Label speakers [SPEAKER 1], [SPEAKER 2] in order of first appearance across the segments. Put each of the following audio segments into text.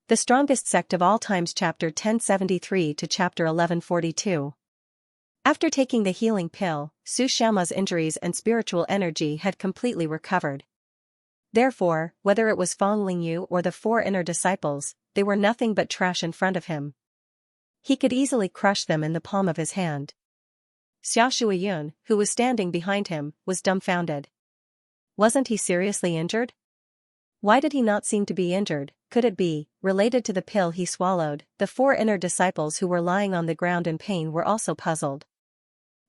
[SPEAKER 1] The Strongest Sect of All Times Chapter 1073 to Chapter 1142. After taking the healing pill, Xianxia's injuries and spiritual energy had completely recovered. Therefore, whether it was Fang Lingyu or the four inner disciples, they were nothing but trash in front of him. He could easily crush them in the palm of his hand. Xiaoxueyun, who was standing behind him, was dumbfounded. Wasn't he seriously injured? Why did he not seem to be injured? Could it be related to the pill he swallowed? The four inner disciples who were lying on the ground in pain were also puzzled.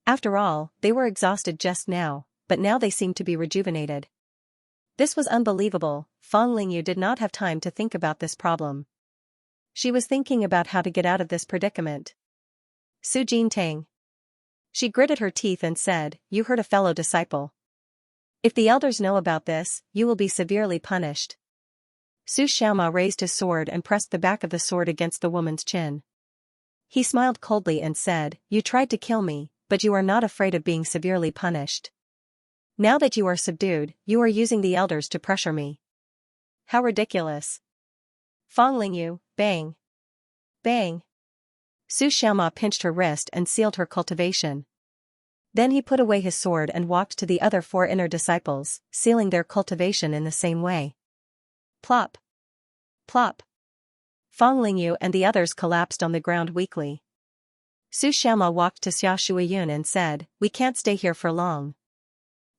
[SPEAKER 1] After all, they were exhausted just now, but now they seemed to be rejuvenated. This was unbelievable. Fang Lingyu did not have time to think about this problem. She was thinking about how to get out of this predicament. Su Jintang. She gritted her teeth and said, "You hurt a fellow disciple. If the elders know about this, you will be severely punished." Su Xiaoma raised his sword and pressed the back of the sword against the woman's chin. He smiled coldly and said, "You tried to kill me, but you are not afraid of being severely punished. Now that you are subdued, you are using the elders to pressure me. How ridiculous." Fang Lingyu, bang. Bang. Su Xiaoma pinched her wrist and sealed her cultivation. Then he put away his sword and walked to the other four inner disciples, sealing their cultivation in the same way. Plop. Plop. Fang Lingyu and the others collapsed on the ground weakly. Su Xiaoma walked to Xiaoxueyun and said, "We can't stay here for long.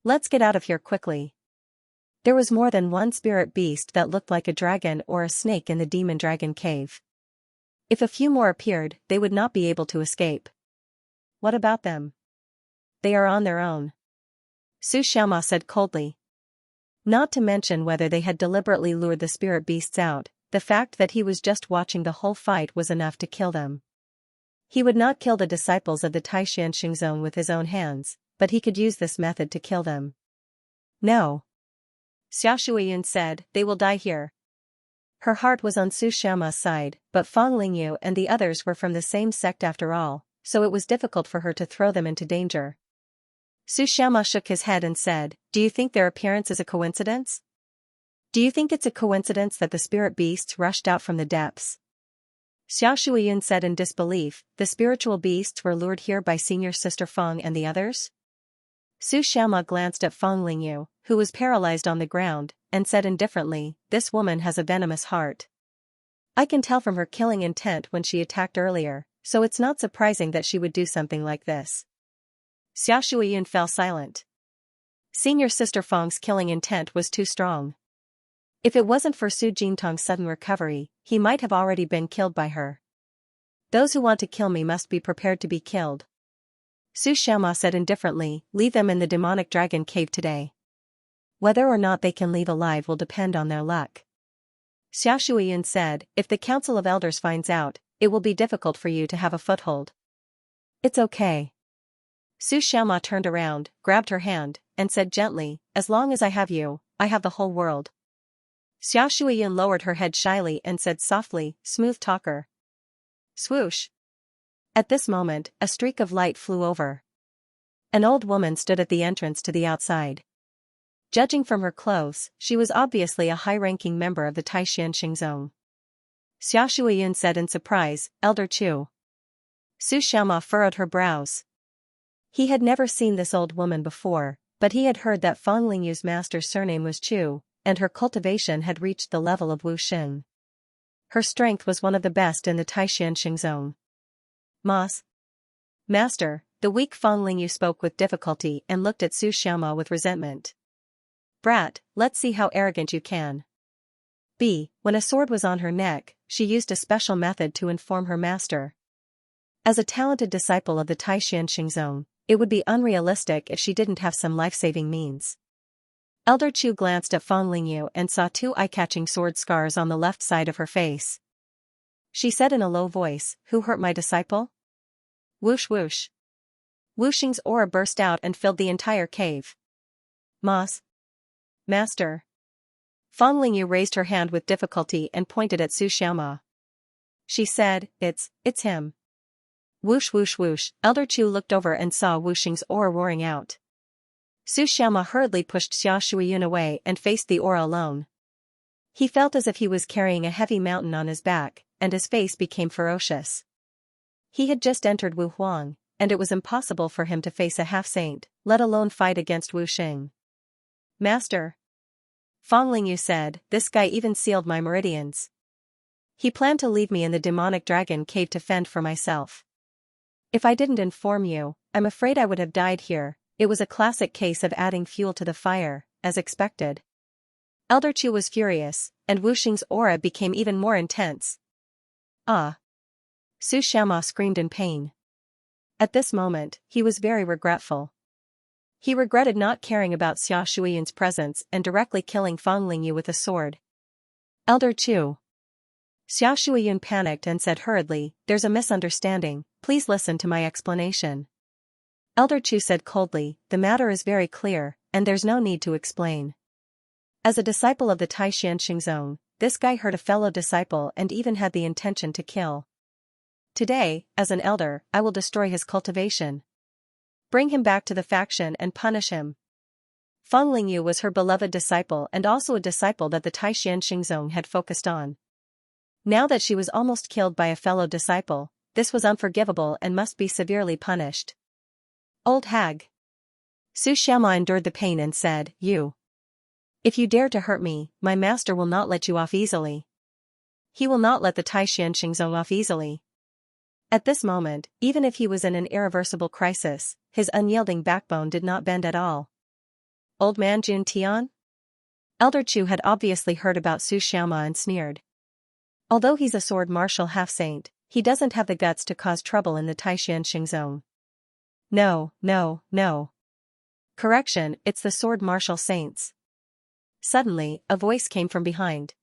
[SPEAKER 1] Let's get out of here quickly." There was more than one spirit beast that looked like a dragon or a snake in the demon dragon cave. If a few more appeared, they would not be able to escape. What about them? They are on their own. Su Xiaoma said coldly. Not to mention whether they had deliberately lured the spirit beasts out, the fact that he was just watching the whole fight was enough to kill them. He would not kill the disciples of the Xianxia zone with his own hands, but he could use this method to kill them. No. Xiaoxueyun said, "They will die here." Her heart was on Su Xiaoma's side, but Fang Lingyu and the others were from the same sect after all, so it was difficult for her to throw them into danger. Su Xiaoma shook his head and said, "Do you think their appearance is a coincidence? Do you think it's a coincidence that the spirit beasts rushed out from the depths?" Xiaoxueyun said in disbelief, "The spiritual beasts were lured here by senior sister Fang and the others?" Su Xiaoma glanced at Fang Lingyu, who was paralyzed on the ground, and said indifferently, "This woman has a venomous heart. I can tell from her killing intent when she attacked earlier, so it's not surprising that she would do something like this." Xiaoxueyun fell silent. Senior sister Fang's killing intent was too strong. If it wasn't for Su Jintang's sudden recovery, he might have already been killed by her. "Those who want to kill me must be prepared to be killed." Su Xiaoma said indifferently, "Leave them in the demonic dragon cave today. Whether or not they can leave alive will depend on their luck." Xiaoxueyun said, "If the Council of Elders finds out, it will be difficult for you to have a foothold." "It's okay." Su Xiaoma turned around, grabbed her hand, and said gently, "As long as I have you, I have the whole world." Xiaoxueyun lowered her head shyly and said softly, "Smooth talker." Swoosh. At this moment, a streak of light flew over. An old woman stood at the entrance to the outside. Judging from her clothes, she was obviously a high-ranking member of the Xianxia zone. Xiaoxueyun said in surprise, "Elder Chu." Su Xiaoma furrowed her brows. He had never seen this old woman before, but he had heard that Fang Lingyu's master's surname was Chu, and her cultivation had reached the level of Wu Xing. Her strength was one of the best in the Xianxia zone. Master, the weak Fang Lingyu spoke with difficulty and looked at Su Xiaoma with resentment. "Brat, let's see how arrogant you can be." When a sword was on her neck, she used a special method to inform her master. As a talented disciple of the Xianxia zone, it would be unrealistic if she didn't have some life-saving means. Elder Chu glanced at Fang Lingyu and saw two eye-catching sword scars on the left side of her face. She said in a low voice, "Who hurt my disciple?" Whoosh whoosh. Wu Xing's aura burst out and filled the entire cave. Master. Fang Lingyu raised her hand with difficulty and pointed at Su Xiaoma. She said, It's him." Whoosh whoosh whoosh. Elder Chu looked over and saw Wu Xing's aura roaring out. Su Xiaoma hurriedly pushed Xiaoxueyun away and faced the aura alone. He felt as if he was carrying a heavy mountain on his back, and his face became ferocious. He had just entered Wu Huang, and it was impossible for him to face a half-saint, let alone fight against Wu Xing. "Master," Fang Lingyu said, "this guy even sealed my meridians. He planned to leave me in the demonic dragon cave to fend for myself. If I didn't inform you, I'm afraid I would have died here." It was a classic case of adding fuel to the fire, as expected. Elder Chu was furious, and Wu Xing's aura became even more intense. "Ah!" Su Xianxia screamed in pain. At this moment, he was very regretful. He regretted not caring about Xia Shuiyun's presence and directly killing Fang Lingyu with a sword. "Elder Chu." Xia Shuiyun panicked and said hurriedly, "There's a misunderstanding, please listen to my explanation." Elder Chu said coldly, "The matter is very clear, and there's no need to explain. As a disciple of the Taishan Xingzong, this guy hurt a fellow disciple and even had the intention to kill. Today, as an elder, I will destroy his cultivation. Bring him back to the faction and punish him." Fang Lingyu was her beloved disciple and also a disciple that the Taishan Xingzong had focused on. Now that she was almost killed by a fellow disciple, this was unforgivable and must be severely punished. "Old hag." Su Xianxia endured the pain and said, If you dare to hurt me, my master will not let you off easily. He will not let the Taishan Xingzong off easily." At this moment, even if he was in an irreversible crisis, his unyielding backbone did not bend at all. "Old man Jun Tian?" Elder Chu had obviously heard about Su Xianxia and sneered. "Although he's a sword martial half-saint, he doesn't have the guts to cause trouble in the Taishan Xingzong." No. Correction, it's the sword martial saints." Suddenly, a voice came from behind.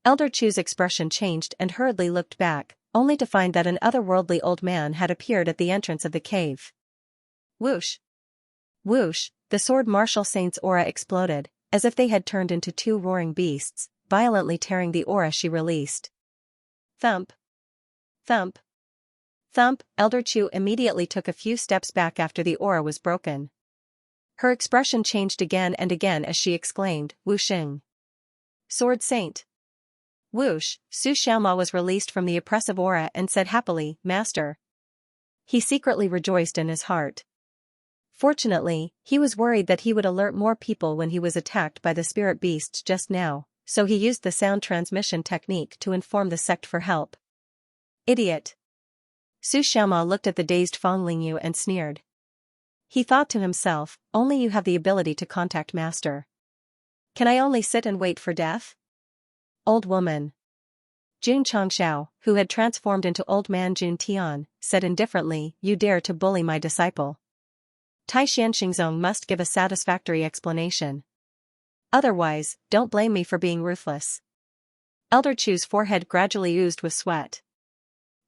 [SPEAKER 1] Elder Chu's expression changed and hurriedly looked back, only to find that an otherworldly old man had appeared at the entrance of the cave. Whoosh! Whoosh! The sword martial saint's aura exploded, as if they had turned into two roaring beasts, violently tearing the aura she released. Thump! Thump! Thump! Elder Chu immediately took a few steps back after the aura was broken. Her expression changed again and again as she exclaimed, "Wu Xing! Sword Saint!" Whoosh! Su Xianxia was released from the oppressive aura and said happily, "Master." He secretly rejoiced in his heart. Fortunately, he was worried that he would alert more people when he was attacked by the spirit beasts just now, so he used the sound transmission technique to inform the sect for help. "Idiot!" Su Xianxia looked at the dazed Fang Lingyu and sneered. He thought to himself, "Only you have the ability to contact Master. Can I only sit and wait for death?" "Old woman." Jun Changxiao, who had transformed into old man Jun Tian, said indifferently, "You dare to bully my disciple. Taishan Xingzong must give a satisfactory explanation. Otherwise, don't blame me for being ruthless." Elder Chu's forehead gradually oozed with sweat.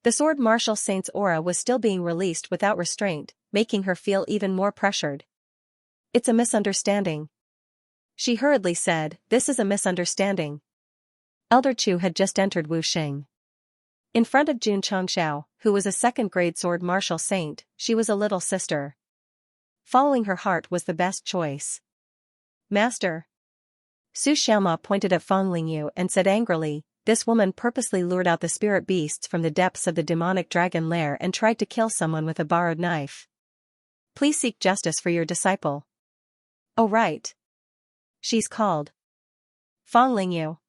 [SPEAKER 1] The sword martial saint's aura was still being released without restraint, making her feel even more pressured. "It's a misunderstanding." She hurriedly said, "This is a misunderstanding." Elder Chu had just entered Wu Xing. In front of Jun Changxiao, who was a second-grade sword martial saint, she was a little sister. Following her heart was the best choice. "Master." Su Xianxia pointed at Fang Lingyu and said angrily, "This woman purposely lured out the spirit beasts from the depths of the demonic dragon lair and tried to kill someone with a borrowed knife. Please seek justice for your disciple." "Oh right. She's called Fang Lingyu."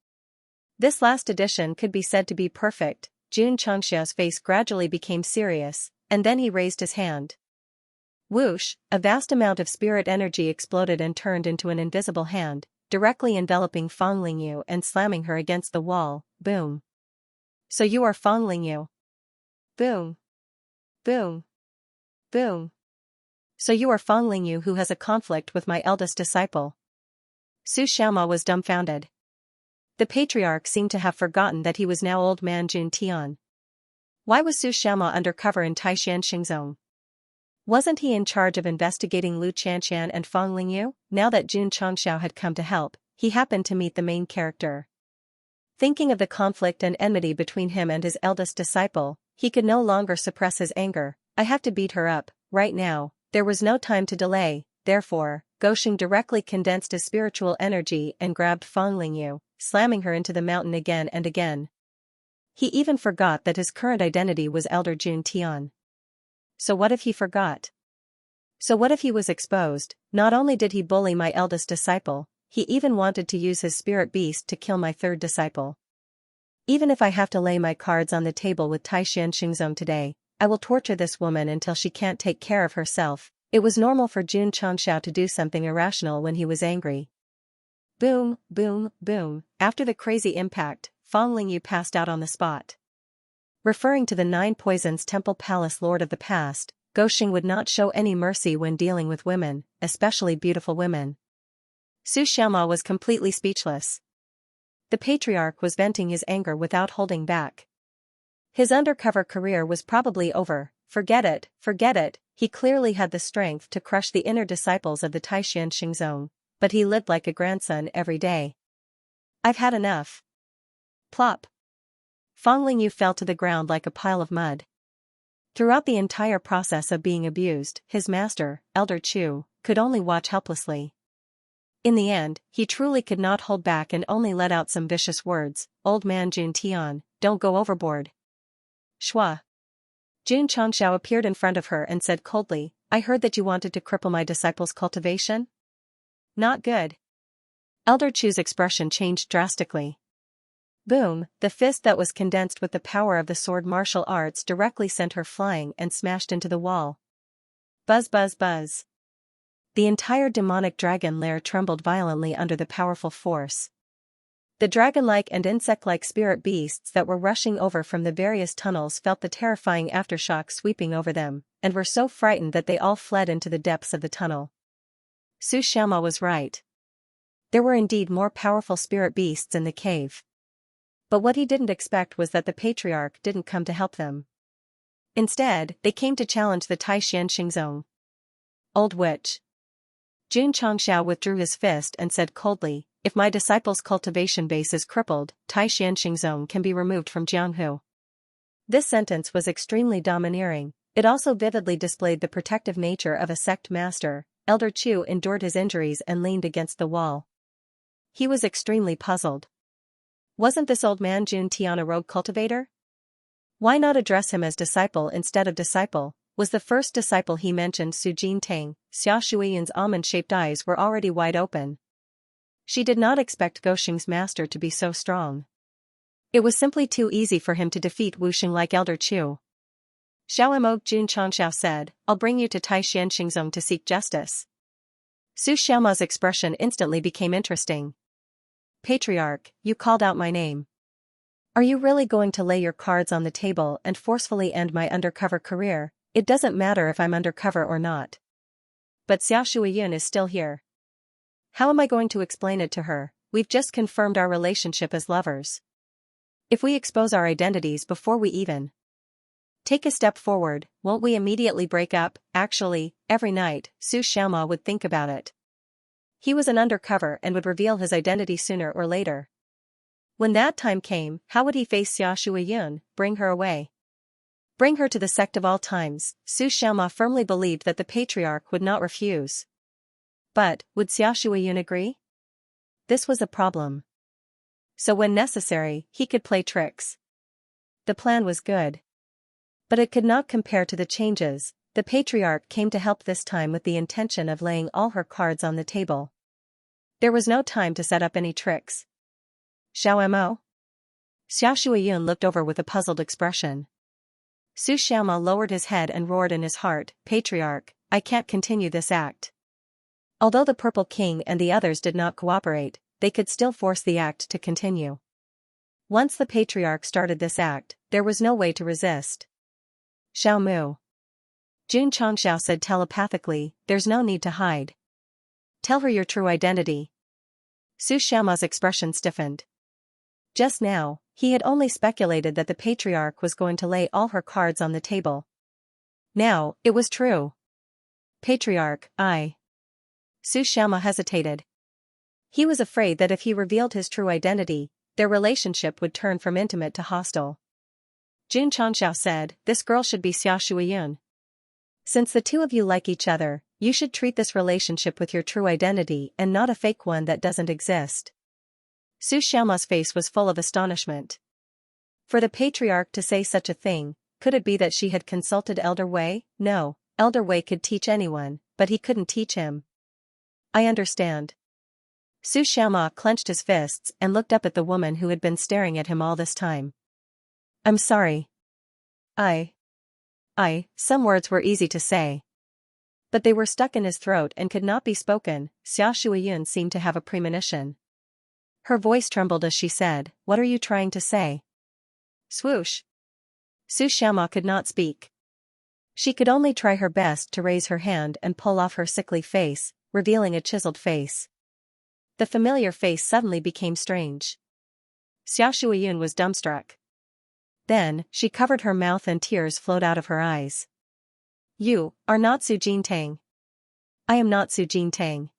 [SPEAKER 1] This last addition could be said to be perfect. Jun Changxiao's face gradually became serious, and then he raised his hand. Whoosh! A vast amount of spirit energy exploded and turned into an invisible hand, directly enveloping Fang Lingyu and slamming her against the wall. Boom! "So you are Fang Lingyu." Boom! Boom! Boom! "So you are Fang Lingyu who has a conflict with my eldest disciple." Su Xianxia was dumbfounded. The patriarch seemed to have forgotten that he was now old man Jun Tian. Why was Su Xianxia undercover in Taishan Xingzong? Wasn't he in charge of investigating Lu Qianqian and Fang Lingyu? Now that Jun Changxiao had come to help, he happened to meet the main character. Thinking of the conflict and enmity between him and his eldest disciple, he could no longer suppress his anger. "I have to beat her up, right now." There was no time to delay, therefore, Goxing directly condensed his spiritual energy and grabbed Fang Lingyu, slamming her into the mountain again and again. He even forgot that his current identity was Elder Jun Tian. So what if he forgot? So what if he was exposed? Not only did he bully my eldest disciple, he even wanted to use his spirit beast to kill my third disciple. Even if I have to lay my cards on the table with Xianxia today, I will torture this woman until she can't take care of herself. It was normal for Xianxia to do something irrational when he was angry. Boom, boom, boom. After the crazy impact, Fang Lingyu passed out on the spot. Referring to the 9 Poisons Temple Palace Lord of the past, Goxing would not show any mercy when dealing with women, especially beautiful women. Su Xiaoma was completely speechless. The patriarch was venting his anger without holding back. His undercover career was probably over. Forget it, he clearly had the strength to crush the inner disciples of the Taishan Xingzong, but he lived like a grandson every day. I've had enough. Plop. Fang Lingyu fell to the ground like a pile of mud. Throughout the entire process of being abused, his master, Elder Chu, could only watch helplessly. In the end, he truly could not hold back and only let out some vicious words. Old man Jun Tian, don't go overboard. Shua. Jun Changxiao appeared in front of her and said coldly, I heard that you wanted to cripple my disciple's cultivation? Not good. Elder Chu's expression changed drastically. Boom, the fist that was condensed with the power of the sword martial arts directly sent her flying and smashed into the wall. Buzz buzz buzz. The entire demonic dragon lair trembled violently under the powerful force. The dragon-like and insect-like spirit beasts that were rushing over from the various tunnels felt the terrifying aftershock sweeping over them, and were so frightened that they all fled into the depths of the tunnel. Su Xiaoma was right. There were indeed more powerful spirit beasts in the cave. But what he didn't expect was that the patriarch didn't come to help them. Instead, they came to challenge the Taishan Xingzong. Old witch. Jun Changxiao withdrew his fist and said coldly, if my disciple's cultivation base is crippled, Taishan Xingzong can be removed from Jianghu. This sentence was extremely domineering. It also vividly displayed the protective nature of a sect master. Elder Chu endured his injuries and leaned against the wall. He was extremely puzzled. Wasn't this old man Jun Tian a rogue cultivator? Why not address him as disciple instead of disciple? Was the first disciple he mentioned Su Jintang? Xia Shuiyun's almond-shaped eyes were already wide open. She did not expect Goxing's master to be so strong. It was simply too easy for him to defeat Wuxing like Elder Chu. Xiao Mo, Jun Changxiao said, I'll bring you to Taishan Xingzong to seek justice. Su Xiaoma's expression instantly became interesting. Patriarch, you called out my name. Are you really going to lay your cards on the table and forcefully end my undercover career? It doesn't matter if I'm undercover or not. But Xia Shuiyun is still here. How am I going to explain it to her? We've just confirmed our relationship as lovers. If we expose our identities before we even take a step forward, won't we immediately break up? Actually, every night, Su Xiaoma would think about it. He was an undercover and would reveal his identity sooner or later. When that time came, how would he face Xia Shuiyun? Bring her away. Bring her to the sect of all times. Su Xiaoma firmly believed that the patriarch would not refuse. But, would Xia Shuiyun agree? This was a problem. So when necessary, he could play tricks. The plan was good. But it could not compare to the changes. The patriarch came to help this time with the intention of laying all her cards on the table. There was no time to set up any tricks. Xiao Mo? Xia Shuiyun looked over with a puzzled expression. Su Xiaoma lowered his head and roared in his heart, Patriarch, I can't continue this act. Although the Purple King and the others did not cooperate, they could still force the act to continue. Once the patriarch started this act, there was no way to resist. Xiao Mu. Jun Changxiao said telepathically, there's no need to hide. Tell her your true identity. Su Xiaoma's expression stiffened. Just now, he had only speculated that the patriarch was going to lay all her cards on the table. Now, it was true. Patriarch, Su Xiaoma hesitated. He was afraid that if he revealed his true identity, their relationship would turn from intimate to hostile. Jun Changxiao said, this girl should be Xia Shuiyun. Since the two of you like each other, you should treat this relationship with your true identity and not a fake one that doesn't exist. Su Xiaoma's face was full of astonishment. For the patriarch to say such a thing, could it be that she had consulted Elder Wei? No, Elder Wei could teach anyone, but he couldn't teach him. I understand. Su Xiaoma clenched his fists and looked up at the woman who had been staring at him all this time. I'm sorry. Some words were easy to say. But they were stuck in his throat and could not be spoken. Xia Shuiyun seemed to have a premonition. Her voice trembled as she said, "What are you trying to say?" Swoosh. Su Xiaoma could not speak. She could only try her best to raise her hand and pull off her sickly face, revealing a chiseled face. The familiar face suddenly became strange. Xia Shuiyun was dumbstruck. Then, she covered her mouth and tears flowed out of her eyes. You are not Su Jintang. I am not Su Jintang.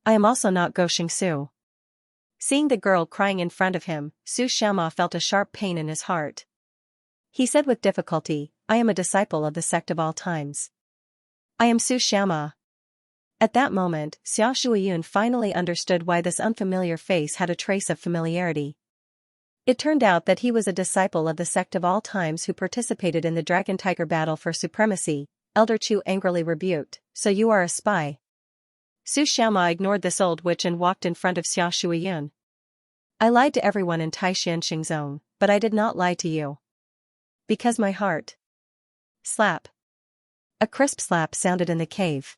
[SPEAKER 1] I am also not Go Xingsu. Seeing the girl crying in front of him, Su Xiaoma felt a sharp pain in his heart. He said with difficulty, I am a disciple of the Sect of all times. I am Su Xiaoma. At that moment, Xia Shuiyun finally understood why this unfamiliar face had a trace of familiarity. It turned out that he was a disciple of the Sect of all times who participated in the Dragon-Tiger battle for supremacy. Elder Chu angrily rebuked, so you are a spy. Su Xiaoma ignored this old witch and walked in front of Xia Shuiyun. I lied to everyone in Taishan Zone, but I did not lie to you. Because my heart. Slap. A crisp slap sounded in the cave.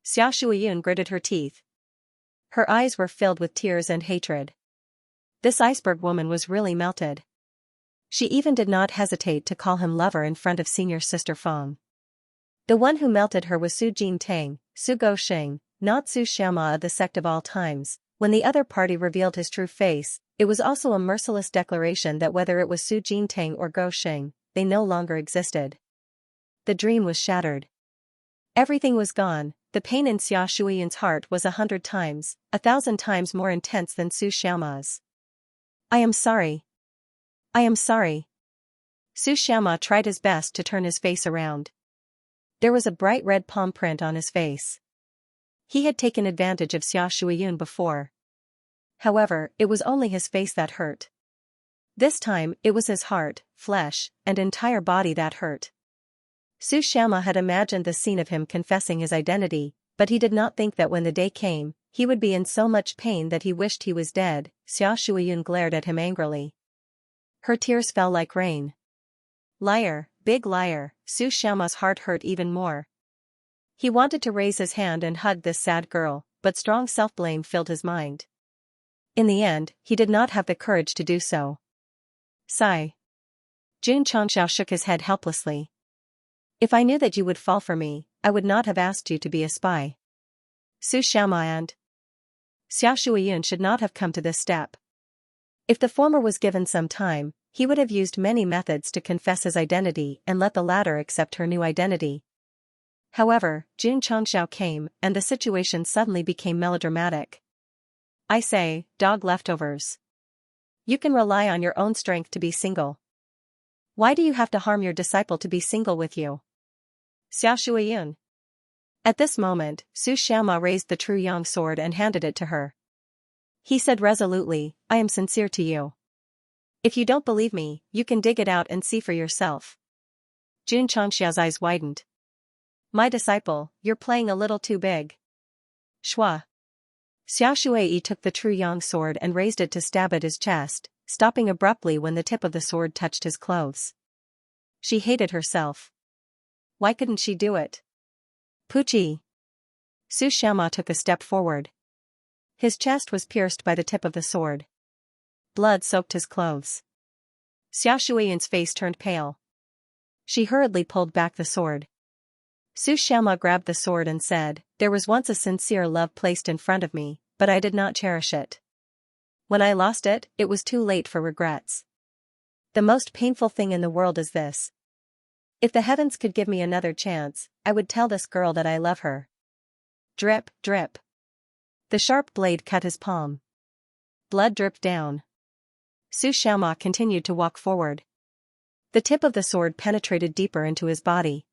[SPEAKER 1] Xia Shuiyun gritted her teeth. Her eyes were filled with tears and hatred. This iceberg woman was really melted. She even did not hesitate to call him lover in front of senior sister Feng. The one who melted her was Su Jintang, Su Goxing, not Su Xiaoma of the Sect of all times. When the other party revealed his true face, it was also a merciless declaration that whether it was Su Jintang or Goxing, they no longer existed. The dream was shattered. Everything was gone. The pain in Xia Shuiyun's heart was 100 times, 1,000 times more intense than Su Xiaoma's. I am sorry. I am sorry. Su Xiaoma tried his best to turn his face around. There was a bright red palm print on his face. He had taken advantage of Xia Shuiyun before. However, it was only his face that hurt. This time, it was his heart, flesh, and entire body that hurt. Su Xiaoma had imagined the scene of him confessing his identity, but he did not think that when the day came, he would be in so much pain that he wished he was dead. Xia Shuiyun glared at him angrily. Her tears fell like rain. Liar, big liar. Su Xiaoma's heart hurt even more. He wanted to raise his hand and hug this sad girl, but strong self-blame filled his mind. In the end, he did not have the courage to do so. Sigh. Jun Changxiao shook his head helplessly. If I knew that you would fall for me, I would not have asked you to be a spy. Su Xiaoma and Xia Shuiyun should not have come to this step. If the former was given some time, he would have used many methods to confess his identity and let the latter accept her new identity. However, Jun Changxiao came, and the situation suddenly became melodramatic. I say, dog leftovers. You can rely on your own strength to be single. Why do you have to harm your disciple to be single with you? Xia Shuiyun. At this moment, Su Xiaoma raised the true yang sword and handed it to her. He said resolutely, I am sincere to you. If you don't believe me, you can dig it out and see for yourself. Jun Changxiao's eyes widened. My disciple, you're playing a little too big. Shua. Xia Shuiyi took the true yang sword and raised it to stab at his chest, stopping abruptly when the tip of the sword touched his clothes. She hated herself. Why couldn't she do it? Puchi. Su Xiaoma took a step forward. His chest was pierced by the tip of the sword. Blood soaked his clothes. Xia Shuiyun's face turned pale. She hurriedly pulled back the sword. Su Xiaoma grabbed the sword and said, there was once a sincere love placed in front of me, but I did not cherish it. When I lost it, it was too late for regrets. The most painful thing in the world is this. If the heavens could give me another chance, I would tell this girl that I love her. Drip, drip. The sharp blade cut his palm. Blood dripped down. Su Xiaoma continued to walk forward. The tip of the sword penetrated deeper into his body.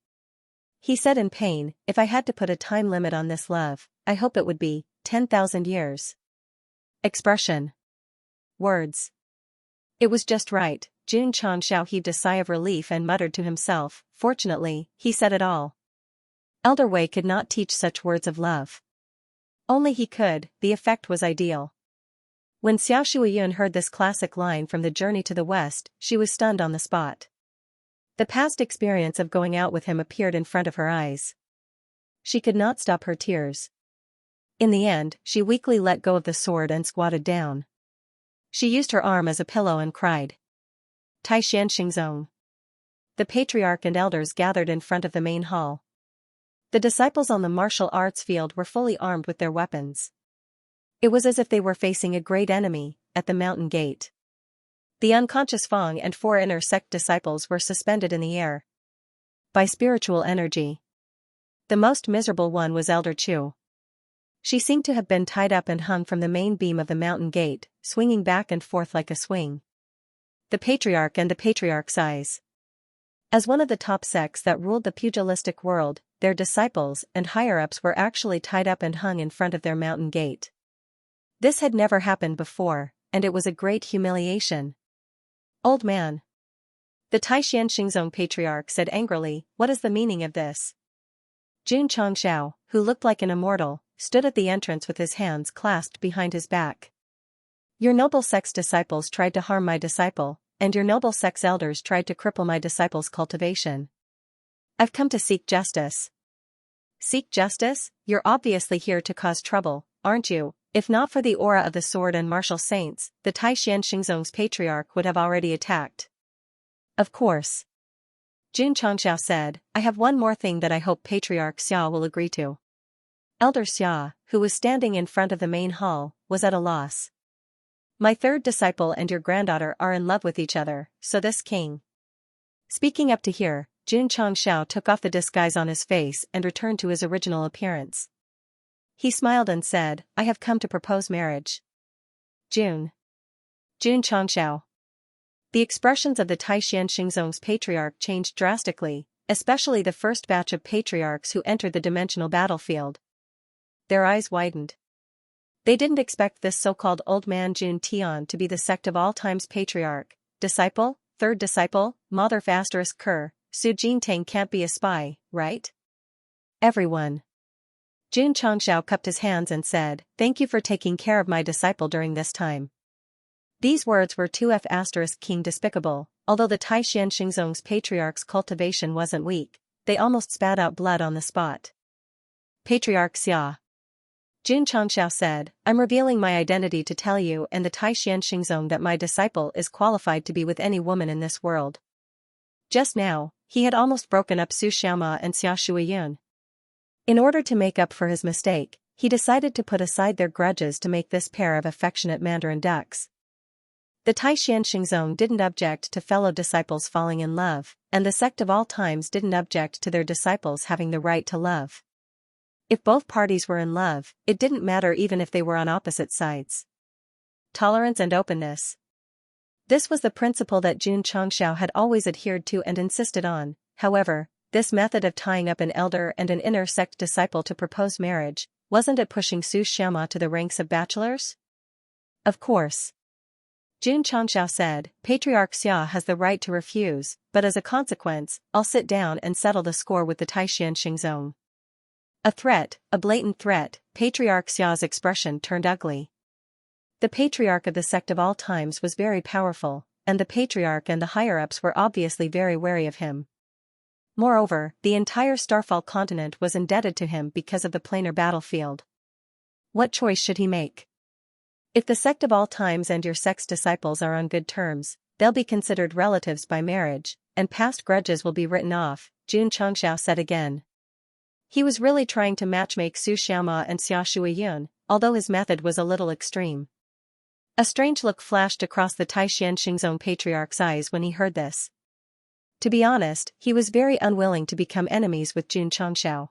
[SPEAKER 1] He said in pain, if I had to put a time limit on this love, I hope it would be 10,000 years. Expression. Words. It was just right. Jun Changxiao heaved a sigh of relief and muttered to himself, fortunately, he said it all. Elder Wei could not teach such words of love. Only he could, the effect was ideal. When Xiao Shuiyun heard this classic line from the Journey to the West, she was stunned on the spot. The past experience of going out with him appeared in front of her eyes. She could not stop her tears. In the end, she weakly let go of the sword and squatted down. She used her arm as a pillow and cried. Tai Xianxingzong. The patriarch and elders gathered in front of the main hall. The disciples on the martial arts field were fully armed with their weapons. It was as if they were facing a great enemy, at the mountain gate. The unconscious Fang and 4 inner sect disciples were suspended in the air by spiritual energy. The most miserable one was Elder Chu. She seemed to have been tied up and hung from the main beam of the mountain gate, swinging back and forth like a swing. The patriarch and the patriarch's eyes. As one of the top sects that ruled the pugilistic world, their disciples and higher-ups were actually tied up and hung in front of their mountain gate. This had never happened before, and it was a great humiliation. Old man. The Tai Xianxingzong patriarch said angrily, what is the meaning of this? Jun Changxiao, who looked like an immortal, stood at the entrance with his hands clasped behind his back. Your noble sect's disciples tried to harm my disciple, and your noble sect's elders tried to cripple my disciple's cultivation. I've come to seek justice. Seek justice? You're obviously here to cause trouble, aren't you? If not for the aura of the sword and martial saints, the Tai Xianxingzong's patriarch would have already attacked. Of course. Jun Changxiao said, I have one more thing that I hope Patriarch Xia will agree to. Elder Xia, who was standing in front of the main hall, was at a loss. My third disciple and your granddaughter are in love with each other, so this king. Speaking up to here, Jun Changxiao took off the disguise on his face and returned to his original appearance. He smiled and said, I have come to propose marriage. Jun Changxiao. The expressions of the Tai Xianxingzong's patriarch changed drastically, especially the first batch of patriarchs who entered the dimensional battlefield. Their eyes widened. They didn't expect this so-called old man Jun Tian to be the sect of all times patriarch, disciple, third disciple, mother asterisk Ker, Su Jintang can't be a spy, right? Everyone. Jun Changxiao cupped his hands and said, thank you for taking care of my disciple during this time. These words were too king despicable, although the Tai Xianxingzong's patriarch's cultivation wasn't weak, they almost spat out blood on the spot. Patriarch Xia. Jun Changxiao said, I'm revealing my identity to tell you and the Tai Xianxingzong that my disciple is qualified to be with any woman in this world. Just now, he had almost broken up Su Xiaoma and Xia Shuiyun. In order to make up for his mistake, he decided to put aside their grudges to make this pair of affectionate mandarin ducks. The Tai Xianxingzong didn't object to fellow disciples falling in love, and the sect of all times didn't object to their disciples having the right to love. If both parties were in love, it didn't matter even if they were on opposite sides. Tolerance and openness. This was the principle that Jun Changxiao had always adhered to and insisted on. However, this method of tying up an elder and an inner sect disciple to propose marriage, wasn't it pushing Su Xiaoma to the ranks of bachelors? Of course. Jun Changxiao said, Patriarch Xia has the right to refuse, but as a consequence, I'll sit down and settle the score with the Tai Xianxingzong. A threat, a blatant threat, Patriarch Xia's expression turned ugly. The patriarch of the sect of all times was very powerful, and the patriarch and the higher-ups were obviously very wary of him. Moreover, the entire Starfall continent was indebted to him because of the planar battlefield. What choice should he make? If the sect of all times and your sect's disciples are on good terms, they'll be considered relatives by marriage, and past grudges will be written off, Jun Changxiao said again. He was really trying to matchmake Su Xiaoma and Xia Shuiyun, although his method was a little extreme. A strange look flashed across the Tai Xianxingzong patriarch's eyes when he heard this. To be honest, he was very unwilling to become enemies with Jun Changxiao.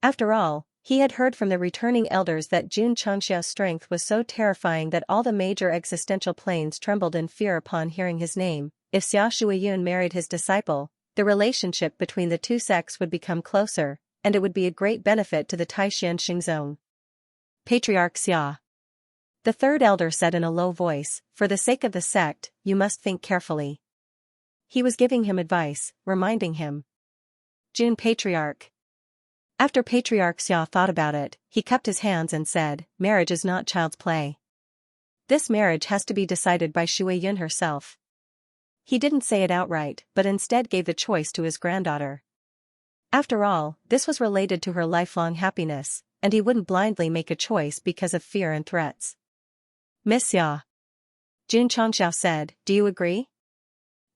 [SPEAKER 1] After all, he had heard from the returning elders that Jun Changxiao's strength was so terrifying that all the major existential planes trembled in fear upon hearing his name. If Xia Shuiyun married his disciple, the relationship between the two sects would become closer, and it would be a great benefit to the Tai Xianxingzong. Patriarch Xia. The third elder said in a low voice, "For the sake of the sect, you must think carefully." He was giving him advice, reminding him. June Patriarch. After Patriarch Xia thought about it, he cupped his hands and said, "Marriage is not child's play. This marriage has to be decided by Shui Yun herself." He didn't say it outright, but instead gave the choice to his granddaughter. After all, this was related to her lifelong happiness, and he wouldn't blindly make a choice because of fear and threats. "Miss Xia," Jun Chongxiao said, "do you agree?"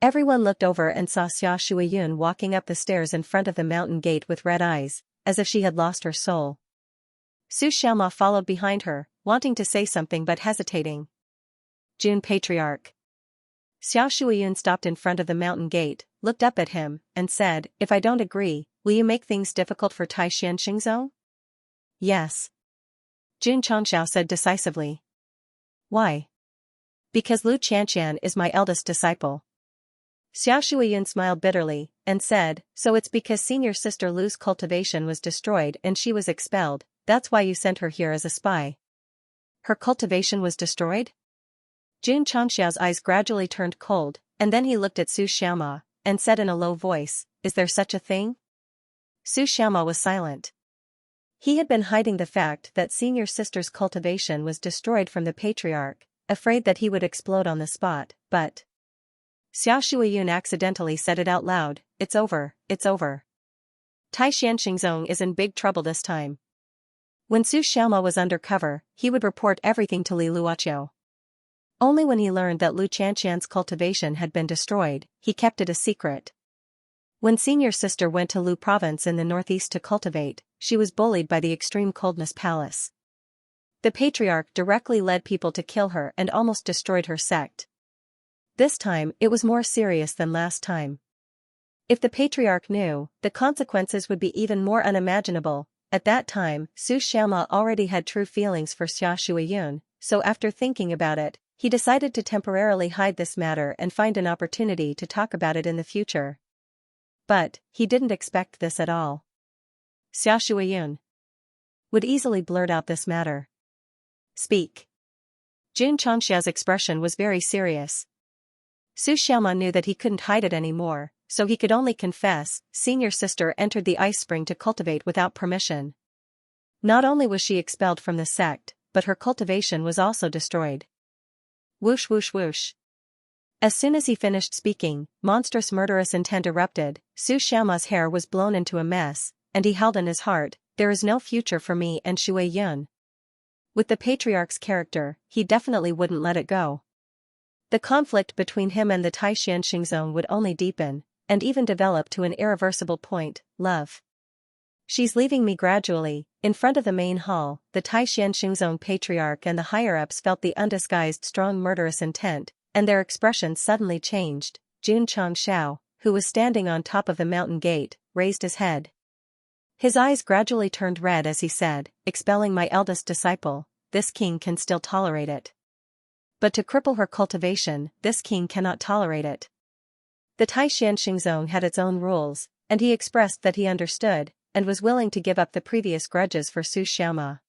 [SPEAKER 1] Everyone looked over and saw Xia Shuiyun walking up the stairs in front of the mountain gate with red eyes, as if she had lost her soul. Su Xiaoma followed behind her, wanting to say something but hesitating. Jun Patriarch. Xia Shuiyun stopped in front of the mountain gate, looked up at him, and said, "If I don't agree, will you make things difficult for Tai Xianxingzong?" "Yes," Jun Chongxiao said decisively. "Why?" "Because Lu Qianqian is my eldest disciple." Xia Shuiyun smiled bitterly, and said, "So it's because senior sister Lu's cultivation was destroyed and she was expelled, that's why you sent her here as a spy." "Her cultivation was destroyed?" Jun Chongxiao's eyes gradually turned cold, and then he looked at Su Xiaoma, and said in a low voice, "Is there such a thing?" Su Xiaoma was silent. He had been hiding the fact that senior sister's cultivation was destroyed from the patriarch, afraid that he would explode on the spot, but Xia Shuiyun accidentally said it out loud, "It's over, it's over. Tai Xianxingzong is in big trouble this time." When Su Xiaoma was undercover, he would report everything to Li Luoqiu. Only when he learned that Lu Qianqian's cultivation had been destroyed, he kept it a secret. When senior sister went to Lu province in the northeast to cultivate, she was bullied by the extreme coldness palace. The patriarch directly led people to kill her and almost destroyed her sect. This time, it was more serious than last time. If the patriarch knew, the consequences would be even more unimaginable. At that time, Su Xiaoma already had true feelings for Xia Shuiyun, so after thinking about it, he decided to temporarily hide this matter and find an opportunity to talk about it in the future. But, he didn't expect this at all. Xia Shuiyun would easily blurt out this matter. "Speak." Jun Chongxiao's expression was very serious. Su Xiaoma knew that he couldn't hide it anymore, so he could only confess. Senior sister entered the ice spring to cultivate without permission. Not only was she expelled from the sect, but her cultivation was also destroyed. Whoosh whoosh whoosh. As soon as he finished speaking, monstrous murderous intent erupted. Su Xiaoma's hair was blown into a mess, and he held in his heart, "There is no future for me and Shui Yun." With the patriarch's character, he definitely wouldn't let it go. The conflict between him and the Tai Xianxingzong would only deepen, and even develop to an irreversible point, love. "She's leaving me gradually." In front of the main hall, the Tai Xianxingzong patriarch and the higher-ups felt the undisguised strong murderous intent, and their expressions suddenly changed. Jun Chongxiao, who was standing on top of the mountain gate, raised his head. His eyes gradually turned red as he said, "Expelling my eldest disciple, this king can still tolerate it. But to cripple her cultivation, this king cannot tolerate it." The Tai Xianxingzong had its own rules, and he expressed that he understood, and was willing to give up the previous grudges for Su Xiaoma.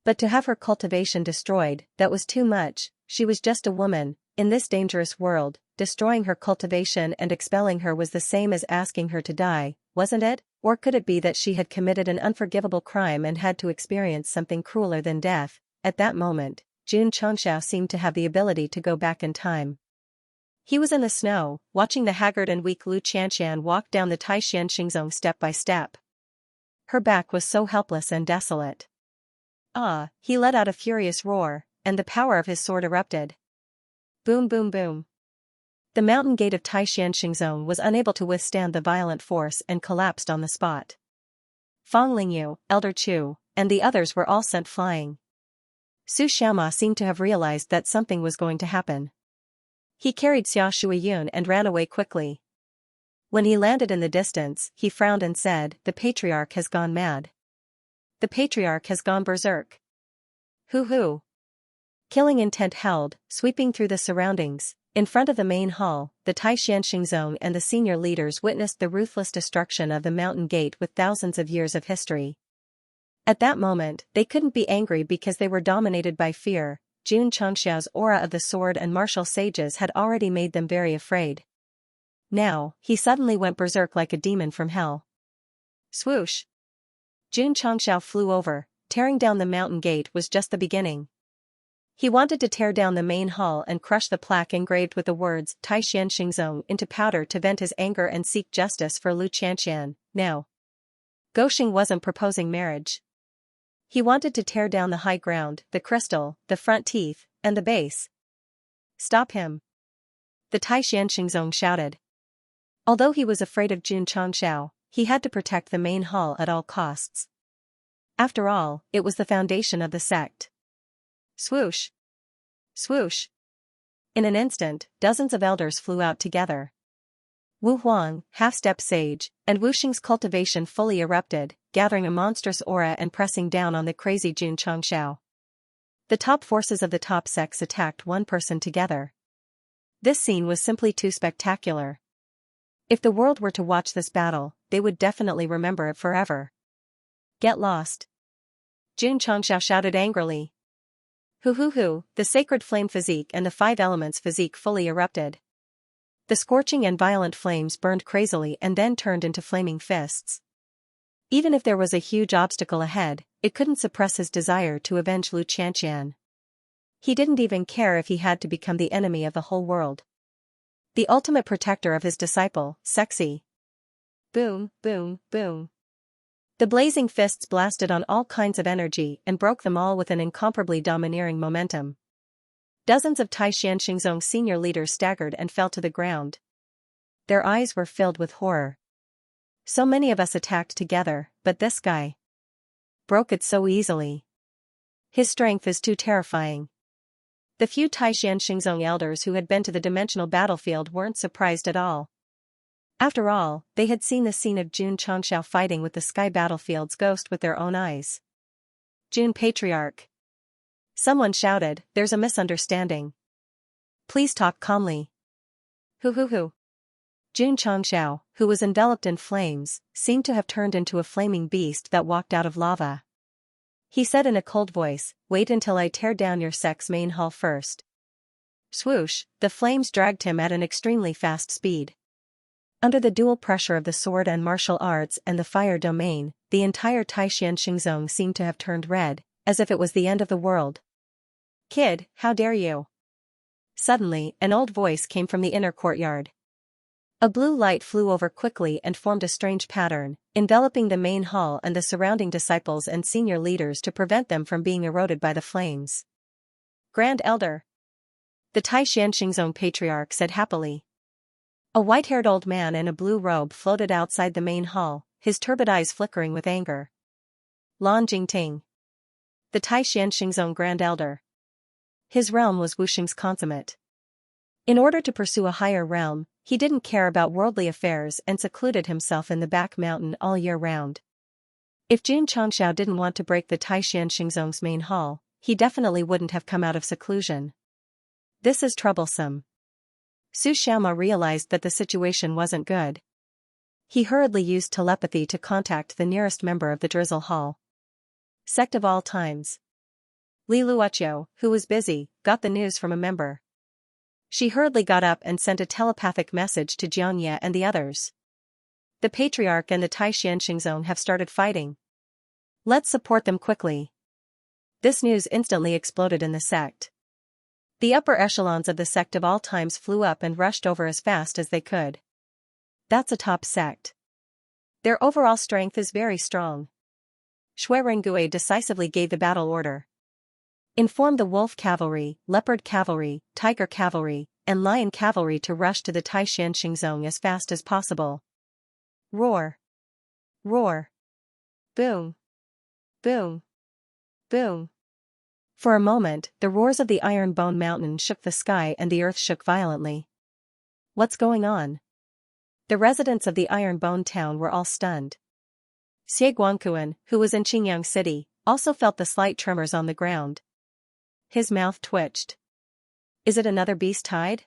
[SPEAKER 1] But to have her cultivation destroyed, that was too much. She was just a woman, in this dangerous world. Destroying her cultivation and expelling her was the same as asking her to die, wasn't it? Or could it be that she had committed an unforgivable crime and had to experience something crueler than death? At that moment, Jun Chongxiao seemed to have the ability to go back in time. He was in the snow, watching the haggard and weak Lu Qianqian walk down the Tai Xianxingzong step by step. Her back was so helpless and desolate. "Ah!" He let out a furious roar, and the power of his sword erupted. Boom boom boom. The mountain gate of Tai Xianxingzong was unable to withstand the violent force and collapsed on the spot. Fang Lingyu, Elder Chu, and the others were all sent flying. Su Xiaoma seemed to have realized that something was going to happen. He carried Xia Shuiyun and ran away quickly. When he landed in the distance, he frowned and said, "The patriarch has gone mad. The patriarch has gone berserk." Hoo-hoo. Killing intent held, sweeping through the surroundings. In front of the main hall, the Tai Xianxingzong and the senior leaders witnessed the ruthless destruction of the mountain gate with thousands of years of history. At that moment, they couldn't be angry because they were dominated by fear. Jun Changxiao's aura of the sword and martial sages had already made them very afraid. Now, he suddenly went berserk like a demon from hell. Swoosh! Jun Changxiao flew over. Tearing down the mountain gate was just the beginning. He wanted to tear down the main hall and crush the plaque engraved with the words Taishan Xingzong into powder to vent his anger and seek justice for Lu Qianxian. Now, Goxing wasn't proposing marriage. He wanted to tear down the high ground, the crystal, the front teeth, and the base. Stop him! The Taishan Xingzong shouted. Although he was afraid of Jun Changxiao, he had to protect the main hall at all costs. After all, it was the foundation of the sect. Swoosh! Swoosh! In an instant, dozens of elders flew out together. Wu Huang, half-step sage, and Wu Xing's cultivation fully erupted, gathering a monstrous aura and pressing down on the crazy Jun Changxiao. The top forces of the top sects attacked one person together. This scene was simply too spectacular. If the world were to watch this battle, they would definitely remember it forever. Get lost! Jun Changxiao shouted angrily. Hu, the sacred flame physique and the five elements physique fully erupted. The scorching and violent flames burned crazily and then turned into flaming fists. Even if there was a huge obstacle ahead, it couldn't suppress his desire to avenge Lu Qianxian. He didn't even care if he had to become the enemy of the whole world. The ultimate protector of his disciple, sexy. Boom, boom, boom. The blazing fists blasted on all kinds of energy and broke them all with an incomparably domineering momentum. Dozens of Taishan Xingzong senior leaders staggered and fell to the ground. Their eyes were filled with horror. So many of us attacked together, but this guy broke it so easily. His strength is too terrifying. The few Taishan Xingzong elders who had been to the dimensional battlefield weren't surprised at all. After all, they had seen the scene of Jun Changxiao fighting with the sky battlefield's ghost with their own eyes. Jun Patriarch! Someone shouted, there's a misunderstanding. Please talk calmly. Hu. Jun Changxiao, who was enveloped in flames, seemed to have turned into a flaming beast that walked out of lava. He said in a cold voice, wait until I tear down your sect's main hall first. Swoosh, the flames dragged him at an extremely fast speed. Under the dual pressure of the sword and martial arts and the fire domain, the entire Taishan Xingzong seemed to have turned red, as if it was the end of the world. Kid, how dare you? Suddenly, an old voice came from the inner courtyard. A blue light flew over quickly and formed a strange pattern, enveloping the main hall and the surrounding disciples and senior leaders to prevent them from being eroded by the flames. Grand Elder! The Taishan Xingzong Patriarch said happily. A white-haired old man in a blue robe floated outside the main hall, his turbid eyes flickering with anger. Lan Jingting. The Taishan Xingzong Grand Elder. His realm was Wuxing's consummate. In order to pursue a higher realm, he didn't care about worldly affairs and secluded himself in the back mountain all year round. If Jun Changxiao didn't want to break the Taishan Xingzong's main hall, he definitely wouldn't have come out of seclusion. This is troublesome. Su Xiaoma realized that the situation wasn't good. He hurriedly used telepathy to contact the nearest member of the Drizzle Hall. Sect of all times. Li Luoqiu, who was busy, got the news from a member. She hurriedly got up and sent a telepathic message to Xianxia and the others. The Patriarch and the Taishan Xingzong have started fighting. Let's support them quickly. This news instantly exploded in the sect. The upper echelons of the sect of all times flew up and rushed over as fast as they could. That's a top sect. Their overall strength is very strong. Shui Rengue decisively gave the battle order. Inform the wolf cavalry, leopard cavalry, tiger cavalry, and lion cavalry to rush to the Taishan Xingzong as fast as possible. Roar! Roar! Boom! Boom! Boom! For a moment, the roars of the Iron Bone Mountain shook the sky and the earth shook violently. What's going on? The residents of the Iron Bone town were all stunned. Xie Guangquan, who was in Qingyang City, also felt the slight tremors on the ground. His mouth twitched. Is it another beast tide?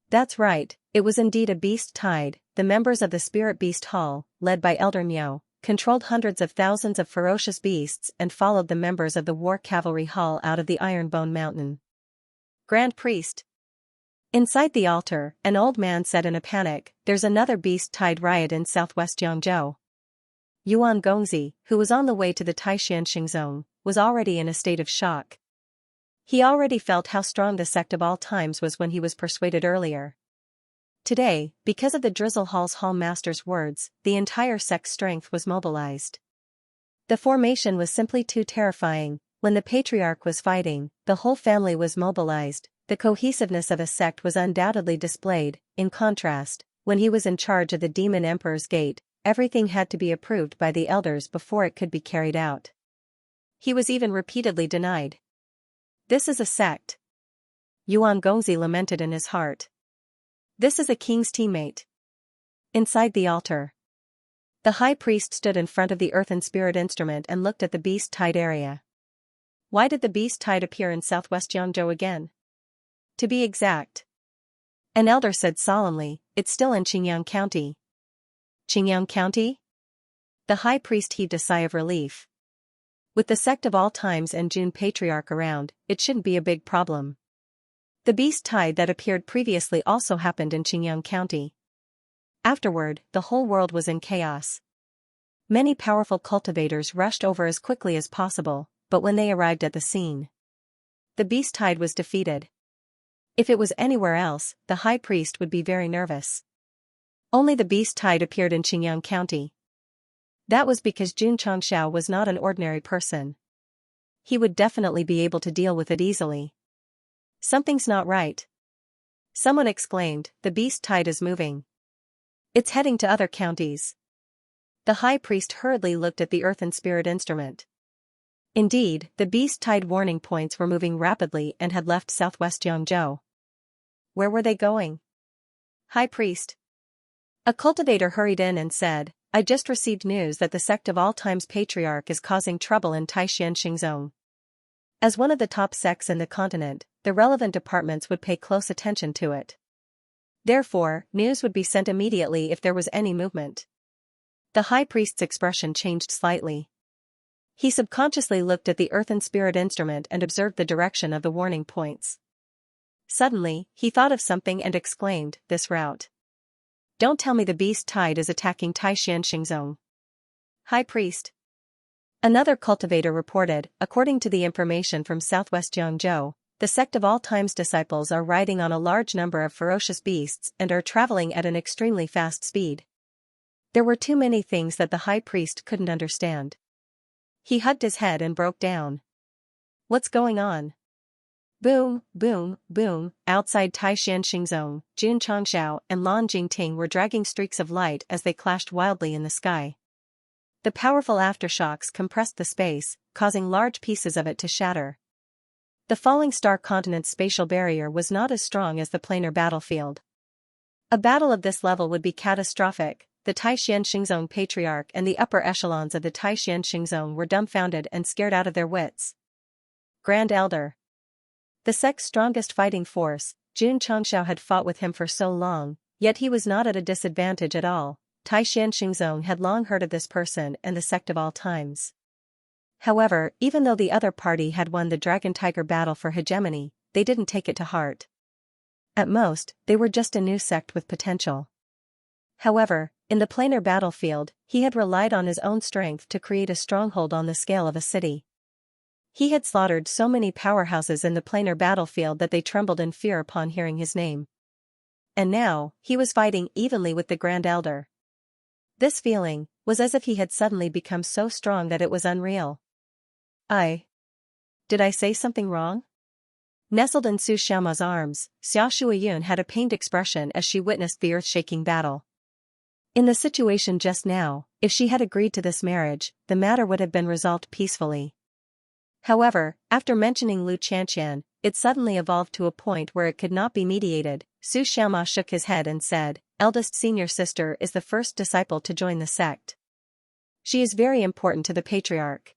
[SPEAKER 1] That's right, it was indeed a beast tide. The members of the Spirit Beast Hall, led by Elder Miao, controlled hundreds of thousands of ferocious beasts and followed the members of the war cavalry hall out of the Ironbone Mountain. Grand Priest. Inside the altar, an old man said in a panic, "There's another beast-tide riot in southwest Yangzhou." Yuan Gongzi, who was on the way to the Xianxia zone, was already in a state of shock. He already felt how strong the sect of all times was when he was persuaded earlier. Today, because of the Drizzle Hall's Hall Master's words, the entire sect's strength was mobilized. The formation was simply too terrifying. When the Patriarch was fighting, the whole family was mobilized. The cohesiveness of a sect was undoubtedly displayed. In contrast, when he was in charge of the Demon Emperor's Gate, everything had to be approved by the elders before it could be carried out. He was even repeatedly denied. "This is a sect," Yuan Gongzi lamented in his heart. "This is a king's teammate." Inside the altar, the high priest stood in front of the earthen spirit instrument and looked at the beast-tide area. Why did the beast-tide appear in southwest Yangzhou again? To be exact, an elder said solemnly, "It's still in Qingyang County." Qingyang County? The high priest heaved a sigh of relief. With the sect of all times and June Patriarch around, it shouldn't be a big problem. The beast-tide that appeared previously also happened in Qingyang County. Afterward, the whole world was in chaos. Many powerful cultivators rushed over as quickly as possible, but when they arrived at the scene, the beast-tide was defeated. If it was anywhere else, the high priest would be very nervous. Only the beast-tide appeared in Qingyang County. That was because Jun Changxiao was not an ordinary person. He would definitely be able to deal with it easily. Something's not right. Someone exclaimed, "The beast-tide is moving. It's heading to other counties." The high priest hurriedly looked at the earthen spirit instrument. Indeed, the beast-tide warning points were moving rapidly and had left southwest Yangzhou. Where were they going? "High priest." A cultivator hurried in and said, "I just received news that the sect of all times Patriarch is causing trouble in Taishan zone. As one of the top sects in the continent, the relevant departments would pay close attention to it. Therefore, news would be sent immediately if there was any movement." The high priest's expression changed slightly. He subconsciously looked at the earthen spirit instrument and observed the direction of the warning points. Suddenly, he thought of something and exclaimed, "This route. Don't tell me the beast-tide is attacking Taishan zone." "High priest." Another cultivator reported, "According to the information from southwest Yangzhou, the sect of all times disciples are riding on a large number of ferocious beasts and are traveling at an extremely fast speed." There were too many things that the high priest couldn't understand. He hugged his head and broke down. What's going on? Boom, boom, boom. Outside Taishan zone, Jun Changxiao and Lan Jingting were dragging streaks of light as they clashed wildly in the sky. The powerful aftershocks compressed the space, causing large pieces of it to shatter. The falling star continent's spatial barrier was not as strong as the planar battlefield. A battle of this level would be catastrophic. The Taishan zone Patriarch and the upper echelons of the Taishan zone were dumbfounded and scared out of their wits. Grand Elder. The sect's strongest fighting force, Jun Changxiao had fought with him for so long, yet he was not at a disadvantage at all. Taishan zone had long heard of this person and the sect of all times. However, even though the other party had won the Dragon-Tiger battle for hegemony, they didn't take it to heart. At most, they were just a new sect with potential. However, in the planar battlefield, he had relied on his own strength to create a stronghold on the scale of a city. He had slaughtered so many powerhouses in the planar battlefield that they trembled in fear upon hearing his name. And now, he was fighting evenly with the Grand Elder. This feeling was as if he had suddenly become so strong that it was unreal. Did I say something wrong? Nestled in Su Xiaoma's arms, Xia Shuiyun had a pained expression as she witnessed the earth-shaking battle. In the situation just now, if she had agreed to this marriage, the matter would have been resolved peacefully. However, after mentioning Lu Qianqian, it suddenly evolved to a point where it could not be mediated. Su Xiaoma shook his head and said, "Eldest senior sister is the first disciple to join the sect. She is very important to the Patriarch.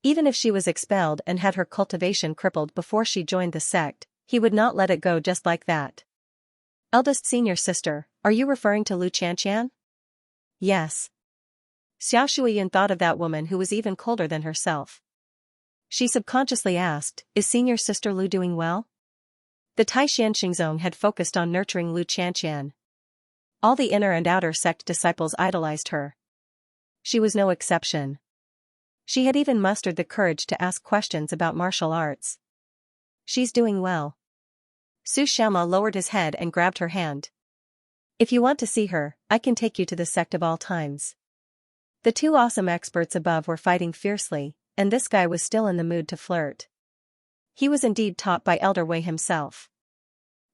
[SPEAKER 1] Even if she was expelled and had her cultivation crippled before she joined the sect, he would not let it go just like that." "Eldest senior sister, are you referring to Lu Qianqian?" "Yes." Xia Shuiyun thought of that woman who was even colder than herself. She subconsciously asked, is senior sister Lu doing well? The Taishan Xingzong had focused on nurturing Lu Qianqian. All the inner and outer sect disciples idolized her. She was no exception. She had even mustered the courage to ask questions about martial arts. She's doing well. Su Xianma lowered his head and grabbed her hand. If you want to see her, I can take you to the sect of all times. The two awesome experts above were fighting fiercely, and this guy was still in the mood to flirt. He was indeed taught by Elder Wei himself.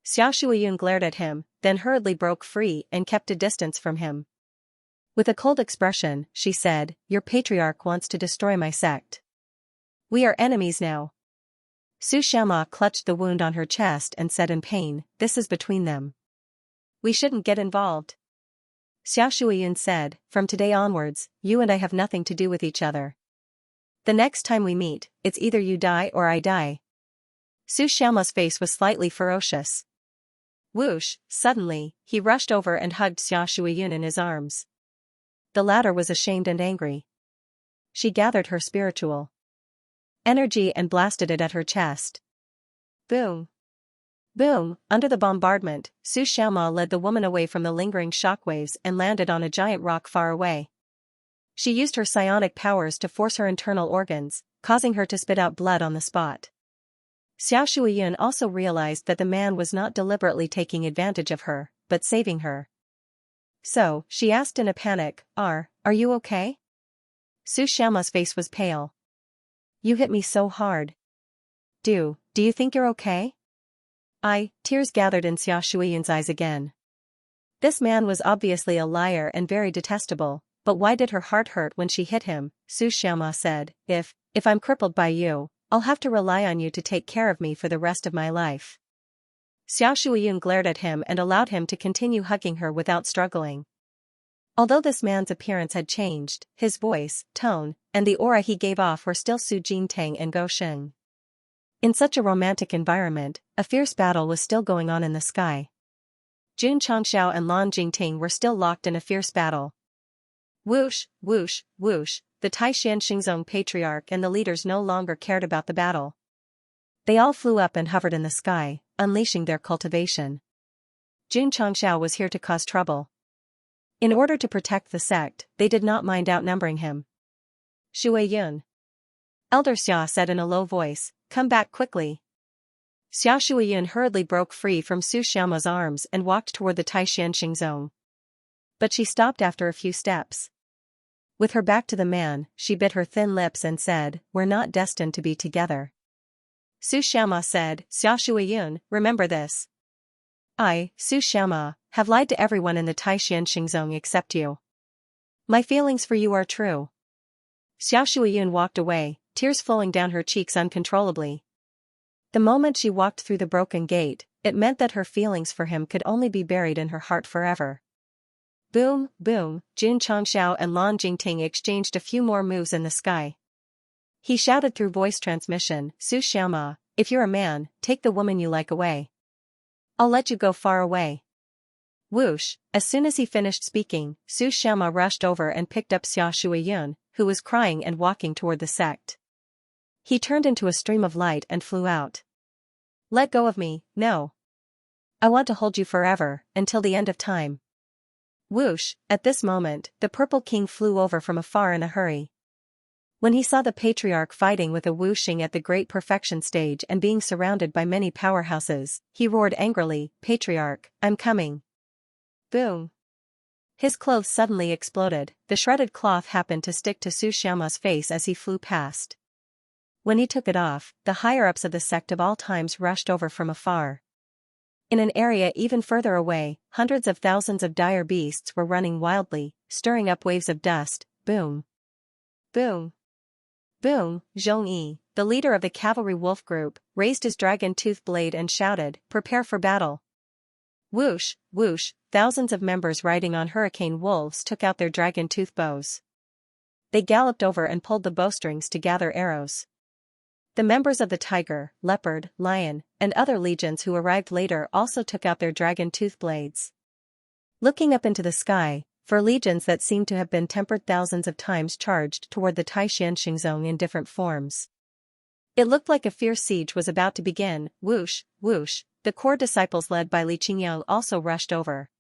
[SPEAKER 1] Xia Shuiyun glared at him, then hurriedly broke free and kept a distance from him. With a cold expression, she said, your patriarch wants to destroy my sect. We are enemies now. Su Xianma clutched the wound on her chest and said in pain, this is between them. We shouldn't get involved. Xia Shuiyun said, from today onwards, you and I have nothing to do with each other. The next time we meet, it's either you die or I die. Su Xianma's face was slightly ferocious. Whoosh, suddenly, he rushed over and hugged Xia Shuiyun in his arms. The latter was ashamed and angry. She gathered her spiritual energy and blasted it at her chest. Boom. Boom, under the bombardment, Su Xianma led the woman away from the lingering shockwaves and landed on a giant rock far away. She used her psionic powers to force her internal organs, causing her to spit out blood on the spot. Xia Shuiyun also realized that the man was not deliberately taking advantage of her, but saving her. So, she asked in a panic, Are you okay? Su Xianma's face was pale. You hit me so hard. Do you think you're okay? Tears gathered in Xia Shuiyun's eyes again. This man was obviously a liar and very detestable, but why did her heart hurt when she hit him? Su Xianma said, If I'm crippled by you, I'll have to rely on you to take care of me for the rest of my life. Xia Shuiyun glared at him and allowed him to continue hugging her without struggling. Although this man's appearance had changed, his voice, tone, and the aura he gave off were still Su Jingtang and Go Sheng. In such a romantic environment, a fierce battle was still going on in the sky. Jun Changxiao and Lan Jingting were still locked in a fierce battle. Whoosh, whoosh, whoosh, the Taishan Xingzong patriarch and the leaders no longer cared about the battle. They all flew up and hovered in the sky, unleashing their cultivation. Jun Changxiao was here to cause trouble. In order to protect the sect, they did not mind outnumbering him. Shui Yun. Elder Xia said in a low voice, come back quickly. Xia Shuiyun hurriedly broke free from Su Xianma's arms and walked toward the Taishan Xingzong. But she stopped after a few steps. With her back to the man, she bit her thin lips and said, we're not destined to be together. Su Xianma said, Xia Shuiyun, remember this. I, Su Xianma, have lied to everyone in the Taishan Xingzong except you. My feelings for you are true. Xia Shuiyun walked away, tears flowing down her cheeks uncontrollably. The moment she walked through the broken gate, it meant that her feelings for him could only be buried in her heart forever. Boom, boom, Jun Changxiao and Lan Jingting exchanged a few more moves in the sky. He shouted through voice transmission, Su Xianma, if you're a man, take the woman you like away. I'll let you go far away. Whoosh, as soon as he finished speaking, Su Xianma rushed over and picked up Xia Shuiyun, who was crying and walking toward the sect. He turned into a stream of light and flew out. Let go of me, no. I want to hold you forever, until the end of time. Whoosh, at this moment, the Purple King flew over from afar in a hurry. When he saw the patriarch fighting with a whooshing at the Great Perfection stage and being surrounded by many powerhouses, he roared angrily, Patriarch, I'm coming. Boom. His clothes suddenly exploded, the shredded cloth happened to stick to Su Xianma's face as he flew past. When he took it off, the higher-ups of the sect of all times rushed over from afar. In an area even further away, hundreds of thousands of dire beasts were running wildly, stirring up waves of dust. Boom. Boom. Boom, Zhongyi, the leader of the cavalry wolf group, raised his dragon-tooth blade and shouted, prepare for battle. Whoosh, whoosh, thousands of members riding on hurricane wolves took out their dragon-tooth bows. They galloped over and pulled the bowstrings to gather arrows. The members of the tiger, leopard, lion, and other legions who arrived later also took out their dragon-tooth blades. Looking up into the sky, for legions that seemed to have been tempered thousands of times charged toward the Xianxia in different forms. It looked like a fierce siege was about to begin. Whoosh, whoosh, the core disciples led by Xianxia also rushed over.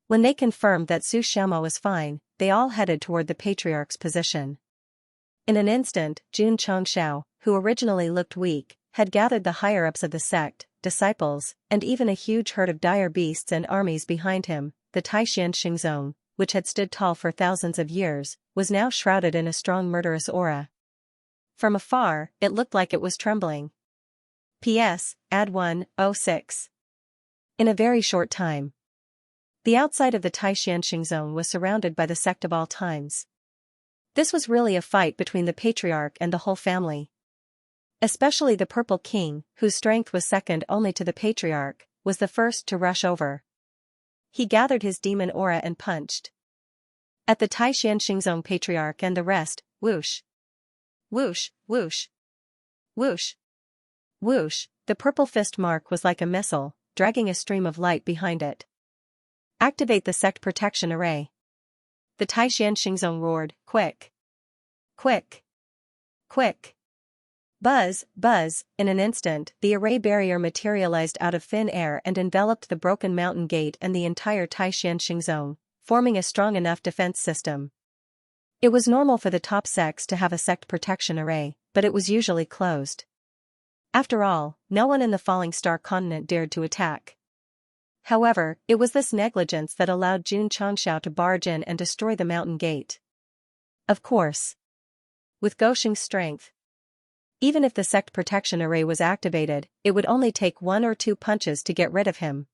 [SPEAKER 1] When they confirmed that Xianxia was fine, they all headed toward the patriarch's position. In an instant, Xianxia, who originally looked weak, had gathered the higher-ups of the sect, disciples, and even a huge herd of dire beasts and armies behind him. The Xianxia, which had stood tall for thousands of years, was now shrouded in a strong murderous aura. From afar, it looked like it was trembling. P.S. Add 106. In a very short time, the outside of the Xianxia was surrounded by the sect of all times. This was really a fight between the patriarch and the whole family. Especially the Purple King, whose strength was second only to the patriarch, was the first to rush over. He gathered his demon aura and punched at the Xianxia patriarch and the rest. Whoosh. Whoosh, whoosh. Whoosh. Whoosh, the purple fist mark was like a missile, dragging a stream of light behind it. Activate the Sect Protection Array. The Xianxia roared, quick. Quick. Quick. Buzz, buzz, in an instant, the array barrier materialized out of thin air and enveloped the broken mountain gate and the entire Xianxia, forming a strong enough defense system. It was normal for the top sects to have a sect protection array, but it was usually closed. After all, no one in the Falling Star continent dared to attack. However, it was this negligence that allowed Xianxia to barge in and destroy the mountain gate. Of course, with Gosheng's strength, even if the sect protection array was activated, it would only take 1 or 2 punches to get rid of him.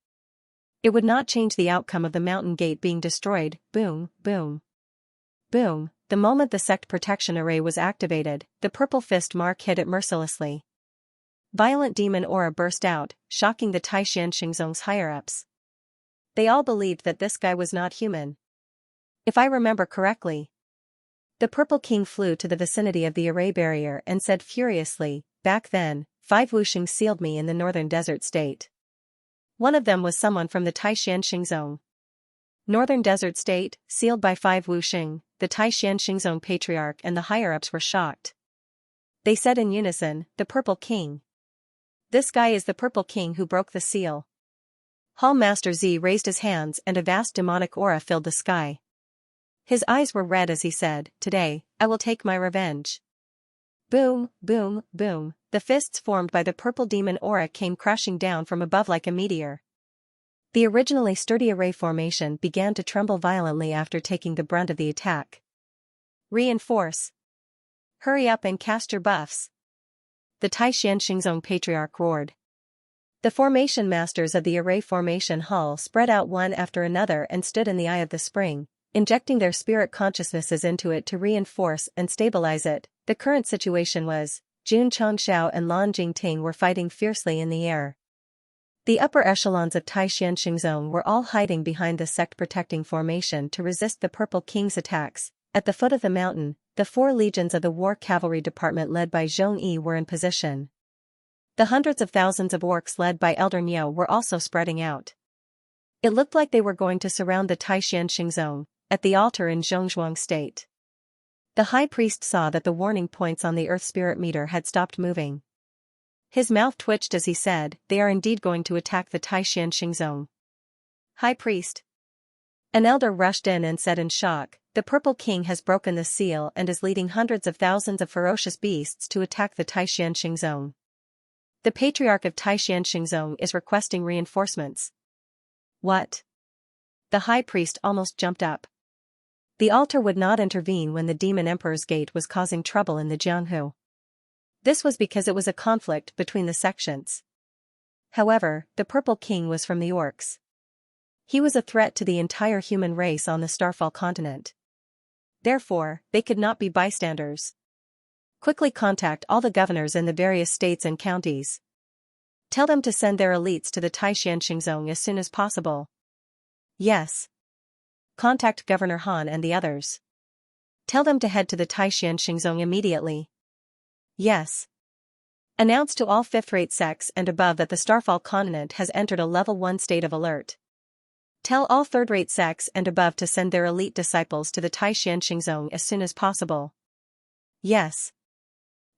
[SPEAKER 1] It would not change the outcome of the mountain gate being destroyed. Boom, boom. Boom, the moment the sect protection array was activated, the purple fist mark hit it mercilessly. Violent demon aura burst out, shocking the Xianxia's higher-ups. They all believed that this guy was not human. If I remember correctly, the Purple King flew to the vicinity of the array barrier and said furiously, "Back then, 5 Wuxing sealed me in the northern desert state. One of them was someone from the Xianxia. Northern desert state, sealed by 5 Wuxing, the Xianxia patriarch and the higher-ups were shocked. They said in unison, "The Purple King. This guy is the Purple King who broke the seal." Hall Master Z raised his hands and a vast demonic aura filled the sky. His eyes were red as he said, "Today, I will take my revenge." Boom, boom, boom, the fists formed by the purple demon aura came crashing down from above like a meteor. The originally sturdy array formation began to tremble violently after taking the brunt of the attack. "Reinforce. Hurry up and cast your buffs," the Xianxia patriarch roared. The formation masters of the array formation hall spread out one after another and stood in the eye of the spring, injecting their spirit consciousnesses into it to reinforce and stabilize it. The current situation was, Jun Chongxiao and Lan Jingting were fighting fiercely in the air. The upper echelons of Xianxia were all hiding behind the sect protecting formation to resist the Purple King's attacks. At the foot of the mountain, the 4 legions of the War Cavalry Department led by Zhong Yi were in position. The hundreds of thousands of orcs led by Elder Niu were also spreading out. It looked like they were going to surround the Xianxia at the altar in Zhongzhuang state. The high priest saw that the warning points on the earth spirit meter had stopped moving. His mouth twitched as he said, "They are indeed going to attack the Xianxia. High priest." An elder rushed in and said in shock, "The Purple King has broken the seal and is leading hundreds of thousands of ferocious beasts to attack the Xianxia. The Patriarch of Xianxia is requesting reinforcements." What? The high priest almost jumped up. The altar would not intervene when the Demon Emperor's Gate was causing trouble in the Jianghu. This was because it was a conflict between the sections. However, the Purple King was from the orcs. He was a threat to the entire human race on the Starfall continent. Therefore, they could not be bystanders. Quickly contact all the governors in the various states and counties. Tell them to send their elites to the Xianxia as soon as possible. Yes. Contact Governor Han and the others. Tell them to head to the Xianxia immediately. Yes. Announce to all 5th-rate sects and above that the Starfall continent has entered a level 1 state of alert. Tell all third-rate sects and above to send their elite disciples to the Taishan Zone as soon as possible. Yes.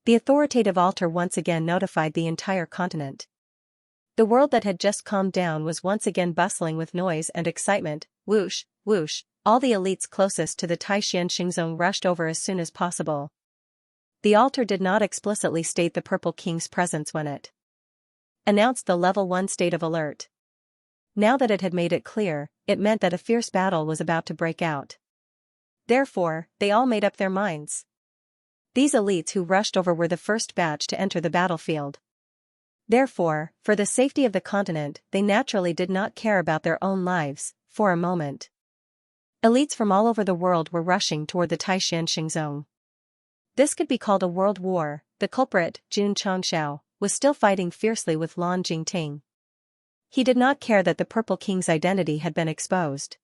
[SPEAKER 1] The authoritative altar once again notified the entire continent. The world that had just calmed down was once again bustling with noise and excitement. Whoosh, whoosh, all the elites closest to the Taishan Zone rushed over as soon as possible. The altar did not explicitly state the Purple King's presence when it announced the Level 1 state of alert. Now that it had made it clear, it meant that a fierce battle was about to break out. Therefore, they all made up their minds. These elites who rushed over were the first batch to enter the battlefield. Therefore, for the safety of the continent, they naturally did not care about their own lives, for a moment. Elites from all over the world were rushing toward the Taishan Zone. This could be called a world war. The culprit, Xianxia, was still fighting fiercely with Lan Jingting. He did not care that the Purple King's identity had been exposed.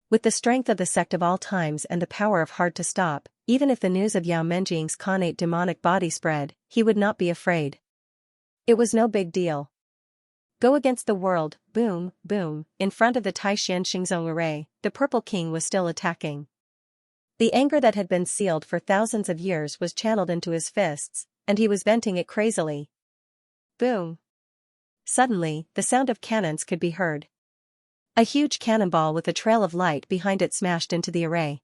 [SPEAKER 1] With the strength of the sect of all times and the power of hard to stop, even if the news of Yao Menjing's connate demonic body spread, he would not be afraid. It was no big deal. Go against the world, boom, boom, in front of the Taishan Zone array, the Purple King was still attacking. The anger that had been sealed for thousands of years was channeled into his fists, and he was venting it crazily. Boom. Suddenly, the sound of cannons could be heard. A huge cannonball with a trail of light behind it smashed into the array.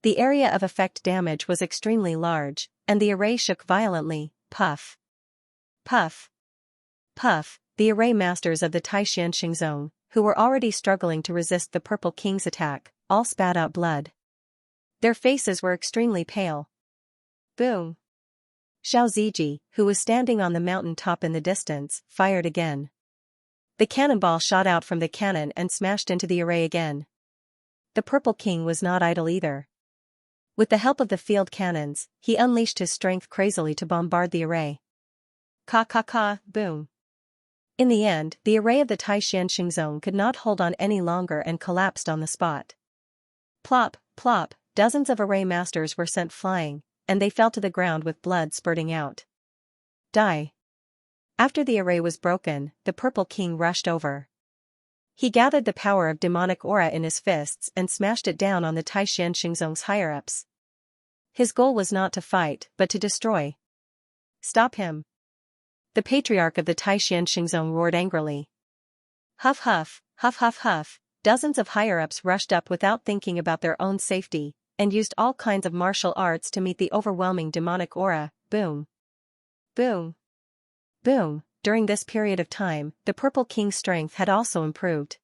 [SPEAKER 1] The area of effect damage was extremely large, and the array shook violently. Puff. Puff. Puff. The array masters of the Taishan Zone, who were already struggling to resist the Purple King's attack, all spat out blood. Their faces were extremely pale. Boom. Xiao Ziji, who was standing on the mountain top in the distance, fired again. The cannonball shot out from the cannon and smashed into the array again. The Purple King was not idle either. With the help of the field cannons, he unleashed his strength crazily to bombard the array. Ka, boom. In the end, the array of the Taishan Zone could not hold on any longer and collapsed on the spot. Plop, plop, dozens of array masters were sent flying, and they fell to the ground with blood spurting out. Die. After the array was broken, the Purple King rushed over. He gathered the power of demonic aura in his fists and smashed it down on the Taishan Zone's higher-ups. His goal was not to fight, but to destroy. Stop him. The patriarch of the Taishan Zone roared angrily. Huff huff, huff huff huff, dozens of higher-ups rushed up without thinking about their own safety, and used all kinds of martial arts to meet the overwhelming demonic aura. Boom. Boom. Boom. During this period of time, the Purple King's strength had also improved.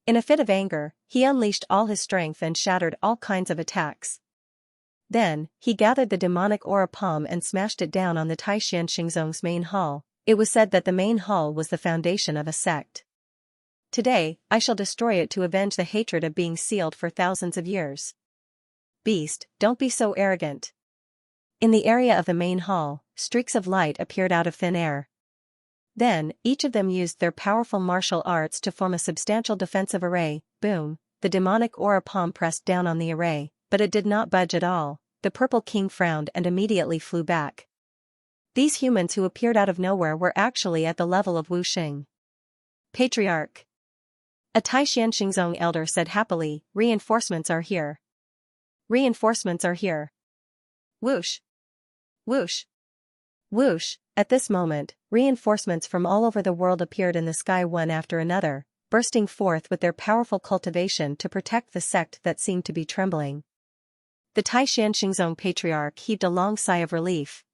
[SPEAKER 1] In a fit of anger, he unleashed all his strength and shattered all kinds of attacks. Then, he gathered the demonic aura palm and smashed it down on the Taishan Zone's main hall. It was said that the main hall was the foundation of a sect. Today, I shall destroy it to avenge the hatred of being sealed for thousands of years. Beast, don't be so arrogant. In the area of the main hall, streaks of light appeared out of thin air. Then, each of them used their powerful martial arts to form a substantial defensive array. Boom, the demonic aura palm pressed down on the array, but it did not budge at all. The Purple King frowned and immediately flew back. These humans who appeared out of nowhere were actually at the level of Wu Xing. Patriarch. A Taishan Zone elder said happily, reinforcements are here. Reinforcements are here. Whoosh. Whoosh. Whoosh. At this moment, reinforcements from all over the world appeared in the sky one after another, bursting forth with their powerful cultivation to protect the sect that seemed to be trembling. The Taishan Zone patriarch heaved a long sigh of relief.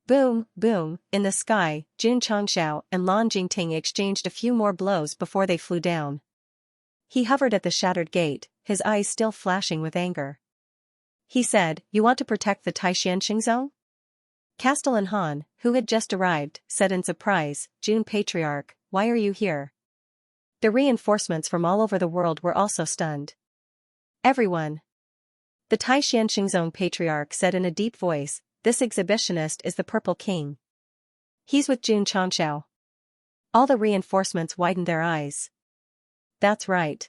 [SPEAKER 1] Boom, boom, in the sky, Xianxia and Lan Jingting exchanged a few more blows before they flew down. He hovered at the shattered gate, his eyes still flashing with anger. He said, "You want to protect the Taishan Zone?" Castellan Han, who had just arrived, said in surprise, "June Patriarch, why are you here?" The reinforcements from all over the world were also stunned. Everyone. The Taishan Zone Patriarch said in a deep voice, "This exhibitionist is the Purple King. He's with Jun Changxiao." All the reinforcements widened their eyes. That's right.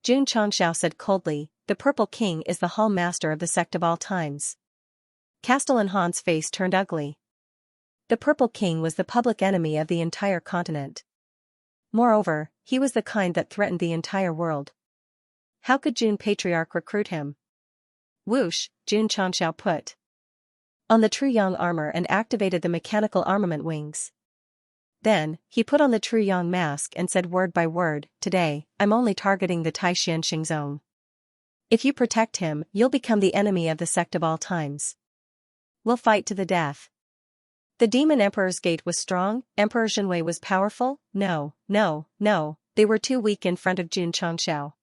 [SPEAKER 1] Jun Changxiao said coldly, "The Purple King is the hall master of the sect of all times." Castellan Han's face turned ugly. The Purple King was the public enemy of the entire continent. Moreover, he was the kind that threatened the entire world. How could Jun Patriarch recruit him? Whoosh, Jun Xianxia put on the True Yang armor and activated the mechanical armament wings. Then, he put on the True Yang mask and said word by word, "Today, I'm only targeting the Taishan zone. If you protect him, you'll become the enemy of the sect of all times. We'll fight to the death." The Demon Emperor's gate was strong, Emperor Zhenwei was powerful. No, they were too weak in front of Jun Xianxiao.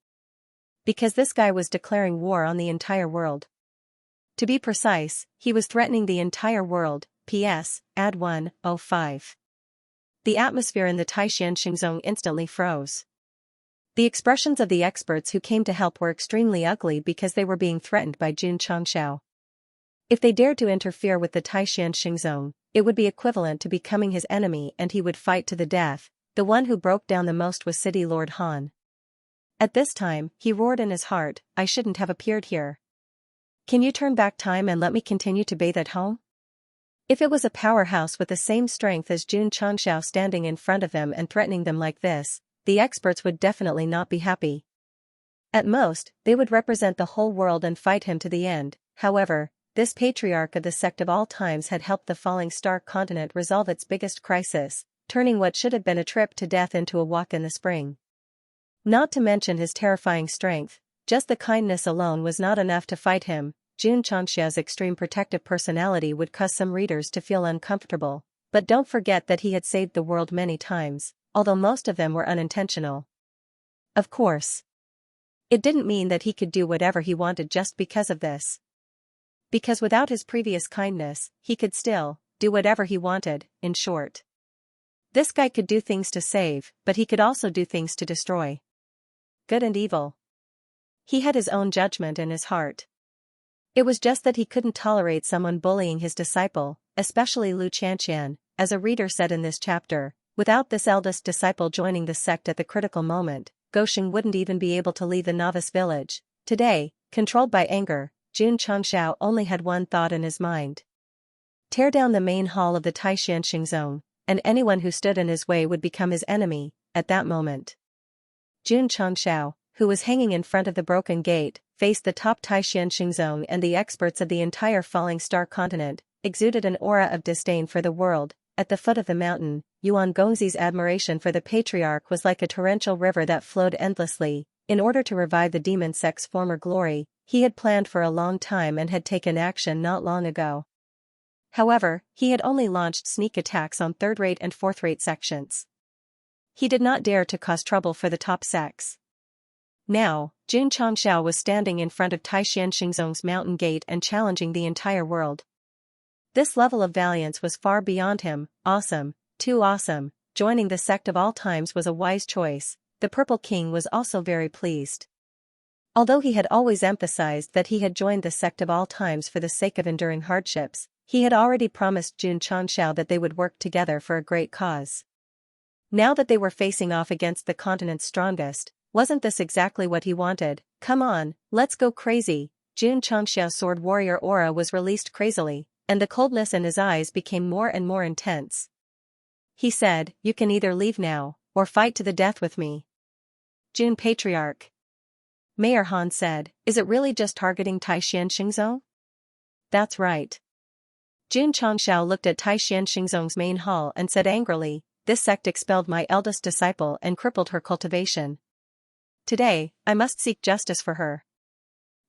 [SPEAKER 1] Because this guy was declaring war on the entire world. To be precise, he was threatening the entire world. PS, Ad 1:05. The atmosphere in the Taishan zone instantly froze. The expressions of the experts who came to help were extremely ugly because they were being threatened by Jun Xianxiao. If they dared to interfere with the Taishan zone, it would be equivalent to becoming his enemy and he would fight to the death. The one who broke down the most was City Lord Han. At this time, he roared in his heart, "I shouldn't have appeared here. Can you turn back time and let me continue to bathe at home?" If it was a powerhouse with the same strength as Jun Xianxiao standing in front of them and threatening them like this, the experts would definitely not be happy. At most, they would represent the whole world and fight him to the end. However, this patriarch of the sect of all times had helped the falling star continent resolve its biggest crisis, turning what should have been a trip to death into a walk in the spring. Not to mention his terrifying strength, just the kindness alone was not enough to fight him. Jun Xianxia's extreme protective personality would cause some readers to feel uncomfortable, but don't forget that he had saved the world many times, although most of them were unintentional. Of course, it didn't mean that he could do whatever he wanted just because of this. Because without his previous kindness, he could still do whatever he wanted. In short, this guy could do things to save, but he could also do things to destroy. Good and evil. He had his own judgment in his heart. It was just that he couldn't tolerate someone bullying his disciple, especially Lu Qianqian. As a reader said in this chapter, without this eldest disciple joining the sect at the critical moment, Gosheng wouldn't even be able to leave the novice village. Today, controlled by anger, Jun Xianxiao only had one thought in his mind. Tear down the main hall of the Taishan zone, and anyone who stood in his way would become his enemy. At that moment, Jun Xianxiao, who was hanging in front of the broken gate, faced the top Taishan zone and the experts of the entire falling star continent, exuded an aura of disdain for the world. At the foot of the mountain, Yuan Gongzi's admiration for the patriarch was like a torrential river that flowed endlessly. In order to revive the demon sect's former glory, he had planned for a long time and had taken action not long ago. However, he had only launched sneak attacks on third-rate and fourth-rate sections. He did not dare to cause trouble for the top sects. Now, Jun Xianxiao was standing in front of Taishan zone's mountain gate and challenging the entire world. This level of valiance was far beyond him. Awesome, too awesome. Joining the sect of all times was a wise choice. The Purple King was also very pleased. Although he had always emphasized that he had joined the sect of all times for the sake of enduring hardships, he had already promised Jun Xianxiao that they would work together for a great cause. Now that they were facing off against the continent's strongest, wasn't this exactly what he wanted? Come on, let's go crazy. Jun Xianxiao's sword warrior aura was released crazily, and the coldness in his eyes became more and more intense. He said, "You can either leave now, or fight to the death with me." Jun Patriarch. Mayor Han said, "Is it really just targeting Taishan zone?" "That's right." Jun Xianxiao looked at Taishan zone's main hall and said angrily, "This sect expelled my eldest disciple and crippled her cultivation. Today, I must seek justice for her.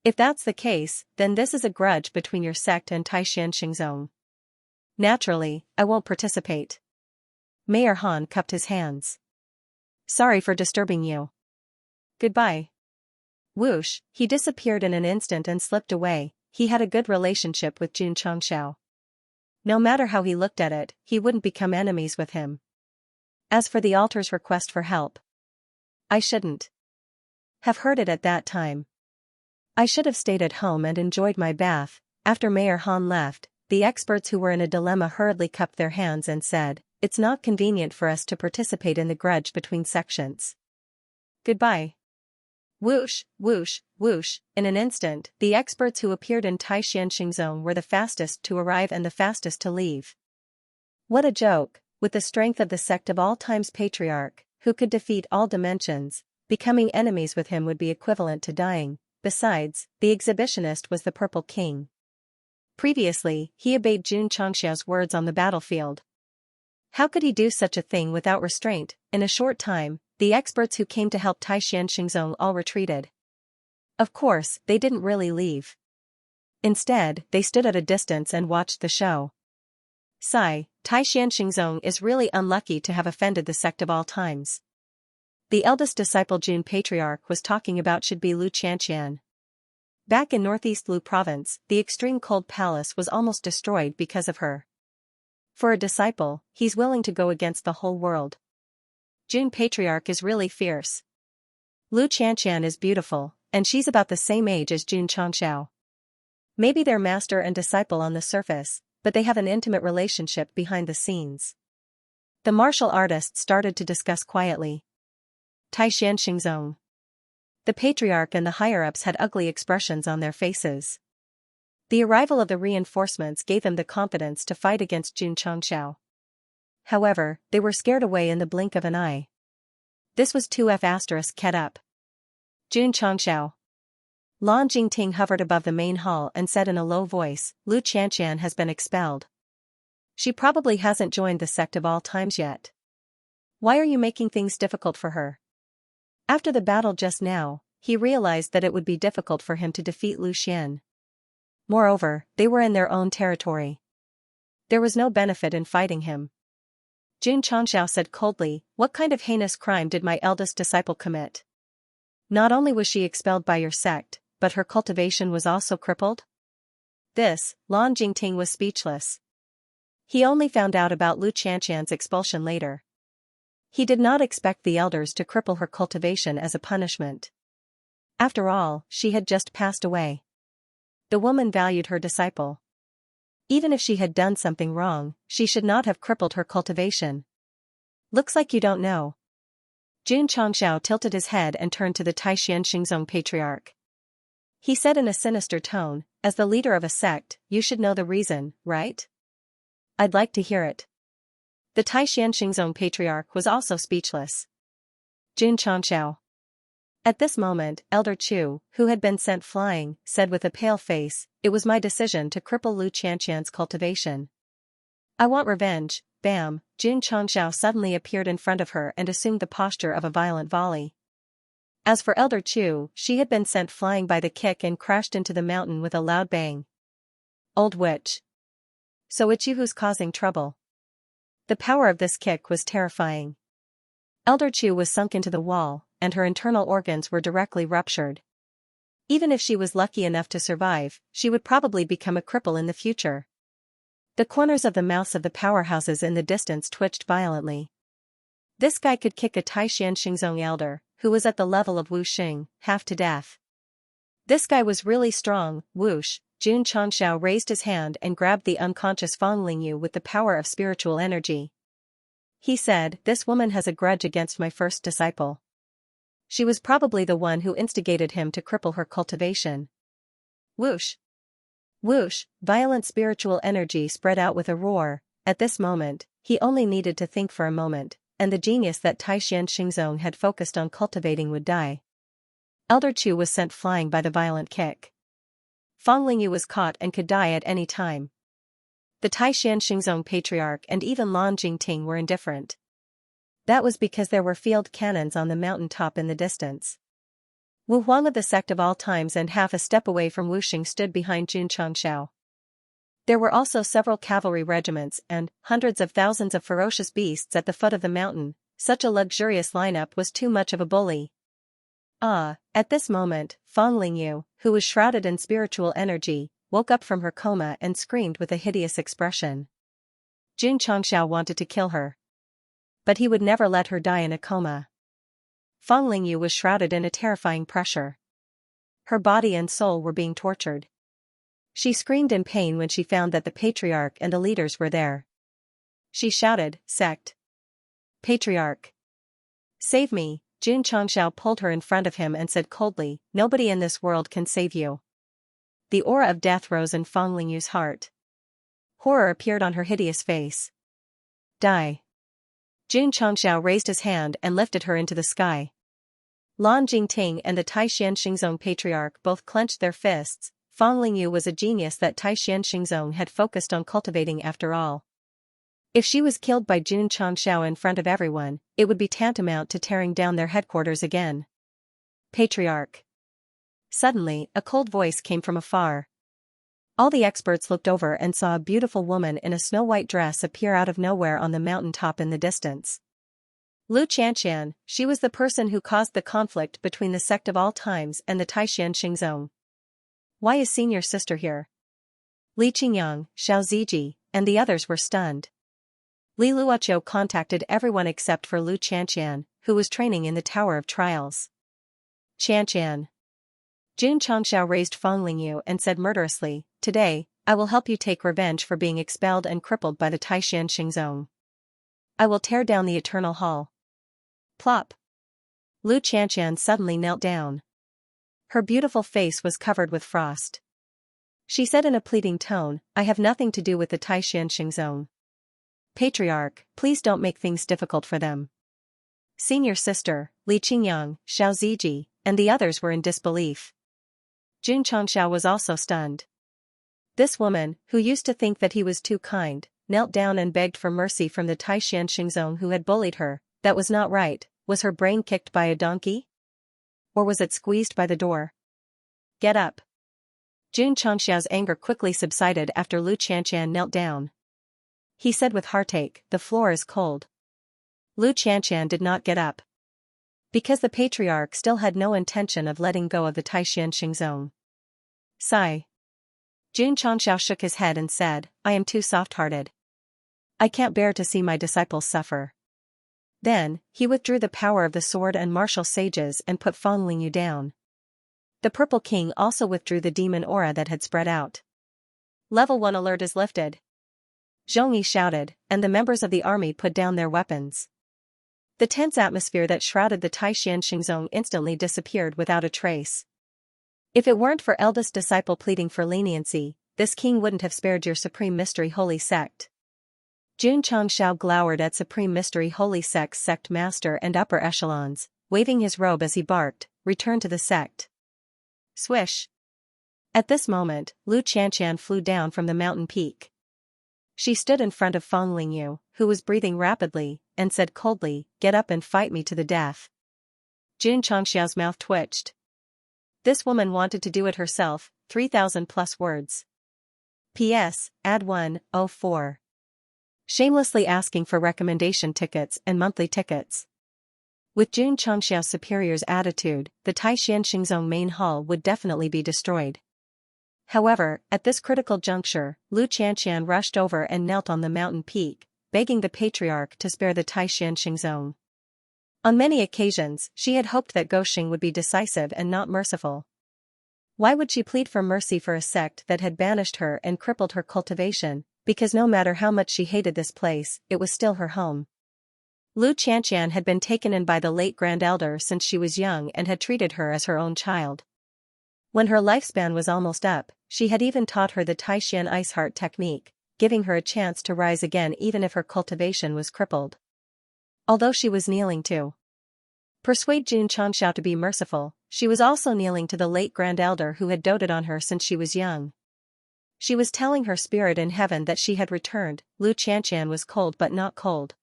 [SPEAKER 1] If that's the case, then this is a grudge between your sect and Taishan zone. Naturally, I won't participate." Mayor Han cupped his hands. "Sorry for disturbing you. Goodbye." Whoosh, he disappeared in an instant and slipped away. He had a good relationship with Jun Xianxiao. No matter how he looked at it, he wouldn't become enemies with him. As for the altar's request for help, I shouldn't have heard it at that time. I should have stayed at home and enjoyed my bath. After Mayor Han left, the experts who were in a dilemma hurriedly cupped their hands and said, "It's not convenient for us to participate in the grudge between sections. Goodbye." Whoosh, whoosh, whoosh. In an instant, the experts who appeared in Taishan zone were the fastest to arrive and the fastest to leave. What a joke! With the strength of the sect of all times patriarch, who could defeat all dimensions. Becoming enemies with him would be equivalent to dying. Besides, the exhibitionist was the Purple King. Previously, he obeyed Jun Changxiao's words on the battlefield. How could he do such a thing without restraint? In a short time, the experts who came to help Taishan Xingzong all retreated. Of course, they didn't really leave. Instead, they stood at a distance and watched the show. Sigh, Taishan Xingzong is really unlucky to have offended the sect of all times. The eldest disciple Jun Patriarch was talking about should be Lu Qianqian. Back in northeast Lu province, the extreme cold palace was almost destroyed because of her. For a disciple, he's willing to go against the whole world. Jun Patriarch is really fierce. Lu Qianqian is beautiful, and she's about the same age as Jun Changxiao. Maybe they're master and disciple on the surface, but they have an intimate relationship behind the scenes. The martial artists started to discuss quietly. Taishan Xingzong. The patriarch and the higher-ups had ugly expressions on their faces. The arrival of the reinforcements gave them the confidence to fight against Jun Changxiao. However, they were scared away in the blink of an eye. This was 2F** Ket up. Jun Changxiao. Lan Jingting hovered above the main hall and said in a low voice, Lu Qianqian has been expelled. She probably hasn't joined the sect of all times yet. Why are you making things difficult for her? After the battle just now, he realized that it would be difficult for him to defeat Lu Xian. Moreover, they were in their own territory. There was no benefit in fighting him. Jun Changxiao said coldly, what kind of heinous crime did my eldest disciple commit? Not only was she expelled by your sect, but her cultivation was also crippled? This, Lan Jingting was speechless. He only found out about Lu Qianqian's expulsion later. He did not expect the elders to cripple her cultivation as a punishment. After all, she had just passed away. The woman valued her disciple. Even if she had done something wrong, she should not have crippled her cultivation. Looks like you don't know. Jun Changxiao tilted his head and turned to the Taishan Xingzong patriarch. He said in a sinister tone, as the leader of a sect, you should know the reason, right? I'd like to hear it. The Taishan Xingzong patriarch was also speechless. Jun Changxiao. At this moment, Elder Chu, who had been sent flying, said with a pale face, it was my decision to cripple Lu Qianqian's cultivation. I want revenge. Bam, Jun Changxiao suddenly appeared in front of her and assumed the posture of a violent volley. As for Elder Chu, she had been sent flying by the kick and crashed into the mountain with a loud bang. Old witch. So it's you who's causing trouble. The power of this kick was terrifying. Elder Chu was sunk into the wall, and her internal organs were directly ruptured. Even if she was lucky enough to survive, she would probably become a cripple in the future. The corners of the mouths of the powerhouses in the distance twitched violently. This guy could kick a Taishan Xingzong elder, who was at the level of Wu Xing, half to death. This guy was really strong. Whoosh, Jun Changxiao raised his hand and grabbed the unconscious Fang Lingyu with the power of spiritual energy. He said, this woman has a grudge against my first disciple. She was probably the one who instigated him to cripple her cultivation. Whoosh. Whoosh, violent spiritual energy spread out with a roar. At this moment, he only needed to think for a moment, and the genius that Taishan Xingzong had focused on cultivating would die. Elder Chu was sent flying by the violent kick. Fang Lingyu was caught and could die at any time. The Taishan Xingzong patriarch and even Lan Jingting were indifferent. That was because there were field cannons on the mountain top in the distance. Wu Huang of the sect of all times and half a step away from Wuxing stood behind Jun Changxiao. There were also several cavalry regiments and hundreds of thousands of ferocious beasts at the foot of the mountain. Such a luxurious lineup was too much of a bully. At this moment, Fang Lingyu, who was shrouded in spiritual energy, woke up from her coma and screamed with a hideous expression. Jun Changxiao wanted to kill her. But he would never let her die in a coma. Fang Lingyu was shrouded in a terrifying pressure. Her body and soul were being tortured. She screamed in pain when she found that the patriarch and the leaders were there. She shouted, Sect. Patriarch. Save me. Jun Changxiao pulled her in front of him and said coldly, nobody in this world can save you. The aura of death rose in Fang Lingyu's heart. Horror appeared on her hideous face. Die. Jun Changxiao raised his hand and lifted her into the sky. Lan Jingting and the Taishan Xingzong patriarch both clenched their fists. Fang Lingyu was a genius that Taishan Xingzong had focused on cultivating after all. If she was killed by Jun Changxiao in front of everyone, it would be tantamount to tearing down their headquarters again. Patriarch. Suddenly, a cold voice came from afar. All the experts looked over and saw a beautiful woman in a snow-white dress appear out of nowhere on the mountaintop in the distance. Lu Qianqian, she was the person who caused the conflict between the Sect of All Times and the Taishan Xingzong. Why is senior sister here? Li Qingyang, Xiao Ziji, and the others were stunned. Li Luoqiu contacted everyone except for Lu Qianqian, who was training in the Tower of Trials. Qianqian. Jun Changxiao raised Fang Lingyu and said murderously, "Today, I will help you take revenge for being expelled and crippled by the Taishan Xingzong. I will tear down the Eternal Hall." Plop. Lu Qianqian suddenly knelt down. Her beautiful face was covered with frost. She said in a pleading tone, "I have nothing to do with the Taishan Xingzong. Patriarch, please don't make things difficult for them." Senior sister, Li Qingyang, Xiao Ziji, and the others were in disbelief. Jun Changxiao was also stunned. This woman, who used to think that he was too kind, knelt down and begged for mercy from the Taishan Xingzong who had bullied her. That was not right. Was her brain kicked by a donkey? Or was it squeezed by the door? Get up. Jun Changxiao's anger quickly subsided after Lu Qianqian knelt down. He said with heartache, "The floor is cold." Lu Qianqian did not get up. Because the patriarch still had no intention of letting go of the Taishan Xingzong. Sigh. Jun Changxiao shook his head and said, "I am too soft-hearted. I can't bear to see my disciples suffer." Then, he withdrew the power of the sword and martial sages and put Fang Lingyu down. The Purple King also withdrew the demon aura that had spread out. Level 1 alert is lifted. Zhongyi shouted, and the members of the army put down their weapons. The tense atmosphere that shrouded the Taishan Xingzong instantly disappeared without a trace. If it weren't for eldest disciple pleading for leniency, this king wouldn't have spared your Supreme Mystery Holy Sect. Jun Changxiao glowered at Supreme Mystery Holy Sect's sect master and upper echelons, waving his robe as he barked, "Return to the sect." Swish. At this moment, Lu Qianqian flew down from the mountain peak. She stood in front of Fang Lingyu, who was breathing rapidly, and said coldly, "Get up and fight me to the death." Jun Changxiao's mouth twitched. This woman wanted to do it herself, 3,000 plus words. P.S. Add 104. Shamelessly asking for recommendation tickets and monthly tickets. With Jun Changxiao's superior's attitude, the Taishan Xingzong main hall would definitely be destroyed. However, at this critical juncture, Lu Qianqian rushed over and knelt on the mountain peak, begging the patriarch to spare the Taishan Xingzong. On many occasions, she had hoped that Goxing would be decisive and not merciful. Why would she plead for mercy for a sect that had banished her and crippled her cultivation? Because no matter how much she hated this place, it was still her home. Lu Qianqian had been taken in by the late Grand Elder since she was young and had treated her as her own child. When her lifespan was almost up, she had even taught her the Taishan Ice Heart technique, giving her a chance to rise again even if her cultivation was crippled. Although she was kneeling to persuade Jun Changxiao to be merciful, she was also kneeling to the late Grand Elder who had doted on her since she was young. She was telling her spirit in heaven that she had returned. Lu Qianqian was cold but not cold.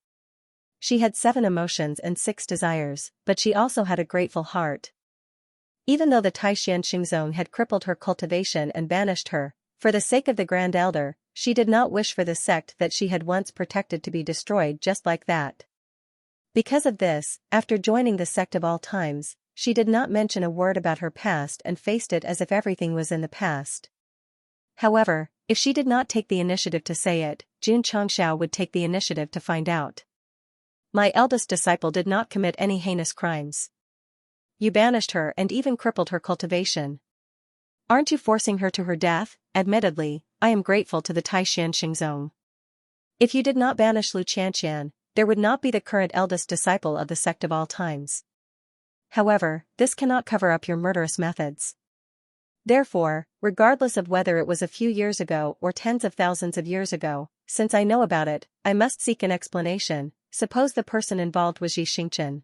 [SPEAKER 1] She had 7 emotions and 6 desires, but she also had a grateful heart. Even though the Taishan Xingzong had crippled her cultivation and banished her, for the sake of the Grand Elder, she did not wish for the sect that she had once protected to be destroyed just like that. Because of this, after joining the Sect of All Times, she did not mention a word about her past and faced it as if everything was in the past. However, if she did not take the initiative to say it, Jun Changxiao would take the initiative to find out. My eldest disciple did not commit any heinous crimes. You banished her and even crippled her cultivation. Aren't you forcing her to her death? Admittedly, I am grateful to the Taishan Xingzong. If you did not banish Lu Qianqian, there would not be the current eldest disciple of the Sect of All Times. However, this cannot cover up your murderous methods. Therefore, regardless of whether it was a few years ago or tens of thousands of years ago, since I know about it, I must seek an explanation. suppose the person involved was Xianxia.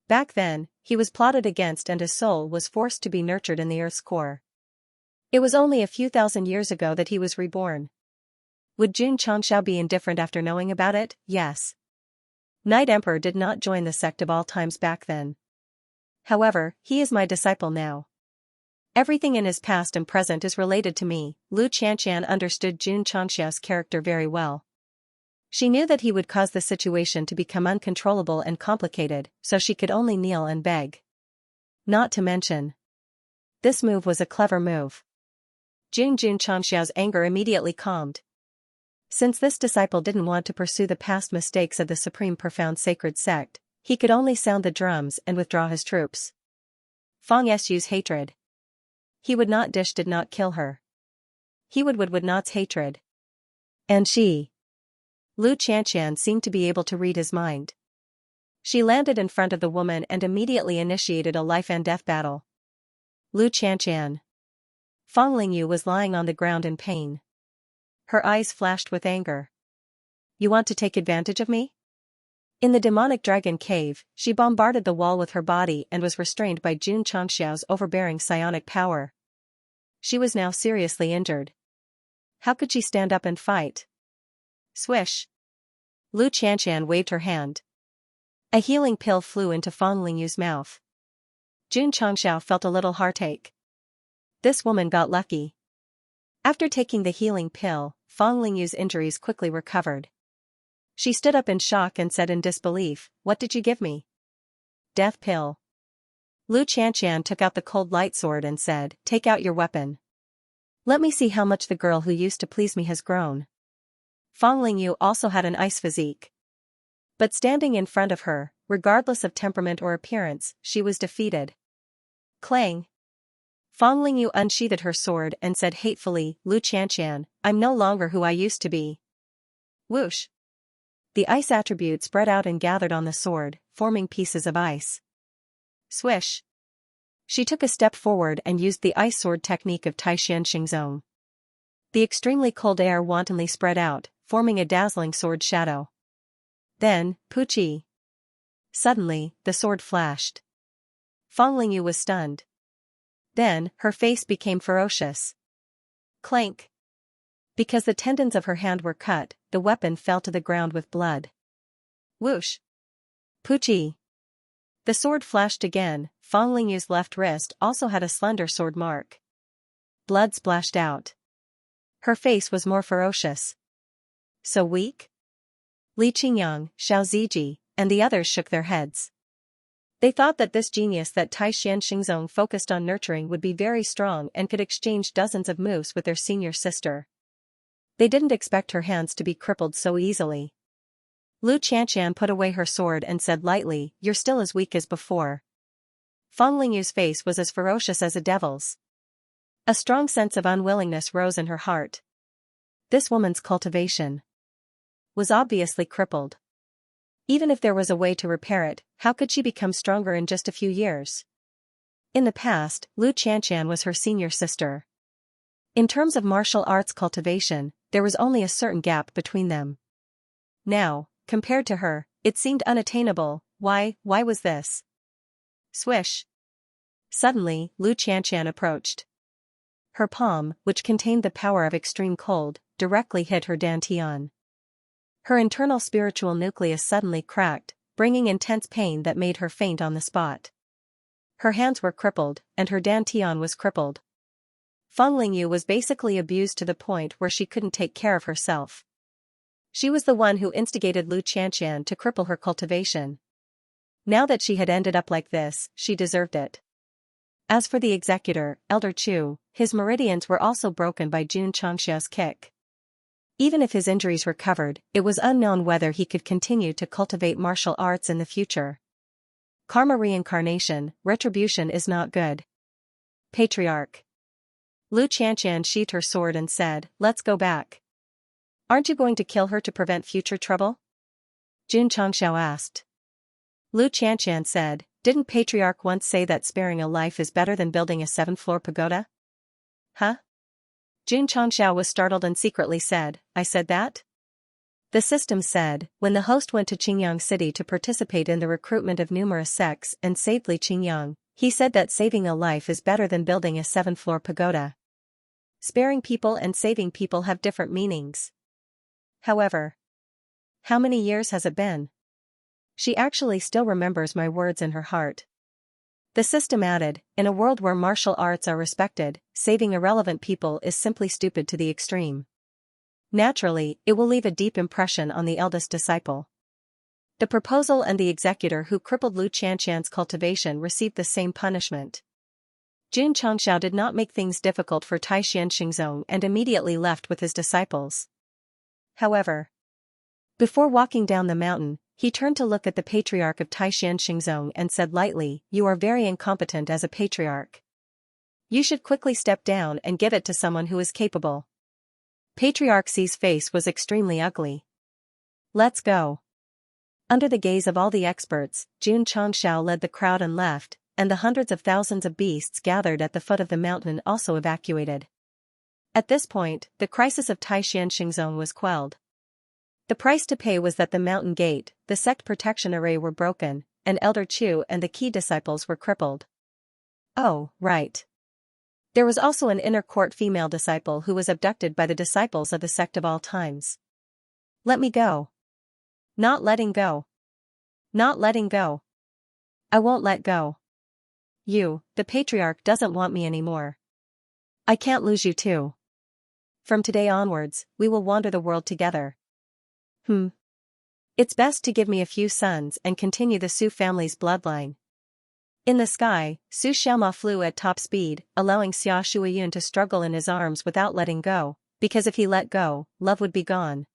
[SPEAKER 1] Back then, he was plotted against and his soul was forced to be nurtured in the Earth's core. It was only a few thousand years ago that he was reborn. Would Jun Changxiao be indifferent after knowing about it? Yes. Night Emperor did not join the sect of all times back then. However, he is my disciple now. Everything in his past and present is related to me. Lu Qianqian understood Jun Changxiao's character very well. She knew that he would cause the situation to become uncontrollable and complicated, so she could only kneel and beg. Not to mention, this move was a clever move. Jun Changxiao's anger immediately calmed. Since this disciple didn't want to pursue the past mistakes of the Supreme Profound Sacred Sect, he could only sound the drums and withdraw his troops. Fang Su's hatred. He would not did not kill her. He would not's hatred. And she. Lu Qianqian seemed to be able to read his mind. She landed in front of the woman and immediately initiated a life and death battle. Lu Qianqian. Fang Lingyu was lying on the ground in pain. Her eyes flashed with anger. You want to take advantage of me? In the demonic dragon cave, she bombarded the wall with her body and was restrained by Jun Changxiao's overbearing psionic power. She was now seriously injured. How could she stand up and fight? Swish. Lu Qianqian waved her hand. A healing pill flew into Fang Lingyu's mouth. Jun Changxiao felt a little heartache. This woman got lucky. After taking the healing pill, Fang Lingyu's injuries quickly recovered. She stood up in shock and said in disbelief, "What did you give me?" Death pill. Lu Qianqian took out the cold light sword and said, "Take out your weapon. Let me see how much the girl who used to please me has grown." Fang Lingyu also had an ice physique. But standing in front of her, regardless of temperament or appearance, she was defeated. Clang. Fang Lingyu unsheathed her sword and said hatefully, "Lu Qianqian, I'm no longer who I used to be." Whoosh. The ice attribute spread out and gathered on the sword, forming pieces of ice. Swish. She took a step forward and used the ice sword technique of Taishan Xingzong. The extremely cold air wantonly spread out, forming a dazzling sword shadow. Then, Puchi. Suddenly, the sword flashed. Fang Lingyu was stunned. Then, her face became ferocious. Clank. Because the tendons of her hand were cut, the weapon fell to the ground with blood. Whoosh. Puchi. The sword flashed again. Fang Lingyu's left wrist also had a slender sword mark. Blood splashed out. Her face was more ferocious. So weak? Li Qingyang, Xiao Ziji, and the others shook their heads. They thought that this genius that Taishan Xingzong focused on nurturing would be very strong and could exchange dozens of moves with their senior sister. They didn't expect her hands to be crippled so easily. Lu Qianqian put away her sword and said lightly, "You're still as weak as before." Fang Lingyu's face was as ferocious as a devil's. A strong sense of unwillingness rose in her heart. This woman's cultivation was obviously crippled. Even if there was a way to repair it, how could she become stronger in just a few years? In the past, Lu Qianqian was her senior sister. In terms of martial arts cultivation, there was only a certain gap between them. Now, compared to her, it seemed unattainable. Why was this? Swish. Suddenly, Lu Qianqian approached. Her palm, which contained the power of extreme cold, directly hit her dantian. Her internal spiritual nucleus suddenly cracked, bringing intense pain that made her faint on the spot. Her hands were crippled, and her dantian was crippled. Fang Lingyu was basically abused to the point where she couldn't take care of herself. She was the one who instigated Lu Qianqian to cripple her cultivation. Now that she had ended up like this, she deserved it. As for the executor, Elder Chu, his meridians were also broken by Jun Changxiao's kick. Even if his injuries recovered, it was unknown whether he could continue to cultivate martial arts in the future. Karma reincarnation, retribution is not good. Patriarch. Lu Qianqian sheathed her sword and said, "Let's go back." "Aren't you going to kill her to prevent future trouble?" Jun Changxiao asked. Lu Qianqian said, "Didn't Patriarch once say that sparing a life is better than building a 7-floor pagoda?" Huh? Jun Changxiao was startled and secretly said, "I said that?" The system said, when the host went to Qingyang City to participate in the recruitment of numerous sects and saved Li Qingyang, he said that saving a life is better than building a 7-floor pagoda. Sparing people and saving people have different meanings. However, how many years has it been? She actually still remembers my words in her heart. The system added, in a world where martial arts are respected, saving irrelevant people is simply stupid to the extreme. Naturally, it will leave a deep impression on the eldest disciple. The proposal and the executor who crippled Lu Qianxian's cultivation received the same punishment. Jun Changxiao did not make things difficult for Taishan Xingzong and immediately left with his disciples. However, before walking down the mountain, he turned to look at the patriarch of Taishan Xingzong and said lightly, "You are very incompetent as a patriarch. You should quickly step down and give it to someone who is capable." Patriarch Xi's face was extremely ugly. "Let's go." Under the gaze of all the experts, Jun Changxiao led the crowd and left, and the hundreds of thousands of beasts gathered at the foot of the mountain also evacuated. At this point, the crisis of Taishan Xingzong was quelled. The price to pay was that the mountain gate, the sect protection array were broken, and Elder Chu and the key disciples were crippled. Oh, right. There was also an inner court female disciple who was abducted by the disciples of the sect of all times. "Let me go." "Not letting go. Not letting go. I won't let go. You, the patriarch doesn't want me anymore. I can't lose you too. From today onwards, we will wander the world together. It's best to give me a few sons and continue the Su family's bloodline." In the sky, Su Xiaoma flew at top speed, allowing Xia Shuiyun to struggle in his arms without letting go, because if he let go, love would be gone.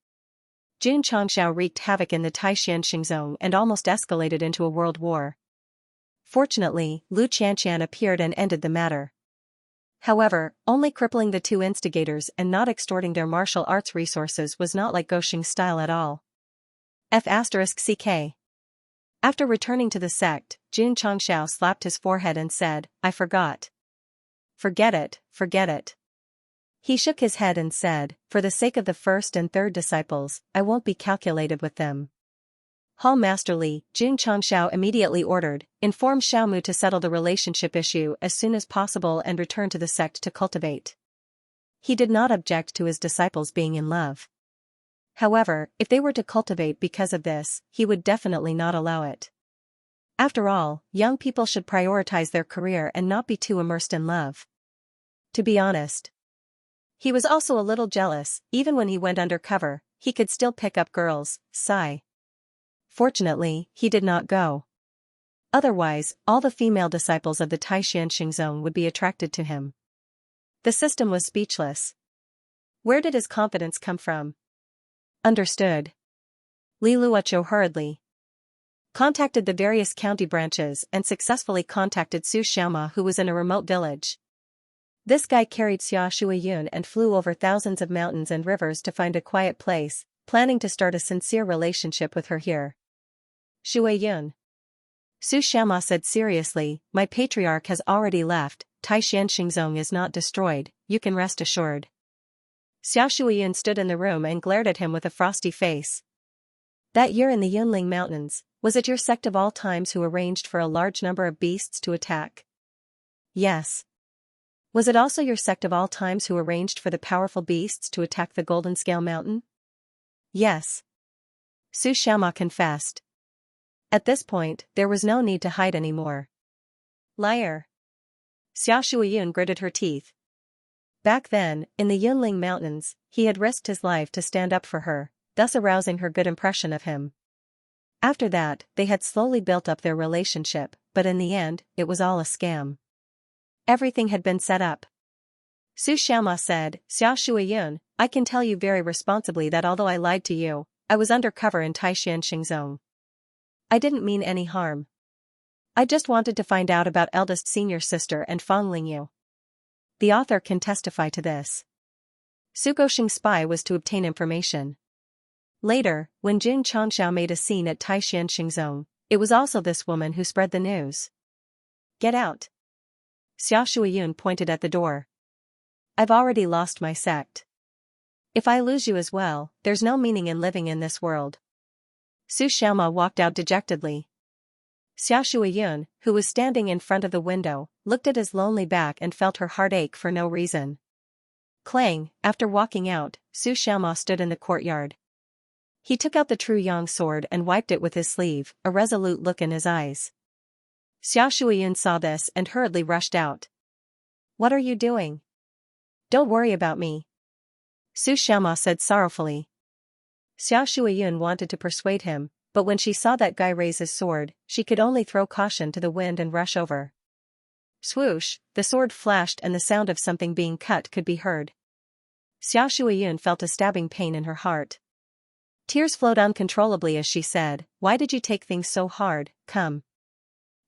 [SPEAKER 1] Jun Changxiao wreaked havoc in the Taishan Xingzong and almost escalated into a world war. Fortunately, Lu Qianxian appeared and ended the matter. However, only crippling the two instigators and not extorting their martial arts resources was not like Goxing's style at all. F***ck. After returning to the sect, Jun Changxiao slapped his forehead and said, "I forgot." "Forget it, forget it." He shook his head and said, "For the sake of the first and third disciples, I won't be calculated with them." Hall Master Li, Jun Changxiao immediately ordered, inform Xiaomu to settle the relationship issue as soon as possible and return to the sect to cultivate. He did not object to his disciples being in love. However, if they were to cultivate because of this, he would definitely not allow it. After all, young people should prioritize their career and not be too immersed in love. To be honest, he was also a little jealous. Even when he went undercover, he could still pick up girls. Sigh. Fortunately, he did not go. Otherwise, all the female disciples of the Taishan Xingzong would be attracted to him. The system was speechless. Where did his confidence come from? Understood. Li Luoqiu hurriedly contacted the various county branches and successfully contacted Su Xiaoma, who was in a remote village. This guy carried Xia Shuiyun and flew over thousands of mountains and rivers to find a quiet place, planning to start a sincere relationship with her here. "Shuiyun," Su Xiaoma said seriously, "my patriarch has already left, Taishan Xingzong is not destroyed, you can rest assured." Xia Shuiyun stood in the room and glared at him with a frosty face. "That year in the Yunling Mountains, was it your sect of all times who arranged for a large number of beasts to attack?" "Yes." "Was it also your sect of all times who arranged for the powerful beasts to attack the Golden Scale Mountain?" "Yes." Su Xiaoma confessed. At this point, there was no need to hide anymore. "Liar." Xia Shuiyun gritted her teeth. Back then, in the Yunling Mountains, he had risked his life to stand up for her, thus arousing her good impression of him. After that, they had slowly built up their relationship, but in the end, it was all a scam. Everything had been set up. Su Xiaoma said, "Xia Shuiyun, I can tell you very responsibly that although I lied to you, I was undercover in Taishan Xingzong. I didn't mean any harm. I just wanted to find out about eldest senior sister and Fangling Yu. The author can testify to this. Su Goxing's spy was to obtain information. Later, when Jun Changxiao made a scene at Taishan Xingzong, it was also this woman who spread the news. Get out. Xia Shuiyun pointed at the door. I've already lost my sect. If I lose you as well, there's no meaning in living in this world. Su Xiaoma walked out dejectedly. Xia Shuiyun, who was standing in front of the window, looked at his lonely back and felt her heart ache for no reason. Clang, after walking out, Su Xiaoma stood in the courtyard. He took out the true yang sword and wiped it with his sleeve, a resolute look in his eyes. Xia Shuiyun saw this and hurriedly rushed out. What are you doing? Don't worry about me. Su Xiaoma said sorrowfully. Xia Shuiyun wanted to persuade him, but when she saw that guy raise his sword, she could only throw caution to the wind and rush over. Swoosh, the sword flashed and the sound of something being cut could be heard. Xia Shuiyun felt a stabbing pain in her heart. Tears flowed uncontrollably as she said, "Why did you take things so hard? Come.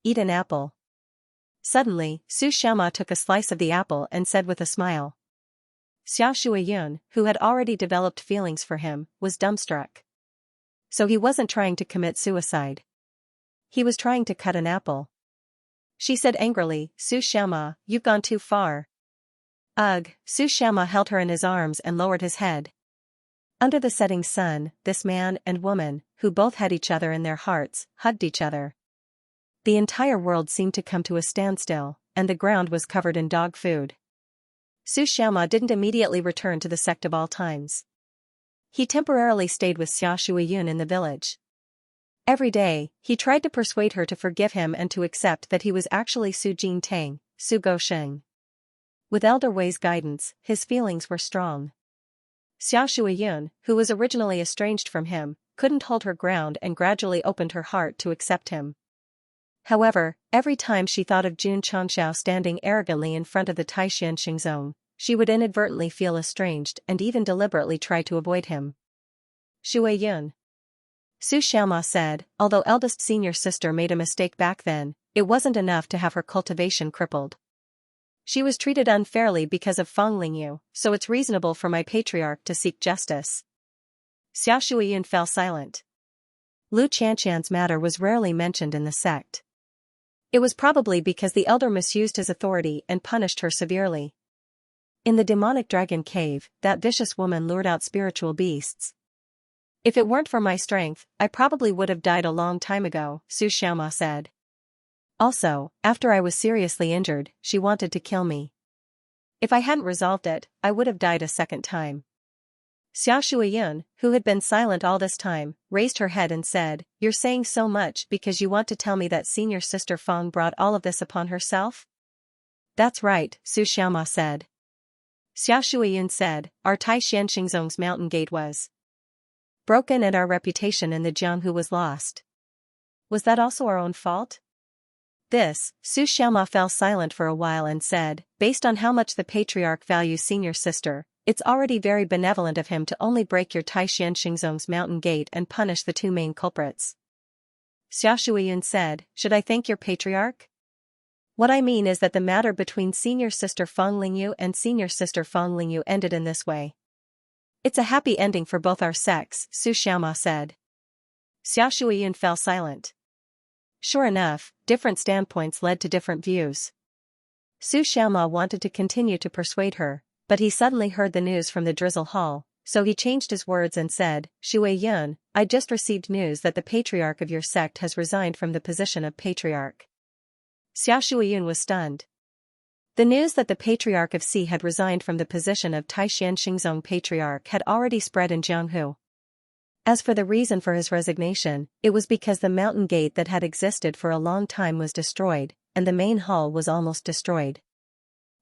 [SPEAKER 1] Eat an apple." Suddenly, Su Xiaoma took a slice of the apple and said with a smile. Xia Shuiyun, who had already developed feelings for him, was dumbstruck. So he wasn't trying to commit suicide. He was trying to cut an apple. She said angrily, "Su Xiaoma, you've gone too far." Ugh, Su Xiaoma held her in his arms and lowered his head. Under the setting sun, this man and woman, who both had each other in their hearts, hugged each other. The entire world seemed to come to a standstill, and the ground was covered in dog food. Su Xiaoma didn't immediately return to the sect of all times. He temporarily stayed with Xia Shuiyun in the village. Every day, he tried to persuade her to forgive him and to accept that he was actually Su Jintang, Su Gosheng. With Elder Wei's guidance, his feelings were strong. Xia Shuiyun, who was originally estranged from him, couldn't hold her ground and gradually opened her heart to accept him. However, every time she thought of Jun Changxiao standing arrogantly in front of the Taishan Xingzong, she would inadvertently feel estranged and even deliberately try to avoid him. Shuiyun. Su Xiaoma said, although eldest senior sister made a mistake back then, it wasn't enough to have her cultivation crippled. She was treated unfairly because of Feng Lingyu, so it's reasonable for my patriarch to seek justice. Xia Shuiyun fell silent. Lu Qianqian's matter was rarely mentioned in the sect. It was probably because the elder misused his authority and punished her severely. In the demonic dragon cave, that vicious woman lured out spiritual beasts. If it weren't for my strength, I probably would have died a long time ago, Su Xiaoma said. Also, after I was seriously injured, she wanted to kill me. If I hadn't resolved it, I would have died a second time. Xia Shuiyun, who had been silent all this time, raised her head and said, "You're saying so much because you want to tell me that senior sister Feng brought all of this upon herself?" "That's right," Su Xiaoma said. Xia Shuiyun said, "Our Taishan Xingzong's mountain gate was broken and our reputation in the Jianghu was lost. Was that also our own fault?" This, Su Xiaoma fell silent for a while and said, "Based on how much the patriarch values senior sister, it's already very benevolent of him to only break your Taishan Xingzong's mountain gate and punish the two main culprits." Xia Shuiyun said, "Should I thank your patriarch?" "What I mean is that the matter between senior sister Feng Lingyu and senior sister Feng Lingyu ended in this way. It's a happy ending for both our sects," Su Xiaoma said. Xia Shuiyun fell silent. Sure enough, different standpoints led to different views. Su Xiaoma wanted to continue to persuade her, but he suddenly heard the news from the drizzle hall, so he changed his words and said, "Shuiyun, I just received news that the patriarch of your sect has resigned from the position of patriarch." Xia Shuiyun was stunned. The news that the patriarch of Si had resigned from the position of Taishan Xingzong patriarch had already spread in Jianghu. As for the reason for his resignation, it was because the mountain gate that had existed for a long time was destroyed, and the main hall was almost destroyed.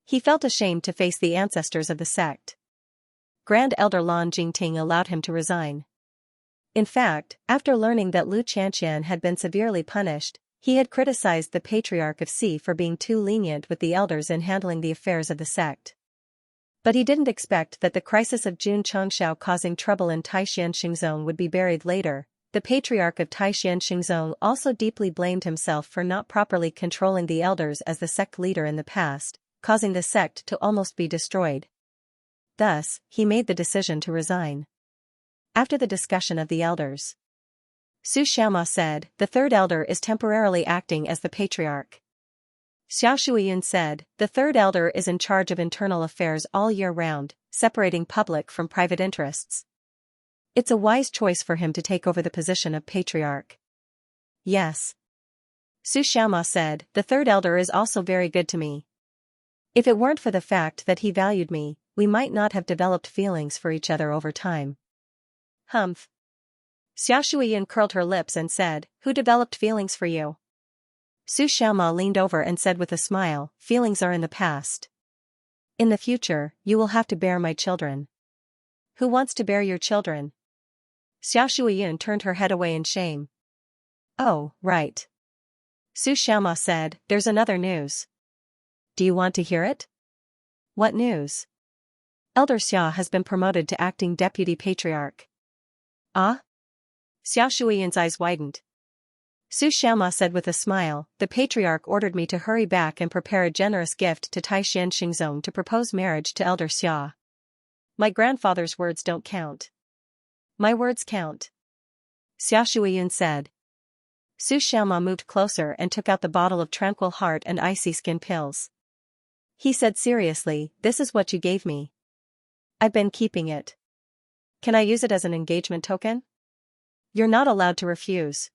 [SPEAKER 1] He felt ashamed to face the ancestors of the sect. Grand Elder Lan Jingting allowed him to resign. In fact, after learning that Lu Qianqian had been severely punished, he had criticized the patriarch of Si for being too lenient with the elders in handling the affairs of the sect. But he didn't expect that the crisis of Jun Changxiao causing trouble in Taishan Xingzong would be buried later. The patriarch of Taishan Xingzong also deeply blamed himself for not properly controlling the elders as the sect leader in the past, causing the sect to almost be destroyed. Thus, he made the decision to resign. After the discussion of the elders, Su Xiaoma said, "The third elder is temporarily acting as the patriarch." Xia Shuiyun said, the third elder is in charge of internal affairs all year round, separating public from private interests. It's a wise choice for him to take over the position of patriarch. Yes. Su Xiaoma said, the third elder is also very good to me. If it weren't for the fact that he valued me, we might not have developed feelings for each other over time. Humph. Xia Shuiyun curled her lips and said, who developed feelings for you? Su Xiaoma leaned over and said with a smile, feelings are in the past. In the future, you will have to bear my children. Who wants to bear your children? Xia Shuiyun turned her head away in shame. Oh, right. Su Xiaoma said, there's another news. Do you want to hear it? What news? Elder Xia has been promoted to acting deputy patriarch. Ah? Xia Shuiyun's eyes widened. Su Xiaoma said with a smile, the patriarch ordered me to hurry back and prepare a generous gift to Taishan Xingzong to propose marriage to Elder Xia. My grandfather's words don't count. My words count. Xia Shuiyun said. Su Xiaoma moved closer and took out the bottle of Tranquil Heart and Icy Skin pills. He said seriously, this is what you gave me. I've been keeping it. Can I use it as an engagement token? You're not allowed to refuse.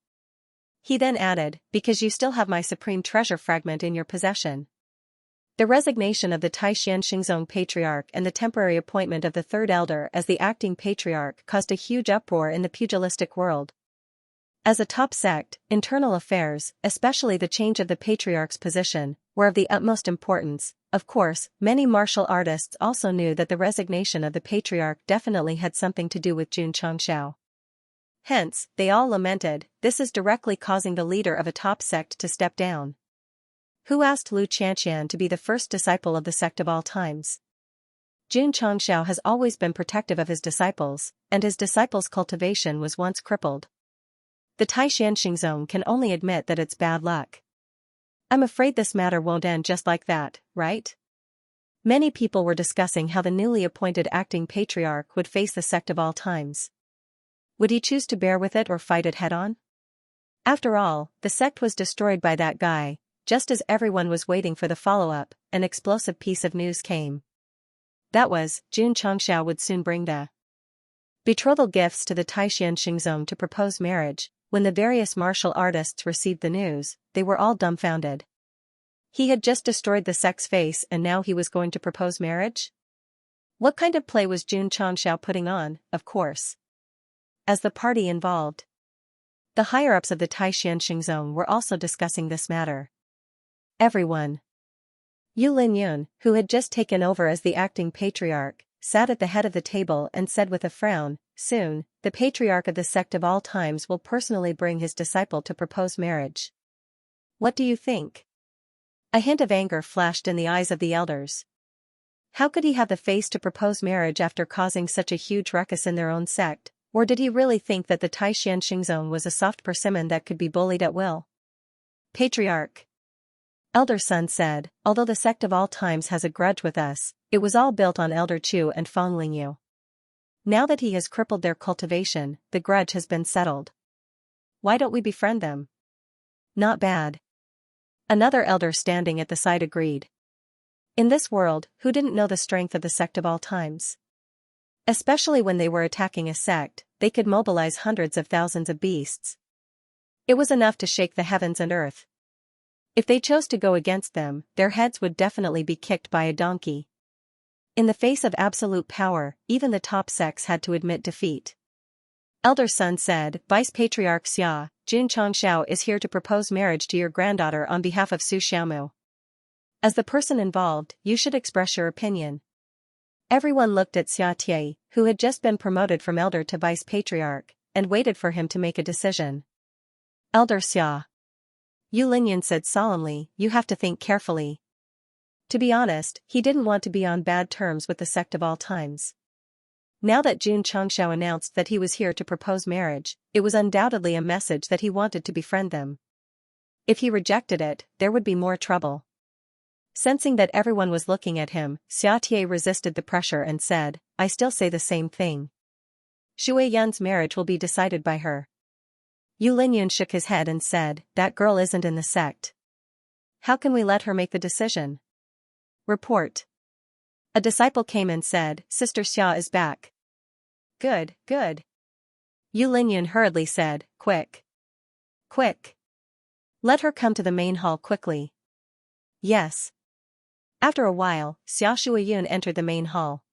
[SPEAKER 1] He then added, because you still have my supreme treasure fragment in your possession. The resignation of the Taishan Xingzong patriarch and the temporary appointment of the third elder as the acting patriarch caused a huge uproar in the pugilistic world. As a top sect, internal affairs, especially the change of the patriarch's position, were of the utmost importance. Of course, many martial artists also knew that the resignation of the patriarch definitely had something to do with Jun Changshao. Hence, they all lamented, this is directly causing the leader of a top sect to step down. Who asked Lu Qianxian to be the first disciple of the sect of all times? Jun Changshao has always been protective of his disciples, and his disciples' cultivation was once crippled. The Taishan Xingzong can only admit that it's bad luck. I'm afraid this matter won't end just like that, right? Many people were discussing how the newly appointed acting patriarch would face the sect of all times. Would he choose to bear with it or fight it head-on? After all, the sect was destroyed by that guy. Just as everyone was waiting for the follow-up, an explosive piece of news came. That was, Jun Changshao would soon bring the betrothal gifts to the Taishan Xingzong to propose marriage. When the various martial artists received the news, they were all dumbfounded. He had just destroyed the sect's face and now he was going to propose marriage? What kind of play was Jun Changshao putting on, of course? As the party involved, the higher-ups of the Taishan Xingzong were also discussing this matter. Everyone. Yu Linyun, who had just taken over as the acting patriarch, sat at the head of the table and said with a frown, soon, the patriarch of the sect of all times will personally bring his disciple to propose marriage. What do you think? A hint of anger flashed in the eyes of the elders. How could he have the face to propose marriage after causing such a huge ruckus in their own sect? Or did he really think that the Taishan Xingzong was a soft persimmon that could be bullied at will? Patriarch. Elder Sun said, although the sect of all times has a grudge with us, it was all built on Elder Chu and Feng Lingyu. Now that he has crippled their cultivation, the grudge has been settled. Why don't we befriend them? Not bad. Another elder standing at the side agreed. In this world, who didn't know the strength of the sect of all times? Especially when they were attacking a sect, they could mobilize hundreds of thousands of beasts. It was enough to shake the heavens and earth. If they chose to go against them, their heads would definitely be kicked by a donkey. In the face of absolute power, even the top sects had to admit defeat. Elder Sun said, Vice Patriarch Xia, Jun Changshao is here to propose marriage to your granddaughter on behalf of Su Xiaomu. As the person involved, you should express your opinion. Everyone looked at Xia Tie, who had just been promoted from elder to vice patriarch, and waited for him to make a decision. Elder Xia. Yu Linyan said solemnly, you have to think carefully. To be honest, he didn't want to be on bad terms with the sect of all times. Now that Jun Changshao announced that he was here to propose marriage, it was undoubtedly a message that he wanted to befriend them. If he rejected it, there would be more trouble. Sensing that everyone was looking at him, Xia Tie resisted the pressure and said, I still say the same thing. Shui Yan's marriage will be decided by her. Yu Linyun shook his head and said, that girl isn't in the sect. How can we let her make the decision? Report. A disciple came and said, Sister Xia is back. Good, good. Yu Linyun hurriedly said, quick. Quick. Let her come to the main hall quickly. Yes. After a while, Xia Shuiyun entered the main hall.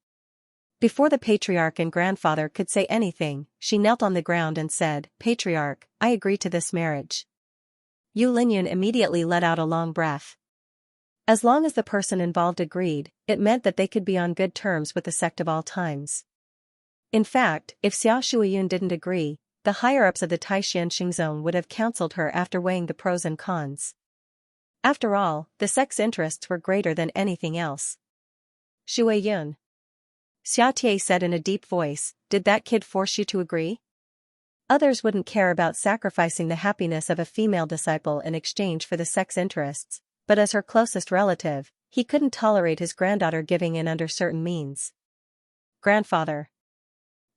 [SPEAKER 1] Before the patriarch and grandfather could say anything, she knelt on the ground and said, Patriarch, I agree to this marriage. Yu Linyun immediately let out a long breath. As long as the person involved agreed, it meant that they could be on good terms with the sect of all times. In fact, if Xia Shuiyun didn't agree, the higher-ups of the Taishan Xingzong would have counseled her after weighing the pros and cons. After all, the sect's interests were greater than anything else. Shuiyun. Xia Tie said in a deep voice, did that kid force you to agree? Others wouldn't care about sacrificing the happiness of a female disciple in exchange for the sect's interests, but as her closest relative, he couldn't tolerate his granddaughter giving in under certain means. Grandfather.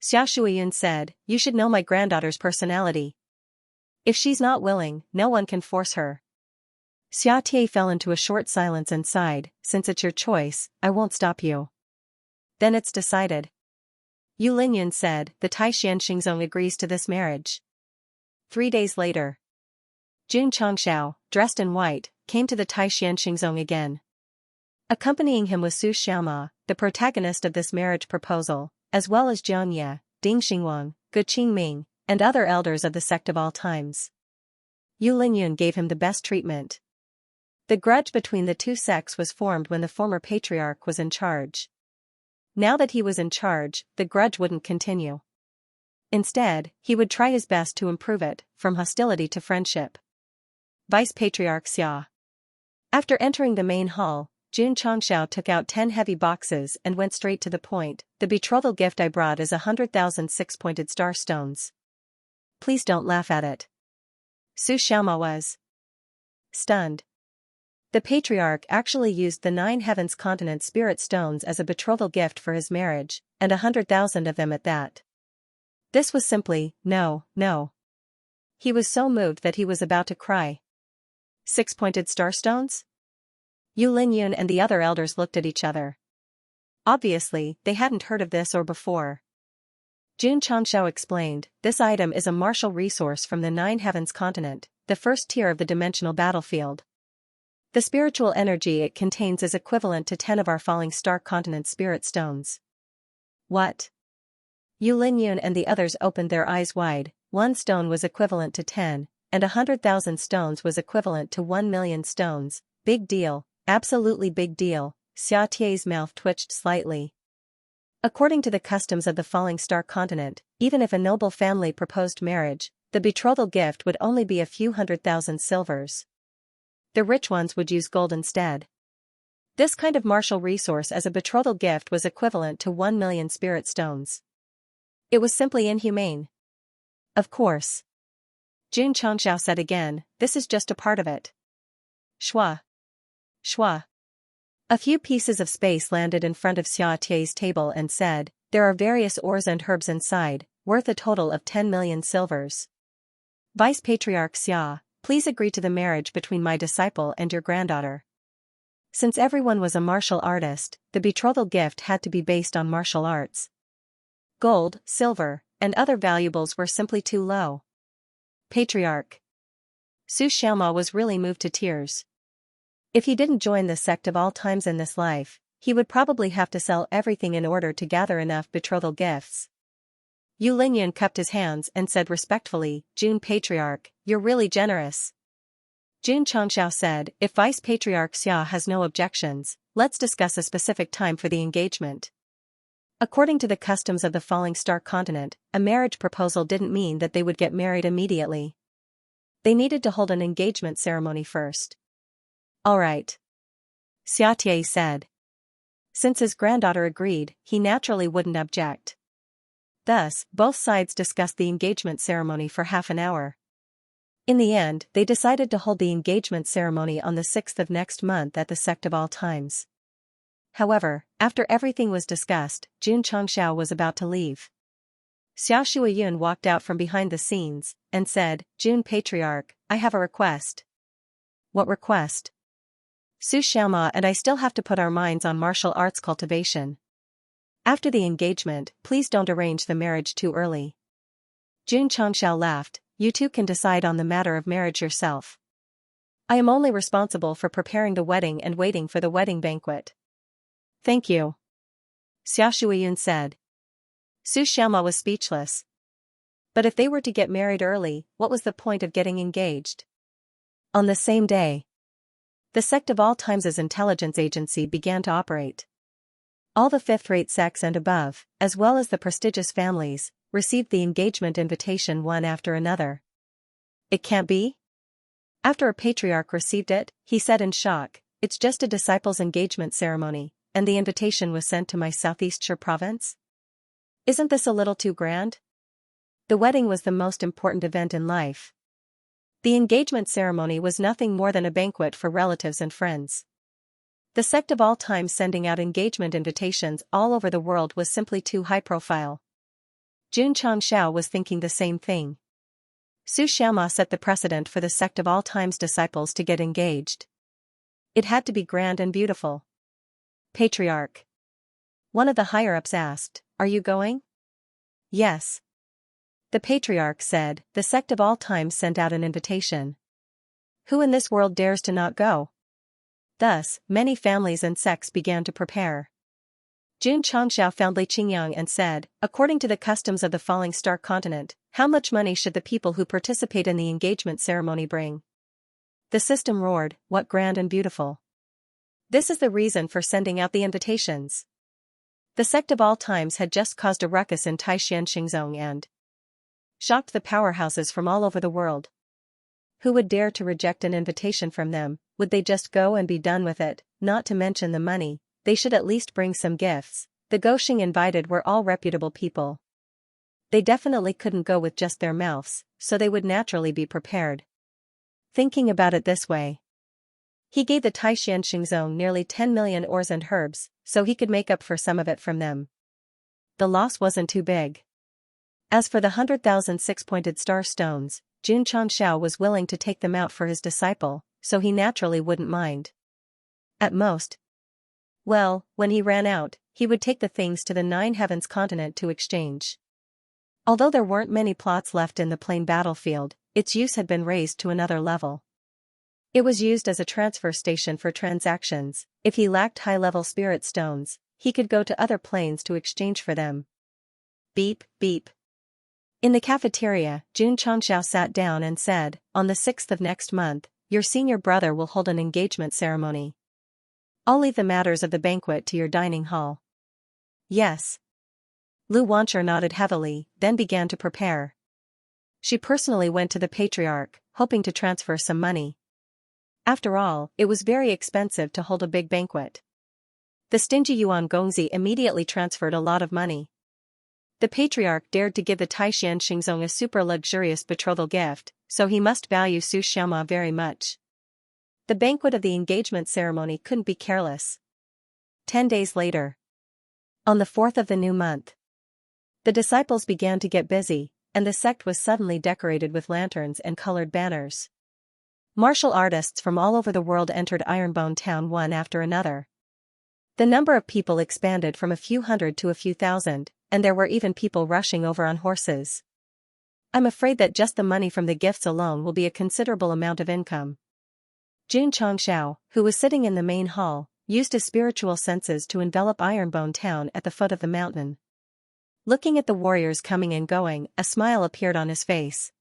[SPEAKER 1] Xia Shuiyun said, you should know my granddaughter's personality. If she's not willing, no one can force her. Xia Tie fell into a short silence and sighed, since it's your choice, I won't stop you. Then it's decided. Yu Linyun said, the Taishan Xingzong agrees to this marriage. 3 days later. Jun Chongxiao, dressed in white, came to the Taishan Xingzong again. Accompanying him was Su Xiaoma, the protagonist of this marriage proposal, as well as Xianxia, Ding Xingwang, Gu Qingming, and other elders of the sect of all times. Yu Linyun gave him the best treatment. The grudge between the two sects was formed when the former patriarch was in charge. Now that he was in charge, the grudge wouldn't continue. Instead, he would try his best to improve it, from hostility to friendship. Vice Patriarch Xia. After entering the main hall, Jun Chongxiao took out 10 heavy boxes and went straight to the point. The betrothal gift I brought is 100,000 six-pointed star stones. Please don't laugh at it. Su Xiaoma was stunned. The patriarch actually used the 9 heavens continent spirit stones as a betrothal gift for his marriage, and 100,000 of them at that. This was simply, no. He was so moved that he was about to cry. 6-pointed star stones? Yu Linyun and the other elders looked at each other. Obviously, they hadn't heard of this or before. Jun Chongxiao explained, this item is a martial resource from the 9 heavens continent, the first tier of the dimensional battlefield. The spiritual energy it contains is equivalent to 10 of our falling star continent spirit stones. What? Yu Linyun and the others opened their eyes wide. 1 stone was equivalent to 10, and 100,000 stones was equivalent to 1 million stones. Big deal, absolutely big deal. Xia Tie's mouth twitched slightly. According to the customs of the falling star continent, even if a noble family proposed marriage, the betrothal gift would only be a few 100,000 silvers. The rich ones would use gold instead. This kind of martial resource as a betrothal gift was equivalent to 1 million spirit stones. It was simply inhumane. Of course. Jun Chongxiao said again, this is just a part of it. Shua. A few pieces of space landed in front of Xia Tie's table and said, there are various ores and herbs inside, worth a total of 10 million silvers. Vice Patriarch Xia, please agree to the marriage between my disciple and your granddaughter. Since everyone was a martial artist, the betrothal gift had to be based on martial arts. Gold, silver, and other valuables were simply too low. Patriarch. Su Xiaoma was really moved to tears. If he didn't join the sect of all times in this life, he would probably have to sell everything in order to gather enough betrothal gifts. Yu Linyun cupped his hands and said respectfully, Jun Patriarch, you're really generous. Jun Chongxiao said, if Vice Patriarch Xia has no objections, let's discuss a specific time for the engagement. According to the customs of the falling star continent, a marriage proposal didn't mean that they would get married immediately. They needed to hold an engagement ceremony first. All right. Xia Tie said. Since his granddaughter agreed, he naturally wouldn't object. Thus, both sides discussed the engagement ceremony for half an hour. In the end, they decided to hold the engagement ceremony on the 6th of next month at the Sect of all times. However, after everything was discussed, Jun Chongxiao was about to leave. Xia Shuiyun walked out from behind the scenes, and said, Jun Patriarch, I have a request. What request? Su Xiaoma and I still have to put our minds on martial arts cultivation. After the engagement, please don't arrange the marriage too early. Jun Changxiao laughed, you two can decide on the matter of marriage yourself. I am only responsible for preparing the wedding and waiting for the wedding banquet. Thank you. Xia Shuiyun said. Su Xiaoma was speechless. But if they were to get married early, what was the point of getting engaged? On the same day, the Sect of all times' intelligence agency began to operate. All the fifth-rate sects and above, as well as the prestigious families, received the engagement invitation one after another. It can't be? After a patriarch received it, he said in shock, it's just a disciple's engagement ceremony, and the invitation was sent to my Southeastshire province? Isn't this a little too grand? The wedding was the most important event in life. The engagement ceremony was nothing more than a banquet for relatives and friends. The Sect of all times sending out engagement invitations all over the world was simply too high profile. Jun Changxiao was thinking the same thing. Su Xiaoma set the precedent for the Sect of all times disciples to get engaged. It had to be grand and beautiful. Patriarch. One of the higher-ups asked, are you going? Yes. The patriarch said, the Sect of all times sent out an invitation. Who in this world dares to not go? Thus, many families and sects began to prepare. Jun Changxiao found Li Qingyang and said, according to the customs of the falling star continent, how much money should the people who participate in the engagement ceremony bring? The system roared, what grand and beautiful. This is the reason for sending out the invitations. The Sect of all times had just caused a ruckus in Taishan Xingzong and shocked the powerhouses from all over the world. Who would dare to reject an invitation from them? Would they just go and be done with it? Not to mention the money, they should at least bring some gifts. The Goxing invited were all reputable people. They definitely couldn't go with just their mouths, so they would naturally be prepared. Thinking about it this way, he gave the Taishan Xingzong nearly 10 million ores and herbs, so he could make up for some of it from them. The loss wasn't too big. As for the 100,000 six-pointed star stones, Jun Changxiao was willing to take them out for his disciple, so he naturally wouldn't mind. At most. Well, when he ran out, he would take the things to the Nine Heavens continent to exchange. Although there weren't many plots left in the plain battlefield, its use had been raised to another level. It was used as a transfer station for transactions. If he lacked high-level spirit stones, he could go to other planes to exchange for them. Beep, beep. In the cafeteria, Jun Changxiao sat down and said, on the 6th of next month, your senior brother will hold an engagement ceremony. I'll leave the matters of the banquet to your dining hall. Yes. Lu Wancher nodded heavily, then began to prepare. She personally went to the patriarch, hoping to transfer some money. After all, it was very expensive to hold a big banquet. The stingy Yuan Gongzi immediately transferred a lot of money. The patriarch dared to give the Taishan Xingzong a super luxurious betrothal gift, so he must value Su Xiaoma very much. The banquet of the engagement ceremony couldn't be careless. 10 days later, on the 4th of the new month, the disciples began to get busy, and the sect was suddenly decorated with lanterns and colored banners. Martial artists from all over the world entered Ironbone Town one after another. The number of people expanded from a few hundred to a few thousand, and there were even people rushing over on horses. I'm afraid that just the money from the gifts alone will be a considerable amount of income. Jun Changxiao, who was sitting in the main hall, used his spiritual senses to envelop Ironbone Town at the foot of the mountain. Looking at the warriors coming and going, a smile appeared on his face.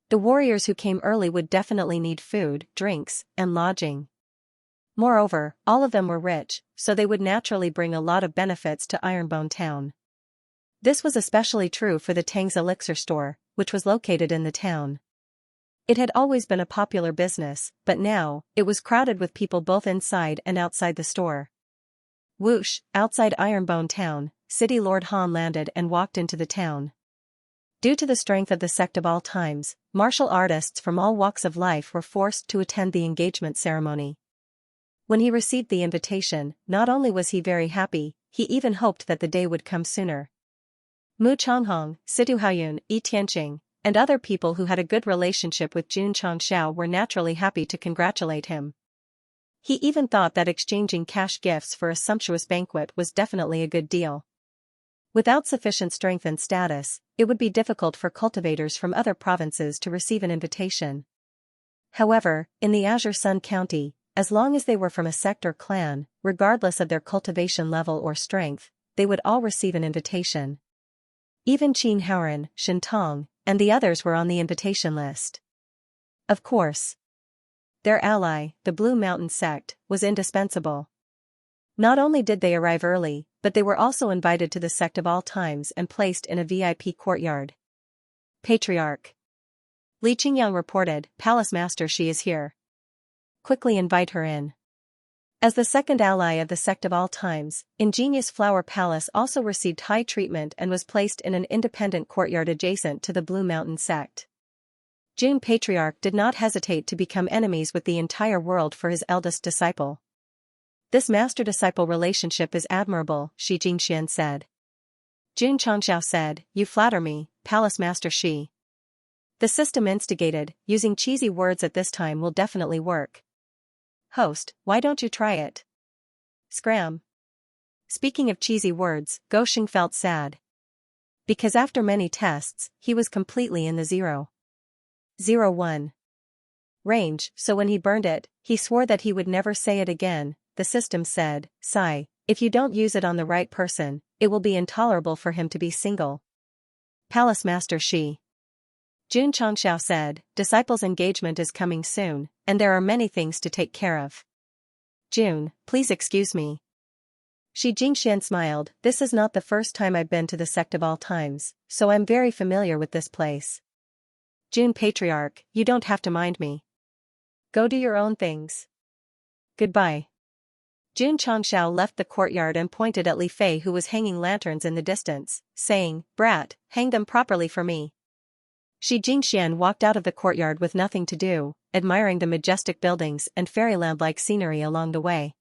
[SPEAKER 1] The warriors who came early would definitely need food, drinks, and lodging. Moreover, all of them were rich, so they would naturally bring a lot of benefits to Ironbone Town. This was especially true for the Tang's elixir store, which was located in the town. It had always been a popular business, but now, it was crowded with people both inside and outside the store. Whoosh, outside Ironbone Town, City Lord Han landed and walked into the town. Due to the strength of the Sect of all times, martial artists from all walks of life were forced to attend the engagement ceremony. When he received the invitation, not only was he very happy, he even hoped that the day would come sooner. Mu Changhong, Situ Haoyun, Yi Tianqing, and other people who had a good relationship with Jun Changxiao were naturally happy to congratulate him. He even thought that exchanging cash gifts for a sumptuous banquet was definitely a good deal. Without sufficient strength and status, it would be difficult for cultivators from other provinces to receive an invitation. However, in the Azure Sun County, as long as they were from a sect or clan, regardless of their cultivation level or strength, they would all receive an invitation. Even Qin Haoran, Shintong, and the others were on the invitation list. Of course. Their ally, the Blue Mountain Sect, was indispensable. Not only did they arrive early, but they were also invited to the Sect of all times and placed in a VIP courtyard. Patriarch Li Qingyang reported, "Palace Master, she is here. Quickly invite her in." As the second ally of the Sect of all times, Ingenious Flower Palace also received high treatment and was placed in an independent courtyard adjacent to the Blue Mountain Sect. June Patriarch did not hesitate to become enemies with the entire world for his eldest disciple. "This master-disciple relationship is admirable," Shi Jingxian said. Jun Changxiao said, "You flatter me, Palace Master Shi. The system instigated, using cheesy words at this time will definitely work. Host, why don't you try it? Scram." Speaking of cheesy words, Gosheng felt sad. Because after many tests, he was completely in the 0.01 range, so when he burned it, he swore that he would never say it again. The system said, "Sigh, if you don't use it on the right person, it will be intolerable for him to be single." Palace Master Shi. Jun Changxiao said, "Disciples' engagement is coming soon, and there are many things to take care of. Jun, please excuse me." Shi Jingxian smiled, "This is not the first time I've been to the Sect of all times, so I'm very familiar with this place." Jun Patriarch, "You don't have to mind me. Go do your own things. Goodbye." Jun Changxiao left the courtyard and pointed at Li Fei, who was hanging lanterns in the distance, saying, "Brat, hang them properly for me." Shi Jingxian walked out of the courtyard with nothing to do, admiring the majestic buildings and fairyland-like scenery along the way.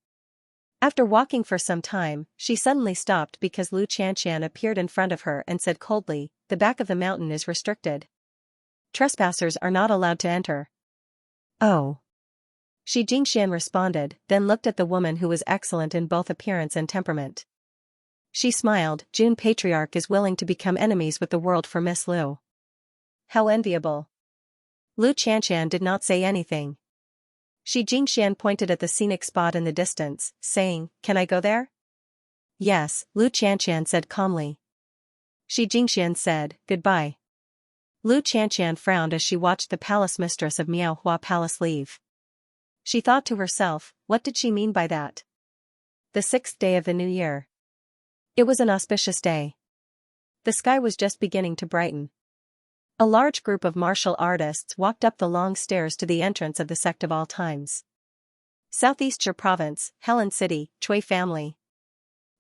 [SPEAKER 1] After walking for some time, she suddenly stopped because Lu Qianqian appeared in front of her and said coldly, "The back of the mountain is restricted. Trespassers are not allowed to enter." "Oh." Shi Jingxian responded, then looked at the woman who was excellent in both appearance and temperament. She smiled, "Jun Patriarch is willing to become enemies with the world for Miss Lu. How enviable." Lu Qianqian did not say anything. Shi Jingxian pointed at the scenic spot in the distance, saying, "Can I go there?" "Yes," Lu Qianqian said calmly. Shi Jingxian said, "Goodbye." Lu Qianqian frowned as she watched the palace mistress of Miaohua Palace leave. She thought to herself, what did she mean by that? The 6th day of the new year. It was an auspicious day. The sky was just beginning to brighten. A large group of martial artists walked up the long stairs to the entrance of the Sect of all times. Southeast Zhe Province, Helen City, Chui family.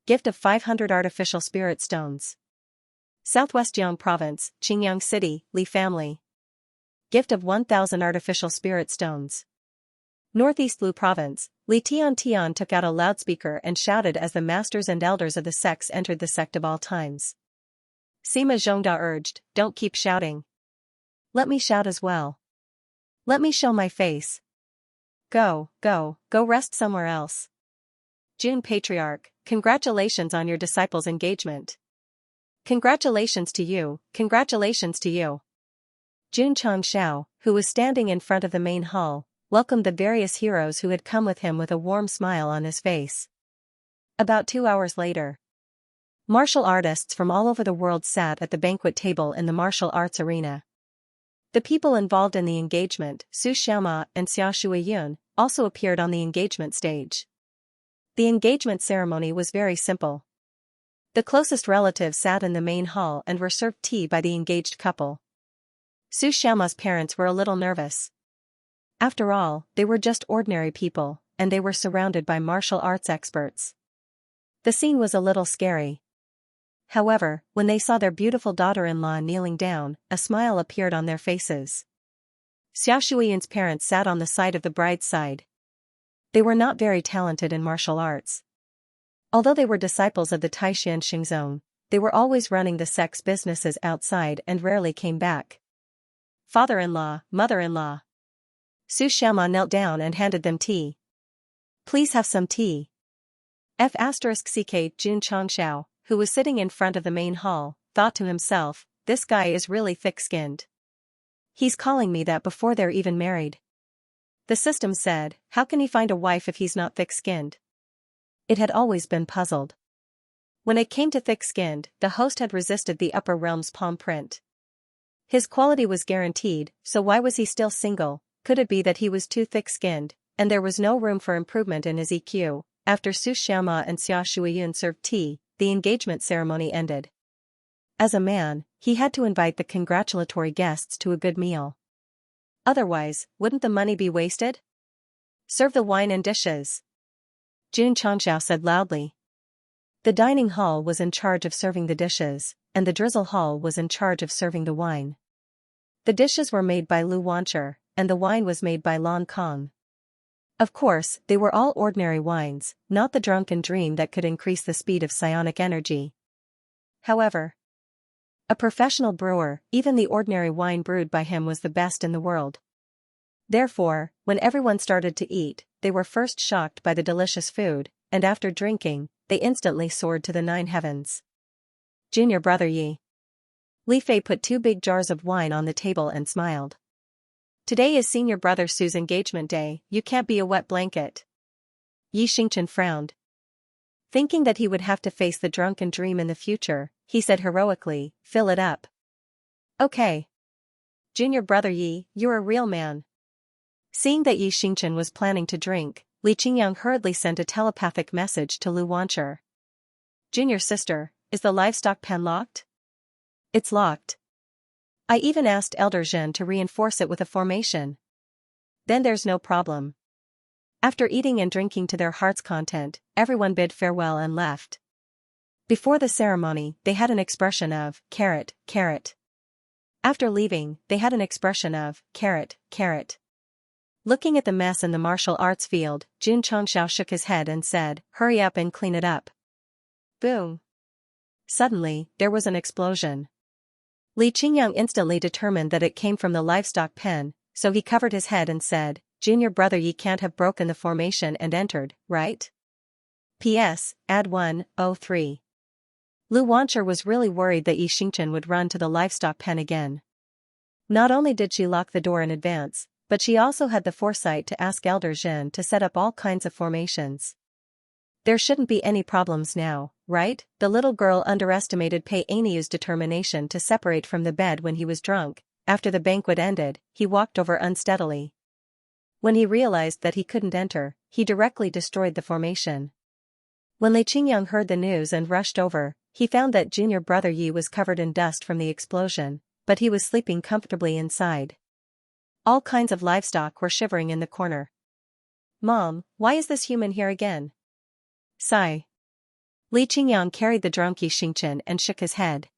[SPEAKER 1] Gift of 500 artificial spirit stones. Southwest Jiang Province, Qingyang City, Li family. Gift of 1,000 artificial spirit stones. Northeast Lu Province, Li Tian took out a loudspeaker and shouted as the masters and elders of the sects entered the Sect of all times. Sima Zhongda urged, "Don't keep shouting. Let me shout as well. Let me show my face. Go rest somewhere else." Jun Patriarch, congratulations on your disciple's engagement. Congratulations to you, congratulations to you. Jun Changxiao, who was standing in front of the main hall, welcomed the various heroes who had come with him with a warm smile on his face. About 2 hours later, martial artists from all over the world sat at the banquet table in the martial arts arena. The people involved in the engagement, Su Xiaoma and Xia Shuiyun, also appeared on the engagement stage. The engagement ceremony was very simple. The closest relatives sat in the main hall and were served tea by the engaged couple. Su Xiaoma's parents were a little nervous. After all, they were just ordinary people, and they were surrounded by martial arts experts. The scene was a little scary. However, when they saw their beautiful daughter-in-law kneeling down, a smile appeared on their faces. Xia Shuiyun's parents sat on the side of the bride's side. They were not very talented in martial arts. Although they were disciples of the Taishan Xingzong, they were always running the sect's businesses outside and rarely came back. Father-in-law, mother-in-law. Su Xiaoma knelt down and handed them tea. Please have some tea. Ck Jun Changxiao, who was sitting in front of the main hall, thought to himself, this guy is really thick-skinned. He's calling me that before they're even married. The system said, how can he find a wife if he's not thick-skinned? It had always been puzzled. When it came to thick-skinned, the host had resisted the upper realm's palm print. His quality was guaranteed, so why was he still single? Could it be that he was too thick-skinned, and there was no room for improvement in his EQ? After Su Xiaoma and Xia Shuiyun served tea, the engagement ceremony ended. As a man, he had to invite the congratulatory guests to a good meal. Otherwise, wouldn't the money be wasted? Serve the wine and dishes, Jun Changxiao said loudly. The dining hall was in charge of serving the dishes, and the drizzle hall was in charge of serving the wine. The dishes were made by Lu Wancher, and the wine was made by Lan Kong. Of course, they were all ordinary wines, not the drunken dream that could increase the speed of psionic energy. However, a professional brewer, even the ordinary wine brewed by him was the best in the world. Therefore, when everyone started to eat, they were first shocked by the delicious food, and after drinking, they instantly soared to the 9 heavens. Junior brother Yi. Li Fei put 2 big jars of wine on the table and smiled. Today is senior brother Su's engagement day, you can't be a wet blanket. Yi Xingchen frowned. Thinking that he would have to face the drunken dream in the future, he said heroically, fill it up. Okay. Junior brother Yi, you're a real man. Seeing that Yi Xingchen was planning to drink, Li Qingyang hurriedly sent a telepathic message to Lu Wancher. Junior sister, is the livestock pen locked? It's locked. I even asked Elder Zhen to reinforce it with a formation. Then there's no problem. After eating and drinking to their heart's content, everyone bid farewell and left. Before the ceremony, they had an expression of, carrot, carrot. After leaving, they had an expression of, carrot, carrot. Looking at the mess in the martial arts field, Jun Changxiao shook his head and said, hurry up and clean it up. Boom. Suddenly, there was an explosion. Li Qingyang instantly determined that it came from the livestock pen, so he covered his head and said, Junior brother Yi can't have broken the formation and entered, right? P.S. Add 103. Lu Wancher was really worried that Yi Xingchen would run to the livestock pen again. Not only did she lock the door in advance, but she also had the foresight to ask Elder Zhen to set up all kinds of formations. There shouldn't be any problems now, right? The little girl underestimated Pei Aniu's determination to separate from the bed when he was drunk. After the banquet ended, he walked over unsteadily. When he realized that he couldn't enter, he directly destroyed the formation. When Li Qingyang heard the news and rushed over, he found that junior brother Yi was covered in dust from the explosion, but he was sleeping comfortably inside. All kinds of livestock were shivering in the corner. Mom, why is this human here again? Sigh. Li Qingyang carried the drunk Yi Xingchen and shook his head.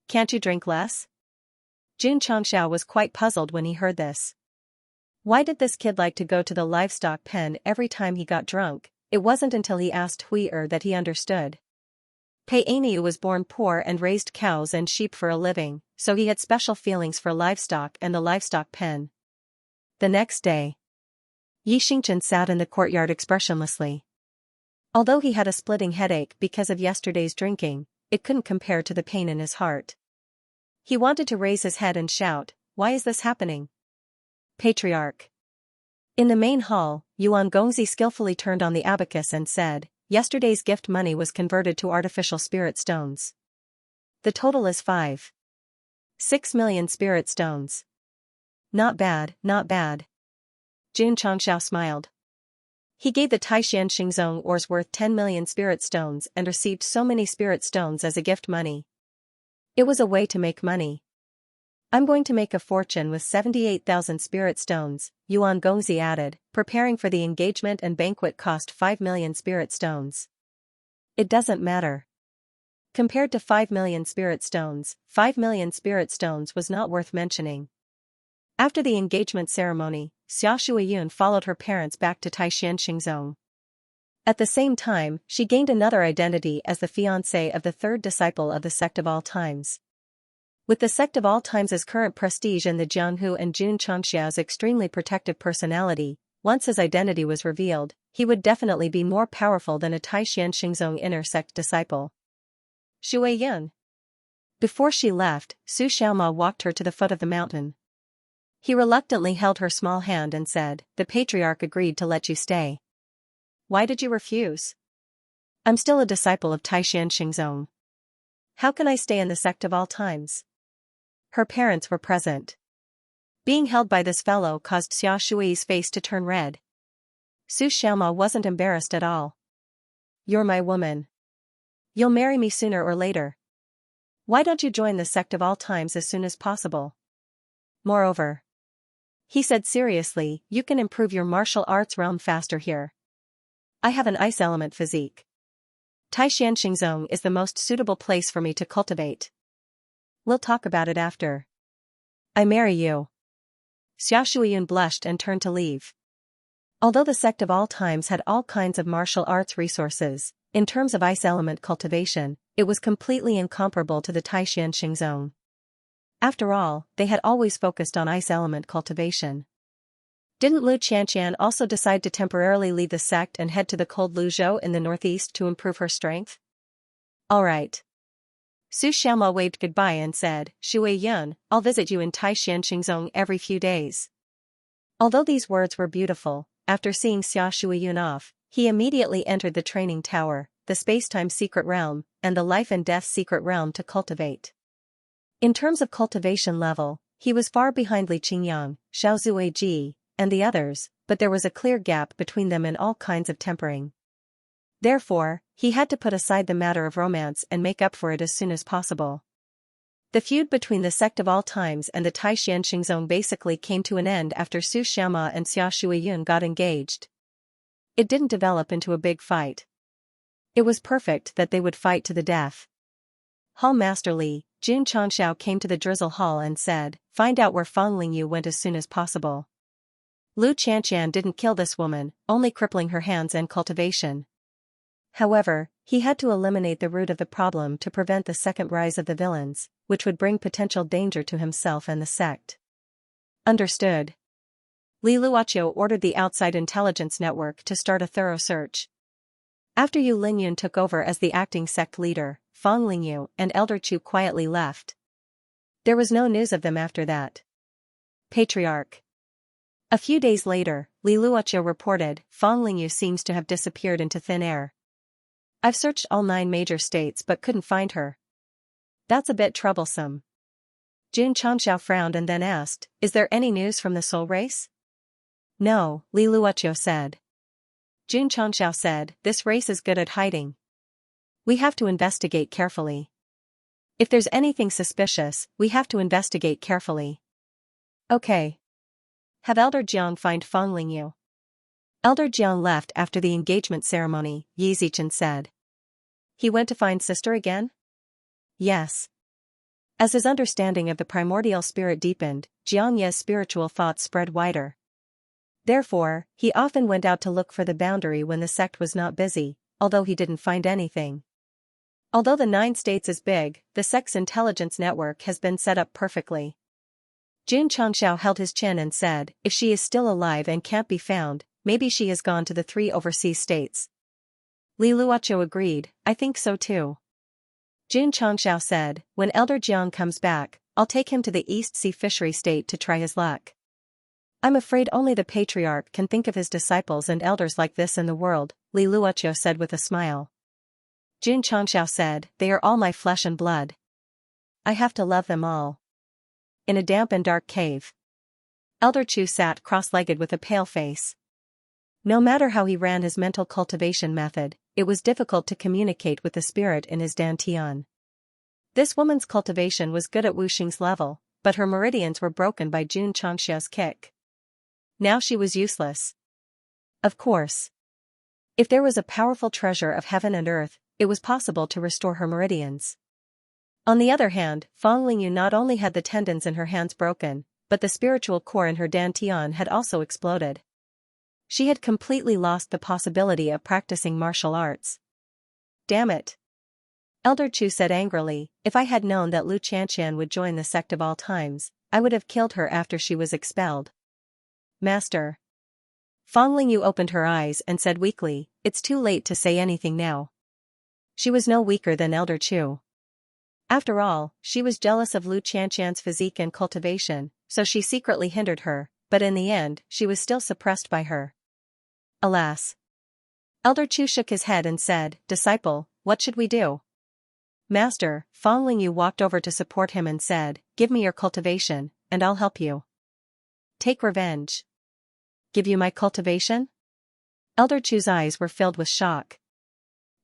[SPEAKER 1] Can't you drink less? Jun Changxiao was quite puzzled when he heard this. Why did this kid like to go to the livestock pen every time he got drunk? It wasn't until he asked Hui that he understood. Pei Aniu was born poor and raised cows and sheep for a living, so he had special feelings for livestock and the livestock pen. The next day, Yi Xingchen sat in the courtyard expressionlessly. Although he had a splitting headache because of yesterday's drinking, it couldn't compare to the pain in his heart. He wanted to raise his head and shout, why is this happening? Patriarch. In the main hall, Yuan Gongzi skillfully turned on the abacus and said, yesterday's gift money was converted to artificial spirit stones. The total is 6 million spirit stones. Not bad, not bad. Jun Changxiao smiled. He gave the Taishan Xingzong ores worth 10 million spirit stones and received so many spirit stones as a gift money. It was a way to make money. I'm going to make a fortune with 78,000 spirit stones, Yuan Gongzi added, preparing for the engagement and banquet cost 5 million spirit stones. It doesn't matter. Compared to 5 million spirit stones, 5 million spirit stones was not worth mentioning. After the engagement ceremony, Xia Shuiyun followed her parents back to Taishan Xingzong. At the same time, she gained another identity as the fiancée of the third disciple of the Sect of All Times. With the Sect of All Times' current prestige and the Jianghu and Jun Changxiao's extremely protective personality, once his identity was revealed, he would definitely be more powerful than a Taishan Xingzong inner sect disciple. Shui Yun. Before she left, Su Xiaoma walked her to the foot of the mountain. He reluctantly held her small hand and said, "The patriarch agreed to let you stay. Why did you refuse?" "I'm still a disciple of Taishan Xingzong. How can I stay in the sect of all times?" Her parents were present. Being held by this fellow caused Xia Shui's face to turn red. Su Xiaoma wasn't embarrassed at all. "You're my woman. You'll marry me sooner or later. Why don't you join the sect of all times as soon as possible? Moreover," he said seriously, "you can improve your martial arts realm faster here. I have an ice element physique. Taishan Xingzong is the most suitable place for me to cultivate. We'll talk about it after I marry you." Xia Shuiyun blushed and turned to leave. Although the sect of all times had all kinds of martial arts resources, in terms of ice element cultivation, it was completely incomparable to the Taishan Xingzong. After all, they had always focused on ice element cultivation. Didn't Lu Qianqian also decide to temporarily leave the sect and head to the cold Luzhou in the northeast to improve her strength? All right. Su Xiaoma waved goodbye and said, "Shui Yun, I'll visit you in Taishan Xingzong every few days." Although these words were beautiful, after seeing Xia Shuiyun off, he immediately entered the training tower, the spacetime secret realm, and the life and death secret realm to cultivate. In terms of cultivation level, he was far behind Li Qingyang, Xiao Zuiji, and the others, but there was a clear gap between them in all kinds of tempering. Therefore, he had to put aside the matter of romance and make up for it as soon as possible. The feud between the sect of all times and the Taishan Xingzong basically came to an end after Su Xiaoma and Xia Shuiyun got engaged. It didn't develop into a big fight. It was perfect that they would fight to the death. Hall Master Li, Jun Changxiao came to the Drizzle Hall and said, "Find out where Fang Lingyu went as soon as possible." Lu Qianqian didn't kill this woman, only crippling her hands and cultivation. However, he had to eliminate the root of the problem to prevent the second rise of the villains, which would bring potential danger to himself and the sect. Understood. Li Luoqiu ordered the outside intelligence network to start a thorough search. After Yu Lingyun took over as the acting sect leader, Fang Lingyu and Elder Chu quietly left. There was no news of them after that. Patriarch. A few days later, Li Luoqiu reported, "Fang Lingyu seems to have disappeared into thin air. I've searched all 9 major states but couldn't find her. That's a bit troublesome." Jun Changxiao frowned and then asked, "Is there any news from the soul race?" "No," Li Luoqiu said. Jun Changxiao said, "This race is good at hiding. We have to investigate carefully. If there's anything suspicious, we have to investigate carefully." Okay. Have Elder Jiang find Fang Lingyu. Elder Jiang left after the engagement ceremony, Yi Zichen said. He went to find sister again? Yes. As his understanding of the primordial spirit deepened, Jiang Ye's spiritual thoughts spread wider. Therefore, he often went out to look for the boundary when the sect was not busy, although he didn't find anything. Although the 9 states is big, the sect's intelligence network has been set up perfectly. Jun Changxiao held his chin and said, "If she is still alive and can't be found, maybe she has gone to the 3 overseas states." Li Luoqiu agreed, "I think so too." Jun Changxiao said, "When Elder Jiang comes back, I'll take him to the East Sea Fishery State to try his luck. I'm afraid only the patriarch can think of his disciples and elders like this in the world," Li Luoqiu said with a smile. Jun Changxiao said, "They are all my flesh and blood. I have to love them all." In a damp and dark cave, Elder Chu sat cross-legged with a pale face. No matter how he ran his mental cultivation method, it was difficult to communicate with the spirit in his dantian. This woman's cultivation was good at Wu Xing's level, but her meridians were broken by Jun Changxiao's kick. Now she was useless. Of course. If there was a powerful treasure of heaven and earth, it was possible to restore her meridians. On the other hand, Fang Lingyu not only had the tendons in her hands broken, but the spiritual core in her dantian had also exploded. She had completely lost the possibility of practicing martial arts. Damn it. Elder Chu said angrily, "If I had known that Lu Qianqian would join the sect of all times, I would have killed her after she was expelled." Master. Fang Lingyu opened her eyes and said weakly, "It's too late to say anything now." She was no weaker than Elder Chu. After all, she was jealous of Lu Qianqian's physique and cultivation, so she secretly hindered her, but in the end, she was still suppressed by her. Alas. Elder Chu shook his head and said, "Disciple, what should we do?" "Master," Fang Lingyu walked over to support him and said, "Give me your cultivation, and I'll help you." "Take revenge." "Give you my cultivation?" Elder Chu's eyes were filled with shock.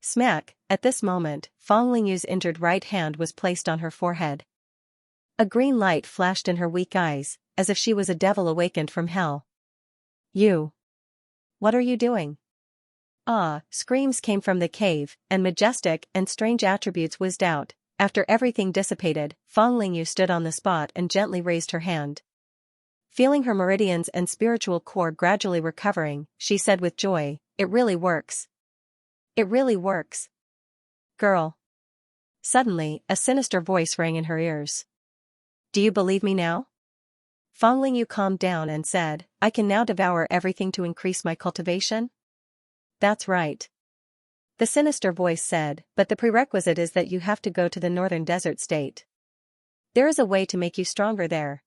[SPEAKER 1] Smack, at this moment, Fang Lingyu's injured right hand was placed on her forehead. A green light flashed in her weak eyes, as if she was a devil awakened from hell. "You! What are you doing?" Ah! Screams came from the cave, and majestic and strange attributes whizzed out. After everything dissipated, Fang Lingyu stood on the spot and gently raised her hand. Feeling her meridians and spiritual core gradually recovering, she said with joy, "It really works. It really works. Girl." Suddenly, a sinister voice rang in her ears. "Do you believe me now?" Fang Lingyu calmed down and said, "I can now devour everything to increase my cultivation?" "That's right." The sinister voice said, "But the prerequisite is that you have to go to the northern desert state. There is a way to make you stronger there."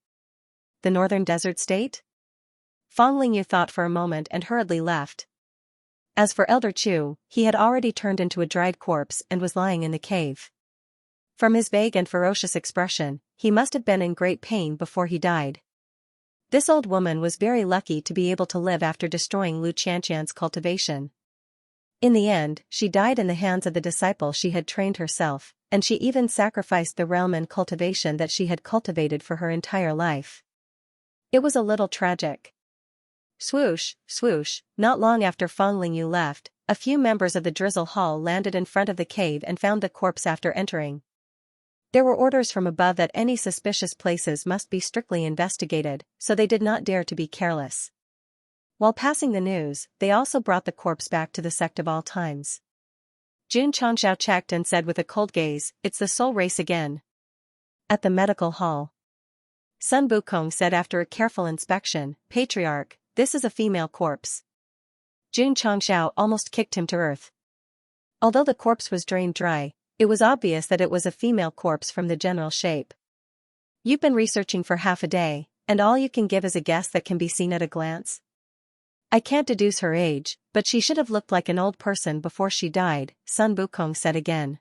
[SPEAKER 1] "The northern desert state?" Fang Lingyu thought for a moment and hurriedly left. As for Elder Chu, he had already turned into a dried corpse and was lying in the cave. From his vague and ferocious expression, he must have been in great pain before he died. This old woman was very lucky to be able to live after destroying Lu Qianqian's cultivation. In the end, she died in the hands of the disciple she had trained herself, and she even sacrificed the realm and cultivation that she had cultivated for her entire life. It was a little tragic. Swoosh, swoosh, not long after Fang Lingyu left, a few members of the Drizzle Hall landed in front of the cave and found the corpse after entering. There were orders from above that any suspicious places must be strictly investigated, so they did not dare to be careless. While passing the news, they also brought the corpse back to the Sect of all times. Jun Changxiao checked and said with a cold gaze, "It's the soul race again." At the medical hall, Sun Bukong said after a careful inspection, "Patriarch, this is a female corpse." Jun Changxiao almost kicked him to earth. Although the corpse was drained dry, it was obvious that it was a female corpse from the general shape. "You've been researching for half a day, and all you can give is a guess that can be seen at a glance?" "I can't deduce her age, but she should have looked like an old person before she died," Sun Bukong said again.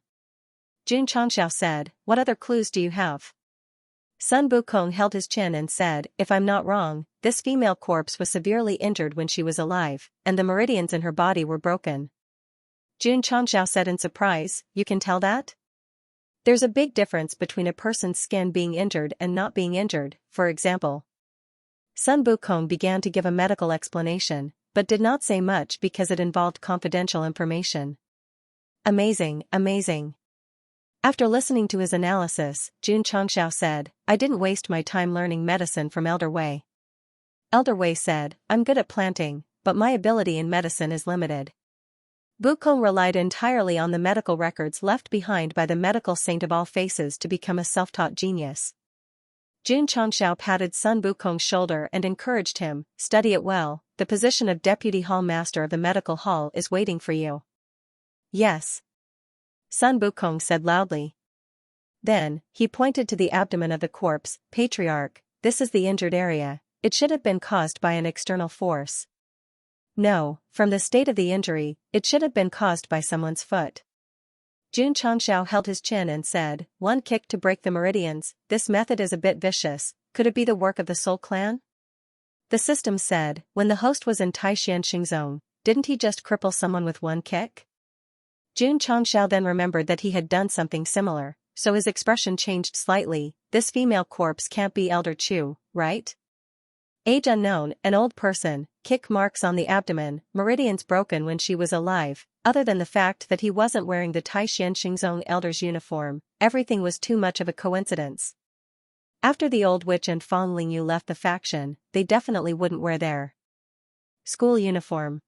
[SPEAKER 1] Jun Changxiao said, "What other clues do you have?" Sun Bukong held his chin and said, "If I'm not wrong, this female corpse was severely injured when she was alive, and the meridians in her body were broken." Jun Changxiao said in surprise, "You can tell that?" "There's a big difference between a person's skin being injured and not being injured, for example." Sun Bukong began to give a medical explanation, but did not say much because it involved confidential information. "Amazing, amazing." After listening to his analysis, Jun Changxiao said, "I didn't waste my time learning medicine from Elder Wei." Elder Wei said, "I'm good at planting, but my ability in medicine is limited." Bukong relied entirely on the medical records left behind by the medical saint of all faces to become a self-taught genius. Jun Changxiao patted Sun Bukong's shoulder and encouraged him, "Study it well, the position of Deputy Hall Master of the Medical Hall is waiting for you." "Yes," Sun Bukong said loudly. Then, he pointed to the abdomen of the corpse, "Patriarch, this is the injured area, it should have been caused by an external force." "No, from the state of the injury, it should have been caused by someone's foot." Jun Changxiao held his chin and said, "One kick to break the meridians, this method is a bit vicious, could it be the work of the Soul Clan?" The system said, "When the host was in Taishan Zone, didn't he just cripple someone with one kick?" Jun Changxiao then remembered that he had done something similar, so his expression changed slightly. "This female corpse can't be Elder Chu, right? Age unknown, an old person, kick marks on the abdomen, meridians broken when she was alive. Other than the fact that he wasn't wearing the Taishan Xingzong elder's uniform, everything was too much of a coincidence. After the old witch and Fang Lingyu left the faction, they definitely wouldn't wear their school uniform.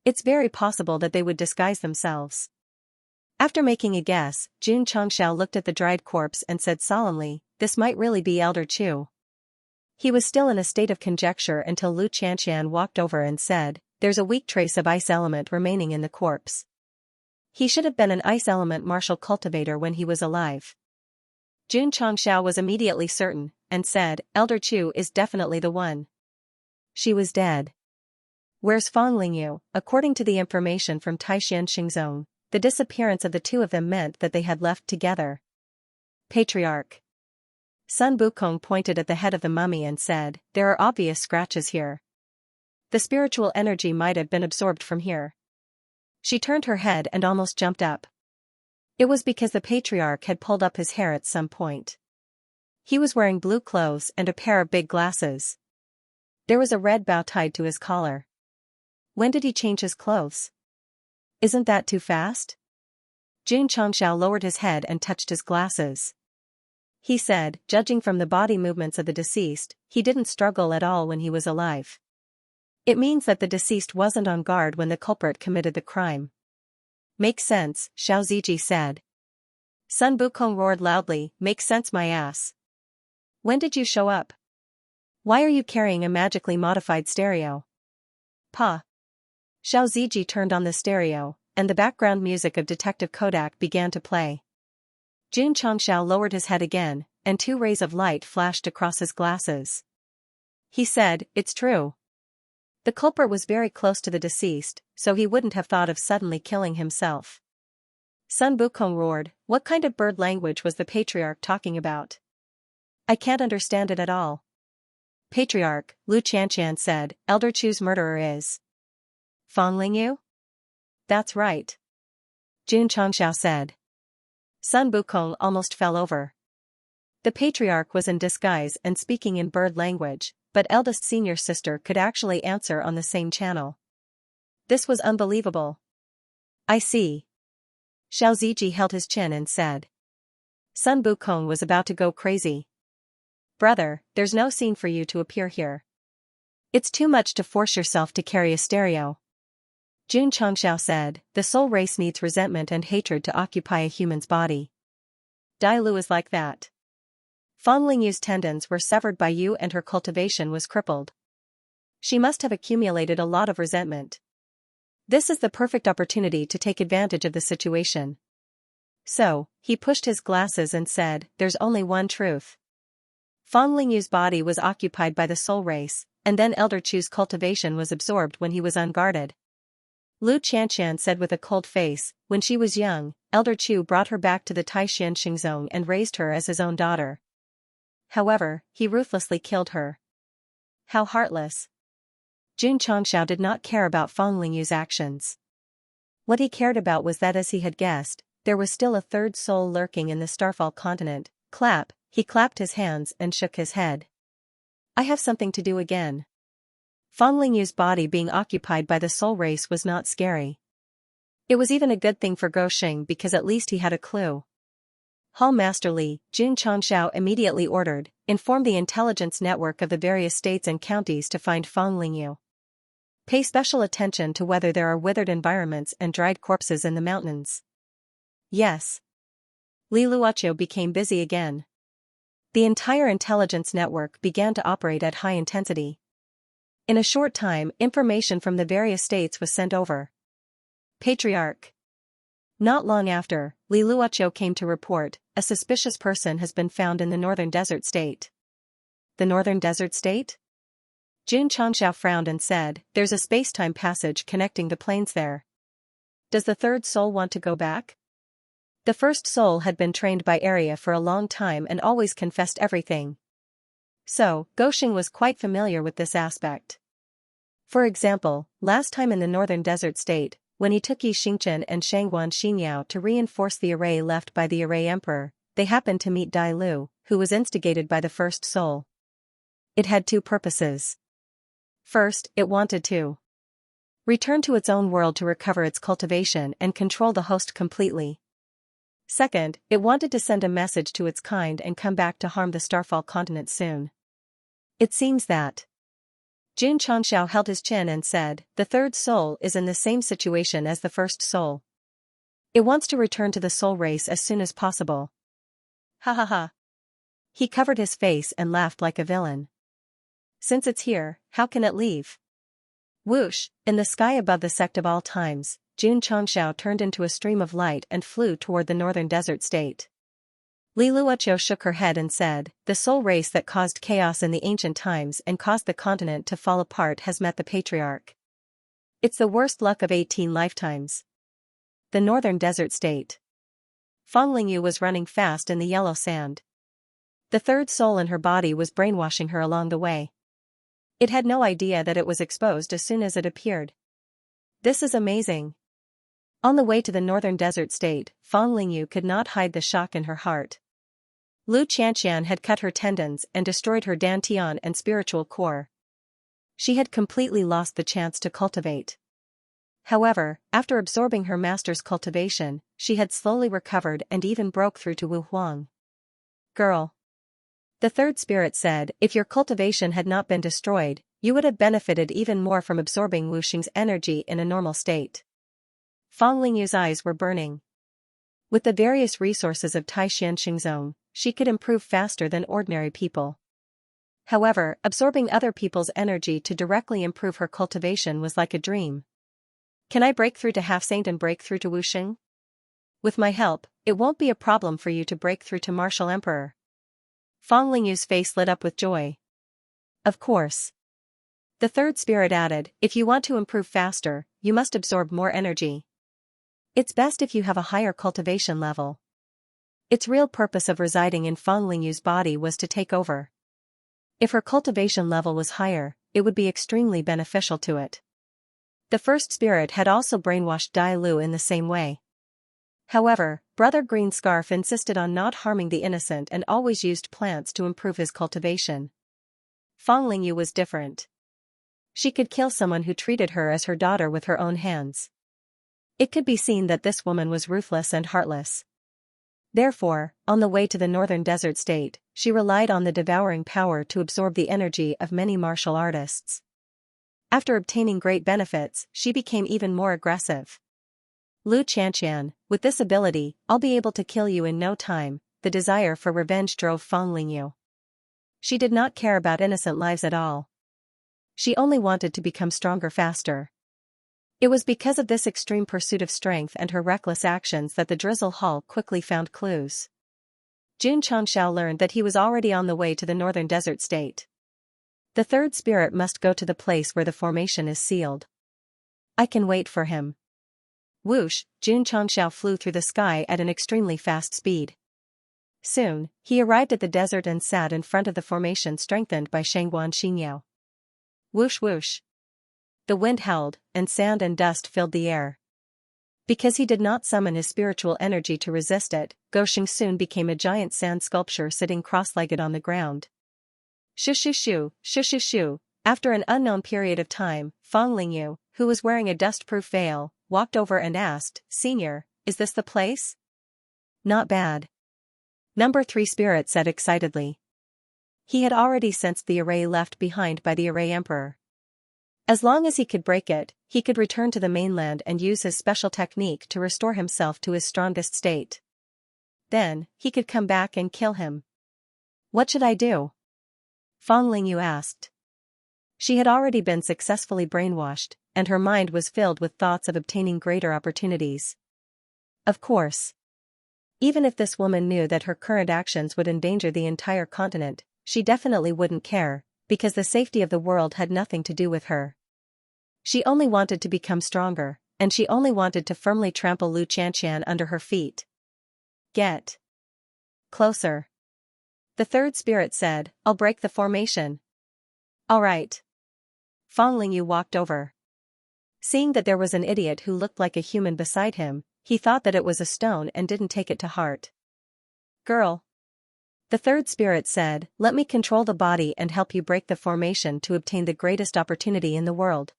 [SPEAKER 1] It's very possible that they would disguise themselves." After making a guess, Jun Changxiao looked at the dried corpse and said solemnly, "This might really be Elder Chu." He was still in a state of conjecture until Lu Qianxian walked over and said, "There's a weak trace of ice element remaining in the corpse. He should have been an ice element martial cultivator when he was alive." Jun Changxiao was immediately certain, and said, "Elder Chu is definitely the one. She was dead. Where's Fang Lingyu?" According to the information from Taishan Xingzong, the disappearance of the two of them meant that they had left together. Patriarch. Sun Bukong pointed at the head of the mummy and said, "There are obvious scratches here. The spiritual energy might have been absorbed from here." She turned her head and almost jumped up. It was because the patriarch had pulled up his hair at some point. He was wearing blue clothes and a pair of big glasses. There was a red bow tied to his collar. When did he change his clothes? Isn't that too fast? Jun Changxiao lowered his head and touched his glasses. He said, "Judging from the body movements of the deceased, he didn't struggle at all when he was alive. It means that the deceased wasn't on guard when the culprit committed the crime." "Makes sense," Xiao Ziji said. Sun Bukong roared loudly, "Makes sense my ass. When did you show up? Why are you carrying a magically modified stereo?" "Pa." Xiao Ziji turned on the stereo, and the background music of Detective Kodak began to play. Jun Changxiao lowered his head again, and two rays of light flashed across his glasses. He said, "It's true. The culprit was very close to the deceased, so he wouldn't have thought of suddenly killing himself." Sun Bukong roared, "What kind of bird language was the patriarch talking about? I can't understand it at all." "Patriarch," Lu Qianqian said, "Elder Chu's murderer is Fang Lingyu?" "That's right," Jun Changxiao said. Sun Bukong almost fell over. The patriarch was in disguise and speaking in bird language, but eldest senior sister could actually answer on the same channel. This was unbelievable. "I see." Xiao Ziji held his chin and said. Sun Bukong was about to go crazy. "Brother, there's no scene for you to appear here. It's too much to force yourself to carry a stereo." Jun Changxiao said, "The soul race needs resentment and hatred to occupy a human's body. Dai Lu is like that. Fang Lingyu's tendons were severed by you and her cultivation was crippled. She must have accumulated a lot of resentment. This is the perfect opportunity to take advantage of the situation." So, he pushed his glasses and said, "There's only one truth. Fang Lingyu's body was occupied by the soul race, and then Elder Chu's cultivation was absorbed when he was unguarded." Lu Qianqian said with a cold face, "When she was young, Elder Chu brought her back to the Taishan Xingzong and raised her as his own daughter. However, he ruthlessly killed her. How heartless." Jun Changxiao did not care about Fang Lingyu's actions. What he cared about was that, as he had guessed, there was still a third soul lurking in the Starfall continent. He clapped his hands and shook his head. "I have something to do again." Fang Lingyu's body being occupied by the soul race was not scary. It was even a good thing for Goxing because at least he had a clue. Hall Master Li, Jun Changxiao immediately ordered, "Inform the intelligence network of the various states and counties to find Fang Lingyu. Pay special attention to whether there are withered environments and dried corpses in the mountains." "Yes." Li Luoqiu became busy again. The entire intelligence network began to operate at high intensity. In a short time, information from the various states was sent over. "Patriarch." Not long after, Li Luoqiu came to report, "A suspicious person has been found in the northern desert state." "The northern desert state?" Jun Changxiao frowned and said, "There's a space-time passage connecting the planes there. Does the third soul want to go back?" The first soul had been trained by area for a long time and always confessed everything. So, Goxing was quite familiar with this aspect. For example, last time in the northern desert state, when he took Yi Xingchen and Shangguan Xinyao to reinforce the array left by the array emperor, they happened to meet Dai Lu, who was instigated by the first soul. It had two purposes. First, it wanted to return to its own world to recover its cultivation and control the host completely. Second, it wanted to send a message to its kind and come back to harm the Starfall continent soon. It seems that Jun Changxiao held his chin and said, "The third soul is in the same situation as the first soul. It wants to return to the soul race as soon as possible." Ha ha ha. He covered his face and laughed like a villain. since it's here, how can it leave? Whoosh, in the sky above the Sect of all times, Xianxia turned into a stream of light and flew toward the northern desert state. Li Luoqiu shook her head and said, the soul race that caused chaos in the ancient times and caused the continent to fall apart has met the patriarch. It's the worst luck of 18 lifetimes. The northern desert state. Fang Lingyu was running fast in the yellow sand. The third soul in her body was brainwashing her along the way. It had no idea that it was exposed as soon as it appeared. This is amazing. On the way to the northern desert state, Fang Lingyu could not hide the shock in her heart. Lu Qianxian had cut her tendons and destroyed her dantian and spiritual core. She had completely lost the chance to cultivate. However, after absorbing her master's cultivation, she had slowly recovered and even broke through to Wu Huang. Girl. The third spirit said, if your cultivation had not been destroyed, you would have benefited even more from absorbing Wu Xing's energy in a normal state. Fang Lingyu's eyes were burning. With the various resources of Taishan Xingzong, she could improve faster than ordinary people. However, absorbing other people's energy to directly improve her cultivation was like a dream. Can I break through to Half-Saint and break through to Wu Xing? With my help, it won't be a problem for you to break through to Martial Emperor. Fang Lingyu's face lit up with joy. Of course. The third spirit added, if you want to improve faster, you must absorb more energy. It's best if you have a higher cultivation level. Its real purpose of residing in Fang Lingyu's body was to take over. If her cultivation level was higher, it would be extremely beneficial to it. The first spirit had also brainwashed Dai Lu in the same way. However, Brother Green Scarf insisted on not harming the innocent and always used plants to improve his cultivation. Fang Lingyu was different. She could kill someone who treated her as her daughter with her own hands. It could be seen that this woman was ruthless and heartless. Therefore, on the way to the northern desert state, she relied on the devouring power to absorb the energy of many martial artists. After obtaining great benefits, she became even more aggressive. Lu Qianxian, with this ability, I'll be able to kill you in no time. The desire for revenge drove Fang Lingyu. She did not care about innocent lives at all. She only wanted to become stronger faster. It was because of this extreme pursuit of strength and her reckless actions that the Drizzle Hall quickly found clues. Jun Changxiao learned that he was already on the way to the northern desert state. The third spirit must go to the place where the formation is sealed. I can wait for him. Whoosh, Jun Changxiao flew through the sky at an extremely fast speed. Soon, he arrived at the desert and sat in front of the formation strengthened by Shangguan Xinyao. Whoosh whoosh. The wind howled, and sand and dust filled the air. Because he did not summon his spiritual energy to resist it, Goxing soon became a giant sand sculpture sitting cross-legged on the ground. Shoo shoo shoo, shoo shoo shoo. After an unknown period of time, Fang Lingyu, who was wearing a dust-proof veil, walked over and asked, Senior, is this the place? Not bad. Number 3 spirit said excitedly. He had already sensed the array left behind by the Array Emperor. As long as he could break it, he could return to the mainland and use his special technique to restore himself to his strongest state. Then, he could come back and kill him. What should I do? Fang Lingyu asked. She had already been successfully brainwashed, and her mind was filled with thoughts of obtaining greater opportunities. Of course. Even if this woman knew that her current actions would endanger the entire continent, she definitely wouldn't care, because the safety of the world had nothing to do with her. She only wanted to become stronger, and she only wanted to firmly trample Lu Qianxian under her feet. Get closer. The third spirit said, I'll break the formation. All right. Fang Lingyu walked over. Seeing that there was an idiot who looked like a human beside him, he thought that it was a stone and didn't take it to heart. Girl. The third spirit said, let me control the body and help you break the formation to obtain the greatest opportunity in the world.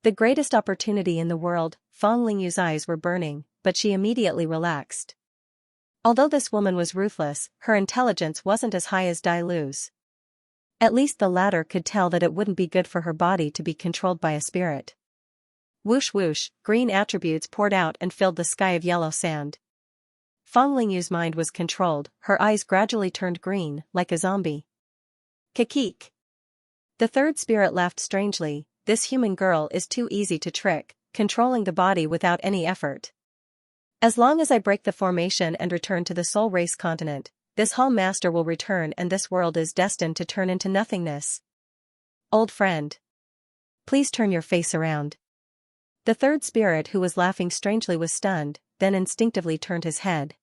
[SPEAKER 1] The greatest opportunity in the world. Fang Lingyu's eyes were burning, but she immediately relaxed. Although this woman was ruthless, her intelligence wasn't as high as Dai Lu's. At least the latter could tell that it wouldn't be good for her body to be controlled by a spirit. Whoosh whoosh, green attributes poured out and filled the sky of yellow sand. Fang Lingyu's mind was controlled, her eyes gradually turned green, like a zombie. Kikik. The third spirit laughed strangely. This human girl is too easy to trick, controlling the body without any effort. As long as I break the formation and return to the soul race continent, this Hall Master will return and this world is destined to turn into nothingness. Old friend. Please turn your face around. The third spirit, who was laughing strangely, was stunned, then instinctively turned his head.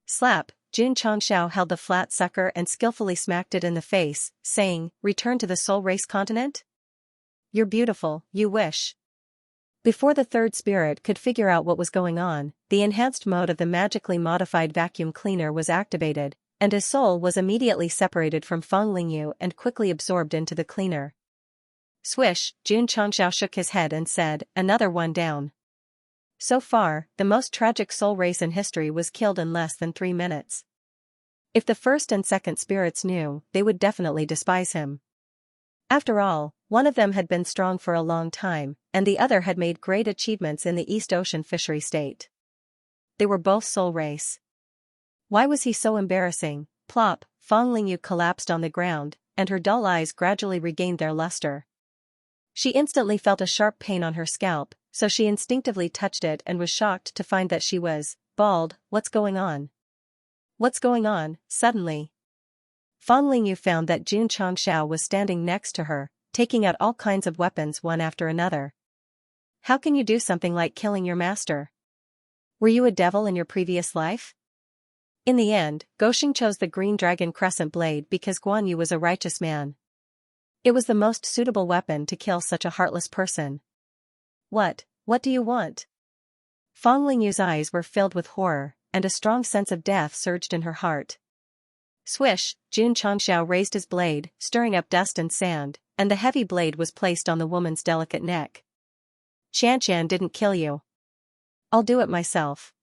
[SPEAKER 1] Slap. Xianxia held the flat sucker and skillfully smacked it in the face, saying, "Return to the soul race continent? You're beautiful, you wish." Before the third spirit could figure out what was going on, the enhanced mode of the magically modified vacuum cleaner was activated, and his soul was immediately separated from Feng Lingyu and quickly absorbed into the cleaner. Swish. Xianxia shook his head and said, "Another one down." So far, the most tragic soul race in history was killed in less than 3 minutes. If the first and second spirits knew, they would definitely despise him. After all, one of them had been strong for a long time, and the other had made great achievements in the East Ocean fishery state. They were both soul race. Why was he so embarrassing? Plop. Feng Lingyu collapsed on the ground, and her dull eyes gradually regained their luster. She instantly felt a sharp pain on her scalp, so she instinctively touched it and was shocked to find that she was bald. What's going on? What's going on? Suddenly, Feng Lingyu found that Xianxia was standing next to her, taking out all kinds of weapons one after another. How can you do something like killing your master? Were you a devil in your previous life? In the end, Goxing chose the green dragon crescent blade because Guan Yu was a righteous man. It was the most suitable weapon to kill such a heartless person. What do you want? Feng Lingyu's eyes were filled with horror, and a strong sense of death surged in her heart. Swish. Xianxia raised his blade, stirring up dust and sand, and the heavy blade was placed on the woman's delicate neck. Xianxia didn't kill you. I'll do it myself.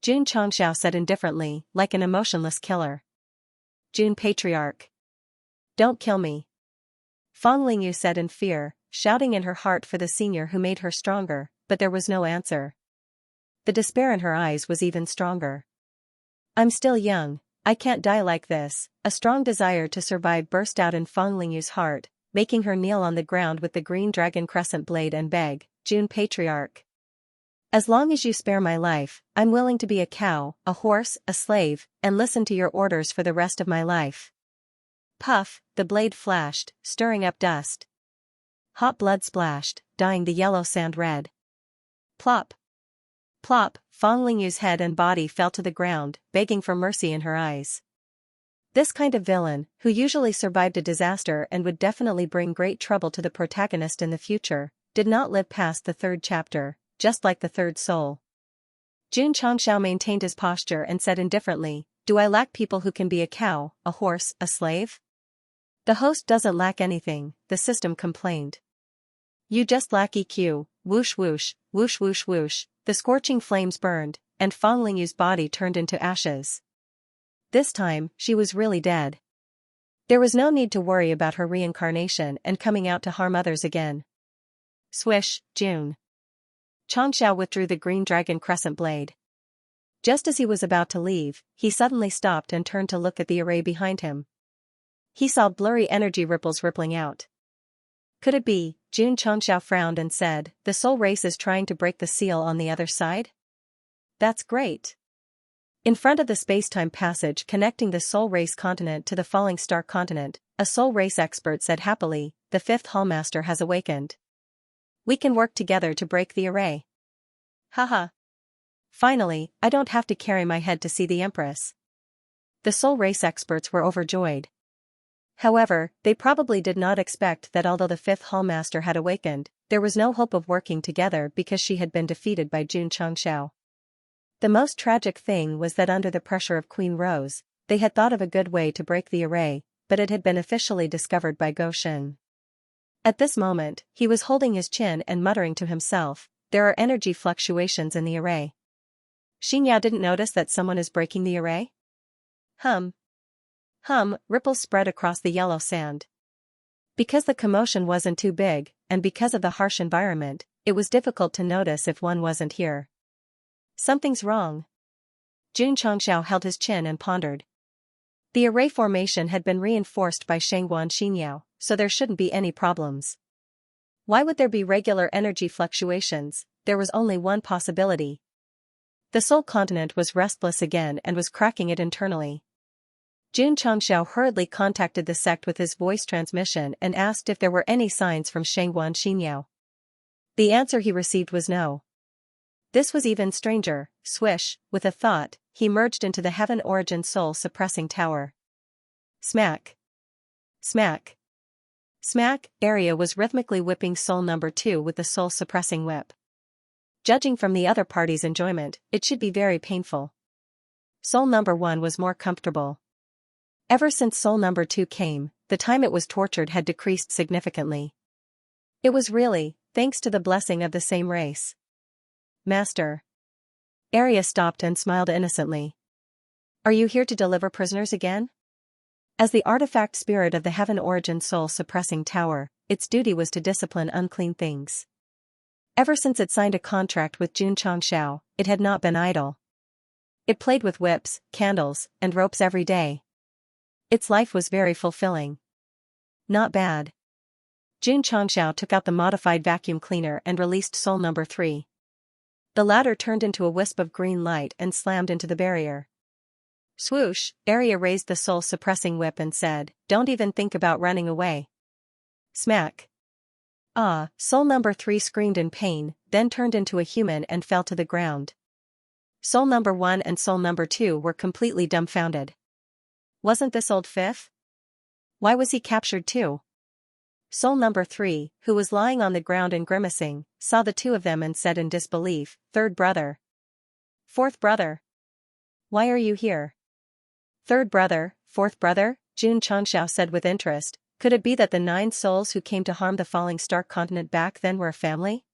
[SPEAKER 1] Xianxia said indifferently, like an emotionless killer. Jun Patriarch. Don't kill me. Feng Lingyu said in fear, shouting in her heart for the senior who made her stronger, but there was no answer. The despair in her eyes was even stronger. I'm still young, I can't die like this. A strong desire to survive burst out in Feng Lingyu's heart, making her kneel on the ground with the green dragon crescent blade and beg, Jun Patriarch. As long as you spare my life, I'm willing to be a cow, a horse, a slave, and listen to your orders for the rest of my life. Puff. The blade flashed, stirring up dust. Hot blood splashed, dyeing the yellow sand red. Plop. Plop. Feng Lingyu's head and body fell to the ground, begging for mercy in her eyes. This kind of villain, who usually survived a disaster and would definitely bring great trouble to the protagonist in the future, did not live past the 3rd chapter, just like the 3rd soul. Xianxia maintained his posture and said indifferently, "Do I lack people who can be a cow, a horse, a slave?" The host doesn't lack anything, the system complained. You just lack EQ. Whoosh whoosh, whoosh whoosh whoosh, the scorching flames burned, and Feng Lingyu's body turned into ashes. This time, she was really dead. There was no need to worry about her reincarnation and coming out to harm others again. Swish. June. Xianxia withdrew the green dragon crescent blade. Just as he was about to leave, he suddenly stopped and turned to look at the array behind him. He saw blurry energy ripples rippling out. Could it be? Xianxia frowned and said, "The soul race is trying to break the seal on the other side?" That's great. In front of the space-time passage connecting the soul race continent to the falling star continent, a soul race expert said happily, "The 5th Hallmaster has awakened. We can work together to break the array." Haha. Finally, I don't have to carry my head to see the Empress. The soul race experts were overjoyed. However, they probably did not expect that although the 5th Hallmaster had awakened, there was no hope of working together because she had been defeated by Xianxia. The most tragic thing was that under the pressure of Queen Rose, they had thought of a good way to break the array, but it had been officially discovered by Goxing. At this moment, he was holding his chin and muttering to himself, "There are energy fluctuations in the array. Xianxia didn't notice that someone is breaking the array?" Hum. Ripples spread across the yellow sand. Because the commotion wasn't too big, and because of the harsh environment, it was difficult to notice if one wasn't here. Something's wrong. Xianxia held his chin and pondered. The array formation had been reinforced by Shangguan Xinyao, so there shouldn't be any problems. Why would there be regular energy fluctuations? There was only one possibility. The soul continent was restless again and was cracking it internally. Xianxia hurriedly contacted the sect with his voice transmission and asked if there were any signs from Shangguan Xinyao. The answer he received was no. This was even stranger. Swish, with a thought, he merged into the heaven origin soul suppressing tower. Smack. Smack. Smack. Area was rhythmically whipping soul number 2 with the soul suppressing whip. Judging from the other party's enjoyment, it should be very painful. Soul number 1 was more comfortable. Ever since soul number 2 came, the time it was tortured had decreased significantly. It was really, thanks to the blessing of the same race. Master. Arya stopped and smiled innocently. Are you here to deliver prisoners again? As the artifact spirit of the heaven origin soul suppressing tower, its duty was to discipline unclean things. Ever since it signed a contract with Xianxia, it had not been idle. It played with whips, candles, and ropes every day. Its life was very fulfilling. Not bad. Xianxia took out the modified vacuum cleaner and released soul number 3. The latter turned into a wisp of green light and slammed into the barrier. Swoosh, Arya raised the soul-suppressing whip and said, "Don't even think about running away." Smack. Ah, soul number 3 screamed in pain, then turned into a human and fell to the ground. Soul number 1 and soul number 2 were completely dumbfounded. Wasn't this old Fifth? Why was he captured too? Soul number 3, who was lying on the ground and grimacing, saw the two of them and said in disbelief, "Third brother. Fourth brother. Why are you here?" Third brother, fourth brother, Xianxia said with interest. Could it be that the 9 souls who came to harm the falling star continent back then were a family?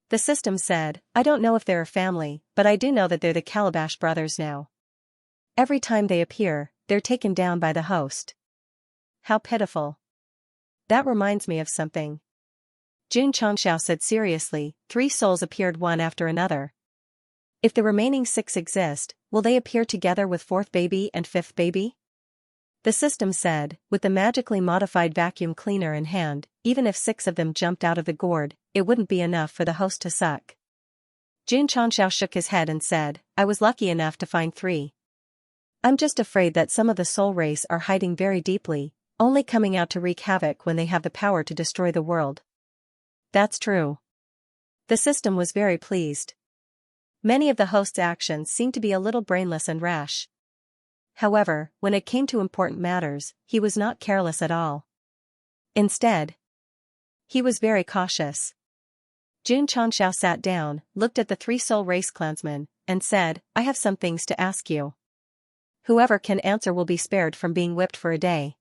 [SPEAKER 1] The system said, "I don't know if they're a family, but I do know that they're the Calabash brothers now. Every time they appear, they're taken down by the host." How pitiful. That reminds me of something. Xianxia said seriously, 3 souls appeared one after another. If the remaining 6 exist, will they appear together with 4th baby and 5th baby? The system said, with the magically modified vacuum cleaner in hand, even if 6 of them jumped out of the gourd, it wouldn't be enough for the host to suck. Xianxia shook his head and said, "I was lucky enough to find 3. I'm just afraid that some of the soul race are hiding very deeply, only coming out to wreak havoc when they have the power to destroy the world." That's true. The system was very pleased. Many of the host's actions seemed to be a little brainless and rash. However, when it came to important matters, he was not careless at all. Instead, he was very cautious. Xianxia sat down, looked at the 3 soul race clansmen, and said, "I have some things to ask you. Whoever can answer will be spared from being whipped for a day."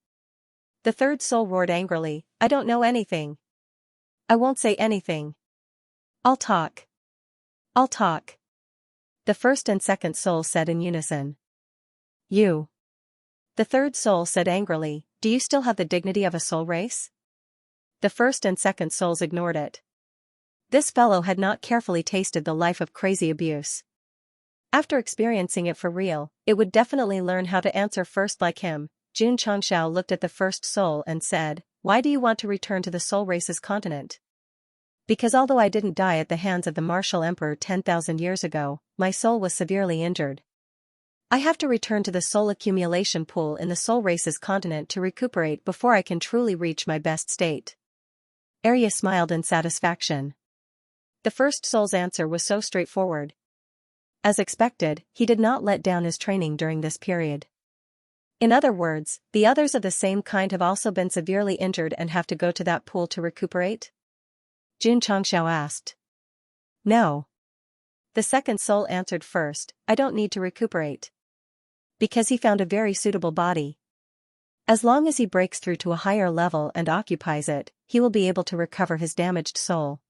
[SPEAKER 1] The 3rd soul roared angrily, "I don't know anything. I won't say anything. I'll talk. I'll talk." The 1st and 2nd soul said in unison. "You." The 3rd soul said angrily, "Do you still have the dignity of a soul race?" The 1st and 2nd souls ignored it. This fellow had not carefully tasted the life of crazy abuse. After experiencing it for real, it would definitely learn how to answer first like him. Xianxia looked at the 1st soul and said, "Why do you want to return to the soul race's continent?" "Because although I didn't die at the hands of the martial emperor 10,000 years ago, my soul was severely injured. I have to return to the soul accumulation pool in the soul race's continent to recuperate before I can truly reach my best state." Arya smiled in satisfaction. The 1st soul's answer was so straightforward. As expected, he did not let down his training during this period. In other words, the others of the same kind have also been severely injured and have to go to that pool to recuperate? Xianxia asked. No. The 2nd soul answered first, "I don't need to recuperate. Because he found a very suitable body. As long as he breaks through to a higher level and occupies it, he will be able to recover his damaged soul."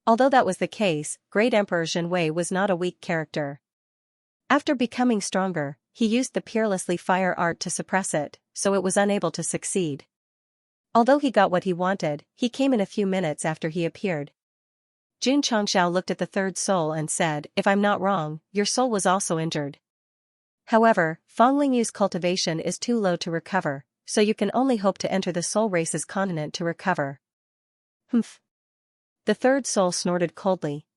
[SPEAKER 1] Although that was the case, Great Emperor Zhenwei was not a weak character. After becoming stronger, he used the peerlessly fire art to suppress it, so it was unable to succeed. Although he got what he wanted, he came in a few minutes after he appeared. Xianxia looked at the 3rd soul and said, "If I'm not wrong, your soul was also injured. However, Feng Lingyu's cultivation is too low to recover, so you can only hope to enter the soul race's continent to recover. Humph. The third soul snorted coldly.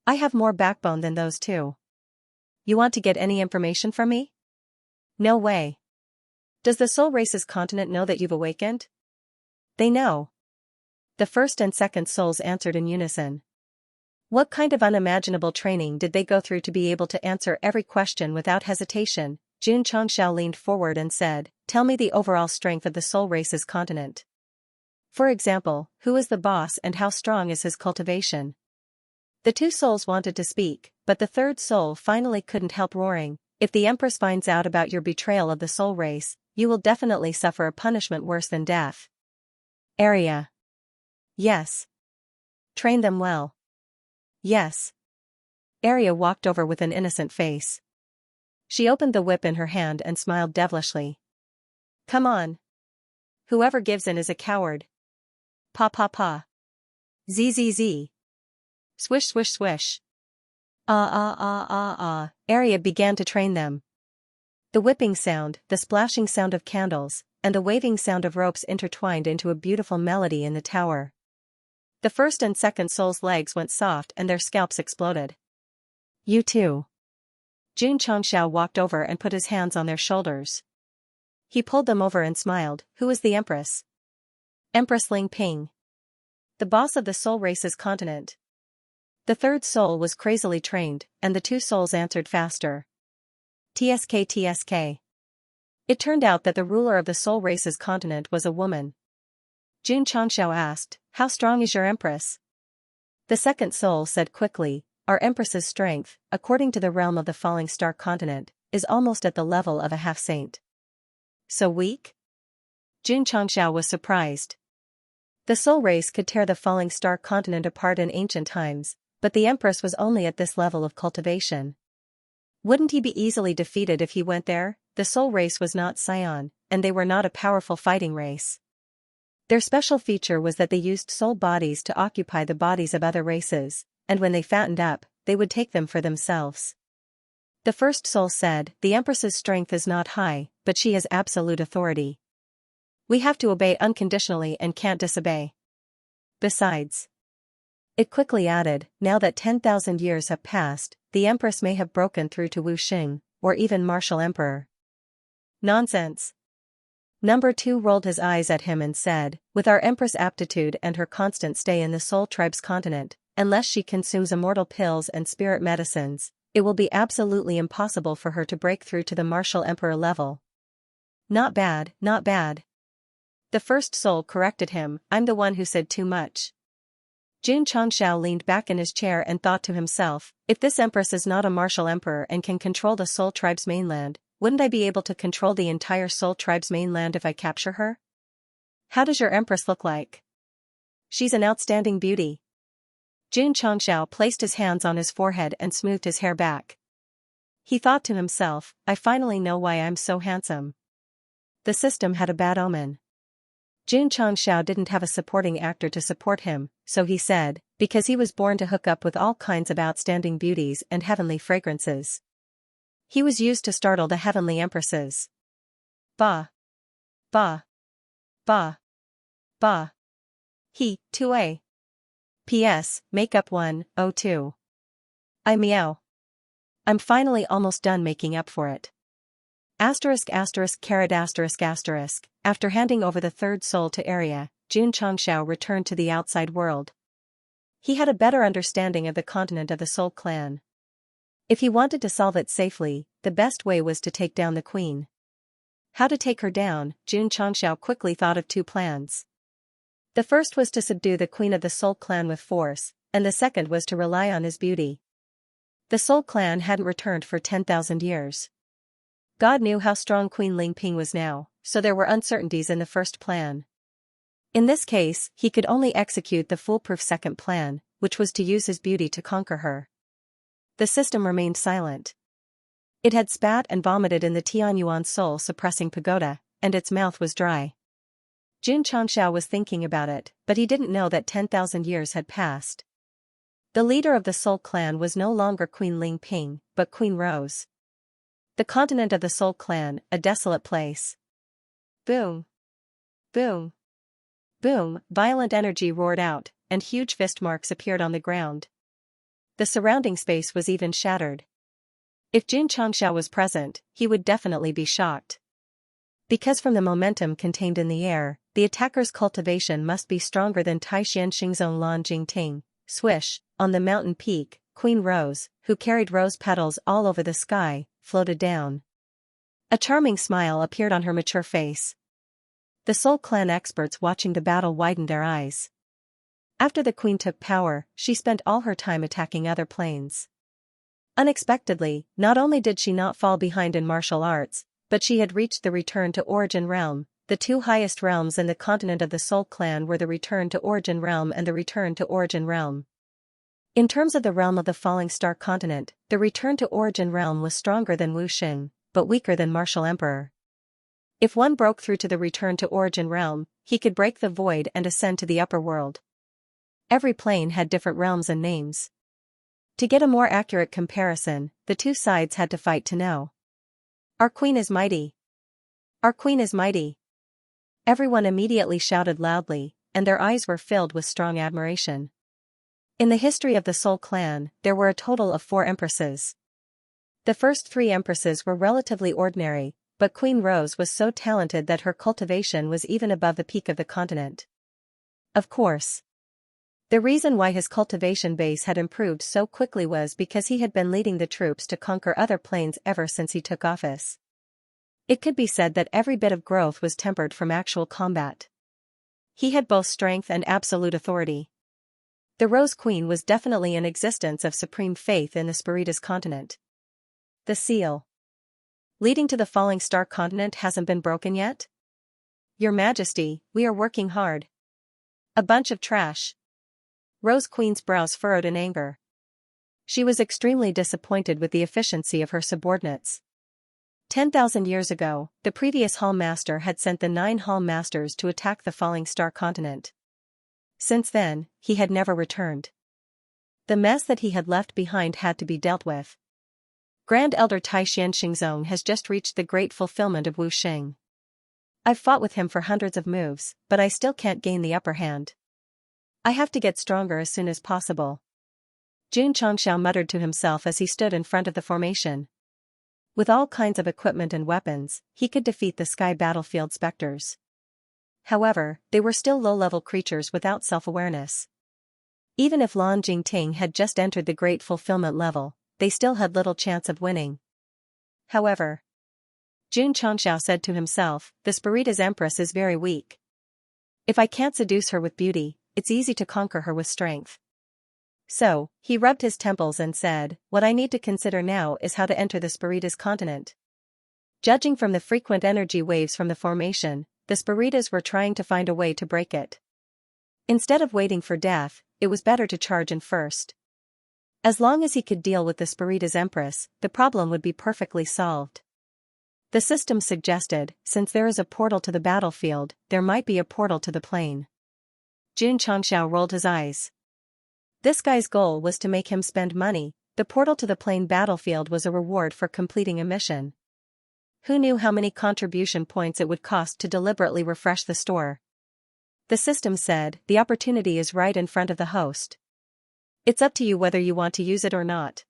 [SPEAKER 1] I have more backbone than those two. You want to get any information from me? No way. Does the soul race's continent know that you've awakened? They know. The first and second souls answered in unison. What kind of unimaginable training did they go through to be able to answer every question without hesitation? Xianxia leaned forward and said, tell me the overall strength of the soul race's continent. For example, who is the boss and how strong is his cultivation? The two souls wanted to speak, but the third soul finally couldn't help roaring. If the Empress finds out about your betrayal of the soul race, you will definitely suffer a punishment worse than death. Area. Yes. Train them well. Yes. Arya walked over with an innocent face. She opened the whip in her hand and smiled devilishly. Come on. Whoever gives in is a coward. Pa pa pa. Zzz. Swish swish swish. Arya began to train them. The whipping sound, the splashing sound of candles, and the waving sound of ropes intertwined into a beautiful melody in the tower. The first and second souls' legs went soft and their scalps exploded. You too. Xianxia walked over and put his hands on their shoulders. He pulled them over and smiled. Who is the Empress? Empress Ling Ping. The boss of the soul race's continent. The third soul was crazily trained, and the two souls answered faster. TSK TSK. It turned out that the ruler of the soul race's continent was a woman. Xianxia asked, how strong is your Empress? The second soul said quickly, our Empress's strength, according to the realm of the falling star continent, is almost at the level of a half-saint. So weak? Xianxia was surprised. The soul race could tear the falling star continent apart in ancient times, but the Empress was only at this level of cultivation. Wouldn't he be easily defeated if he went there? The soul race was not Sion, and they were not a powerful fighting race. Their special feature was that they used soul bodies to occupy the bodies of other races, and when they fattened up, they would take them for themselves. The first soul said, the Empress's strength is not high, but she has absolute authority. We have to obey unconditionally and can't disobey. Besides. It quickly added, now that 10,000 years have passed, the Empress may have broken through to Wu Xing, or even Martial Emperor. Nonsense. Number 2 rolled his eyes at him and said, with our Empress' aptitude and her constant stay in the Soul Tribe's continent, unless she consumes immortal pills and spirit medicines, it will be absolutely impossible for her to break through to the Martial Emperor level. Not bad, not bad. The first soul corrected him, I'm the one who said too much. Xianxia leaned back in his chair and thought to himself, if this Empress is not a Martial Emperor and can control the Soul Tribe's mainland, wouldn't I be able to control the entire Soul Tribe's mainland if I capture her? How does your Empress look like? She's an outstanding beauty. Xianxia placed his hands on his forehead and smoothed his hair back. He thought to himself, I finally know why I'm so handsome. The system had a bad omen. Xianxia didn't have a supporting actor to support him, so he said, because he was born to hook up with all kinds of outstanding beauties and heavenly fragrances. He was used to startle the heavenly empresses. Ba. Ba. Ba. Ba. He, 2A. P.S. Makeup 102. I meow. I'm finally almost done making up for it. Caret asterisk. After handing over the third soul to Arya, Xianxia returned to the outside world. He had a better understanding of the continent of the Soul Clan. If he wanted to solve it safely, the best way was to take down the queen. How to take her down? Xianxia quickly thought of 2 plans. The first was to subdue the queen of the Soul Clan with force, and the second was to rely on his beauty. The Soul Clan hadn't returned for 10,000 years. God knew how strong Queen Ling Ping was now, so there were uncertainties in the first plan. In this case, he could only execute the foolproof second plan, which was to use his beauty to conquer her. The system remained silent. It had spat and vomited in the Tianyuan soul-suppressing pagoda, and its mouth was dry. Xianxia was thinking about it, but he didn't know that 10,000 years had passed. The leader of the Soul Clan was no longer Queen Ling Ping, but Queen Rose. The continent of the Soul Clan, a desolate place. Boom! Boom! Boom! Violent energy roared out, and huge fist marks appeared on the ground. The surrounding space was even shattered. If Xianxia was present, he would definitely be shocked. Because from the momentum contained in the air, the attacker's cultivation must be stronger than Tai Xianxing's own Lan Jingting. Swish, on the mountain peak, Queen Rose, who carried rose petals all over the sky, floated down. A charming smile appeared on her mature face. The Soul Clan experts watching the battle widened their eyes. After the queen took power, she spent all her time attacking other planes. Unexpectedly, not only did she not fall behind in martial arts, but she had reached the Return to Origin realm. The two highest realms in the continent of the Soul Clan were the Return to Origin realm and the Return to Origin realm. In terms of the realm of the Falling Star continent, the Return to Origin realm was stronger than Wuxing, but weaker than Martial Emperor. If one broke through to the Return to Origin realm, he could break the void and ascend to the upper world. Every plane had different realms and names. To get a more accurate comparison, the two sides had to fight to know. Our queen is mighty. Our queen is mighty. Everyone immediately shouted loudly, and their eyes were filled with strong admiration. In the history of the Soul Clan, there were a total of 4 empresses. The first 3 empresses were relatively ordinary, but Queen Rose was so talented that her cultivation was even above the peak of the continent. Of course. The reason why his cultivation base had improved so quickly was because he had been leading the troops to conquer other planes ever since he took office. It could be said that every bit of growth was tempered from actual combat. He had both strength and absolute authority. The Rose Queen was definitely an existence of supreme faith in the Spiritus continent. The seal leading to the Falling Star continent hasn't been broken yet? Your Majesty, we are working hard. A bunch of trash. Rose Queen's brows furrowed in anger. She was extremely disappointed with the efficiency of her subordinates. 10,000 years ago, the previous Hall Master had sent the 9 Hall Masters to attack the Falling Star continent. Since then, he had never returned. The mess that he had left behind had to be dealt with. Grand Elder Tai Xianxing's own has just reached the great fulfillment of Wuxing. I've fought with him for hundreds of moves, but I still can't gain the upper hand. I have to get stronger as soon as possible. Xianxia muttered to himself as he stood in front of the formation. With all kinds of equipment and weapons, he could defeat the sky battlefield specters. However, they were still low-level creatures without self-awareness. Even if Lan Jingting had just entered the great fulfillment level, they still had little chance of winning. However, Xianxia said to himself, the Spiritus Empress is very weak. If I can't seduce her with beauty, it's easy to conquer her with strength. So, he rubbed his temples and said, what I need to consider now is how to enter the Spiritus continent. Judging from the frequent energy waves from the formation, the Spiritus were trying to find a way to break it. Instead of waiting for death, it was better to charge in first. As long as he could deal with the Spiritus Empress, the problem would be perfectly solved. The system suggested, since there is a portal to the battlefield, there might be a portal to the plane. Xianxia rolled his eyes. This guy's goal was to make him spend money. The portal to the plane battlefield was a reward for completing a mission. Who knew how many contribution points it would cost to deliberately refresh the store? The system said, the opportunity is right in front of the host. It's up to you whether you want to use it or not.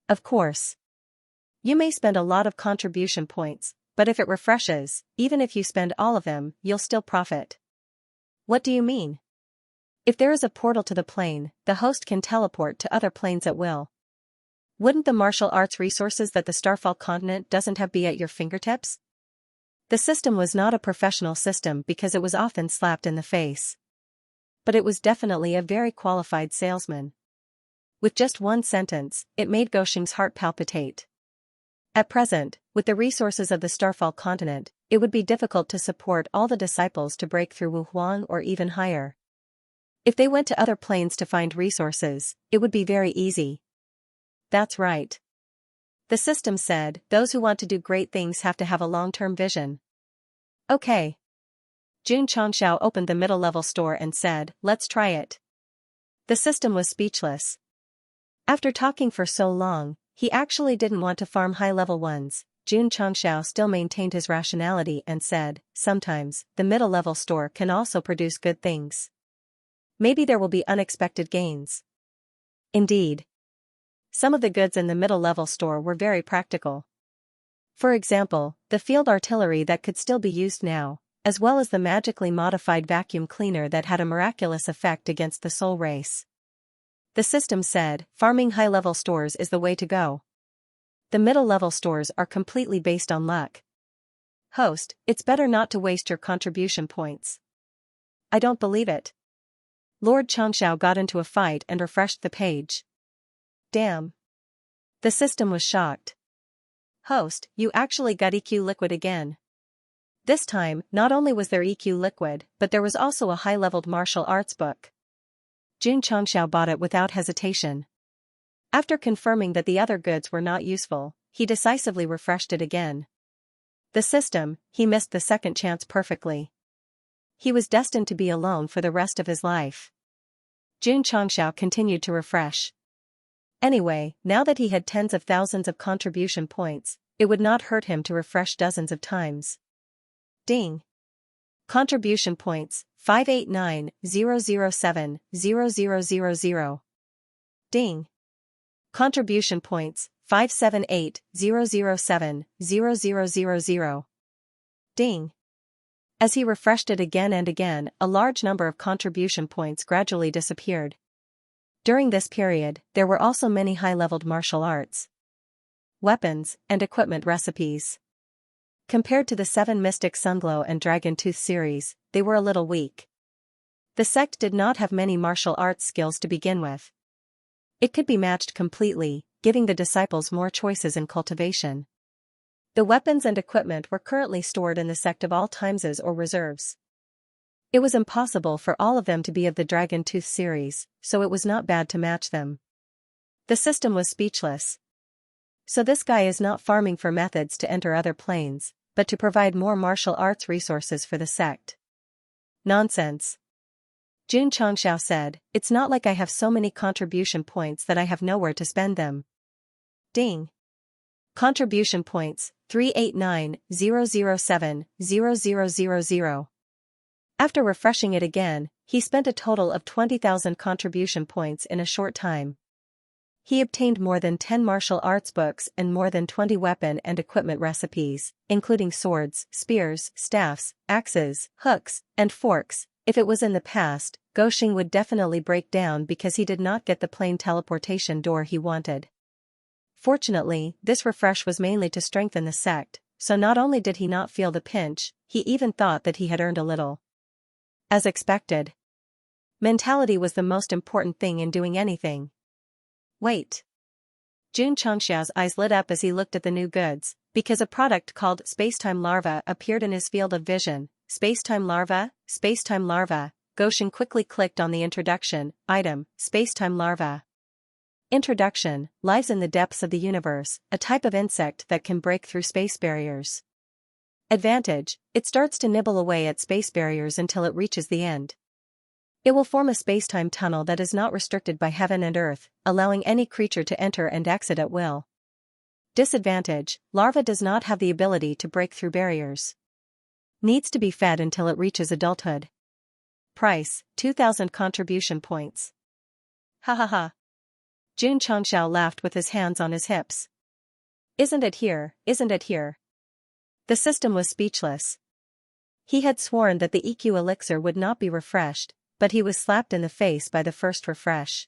[SPEAKER 1] Of course. You may spend a lot of contribution points, but if it refreshes, even if you spend all of them, you'll still profit. What do you mean? If there is a portal to the plane, the host can teleport to other planes at will. Wouldn't the martial arts resources that the Starfall continent doesn't have be at your fingertips? The system was not a professional system because it was often slapped in the face. But it was definitely a very qualified salesman. With just one sentence, it made Goshing's heart palpitate. At present, with the resources of the Starfall continent, it would be difficult to support all the disciples to break through Wuhuang or even higher. If they went to other planes to find resources, it would be very easy. That's right. The system said, those who want to do great things have to have a long-term vision. Okay. Xianxia opened the middle-level store and said, let's try it. The system was speechless. After talking for so long, he actually didn't want to farm high-level ones. Jun Changxiao still maintained his rationality and said, sometimes, the middle-level store can also produce good things. Maybe there will be unexpected gains. Indeed. Some of the goods in the middle-level store were very practical. For example, the field artillery that could still be used now, as well as the magically modified vacuum cleaner that had a miraculous effect against the soul race. The system said, farming high-level stores is the way to go. The middle-level stores are completely based on luck. Host, it's better not to waste your contribution points. I don't believe it. Lord Changxiao got into a fight and refreshed the page. Damn. The system was shocked. Host, you actually got EQ liquid again. This time, not only was there EQ liquid, but there was also a high-leveled martial arts book. Jun Changxiao bought it without hesitation. After confirming that the other goods were not useful, he decisively refreshed it again. The system, he missed the second chance perfectly. He was destined to be alone for the rest of his life. Jun Changxiao continued to refresh. Anyway, now that he had tens of thousands of contribution points, it would not hurt him to refresh dozens of times. Ding. Contribution points, 589,007,0000. Ding. Contribution points, 578,007,0000. Ding. As he refreshed it again and again, a large number of contribution points gradually disappeared. During this period, there were also many high-leveled martial arts, weapons, and equipment recipes. Compared to the 7 Mystic Sunglow and Dragon Tooth series, they were a little weak. The sect did not have many martial arts skills to begin with. It could be matched completely, giving the disciples more choices in cultivation. The weapons and equipment were currently stored in the sect of all timeses or reserves. It was impossible for all of them to be of the Dragon Tooth series, so it was not bad to match them. The system was speechless. So this guy is not farming for methods to enter other planes, but to provide more martial arts resources for the sect. Nonsense. Jun Changxiao said, it's not like I have so many contribution points that I have nowhere to spend them. Ding. Contribution points, 389,007,0000. After refreshing it again, he spent a total of 20,000 contribution points in a short time. He obtained more than 10 martial arts books and more than 20 weapon and equipment recipes, including swords, spears, staffs, axes, hooks, and forks. If it was in the past, Goxing would definitely break down because he did not get the plane teleportation door he wanted. Fortunately, this refresh was mainly to strengthen the sect, so not only did he not feel the pinch, he even thought that he had earned a little. As expected. Mentality was the most important thing in doing anything. Wait. Jun Changxiao's eyes lit up as he looked at the new goods, because a product called Spacetime Larva appeared in his field of vision. Spacetime Larva, Spacetime Larva. Goxing quickly clicked on the introduction item, Spacetime Larva. Introduction, lives in the depths of the universe, a type of insect that can break through space barriers. Advantage, it starts to nibble away at space barriers until it reaches the end. It will form a spacetime tunnel that is not restricted by heaven and earth, allowing any creature to enter and exit at will. Disadvantage, larva does not have the ability to break through barriers. Needs to be fed until it reaches adulthood. Price, 2,000 contribution points. Ha ha ha. Jun Changxiao laughed with his hands on his hips. Isn't it here, isn't it here? The system was speechless. He had sworn that the EQ elixir would not be refreshed, but he was slapped in the face by the first refresh.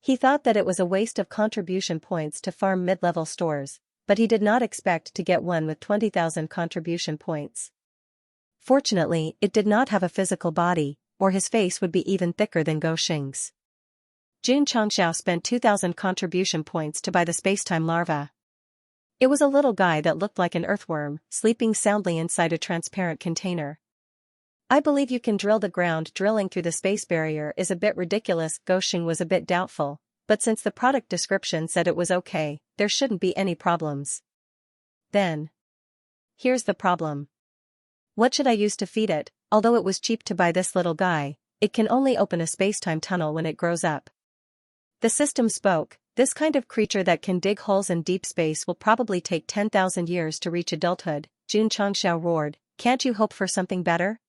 [SPEAKER 1] He thought that it was a waste of contribution points to farm mid-level stores, but he did not expect to get one with 20,000 contribution points. Fortunately, it did not have a physical body, or his face would be even thicker than Goxing's. Jun Changxiao spent 2,000 contribution points to buy the spacetime larva. It was a little guy that looked like an earthworm, sleeping soundly inside a transparent container. I believe you can drill the ground. Drilling through the space barrier is a bit ridiculous. Goxing was a bit doubtful, but since the product description said it was okay, there shouldn't be any problems. Then. Here's the problem. What should I use to feed it? Although it was cheap to buy this little guy, it can only open a spacetime tunnel when it grows up. The system spoke, This kind of creature that can dig holes in deep space will probably take 10,000 years to reach adulthood, Xianxia roared. Can't you hope for something better?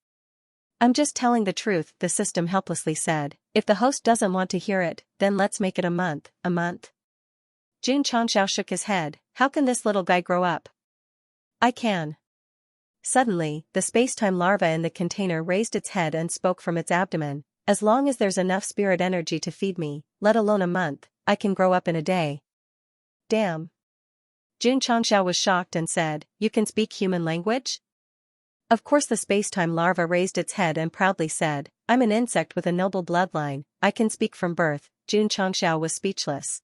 [SPEAKER 1] I'm just telling the truth, the system helplessly said. If the host doesn't want to hear it, then let's make it a month. A month? Xianxia shook his head. How can this little guy grow up? I can. Suddenly, the space-time larva in the container raised its head and spoke from its abdomen. As long as there's enough spirit energy to feed me, let alone a month, I can grow up in a day. Damn. Xianxia was shocked and said, You can speak human language? Of course the space-time larva raised its head and proudly said, I'm an insect with a noble bloodline, I can speak from birth. Xianxia was speechless.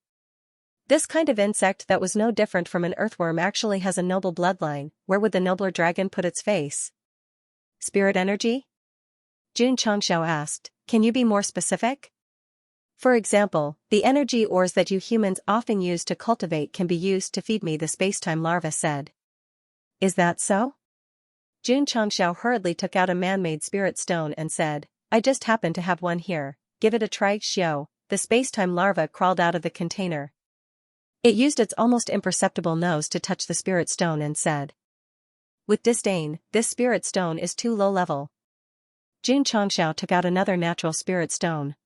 [SPEAKER 1] This kind of insect that was no different from an earthworm actually has a noble bloodline. Where would the nobler dragon put its face? Spirit energy? Xianxia asked, Can you be more specific? For example, the energy ores that you humans often use to cultivate can be used to feed me, the space-time larva said. Is that so? Xianxia hurriedly took out a man-made spirit stone and said, I just happen to have one here, give it a try. Xiao. The space-time larva crawled out of the container. It used its almost imperceptible nose to touch the spirit stone and said, with disdain, this spirit stone is too low level. Xianxia took out another natural spirit stone.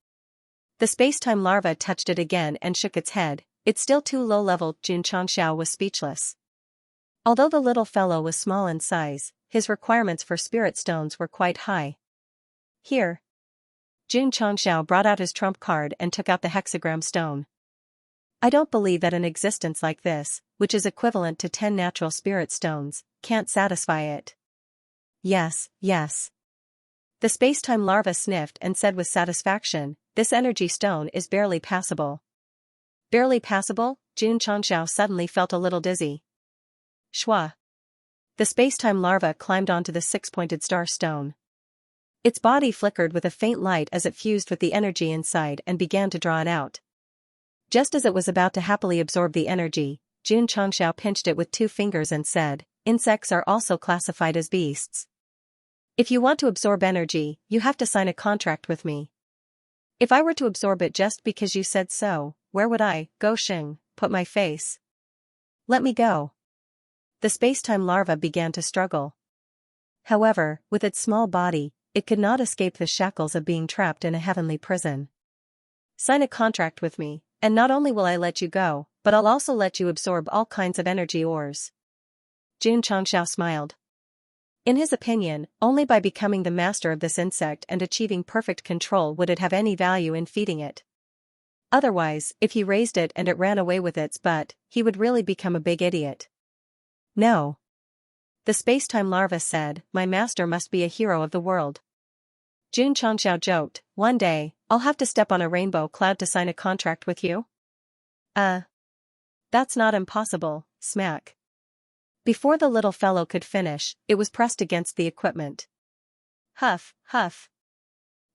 [SPEAKER 1] The space-time larva touched it again and shook its head. It's still too low level. Xianxia was speechless. Although the little fellow was small in size, his requirements for spirit stones were quite high. Here. Xianxia brought out his trump card and took out the hexagram stone. I don't believe that an existence like this, which is equivalent to 10 natural spirit stones, can't satisfy it. Yes, yes. The space-time larva sniffed and said with satisfaction, this energy stone is barely passable. Barely passable? Xianxia suddenly felt a little dizzy. Shwa. The space-time larva climbed onto the six-pointed star stone. Its body flickered with a faint light as it fused with the energy inside and began to draw it out. Just as it was about to happily absorb the energy, Xianxia pinched it with 2 fingers and said, Insects are also classified as beasts. If you want to absorb energy, you have to sign a contract with me. If I were to absorb it just because you said so, where would I, Xing, put my face? Let me go. The space-time larva began to struggle. However, with its small body, it could not escape the shackles of being trapped in a heavenly prison. Sign a contract with me, and not only will I let you go, but I'll also let you absorb all kinds of energy ores. Xianxia smiled. In his opinion, only by becoming the master of this insect and achieving perfect control would it have any value in feeding it. Otherwise, if he raised it and it ran away with its butt, he would really become a big idiot. No. The space-time larva said, My master must be a hero of the world. Xianxia joked, One day, I'll have to step on a rainbow cloud to sign a contract with you? That's not impossible, smack. Before the little fellow could finish, it was pressed against the equipment. Huff, huff.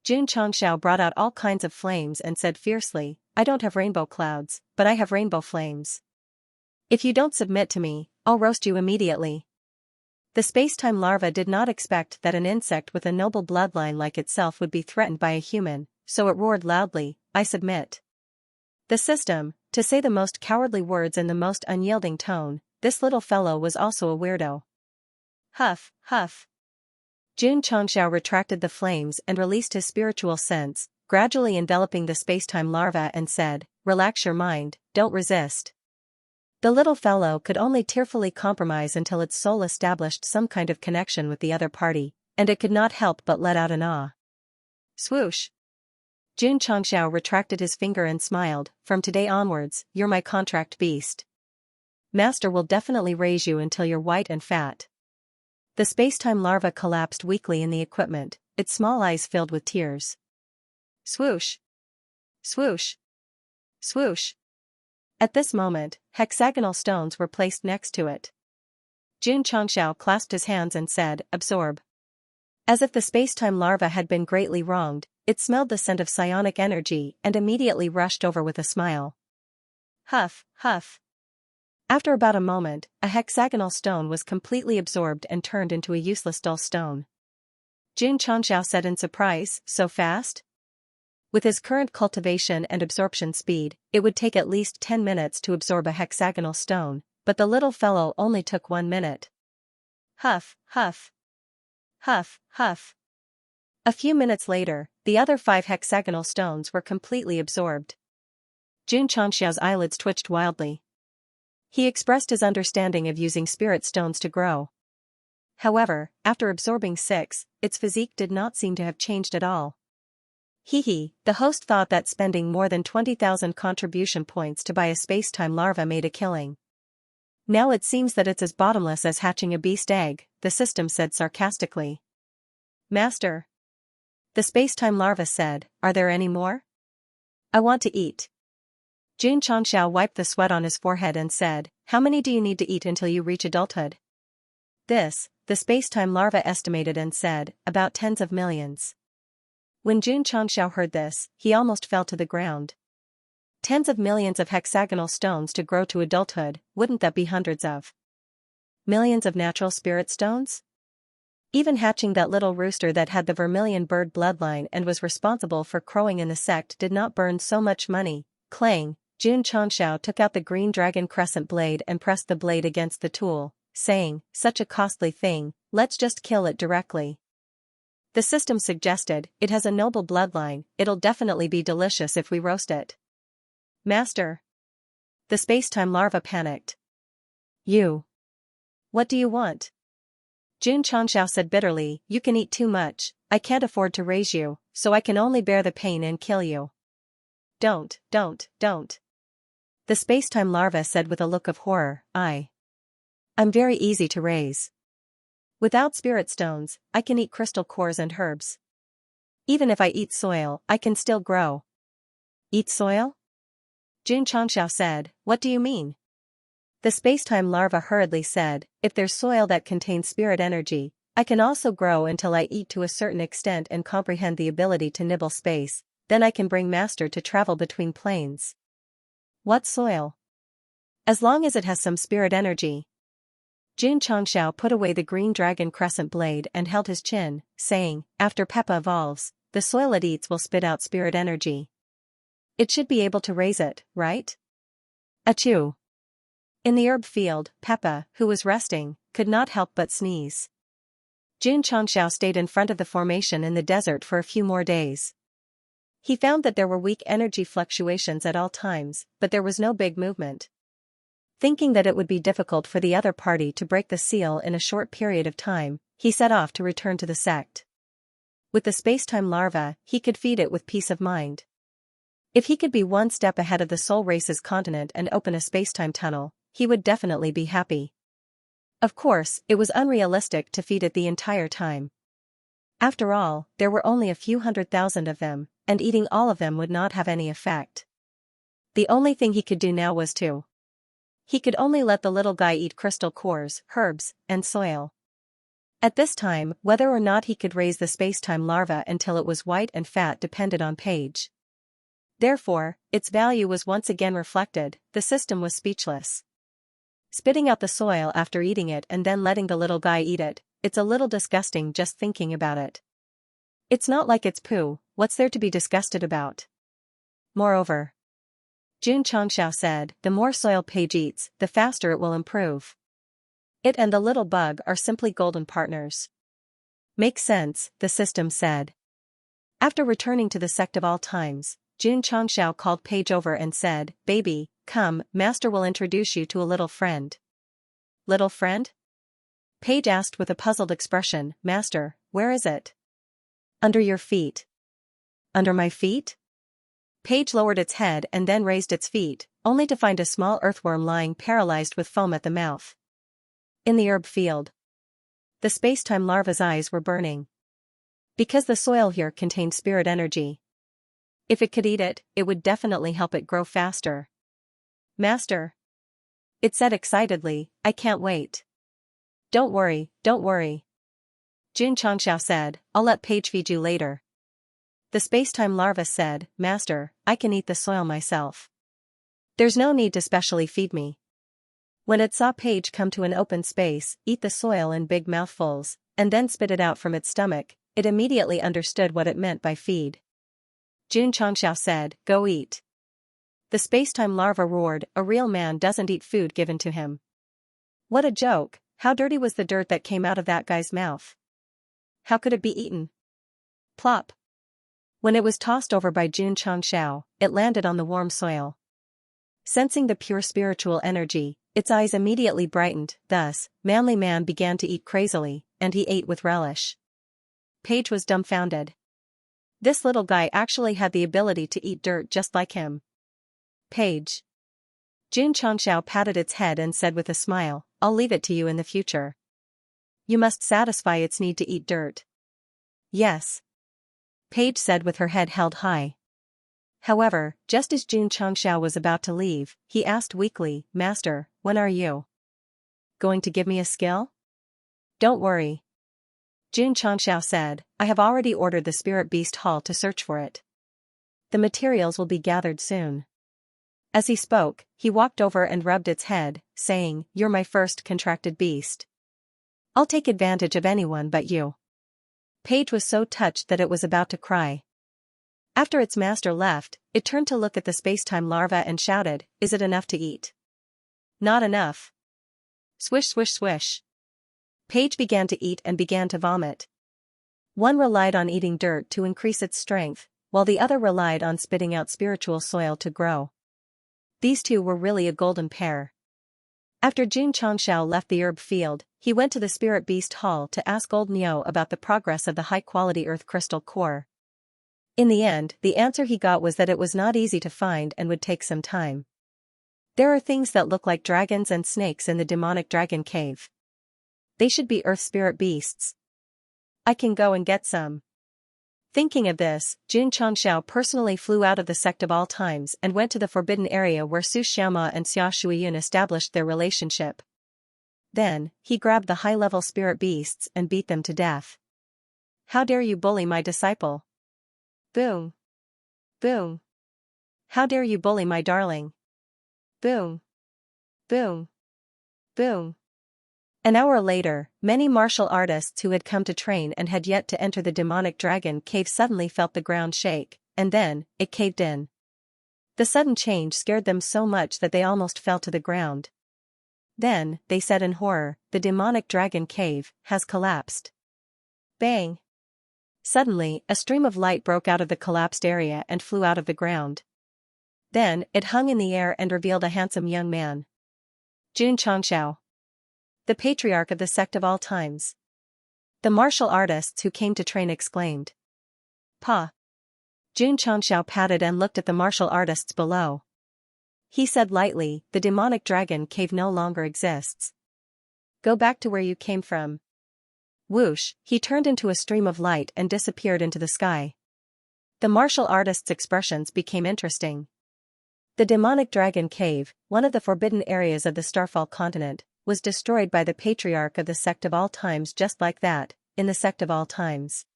[SPEAKER 1] Xianxia brought out all kinds of flames and said fiercely, I don't have rainbow clouds, but I have rainbow flames. If you don't submit to me, I'll roast you immediately. The space-time larva did not expect that an insect with a noble bloodline like itself would be threatened by a human, so it roared loudly, I submit. The system, to say the most cowardly words in the most unyielding tone, this little fellow was also a weirdo. Huff, huff. Xianxia retracted the flames and released his spiritual sense, gradually enveloping the space-time larva and said, Relax your mind, don't resist. The little fellow could only tearfully compromise until its soul established some kind of connection with the other party, and it could not help but let out an ah. Swoosh. Xianxia retracted his finger and smiled, From today onwards, you're my contract beast. Master will definitely raise you until you're white and fat. The space-time larva collapsed weakly in the equipment, its small eyes filled with tears. Swoosh. Swoosh. Swoosh. At this moment, hexagonal stones were placed next to it. Xianxia clasped his hands and said, Absorb. As if the space-time larva had been greatly wronged, it smelled the scent of psionic energy and immediately rushed over with a smile. Huff, huff. After about a moment, a hexagonal stone was completely absorbed and turned into a useless dull stone. Xianxia said in surprise, So fast? With his current cultivation and absorption speed, it would take at least 10 minutes to absorb a hexagonal stone, but the little fellow only took 1 minute. Huff, huff. Huff, huff. A few minutes later, the other 5 hexagonal stones were completely absorbed. Xianxia's eyelids twitched wildly. He expressed his understanding of using spirit stones to grow. However, after absorbing 6, its physique did not seem to have changed at all. The host thought that spending more than 20,000 contribution points to buy a space-time larva made a killing. Now it seems that it's as bottomless as hatching a beast egg, the system said sarcastically. Master. The space-time larva said, are there any more? I want to eat. Xianxia wiped the sweat on his forehead and said, how many do you need to eat until you reach adulthood? The space-time larva estimated and said, about tens of millions. When Xianxia heard this, he almost fell to the ground. Tens of millions of hexagonal stones to grow to adulthood, wouldn't that be hundreds of millions of natural spirit stones? Even hatching that little rooster that had the vermilion bird bloodline and was responsible for crowing in the sect did not burn so much money. Clang, Xianxia took out the green dragon crescent blade and pressed the blade against the tool, saying, such a costly thing, let's just kill it directly. The system suggested, it has a noble bloodline, it'll definitely be delicious if we roast it. Master. The space-time larva panicked. You. What do you want? Xianxia said bitterly, you can eat too much, I can't afford to raise you, so I can only bear the pain and kill you. Don't. The space-time larva said with a look of horror, I'm very easy to raise. Without spirit stones, I can eat crystal cores and herbs. Even if I eat soil, I can still grow. Eat soil? Xianxia said, what do you mean? The space-time larva hurriedly said, if there's soil that contains spirit energy, I can also grow until I eat to a certain extent and comprehend the ability to nibble space, then I can bring Master to travel between planes. What soil? As long as it has some spirit energy. Xianxia put away the green dragon crescent blade and held his chin, saying, after Peppa evolves, the soil it eats will spit out spirit energy. It should be able to raise it, right? Achoo. In the herb field, Peppa, who was resting, could not help but sneeze. Xianxia stayed in front of the formation in the desert for a few more days. He found that there were weak energy fluctuations at all times, but there was no big movement. Thinking that it would be difficult for the other party to break the seal in a short period of time, he set off to return to the sect. With the space-time larva, he could feed it with peace of mind. If he could be one step ahead of the soul race's continent and open a space-time tunnel, he would definitely be happy. Of course, it was unrealistic to feed it the entire time. After all, there were only a few 100,000 of them, and eating all of them would not have any effect. The only thing he could do now was to. He could only let the little guy eat crystal cores, herbs, and soil. At this time, whether or not he could raise the space-time larva until it was white and fat depended on Paige. Therefore, its value was once again reflected, the system was speechless. Spitting out the soil after eating it and then letting the little guy eat it, it's a little disgusting just thinking about it. It's not like it's poo, what's there to be disgusted about? Moreover, Xianxia said, the more soil Paige eats, the faster it will improve. It and the little bug are simply golden partners. Makes sense, the system said. After returning to the sect of all times, Xianxia called Paige over and said, baby, come, Master will introduce you to a little friend. Little friend? Paige asked with a puzzled expression, Master, where is it? Under your feet. Under my feet? Paige lowered its head and then raised its feet, only to find a small earthworm lying paralyzed with foam at the mouth. In the herb field. The space-time larva's eyes were burning. Because the soil here contained spirit energy. If it could eat it, it would definitely help it grow faster. Master. It said excitedly, I can't wait. Don't worry. Xianxia said, I'll let Paige feed you later. The space-time larva said, Master, I can eat the soil myself. There's no need to specially feed me. When it saw Paige come to an open space, eat the soil in big mouthfuls, and then spit it out from its stomach, it immediately understood what it meant by feed. Jun Changxiao said, "Go eat." The space-time larva roared, "A real man doesn't eat food given to him." What a joke! How dirty was the dirt that came out of that guy's mouth? How could it be eaten? Plop. When it was tossed over by Jun Changxiao, it landed on the warm soil. Sensing the pure spiritual energy, its eyes immediately brightened. Thus, manly man began to eat crazily, and he ate with relish. Paige was dumbfounded. This little guy actually had the ability to eat dirt just like him. Paige. Jun Changxiao patted its head and said with a smile, "I'll leave it to you in the future. You must satisfy its need to eat dirt." "Yes," Paige said with her head held high. However, just as Jun Changxiao was about to leave, he asked weakly, "Master, when are you going to give me a skill?" "Don't worry," Jun Changxiao said, "I have already ordered the Spirit Beast Hall to search for it. The materials will be gathered soon." As he spoke, he walked over and rubbed its head, saying, "You're my first contracted beast. I'll take advantage of anyone but you." Paige was so touched that it was about to cry. After its master left, it turned to look at the space-time larva and shouted, "Is it enough to eat?" "Not enough." Swish swish swish. Paige began to eat and began to vomit. One relied on eating dirt to increase its strength, while the other relied on spitting out spiritual soil to grow. These two were really a golden pair. After Jun Changxiao left the herb field, he went to the Spirit Beast Hall to ask Old Neo about the progress of the high-quality earth crystal core. In the end, the answer he got was that it was not easy to find and would take some time. There are things that look like dragons and snakes in the demonic dragon cave. They should be earth spirit beasts. I can go and get some. Thinking of this, Jun Changxiao personally flew out of the Sect of all times and went to the forbidden area where Su Xiaoma and Xia Shuiyun established their relationship. Then, he grabbed the high-level spirit beasts and beat them to death. "How dare you bully my disciple? Boom. Boom. How dare you bully my darling? Boom. Boom. Boom." An hour later, many martial artists who had come to train and had yet to enter the demonic dragon cave suddenly felt the ground shake, and then, it caved in. The sudden change scared them so much that they almost fell to the ground. Then, they said in horror, "The demonic dragon cave has collapsed." Bang! Suddenly, a stream of light broke out of the collapsed area and flew out of the ground. Then, it hung in the air and revealed a handsome young man. Jun Changxiao, the patriarch of the Sect of all times. The martial artists who came to train exclaimed. "Pa." Jun Changxiao patted and looked at the martial artists below. He said lightly, "The demonic dragon cave no longer exists. Go back to where you came from." Whoosh, he turned into a stream of light and disappeared into the sky. The martial artists' expressions became interesting. The demonic dragon cave, one of the forbidden areas of the Starfall continent, was destroyed by the patriarch of the Sect of all times just like that, in the Sect of all times.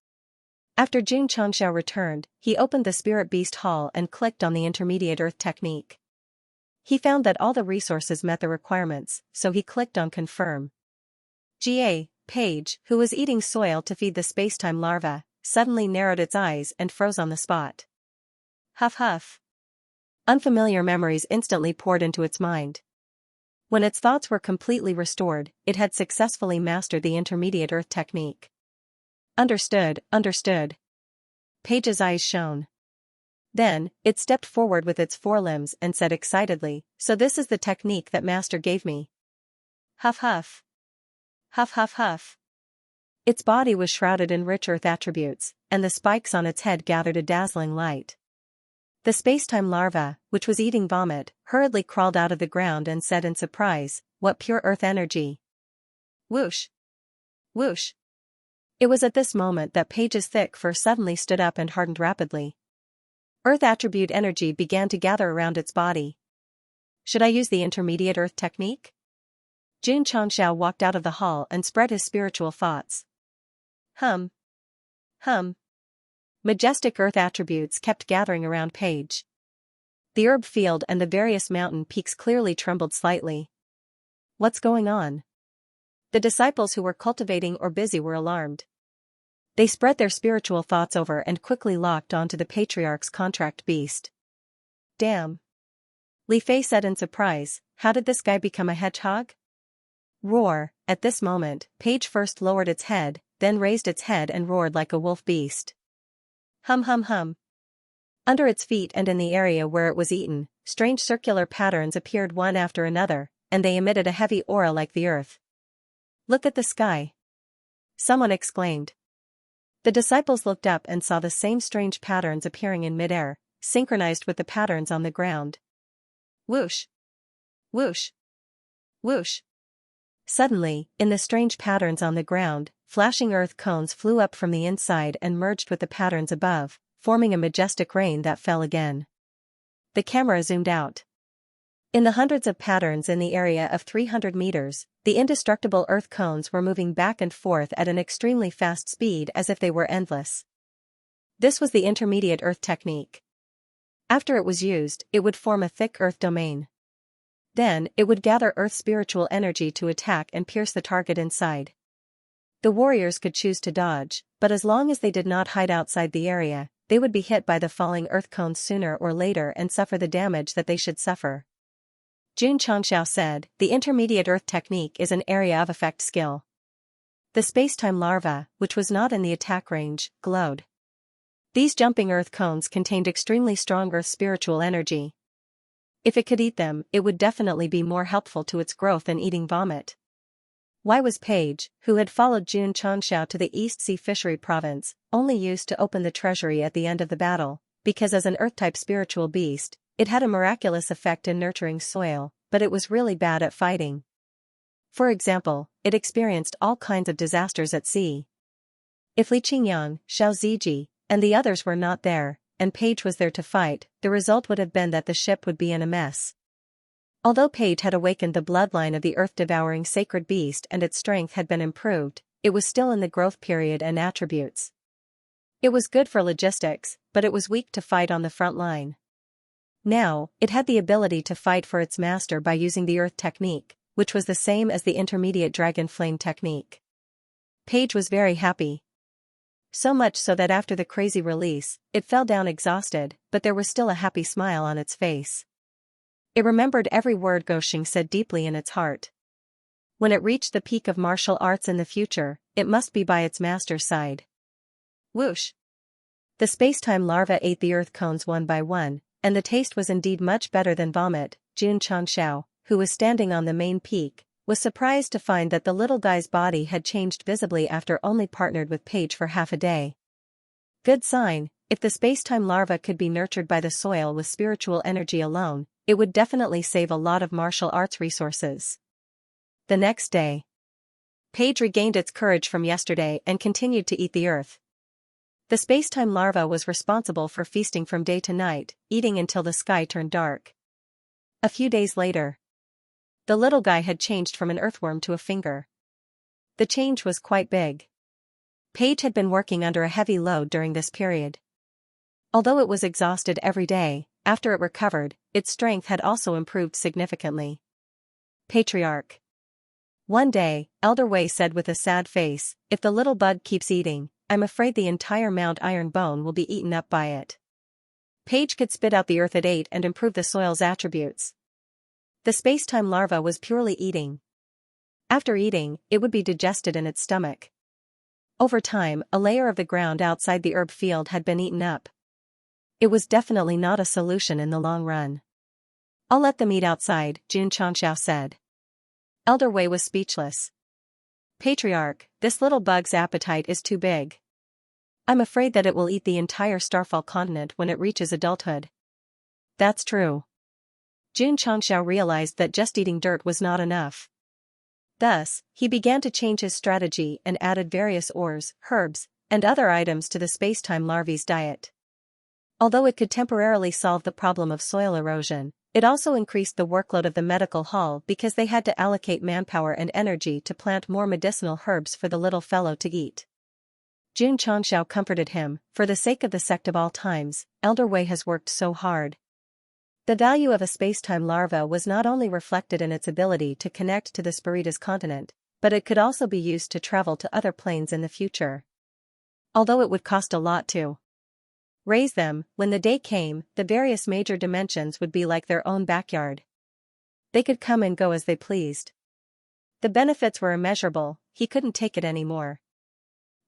[SPEAKER 1] After Jun Changxiao returned, he opened the Spirit Beast Hall and clicked on the intermediate earth technique. He found that all the resources met the requirements, so he clicked on confirm. Paige, who was eating soil to feed the spacetime larva, suddenly narrowed its eyes and froze on the spot. Huff huff. Unfamiliar memories instantly poured into its mind. When its thoughts were completely restored, it had successfully mastered the intermediate earth technique. Understood. Paige's eyes shone. Then, it stepped forward with its forelimbs and said excitedly, "So this is the technique that Master gave me." Huff huff. Huff huff huff. Its body was shrouded in rich earth attributes, and the spikes on its head gathered a dazzling light. The spacetime larva, which was eating vomit, hurriedly crawled out of the ground and said in surprise, "What pure earth energy!" Whoosh! Whoosh! It was at this moment that Paige's thick fur suddenly stood up and hardened rapidly. Earth attribute energy began to gather around its body. Should I use the intermediate earth technique? Jun Changxiao walked out of the hall and spread his spiritual thoughts. Hum. Majestic earth attributes kept gathering around Paige. The herb field and the various mountain peaks clearly trembled slightly. What's going on? The disciples who were cultivating or busy were alarmed. They spread their spiritual thoughts over and quickly locked onto the patriarch's contract beast. Damn. Li Fei said in surprise, how did this guy become a hedgehog? Roar. At this moment, Paige first lowered its head, then raised its head and roared like a wolf beast. Hum hum hum. Under its feet and in the area where it was eaten, strange circular patterns appeared one after another, and they emitted a heavy aura like the earth. Look at the sky. Someone exclaimed. The disciples looked up and saw the same strange patterns appearing in midair, synchronized with the patterns on the ground. Whoosh! Whoosh! Whoosh! Suddenly, in the strange patterns on the ground, flashing earth cones flew up from the inside and merged with the patterns above, forming a majestic rain that fell again. The camera zoomed out. In the hundreds of patterns in the area of 300 meters, the indestructible earth cones were moving back and forth at an extremely fast speed as if they were endless. This was the intermediate earth technique. After it was used, it would form a thick earth domain. Then, it would gather Earth's spiritual energy to attack and pierce the target inside. The warriors could choose to dodge, but as long as they did not hide outside the area, they would be hit by the falling earth cones sooner or later and suffer the damage that they should suffer. Xianxia said, the intermediate earth technique is an area of effect skill. The space-time larva, which was not in the attack range, glowed. These jumping earth cones contained extremely strong earth spiritual energy. If it could eat them, it would definitely be more helpful to its growth than eating vomit. Why was Paige, who had followed Xianxia to the East Sea Fishery Province, only used to open the treasury at the end of the battle? Because as an Earth-type spiritual beast, it had a miraculous effect in nurturing soil, but it was really bad at fighting. For example, it experienced all kinds of disasters at sea. If Li Qingyang, Xiao Ziji, and the others were not there, and Paige was there to fight, the result would have been that the ship would be in a mess. Although Paige had awakened the bloodline of the earth-devouring sacred beast and its strength had been improved, it was still in the growth period and attributes. It was good for logistics, but it was weak to fight on the front line. Now, it had the ability to fight for its master by using the earth technique, which was the same as the intermediate dragon flame technique. Paige was very happy. So much so that after the crazy release, it fell down exhausted, but there was still a happy smile on its face. It remembered every word Guoxing said deeply in its heart. When it reached the peak of martial arts in the future, it must be by its master's side. Whoosh! The space-time larva ate the earth cones one by one, and the taste was indeed much better than vomit. Xianxia, who was standing on the main peak, was surprised to find that the little guy's body had changed visibly after only partnered with Paige for half a day. Good sign. If the space-time larva could be nurtured by the soil with spiritual energy alone, it would definitely save a lot of martial arts resources. The next day, Paige regained its courage from yesterday and continued to eat the earth. The space-time larva was responsible for feasting from day to night, eating until the sky turned dark. A few days later, the little guy had changed from an earthworm to a finger. The change was quite big. Paige had been working under a heavy load during this period. Although it was exhausted every day, after it recovered, its strength had also improved significantly. Patriarch. One day, Elder Wei said with a sad face, if the little bug keeps eating, I'm afraid the entire Mount Iron Bone will be eaten up by it. Paige could spit out the earth it ate and improve the soil's attributes. The space-time larva was purely eating. After eating, it would be digested in its stomach. Over time, a layer of the ground outside the herb field had been eaten up. It was definitely not a solution in the long run. I'll let them eat outside, Xianxia said. Elder Wei was speechless. Patriarch, this little bug's appetite is too big. I'm afraid that it will eat the entire Starfall continent when it reaches adulthood. That's true. Xianxia realized that just eating dirt was not enough. Thus, he began to change his strategy and added various ores, herbs, and other items to the space-time larvae's diet. Although it could temporarily solve the problem of soil erosion, it also increased the workload of the medical hall because they had to allocate manpower and energy to plant more medicinal herbs for the little fellow to eat. Xianxia comforted him, for the sake of the sect of all times, Elder Wei has worked so hard. The value of a space-time larva was not only reflected in its ability to connect to the Spiritus continent, but it could also be used to travel to other planes in the future. Although it would cost a lot to raise them, when the day came, the various major dimensions would be like their own backyard. They could come and go as they pleased. The benefits were immeasurable, he couldn't take it anymore.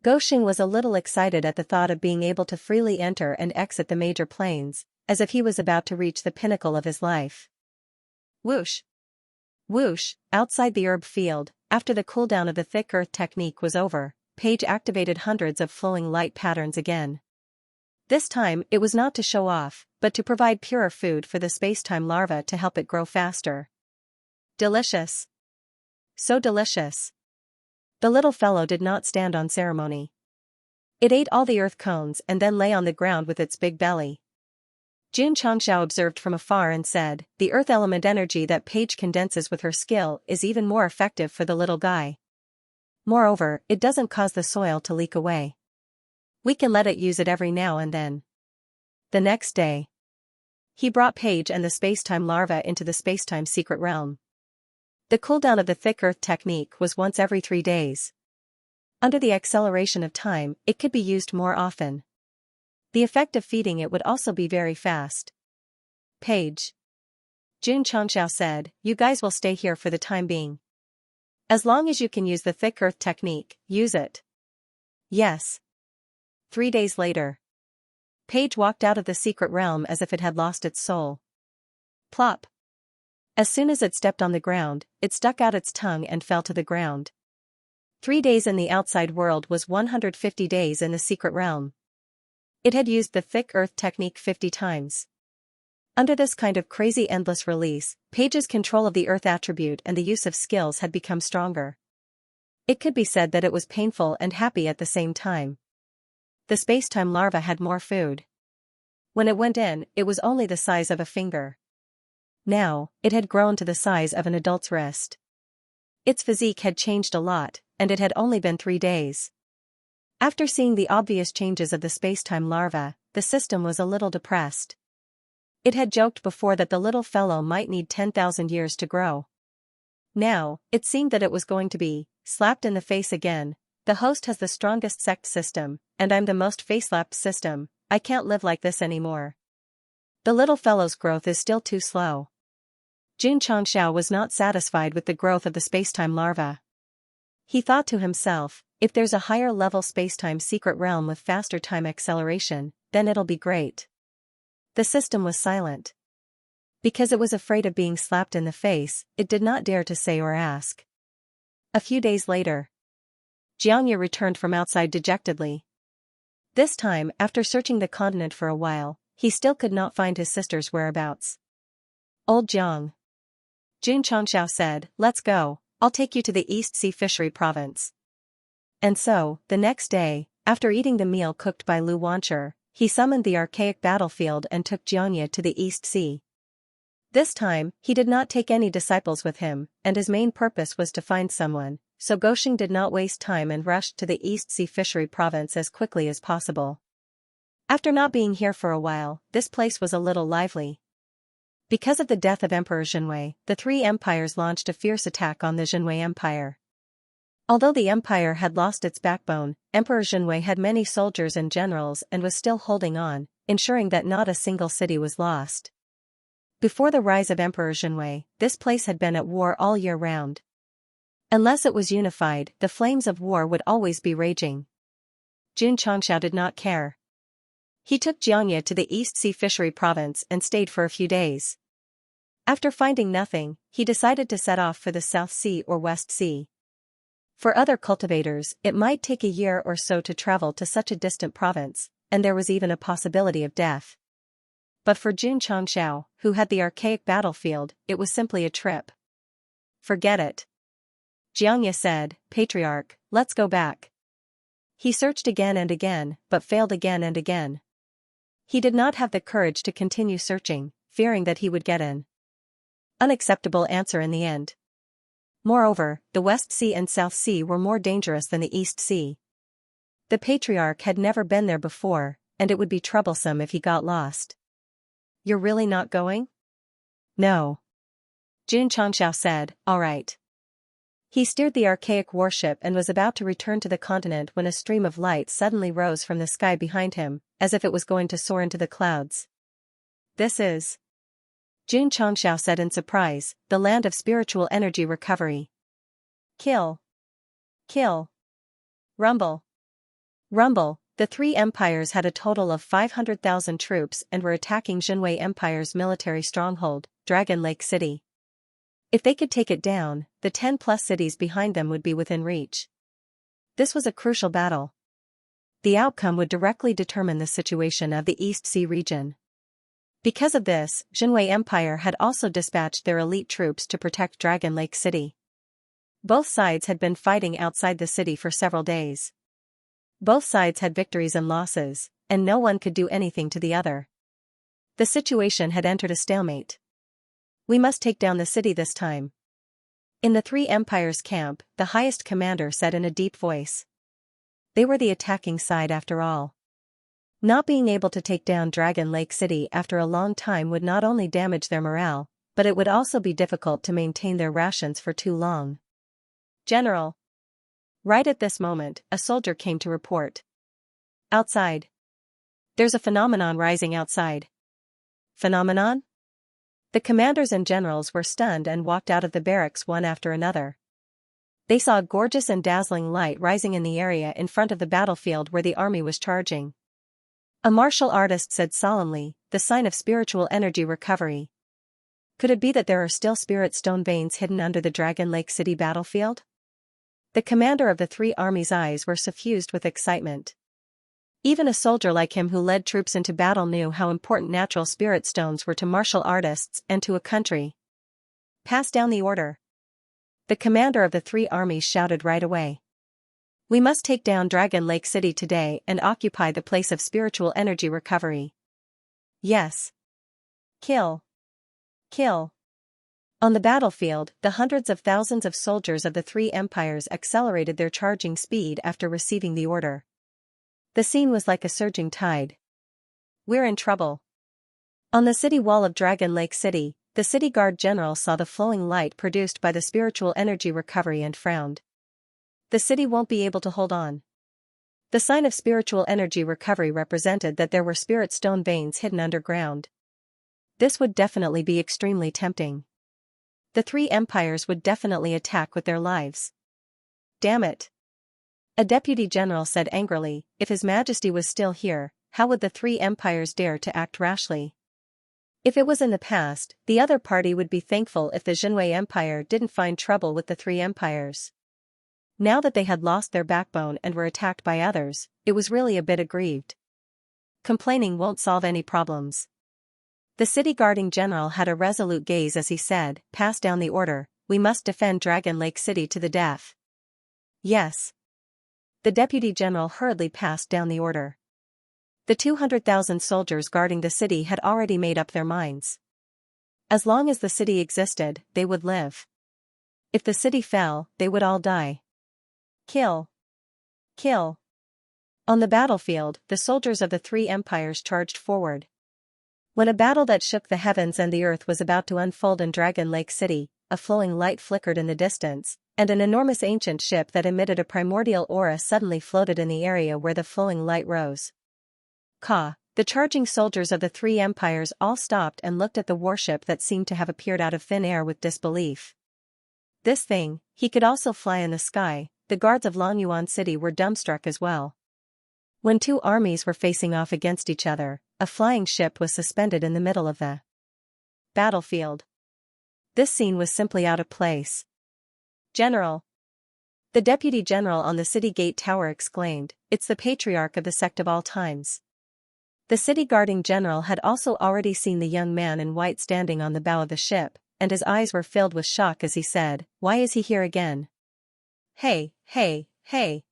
[SPEAKER 1] Goxing was a little excited at the thought of being able to freely enter and exit the major planes, as if he was about to reach the pinnacle of his life. Whoosh! Whoosh! Outside the herb field, after the cooldown of the thick earth technique was over, Paige activated hundreds of flowing light patterns again. This time, it was not to show off, but to provide purer food for the space-time larva to help it grow faster. Delicious. So delicious. The little fellow did not stand on ceremony. It ate all the earth cones and then lay on the ground with its big belly. Xianxia observed from afar and said, "The earth element energy that Paige condenses with her skill is even more effective for the little guy. Moreover, it doesn't cause the soil to leak away. We can let it use it every now and then." The next day, he brought Paige and the space-time larva into the space-time secret realm. The cooldown of the thick earth technique was once every 3 days. Under the acceleration of time, it could be used more often. The effect of feeding it would also be very fast. "Paige," Xianxia said, "you guys will stay here for the time being. As long as you can use the thick earth technique, use it." "Yes." 3 days later, Paige walked out of the secret realm as if it had lost its soul. Plop. As soon as it stepped on the ground, it stuck out its tongue and fell to the ground. 3 days in the outside world was 150 days in the secret realm. It had used the thick earth technique 50 times. Under this kind of crazy endless release, Paige's control of the earth attribute and the use of skills had become stronger. It could be said that it was painful and happy at the same time. The space-time larva had more food. When it went in, it was only the size of a finger. Now, it had grown to the size of an adult's wrist. Its physique had changed a lot, and it had only been 3 days. After seeing the obvious changes of the space-time larva, the system was a little depressed. It had joked before that the little fellow might need 10,000 years to grow. Now, it seemed that it was going to be slapped in the face again. "The host has the strongest sect system, and I'm the most face-slapped system. I can't live like this anymore. The little fellow's growth is still too slow." Xianxia was not satisfied with the growth of the spacetime larva. He thought to himself, if there's a higher level spacetime secret realm with faster time acceleration, then it'll be great. The system was silent. Because it was afraid of being slapped in the face, it did not dare to say or ask. A few days later, Xianxia returned from outside dejectedly. This time, after searching the continent for a while, he still could not find his sister's whereabouts. "Old Jiang," Xianxia said, "let's go, I'll take you to the East Sea Fishery Province." And so, the next day, after eating the meal cooked by Lu Wancher, he summoned the archaic battlefield and took Xianxia to the East Sea. This time, he did not take any disciples with him, and his main purpose was to find someone, so Goxing did not waste time and rushed to the East Sea Fishery Province as quickly as possible. After not being here for a while, this place was a little lively. Because of the death of Emperor Xinhui, the three empires launched a fierce attack on the Xinhui Empire. Although the empire had lost its backbone, Emperor Xinhui had many soldiers and generals and was still holding on, ensuring that not a single city was lost. Before the rise of Emperor Xinhui, this place had been at war all year round. Unless it was unified, the flames of war would always be raging. Xianxia did not care. He took Xianxia to the East Sea Fishery Province and stayed for a few days. After finding nothing, he decided to set off for the South Sea or West Sea. For other cultivators, it might take a year or so to travel to such a distant province, and there was even a possibility of death. But for Xianxia, who had the archaic battlefield, it was simply a trip. "Forget it," Xianxia said, "Patriarch, let's go back." He searched again and again, but failed again and again. He did not have the courage to continue searching, fearing that he would get an unacceptable answer in the end. Moreover, the West Sea and South Sea were more dangerous than the East Sea. The Patriarch had never been there before, and it would be troublesome if he got lost. "You're really not going?" "No," Xianxia said, "all right." He steered the archaic warship and was about to return to the continent when a stream of light suddenly rose from the sky behind him, as if it was going to soar into the clouds. This is Xianxia said in surprise, the land of spiritual energy recovery. Kill. Kill. Rumble. Rumble. The three empires had a total of 500,000 troops and were attacking Jinwei Empire's military stronghold, Dragon Lake City. If they could take it down, the 10+ cities behind them would be within reach. This was a crucial battle. The outcome would directly determine the situation of the East Sea region. Because of this, Jinwei Empire had also dispatched their elite troops to protect Dragon Lake City. Both sides had been fighting outside the city for several days. Both sides had victories and losses, and no one could do anything to the other. The situation had entered a stalemate. We must take down the city this time. In the three empires' camp, the highest commander said in a deep voice. They were the attacking side after all. Not being able to take down Dragon Lake City after a long time would not only damage their morale, but it would also be difficult to maintain their rations for too long. General. Right at this moment, a soldier came to report. Outside. There's a phenomenon rising outside. Phenomenon? The commanders and generals were stunned and walked out of the barracks one after another. They saw a gorgeous and dazzling light rising in the area in front of the battlefield where the army was charging. A martial artist said solemnly, the sign of spiritual energy recovery. Could it be that there are still spirit stone veins hidden under the Dragon Lake City battlefield? The commander of the three armies' eyes were suffused with excitement. Even a soldier like him who led troops into battle knew how important natural spirit stones were to martial artists and to a country. Pass down the order. The commander of the three armies shouted right away. We must take down Dragon Lake City today and occupy the place of spiritual energy recovery. Yes. Kill. Kill. On the battlefield, the hundreds of thousands of soldiers of the three empires accelerated their charging speed after receiving the order. The scene was like a surging tide. We're in trouble. On the city wall of Dragon Lake City, the city guard general saw the flowing light produced by the spiritual energy recovery and frowned. The city won't be able to hold on. The sign of spiritual energy recovery represented that there were spirit stone veins hidden underground. This would definitely be extremely tempting. The three empires would definitely attack with their lives. Damn it. A deputy general said angrily, if His Majesty was still here, how would the three empires dare to act rashly? If it was in the past, the other party would be thankful if the Jinwei Empire didn't find trouble with the three empires. Now that they had lost their backbone and were attacked by others, it was really a bit aggrieved. Complaining won't solve any problems. The city guarding general had a resolute gaze as he said, pass down the order, we must defend Dragon Lake City to the death. Yes. The deputy general hurriedly passed down the order. The 200,000 soldiers guarding the city had already made up their minds. As long as the city existed, they would live. If the city fell, they would all die. Kill. Kill. On the battlefield, the soldiers of the three empires charged forward. When a battle that shook the heavens and the earth was about to unfold in Dragon Lake City, a flowing light flickered in the distance, and an enormous ancient ship that emitted a primordial aura suddenly floated in the area where the flowing light rose. Ka, the charging soldiers of the three empires all stopped and looked at the warship that seemed to have appeared out of thin air with disbelief. This thing, he could also fly in the sky. The guards of Longyuan City were dumbstruck as well. When two armies were facing off against each other, a flying ship was suspended in the middle of the battlefield. This scene was simply out of place. General. The deputy general on the city gate tower exclaimed, it's the patriarch of the sect of all times. The city guarding general had also already seen the young man in white standing on the bow of the ship, and his eyes were filled with shock as he said, why is he here again? Hey, hey, hey.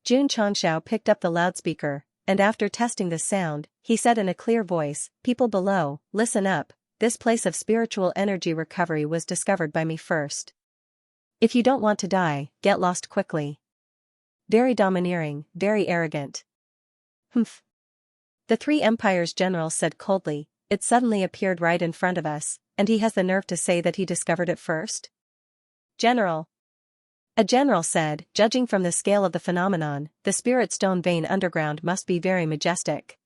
[SPEAKER 1] Xianxia picked up the loudspeaker, and after testing the sound, he said in a clear voice, people below, listen up, this place of spiritual energy recovery was discovered by me first. If you don't want to die, get lost quickly. Very domineering, very arrogant. Humph. The three empires general said coldly, it suddenly appeared right in front of us, and he has the nerve to say that he discovered it first? General. A general said, judging from the scale of the phenomenon, the spirit stone vein underground must be very majestic.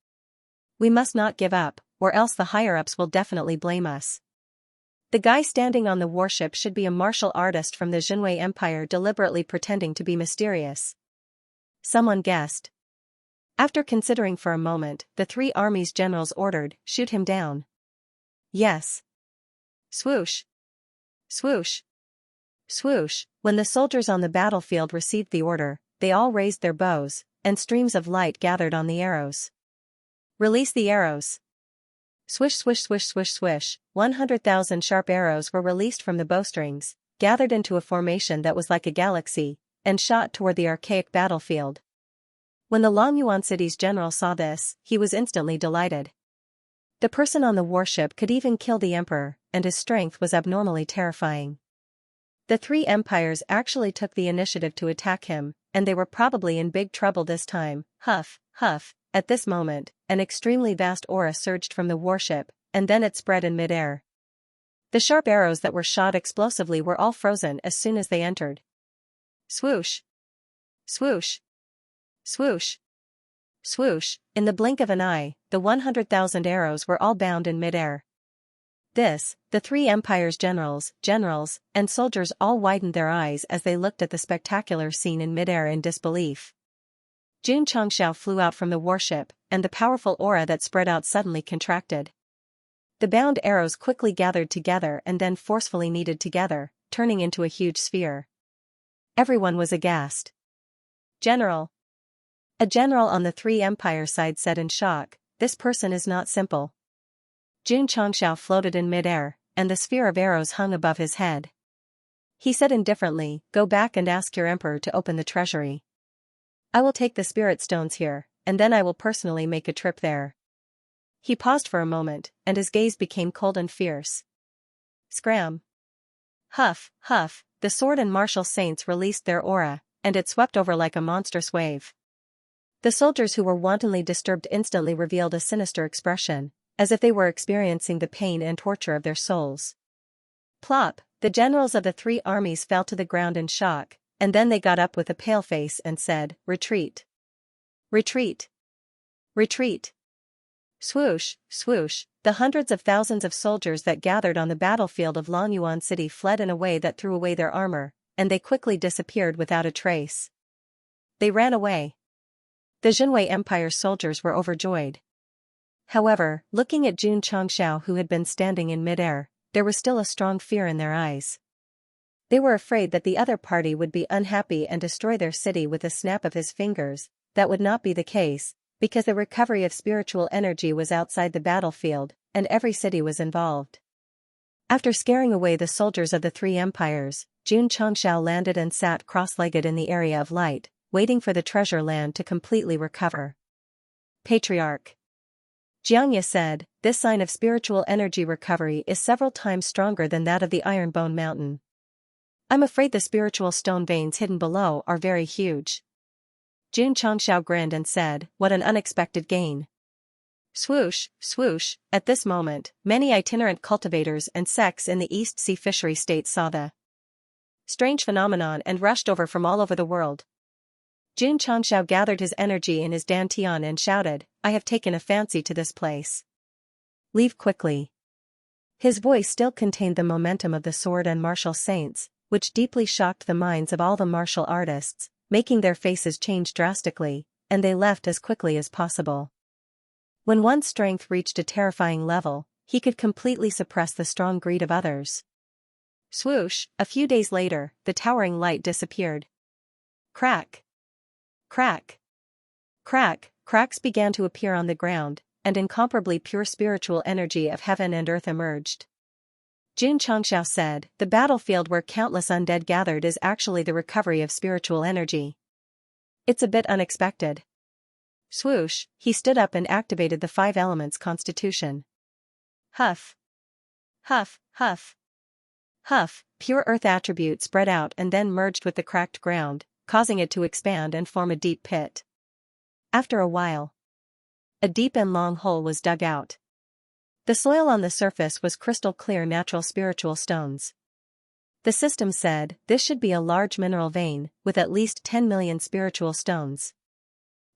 [SPEAKER 1] We must not give up, or else the higher-ups will definitely blame us. The guy standing on the warship should be a martial artist from the Xinhui Empire deliberately pretending to be mysterious. Someone guessed. After considering for a moment, the 3 armies' generals ordered, shoot him down. Yes. Swoosh. Swoosh. Swoosh. When the soldiers on the battlefield received the order, they all raised their bows, and streams of light gathered on the arrows. Release the arrows. Swish swish swish swish swish, 100,000 sharp arrows were released from the bowstrings, gathered into a formation that was like a galaxy, and shot toward the archaic battlefield. When the Longyuan city's general saw this, he was instantly delighted. The person on the warship could even kill the emperor, and his strength was abnormally terrifying. The 3 empires actually took the initiative to attack him, and they were probably in big trouble this time. Huff, huff. At this moment, an extremely vast aura surged from the warship, and then it spread in mid-air. The sharp arrows that were shot explosively were all frozen as soon as they entered. Swoosh. Swoosh. Swoosh. Swoosh. In the blink of an eye, the 100,000 arrows were all bound in mid-air. The 3 empires' generals, and soldiers all widened their eyes as they looked at the spectacular scene in mid-air in disbelief. Xianxia flew out from the warship, and the powerful aura that spread out suddenly contracted. The bound arrows quickly gathered together and then forcefully kneaded together, turning into a huge sphere. Everyone was aghast. General. A general on the 3 empire side said in shock, this person is not simple. Xianxia floated in mid-air, and the sphere of arrows hung above his head. He said indifferently, go back and ask your emperor to open the treasury. I will take the spirit stones here, and then I will personally make a trip there. He paused for a moment, and his gaze became cold and fierce. Scram. Huff, huff, the sword and martial saints released their aura, and it swept over like a monstrous wave. The soldiers who were wantonly disturbed instantly revealed a sinister expression, as if they were experiencing the pain and torture of their souls. Plop, the generals of the 3 armies fell to the ground in shock, and then they got up with a pale face and said, retreat. Retreat. Retreat. Swoosh, swoosh, the hundreds of thousands of soldiers that gathered on the battlefield of Longyuan City fled in a way that threw away their armor, and they quickly disappeared without a trace. They ran away. The Xinhui Empire soldiers were overjoyed. However, looking at Xianxia who had been standing in mid-air, there was still a strong fear in their eyes. They were afraid that the other party would be unhappy and destroy their city with a snap of his fingers. That would not be the case, because the recovery of spiritual energy was outside the battlefield, and every city was involved. After scaring away the soldiers of the 3 empires, Xianxia landed and sat cross-legged in the area of light, waiting for the treasure land to completely recover. Patriarch. Xianxia said, this sign of spiritual energy recovery is several times stronger than that of the Ironbone Mountain. I'm afraid the spiritual stone veins hidden below are very huge. Xianxia grinned and said, what an unexpected gain. Swoosh, swoosh, at this moment, many itinerant cultivators and sects in the East Sea Fishery State saw the strange phenomenon and rushed over from all over the world. Xianxia gathered his energy in his dantian and shouted, I have taken a fancy to this place. Leave quickly. His voice still contained the momentum of the sword and martial saints, which deeply shocked the minds of all the martial artists, making their faces change drastically, and they left as quickly as possible. When one's strength reached a terrifying level, he could completely suppress the strong greed of others. Swoosh, a few days later, the towering light disappeared. Crack. Crack. Crack, cracks began to appear on the ground, and incomparably pure spiritual energy of heaven and earth emerged. Xianxia said, the battlefield where countless undead gathered is actually the recovery of spiritual energy. It's a bit unexpected. Swoosh, he stood up and activated the 5 elements constitution. Huff. Huff, huff. Huff, pure earth attribute spread out and then merged with the cracked ground, causing it to expand and form a deep pit. After a while, a deep and long hole was dug out. The soil on the surface was crystal clear natural spiritual stones. The system said, this should be a large mineral vein, with at least 10 million spiritual stones.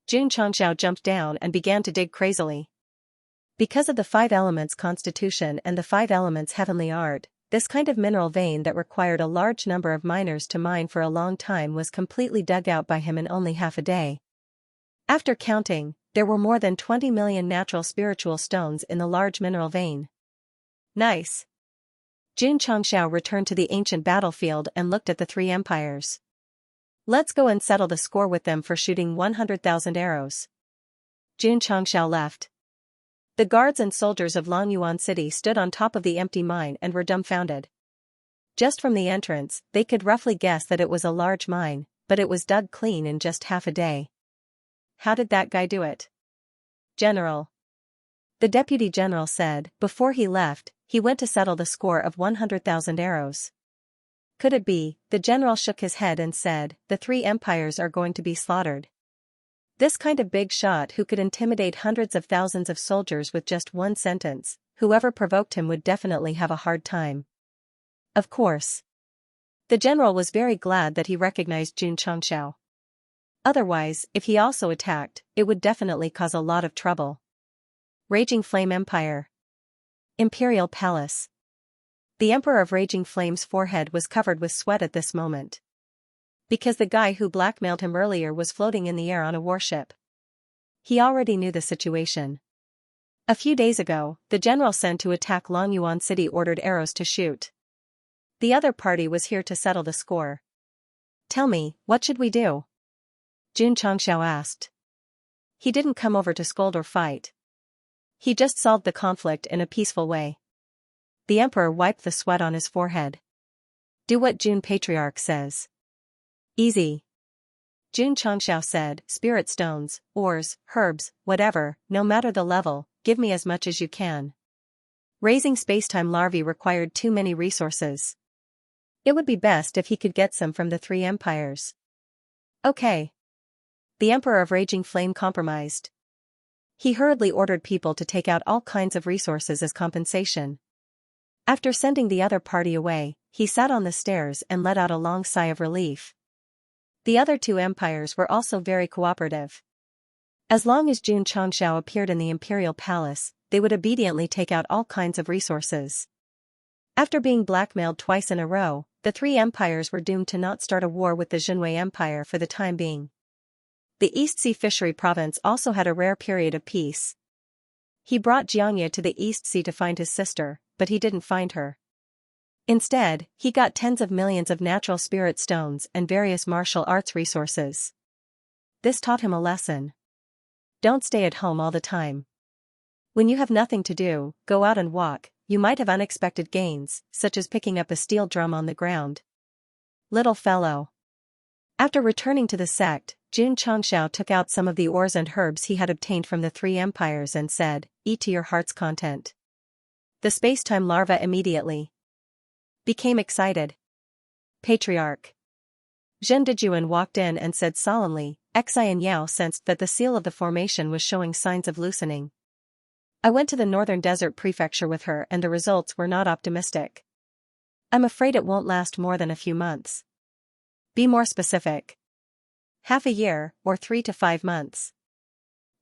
[SPEAKER 1] Jun Changxiao jumped down and began to dig crazily. Because of the 5 elements constitution and the 5 elements heavenly art, this kind of mineral vein that required a large number of miners to mine for a long time was completely dug out by him in only half a day. After counting, there were more than 20 million natural spiritual stones in the large mineral vein. Nice. Jun Changxiao returned to the ancient battlefield and looked at the 3 empires. Let's go and settle the score with them for shooting 100,000 arrows. Jun Changxiao left. The guards and soldiers of Longyuan City stood on top of the empty mine and were dumbfounded. Just from the entrance, they could roughly guess that it was a large mine, but it was dug clean in just half a day. How did that guy do it? General. The deputy general said, before he left, he went to settle the score of 100,000 arrows. Could it be? The general shook his head and said, the 3 empires are going to be slaughtered. This kind of big shot who could intimidate hundreds of thousands of soldiers with just one sentence, whoever provoked him would definitely have a hard time. Of course. The general was very glad that he recognized Jun Changxiao. Otherwise, if he also attacked, it would definitely cause a lot of trouble. Raging Flame Empire. Imperial Palace. The Emperor of Raging Flame's forehead was covered with sweat at this moment. Because the guy who blackmailed him earlier was floating in the air on a warship. He already knew the situation. A few days ago, the general sent to attack Longyuan City ordered arrows to shoot. The other party was here to settle the score. Tell me, what should we do? Jun Changxiao asked. He didn't come over to scold or fight. He just solved the conflict in a peaceful way. The emperor wiped the sweat on his forehead. Do what Jun Patriarch says. Easy. Jun Changxiao said, spirit stones, ores, herbs, whatever, no matter the level, give me as much as you can. Raising spacetime larvae required too many resources. It would be best if he could get some from the 3 empires. Okay. The Emperor of Raging Flame compromised. He hurriedly ordered people to take out all kinds of resources as compensation. After sending the other party away, he sat on the stairs and let out a long sigh of relief. The other 2 empires were also very cooperative. As long as Jun Changxiao appeared in the imperial palace, they would obediently take out all kinds of resources. After being blackmailed twice in a row, the 3 empires were doomed to not start a war with the Xunwei Empire for the time being. The East Sea Fishery Province also had a rare period of peace. He brought Xianxia to the East Sea to find his sister, but he didn't find her. Instead, he got tens of millions of natural spirit stones and various martial arts resources. This taught him a lesson. Don't stay at home all the time. When you have nothing to do, go out and walk. You might have unexpected gains, such as picking up a steel drum on the ground. Little fellow. After returning to the sect, Jun Changxiao took out some of the ores and herbs he had obtained from the 3 empires and said, eat to your heart's content. The spacetime larva immediately became excited. Patriarch. Zhen Dejuan walked in and said solemnly, Xianxia sensed that the seal of the formation was showing signs of loosening. I went to the northern desert prefecture with her and the results were not optimistic. I'm afraid it won't last more than a few months. Be more specific. Half a year, or 3 to 5 months.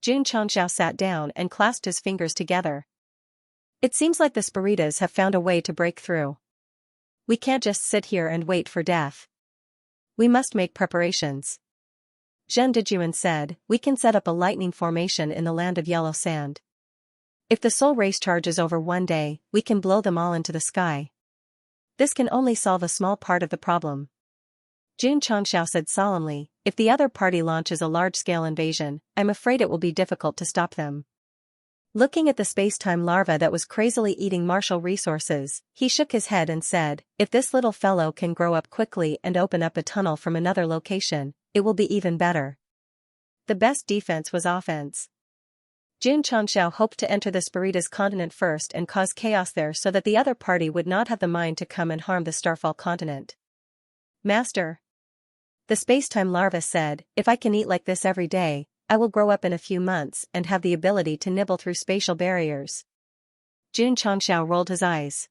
[SPEAKER 1] Jun Changxiao sat down and clasped his fingers together. It seems like the Spiritas have found a way to break through. We can't just sit here and wait for death. We must make preparations. Zhen Dejuan said, we can set up a lightning formation in the land of yellow sand. If the soul race charges over one day, we can blow them all into the sky. This can only solve a small part of the problem. Jun Changxiao said solemnly, if the other party launches a large-scale invasion, I'm afraid it will be difficult to stop them. Looking at the space-time larva that was crazily eating martial resources, he shook his head and said, if this little fellow can grow up quickly and open up a tunnel from another location, it will be even better. The best defense was offense. Jun Changxiao hoped to enter the Spiritas continent first and cause chaos there so that the other party would not have the mind to come and harm the Starfall continent. Master. The space-time larva said, if I can eat like this every day, I will grow up in a few months and have the ability to nibble through spatial barriers. Jun Changxiao rolled his eyes.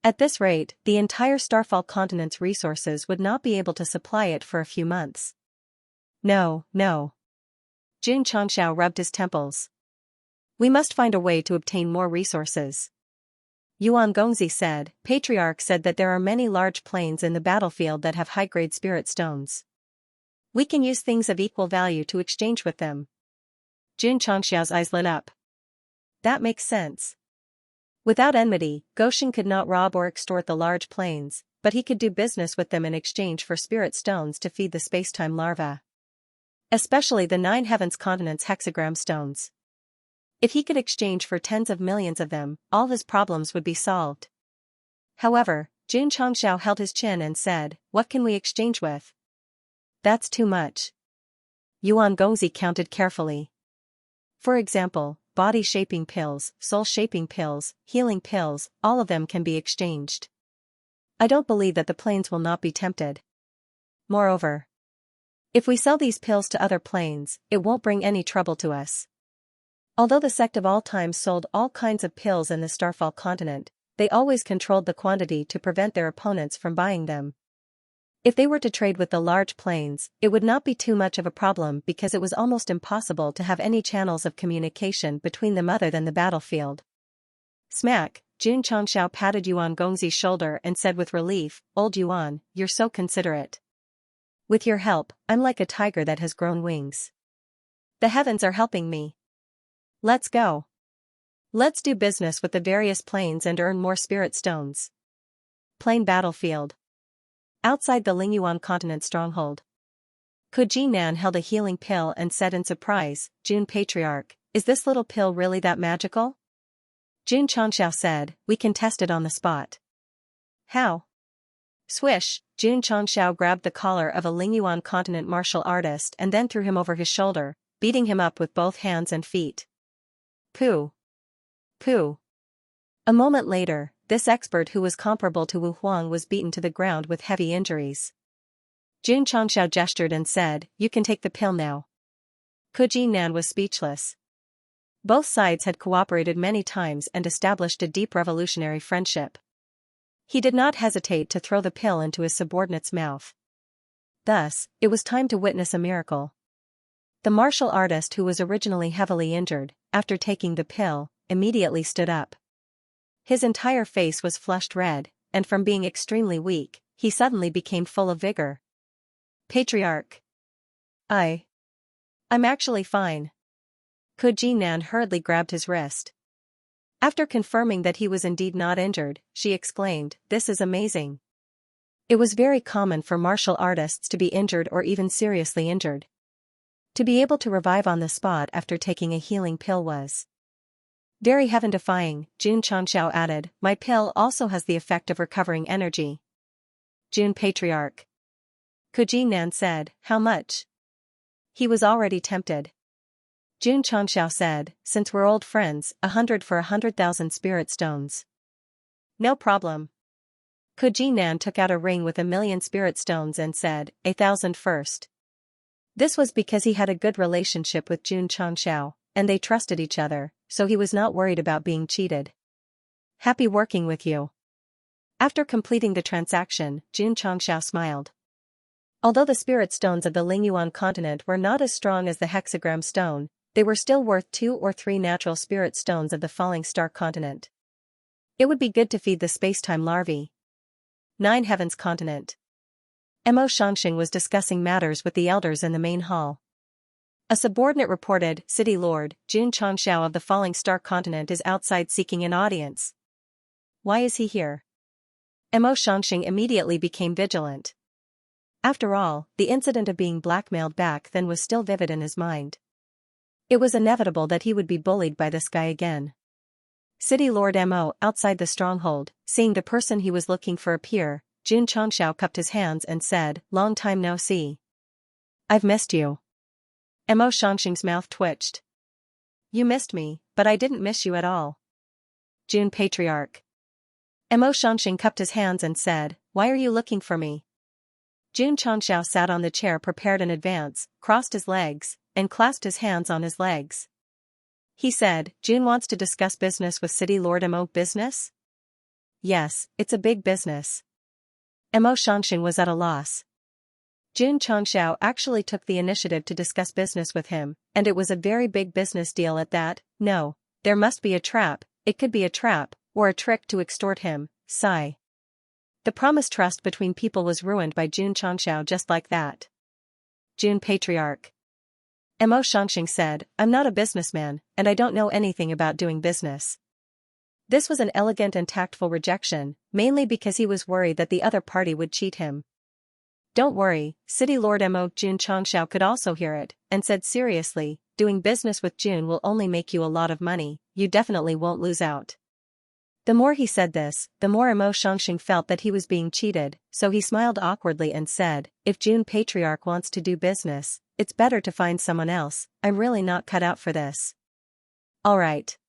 [SPEAKER 1] At this rate, the entire Starfall continent's resources would not be able to supply it for a few months. No, no. Jun Changxiao rubbed his temples. We must find a way to obtain more resources. Yuan Gongzi said, Patriarch said that there are many large planes in the battlefield that have high-grade spirit stones. We can use things of equal value to exchange with them. Jun Changxiao's eyes lit up. That makes sense. Without enmity, Goshen could not rob or extort the large planes, but he could do business with them in exchange for spirit stones to feed the space-time larva. Especially the 9 heavens continents hexagram stones. If he could exchange for tens of millions of them, all his problems would be solved. However, Jun Changxiao held his chin and said, what can we exchange with? That's too much. Yuan Gongzi counted carefully. For example, body-shaping pills, soul-shaping pills, healing pills, all of them can be exchanged. I don't believe that the planes will not be tempted. Moreover, if we sell these pills to other planes, it won't bring any trouble to us. Although the Sect of all times sold all kinds of pills in the Starfall continent, they always controlled the quantity to prevent their opponents from buying them. If they were to trade with the large planes, it would not be too much of a problem because it was almost impossible to have any channels of communication between them other than the battlefield. Smack, Jun Changxiao patted Yuan Gongzi's shoulder and said with relief, Old Yuan, you're so considerate. With your help, I'm like a tiger that has grown wings. The heavens are helping me. Let's go. Let's do business with the various planes and earn more spirit stones. Plane battlefield. Outside the Lingyuan continent stronghold. Kuji Nan held a healing pill and said in surprise, Jun Patriarch, is this little pill really that magical? Jun Changxiao said, we can test it on the spot. How? Swish, Jun Changxiao grabbed the collar of a Lingyuan continent martial artist and then threw him over his shoulder, beating him up with both hands and feet. Pooh. Pooh. A moment later, this expert who was comparable to Wu Huang was beaten to the ground with heavy injuries. Jun Changxiao gestured and said, you can take the pill now. Kuji Nan was speechless. Both sides had cooperated many times and established a deep revolutionary friendship. He did not hesitate to throw the pill into his subordinate's mouth. Thus, it was time to witness a miracle. The martial artist who was originally heavily injured, after taking the pill, immediately stood up. His entire face was flushed red, and from being extremely weak, he suddenly became full of vigor. Patriarch. I'm actually fine. Kuji Nan hurriedly grabbed his wrist. After confirming that he was indeed not injured, she exclaimed, this is amazing. It was very common for martial artists to be injured or even seriously injured. To be able to revive on the spot after taking a healing pill was very heaven-defying. Jun Changxiao added, my pill also has the effect of recovering energy. Jun Patriarch. Kuji Nan said, how much? He was already tempted. Jun Changxiao said, since we're old friends, 100 for 100,000 spirit stones. No problem. Kuji Nan took out a ring with 1,000,000 spirit stones and said, 1,000 first. This was because he had a good relationship with Jun Changxiao, and they trusted each other, so he was not worried about being cheated. Happy working with you. After completing the transaction, Jun Changxiao smiled. Although the spirit stones of the Lingyuan continent were not as strong as the hexagram stone, they were still worth 2 or 3 natural spirit stones of the falling star continent. It would be good to feed the space-time larvae. 9 heavens continent. Mo Shangxing was discussing matters with the elders in the main hall. A subordinate reported, City Lord, Jun Changxiao of the falling star continent is outside seeking an audience. Why is he here? Mo Shangxing immediately became vigilant. After all, the incident of being blackmailed back then was still vivid in his mind. It was inevitable that he would be bullied by this guy again. City Lord Mo outside the stronghold, seeing the person he was looking for appear, Jun Changxiao cupped his hands and said, long time no see. I've missed you. Mo Shangxing's mouth twitched. You missed me, but I didn't miss you at all. Jun Patriarch. Mo Shangxing cupped his hands and said, why are you looking for me? Jun Changxiao sat on the chair prepared in advance, crossed his legs, and clasped his hands on his legs. He said, Jun wants to discuss business with City Lord Mo. Business? yes, it's a big business. Mo Xianxia was at a loss. Jun Changxiao actually took the initiative to discuss business with him, and it was a very big business deal at that. No, there must be a trap, it could be a trap, or a trick to extort him. Sigh. The promised trust between people was ruined by Jun Changxiao just like that. Jun Patriarch. Mo Xianxia said, I'm not a businessman, and I don't know anything about doing business. This was an elegant and tactful rejection, mainly because he was worried that the other party would cheat him. Don't worry, City Lord Mo. Jun Changxiao could also hear it, and said seriously, doing business with Jun will only make you a lot of money, you definitely won't lose out. The more he said this, the more Mo Xianxia felt that he was being cheated, so he smiled awkwardly and said, if Jun Patriarch wants to do business, it's better to find someone else, I'm really not cut out for this. Alright.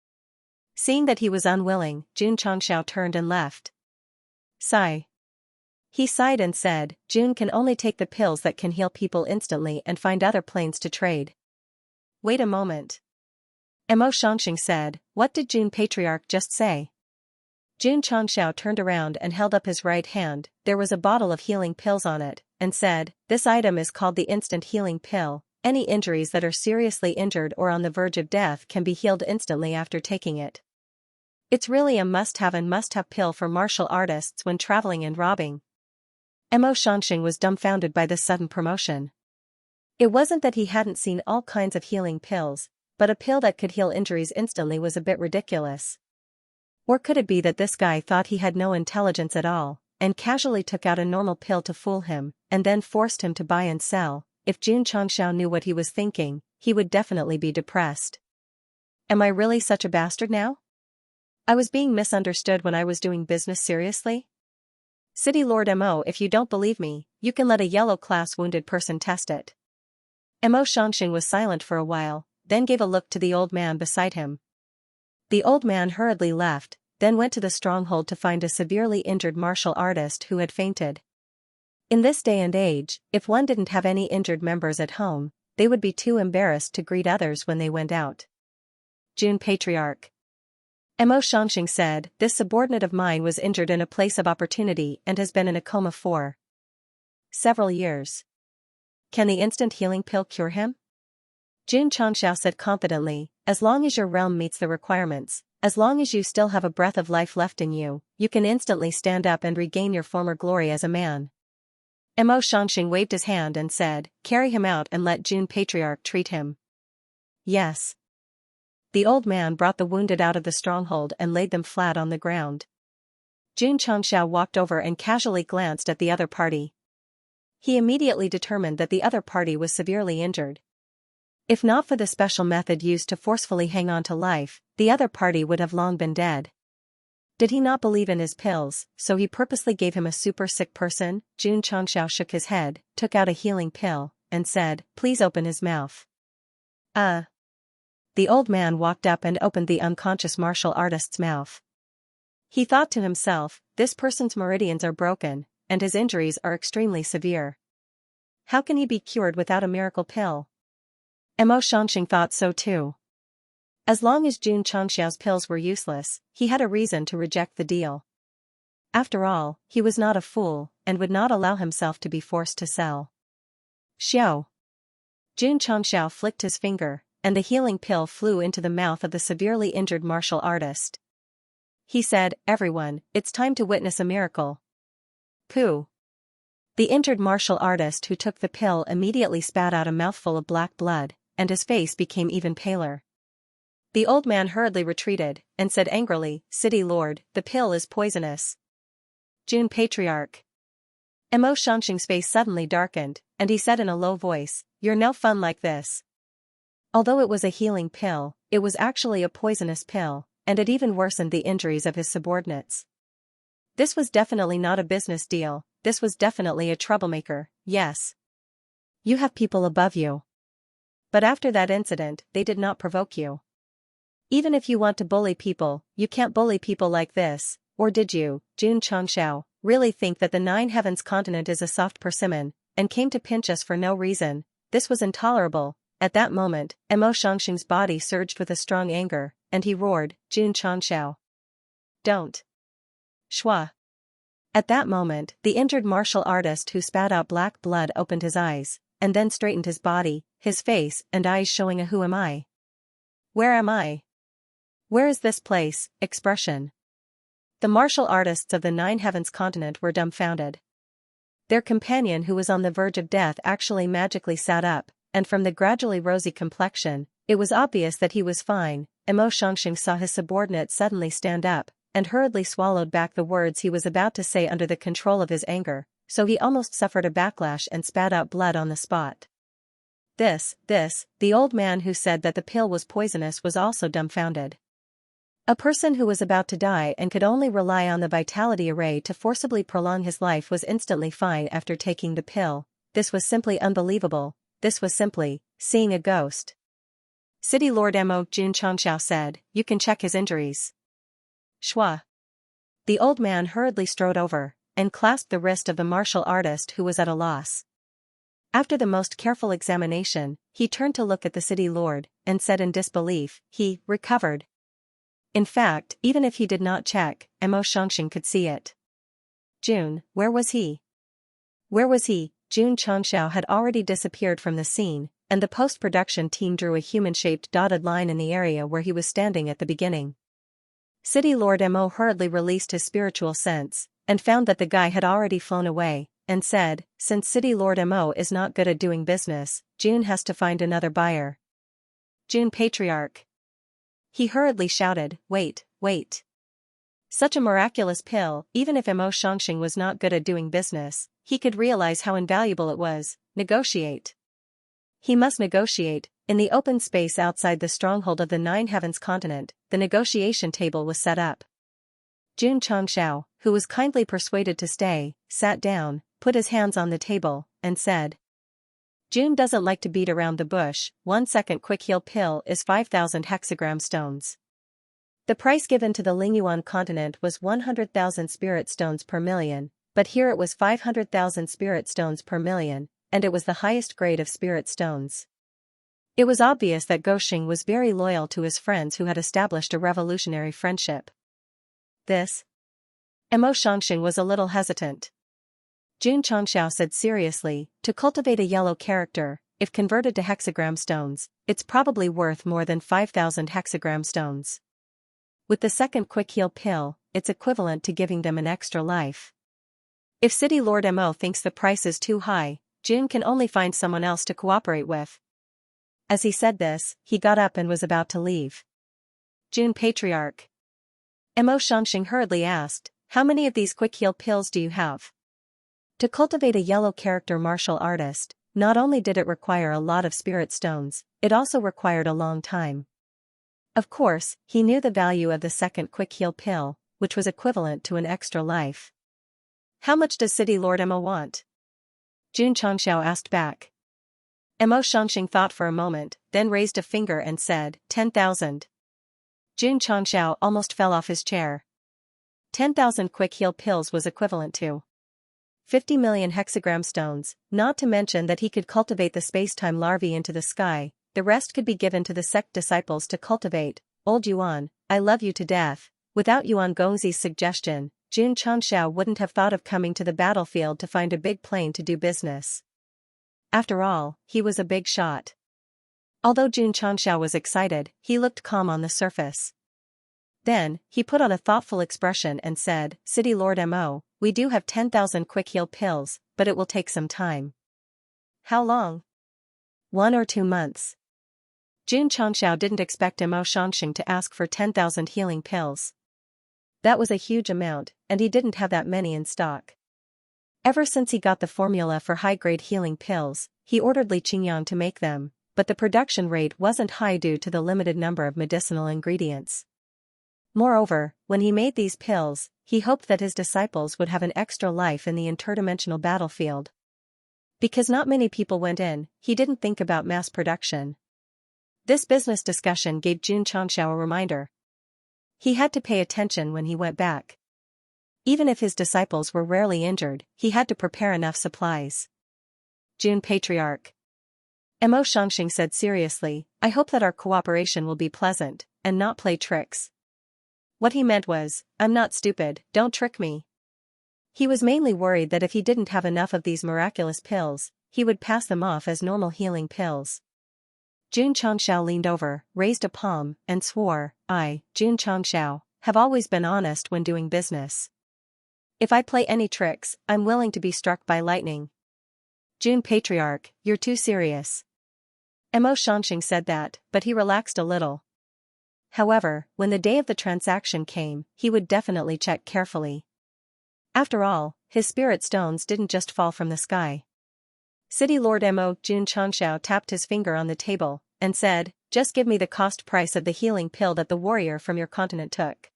[SPEAKER 1] Seeing that he was unwilling, Jun Changxiao turned and left. Sigh. He sighed and said, Jun can only take the pills that can heal people instantly and find other planes to trade. Wait a moment. Mo Xianxia said, what did Jun Patriarch just say? Jun Changxiao turned around and held up his right hand, there was a bottle of healing pills on it, and said, this item is called the instant healing pill, any injuries that are seriously injured or on the verge of death can be healed instantly after taking it. It's really a must-have and must-have pill for martial artists when traveling and robbing. Mo Xianxia was dumbfounded by this sudden promotion. It wasn't that he hadn't seen all kinds of healing pills, but a pill that could heal injuries instantly was a bit ridiculous. Or could it be that this guy thought he had no intelligence at all, and casually took out a normal pill to fool him, and then forced him to buy and sell? If Jun Changxiao knew what he was thinking, he would definitely be depressed. Am I really such a bastard now? I was being misunderstood when I was doing business seriously? City Lord Mo, if you don't believe me, you can let a yellow class wounded person test it. Mo Xianxia was silent for a while, then gave a look to the old man beside him. The old man hurriedly left, then went to the stronghold to find a severely injured martial artist who had fainted. In this day and age, if one didn't have any injured members at home, they would be too embarrassed to greet others when they went out. Jun Patriarch. Mo Xianxia said, this subordinate of mine was injured in a place of opportunity and has been in a coma for several years. Can the instant healing pill cure him? Jun Changxiao said confidently, as long as your realm meets the requirements, as long as you still have a breath of life left in you, you can instantly stand up and regain your former glory as a man. Mo Xianxia waved his hand and said, carry him out and let Jun Patriarch treat him. Yes. The old man brought the wounded out of the stronghold and laid them flat on the ground. Jun Changxiao walked over and casually glanced at the other party. He immediately determined that the other party was severely injured. If not for the special method used to forcefully hang on to life, the other party would have long been dead. Did he not believe in his pills, so he purposely gave him a super sick person? Jun Changxiao shook his head, took out a healing pill, and said, please open his mouth. The old man walked up and opened the unconscious martial artist's mouth. He thought to himself, this person's meridians are broken, and his injuries are extremely severe. How can he be cured without a miracle pill? Mo Xianxia thought so too. As long as Jun Changxiao's pills were useless, he had a reason to reject the deal. After all, he was not a fool, and would not allow himself to be forced to sell. Xiao. Jun Changxiao flicked his finger, and the healing pill flew into the mouth of the severely injured martial artist. He said, everyone, it's time to witness a miracle. Pooh. The injured martial artist who took the pill immediately spat out a mouthful of black blood, and his face became even paler. The old man hurriedly retreated, and said angrily, City Lord, the pill is poisonous. Jun Patriarch. Mo Xianxing's face suddenly darkened, and he said in a low voice, you're no fun like this. Although it was a healing pill, it was actually a poisonous pill, and it even worsened the injuries of his subordinates. This was definitely not a business deal, this was definitely a troublemaker, yes. You have people above you. But after that incident, they did not provoke you. Even if you want to bully people, you can't bully people like this, or did you, Jun Changxiao, really think that the Nine Heavens continent is a soft persimmon, and came to pinch us for no reason? This was intolerable. At that moment, Mo Xianxing's body surged with a strong anger, and he roared, Jun Changxiao. Don't. Shua. At that moment, the injured martial artist who spat out black blood opened his eyes, and then straightened his body, his face and eyes showing a "Who am I? Where am I? Where is this place?" expression. The martial artists of the Nine Heavens continent were dumbfounded. Their companion who was on the verge of death actually magically sat up, and from the gradually rosy complexion, it was obvious that he was fine. Xianxia saw his subordinate suddenly stand up, and hurriedly swallowed back the words he was about to say under the control of his anger, so he almost suffered a backlash and spat out blood on the spot. The old man who said that the pill was poisonous was also dumbfounded. A person who was about to die and could only rely on the vitality array to forcibly prolong his life was instantly fine after taking the pill. This was simply unbelievable. This was simply seeing a ghost. City Lord Mo Xianxia said, "You can check his injuries." Shua. The old man hurriedly strode over, and clasped the wrist of the martial artist who was at a loss. After the most careful examination, he turned to look at the city lord, and said in disbelief, "He recovered." In fact, even if he did not check, Xianxia could see it. June, where was he? Where was he? June Changxiao had already disappeared from the scene, and the post-production team drew a human-shaped dotted line in the area where he was standing at the beginning. City Lord Mo hurriedly released his spiritual sense, and found that the guy had already flown away, and said, "Since City Lord Mo is not good at doing business, June has to find another buyer." June Patriarch. He hurriedly shouted, "Wait. Such a miraculous pill, even if Xianxia was not good at doing business, he could realize how invaluable it was. Negotiate. He must negotiate. In the open space outside the stronghold of the Nine Heavens continent, the negotiation table was set up. June Changxiao, who was kindly persuaded to stay, sat down, put his hands on the table, and said, "June doesn't like to beat around the bush. 1 second quick heal pill is 5,000 hexagram stones. The price given to the Lingyuan continent was 100,000 spirit stones per million, but here it was 500,000 spirit stones per million, and it was the highest grade of spirit stones." It was obvious that Goxing was very loyal to his friends who had established a revolutionary friendship. This? Xianxia was a little hesitant. June Changxiao said seriously, "To cultivate a yellow character, if converted to hexagram stones, it's probably worth more than 5,000 hexagram stones. With the second quick heal pill, it's equivalent to giving them an extra life. If City Lord Mo thinks the price is too high, June can only find someone else to cooperate with." As he said this, he got up and was about to leave. June Patriarch. Xianxia hurriedly asked, "How many of these quick heal pills do you have?" To cultivate a yellow character martial artist, not only did it require a lot of spirit stones, it also required a long time. Of course, he knew the value of the second quick heal pill, which was equivalent to an extra life. "How much does City Lord Mo want?" June Changxiao asked back. Xianxia thought for a moment, then raised a finger and said, 10,000. June Changxiao almost fell off his chair. 10,000 quick heal pills was equivalent to 50 million hexagram stones, not to mention that he could cultivate the space-time larvae into the sky. The rest could be given to the sect disciples to cultivate. Old Yuan, I love you to death. Without Yuan Gongzi's suggestion, June Changxiao wouldn't have thought of coming to the battlefield to find a big plane to do business. After all, he was a big shot. Although June Changxiao was excited, he looked calm on the surface. Then, he put on a thoughtful expression and said, "City Lord Mo, we do have 10,000 quick heal pills, but it will take some time." "How long?" 1 or 2 months. June Changxiao didn't expect Xianxia to ask for 10,000 healing pills. That was a huge amount, and he didn't have that many in stock. Ever since he got the formula for high-grade healing pills, he ordered Li Qingyang to make them, but the production rate wasn't high due to the limited number of medicinal ingredients. Moreover, when he made these pills, he hoped that his disciples would have an extra life in the interdimensional battlefield. Because not many people went in, he didn't think about mass production. This business discussion gave June Changxiao a reminder. He had to pay attention when he went back. Even if his disciples were rarely injured, he had to prepare enough supplies. June Patriarch. Xianxia said seriously, "I hope that our cooperation will be pleasant, and not play tricks." What he meant was, I'm not stupid, don't trick me. He was mainly worried that if he didn't have enough of these miraculous pills, he would pass them off as normal healing pills. Jun Changshao leaned over, raised a palm, and swore, I, Jun Changshao, have always been honest when doing business. If I play any tricks, I'm willing to be struck by lightning. Jun Patriarch, you're too serious. Mo Shanxing said that, but he relaxed a little. However, when the day of the transaction came, he would definitely check carefully. After all, his spirit stones didn't just fall from the sky. City Lord Mo Jun Changshao tapped his finger on the table, and said, just give me the cost price of the healing pill that the warrior from your continent took.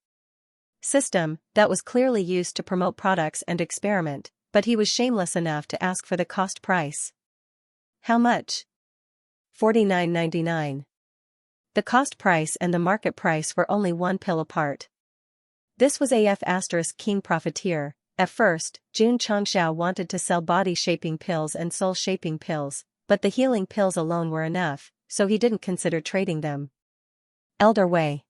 [SPEAKER 1] System, that was clearly used to promote products and experiment, but he was shameless enough to ask for the cost price. How much? $49.99. The cost price and the market price were only one pill apart. This was AF * King Profiteer. At first, Jun Changshao wanted to sell body-shaping pills and soul-shaping pills, but the healing pills alone were enough, so he didn't consider trading them. Elder Wei.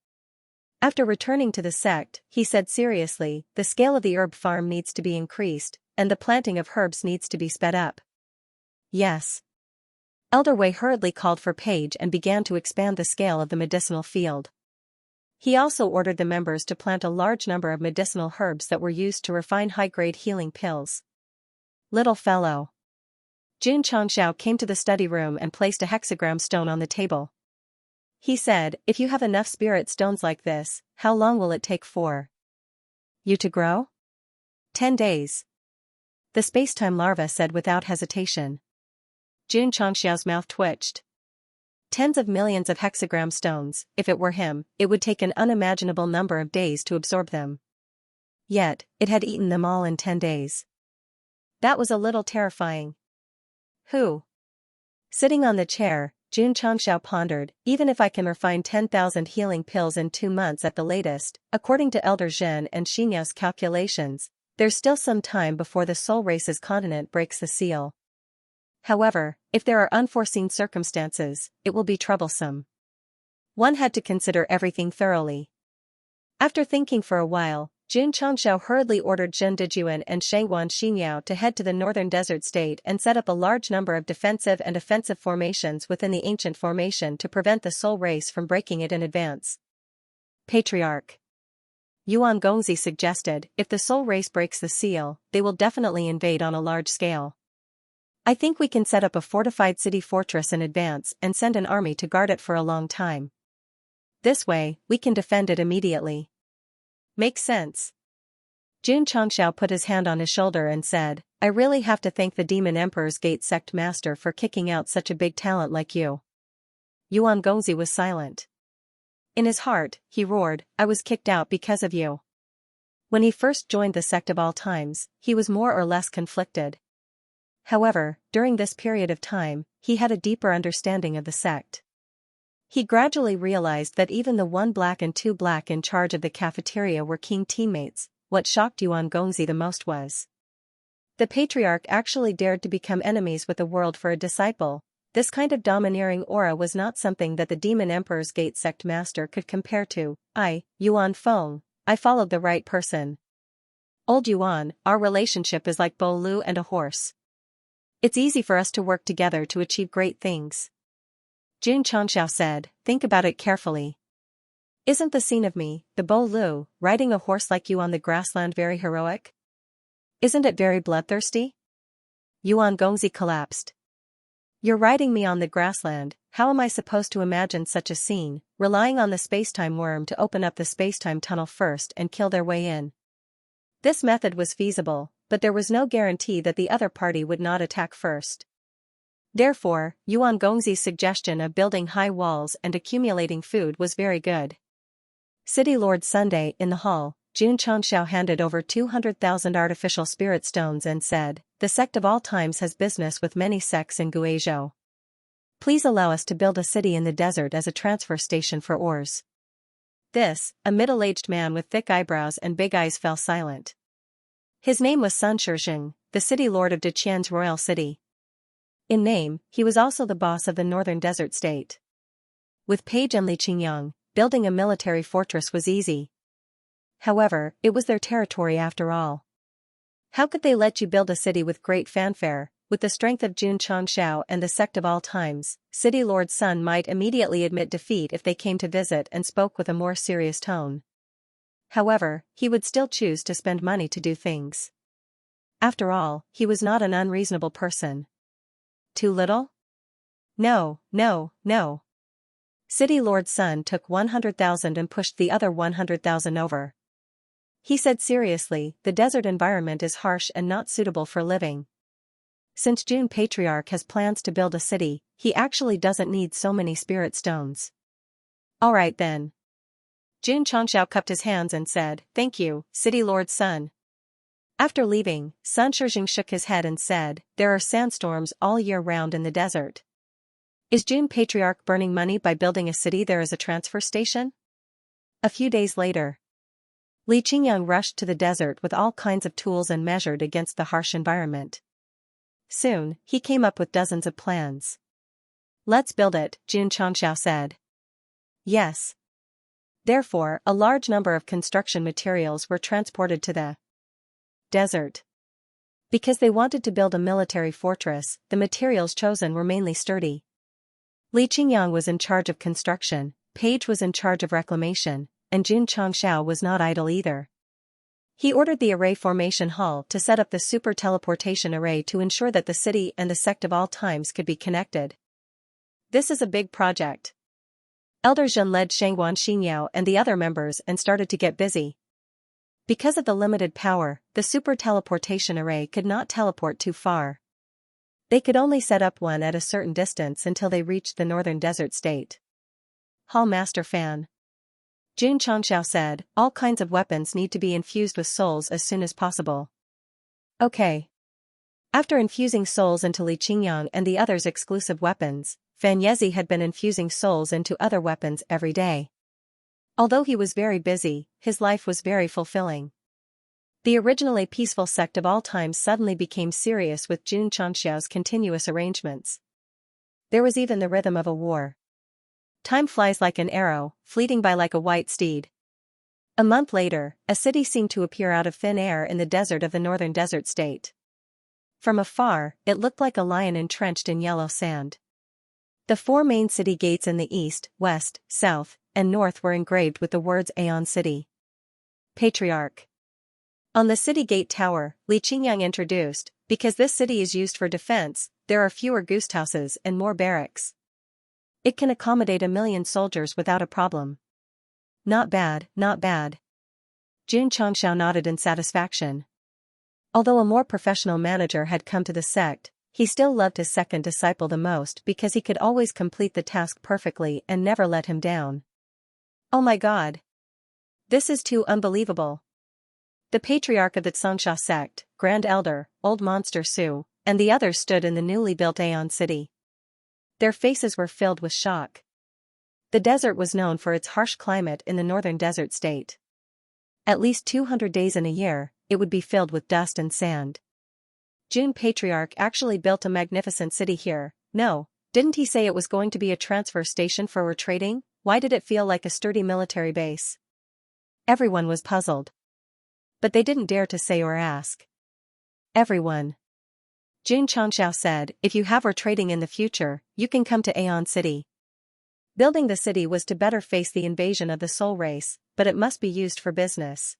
[SPEAKER 1] After returning to the sect, he said seriously, the scale of the herb farm needs to be increased, and the planting of herbs needs to be sped up. Yes. Elder Wei hurriedly called for Page and began to expand the scale of the medicinal field. He also ordered the members to plant a large number of medicinal herbs that were used to refine high-grade healing pills. Little fellow. Jun Changshao came to the study room and placed a hexagram stone on the table. He said, if you have enough spirit stones like this, how long will it take for you to grow? 10 days. The space-time larva said without hesitation. Jun Changshao's mouth twitched. Tens of millions of hexagram stones, if it were him, it would take an unimaginable number of days to absorb them. Yet, it had eaten them all in 10 days. That was a little terrifying. Who? Sitting on the chair, Jun Changshao pondered, even if I can refine 10,000 healing pills in 2 months at the latest, according to Elder Zhen and Xianxia's calculations, there's still some time before the soul race's continent breaks the seal. However, if there are unforeseen circumstances, it will be troublesome. One had to consider everything thoroughly. After thinking for a while, Jun Changshao hurriedly ordered Zhen Dijuan and Shangguan Xinyao to head to the northern desert state and set up a large number of defensive and offensive formations within the ancient formation to prevent the soul race from breaking it in advance. Patriarch Yuan Gongzi suggested, if the soul race breaks the seal, they will definitely invade on a large scale. I think we can set up a fortified city fortress in advance and send an army to guard it for a long time. This way, we can defend it immediately. Makes sense. Jun Changshao put his hand on his shoulder and said, I really have to thank the Demon Emperor's Gate Sect Master for kicking out such a big talent like you. Yuan Gongzi was silent. In his heart, he roared, I was kicked out because of you. When he first joined the Sect of All Times, he was more or less conflicted. However, during this period of time, he had a deeper understanding of the sect. He gradually realized that even the 1 black and 2 black in charge of the cafeteria were keen teammates. What shocked Yuan Gongzi the most was the Patriarch actually dared to become enemies with the world for a disciple. This kind of domineering aura was not something that the Demon Emperor's Gate Sect Master could compare to. Yuan Feng, I followed the right person. Old Yuan, our relationship is like Bo Lu and a horse. It's easy for us to work together to achieve great things. Jun Changshao said, think about it carefully. Isn't the scene of me, the Bo Lu, riding a horse like you on the grassland very heroic? Isn't it very bloodthirsty? Yuan Gongzi collapsed. You're riding me on the grassland, how am I supposed to imagine such a scene, relying on the spacetime worm to open up the spacetime tunnel first and kill their way in? This method was feasible, but there was no guarantee that the other party would not attack first. Therefore, Yuan Gongzi's suggestion of building high walls and accumulating food was very good. City Lord Sunday in the hall, Jun Changshao handed over 200,000 artificial spirit stones and said, the Sect of All Times has business with many sects in Guizhou. Please allow us to build a city in the desert as a transfer station for ores. This, a middle-aged man with thick eyebrows and big eyes fell silent. His name was Sun Shizheng, the city lord of Deqian's royal city. In name, he was also the boss of the northern desert state. With Page and Li Qingyang, building a military fortress was easy. However, it was their territory after all. How could they let you build a city with great fanfare? With the strength of Xianxia and the Sect of all times, City Lord Sun might immediately admit defeat if they came to visit and spoke with a more serious tone. However, he would still choose to spend money to do things. After all, he was not an unreasonable person. Too little? No, no, no. City Lord Sun took 100,000 and pushed the other 100,000 over. He said seriously, the desert environment is harsh and not suitable for living. Since June Patriarch has plans to build a city, he actually doesn't need so many spirit stones. Alright then. Jun Changxiao cupped his hands and said, "Thank you, City Lord Sun." After leaving, Sun Shijing shook his head and said, "There are sandstorms all year round in the desert. Is Jun Patriarch burning money by building a city there as a transfer station?" A few days later, Li Qingyang rushed to the desert with all kinds of tools and measured against the harsh environment. Soon, he came up with dozens of plans. "Let's build it," Jun Changxiao said. Yes. Therefore, a large number of construction materials were transported to the desert. Because they wanted to build a military fortress, the materials chosen were mainly sturdy. Li Qingyang was in charge of construction, Page was in charge of reclamation, and Jun Changxiao was not idle either. He ordered the array formation hall to set up the super teleportation array to ensure that the city and the Sect of all times could be connected. This is a big project. Elder Zhen led Shangguan Xinyao and the other members and started to get busy. Because of the limited power, the super teleportation array could not teleport too far. They could only set up one at a certain distance until they reached the northern desert state. Hall Master Fan. Jun Changxiao said, "All kinds of weapons need to be infused with souls as soon as possible." Okay. After infusing souls into Li Qingyang and the others' exclusive weapons, Fan Yezi had been infusing souls into other weapons every day. Although he was very busy, his life was very fulfilling. The originally peaceful Sect of all times suddenly became serious with Jun Changxiao's continuous arrangements. There was even the rhythm of a war. Time flies like an arrow, fleeting by like a white steed. A month later, a city seemed to appear out of thin air in the desert of the northern desert state. From afar, it looked like a lion entrenched in yellow sand. The four main city gates in the east, west, south, and north were engraved with the words Aeon City. Patriarch. On the city gate tower, Li Qingyang introduced, "Because this city is used for defense, there are fewer guesthouses and more barracks. It can accommodate 1,000,000 soldiers without a problem." Not bad, not bad. Jun Changxiao nodded in satisfaction. Although a more professional manager had come to the sect, he still loved his second disciple the most because he could always complete the task perfectly and never let him down. Oh my god. This is too unbelievable. The patriarch of the Xianxia sect, Grand Elder, Old Monster Su, and the others stood in the newly built Aeon City. Their faces were filled with shock. The desert was known for its harsh climate in the northern desert state. At least 200 days in a year, it would be filled with dust and sand. Jun Patriarch actually built a magnificent city here. No, didn't he say it was going to be a transfer station for retrading? Why did it feel like a sturdy military base? Everyone was puzzled. But they didn't dare to say or ask. Everyone. Jun Changxiao said, "If you have retrading in the future, you can come to Aeon City." Building the city was to better face the invasion of the soul race, but it must be used for business.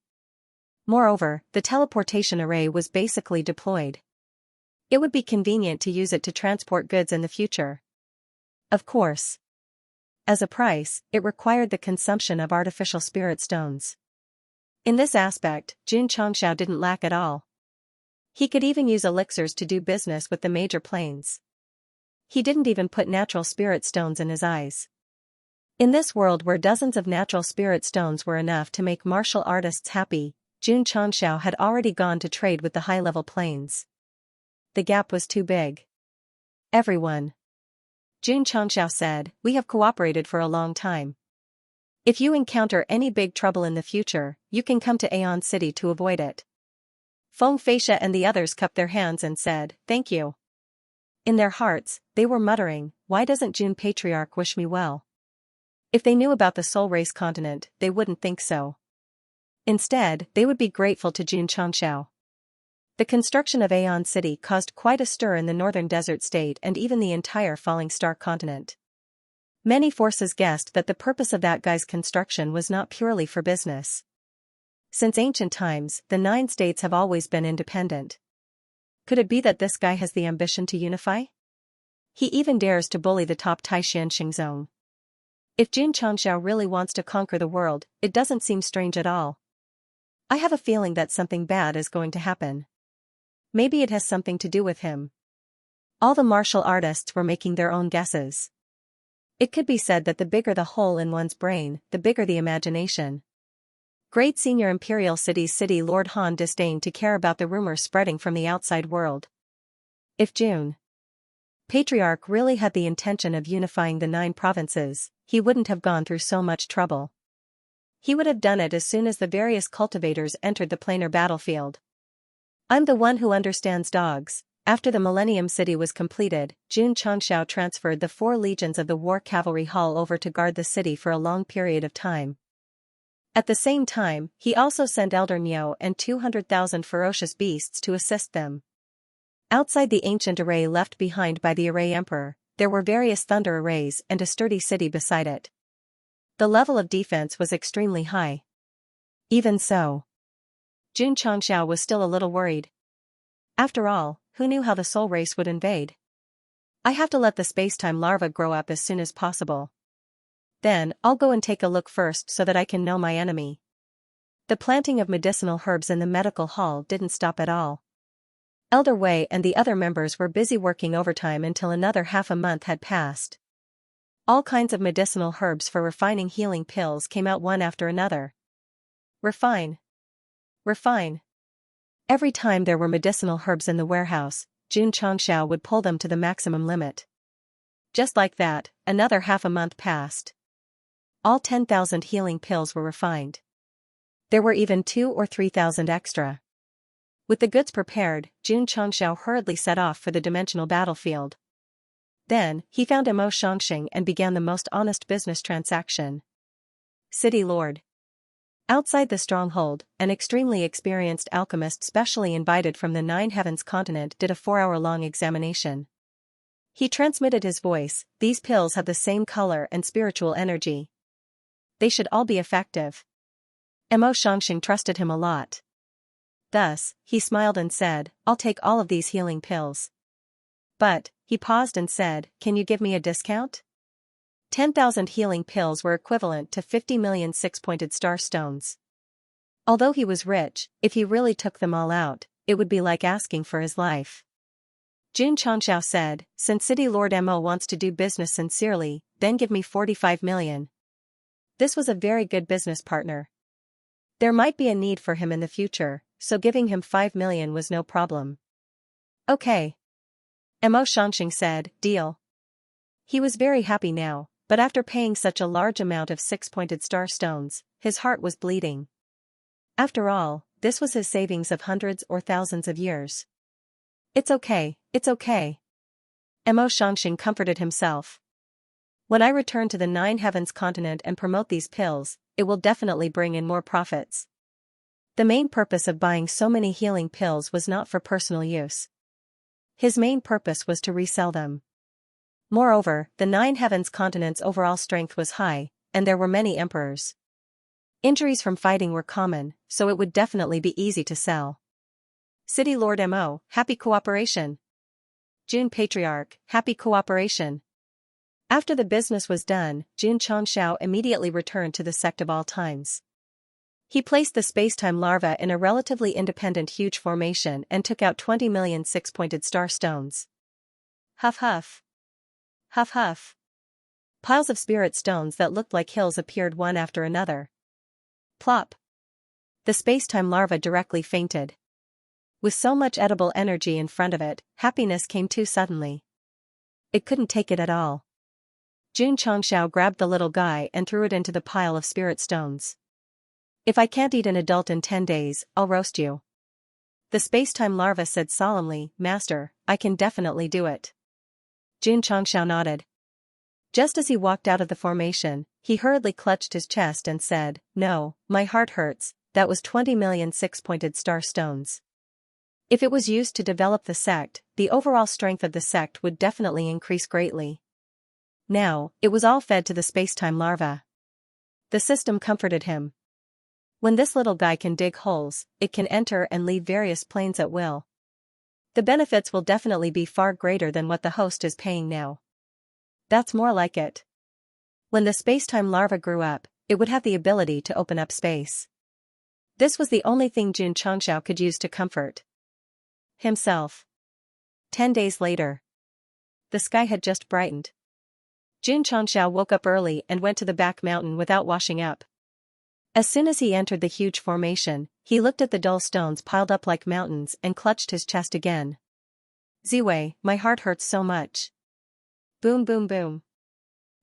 [SPEAKER 1] Moreover, the teleportation array was basically deployed. It would be convenient to use it to transport goods in the future. Of course. As a price, it required the consumption of artificial spirit stones. In this aspect, Jun Changxiao didn't lack at all. He could even use elixirs to do business with the major planes. He didn't even put natural spirit stones in his eyes. In this world where dozens of natural spirit stones were enough to make martial artists happy, Jun Changxiao had already gone to trade with the high-level planes. The gap was too big. Everyone. Jun Changxiao said, "We have cooperated for a long time. If you encounter any big trouble in the future, you can come to Aeon City to avoid it." Feng Feixia and the others cupped their hands and said, "Thank you." In their hearts, they were muttering, "Why doesn't Jun Patriarch wish me well?" If they knew about the Soul Race continent, they wouldn't think so. Instead, they would be grateful to Xianxia. The construction of Aeon City caused quite a stir in the northern desert state and even the entire falling star continent. Many forces guessed that the purpose of that guy's construction was not purely for business. Since ancient times, the 9 states have always been independent. Could it be that this guy has the ambition to unify? He even dares to bully the top Taishan Xingzong. If Jun Changxiao really wants to conquer the world, it doesn't seem strange at all. I have a feeling that something bad is going to happen. Maybe it has something to do with him. All the martial artists were making their own guesses. It could be said that the bigger the hole in one's brain, the bigger the imagination. Great senior imperial city Lord Han disdained to care about the rumors spreading from the outside world. If Jun Patriarch really had the intention of unifying the 9 provinces, he wouldn't have gone through so much trouble. He would have done it as soon as the various cultivators entered the planar battlefield. I'm the one who understands dogs. After the Millennium City was completed, Jun Changxiao transferred the 4 legions of the War Cavalry Hall over to guard the city for a long period of time. At the same time, he also sent Elder Niu and 200,000 ferocious beasts to assist them. Outside the ancient array left behind by the Array Emperor, there were various thunder arrays and a sturdy city beside it. The level of defense was extremely high. Even so, Jun Changxiao was still a little worried. After all, who knew how the soul race would invade? I have to let the space-time larva grow up as soon as possible. Then, I'll go and take a look first so that I can know my enemy. The planting of medicinal herbs in the medical hall didn't stop at all. Elder Wei and the other members were busy working overtime until another half a month had passed. All kinds of medicinal herbs for refining healing pills came out one after another. Refine. Every time there were medicinal herbs in the warehouse, Jun Changxiao would pull them to the maximum limit. Just like that, another half a month passed. All 10,000 healing pills were refined. There were even 2,000 or 3,000 extra. With the goods prepared, Jun Changxiao hurriedly set off for the dimensional battlefield. Then, he found Mo Shangxing and began the most honest business transaction. City Lord. Outside the stronghold, an extremely experienced alchemist specially invited from the 9 Heavens continent did a 4-hour-long examination. He transmitted his voice, these pills have the same color and spiritual energy. They should all be effective. Mo Shangxing trusted him a lot. Thus, he smiled and said, I'll take all of these healing pills. But, he paused and said, can you give me a discount? 10,000 healing pills were equivalent to 50 million 6-pointed star stones. Although he was rich, if he really took them all out, it would be like asking for his life. Jun Changxiao said, since City Lord Mo wants to do business sincerely, then give me 45 million. This was a very good business partner. There might be a need for him in the future, so giving him 5 million was no problem. Okay. Mo Shangxing said, deal. He was very happy now, but after paying such a large amount of 6-pointed star stones, his heart was bleeding. After all, this was his savings of hundreds or thousands of years. It's okay. Mo Shangxing comforted himself. When I return to the 9 Heavens continent and promote these pills, it will definitely bring in more profits. The main purpose of buying so many healing pills was not for personal use. His main purpose was to resell them. Moreover, the 9 Heavens continent's overall strength was high, and there were many emperors. Injuries from fighting were common, so it would definitely be easy to sell. City Lord Mo, happy cooperation. Jun Patriarch, happy cooperation. After the business was done, Jun Changxiao immediately returned to the Sect of all times. He placed the space-time larva in a relatively independent huge formation and took out 20 million 6-pointed star stones. Huff huff. Huff huff. Piles of spirit stones that looked like hills appeared one after another. Plop. The space-time larva directly fainted. With so much edible energy in front of it, happiness came too suddenly. It couldn't take it at all. Jun Changxiao grabbed the little guy and threw it into the pile of spirit stones. If I can't eat an adult in 10 days, I'll roast you. The space-time larva said solemnly, Master, I can definitely do it. Jun Changxiao nodded. Just as he walked out of the formation, he hurriedly clutched his chest and said, No, my heart hurts, that was 20 million six-pointed star stones. If it was used to develop the sect, the overall strength of the sect would definitely increase greatly. Now, it was all fed to the space-time larva. The system comforted him. When this little guy can dig holes, it can enter and leave various planes at will. The benefits will definitely be far greater than what the host is paying now. That's more like it. When the space-time larva grew up, it would have the ability to open up space. This was the only thing Xianxia could use to comfort himself. 10 days later. The sky had just brightened. Xianxia woke up early and went to the back mountain without washing up. As soon as he entered the huge formation, he looked at the dull stones piled up like mountains and clutched his chest again. Ziwei, my heart hurts so much. Boom boom boom.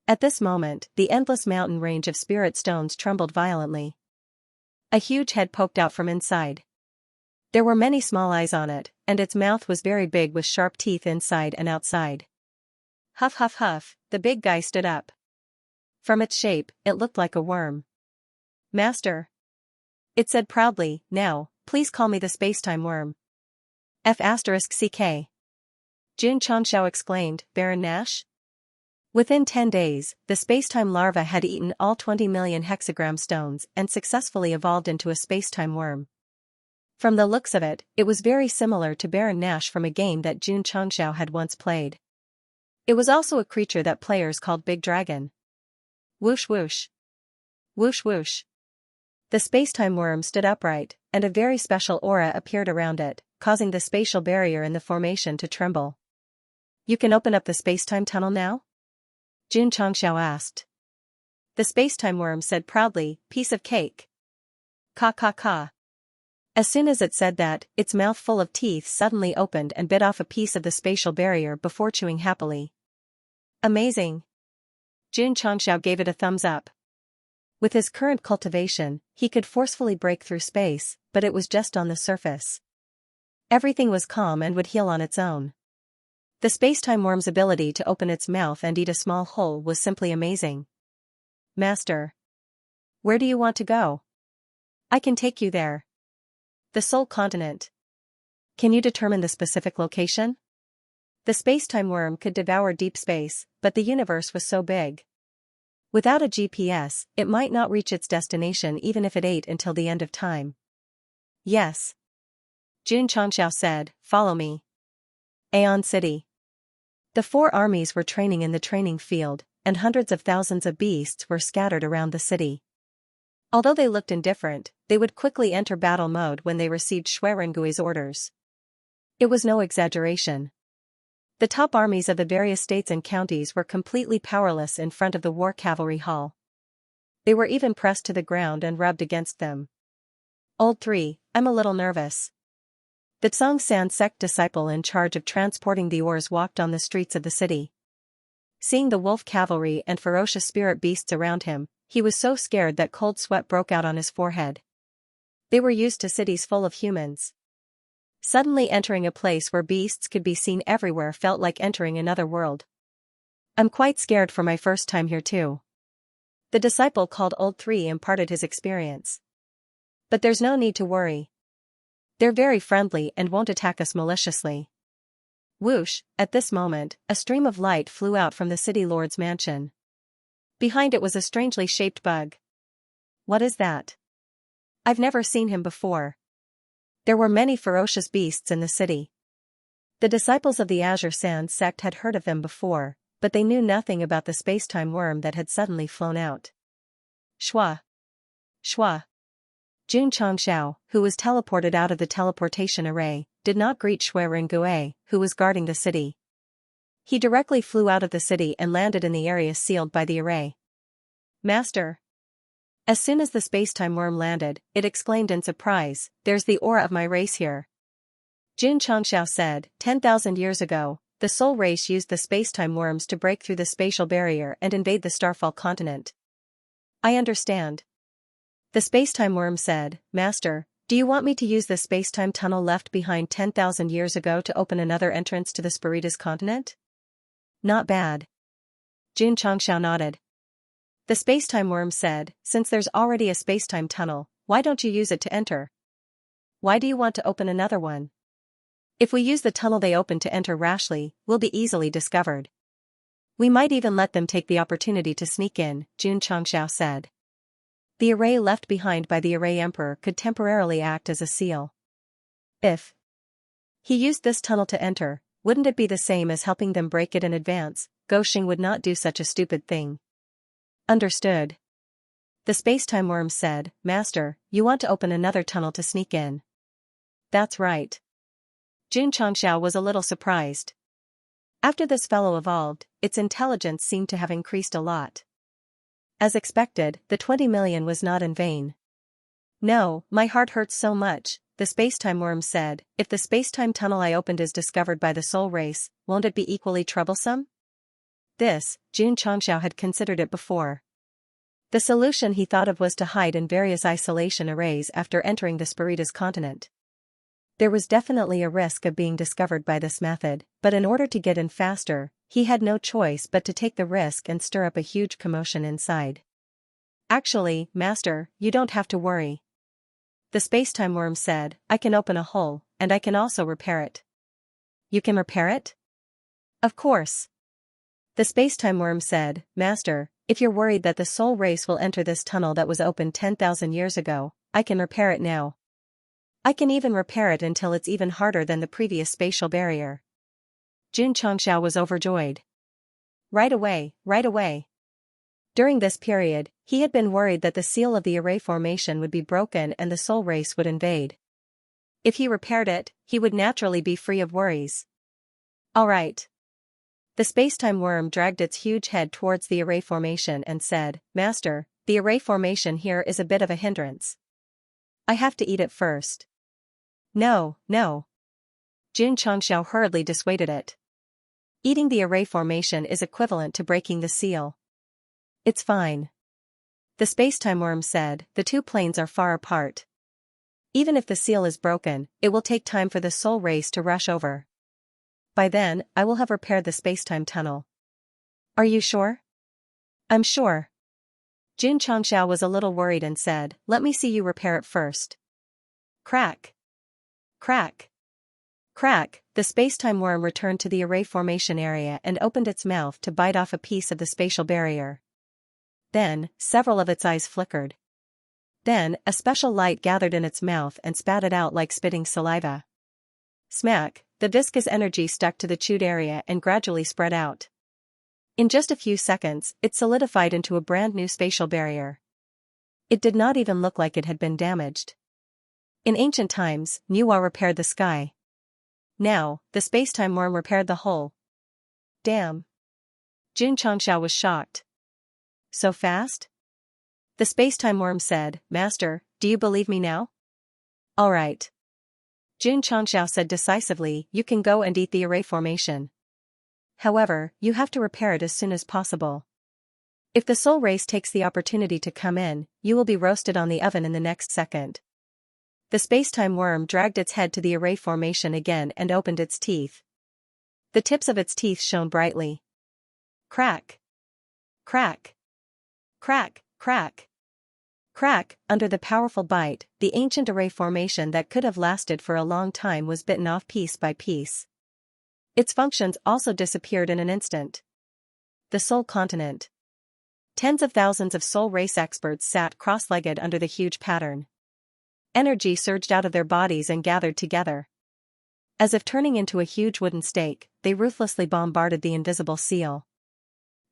[SPEAKER 1] At this moment, the endless mountain range of spirit stones trembled violently. A huge head poked out from inside. There were many small eyes on it, and its mouth was very big with sharp teeth inside and outside. Huff huff huff, the big guy stood up. From its shape, it looked like a worm. Master. It said proudly, now, please call me the space-time worm. F***CK. Xianxia exclaimed, Baron Nash? Within 10 days, the space-time larva had eaten all 20 million hexagram stones and successfully evolved into a space-time worm. From the looks of it, it was very similar to Baron Nash from a game that Xianxia had once played. It was also a creature that players called Big Dragon. Whoosh whoosh. Whoosh whoosh. The space-time worm stood upright, and a very special aura appeared around it, causing the spatial barrier in the formation to tremble. You can open up the space-time tunnel now? Xianxia asked. The space-time worm said proudly, piece of cake. Ka ka ka. As soon as it said that, its mouth full of teeth suddenly opened and bit off a piece of the spatial barrier before chewing happily. Amazing. Xianxia gave it a thumbs up. With his current cultivation, he could forcefully break through space, but it was just on the surface. Everything was calm and would heal on its own. The space-time worm's ability to open its mouth and eat a small hole was simply amazing. Master. Where do you want to go? I can take you there. The Soul Continent. Can you determine the specific location? The space-time worm could devour deep space, but the universe was so big. Without a GPS, it might not reach its destination even if it ate until the end of time. Yes. Xianxia said, follow me. Aeon City. The 4 armies were training in the training field, and hundreds of thousands of beasts were scattered around the city. Although they looked indifferent, they would quickly enter battle mode when they received Xuerengui's orders. It was no exaggeration. The top armies of the various states and counties were completely powerless in front of the war cavalry hall. They were even pressed to the ground and rubbed against them. Old 3, I'm a little nervous. The Xianxia Sect disciple in charge of transporting the ores walked on the streets of the city. Seeing the wolf cavalry and ferocious spirit beasts around him, he was so scared that cold sweat broke out on his forehead. They were used to cities full of humans. Suddenly entering a place where beasts could be seen everywhere felt like entering another world. I'm quite scared for my first time here too. The disciple called Old 3 imparted his experience. But there's no need to worry. They're very friendly and won't attack us maliciously. Whoosh, at this moment, a stream of light flew out from the city lord's mansion. Behind it was a strangely shaped bug. What is that? I've never seen him before. There were many ferocious beasts in the city. The disciples of the Azure Sand sect had heard of them before, but they knew nothing about the space-time worm that had suddenly flown out. Shua. Shua. Xianxia, who was teleported out of the teleportation array, did not greet Xuerengui, who was guarding the city. He directly flew out of the city and landed in the area sealed by the array. Master. As soon as the space-time worm landed, it exclaimed in surprise, there's the aura of my race here. Xianxia said, 10,000 years ago, the Soul race used the space-time worms to break through the spatial barrier and invade the Starfall continent. I understand. The space-time worm said, Master, do you want me to use the space-time tunnel left behind 10,000 years ago to open another entrance to the Spiritus continent? Not bad. Xianxia nodded. The space-time worm said, since there's already a space-time tunnel, why don't you use it to enter? Why do you want to open another one? If we use the tunnel they opened to enter rashly, we'll be easily discovered. We might even let them take the opportunity to sneak in, Xianxia said. The array left behind by the Array Emperor could temporarily act as a seal. If he used this tunnel to enter, wouldn't it be the same as helping them break it in advance? Goxing would not do such a stupid thing. Understood. The space-time worm said, Master, you want to open another tunnel to sneak in. That's right. Xianxia was a little surprised. After this fellow evolved, its intelligence seemed to have increased a lot. As expected, the 20 million was not in vain. No, my heart hurts so much, the space-time worm said. If the space-time tunnel I opened is discovered by the soul race, won't it be equally troublesome? This, Xianxia had considered it before. The solution he thought of was to hide in various isolation arrays after entering the Spiritus continent. There was definitely a risk of being discovered by this method, but in order to get in faster, he had no choice but to take the risk and stir up a huge commotion inside. Actually, Master, you don't have to worry. The space-time worm said, I can open a hole, and I can also repair it. You can repair it? Of course. The space-time worm said, Master, if you're worried that the soul race will enter this tunnel that was opened 10,000 years ago, I can repair it now. I can even repair it until it's even harder than the previous spatial barrier. Xianxia was overjoyed. Right away, right away. During this period, he had been worried that the seal of the array formation would be broken and the soul race would invade. If he repaired it, he would naturally be free of worries. All right. The space-time worm dragged its huge head towards the array formation and said, Master, the array formation here is a bit of a hindrance. I have to eat it first. No, no. Xianxia hurriedly dissuaded it. Eating the array formation is equivalent to breaking the seal. It's fine. The space-time worm said, the two planes are far apart. Even if the seal is broken, it will take time for the soul race to rush over. By then, I will have repaired the space-time tunnel. Are you sure? I'm sure. Xianxia was a little worried and said, let me see you repair it first. Crack. Crack. Crack, the space-time worm returned to the array formation area and opened its mouth to bite off a piece of the spatial barrier. Then, several of its eyes flickered. Then, a special light gathered in its mouth and spat it out like spitting saliva. Smack, the viscous energy stuck to the chewed area and gradually spread out. In just a few seconds, it solidified into a brand new spatial barrier. It did not even look like it had been damaged. In ancient times, Nuwa repaired the sky. Now, the space-time worm repaired the hole. Damn. Xianxia was shocked. So fast? The space-time worm said, Master, do you believe me now? All right. Xianxia said decisively, you can go and eat the array formation. However, you have to repair it as soon as possible. If the soul race takes the opportunity to come in, you will be roasted on the oven in the next second. The space-time worm dragged its head to the array formation again and opened its teeth. The tips of its teeth shone brightly. Crack. Crack. Crack, crack. Crack, under the powerful bite, the ancient array formation that could have lasted for a long time was bitten off piece by piece. Its functions also disappeared in an instant. The soul continent. Tens of thousands of soul race experts sat cross-legged under the huge pattern. Energy surged out of their bodies and gathered together. As if turning into a huge wooden stake, they ruthlessly bombarded the invisible seal.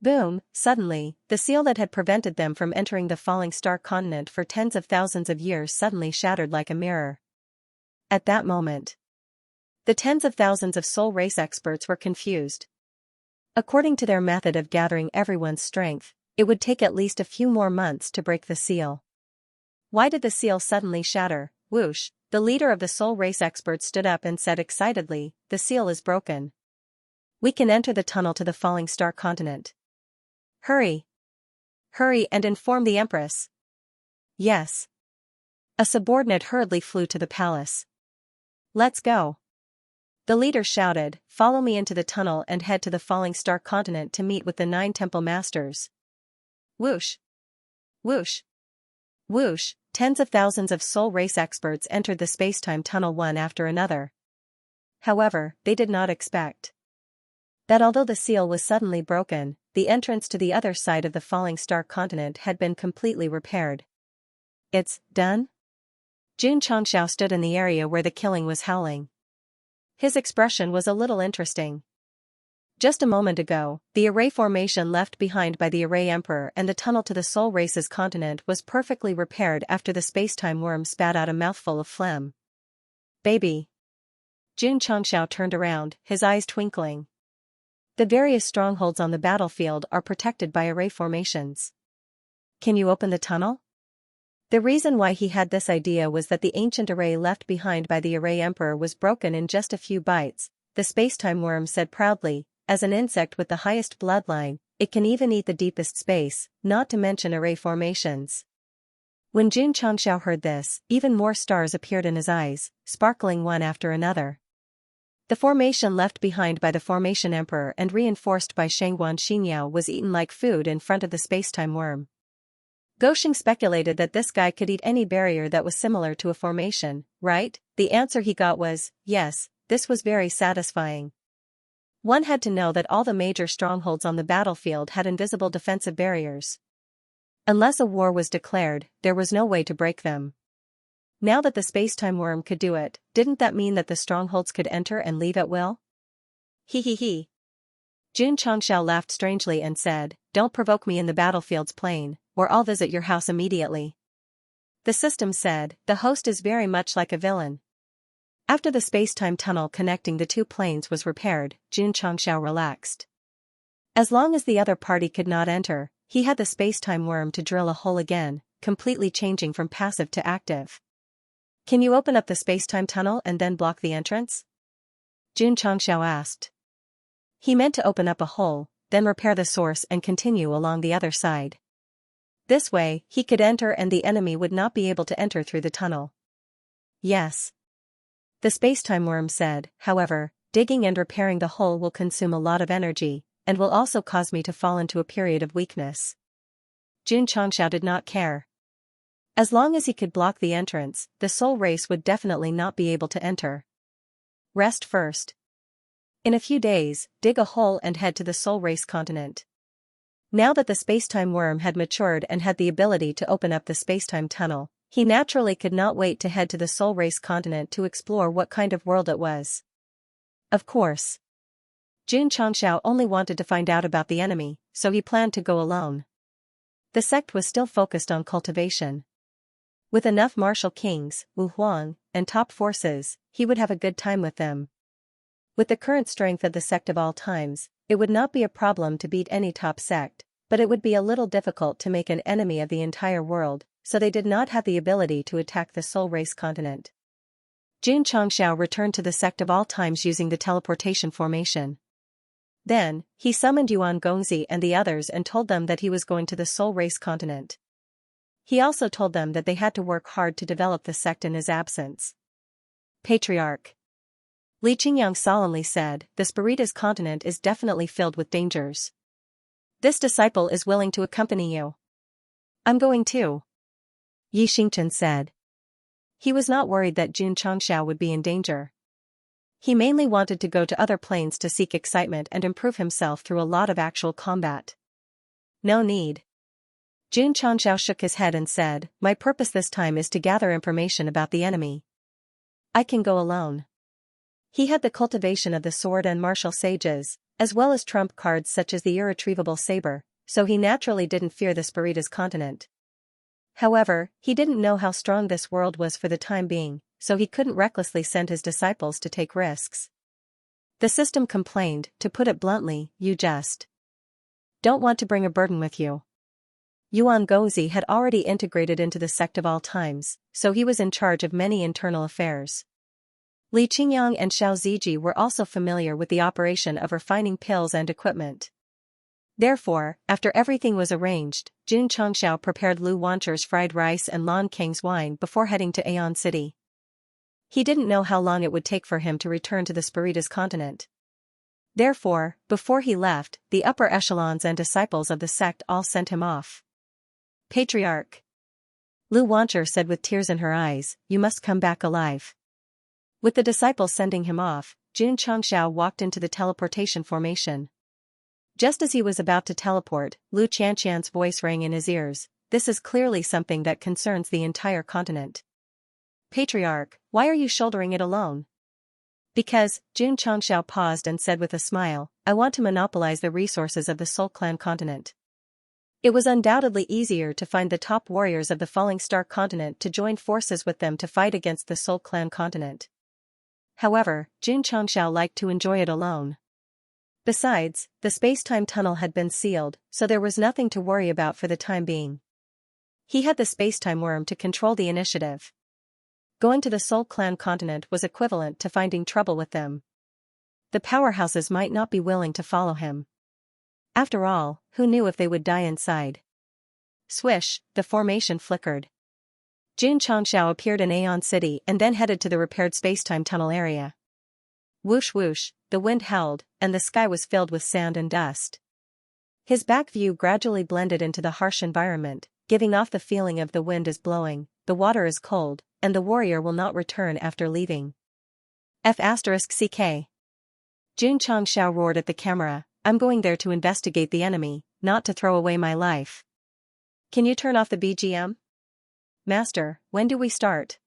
[SPEAKER 1] Boom, suddenly, the seal that had prevented them from entering the falling star continent for tens of thousands of years suddenly shattered like a mirror. At that moment, the tens of thousands of soul race experts were confused. According to their method of gathering everyone's strength, it would take at least a few more months to break the seal. Why did the seal suddenly shatter? Whoosh, the leader of the soul race experts stood up and said excitedly, the seal is broken. We can enter the tunnel to the falling star continent. Hurry! Hurry and inform the Empress. Yes. A subordinate hurriedly flew to the palace. Let's go. The leader shouted, follow me into the tunnel and head to the falling star continent to meet with the 9 temple masters. Whoosh! Whoosh! Whoosh, tens of thousands of soul race experts entered the space-time tunnel one after another. However, they did not expect that although the seal was suddenly broken, the entrance to the other side of the falling star continent had been completely repaired. It's done? Jun Changxiao stood in the area where the killing was howling. His expression was a little interesting. Just a moment ago, the array formation left behind by the Array Emperor and the tunnel to the Soul Race's continent was perfectly repaired after the space-time worm spat out a mouthful of phlegm. Baby. Jun Changxiao turned around, his eyes twinkling. The various strongholds on the battlefield are protected by array formations. Can you open the tunnel? The reason why he had this idea was that the ancient array left behind by the Array Emperor was broken in just a few bites, the space-time worm said proudly. As an insect with the highest bloodline, it can even eat the deepest space, not to mention array formations. When Jun Changxiao heard this, even more stars appeared in his eyes, sparkling one after another. The formation left behind by the Formation Emperor and reinforced by Shangguan Xinyao was eaten like food in front of the space-time worm. Gosheng speculated that this guy could eat any barrier that was similar to a formation, right? The answer he got was, yes, this was very satisfying. One had to know that all the major strongholds on the battlefield had invisible defensive barriers. Unless a war was declared, there was no way to break them. Now that the space-time worm could do it, didn't that mean that the strongholds could enter and leave at will? He. Jun Changxiao laughed strangely and said, "Don't provoke me in the battlefield's plain, or I'll visit your house immediately." The system said, "The host is very much like a villain." After the space-time tunnel connecting the two planes was repaired, Jun Changxiao relaxed. As long as the other party could not enter, he had the space-time worm to drill a hole again, completely changing from passive to active. Can you open up the space-time tunnel and then block the entrance? Jun Changxiao asked. He meant to open up a hole, then repair the source and continue along the other side. This way, he could enter and the enemy would not be able to enter through the tunnel. Yes. The space-time worm said, however, digging and repairing the hole will consume a lot of energy, and will also cause me to fall into a period of weakness. Jun Changxiao did not care. As long as he could block the entrance, the soul race would definitely not be able to enter. Rest first. In a few days, dig a hole and head to the soul race continent. Now that the space-time worm had matured and had the ability to open up the space-time tunnel, he naturally could not wait to head to the soul race continent to explore what kind of world it was. Of course. Jun Changxiao only wanted to find out about the enemy, so he planned to go alone. The sect was still focused on cultivation. With enough martial kings, Wu Huang, and top forces, he would have a good time with them. With the current strength of the sect of all times, it would not be a problem to beat any top sect, but it would be a little difficult to make an enemy of the entire world, so they did not have the ability to attack the soul race continent. Jun Changxiao returned to the sect of all times using the teleportation formation. Then, he summoned Yuan Gongzi and the others and told them that he was going to the soul race continent. He also told them that they had to work hard to develop the sect in his absence. Patriarch Li Qingyang solemnly said, "The Spiritas continent is definitely filled with dangers. This disciple is willing to accompany you." "I'm going too," Yi Xingchen said. He was not worried that Jun Changxiao would be in danger. He mainly wanted to go to other planes to seek excitement and improve himself through a lot of actual combat. No need. Jun Changxiao shook his head and said, "My purpose this time is to gather information about the enemy. I can go alone." He had the cultivation of the sword and martial sages, as well as trump cards such as the irretrievable saber, so he naturally didn't fear the Spiritas continent. However, he didn't know how strong this world was for the time being, so he couldn't recklessly send his disciples to take risks. The system complained, to put it bluntly, "You just don't want to bring a burden with you." Yuan Gongzi had already integrated into the sect of all times, so he was in charge of many internal affairs. Li Qingyang and Xiao Ziji were also familiar with the operation of refining pills and equipment. Therefore, after everything was arranged, Jun Changxiao prepared Lu Wancher's fried rice and Lan Kang's wine before heading to Aeon City. He didn't know how long it would take for him to return to the Spiritas continent. Therefore, before he left, the upper echelons and disciples of the sect all sent him off. Patriarch Lu Wancher said with tears in her eyes, "You must come back alive." With the disciples sending him off, Jun Changxiao walked into the teleportation formation. Just as he was about to teleport, Lu Qianqian's voice rang in his ears. "This is clearly something that concerns the entire continent. Patriarch, why are you shouldering it alone?" "Because," Jun Changxiao paused and said with a smile, "I want to monopolize the resources of the Soul Clan continent." It was undoubtedly easier to find the top warriors of the Falling Star continent to join forces with them to fight against the Soul Clan continent. However, Jun Changxiao liked to enjoy it alone. Besides, the space-time tunnel had been sealed, so there was nothing to worry about for the time being. He had the space-time worm to control the initiative. Going to the Soul Clan continent was equivalent to finding trouble with them. The powerhouses might not be willing to follow him. After all, who knew if they would die inside? Swish, the formation flickered. Jun Changxiao appeared in Aeon City and then headed to the repaired space-time tunnel area. Whoosh whoosh, the wind howled, and the sky was filled with sand and dust. His back view gradually blended into the harsh environment, giving off the feeling of the wind is blowing, the water is cold, and the warrior will not return after leaving. F***CK. Jun Changxiao roared at the camera, "I'm going there to investigate the enemy, not to throw away my life. Can you turn off the BGM? Master, when do we start?"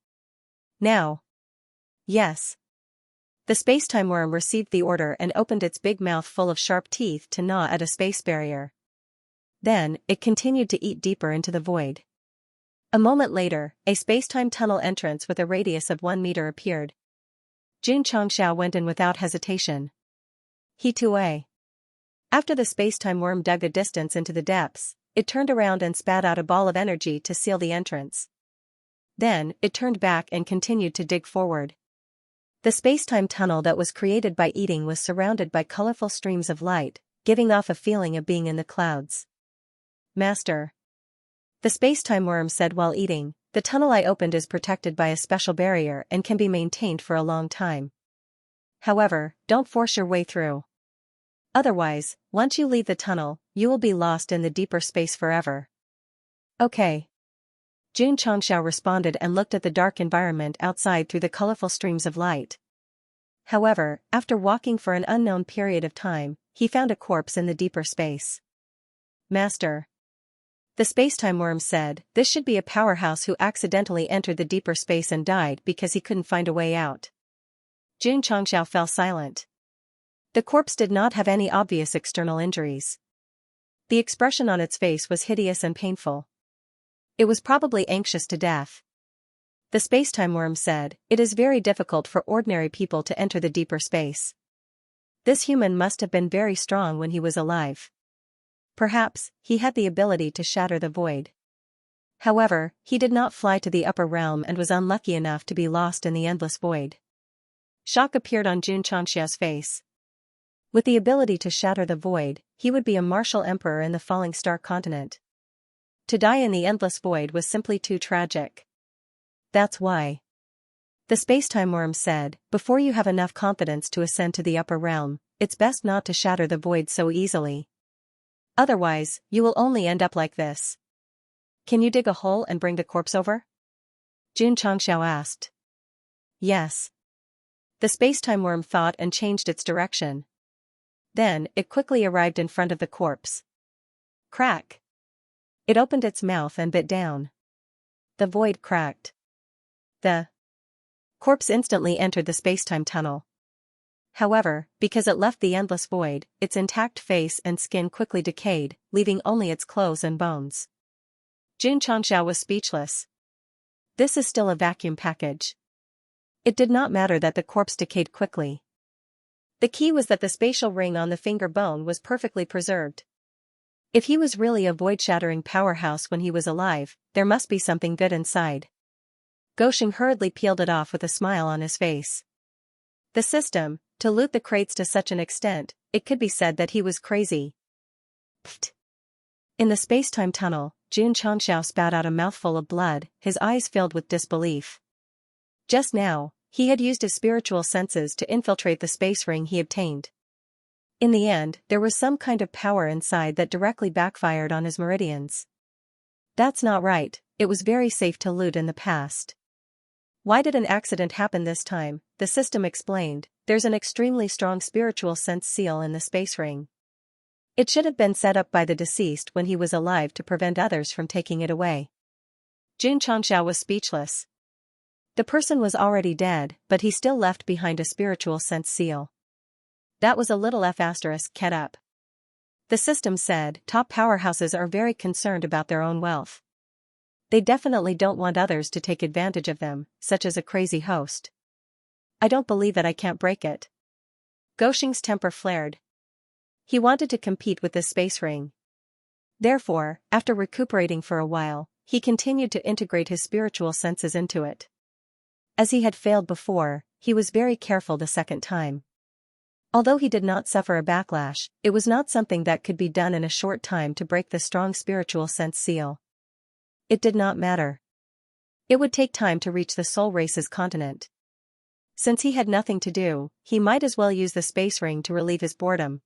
[SPEAKER 1] "Now." "Yes." The space-time worm received the order and opened its big mouth full of sharp teeth to gnaw at a space barrier. Then, it continued to eat deeper into the void. A moment later, a space-time tunnel entrance with a radius of 1 meter appeared. Jun Changxiao went in without hesitation. He too. After the space-time worm dug a distance into the depths, it turned around and spat out a ball of energy to seal the entrance. Then, it turned back and continued to dig forward. The space-time tunnel that was created by eating was surrounded by colorful streams of light, giving off a feeling of being in the clouds. "Master," the space-time worm said while eating, "the tunnel I opened is protected by a special barrier and can be maintained for a long time. However, don't force your way through. Otherwise, once you leave the tunnel, you will be lost in the deeper space forever." "Okay." Jun Changxiao responded and looked at the dark environment outside through the colorful streams of light. However, after walking for an unknown period of time, he found a corpse in the deeper space. "Master," the space-time worm said, "this should be a powerhouse who accidentally entered the deeper space and died because he couldn't find a way out." Jun Changxiao fell silent. The corpse did not have any obvious external injuries. The expression on its face was hideous and painful. It was probably anxious to death. The space-time worm said, "It is very difficult for ordinary people to enter the deeper space. This human must have been very strong when he was alive. Perhaps, he had the ability to shatter the void. However, he did not fly to the upper realm and was unlucky enough to be lost in the endless void." Shock appeared on Jun Changxiao's face. With the ability to shatter the void, he would be a martial emperor in the Falling Star continent. To die in the endless void was simply too tragic. "That's why," the space-time worm said, "before you have enough confidence to ascend to the upper realm, it's best not to shatter the void so easily. Otherwise, you will only end up like this." "Can you dig a hole and bring the corpse over?" Jun Changxiao asked. "Yes." The space-time worm thought and changed its direction. Then, it quickly arrived in front of the corpse. Crack! It opened its mouth and bit down. The void cracked. The corpse instantly entered the space-time tunnel. However, because it left the endless void, its intact face and skin quickly decayed, leaving only its clothes and bones. Jun Changxiao was speechless. This is still a vacuum package. It did not matter that the corpse decayed quickly. The key was that the spatial ring on the finger bone was perfectly preserved. If he was really a void-shattering powerhouse when he was alive, there must be something good inside. Gosheng hurriedly peeled it off with a smile on his face. The system, to loot the crates to such an extent, it could be said that he was crazy. Pfft. In the space-time tunnel, Jun Changxiao spat out a mouthful of blood, his eyes filled with disbelief. Just now, he had used his spiritual senses to infiltrate the space ring he obtained. In the end, there was some kind of power inside that directly backfired on his meridians. That's not right, it was very safe to loot in the past. Why did an accident happen this time? The system explained, there's an extremely strong spiritual sense seal in the space ring. It should have been set up by the deceased when he was alive to prevent others from taking it away. Xianxia was speechless. The person was already dead, but he still left behind a spiritual sense seal. That was a little F***ket up. The system said, top powerhouses are very concerned about their own wealth. They definitely don't want others to take advantage of them, such as a crazy host. I don't believe that I can't break it. Goshing's temper flared. He wanted to compete with this space ring. Therefore, after recuperating for a while, he continued to integrate his spiritual senses into it. As he had failed before, he was very careful the second time. Although he did not suffer a backlash, it was not something that could be done in a short time to break the strong spiritual sense seal. It did not matter. It would take time to reach the soul race's continent. Since he had nothing to do, he might as well use the space ring to relieve his boredom.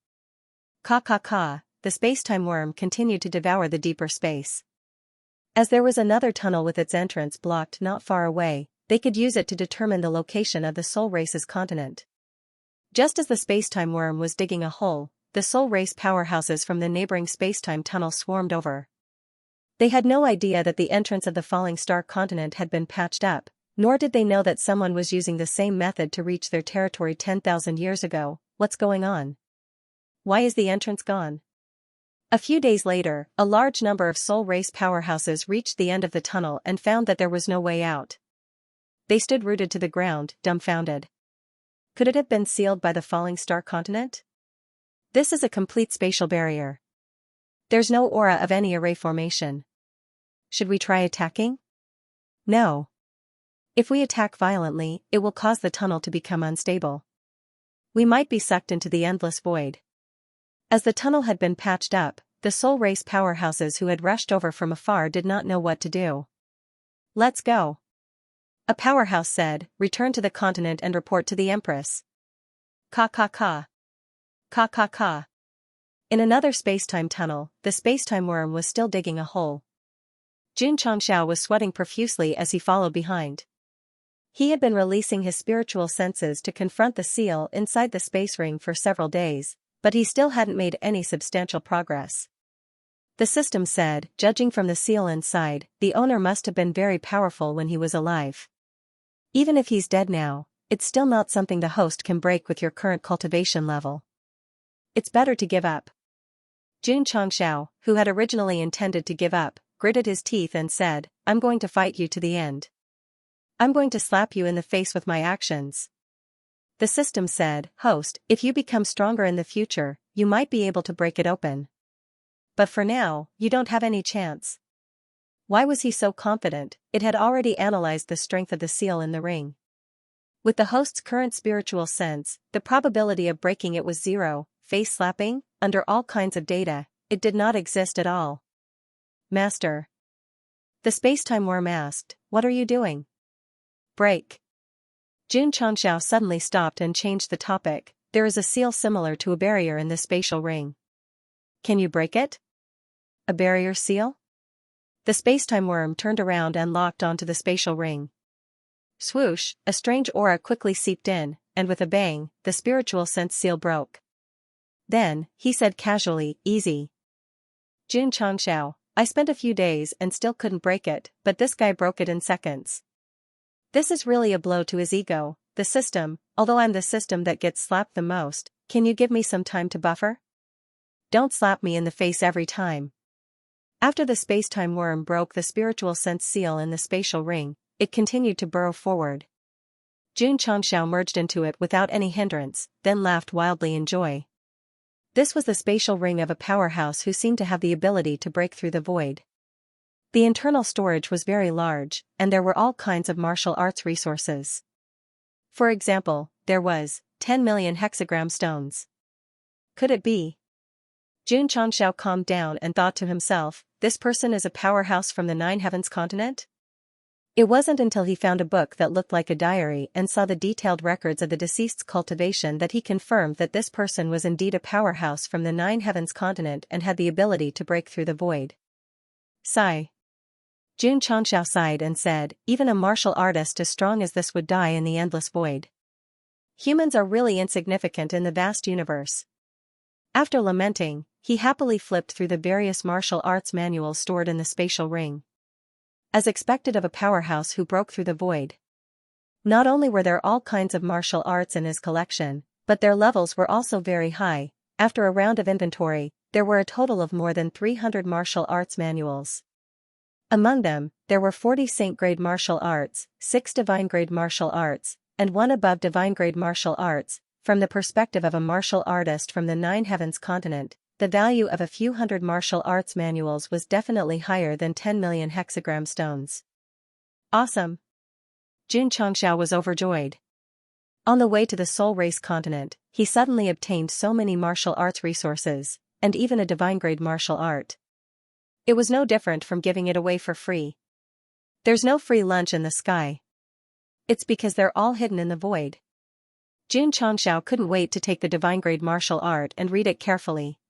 [SPEAKER 1] The space-time worm continued to devour the deeper space. As there was another tunnel with its entrance blocked not far away, they could use it to determine the location of the soul race's continent. Just as the space-time worm was digging a hole, the soul race powerhouses from the neighboring space-time tunnel swarmed over. They had no idea that the entrance of the falling star continent had been patched up, nor did they know that someone was using the same method to reach their territory 10,000 years ago. What's going on? Why is the entrance gone? A few days later, a large number of soul race powerhouses reached the end of the tunnel and found that there was no way out. They stood rooted to the ground, dumbfounded. Could it have been sealed by the falling star continent? This is a complete spatial barrier. There's no aura of any array formation. Should we try attacking? No. If we attack violently, it will cause the tunnel to become unstable. We might be sucked into the endless void. As the tunnel had been patched up, the soul race powerhouses who had rushed over from afar did not know what to do. Let's go. A powerhouse said, return to the continent and report to the Empress. Ka. In another space-time tunnel, the space-time worm was still digging a hole. Xianxia was sweating profusely as he followed behind. He had been releasing his spiritual senses to confront the seal inside the space ring for several days, but he still hadn't made any substantial progress. The system said, judging from the seal inside, the owner must have been very powerful when he was alive. Even if he's dead now, it's still not something the host can break with your current cultivation level. It's better to give up. Xianxia, who had originally intended to give up, gritted his teeth and said, I'm going to fight you to the end. I'm going to slap you in the face with my actions. The system said, host, if you become stronger in the future, you might be able to break it open. But for now, you don't have any chance. Why was he so confident? It had already analyzed the strength of the seal in the ring. With the host's current spiritual sense, the probability of breaking it was zero. Face slapping, under all kinds of data, it did not exist at all. Master. The space-time worm asked, what are you doing? Break. Xianxia suddenly stopped and changed the topic. There is a seal similar to a barrier in this spatial ring. Can you break it? A barrier seal? The space-time worm turned around and locked onto the spatial ring. Swoosh, a strange aura quickly seeped in, and with a bang, the spiritual sense seal broke. Then, he said casually, easy. Xianxia, I spent a few days and still couldn't break it, but this guy broke it in seconds. This is really a blow to his ego. The system, although I'm the system that gets slapped the most, can you give me some time to buffer? Don't slap me in the face every time. After the space-time worm broke the spiritual sense seal in the spatial ring, it continued to burrow forward. Xianxia merged into it without any hindrance, then laughed wildly in joy. This was the spatial ring of a powerhouse who seemed to have the ability to break through the void. The internal storage was very large, and there were all kinds of martial arts resources. For example, there was 10 million hexagram stones. Could it be? Xianxia calmed down and thought to himself, this person is a powerhouse from the Nine Heavens continent? It wasn't until he found a book that looked like a diary and saw the detailed records of the deceased's cultivation that he confirmed that this person was indeed a powerhouse from the Nine Heavens continent and had the ability to break through the void. Sigh. Jun Changxiao sighed and said, even a martial artist as strong as this would die in the endless void. Humans are really insignificant in the vast universe. After lamenting, he happily flipped through the various martial arts manuals stored in the spatial ring. As expected of a powerhouse who broke through the void. Not only were there all kinds of martial arts in his collection, but their levels were also very high. After a round of inventory, there were a total of more than 300 martial arts manuals. Among them, there were 40 saint-grade martial arts, 6 divine-grade martial arts, and 1 above divine-grade martial arts. From the perspective of a martial artist from the Nine Heavens continent, the value of a few hundred martial arts manuals was definitely higher than 10 million hexagram stones. Awesome! Jun Changxiao was overjoyed. On the way to the Soul Race continent, he suddenly obtained so many martial arts resources, and even a divine-grade martial art. It was no different from giving it away for free. There's no free lunch in the sky. It's because they're all hidden in the void. Jun Changxiao couldn't wait to take the divine-grade martial art and read it carefully.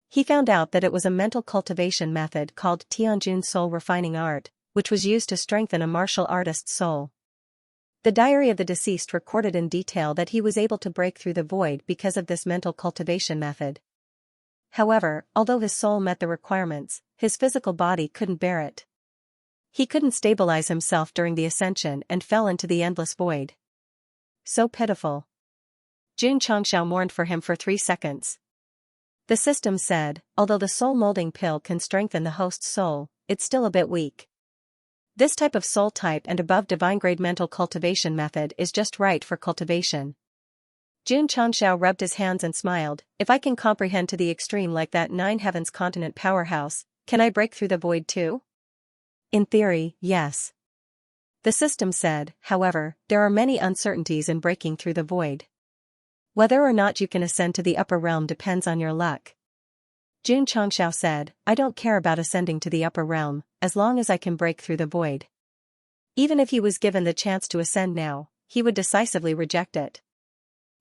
[SPEAKER 1] He found out that it was a mental cultivation method called Tianjun Soul Refining Art, which was used to strengthen a martial artist's soul. The diary of the deceased recorded in detail that he was able to break through the void because of this mental cultivation method. However, although his soul met the requirements, his physical body couldn't bear it. He couldn't stabilize himself during the ascension and fell into the endless void. So pitiful. Jun Changxiao mourned for him for 3 seconds. The system said, although the soul molding pill can strengthen the host's soul, it's still a bit weak. This type of soul type and above divine-grade mental cultivation method is just right for cultivation. Jun Changxiao rubbed his hands and smiled, if I can comprehend to the extreme like that Nine Heavens continent powerhouse, can I break through the void too? In theory, yes. The system said, however, there are many uncertainties in breaking through the void. Whether or not you can ascend to the upper realm depends on your luck. Jun Changxiao said, I don't care about ascending to the upper realm, as long as I can break through the void. Even if he was given the chance to ascend now, he would decisively reject it.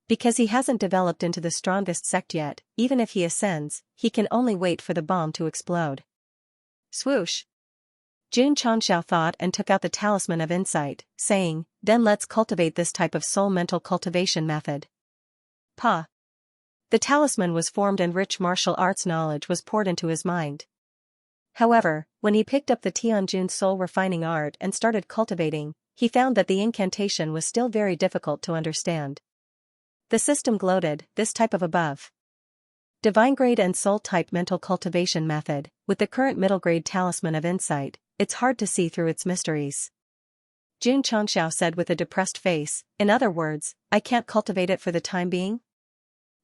[SPEAKER 1] Because he hasn't developed into the strongest sect yet, even if he ascends, he can only wait for the bomb to explode. Swoosh! Jun Changxiao thought and took out the talisman of insight, saying, then let's cultivate this type of soul mental cultivation method. Pa! The talisman was formed and rich martial arts knowledge was poured into his mind. However, when he picked up the Tianjun soul refining art and started cultivating, he found that the incantation was still very difficult to understand. The system gloated, this type of above divine grade and soul type mental cultivation method, with the current middle grade talisman of insight, it's hard to see through its mysteries. Jun Changxiao said with a depressed face, in other words, I can't cultivate it for the time being?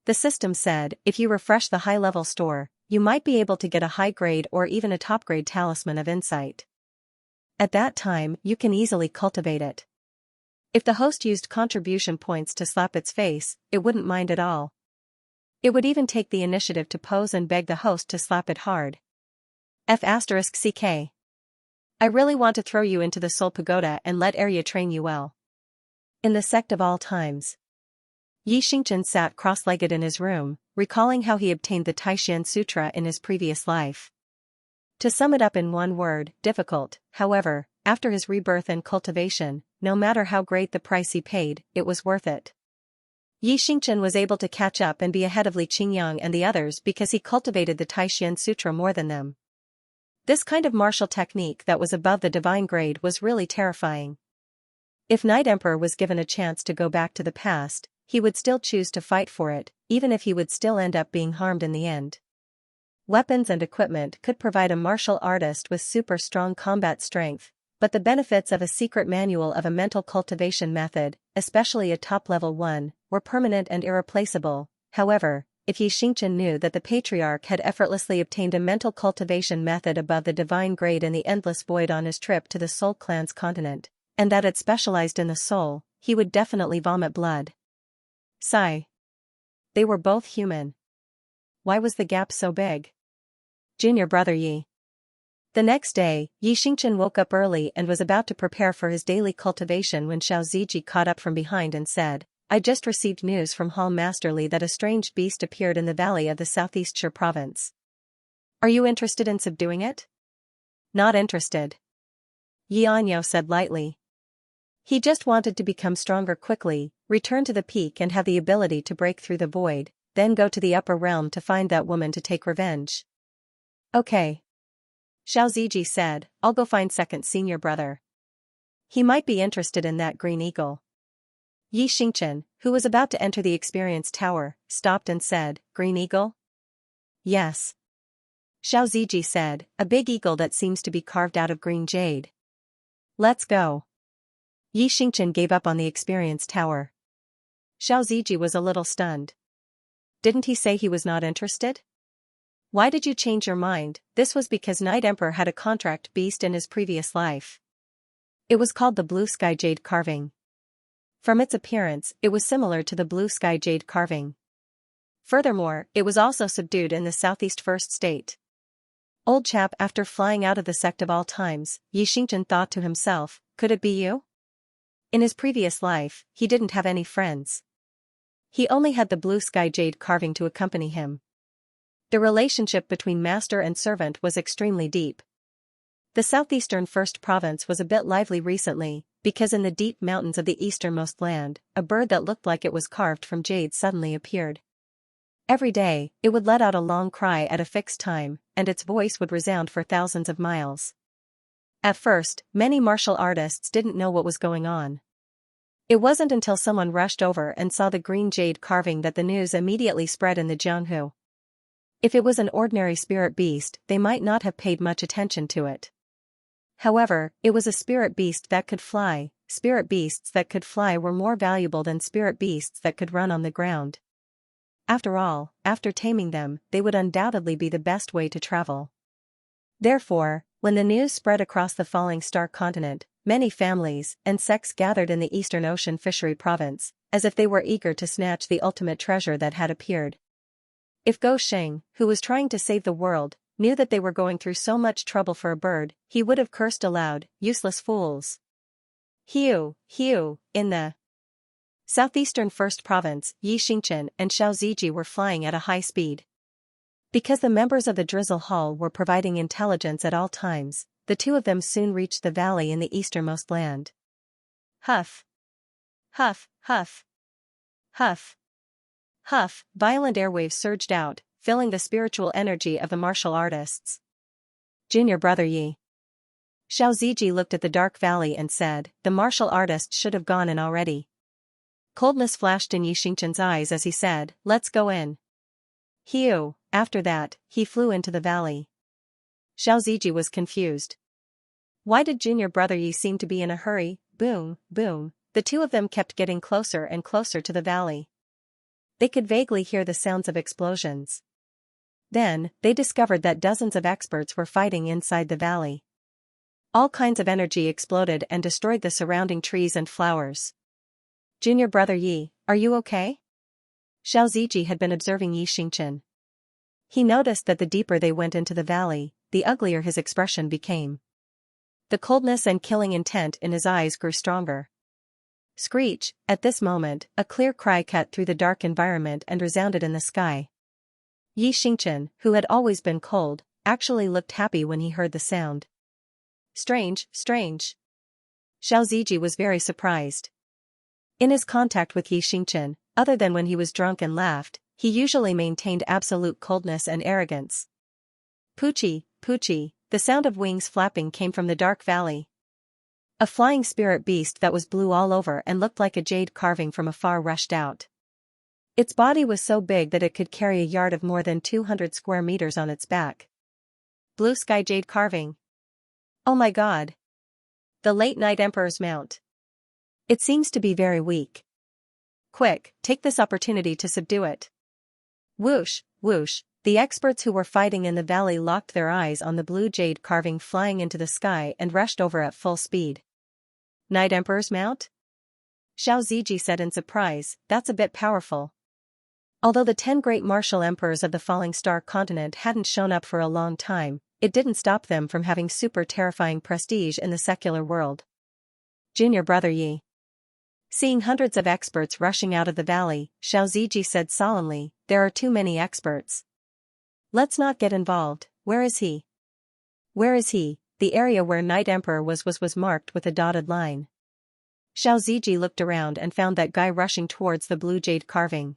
[SPEAKER 1] The system said, if you refresh the high-level store, you might be able to get a high-grade or even a top-grade talisman of insight. At that time, you can easily cultivate it. If the host used contribution points to slap its face, it wouldn't mind at all. It would even take the initiative to pose and beg the host to slap it hard. F***ck. I really want to throw you into the Soul Pagoda and let Arya train you well. In the Sect of all times. Xianxia sat cross-legged in his room, recalling how he obtained the Taishan Sutra in his previous life. To sum it up in one word, difficult, however, after his rebirth and cultivation, no matter how great the price he paid, it was worth it. Xianxia was able to catch up and be ahead of Li Qingyang and the others because he cultivated the Taishan Sutra more than them. This kind of martial technique that was above the divine grade was really terrifying. If Night Emperor was given a chance to go back to the past, he would still choose to fight for it, even if he would still end up being harmed in the end. Weapons and equipment could provide a martial artist with super strong combat strength, but the benefits of a secret manual of a mental cultivation method, especially a top-level one, were permanent and irreplaceable. However, if Xianxia knew that the Patriarch had effortlessly obtained a mental cultivation method above the divine grade in the endless void on his trip to the Soul Clan's continent, and that it specialized in the soul, he would definitely vomit blood. Sigh. They were both human. Why was the gap so big? Junior brother Yi. The next day, Xianxia woke up early and was about to prepare for his daily cultivation when Xiao Ziji caught up from behind and said, I just received news from Hall Master Li that a strange beast appeared in the valley of the Southeast Sher province. Are you interested in subduing it? Not interested. Xianxia said lightly. He just wanted to become stronger quickly, return to the peak and have the ability to break through the void, then go to the upper realm to find that woman to take revenge. Okay. Xiaoziji said, I'll go find second senior brother. He might be interested in that green eagle. Xianxia, who was about to enter the experience tower, stopped and said, Green eagle? Yes. Xiaoziji said, a big eagle that seems to be carved out of green jade. Let's go. Xianxia gave up on the experience tower. Xiaoziji was a little stunned. Didn't he say he was not interested? Why did you change your mind? This was because Night Emperor had a contract beast in his previous life. It was called the Blue Sky Jade carving. From its appearance, it was similar to the Blue Sky Jade carving. Furthermore, it was also subdued in the Southeast First State. Old chap, after flying out of the sect of all times, Xianxia thought to himself, could it be you? In his previous life, he didn't have any friends. He only had the Blue Sky Jade carving to accompany him. The relationship between master and servant was extremely deep. The southeastern First Province was a bit lively recently, because in the deep mountains of the easternmost land, a bird that looked like it was carved from jade suddenly appeared. Every day, it would let out a long cry at a fixed time, and its voice would resound for thousands of miles. At first, many martial artists didn't know what was going on. It wasn't until someone rushed over and saw the green jade carving that the news immediately spread in the Jianghu. If it was an ordinary spirit beast, they might not have paid much attention to it. However, it was a spirit beast that could fly. Spirit beasts that could fly were more valuable than spirit beasts that could run on the ground. After all, after taming them, they would undoubtedly be the best way to travel. Therefore, when the news spread across the falling star continent, many families and sects gathered in the Eastern Ocean Fishery Province, as if they were eager to snatch the ultimate treasure that had appeared. If Go Sheng, who was trying to save the world, knew that they were going through so much trouble for a bird, he would have cursed aloud, useless fools. In the Southeastern First Province, Xianxia and Xiaoziji were flying at a high speed. Because the members of the Drizzle Hall were providing intelligence at all times, the two of them soon reached the valley in the easternmost land. Huff. Huff, huff. Huff. Huff, violent airwaves surged out, filling the spiritual energy of the martial artists. Junior brother Yi. Xiaoziji looked at the dark valley and said, the martial artist should have gone in already. Coldness flashed in Xianxia's eyes as he said, let's go in. After that, he flew into the valley. Xiaoziji was confused. Why did junior brother Yi seem to be in a hurry? Boom, boom, the two of them kept getting closer and closer to the valley. They could vaguely hear the sounds of explosions. Then, they discovered that dozens of experts were fighting inside the valley. All kinds of energy exploded and destroyed the surrounding trees and flowers. Junior brother Yi, are you okay? Xiaoziji had been observing Xianxia. He noticed that the deeper they went into the valley, the uglier his expression became. The coldness and killing intent in his eyes grew stronger. Screech, at this moment, a clear cry cut through the dark environment and resounded in the sky. Xianxia, who had always been cold, actually looked happy when he heard the sound. Strange. Xiaoziji was very surprised. In his contact with Xianxia, other than when he was drunk and laughed, he usually maintained absolute coldness and arrogance. Poochie, the sound of wings flapping came from the dark valley. A flying spirit beast that was blue all over and looked like a jade carving from afar rushed out. Its body was so big that it could carry a yard of more than 200 square meters on its back. Blue sky jade carving. Oh my god. The late Night Emperor's mount. It seems to be very weak. Quick, take this opportunity to subdue it. Whoosh, the experts who were fighting in the valley locked their eyes on the blue jade carving flying into the sky and rushed over at full speed. Night Emperor's mount? Xiaoziji said in surprise, that's a bit powerful. Although the 10 great martial emperors of the falling star continent hadn't shown up for a long time, it didn't stop them from having super terrifying prestige in the secular world. Junior brother Yi. Seeing hundreds of experts rushing out of the valley, Xiaoziji said solemnly, there are too many experts. Let's not get involved. Where is he? the area where Night Emperor was marked with a dotted line. Xiao Ziji looked around and found that guy rushing towards the blue jade carving.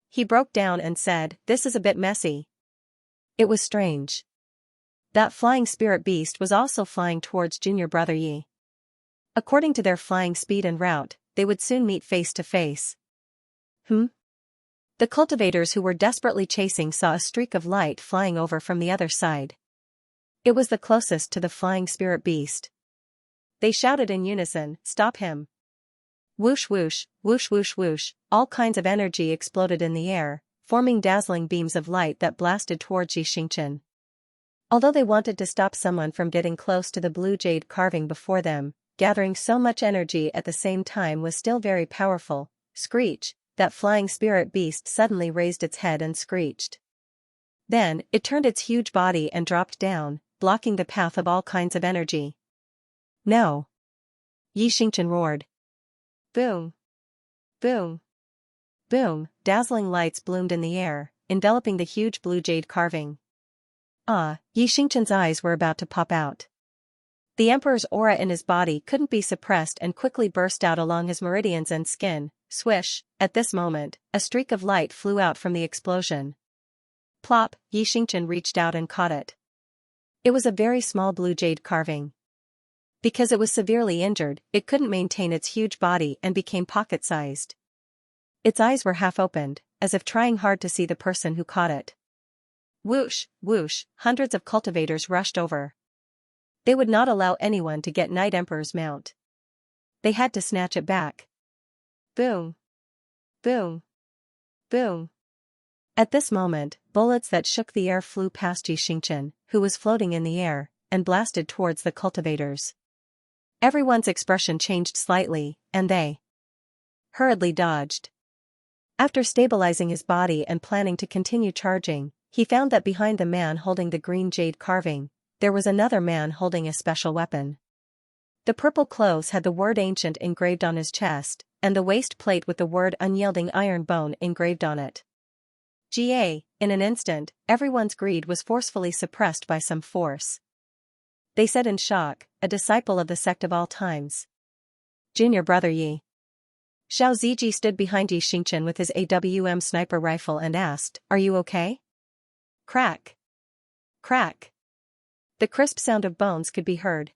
[SPEAKER 1] He broke down and said, "This is a bit messy." It was strange. That flying spirit beast was also flying towards junior brother Yi. According to their flying speed and route, they would soon meet face to face. The cultivators who were desperately chasing saw a streak of light flying over from the other side. It was the closest to the flying spirit beast. They shouted in unison, "Stop him!" Whoosh whoosh, whoosh whoosh whoosh, all kinds of energy exploded in the air, forming dazzling beams of light that blasted towards Xianxia. Although they wanted to stop someone from getting close to the blue jade carving before them, gathering so much energy at the same time was still very powerful. Screech, that flying spirit beast suddenly raised its head and screeched. Then, it turned its huge body and dropped down, blocking the path of all kinds of energy. "No!" Xianxia roared. Boom! Boom! Boom! Dazzling lights bloomed in the air, enveloping the huge blue jade carving. Xianxia's eyes were about to pop out. The Emperor's aura in his body couldn't be suppressed and quickly burst out along his meridians and skin. Swish! At this moment, a streak of light flew out from the explosion. Plop! Xianxia reached out and caught it. It was a very small blue jade carving. Because it was severely injured, it couldn't maintain its huge body and became pocket-sized. Its eyes were half-opened, as if trying hard to see the person who caught it. Whoosh, whoosh, hundreds of cultivators rushed over. They would not allow anyone to get Night Emperor's mount. They had to snatch it back. Boom! Boom! Boom! At this moment, bullets that shook the air flew past Xianxia, who was floating in the air, and blasted towards the cultivators. Everyone's expression changed slightly, and they hurriedly dodged. After stabilizing his body and planning to continue charging, he found that behind the man holding the green jade carving, there was another man holding a special weapon. The purple clothes had the word ancient engraved on his chest, and the waist plate with the word unyielding iron bone engraved on it. In an instant, everyone's greed was forcefully suppressed by some force. They said in shock, "A disciple of the Sect of all times. Junior brother Yi." Xiao Ziji stood behind Xianxia with his AWM sniper rifle and asked, "Are you okay?" Crack! Crack! The crisp sound of bones could be heard.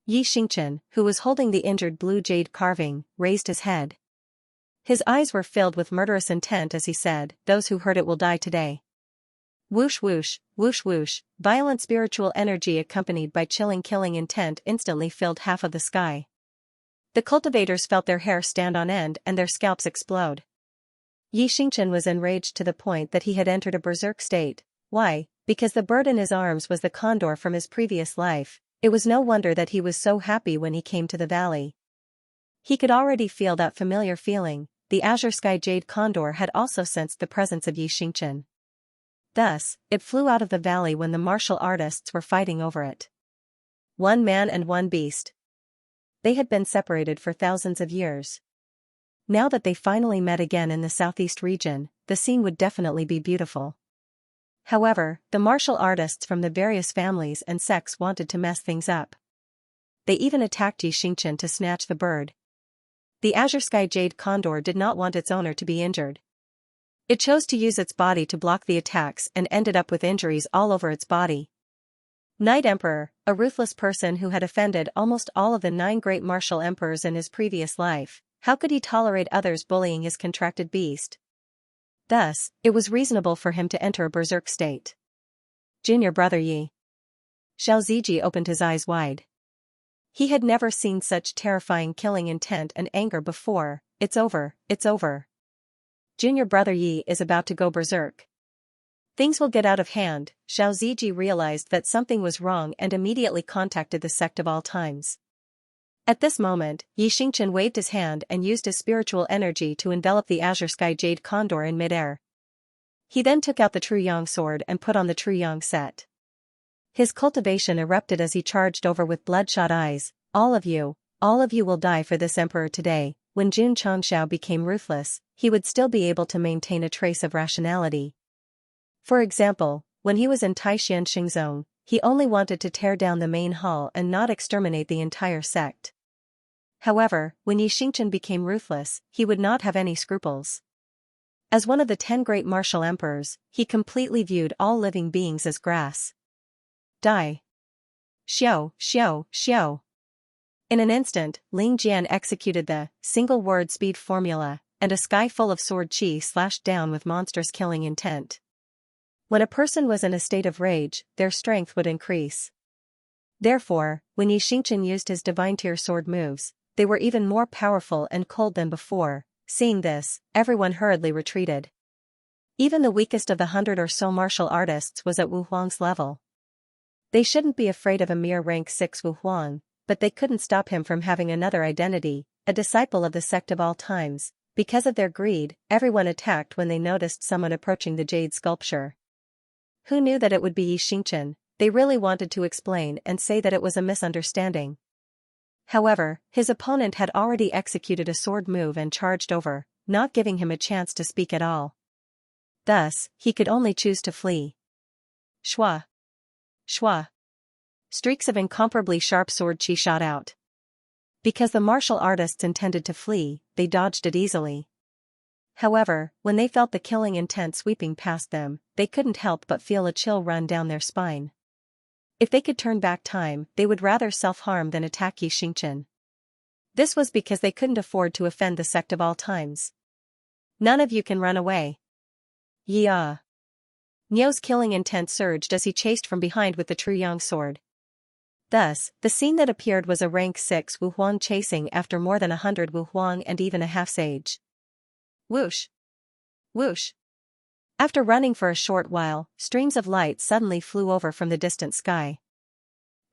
[SPEAKER 1] Xianxia, who was holding the injured blue jade carving, raised his head. His eyes were filled with murderous intent as he said, "Those who hurt it will die today." Whoosh whoosh, whoosh whoosh, violent spiritual energy accompanied by chilling killing intent instantly filled half of the sky. The cultivators felt their hair stand on end and their scalps explode. Xianxia was enraged to the point that he had entered a berserk state. Why? Because the bird in his arms was the condor from his previous life. It was no wonder that he was so happy when he came to the valley. He could already feel that familiar feeling. The azure sky jade condor had also sensed the presence of Xianxia. Thus, it flew out of the valley when the martial artists were fighting over it. One man and one beast. They had been separated for thousands of years. Now that they finally met again in the southeast region, the scene would definitely be beautiful. However, the martial artists from the various families and sects wanted to mess things up. They even attacked Xianxia to snatch the bird. The azure sky jade condor did not want its owner to be injured. It chose to use its body to block the attacks and ended up with injuries all over its body. Night Emperor, a ruthless person who had offended almost all of the 9 great martial emperors in his previous life, how could he tolerate others bullying his contracted beast? Thus, it was reasonable for him to enter a berserk state. Junior brother Yi. Xiao Ziji opened his eyes wide. He had never seen such terrifying killing intent and anger before. It's over, it's over. Junior brother Yi is about to go berserk. Things will get out of hand. Xiao Ziji realized that something was wrong and immediately contacted the Sect of all times. At this moment, Xianxia waved his hand and used his spiritual energy to envelop the azure sky jade condor in midair. He then took out the True Yang sword and put on the True Yang set. His cultivation erupted as he charged over with bloodshot eyes. All of you will die for this emperor today." When Jun Changxiao became ruthless, he would still be able to maintain a trace of rationality. For example, when he was in Taishan Xingzong, he only wanted to tear down the main hall and not exterminate the entire sect. However, when Xianxia became ruthless, he would not have any scruples. As one of the 10 great martial emperors, he completely viewed all living beings as grass. Die. Xiao, xiao, xiao. In an instant, Ling Jian executed the single-word speed formula, and a sky full of sword chi slashed down with monstrous killing intent. When a person was in a state of rage, their strength would increase. Therefore, when Xianxia used his divine tier sword moves, they were even more powerful and cold than before. Seeing this, everyone hurriedly retreated. Even the weakest of the 100 or so martial artists was at Wu Huang's level. They shouldn't be afraid of a mere rank 6 Wu Huang, but they couldn't stop him from having another identity, a disciple of the sect of all times. Because of their greed, everyone attacked when they noticed someone approaching the jade sculpture. Who knew that it would be Xianxia? They really wanted to explain and say that it was a misunderstanding. However, his opponent had already executed a sword move and charged over, not giving him a chance to speak at all. Thus, he could only choose to flee. Shua! Shua! Streaks of incomparably sharp sword chi shot out. Because the martial artists intended to flee, they dodged it easily. However, when they felt the killing intent sweeping past them, they couldn't help but feel a chill run down their spine. If they could turn back time, they would rather self-harm than attack Xianxia. This was because they couldn't afford to offend the sect of all times. None of you can run away. Yeah. Niu's killing intent surged as he chased from behind with the True Yang sword. Thus, the scene that appeared was a rank 6 Wu Huang chasing after more than 100 Wu Huang and even a half-sage. Whoosh! Whoosh! After running for a short while, streams of light suddenly flew over from the distant sky.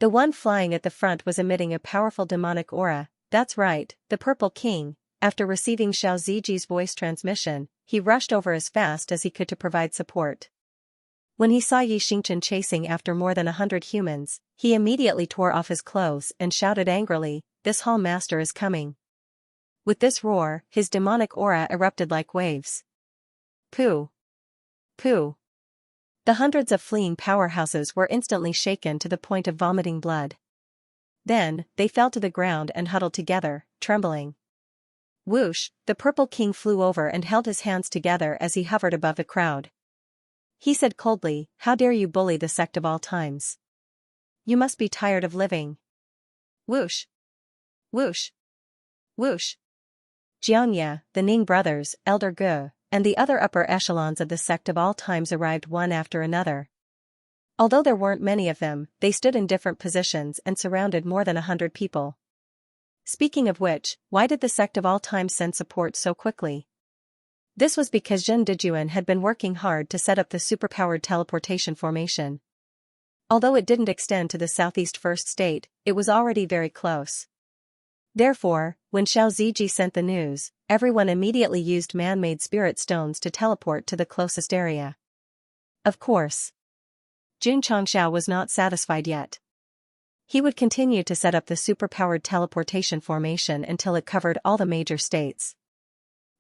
[SPEAKER 1] The one flying at the front was emitting a powerful demonic aura. That's right, the Purple King. After receiving Xiao Ziji's voice transmission, he rushed over as fast as he could to provide support. When he saw Xianxia chasing after more than 100 humans, he immediately tore off his clothes and shouted angrily, "This Hall Master is coming." With this roar, his demonic aura erupted like waves. Pooh! Pooh! The hundreds of fleeing powerhouses were instantly shaken to the point of vomiting blood. Then, they fell to the ground and huddled together, trembling. Whoosh! The Purple King flew over and held his hands together as he hovered above the crowd. He said coldly, "How dare you bully the sect of all times? You must be tired of living." Whoosh! Whoosh! Whoosh! Xianxia, the Ning brothers, Elder Ge, and the other upper echelons of the sect of all times arrived one after another. Although there weren't many of them, they stood in different positions and surrounded more than 100 people. Speaking of which, why did the sect of all times send support so quickly? This was because Zhen Dijuan had been working hard to set up the superpowered teleportation formation. Although it didn't extend to the southeast first state, it was already very close. Therefore, when Xiao Ziji sent the news, everyone immediately used man-made spirit stones to teleport to the closest area. Of course, Jun Changxiao was not satisfied yet. He would continue to set up the superpowered teleportation formation until it covered all the major states.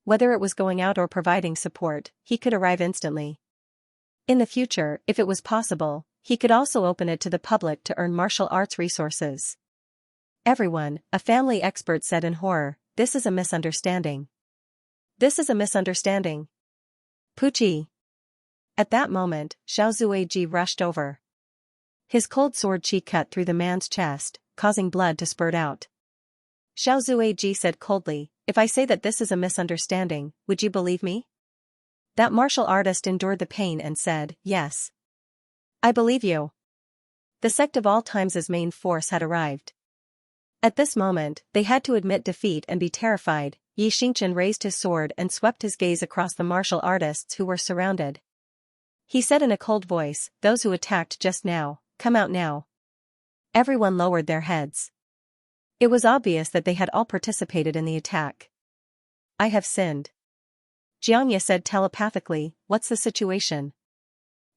[SPEAKER 1] Whether it was going out or providing support, he could arrive instantly. In the future, if it was possible, he could also open it to the public to earn martial arts resources. Everyone, a family expert said in horror, "This is a misunderstanding. This is a misunderstanding." Puchi. At that moment, Xiao Zuiji rushed over. His cold sword chi cut through the man's chest, causing blood to spurt out. Xiao Zuiji said coldly, "If I say that this is a misunderstanding, would you believe me?" That martial artist endured the pain and said, "Yes. I believe you." The sect of all times' main force had arrived. At this moment, they had to admit defeat and be terrified. Xianxia raised his sword and swept his gaze across the martial artists who were surrounded. He said in a cold voice, "Those who attacked just now, come out now." Everyone lowered their heads. It was obvious that they had all participated in the attack. "I have sinned." Xianxia said telepathically, "What's the situation?"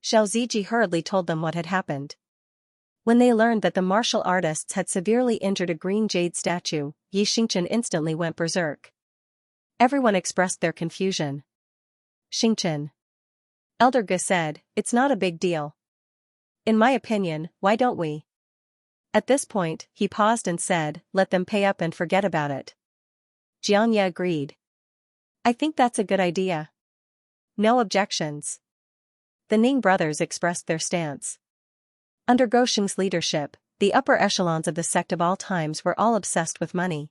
[SPEAKER 1] Xiao Ziji hurriedly told them what had happened. When they learned that the martial artists had severely injured a green jade statue, Xianxia instantly went berserk. Everyone expressed their confusion. "Xianxia." Elder Ge said, "It's not a big deal. In my opinion, why don't we? At this point, he paused and said, let them pay up and forget about it. Xianxia agreed. I think that's a good idea. No objections. The Ning brothers expressed their stance. Under Gosheng's leadership, the upper echelons of the sect of all times were all obsessed with money.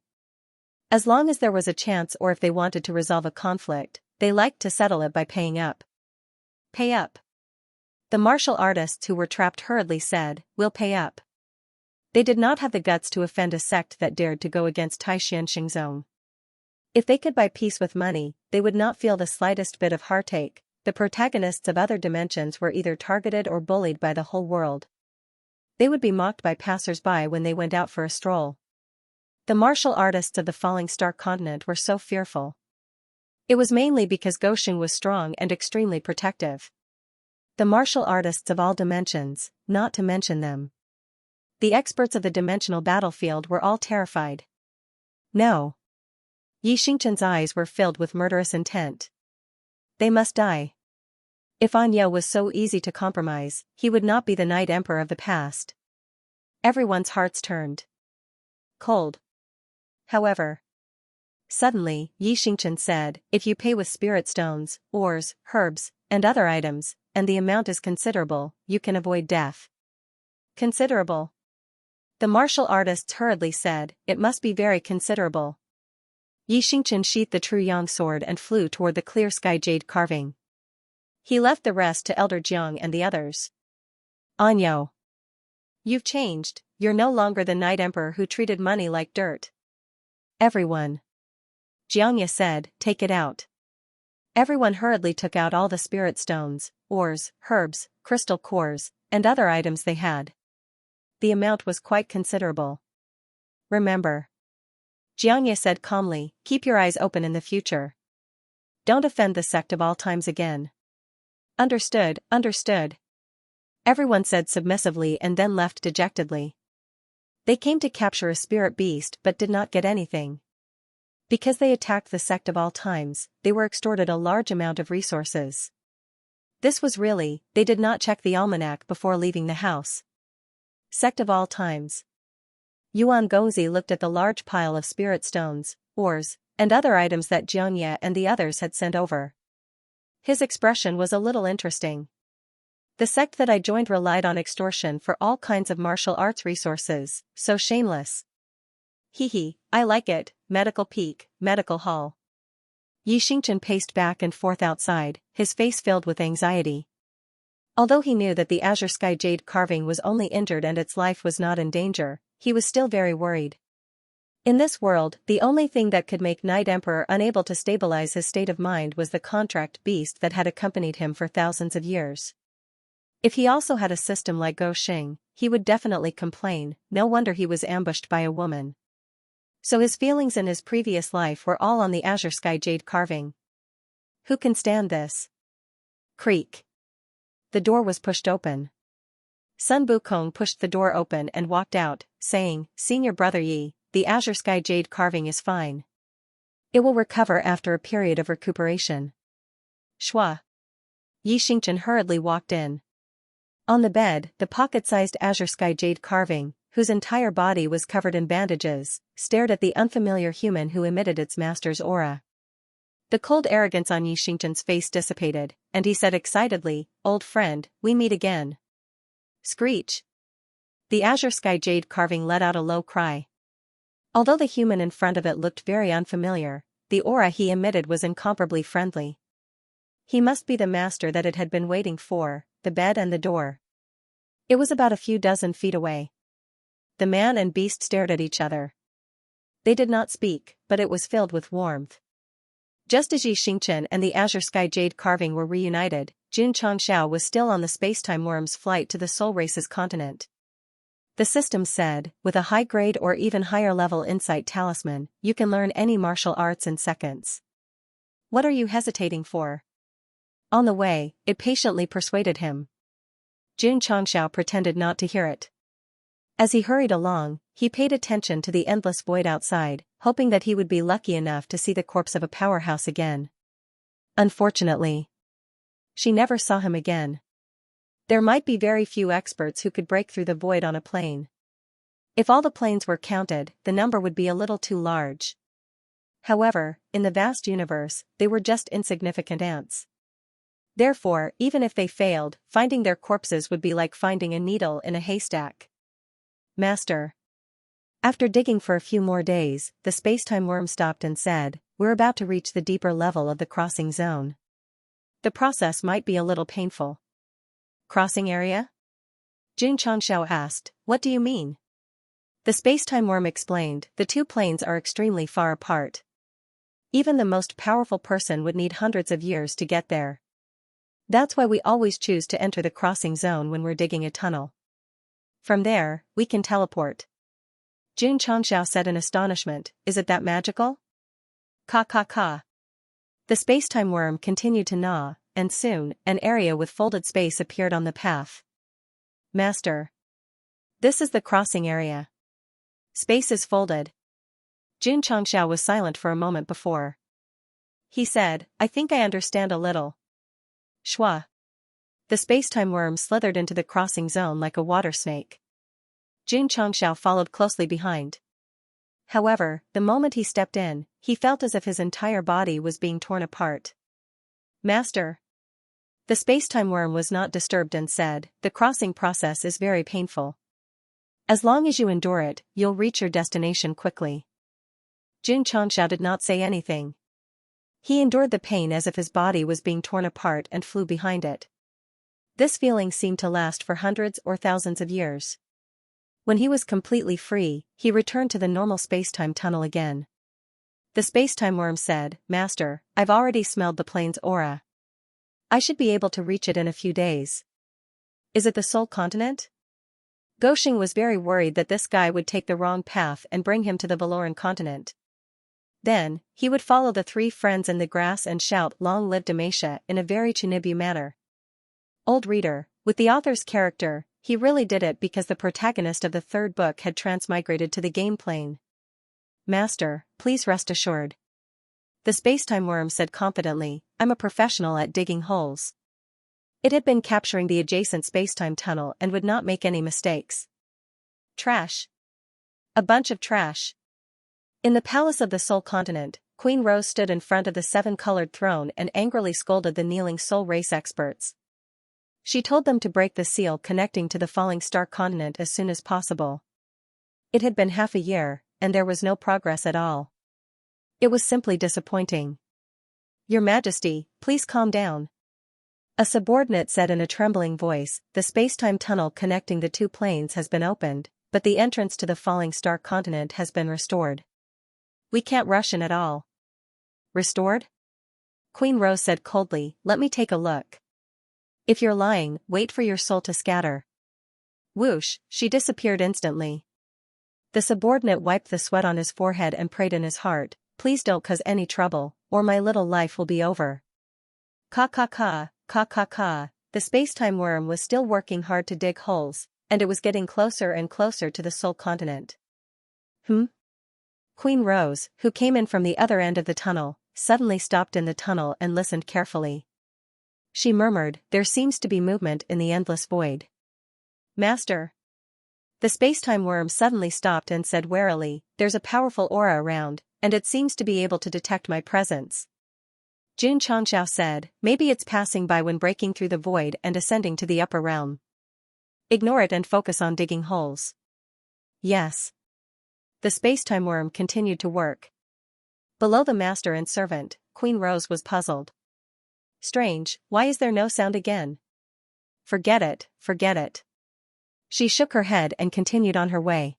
[SPEAKER 1] As long as there was a chance or if they wanted to resolve a conflict, they liked to settle it by paying up. Pay up. The martial artists who were trapped hurriedly said, we'll pay up. They did not have the guts to offend a sect that dared to go against Taishan own. If they could buy peace with money, they would not feel the slightest bit of heartache. The protagonists of other dimensions were either targeted or bullied by the whole world. They would be mocked by passers-by when they went out for a stroll. The martial artists of the falling star continent were so fearful. It was mainly because Gosheng was strong and extremely protective. The martial artists of all dimensions, not to mention them. The experts of the dimensional battlefield were all terrified. No. Xingqian's eyes were filled with murderous intent. They must die. If Anya was so easy to compromise, he would not be the Night Emperor of the past. Everyone's hearts turned cold. However, suddenly, Xingqian said, if you pay with spirit stones, ores, herbs, and other items, and the amount is considerable, you can avoid death. Considerable. The martial artists hurriedly said, it must be very considerable. Xingqian sheathed the true yang sword and flew toward the clear sky jade carving. He left the rest to Elder Jiang and the others. Anyo. You've changed, you're no longer the Night Emperor who treated money like dirt. Everyone. Xianxia said, take it out. Everyone hurriedly took out all the spirit stones, ores, herbs, crystal cores, and other items they had. The amount was quite considerable. Remember. Xianxia said calmly, keep your eyes open in the future. Don't offend the sect of all times again. Understood, understood. Everyone said submissively and then left dejectedly. They came to capture a spirit beast but did not get anything. Because they attacked the sect of all times, they were extorted a large amount of resources. This was really, they did not check the almanac before leaving the house. Sect of all times. Yuan Gongzi looked at the large pile of spirit stones, ores, and other items that Xianxia and the others had sent over. His expression was a little interesting. The sect that I joined relied on extortion for all kinds of martial arts resources, so shameless. Hee, I like it, medical peak, medical hall. Xingqian paced back and forth outside, his face filled with anxiety. Although he knew that the azure sky jade carving was only injured and its life was not in danger, he was still very worried. In this world, the only thing that could make Night Emperor unable to stabilize his state of mind was the contract beast that had accompanied him for thousands of years. If he also had a system like Gosheng, he would definitely complain, no wonder he was ambushed by a woman. So his feelings in his previous life were all on the azure sky jade carving. Who can stand this? Creak. The door was pushed open. Sun Bukong pushed the door open and walked out, saying, Senior Brother Yi, the azure sky jade carving is fine. It will recover after a period of recuperation. Shua. Xingqian hurriedly walked in. On the bed, the pocket-sized azure sky jade carving, whose entire body was covered in bandages, stared at the unfamiliar human who emitted its master's aura. The cold arrogance on Xingqian's face dissipated, and he said excitedly, Old friend, we meet again. Screech. The azure sky jade carving let out a low cry. Although the human in front of it looked very unfamiliar, the aura he emitted was incomparably friendly. He must be the master that it had been waiting for, the bed and the door. It was about a few dozen feet away. The man and beast stared at each other. They did not speak, but it was filled with warmth. Just as Xingqian and the azure sky jade carving were reunited, Jun Changxiao was still on the spacetime worm's flight to the Soul Race's continent. The system said, with a high-grade or even higher-level insight talisman, you can learn any martial arts in seconds. What are you hesitating for? On the way, it patiently persuaded him. Jun Changxiao pretended not to hear it. As he hurried along, he paid attention to the endless void outside, hoping that he would be lucky enough to see the corpse of a powerhouse again. Unfortunately, she never saw him again. There might be very few experts who could break through the void on a plane. If all the planes were counted, the number would be a little too large. However, in the vast universe, they were just insignificant ants. Therefore, even if they failed, finding their corpses would be like finding a needle in a haystack. Master. After digging for a few more days, the space-time worm stopped and said, "We're about to reach the deeper level of the crossing zone. The process might be a little painful." Crossing area? Xianxia asked, "What do you mean?" The space-time worm explained, "The two planes are extremely far apart. Even the most powerful person would need hundreds of years to get there. That's why we always choose to enter the crossing zone when we're digging a tunnel. From there, we can teleport." Xianxia said in astonishment, "Is it that magical?" Ka ka ka. The space-time worm continued to gnaw, and soon, an area with folded space appeared on the path. Master. This is the crossing area. Space is folded. Xianxia was silent for a moment before. He said, "I think I understand a little." Shwa. The space-time worm slithered into the crossing zone like a water snake. Xianxia followed closely behind. However, the moment he stepped in, he felt as if his entire body was being torn apart. Master. The space-time worm was not disturbed and said, "The crossing process is very painful. As long as you endure it, you'll reach your destination quickly." Xianxia did not say anything. He endured the pain as if his body was being torn apart and flew behind it. This feeling seemed to last for hundreds or thousands of years. When he was completely free, he returned to the normal space-time tunnel again. The space-time worm said, "Master, I've already smelled the plane's aura. I should be able to reach it in a few days." Is it the Soul Continent? Goshing was very worried that this guy would take the wrong path and bring him to the Valoran continent. Then, he would follow the three friends in the grass and shout "Long live Demacia" in a very Chinibu manner. Old reader, with the author's character, he really did it because the protagonist of the third book had transmigrated to the game plane. Master, please rest assured. The space-time worm said confidently, "I'm a professional at digging holes." It had been capturing the adjacent space-time tunnel and would not make any mistakes. Trash. A bunch of trash. In the palace of the Soul Continent, Queen Rose stood in front of the seven-colored throne and angrily scolded the kneeling soul race experts. She told them to break the seal connecting to the falling star continent as soon as possible. It had been half a year, and there was no progress at all. It was simply disappointing. "Your Majesty, please calm down." A subordinate said in a trembling voice, "The space-time tunnel connecting the two planes has been opened, but the entrance to the falling star continent has been restored. We can't rush in at all." Restored? Queen Rose said coldly, "Let me take a look. If you're lying, wait for your soul to scatter." Whoosh, she disappeared instantly. The subordinate wiped the sweat on his forehead and prayed in his heart, "Please don't cause any trouble, or my little life will be over." Ka ka ka, ka ka ka. The space-time worm was still working hard to dig holes, and it was getting closer and closer to the Soul Continent. Queen Rose, who came in from the other end of the tunnel, suddenly stopped in the tunnel and listened carefully. She murmured, "There seems to be movement in the endless void." Master. The space-time worm suddenly stopped and said warily, "There's a powerful aura around, and it seems to be able to detect my presence." Xianxia said, "Maybe it's passing by when breaking through the void and ascending to the upper realm. Ignore it and focus on digging holes." Yes. The space-time worm continued to work. Below the master and servant, Queen Rose was puzzled. Strange, why is there no sound again? Forget it, forget it. She shook her head and continued on her way.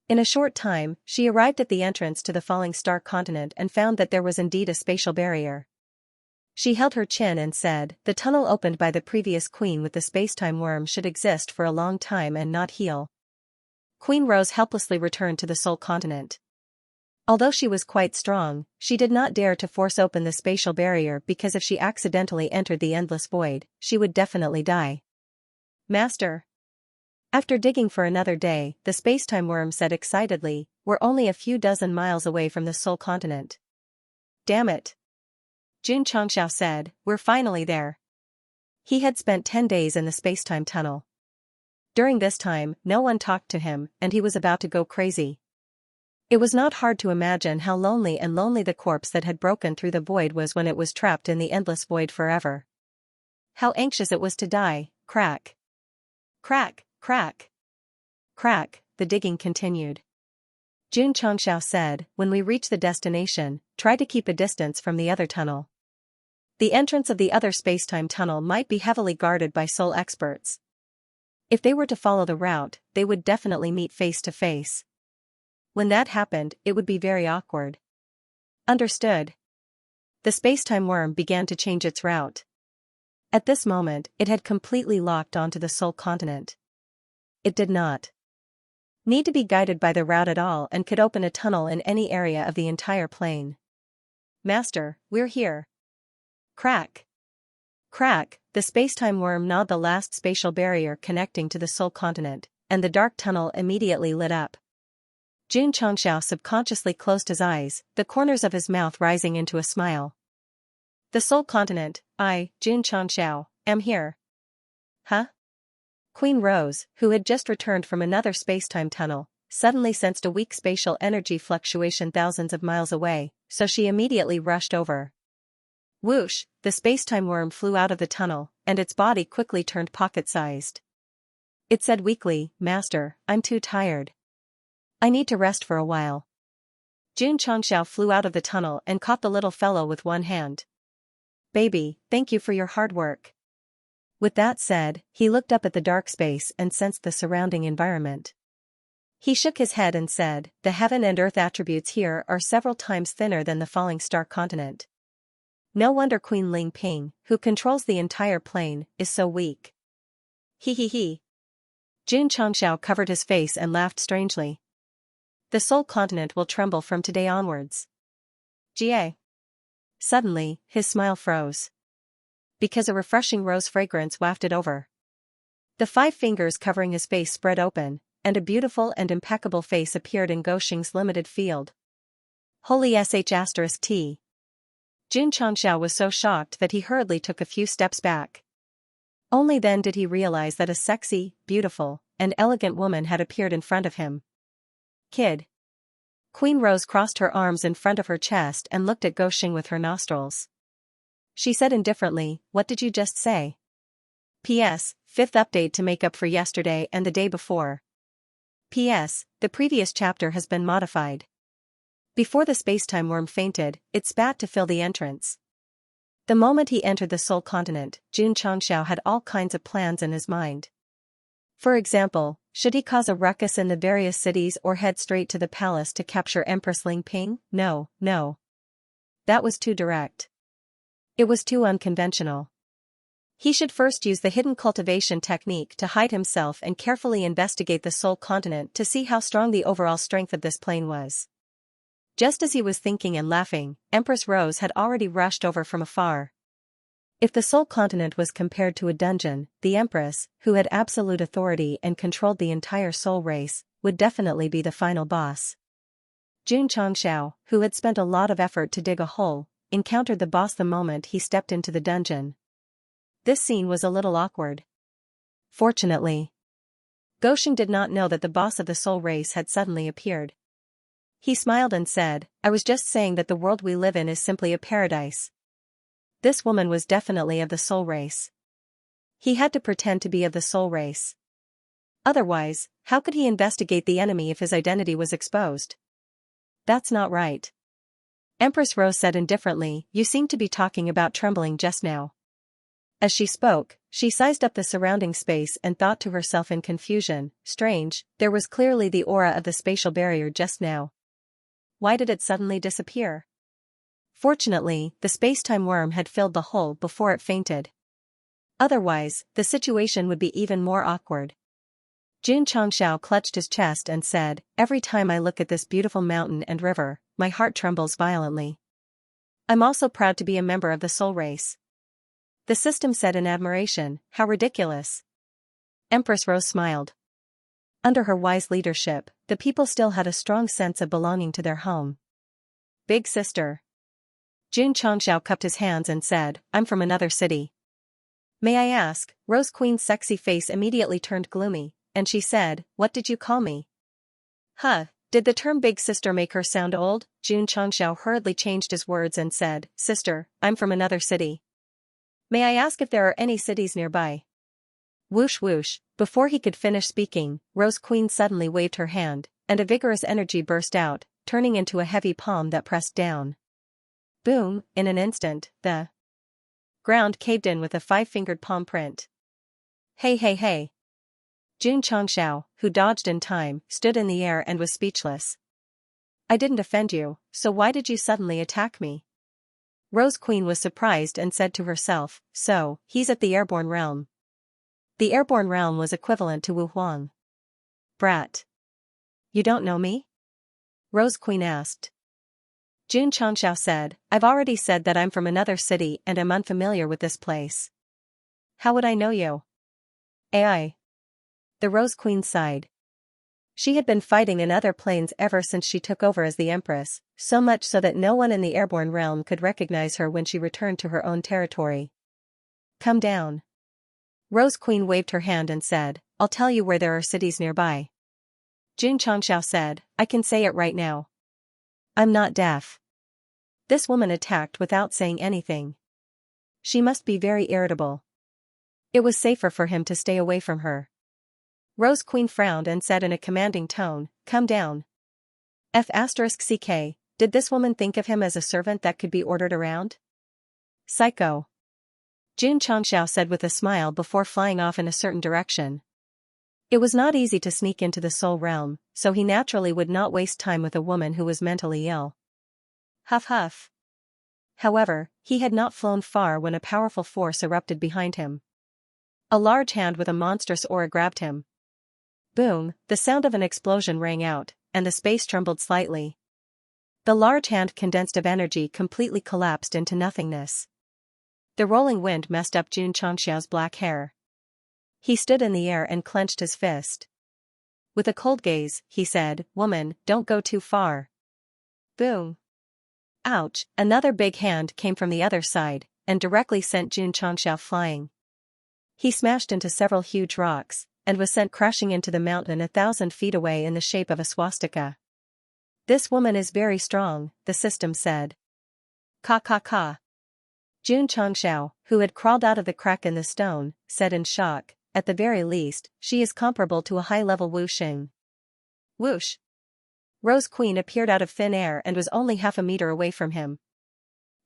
[SPEAKER 1] In a short time, she arrived at the entrance to the falling star continent and found that there was indeed a spatial barrier. She held her chin and said, "The tunnel opened by the previous queen with the space-time worm should exist for a long time and not heal." Queen Rose helplessly returned to the Soul Continent. Although she was quite strong, she did not dare to force open the spatial barrier because if she accidentally entered the endless void, she would definitely die. Master. After digging for another day, the space-time worm said excitedly, "We're only a few dozen miles away from the Soul Continent." Damn it. Xianxia said, "We're finally there." He had spent 10 days in the space-time tunnel. During this time, no one talked to him, and he was about to go crazy. It was not hard to imagine how lonely the corpse that had broken through the void was when it was trapped in the endless void forever. How anxious it was to die. Crack. Crack, crack. Crack, the digging continued. Xianxia said, when we reach the destination, try to keep a distance from the other tunnel. The entrance of the other spacetime tunnel might be heavily guarded by soul experts. If they were to follow the route, they would definitely meet face to face. When that happened, it would be very awkward. Understood. The spacetime worm began to change its route. At this moment, it had completely locked onto the soul continent. It did not need to be guided by the route at all and could open a tunnel in any area of the entire plane. Master, we're here. Crack. Crack, the spacetime worm gnawed the last spatial barrier connecting to the soul continent, and the dark tunnel immediately lit up. Xianxia subconsciously closed his eyes, the corners of his mouth rising into a smile. The soul continent, I, Xianxia, am here. Huh? Queen Rose, who had just returned from another spacetime tunnel, suddenly sensed a weak spatial energy fluctuation thousands of miles away, so she immediately rushed over. Whoosh, the spacetime worm flew out of the tunnel, and its body quickly turned pocket-sized. It said weakly, Master, I'm too tired. I need to rest for a while. Xianxia flew out of the tunnel and caught the little fellow with one hand. Baby, thank you for your hard work. With that said, he looked up at the dark space and sensed the surrounding environment. He shook his head and said, the heaven and earth attributes here are several times thinner than the falling star continent. No wonder Queen Ling Ping, who controls the entire plane, is so weak. He. Xianxia covered his face and laughed strangely. The soul continent will tremble from today onwards. Ga. Suddenly, his smile froze. Because a refreshing rose fragrance wafted over. The 5 fingers covering his face spread open, and a beautiful and impeccable face appeared in Goxing's limited field. Holy sh*t. Xianxia was so shocked that he hurriedly took a few steps back. Only then did he realize that a sexy, beautiful, and elegant woman had appeared in front of him. Kid. Queen Rose crossed her arms in front of her chest and looked at Goxing with her nostrils. She said indifferently, what did you just say? P.S. 5th update to make up for yesterday and the day before. P.S. The previous chapter has been modified. Before the spacetime worm fainted, it spat to fill the entrance. The moment he entered the soul continent, Xianxia had all kinds of plans in his mind. For example, should he cause a ruckus in the various cities or head straight to the palace to capture Empress Ling Ping? No. That was too direct. It was too unconventional. He should first use the hidden cultivation technique to hide himself and carefully investigate the soul continent to see how strong the overall strength of this plane was. Just as he was thinking and laughing, Empress Rose had already rushed over from afar. If the soul continent was compared to a dungeon, the Empress, who had absolute authority and controlled the entire soul race, would definitely be the final boss. Xianxia, who had spent a lot of effort to dig a hole, encountered the boss the moment he stepped into the dungeon. This scene was a little awkward. Fortunately, Goxing did not know that the boss of the soul race had suddenly appeared. He smiled and said, I was just saying that the world we live in is simply a paradise. This woman was definitely of the soul race. He had to pretend to be of the soul race. Otherwise, how could he investigate the enemy if his identity was exposed? That's not right. Empress Rose said indifferently, you seem to be talking about trembling just now. As she spoke, she sized up the surrounding space and thought to herself in confusion, strange, there was clearly the aura of the spatial barrier just now. Why did it suddenly disappear? Fortunately, the spacetime worm had filled the hole before it fainted. Otherwise, the situation would be even more awkward. Xianxia clutched his chest and said, every time I look at this beautiful mountain and river, my heart trembles violently. I'm also proud to be a member of the soul race. The system said in admiration, how ridiculous. Empress Rose smiled. Under her wise leadership, the people still had a strong sense of belonging to their home. Big sister. Xianxia cupped his hands and said, I'm from another city. May I ask? Rose Queen's sexy face immediately turned gloomy, and she said, what did you call me? Huh, did the term big sister make her sound old? Jun Changxiao hurriedly changed his words and said, sister, I'm from another city. May I ask if there are any cities nearby? Whoosh whoosh, before he could finish speaking, Rose Queen suddenly waved her hand, and a vigorous energy burst out, turning into a heavy palm that pressed down. Boom, in an instant, the ground caved in with a five-fingered palm print. Hey hey hey. Jun Changxiao, who dodged in time, stood in the air and was speechless. I didn't offend you, so why did you suddenly attack me? Rose Queen was surprised and said to herself, so, he's at the airborne realm. The airborne realm was equivalent to Wu Huang. Brat. You don't know me? Rose Queen asked. Jun Changxiao said, I've already said that I'm from another city and am unfamiliar with this place. How would I know you? AI. The Rose Queen sighed. She had been fighting in other planes ever since she took over as the Empress, so much so that no one in the airborne realm could recognize her when she returned to her own territory. Come down. Rose Queen waved her hand and said, I'll tell you where there are cities nearby. Jun Changxiao said, I can say it right now. I'm not deaf. This woman attacked without saying anything. She must be very irritable. It was safer for him to stay away from her. Rose Queen frowned and said in a commanding tone, come down. F***ck, did this woman think of him as a servant that could be ordered around? Psycho. Jun Changxiao said with a smile before flying off in a certain direction. It was not easy to sneak into the soul realm, so he naturally would not waste time with a woman who was mentally ill. Huff huff. However, he had not flown far when a powerful force erupted behind him. A large hand with a monstrous aura grabbed him. Boom, the sound of an explosion rang out, and the space trembled slightly. The large hand condensed of energy completely collapsed into nothingness. The rolling wind messed up Jun Changxiao's black hair. He stood in the air and clenched his fist. With a cold gaze, he said, woman, don't go too far. Boom. Ouch, another big hand came from the other side, and directly sent Jun Changxiao flying. He smashed into several huge rocks, and was sent crashing into the mountain 1,000 feet away in the shape of a swastika. This woman is very strong, the system said. Ka ka ka. Jun Changxiao, who had crawled out of the crack in the stone, said in shock, at the very least, she is comparable to a high-level wuxing. Whoosh. Rose Queen appeared out of thin air and was only half a meter away from him.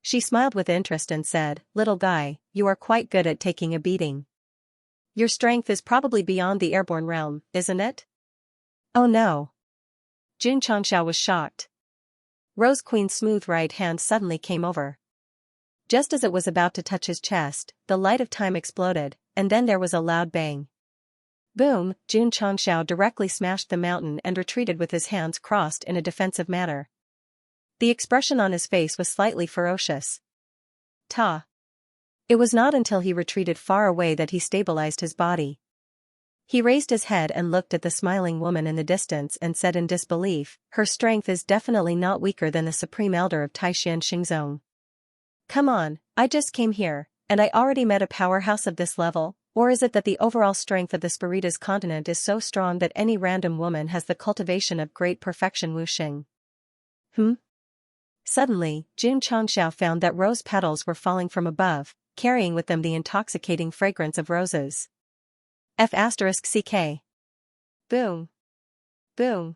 [SPEAKER 1] She smiled with interest and said, little guy, you are quite good at taking a beating. Your strength is probably beyond the airborne realm, isn't it? Oh no. Jun Changxiao was shocked. Rose Queen's smooth right hand suddenly came over. Just as it was about to touch his chest, the light of time exploded, and then there was a loud bang. Boom, Jun Changxiao directly smashed the mountain and retreated with his hands crossed in a defensive manner. The expression on his face was slightly ferocious. Ta. It was not until he retreated far away that he stabilized his body. He raised his head and looked at the smiling woman in the distance and said in disbelief, her strength is definitely not weaker than the supreme elder of Taishan Xingzong. Come on, I just came here, and I already met a powerhouse of this level, or is it that the overall strength of the Spiritas continent is so strong that any random woman has the cultivation of great perfection wuxing? Suddenly, Jun Changxiao found that rose petals were falling from above, carrying with them the intoxicating fragrance of roses. F***ck. Boom. Boom.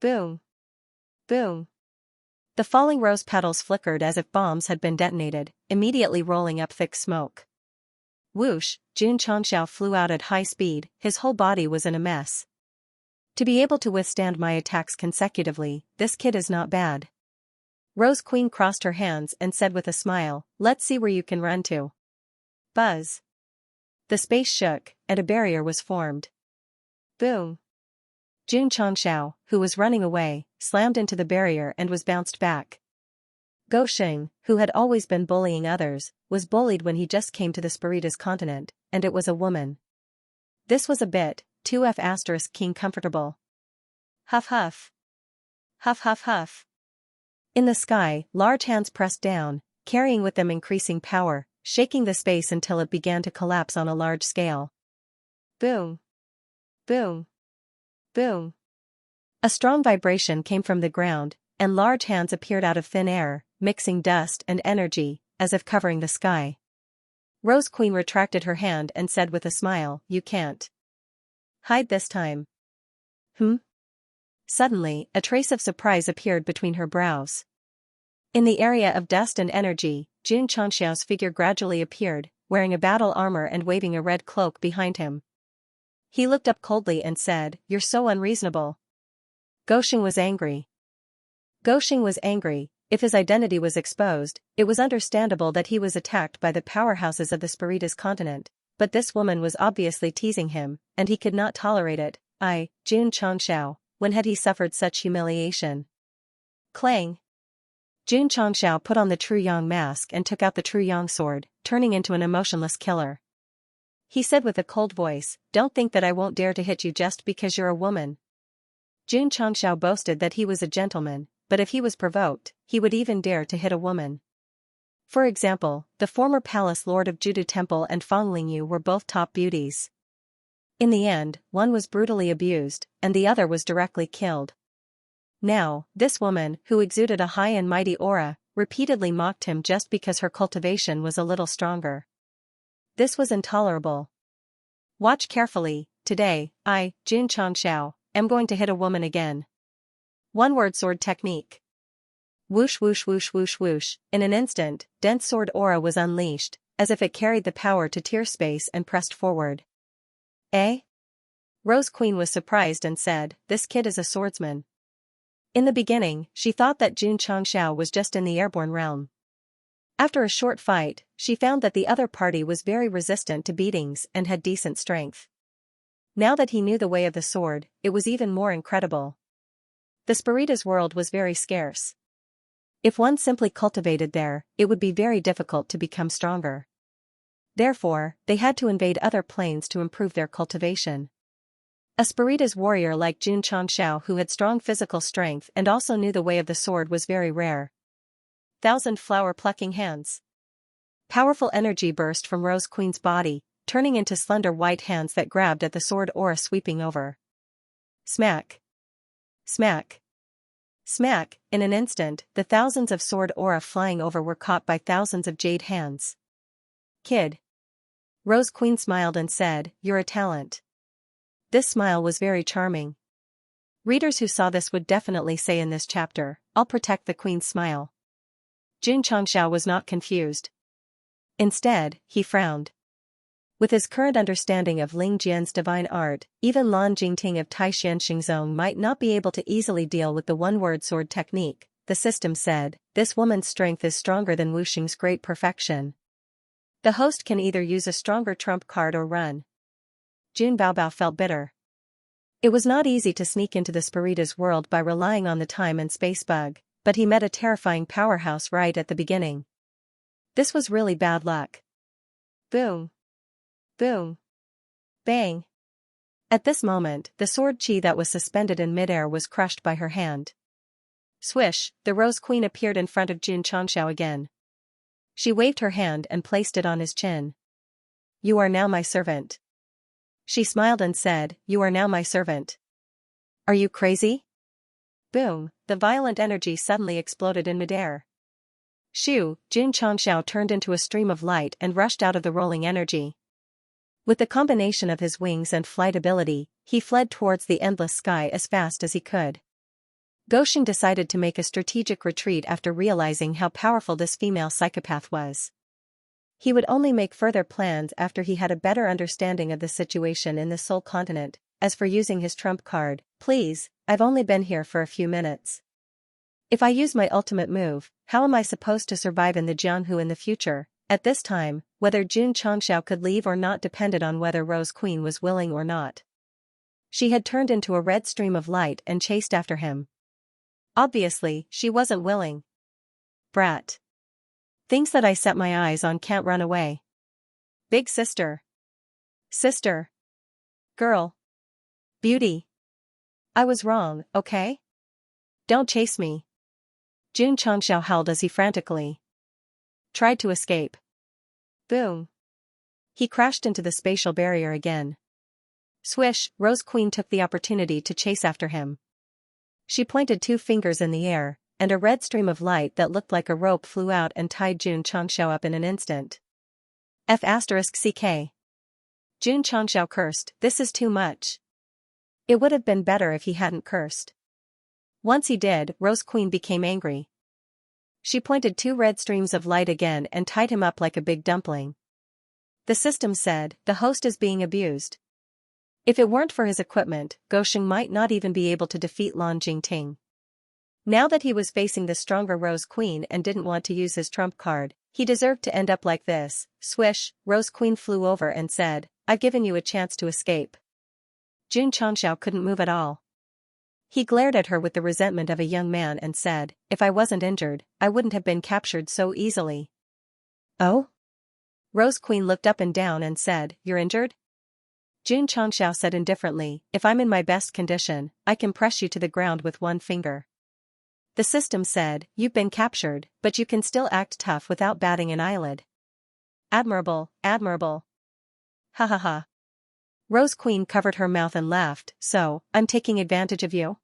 [SPEAKER 1] Boom. Boom. The falling rose petals flickered as if bombs had been detonated, immediately rolling up thick smoke. Whoosh, Jun Changxiao flew out at high speed, his whole body was in a mess. To be able to withstand my attacks consecutively, this kid is not bad. Rose Queen crossed her hands and said with a smile, let's see where you can run to. Buzz. The space shook, and a barrier was formed. Boom. Jun Changxiao, who was running away, slammed into the barrier and was bounced back. Gosheng, who had always been bullying others, was bullied when he just came to the Spiritas continent, and it was a woman. This was a bit, too F***king comfortable. Huff huff. Huff huff huff. In the sky, large hands pressed down, carrying with them increasing power, shaking the space until it began to collapse on a large scale. Boom! Boom! Boom! A strong vibration came from the ground, and large hands appeared out of thin air, mixing dust and energy, as if covering the sky. Rose Queen retracted her hand and said with a smile, "You can't hide this time." Suddenly, a trace of surprise appeared between her brows. In the area of dust and energy, Xianxia's figure gradually appeared, wearing a battle armor and waving a red cloak behind him. He looked up coldly and said, "You're so unreasonable." Goxing was angry. If his identity was exposed, it was understandable that he was attacked by the powerhouses of the Spiritas continent, but this woman was obviously teasing him, and he could not tolerate it. Jun Changxiao, when had he suffered such humiliation? Clang! Jun Changxiao put on the True Yang mask and took out the True Yang sword, turning into an emotionless killer. He said with a cold voice, "Don't think that I won't dare to hit you just because you're a woman." Jun Changxiao boasted that he was a gentleman, but if he was provoked, he would even dare to hit a woman. For example, the former palace lord of Judu Temple and Fang Lingyu were both top beauties. In the end, one was brutally abused, and the other was directly killed. Now, this woman, who exuded a high and mighty aura, repeatedly mocked him just because her cultivation was a little stronger. This was intolerable. Watch carefully, today, Jun Changxiao, am going to hit a woman again. One-word sword technique. Whoosh whoosh whoosh whoosh whoosh, in an instant, dense sword aura was unleashed, as if it carried the power to tear space and pressed forward. Eh? Rose Queen was surprised and said, "This kid is a swordsman." In the beginning, she thought that Jun Changxiao was just in the airborne realm. After a short fight, she found that the other party was very resistant to beatings and had decent strength. Now that he knew the way of the sword, it was even more incredible. The Spiritas world was very scarce. If one simply cultivated there, it would be very difficult to become stronger. Therefore, they had to invade other planes to improve their cultivation. A Spiritas warrior like Jun Changxiao who had strong physical strength and also knew the way of the sword was very rare. 1,000 flower-plucking hands. Powerful energy burst from Rose Queen's body, turning into slender white hands that grabbed at the sword aura sweeping over. Smack! Smack! Smack! In an instant, the thousands of sword aura flying over were caught by thousands of jade hands. "Kid." Rose Queen smiled and said, "You're a talent." This smile was very charming. Readers who saw this would definitely say in this chapter, "I'll protect the Queen's smile." Jun Changxiao was not confused. Instead, he frowned. With his current understanding of Ling Jian's divine art, even Lan Jingting of Taishan Xingzong might not be able to easily deal with the one-word sword technique. The system said, "This woman's strength is stronger than Wu Xing's great perfection. The host can either use a stronger trump card or run." Jun Baobao felt bitter. It was not easy to sneak into the Spiritas world by relying on the time and space bug, but he met a terrifying powerhouse right at the beginning. This was really bad luck. Boom! Boom! Bang! At this moment, the sword chi that was suspended in midair was crushed by her hand. Swish, the Rose Queen appeared in front of Jun Changxiao again. She waved her hand and placed it on his chin. "You are now my servant." She smiled and said, "You are now my servant." Are you crazy? Boom, the violent energy suddenly exploded in midair. Shoo, Jun Changxiao turned into a stream of light and rushed out of the rolling energy. With the combination of his wings and flight ability, he fled towards the endless sky as fast as he could. Goxing decided to make a strategic retreat after realizing how powerful this female psychopath was. He would only make further plans after he had a better understanding of the situation in the Soul Continent. As for using his trump card, please, I've only been here for a few minutes. If I use my ultimate move, how am I supposed to survive in the Jianghu in the future? At this time, whether Jun Changxiao could leave or not depended on whether Rose Queen was willing or not. She had turned into a red stream of light and chased after him. Obviously, she wasn't willing. Brat. Things that I set my eyes on can't run away. Big sister. Sister. Girl. Beauty. I was wrong, okay? Don't chase me. Jun Changxiao howled as he frantically tried to escape. Boom. He crashed into the spatial barrier again. Swish, Rose Queen took the opportunity to chase after him. She pointed 2 fingers in the air, and a red stream of light that looked like a rope flew out and tied Jun Changxiao up in an instant. F***ck. Jun Changxiao cursed, "This is too much." It would have been better if he hadn't cursed. Once he did, Rose Queen became angry. She pointed 2 red streams of light again and tied him up like a big dumpling. The system said, "The host is being abused." If it weren't for his equipment, Gosheng might not even be able to defeat Lan Jingting. Now that he was facing the stronger Rose Queen and didn't want to use his trump card, he deserved to end up like this. Swish, Rose Queen flew over and said, "I've given you a chance to escape." Jun Changxiao couldn't move at all. He glared at her with the resentment of a young man and said, "If I wasn't injured, I wouldn't have been captured so easily." "Oh?" Rose Queen looked up and down and said, "You're injured?" Jun Changxiao said indifferently, "If I'm in my best condition, I can press you to the ground with 1 finger." The system said, "You've been captured, but you can still act tough without batting an eyelid." Admirable, admirable. Ha ha ha. Rose Queen covered her mouth and laughed, "So, I'm taking advantage of you?"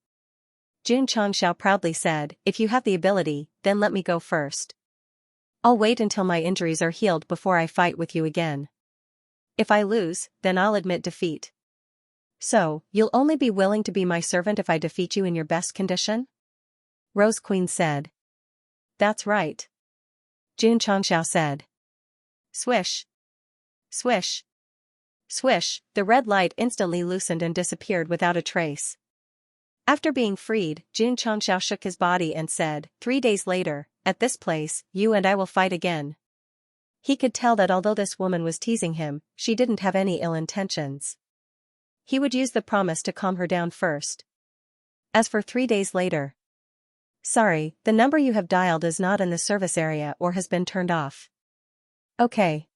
[SPEAKER 1] Jun Changxiao proudly said, "If you have the ability, then let me go first. I'll wait until my injuries are healed before I fight with you again. If I lose, then I'll admit defeat." "So, you'll only be willing to be my servant if I defeat you in your best condition?" Rose Queen said. "That's right." Jun Changxiao said. Swish. Swish. Swish, the red light instantly loosened and disappeared without a trace. After being freed, Jun Changxiao shook his body and said, 3 days later, at this place, you and I will fight again." He could tell that although this woman was teasing him, she didn't have any ill intentions. He would use the promise to calm her down first. As for 3 days later. "Sorry, the number you have dialed is not in the service area or has been turned off." "Okay."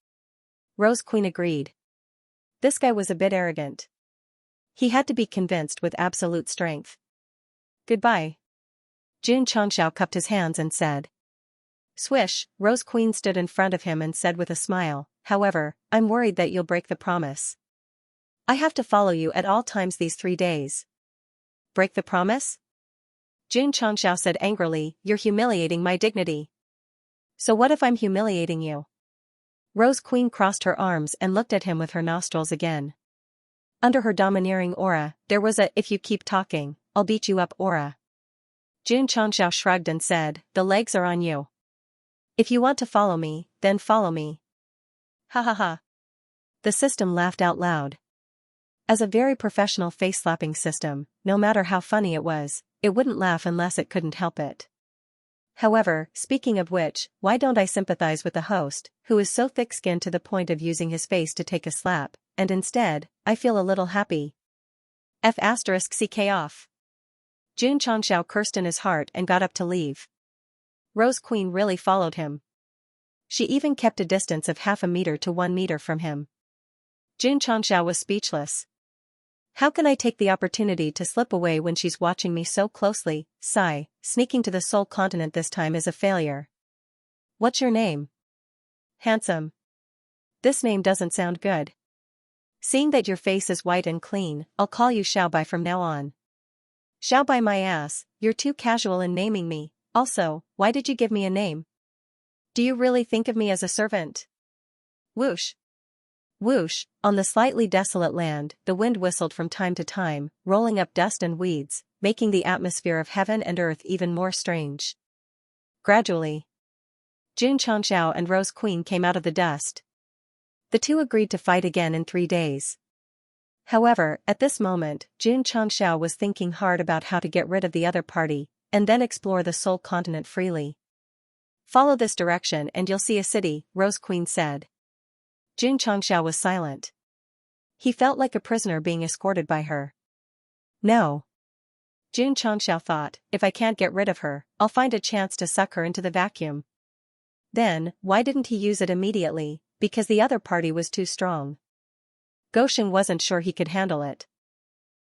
[SPEAKER 1] Rose Queen agreed. This guy was a bit arrogant. He had to be convinced with absolute strength. "Goodbye." Jun Changxiao cupped his hands and said. Swish, Rose Queen stood in front of him and said with a smile, "However, I'm worried that you'll break the promise. I have to follow you at all times these 3 days." "Break the promise?" Jun Changxiao said angrily, "You're humiliating my dignity." "So what if I'm humiliating you?" Rose Queen crossed her arms and looked at him with her nostrils again. Under her domineering aura, there was a "if you keep talking, I'll beat you up" aura. Jun Changxiao shrugged and said, "The legs are on you. If you want to follow me, then follow me." Ha ha ha. The system laughed out loud. As a very professional face-slapping system, no matter how funny it was, it wouldn't laugh unless it couldn't help it. However, speaking of which, why don't I sympathize with the host, who is so thick-skinned to the point of using his face to take a slap, and instead, I feel a little happy. F***ck off. Jun Changxiao cursed in his heart and got up to leave. Rose Queen really followed him. She even kept a distance of 0.5 meter to 1 meter from him. Jun Changxiao was speechless. How can I take the opportunity to slip away when she's watching me so closely? Sigh, sneaking to the Soul Continent this time is a failure. What's your name? Handsome. This name doesn't sound good. Seeing that your face is white and clean, I'll call you Xiaobai from now on. Xiaobai my ass, you're too casual in naming me. Also, why did you give me a name? Do you really think of me as a servant? Whoosh. Whoosh, on the slightly desolate land, the wind whistled from time to time, rolling up dust and weeds, making the atmosphere of heaven and earth even more strange. Gradually, Jun Changxiao and Rose Queen came out of the dust. The two agreed to fight again in 3 days. However, at this moment, Jun Changxiao was thinking hard about how to get rid of the other party, and then explore the Soul Continent freely. Follow this direction and you'll see a city, Rose Queen said. Jun Changxiao was silent. He felt like a prisoner being escorted by her. No. Jun Changxiao thought, if I can't get rid of her, I'll find a chance to suck her into the vacuum. Then, why didn't he use it immediately? Because the other party was too strong. Gosheng wasn't sure he could handle it.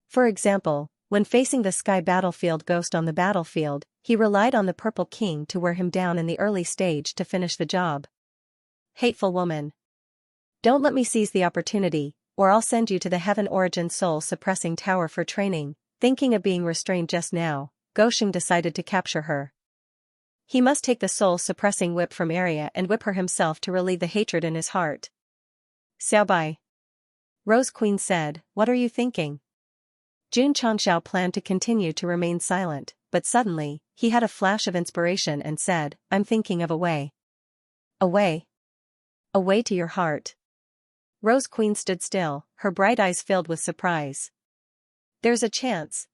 [SPEAKER 1] For example, when facing the Sky Battlefield Ghost on the battlefield, he relied on the Purple King to wear him down in the early stage to finish the job. Hateful woman. Don't let me seize the opportunity, or I'll send you to the Heaven Origin soul-suppressing tower for training. Thinking of being restrained just now, Gosheng decided to capture her. He must take the soul-suppressing whip from Arya and whip her himself to relieve the hatred in his heart. Xiaobai. Rose Queen said, "What are you thinking?" Jun Changxiao planned to continue to remain silent, but suddenly, he had a flash of inspiration and said, "I'm thinking of a way." A way? A way to your heart. Rose Queen stood still, her bright eyes filled with surprise. There's a chance.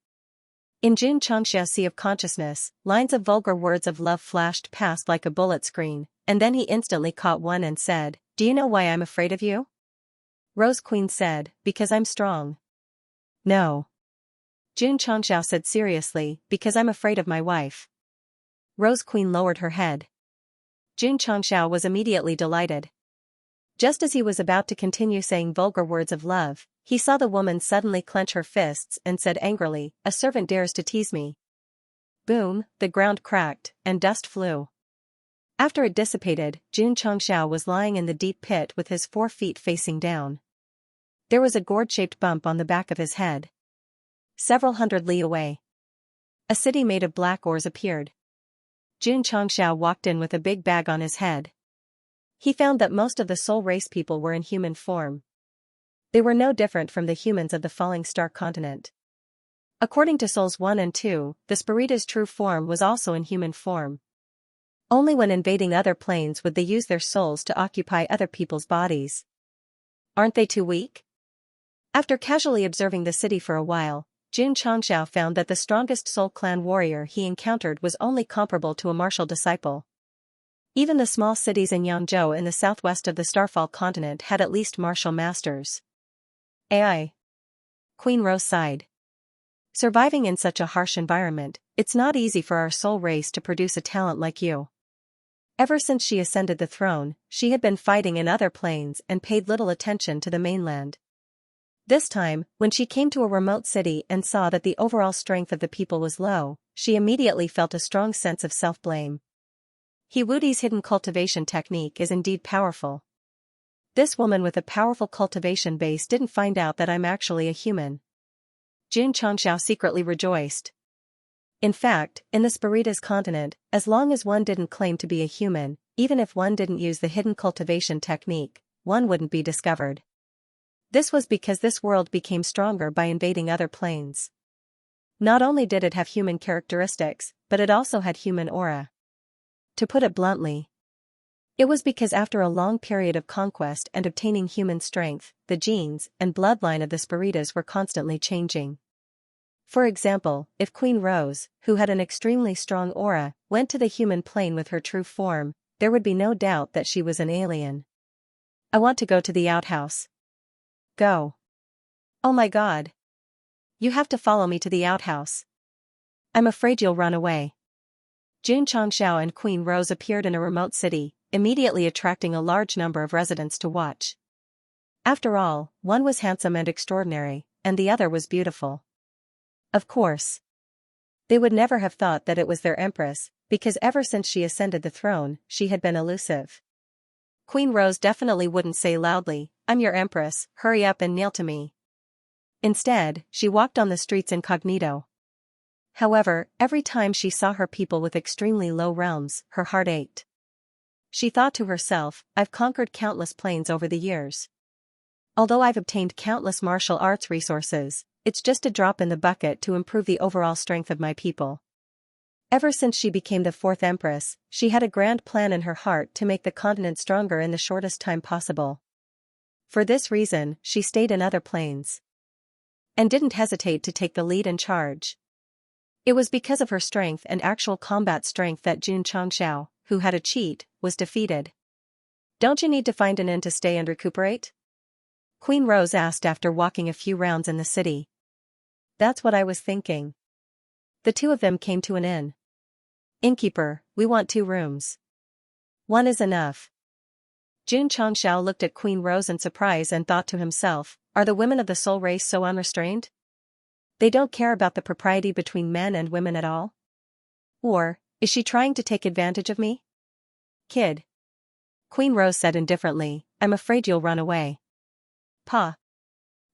[SPEAKER 1] In Jun Changxia's sea of consciousness, lines of vulgar words of love flashed past like a bullet screen, and then he instantly caught one and said, "Do you know why I'm afraid of you?" Rose Queen said, "Because I'm strong." No. Jun Changxiao said seriously, "Because I'm afraid of my wife." Rose Queen lowered her head. Jun Changxiao was immediately delighted. Just as he was about to continue saying vulgar words of love, he saw the woman suddenly clench her fists and said angrily, "A servant dares to tease me." Boom, the ground cracked, and dust flew. After it dissipated, Jun Changxiao was lying in the deep pit with his 4 feet facing down. There was a gourd-shaped bump on the back of his head. Several hundred li away, a city made of black ores appeared. Jun Changxiao walked in with a big bag on his head. He found that most of the soul race people were in human form. They were no different from the humans of the falling star continent. According to Souls 1 and 2, the Spirita's true form was also in human form. Only when invading other planes would they use their souls to occupy other people's bodies. Aren't they too weak? After casually observing the city for a while, Jun Changxiao found that the strongest soul clan warrior he encountered was only comparable to a martial disciple. Even the small cities in Yangzhou in the southwest of the Starfall continent had at least martial masters. AI. Queen Rose sighed. Surviving in such a harsh environment, it's not easy for our soul race to produce a talent like you. Ever since she ascended the throne, she had been fighting in other planes and paid little attention to the mainland. This time, when she came to a remote city and saw that the overall strength of the people was low, she immediately felt a strong sense of self-blame. He Wudi's hidden cultivation technique is indeed powerful. This woman with a powerful cultivation base didn't find out that I'm actually a human. Jun Changxiao secretly rejoiced. In fact, in the Spirita's continent, as long as one didn't claim to be a human, even if one didn't use the hidden cultivation technique, one wouldn't be discovered. This was because this world became stronger by invading other planes. Not only did it have human characteristics, but it also had human aura. To put it bluntly, it was because after a long period of conquest and obtaining human strength, the genes and bloodline of the Spiritas were constantly changing. For example, if Queen Rose, who had an extremely strong aura, went to the human plane with her true form, there would be no doubt that she was an alien. I want to go to the outhouse. Go. Oh my God. You have to follow me to the outhouse. I'm afraid you'll run away. Jun Changxiao and Queen Rose appeared in a remote city, immediately attracting a large number of residents to watch. After all, one was handsome and extraordinary, and the other was beautiful. Of course. They would never have thought that it was their empress, because ever since she ascended the throne, she had been elusive. Queen Rose definitely wouldn't say loudly, "I'm your empress, hurry up and kneel to me." Instead, she walked on the streets incognito. However, every time she saw her people with extremely low realms, her heart ached. She thought to herself, "I've conquered countless planes over the years. Although I've obtained countless martial arts resources, it's just a drop in the bucket to improve the overall strength of my people." Ever since she became the 4th empress, she had a grand plan in her heart to make the continent stronger in the shortest time possible. For this reason, she stayed in other planes and didn't hesitate to take the lead and charge. It was because of her strength and actual combat strength that Jun Changxiao, who had a cheat, was defeated. "Don't you need to find an inn to stay and recuperate?" Queen Rose asked after walking a few rounds in the city. "That's what I was thinking." The two of them came to an inn. "Innkeeper, we want 2 rooms. One is enough." Jun Changxiao looked at Queen Rose in surprise and thought to himself, are the women of the soul race so unrestrained? They don't care about the propriety between men and women at all? Or, is she trying to take advantage of me? Kid. Queen Rose said indifferently, I'm afraid you'll run away. Pa.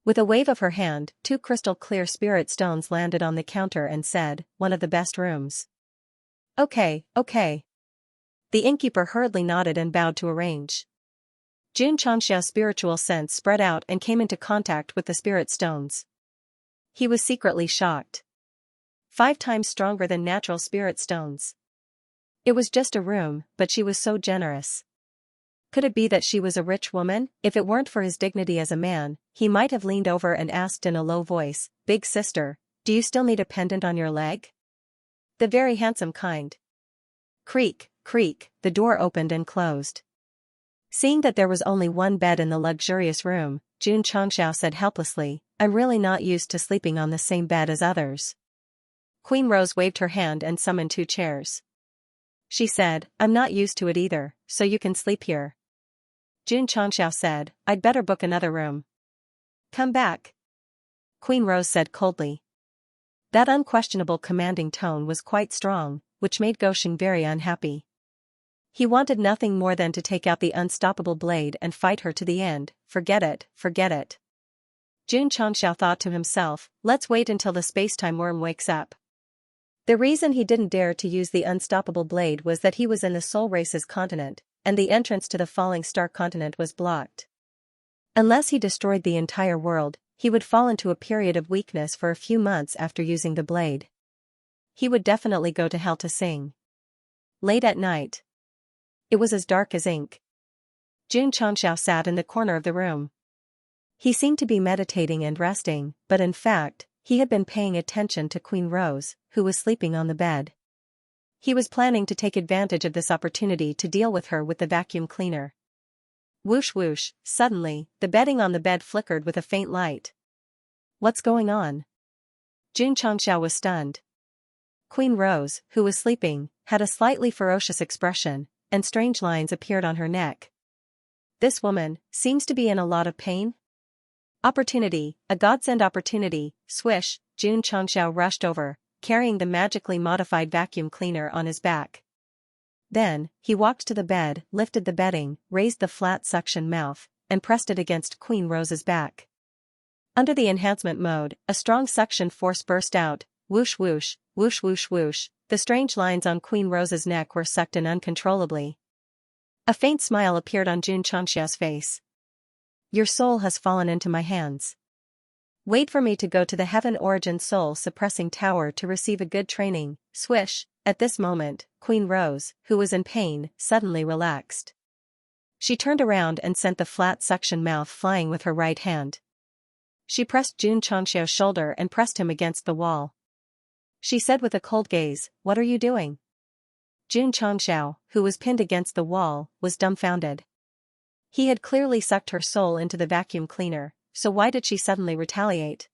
[SPEAKER 1] With a wave of her hand, 2 crystal-clear spirit stones landed on the counter and said, one of the best rooms. Okay. The innkeeper hurriedly nodded and bowed to arrange. Xianxia's spiritual sense spread out and came into contact with the spirit stones. He was secretly shocked. 5 times stronger than natural spirit stones. It was just a room, but she was so generous. Could it be that she was a rich woman? If it weren't for his dignity as a man, he might have leaned over and asked in a low voice, Big sister, do you still need a pendant on your leg? The very handsome kind. Creak, the door opened and closed. Seeing that there was only one bed in the luxurious room, Xianxia said helplessly, I'm really not used to sleeping on the same bed as others. Queen Rose waved her hand and summoned 2 chairs. She said, I'm not used to it either, so you can sleep here. Xianxia said, I'd better book another room. Come back. Queen Rose said coldly. That unquestionable commanding tone was quite strong, which made Gosheng very unhappy. He wanted nothing more than to take out the unstoppable blade and fight her to the end. Forget it. Xianxia thought to himself, let's wait until the space-time worm wakes up. The reason he didn't dare to use the unstoppable blade was that he was in the Soul Race's continent, and the entrance to the Falling Star continent was blocked. Unless he destroyed the entire world, he would fall into a period of weakness for a few months after using the blade. He would definitely go to hell to sing. Late at night. It was as dark as ink. Xianxia sat in the corner of the room. He seemed to be meditating and resting, but in fact, he had been paying attention to Queen Rose, who was sleeping on the bed. He was planning to take advantage of this opportunity to deal with her with the vacuum cleaner. Whoosh whoosh, suddenly, the bedding on the bed flickered with a faint light. What's going on? Xianxia was stunned. Queen Rose, who was sleeping, had a slightly ferocious expression, and strange lines appeared on her neck. This woman seems to be in a lot of pain. Opportunity, a godsend opportunity, swish, Xianxia rushed over, carrying the magically modified vacuum cleaner on his back. Then, he walked to the bed, lifted the bedding, raised the flat suction mouth, and pressed it against Queen Rose's back. Under the enhancement mode, a strong suction force burst out, whoosh whoosh, the strange lines on Queen Rose's neck were sucked in uncontrollably. A faint smile appeared on Xianxia's face. Your soul has fallen into my hands. Wait for me to go to the Heaven Origin Soul Suppressing Tower to receive a good training, swish. At this moment, Queen Rose, who was in pain, suddenly relaxed. She turned around and sent the flat suction mouth flying with her right hand. She pressed Xianxia's shoulder and pressed him against the wall. She said with a cold gaze, What are you doing? Xianxia, who was pinned against the wall, was dumbfounded. He had clearly sucked her soul into the vacuum cleaner, so why did she suddenly retaliate?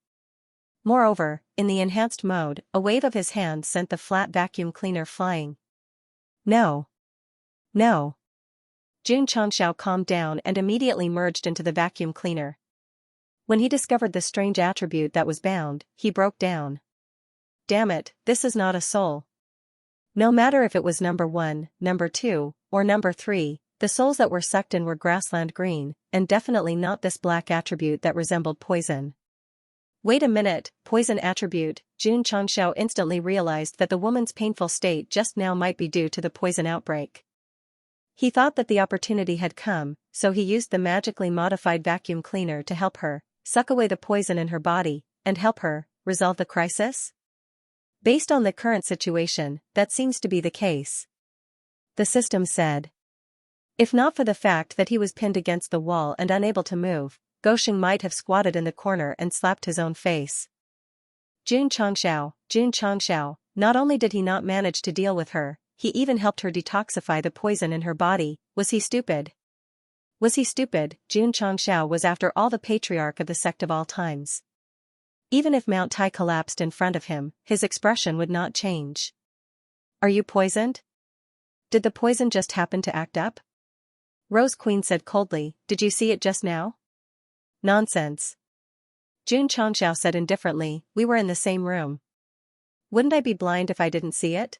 [SPEAKER 1] Moreover, in the enhanced mode, a wave of his hand sent the flat vacuum cleaner flying. No. Xianxia calmed down and immediately merged into the vacuum cleaner. When he discovered the strange attribute that was bound, he broke down. Damn it, this is not a soul. No matter if it was number 1, number 2, or number 3, the souls that were sucked in were grassland green, and definitely not this black attribute that resembled poison. Wait a minute, poison attribute. Xianxia instantly realized that the woman's painful state just now might be due to the poison outbreak. He thought that the opportunity had come, so he used the magically modified vacuum cleaner to help her suck away the poison in her body, and help her resolve the crisis? Based on the current situation, that seems to be the case. The system said. If not for the fact that he was pinned against the wall and unable to move, Gosheng might have squatted in the corner and slapped his own face. Xianxiao, not only did he not manage to deal with her, he even helped her detoxify the poison in her body. Was he stupid? Xianxiao was after all the patriarch of the sect of all times. Even if Mount Tai collapsed in front of him, his expression would not change. Are you poisoned? Did the poison just happen to act up? Rose Queen said coldly, Did you see it just now? Nonsense. Xianxiao said indifferently, We were in the same room. Wouldn't I be blind if I didn't see it?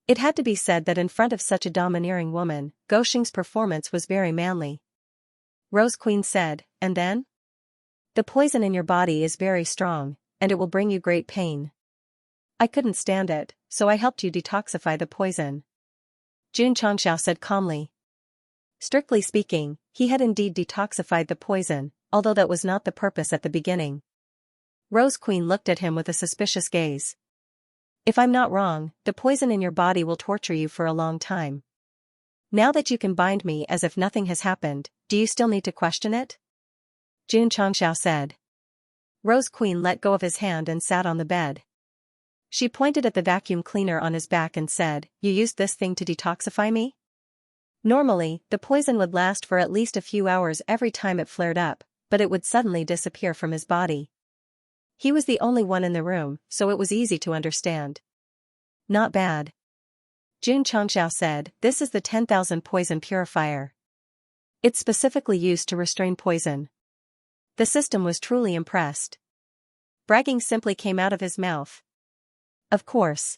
[SPEAKER 1] It had to be said that in front of such a domineering woman, Goshing's performance was very manly. Rose Queen said, and then? The poison in your body is very strong, and it will bring you great pain. I couldn't stand it, so I helped you detoxify the poison. Xianxia said calmly. Strictly speaking, he had indeed detoxified the poison, although that was not the purpose at the beginning. Rose Queen looked at him with a suspicious gaze. If I'm not wrong, the poison in your body will torture you for a long time. Now that you can bind me as if nothing has happened, do you still need to question it? Xianxia said. Rose Queen let go of his hand and sat on the bed. She pointed at the vacuum cleaner on his back and said, "You used this thing to detoxify me?" Normally, the poison would last for at least a few hours every time it flared up, but it would suddenly disappear from his body. He was the only one in the room, so it was easy to understand. Not bad. Xianxia said, "This is the 10,000 poison purifier. It's specifically used to restrain poison." The system was truly impressed. Bragging simply came out of his mouth. Of course.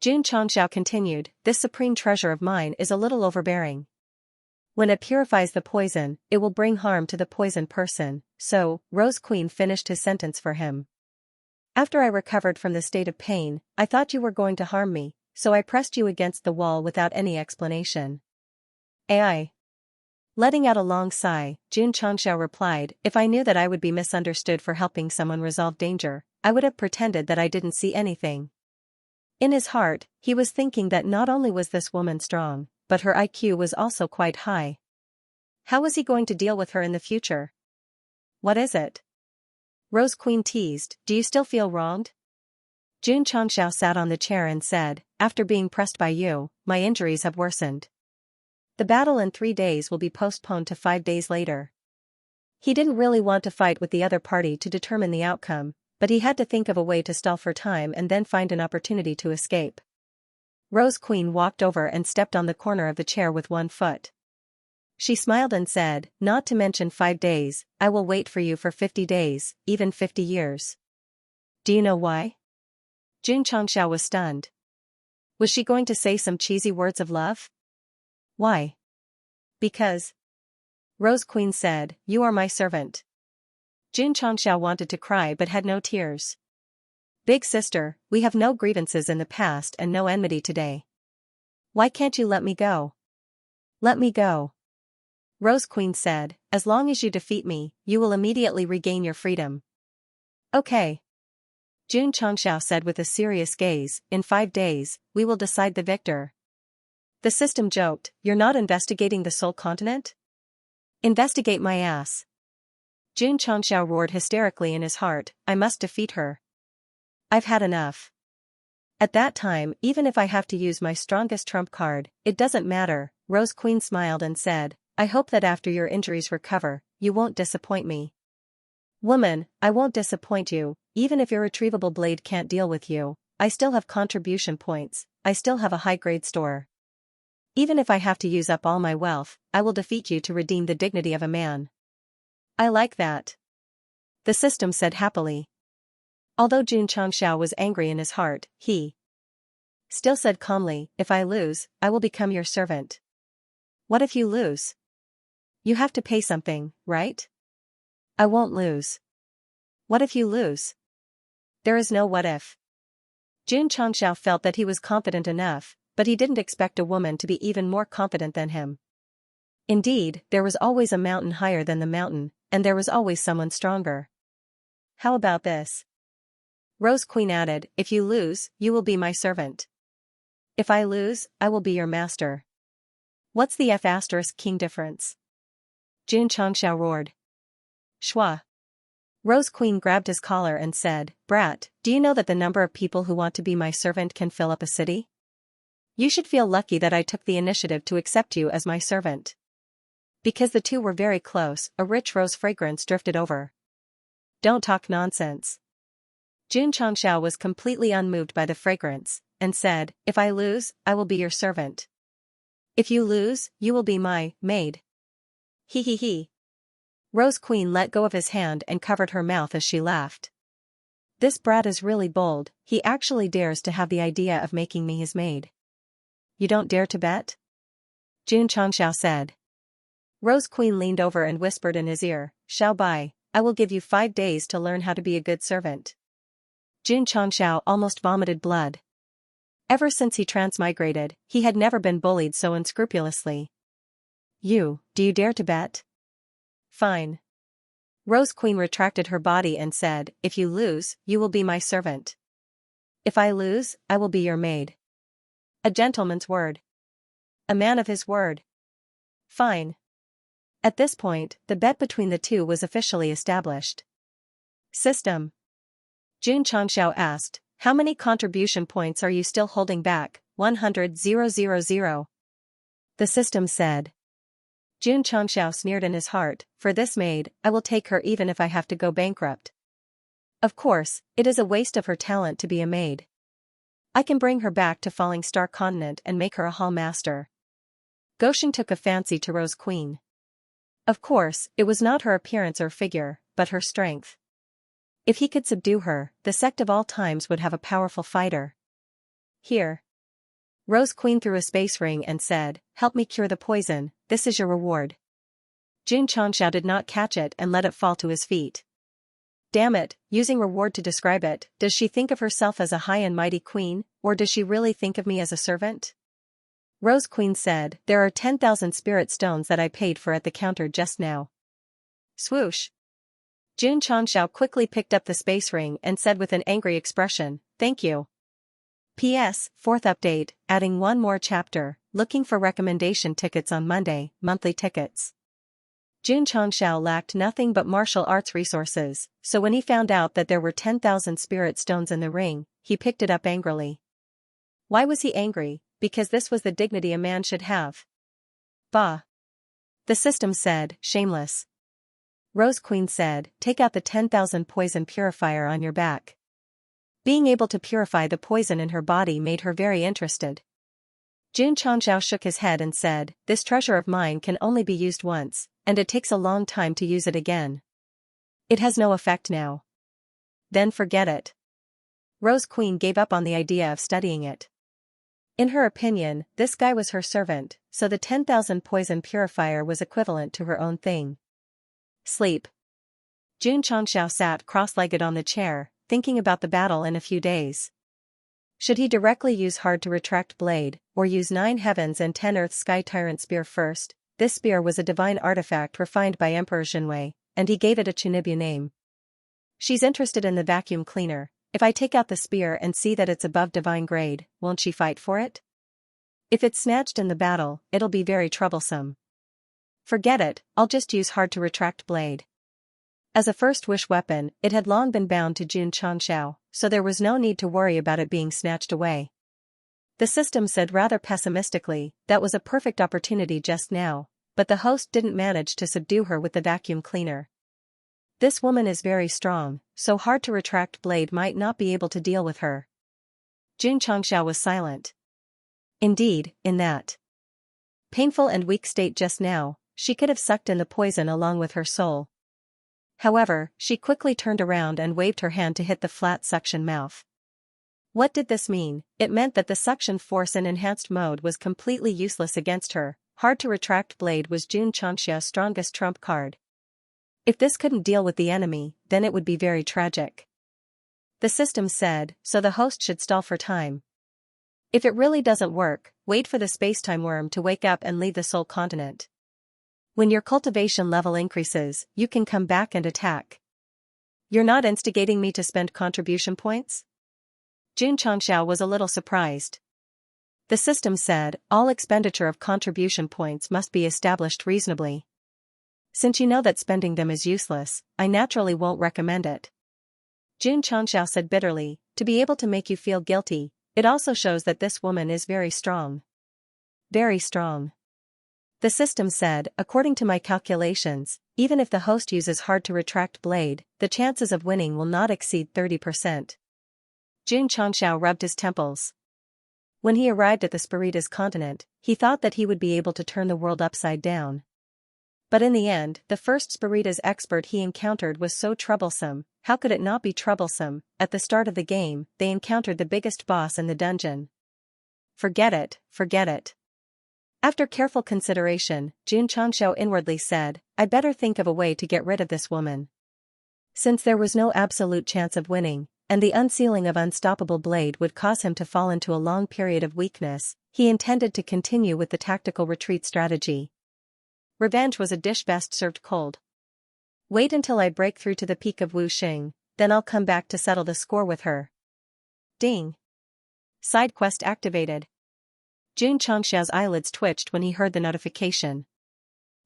[SPEAKER 1] Xianxia continued, "This supreme treasure of mine is a little overbearing. When it purifies the poison, it will bring harm to the poisoned person, so," Rose Queen finished his sentence for him. "After I recovered from the state of pain, I thought you were going to harm me, so I pressed you against the wall without any explanation." AI. Letting out a long sigh, Xianxia replied, "If I knew that I would be misunderstood for helping someone resolve danger, I would have pretended that I didn't see anything." In his heart, he was thinking that not only was this woman strong, but her IQ was also quite high. How was he going to deal with her in the future? "What is it?" Rose Queen teased, "Do you still feel wronged?" Xianxia sat on the chair and said, "After being pressed by you, my injuries have worsened. The battle in 3 days will be postponed to 5 days later." He didn't really want to fight with the other party to determine the outcome, but he had to think of a way to stall for time and then find an opportunity to escape. Rose Queen walked over and stepped on the corner of the chair with one foot. She smiled and said, "Not to mention 5 days, I will wait for you for 50 days, even 50 years. Do you know why?" Xianxia was stunned. Was she going to say some cheesy words of love? "Why?" "Because," Rose Queen said, "you are my servant." Xianxia wanted to cry but had no tears. "Big sister, we have no grievances in the past and no enmity today. Why can't you let me go?" "Let me go," Rose Queen said, "as long as you defeat me, you will immediately regain your freedom." "Okay," Xianxia said with a serious gaze, "in 5 days, we will decide the victor." The system joked, "You're not investigating the Soul Continent? Investigate my ass." Xianxia roared hysterically in his heart, "I must defeat her. I've had enough. At that time, even if I have to use my strongest trump card, it doesn't matter." Rose Queen smiled and said, "I hope that after your injuries recover, you won't disappoint me." "Woman, I won't disappoint you, even if your retrievable blade can't deal with you. I still have contribution points, I still have a high-grade store. Even if I have to use up all my wealth, I will defeat you to redeem the dignity of a man." "I like that," the system said happily. Although Xianxia was angry in his heart, he still said calmly, "If I lose, I will become your servant." "What if you lose?" "You have to pay something, right?" "I won't lose." "What if you lose?" "There is no what if." Xianxia felt that he was confident enough, but he didn't expect a woman to be even more confident than him. Indeed, there was always a mountain higher than the mountain, and there was always someone stronger. "How about this?" Rose Queen added, "If you lose, you will be my servant. If I lose, I will be your master." "What's the F*** difference?" Xianxia roared. "Schwa." Rose Queen grabbed his collar and said, "Brat, do you know that the number of people who want to be my servant can fill up a city? You should feel lucky that I took the initiative to accept you as my servant." Because the two were very close, a rich rose fragrance drifted over. "Don't talk nonsense." Xianxia was completely unmoved by the fragrance, and said, "If I lose, I will be your servant. If you lose, you will be my maid." He. Rose Queen let go of his hand and covered her mouth as she laughed. "This brat is really bold, he actually dares to have the idea of making me his maid." you don't dare to bet? Jun Changxiao said. Rose Queen leaned over and whispered in his ear, Xiao Bai, I will give you 5 days to learn how to be a good servant. Jun Changxiao almost vomited blood. Ever since he transmigrated, he had never been bullied so unscrupulously. Do you dare to bet? Fine. Rose Queen retracted her body and said, if you lose, you will be my servant. If I lose, I will be your maid. A gentleman's word. A man of his word. Fine. At this point, the bet between the two was officially established. System. Jun Changxiao asked, how many contribution points are you still holding back? 100,000. The system said. Jun Changxiao sneered in his heart, for this maid, I will take her even if I have to go bankrupt. Of course, it is a waste of her talent to be a maid. I can bring her back to Falling Star Continent and make her a hall master. Goshen took a fancy to Rose Queen. Of course, it was not her appearance or figure, but her strength. If he could subdue her, the Sect of all times would have a powerful fighter. Here. Rose Queen threw a space ring and said, help me cure the poison, this is your reward. Jun Changxiao did not catch it and let it fall to his feet. Damn it, using reward to describe it, does she think of herself as a high and mighty queen, or does she really think of me as a servant? Rose Queen said, there are 10,000 spirit stones that I paid for at the counter just now. Swoosh. Jun Changxiao quickly picked up the space ring and said with an angry expression, thank you. P.S. 4th update, adding one more chapter, looking for recommendation tickets on Monday, monthly tickets. Jun Changxiao lacked nothing but martial arts resources, so when he found out that there were 10,000 spirit stones in the ring, he picked it up angrily. Why was he angry? Because this was the dignity a man should have. Bah. The system said, shameless. Rose Queen said, take out the 10,000 poison purifier on your back. Being able to purify the poison in her body made her very interested. Jun Changxiao shook his head and said, this treasure of mine can only be used once, and it takes a long time to use it again. It has no effect now. Then forget it. Rose Queen gave up on the idea of studying it. In her opinion, this guy was her servant, so the 10,000 poison purifier was equivalent to her own thing. Sleep. Jun Changxiao sat cross-legged on the chair, thinking about the battle in a few days. Should he directly use hard to retract blade, or use 9 heavens and 10 earth sky tyrant spear first? This spear was a divine artifact refined by Emperor Xinwei, and he gave it a Chunibu name. She's interested in the vacuum cleaner. If I take out the spear and see that it's above divine grade, won't she fight for it? If it's snatched in the battle, it'll be very troublesome. Forget it, I'll just use hard to retract blade. As a first wish weapon, it had long been bound to Jun Changxiao, so there was no need to worry about it being snatched away. The system said rather pessimistically, that was a perfect opportunity just now, but the host didn't manage to subdue her with the vacuum cleaner. This woman is very strong, so hard to retract blade might not be able to deal with her. Jun Changxiao was silent. Indeed, in that painful and weak state just now, she could have sucked in the poison along with her soul. However, she quickly turned around and waved her hand to hit the flat suction mouth. What did this mean? It meant that the suction force in enhanced mode was completely useless against her. Hard to retract blade was Jun Changxia's strongest trump card. If this couldn't deal with the enemy, then it would be very tragic. The system said, so the host should stall for time. If it really doesn't work, wait for the spacetime worm to wake up and leave the soul continent. When your cultivation level increases, you can come back and attack. You're not instigating me to spend contribution points? Jun Changxiao was a little surprised. The system said, all expenditure of contribution points must be established reasonably. Since you know that spending them is useless, I naturally won't recommend it. Jun Changxiao said bitterly, to be able to make you feel guilty, it also shows that this woman is very strong. Very strong. The system said, according to my calculations, even if the host uses hard to retract blade, the chances of winning will not exceed 30%. Jun Changxiao rubbed his temples. When he arrived at the Spiritas continent, he thought that he would be able to turn the world upside down. But in the end, the first Spiritas expert he encountered was so troublesome. How could it not be troublesome? At the start of the game, they encountered the biggest boss in the dungeon. forget it, forget it. After careful consideration, Xianxia inwardly said, I'd better think of a way to get rid of this woman. Since there was no absolute chance of winning, and the unsealing of Unstoppable Blade would cause him to fall into a long period of weakness, he intended to continue with the tactical retreat strategy. Revenge was a dish best served cold. Wait until I break through to the peak of Wuxing, then I'll come back to settle the score with her. Ding. Side quest activated. Xianxia's eyelids twitched when he heard the notification.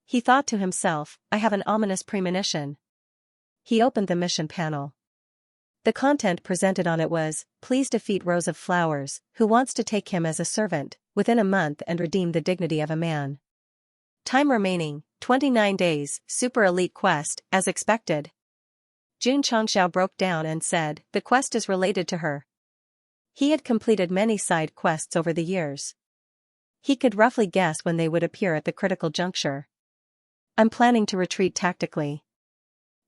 [SPEAKER 1] He thought to himself, I have an ominous premonition. He opened the mission panel. The content presented on it was, please defeat Rose of Flowers, who wants to take him as a servant, within a month and redeem the dignity of a man. Time remaining, 29 days, Super Elite Quest, as expected. Xianxia broke down and said, the quest is related to her. He had completed many side quests over the years. He could roughly guess when they would appear at the critical juncture. I'm planning to retreat tactically.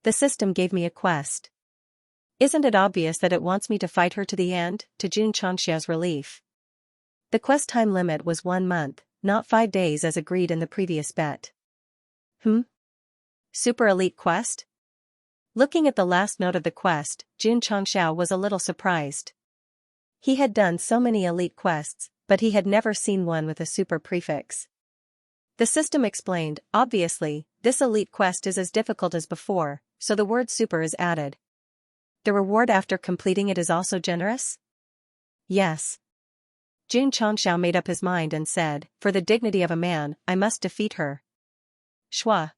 [SPEAKER 1] The system gave me a quest. Isn't it obvious that it wants me to fight her to the end, to Xianxia's relief? The quest time limit was 1 month, not 5 days as agreed in the previous bet. Super Elite Quest? Looking at the last note of the quest, Xianxia was a little surprised. He had done so many elite quests, but he had never seen one with a super prefix. The system explained, obviously, this elite quest is as difficult as before, so the word super is added. The reward after completing it is also generous? Yes. Xianxia made up his mind and said, for the dignity of a man, I must defeat her. Shwa.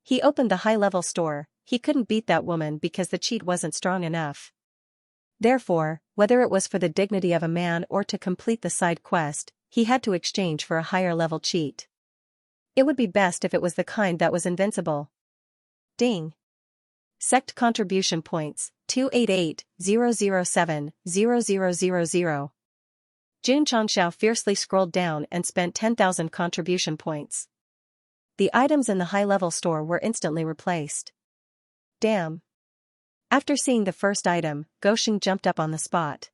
[SPEAKER 1] He opened the high-level store. He couldn't beat that woman because the cheat wasn't strong enough. Therefore, whether it was for the dignity of a man or to complete the side quest, he had to exchange for a higher-level cheat. It would be best if it was the kind that was invincible. Ding. Sect contribution points, 288,007,0000. Xianxia fiercely scrolled down and spent 10,000 contribution points. The items in the high-level store were instantly replaced. Damn. After seeing the first item, Goxing jumped up on the spot.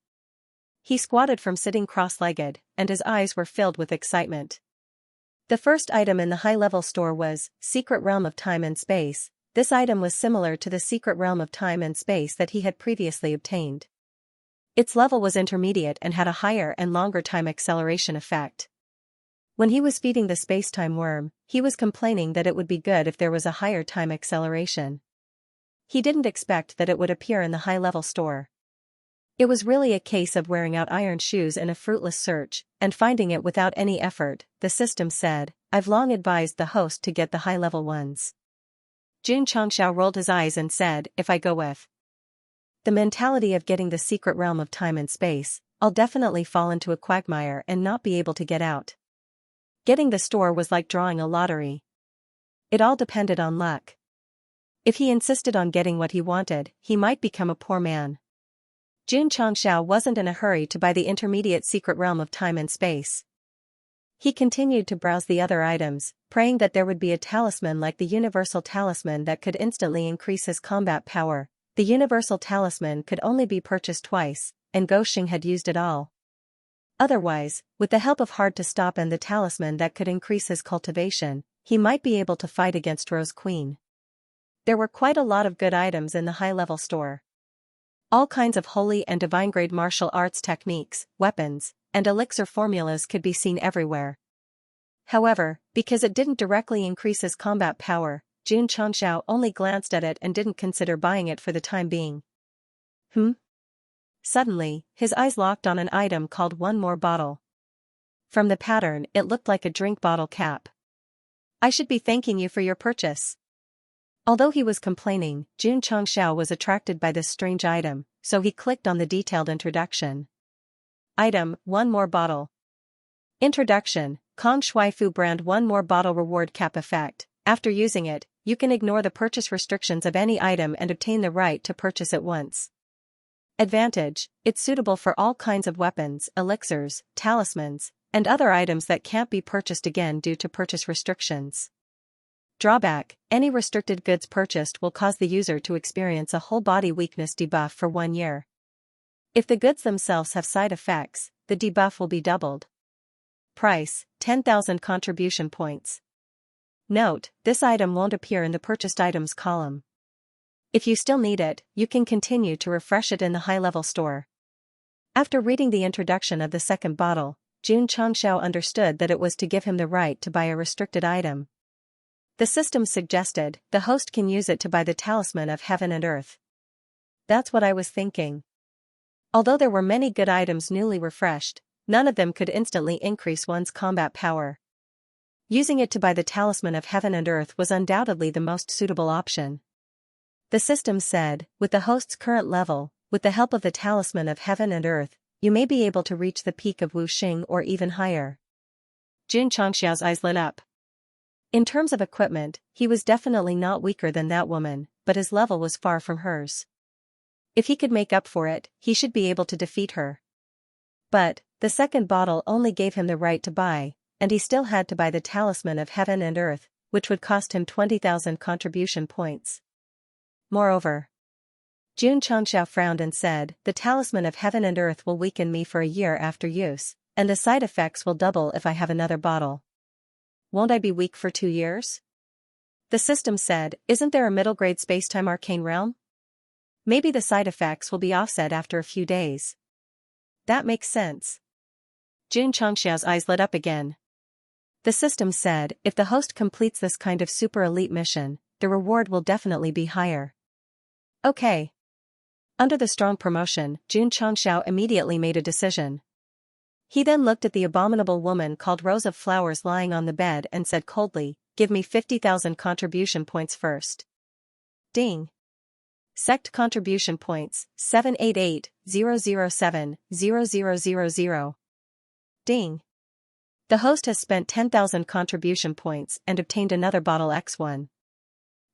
[SPEAKER 1] He squatted from sitting cross-legged, and his eyes were filled with excitement. The first item in the high-level store was, Secret Realm of Time and Space. This item was similar to the Secret Realm of Time and Space that he had previously obtained. Its level was intermediate and had a higher and longer time acceleration effect. When he was feeding the space-time worm, he was complaining that it would be good if there was a higher time acceleration. He didn't expect that it would appear in the high-level store. It was really a case of wearing out iron shoes in a fruitless search, and finding it without any effort, the system said, I've long advised the host to get the high-level ones. Xianxia rolled his eyes and said, if I go with the mentality of getting the secret realm of time and space, I'll definitely fall into a quagmire and not be able to get out. Getting the store was like drawing a lottery. It all depended on luck. If he insisted on getting what he wanted, he might become a poor man. Xianxia wasn't in a hurry to buy the intermediate secret realm of time and space. He continued to browse the other items, praying that there would be a talisman like the universal talisman that could instantly increase his combat power. The universal talisman could only be purchased twice, and Goxing had used it all. Otherwise, with the help of Hard to Stop and the talisman that could increase his cultivation, he might be able to fight against Rose Queen. There were quite a lot of good items in the high-level store. All kinds of holy and divine-grade martial arts techniques, weapons, and elixir formulas could be seen everywhere. However, because it didn't directly increase his combat power, Xianxia only glanced at it and didn't consider buying it for the time being. Suddenly, his eyes locked on an item called One More Bottle. From the pattern, it looked like a drink bottle cap. I should be thanking you for your purchase. Although he was complaining, Xianxia was attracted by this strange item, so he clicked on the detailed introduction. Item, One More Bottle. Introduction, Kong Shui Fu brand One More Bottle reward cap effect. After using it, you can ignore the purchase restrictions of any item and obtain the right to purchase it once. Advantage, it's suitable for all kinds of weapons, elixirs, talismans, and other items that can't be purchased again due to purchase restrictions. Drawback, any restricted goods purchased will cause the user to experience a whole body weakness debuff for 1 year. If the goods themselves have side effects, the debuff will be doubled. Price, 10,000 contribution points. Note, this item won't appear in the purchased items column. If you still need it, you can continue to refresh it in the high-level store. After reading the introduction of the second bottle, Xianxia understood that it was to give him the right to buy a restricted item. The system suggested the host can use it to buy the talisman of heaven and earth. That's what I was thinking. Although there were many good items newly refreshed, none of them could instantly increase one's combat power. Using it to buy the talisman of heaven and earth was undoubtedly the most suitable option. The system said, with the host's current level, with the help of the talisman of heaven and earth, you may be able to reach the peak of Wuxing or even higher. Xianxia's eyes lit up. In terms of equipment, he was definitely not weaker than that woman, but his level was far from hers. If he could make up for it, he should be able to defeat her. But, the second bottle only gave him the right to buy, and he still had to buy the talisman of heaven and earth, which would cost him 20,000 contribution points. Moreover, Xianxia frowned and said, the talisman of heaven and earth will weaken me for a year after use, and the side effects will double if I have another bottle. Won't I be weak for 2 years? The system said, isn't there a middle-grade spacetime arcane realm? Maybe the side effects will be offset after a few days. That makes sense. Xianxia's eyes lit up again. The system said, if the host completes this kind of super elite mission, the reward will definitely be higher. Okay. Under the strong promotion, Xianxia immediately made a decision. He then looked at the abominable woman called Rose of Flowers lying on the bed and said coldly, give me 50,000 contribution points first. Ding. Sect contribution points, 788,007,0000. Ding. The host has spent 10,000 contribution points and obtained another bottle X1.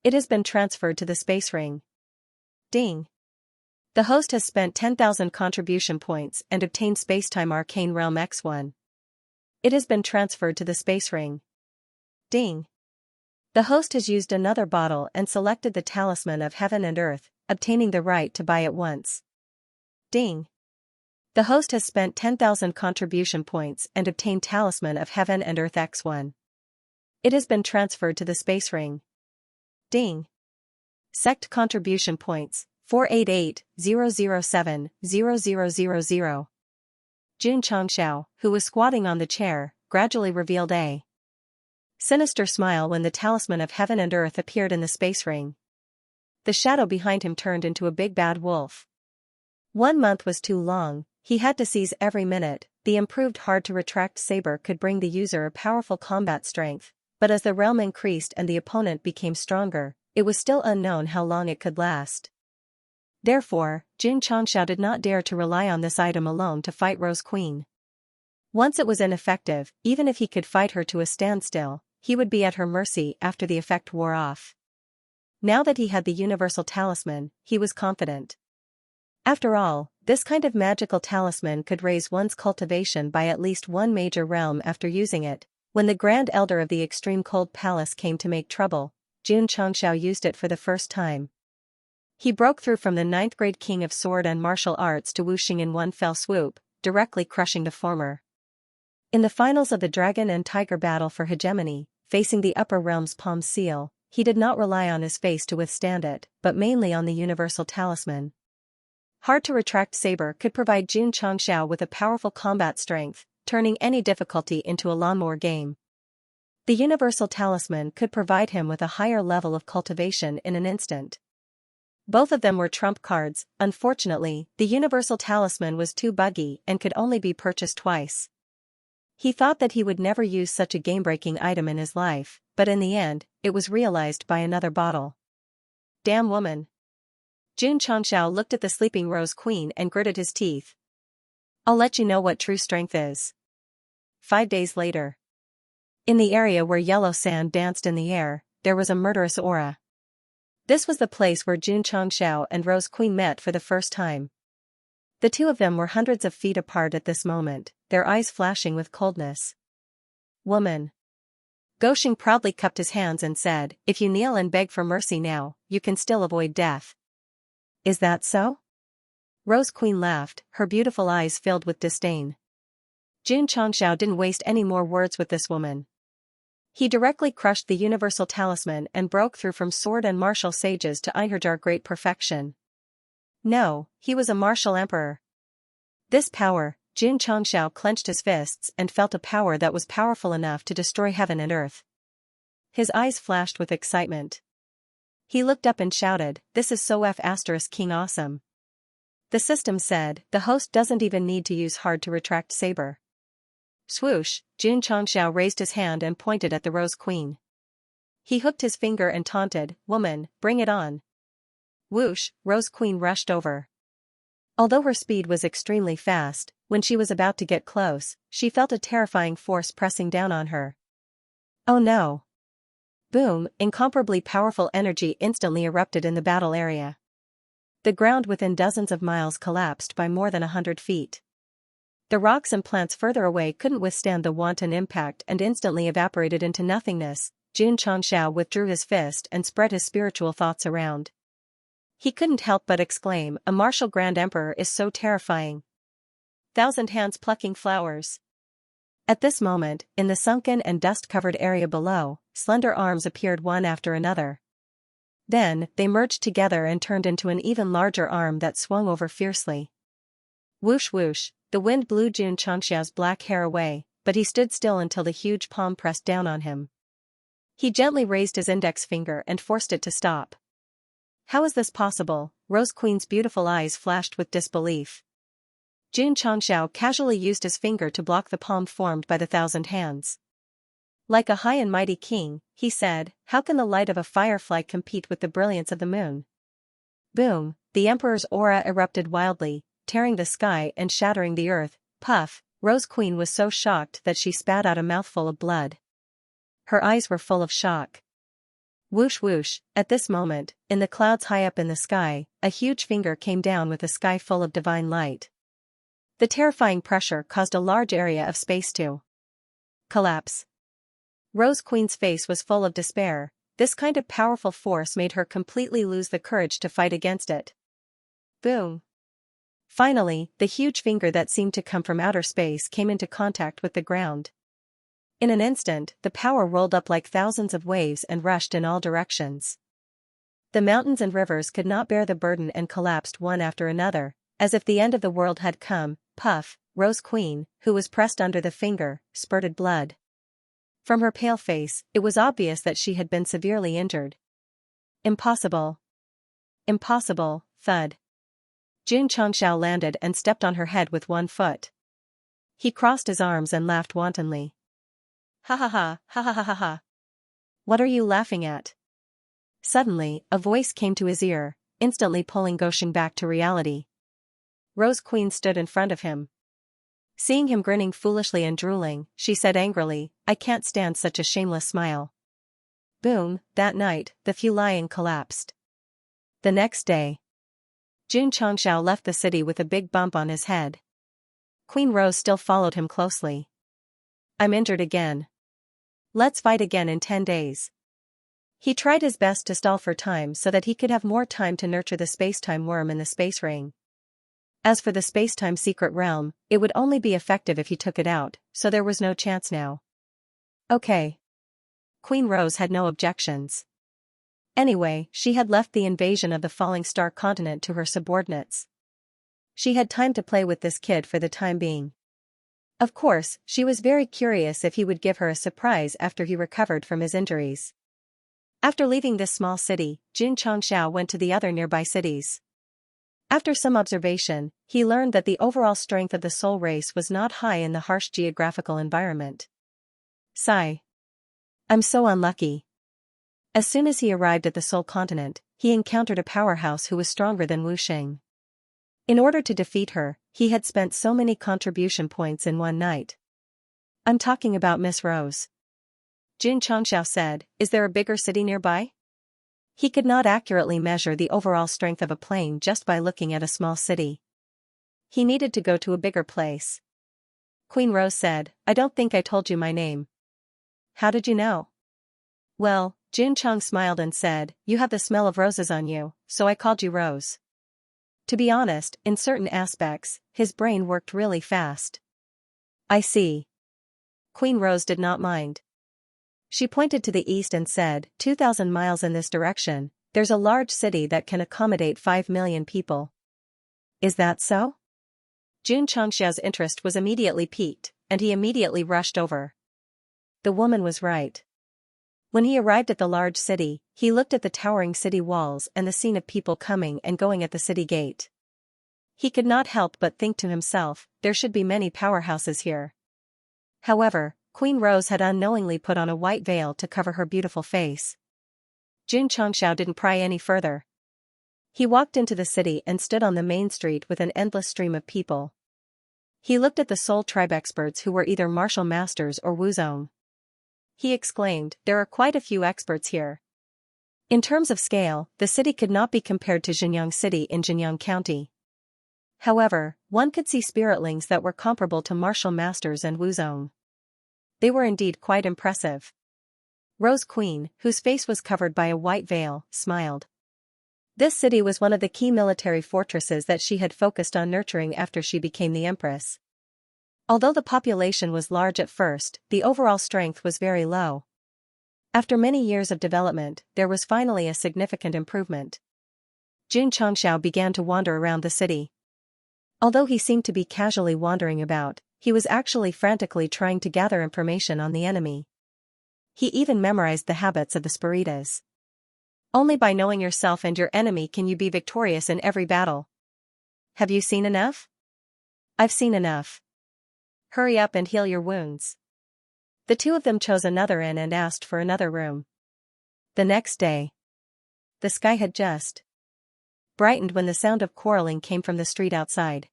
[SPEAKER 1] It has been transferred to the space ring. Ding. The host has spent 10,000 contribution points and obtained Spacetime Arcane Realm X1. It has been transferred to the space ring. Ding. The host has used another bottle and selected the Talisman of Heaven and Earth, obtaining the right to buy it once. Ding. The host has spent 10,000 contribution points and obtained Talisman of Heaven and Earth X1. It has been transferred to the space ring. Ding. Sect contribution points, 488,007,0000. Xianxia, who was squatting on the chair, gradually revealed a sinister smile when the Talisman of Heaven and Earth appeared in the space ring. The shadow behind him turned into a big bad wolf. 1 month was too long, he had to seize every minute. The improved hard-to-retract saber could bring the user a powerful combat strength, but as the realm increased and the opponent became stronger, it was still unknown how long it could last. Therefore, Xianxia did not dare to rely on this item alone to fight Rose Queen. Once it was ineffective, even if he could fight her to a standstill, he would be at her mercy after the effect wore off. Now that he had the universal talisman, he was confident. After all, this kind of magical talisman could raise one's cultivation by at least one major realm after using it. When the Grand Elder of the Extreme Cold Palace came to make trouble, Xianxia used it for the first time. He broke through from the 9th grade king of sword and martial arts to Wuxing in one fell swoop, directly crushing the former. In the finals of the Dragon and Tiger battle for hegemony, facing the upper realm's Palm Seal, he did not rely on his face to withstand it, but mainly on the universal talisman. Hard-to-retract saber could provide Xianxia with a powerful combat strength, turning any difficulty into a lawnmower game. The universal talisman could provide him with a higher level of cultivation in an instant. Both of them were trump cards. Unfortunately, the universal talisman was too buggy and could only be purchased twice. He thought that he would never use such a game-breaking item in his life, but in the end, it was realized by another bottle. Damn woman. Xianxia looked at the sleeping Rose Queen and gritted his teeth. I'll let you know what true strength is. 5 days later. In the area where yellow sand danced in the air, there was a murderous aura. This was the place where Xianxia and Rose Queen met for the first time. The two of them were hundreds of feet apart at this moment, their eyes flashing with coldness. Woman. Guoxing proudly cupped his hands and said, if you kneel and beg for mercy now, you can still avoid death. Is that so? Rose Queen laughed, her beautiful eyes filled with disdain. Jun Changxiao didn't waste any more words with this woman. He directly crushed the universal talisman and broke through from sword and martial sages to Einherjar great perfection. No, he was a martial emperor. This power, Jun Changxiao clenched his fists and felt a power that was powerful enough to destroy heaven and earth. His eyes flashed with excitement. He looked up and shouted, "This is so King awesome." The system said, "The host doesn't even need to use hard to retract saber." Swoosh, Jun Changxiao raised his hand and pointed at the Rose Queen. He hooked his finger and taunted, "Woman, bring it on." Whoosh, Rose Queen rushed over. Although her speed was extremely fast, when she was about to get close, she felt a terrifying force pressing down on her. Oh no! Boom, incomparably powerful energy instantly erupted in the battle area. The ground within dozens of miles collapsed by more than 100 feet. The rocks and plants further away couldn't withstand the wanton impact and instantly evaporated into nothingness. Jun Changxiao withdrew his fist and spread his spiritual thoughts around. He couldn't help but exclaim, "A martial Grand Emperor is so terrifying. 1,000 hands plucking flowers." At this moment, in the sunken and dust-covered area below, slender arms appeared one after another. Then, they merged together and turned into an even larger arm that swung over fiercely. Whoosh whoosh, the wind blew Jun Changxiao's black hair away, but he stood still until the huge palm pressed down on him. He gently raised his index finger and forced it to stop. How is this possible? Rose Queen's beautiful eyes flashed with disbelief. Jun Changxiao casually used his finger to block the palm formed by the 1,000 hands. Like a high and mighty king, he said, "How can the light of a firefly compete with the brilliance of the moon?" Boom, the emperor's aura erupted wildly, tearing the sky and shattering the earth. Puff, Rose Queen was so shocked that she spat out a mouthful of blood. Her eyes were full of shock. Whoosh whoosh, at this moment, in the clouds high up in the sky, a huge finger came down with a sky full of divine light. The terrifying pressure caused a large area of space to collapse. Rose Queen's face was full of despair. This kind of powerful force made her completely lose the courage to fight against it. Boom. Finally, the huge finger that seemed to come from outer space came into contact with the ground. In an instant, the power rolled up like thousands of waves and rushed in all directions. The mountains and rivers could not bear the burden and collapsed one after another, as if the end of the world had come. Puff, Rose Queen, who was pressed under the finger, spurted blood. From her pale face, it was obvious that she had been severely injured. Impossible. Impossible, thud. Jun Changxiao landed and stepped on her head with one foot. He crossed his arms and laughed wantonly. Ha ha ha, ha ha ha ha ha. What are you laughing at? Suddenly, a voice came to his ear, instantly pulling Goshen back to reality. Rose Queen stood in front of him. Seeing him grinning foolishly and drooling, she said angrily, "I can't stand such a shameless smile." Boom, that night, the Fu Lion collapsed. The next day, Jun Changxiao left the city with a big bump on his head. Queen Rose still followed him closely. "I'm injured again. Let's fight again in 10 days. He tried his best to stall for time so that he could have more time to nurture the space-time worm in the space ring. As for the space-time secret realm, it would only be effective if he took it out, so there was no chance now. Okay. Queen Rose had no objections. Anyway, she had left the invasion of the falling star continent to her subordinates. She had time to play with this kid for the time being. Of course, she was very curious if he would give her a surprise after he recovered from his injuries. After leaving this small city, Jun Changxiao went to the other nearby cities. After some observation, he learned that the overall strength of the soul race was not high in the harsh geographical environment. Sigh. I'm so unlucky. As soon as he arrived at the Soul Continent, he encountered a powerhouse who was stronger than Wu Sheng. In order to defeat her, he had spent so many contribution points in one night. I'm talking about Miss Rose. Jun Changxiao said, "Is there a bigger city nearby?" He could not accurately measure the overall strength of a plane just by looking at a small city. He needed to go to a bigger place. Queen Rose said, "I don't think I told you my name." How did you know? Well, Jun Chang smiled and said, "You have the smell of roses on you, so I called you Rose." To be honest, in certain aspects, his brain worked really fast. I see. Queen Rose did not mind. She pointed to the east and said, 2,000 miles in this direction, there's a large city that can accommodate 5 million people. Is that so? Xianxia's interest was immediately piqued, and he immediately rushed over. The woman was right. When he arrived at the large city, he looked at the towering city walls and the scene of people coming and going at the city gate. He could not help but think to himself, there should be many powerhouses here. However, Queen Rose had unknowingly put on a white veil to cover her beautiful face. Xianxia didn't pry any further. He walked into the city and stood on the main street with an endless stream of people. He looked at the Soul Tribe experts who were either martial masters or wuzong. He exclaimed, there are quite a few experts here. In terms of scale, the city could not be compared to Xianyang City in Xianyang County. However, one could see spiritlings that were comparable to martial masters and wuzong. They were indeed quite impressive. Rose Queen, whose face was covered by a white veil, smiled. This city was one of the key military fortresses that she had focused on nurturing after she became the empress. Although the population was large at first, the overall strength was very low. After many years of development, there was finally a significant improvement. Xianxia began to wander around the city. Although he seemed to be casually wandering about, he was actually frantically trying to gather information on the enemy. He even memorized the habits of the Spiritas. Only by knowing yourself and your enemy can you be victorious in every battle. Have you seen enough? I've seen enough. Hurry up and heal your wounds. The two of them chose another inn and asked for another room. The next day, the sky had just brightened when the sound of quarreling came from the street outside.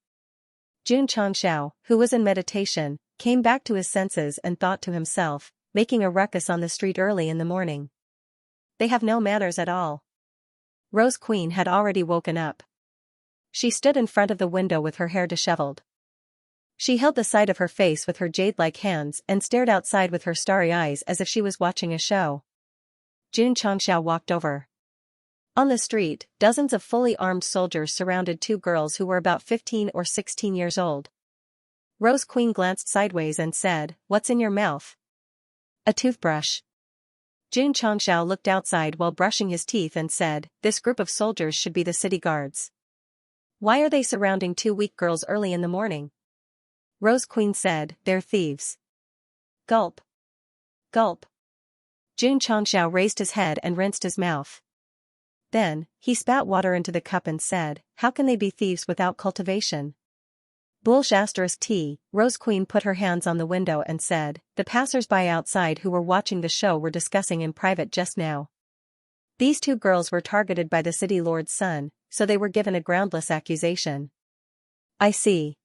[SPEAKER 1] Xianxia, who was in meditation, came back to his senses and thought to himself, making a ruckus on the street early in the morning. They have no manners at all. Rose Queen had already woken up. She stood in front of the window with her hair disheveled. She held the side of her face with her jade-like hands and stared outside with her starry eyes as if she was watching a show. Xianxia walked over. On the street, dozens of fully armed soldiers surrounded two girls who were about 15 or 16 years old. Rose Queen glanced sideways and said, "What's in your mouth?" "A toothbrush." Xianxia looked outside while brushing his teeth and said, "This group of soldiers should be the city guards. Why are they surrounding two weak girls early in the morning?" Rose Queen said, "They're thieves." Gulp. Gulp. Xianxia raised his head and rinsed his mouth. Then, he spat water into the cup and said, "How can they be thieves without cultivation?" *T. Rose Queen put her hands on the window and said, "The passers-by outside who were watching the show were discussing in private just now. These two girls were targeted by the city lord's son, so they were given a groundless accusation." "I see."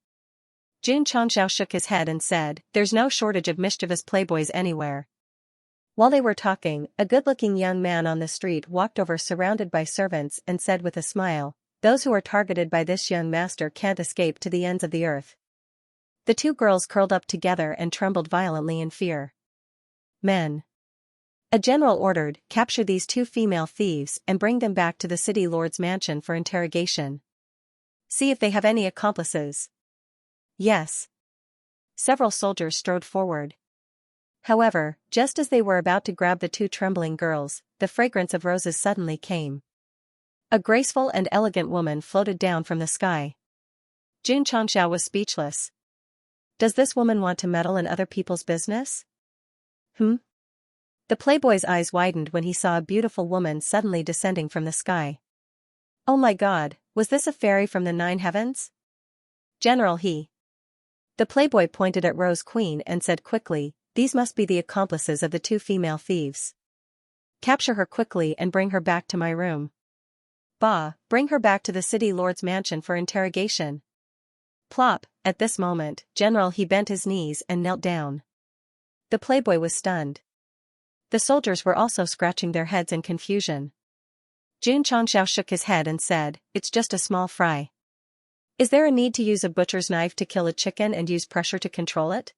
[SPEAKER 1] Xianxia shook his head and said, "There's no shortage of mischievous playboys anywhere." While they were talking, a good-looking young man on the street walked over surrounded by servants and said with a smile, "Those who are targeted by this young master can't escape to the ends of the earth." The two girls curled up together and trembled violently in fear. "Men," a general ordered, "capture these two female thieves and bring them back to the city lord's mansion for interrogation. See if they have any accomplices." "Yes." Several soldiers strode forward. However, just as they were about to grab the two trembling girls, the fragrance of roses suddenly came. A graceful and elegant woman floated down from the sky. Xianxia was speechless. Does this woman want to meddle in other people's business? The playboy's eyes widened when he saw a beautiful woman suddenly descending from the sky. Oh my God, was this a fairy from the 9 heavens? "General he." The playboy pointed at Rose Queen and said quickly, "These must be the accomplices of the two female thieves. Capture her quickly and bring her back to my room. Bah, bring her back to the city lord's mansion for interrogation." Plop, at this moment, General he bent his knees and knelt down. The playboy was stunned. The soldiers were also scratching their heads in confusion. Xianxia shook his head and said, "It's just a small fry. Is there a need to use a butcher's knife to kill a chicken and use pressure to control it?"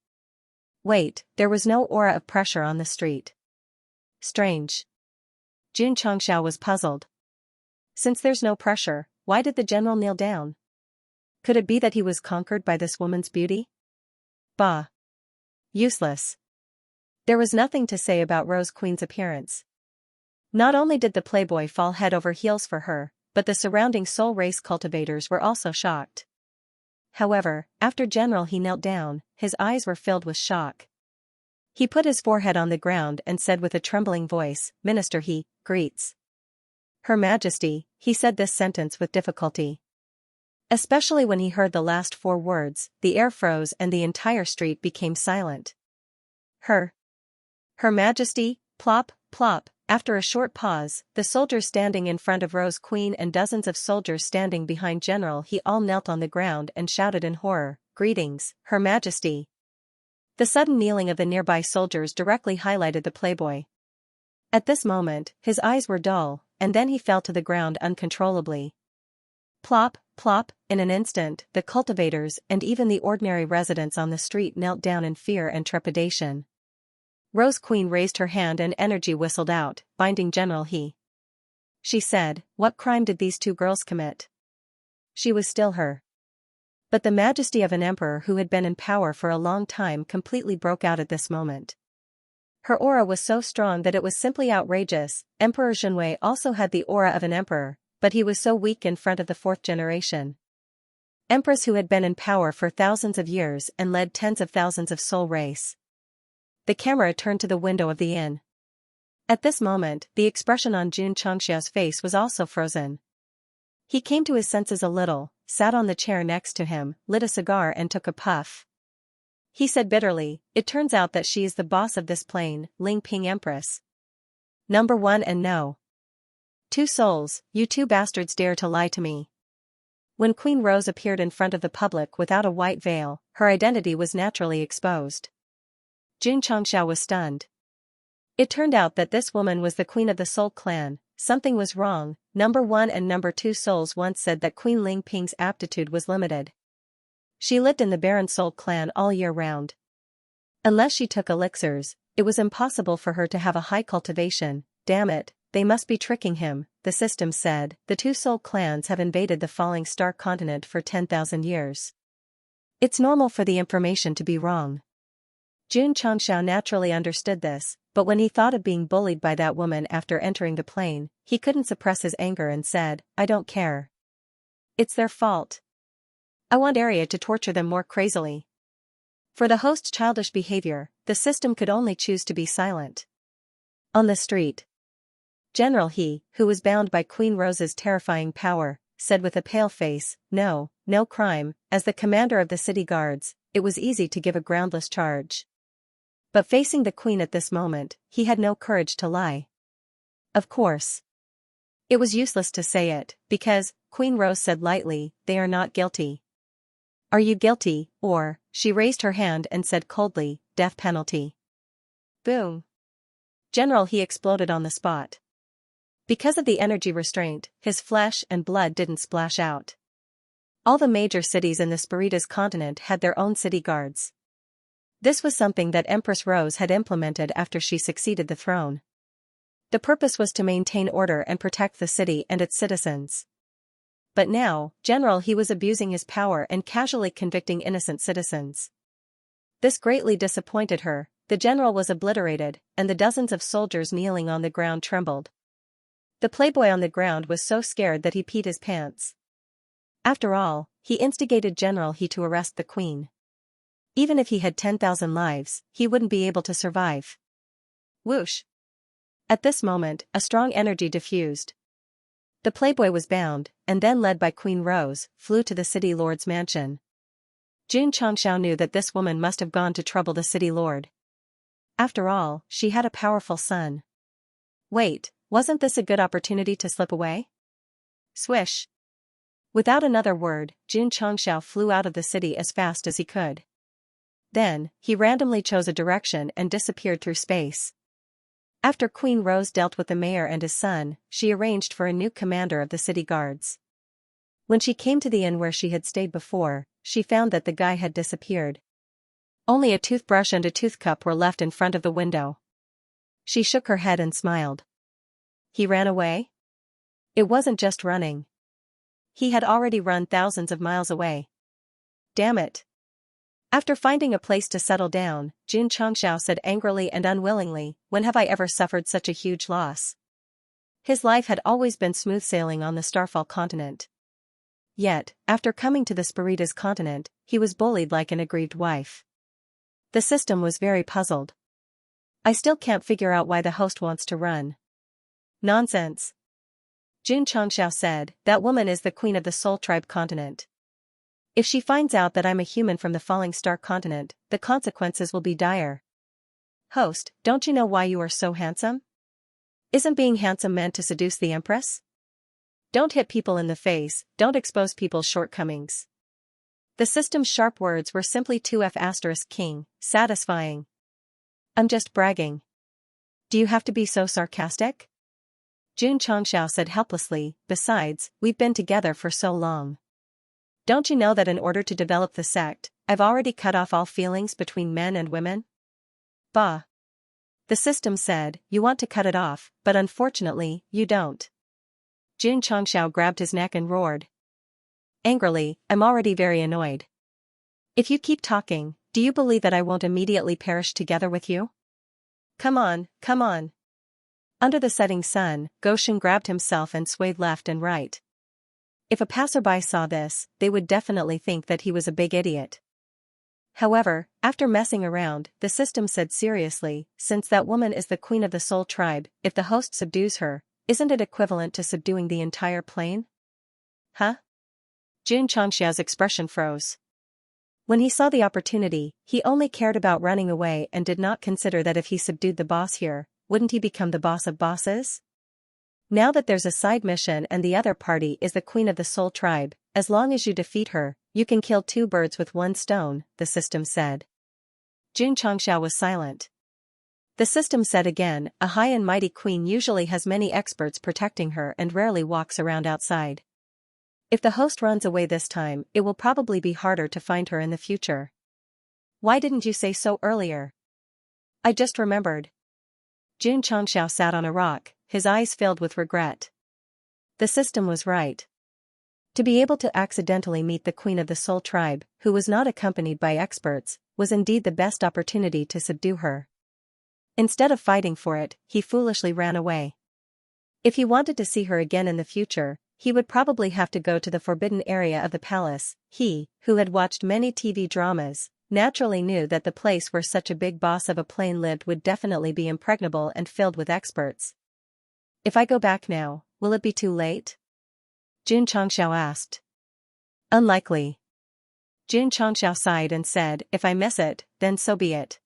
[SPEAKER 1] Wait, there was no aura of pressure on the street. Strange. Xianxia was puzzled. Since there's no pressure, why did the general kneel down? Could it be that he was conquered by this woman's beauty? Bah. Useless. There was nothing to say about Rose Queen's appearance. Not only did the playboy fall head over heels for her, but the surrounding soul race cultivators were also shocked. However, after General he knelt down, his eyes were filled with shock. He put his forehead on the ground and said with a trembling voice, "Minister, he greets Her Majesty." He said this sentence with difficulty. Especially when he heard the last 4 words, the air froze and the entire street became silent. Her Majesty, plop, plop. After a short pause, the soldiers standing in front of Rose Queen and dozens of soldiers standing behind General he all knelt on the ground and shouted in horror, "Greetings, Her Majesty." The sudden kneeling of the nearby soldiers directly highlighted the playboy. At this moment, his eyes were dull, and then he fell to the ground uncontrollably. Plop, plop, in an instant, the cultivators and even the ordinary residents on the street knelt down in fear and trepidation. Rose Queen raised her hand and energy whistled out, binding General he. She said, "What crime did these 2 girls commit?" She was still her. But the majesty of an emperor who had been in power for a long time completely broke out at this moment. Her aura was so strong that it was simply outrageous. Emperor Xianxia also had the aura of an emperor, but he was so weak in front of the 4th generation empress who had been in power for thousands of years and led tens of thousands of soul race. The camera turned to the window of the inn. At this moment, the expression on Xianxia's face was also frozen. He came to his senses a little, sat on the chair next to him, lit a cigar and took a puff. He said bitterly, "It turns out that she is the boss of this plain, Ling Ping Empress. Number 1 and no. 2 souls, you 2 bastards dare to lie to me." When Queen Rose appeared in front of the public without a white veil, her identity was naturally exposed. Xianxia was stunned. It turned out that this woman was the queen of the Soul clan. Something was wrong. Number 1 and number 2 souls once said that Queen Ling Ping's aptitude was limited. She lived in the Baron Soul clan all year round. Unless she took elixirs, it was impossible for her to have a high cultivation. Damn it, they must be tricking him, the system said. The 2 soul clans have invaded the Falling Star continent for 10,000 years. It's normal for the information to be wrong. Xianxia naturally understood this, but when he thought of being bullied by that woman after entering the plane, he couldn't suppress his anger and said, "I don't care. It's their fault. I want Arya to torture them more crazily." For the host's childish behavior, the system could only choose to be silent. On the street, General he, who was bound by Queen Rose's terrifying power, said with a pale face, "No crime." As the commander of the city guards, it was easy to give a groundless charge. But facing the queen at this moment, he had no courage to lie. Of course. It was useless to say it, because, Queen Rose said lightly, "They are not guilty." "Are you guilty, or," she raised her hand and said coldly, "death penalty." Boom. General he exploded on the spot. Because of the energy restraint, his flesh and blood didn't splash out. All the major cities in the Spiritas continent had their own city guards. This was something that Empress Rose had implemented after she succeeded the throne. The purpose was to maintain order and protect the city and its citizens. But now, General he was abusing his power and casually convicting innocent citizens. This greatly disappointed her. The general was obliterated, and the dozens of soldiers kneeling on the ground trembled. The playboy on the ground was so scared that he peed his pants. After all, he instigated General he to arrest the queen. Even if he had 10,000 lives, he wouldn't be able to survive. Whoosh. At this moment, a strong energy diffused. The playboy was bound, and then led by Queen Rose, flew to the city lord's mansion. Xianxia knew that this woman must have gone to trouble the city lord. After all, she had a powerful son. Wait, wasn't this a good opportunity to slip away? Swish. Without another word, Xianxia flew out of the city as fast as he could. Then, he randomly chose a direction and disappeared through space. After Queen Rose dealt with the mayor and his son, she arranged for a new commander of the city guards. When she came to the inn where she had stayed before, she found that the guy had disappeared. Only a toothbrush and a toothcup were left in front of the window. She shook her head and smiled. He ran away? It wasn't just running. He had already run thousands of miles away. Damn it. After finding a place to settle down, Xianxia said angrily and unwillingly, "When have I ever suffered such a huge loss?" His life had always been smooth sailing on the Starfall continent. Yet, after coming to the Spiritas continent, he was bullied like an aggrieved wife. The system was very puzzled. "I still can't figure out why the host wants to run." "Nonsense," Xianxia said, "that woman is the queen of the Soul Tribe continent. If she finds out that I'm a human from the Falling Star continent, the consequences will be dire." "Host, don't you know why you are so handsome? Isn't being handsome meant to seduce the Empress? Don't hit people in the face, don't expose people's shortcomings." The system's sharp words were simply 2F** king, satisfying. "I'm just bragging. Do you have to be so sarcastic?" Xianxia said helplessly, "Besides, we've been together for so long. Don't you know that in order to develop the sect, I've already cut off all feelings between men and women?" "Bah." The system said, "You want to cut it off, but unfortunately, you don't." Xianxia grabbed his neck and roared angrily, "I'm already very annoyed. If you keep talking, do you believe that I won't immediately perish together with you? Come on, come on." Under the setting sun, Goshen grabbed himself and swayed left and right. If a passerby saw this, they would definitely think that he was a big idiot. However, after messing around, the system said seriously, "Since that woman is the queen of the Soul Tribe, if the host subdues her, isn't it equivalent to subduing the entire plane?" "Huh?" Xianxia's expression froze. When he saw the opportunity, he only cared about running away and did not consider that if he subdued the boss here, wouldn't he become the boss of bosses? Now that there's a side mission and the other party is the queen of the Soul Tribe, as long as you defeat her, you can kill two birds with one stone, the system said. Xianxia was silent. The system said again, "A high and mighty queen usually has many experts protecting her and rarely walks around outside. If the host runs away this time, it will probably be harder to find her in the future. Why didn't you say so earlier?" "I just remembered." Xianxia sat on a rock, his eyes filled with regret. The system was right. To be able to accidentally meet the queen of the Soul Tribe, who was not accompanied by experts, was indeed the best opportunity to subdue her. Instead of fighting for it, he foolishly ran away. If he wanted to see her again in the future, he would probably have to go to the forbidden area of the palace. He, who had watched many TV dramas, naturally knew that the place where such a big boss of a plane lived would definitely be impregnable and filled with experts. "If I go back now, will it be too late?" Xianxia asked. "Unlikely." Xianxia sighed and said, "If I miss it, then so be it.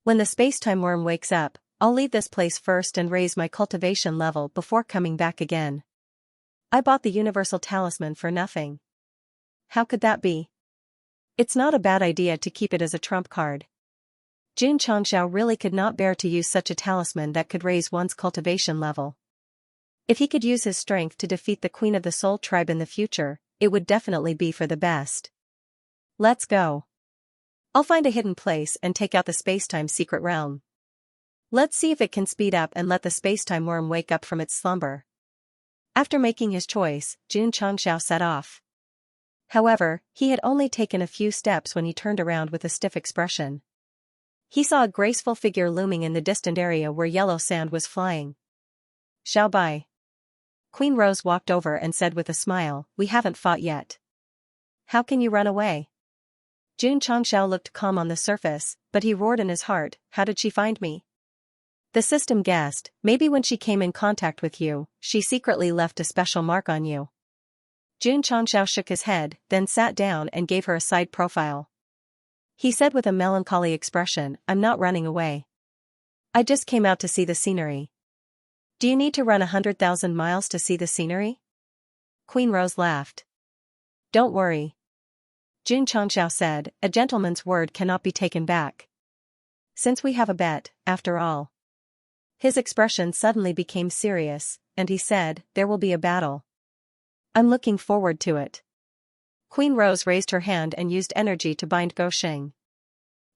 [SPEAKER 1] When the space-time worm wakes up, I'll leave this place first and raise my cultivation level before coming back again. I bought the universal talisman for nothing." "How could that be?" "It's not a bad idea to keep it as a trump card." Xianxia really could not bear to use such a talisman that could raise one's cultivation level. If he could use his strength to defeat the queen of the Soul Tribe in the future, it would definitely be for the best. "Let's go. I'll find a hidden place and take out the spacetime secret realm. Let's see if it can speed up and let the spacetime worm wake up from its slumber." After making his choice, Xianxia set off. However, he had only taken a few steps when he turned around with a stiff expression. He saw a graceful figure looming in the distant area where yellow sand was flying. "Xiao Bai." Queen Rose walked over and said with a smile, "We haven't fought yet. How can you run away?" Xianxia looked calm on the surface, but he roared in his heart, "How did she find me?" The system guessed, "Maybe when she came in contact with you, she secretly left a special mark on you." Xianxia shook his head, then sat down and gave her a side profile. He said with a melancholy expression, "I'm not running away. I just came out to see the scenery." "Do you need to run 100,000 miles to see the scenery?" Queen Rose laughed. "Don't worry." Xianxia said, "A gentleman's word cannot be taken back. Since we have a bet, after all." His expression suddenly became serious, and he said, "There will be a battle. I'm looking forward to it." Queen Rose raised her hand and used energy to bind Gosheng.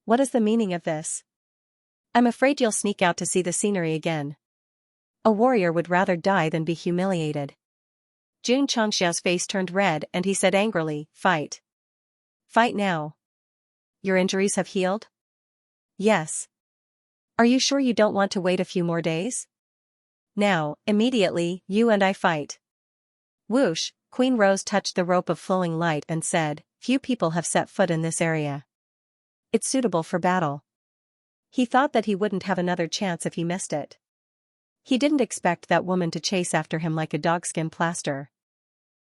[SPEAKER 1] "What is the meaning of this?" "I'm afraid you'll sneak out to see the scenery again. A warrior would rather die than be humiliated." Xianxia's face turned red and he said angrily, "Fight. Fight now." your injuries have healed? Yes. Are you sure you don't want to wait a few more days? Now, immediately, you and I fight. Whoosh, Queen Rose touched the rope of flowing light and said, few people have set foot in this area. It's suitable for battle. He thought that he wouldn't have another chance if he missed it. He didn't expect that woman to chase after him like a dogskin plaster.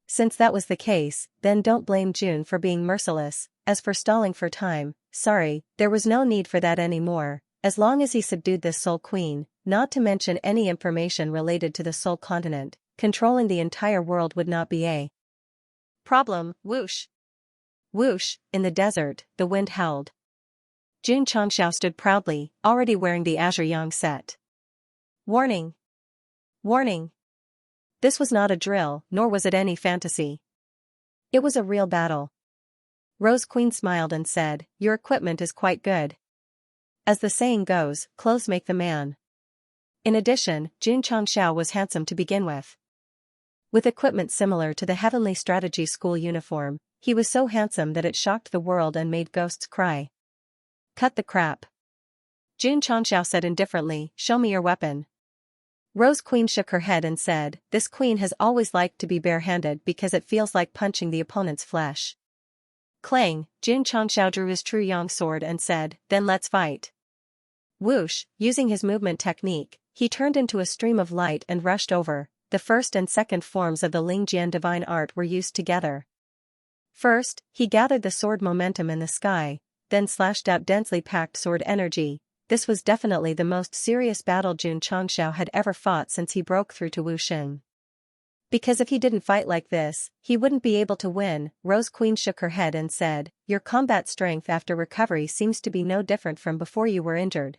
[SPEAKER 1] Since that was the case, then don't blame June for being merciless. As for stalling for time, sorry, there was no need for that anymore, as long as he subdued this Soul Queen, not to mention any information related to the Soul Continent, controlling the entire world would not be a problem. Whoosh. Whoosh, in the desert, the wind howled. Jun Changxiao stood proudly, already wearing the Azure Yang set. Warning! Warning! This was not a drill, nor was it any fantasy. It was a real battle. Rose Queen smiled and said, your equipment is quite good. As the saying goes, clothes make the man. In addition, Jun Changxiao was handsome to begin with. With equipment similar to the Heavenly Strategy School uniform, he was so handsome that it shocked the world and made ghosts cry. Cut the crap. Jun Changxiao said indifferently, show me your weapon. Rose Queen shook her head and said, this queen has always liked to be barehanded because it feels like punching the opponent's flesh. Clang, Jun Changxiao drew his true yang sword and said, then let's fight. Whoosh, using his movement technique, he turned into a stream of light and rushed over. The first and second forms of the Lingjian divine art were used together. First, he gathered the sword momentum in the sky, then slashed out densely packed sword energy. This was definitely the most serious battle Jun Changxiao had ever fought since he broke through to Wuxing. Because if he didn't fight like this, he wouldn't be able to win. Rose Queen shook her head and said, your combat strength after recovery seems to be no different from before you were injured.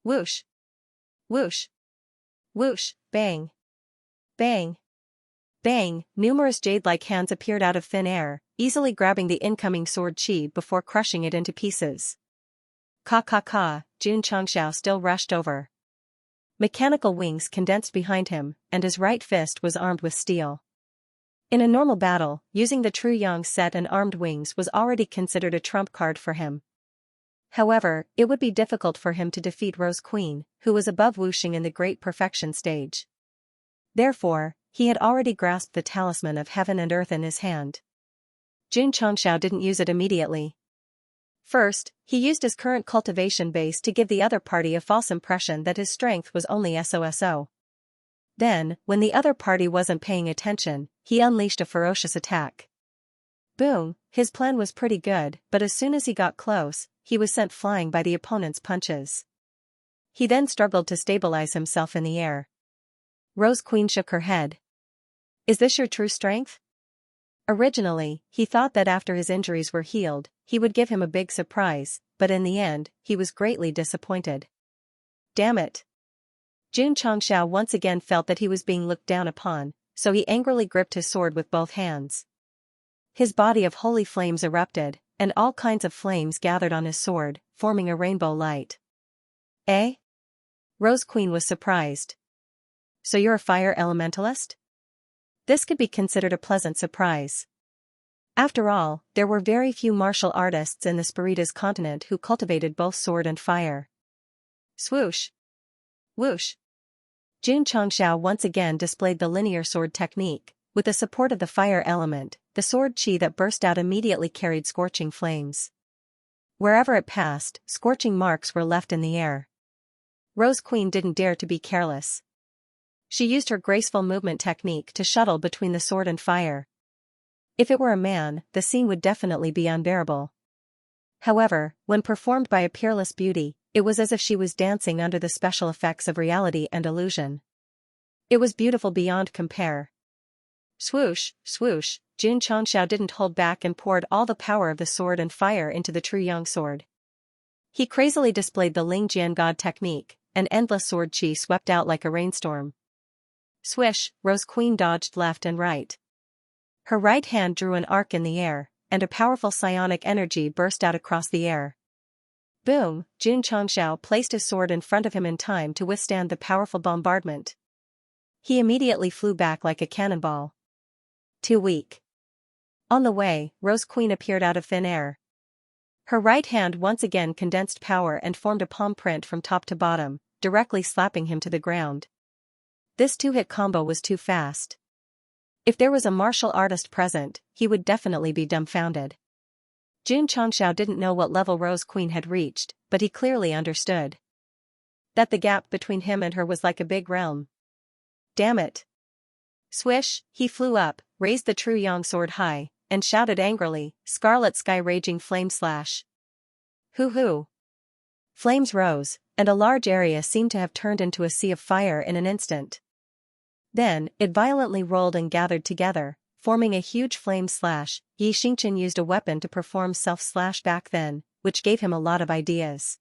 [SPEAKER 1] Whoosh! Whoosh! Whoosh! Bang! Bang! Bang! Numerous jade-like hands appeared out of thin air, easily grabbing the incoming sword chi before crushing it into pieces. Ka ka ka, Jun Changxiao still rushed over. Mechanical wings condensed behind him, and his right fist was armed with steel. In a normal battle, using the true yang set and armed wings was already considered a trump card for him. However, it would be difficult for him to defeat Rose Queen, who was above Wuxing in the Great Perfection stage. Therefore, he had already grasped the talisman of heaven and earth in his hand. Jun Changxiao didn't use it immediately. First, he used his current cultivation base to give the other party a false impression that his strength was only so. Then, when the other party wasn't paying attention, he unleashed a ferocious attack. Boom, his plan was pretty good, but as soon as he got close, he was sent flying by the opponent's punches. He then struggled to stabilize himself in the air. Rose Queen shook her head. Is this your true strength? Originally, he thought that after his injuries were healed, he would give him a big surprise, but in the end, he was greatly disappointed. Damn it! Jun Changxiao once again felt that he was being looked down upon, so he angrily gripped his sword with both hands. His body of holy flames erupted, and all kinds of flames gathered on his sword, forming a rainbow light. Eh? Rose Queen was surprised. So you're a fire elementalist? This could be considered a pleasant surprise. After all, there were very few martial artists in the Spiritas continent who cultivated both sword and fire. Swoosh! Whoosh! Jun Changxiao once again displayed the linear sword technique. With the support of the fire element, the sword chi that burst out immediately carried scorching flames. Wherever it passed, scorching marks were left in the air. Rose Queen didn't dare to be careless. She used her graceful movement technique to shuttle between the sword and fire. If it were a man, the scene would definitely be unbearable. However, when performed by a peerless beauty, it was as if she was dancing under the special effects of reality and illusion. It was beautiful beyond compare. Swoosh, swoosh, Jun Changxiao didn't hold back and poured all the power of the sword and fire into the true yang sword. He crazily displayed the Lingjian God technique, and endless sword chi swept out like a rainstorm. Swish, Rose Queen dodged left and right. Her right hand drew an arc in the air, and a powerful psionic energy burst out across the air. Boom, Jun Changxiao placed his sword in front of him in time to withstand the powerful bombardment. He immediately flew back like a cannonball. Too weak. On the way, Rose Queen appeared out of thin air. Her right hand once again condensed power and formed a palm print from top to bottom, directly slapping him to the ground. This two-hit combo was too fast. If there was a martial artist present, he would definitely be dumbfounded. Xianxia didn't know what level Rose Queen had reached, but he clearly understood that the gap between him and her was like a big realm. Damn it. Swish, he flew up, raised the true yang sword high, and shouted angrily, "Scarlet Sky Raging Flame Slash." Hoo-hoo. Flames rose, and a large area seemed to have turned into a sea of fire in an instant. Then, it violently rolled and gathered together, forming a huge flame slash. Xianxia used a weapon to perform self-slash back then, which gave him a lot of ideas.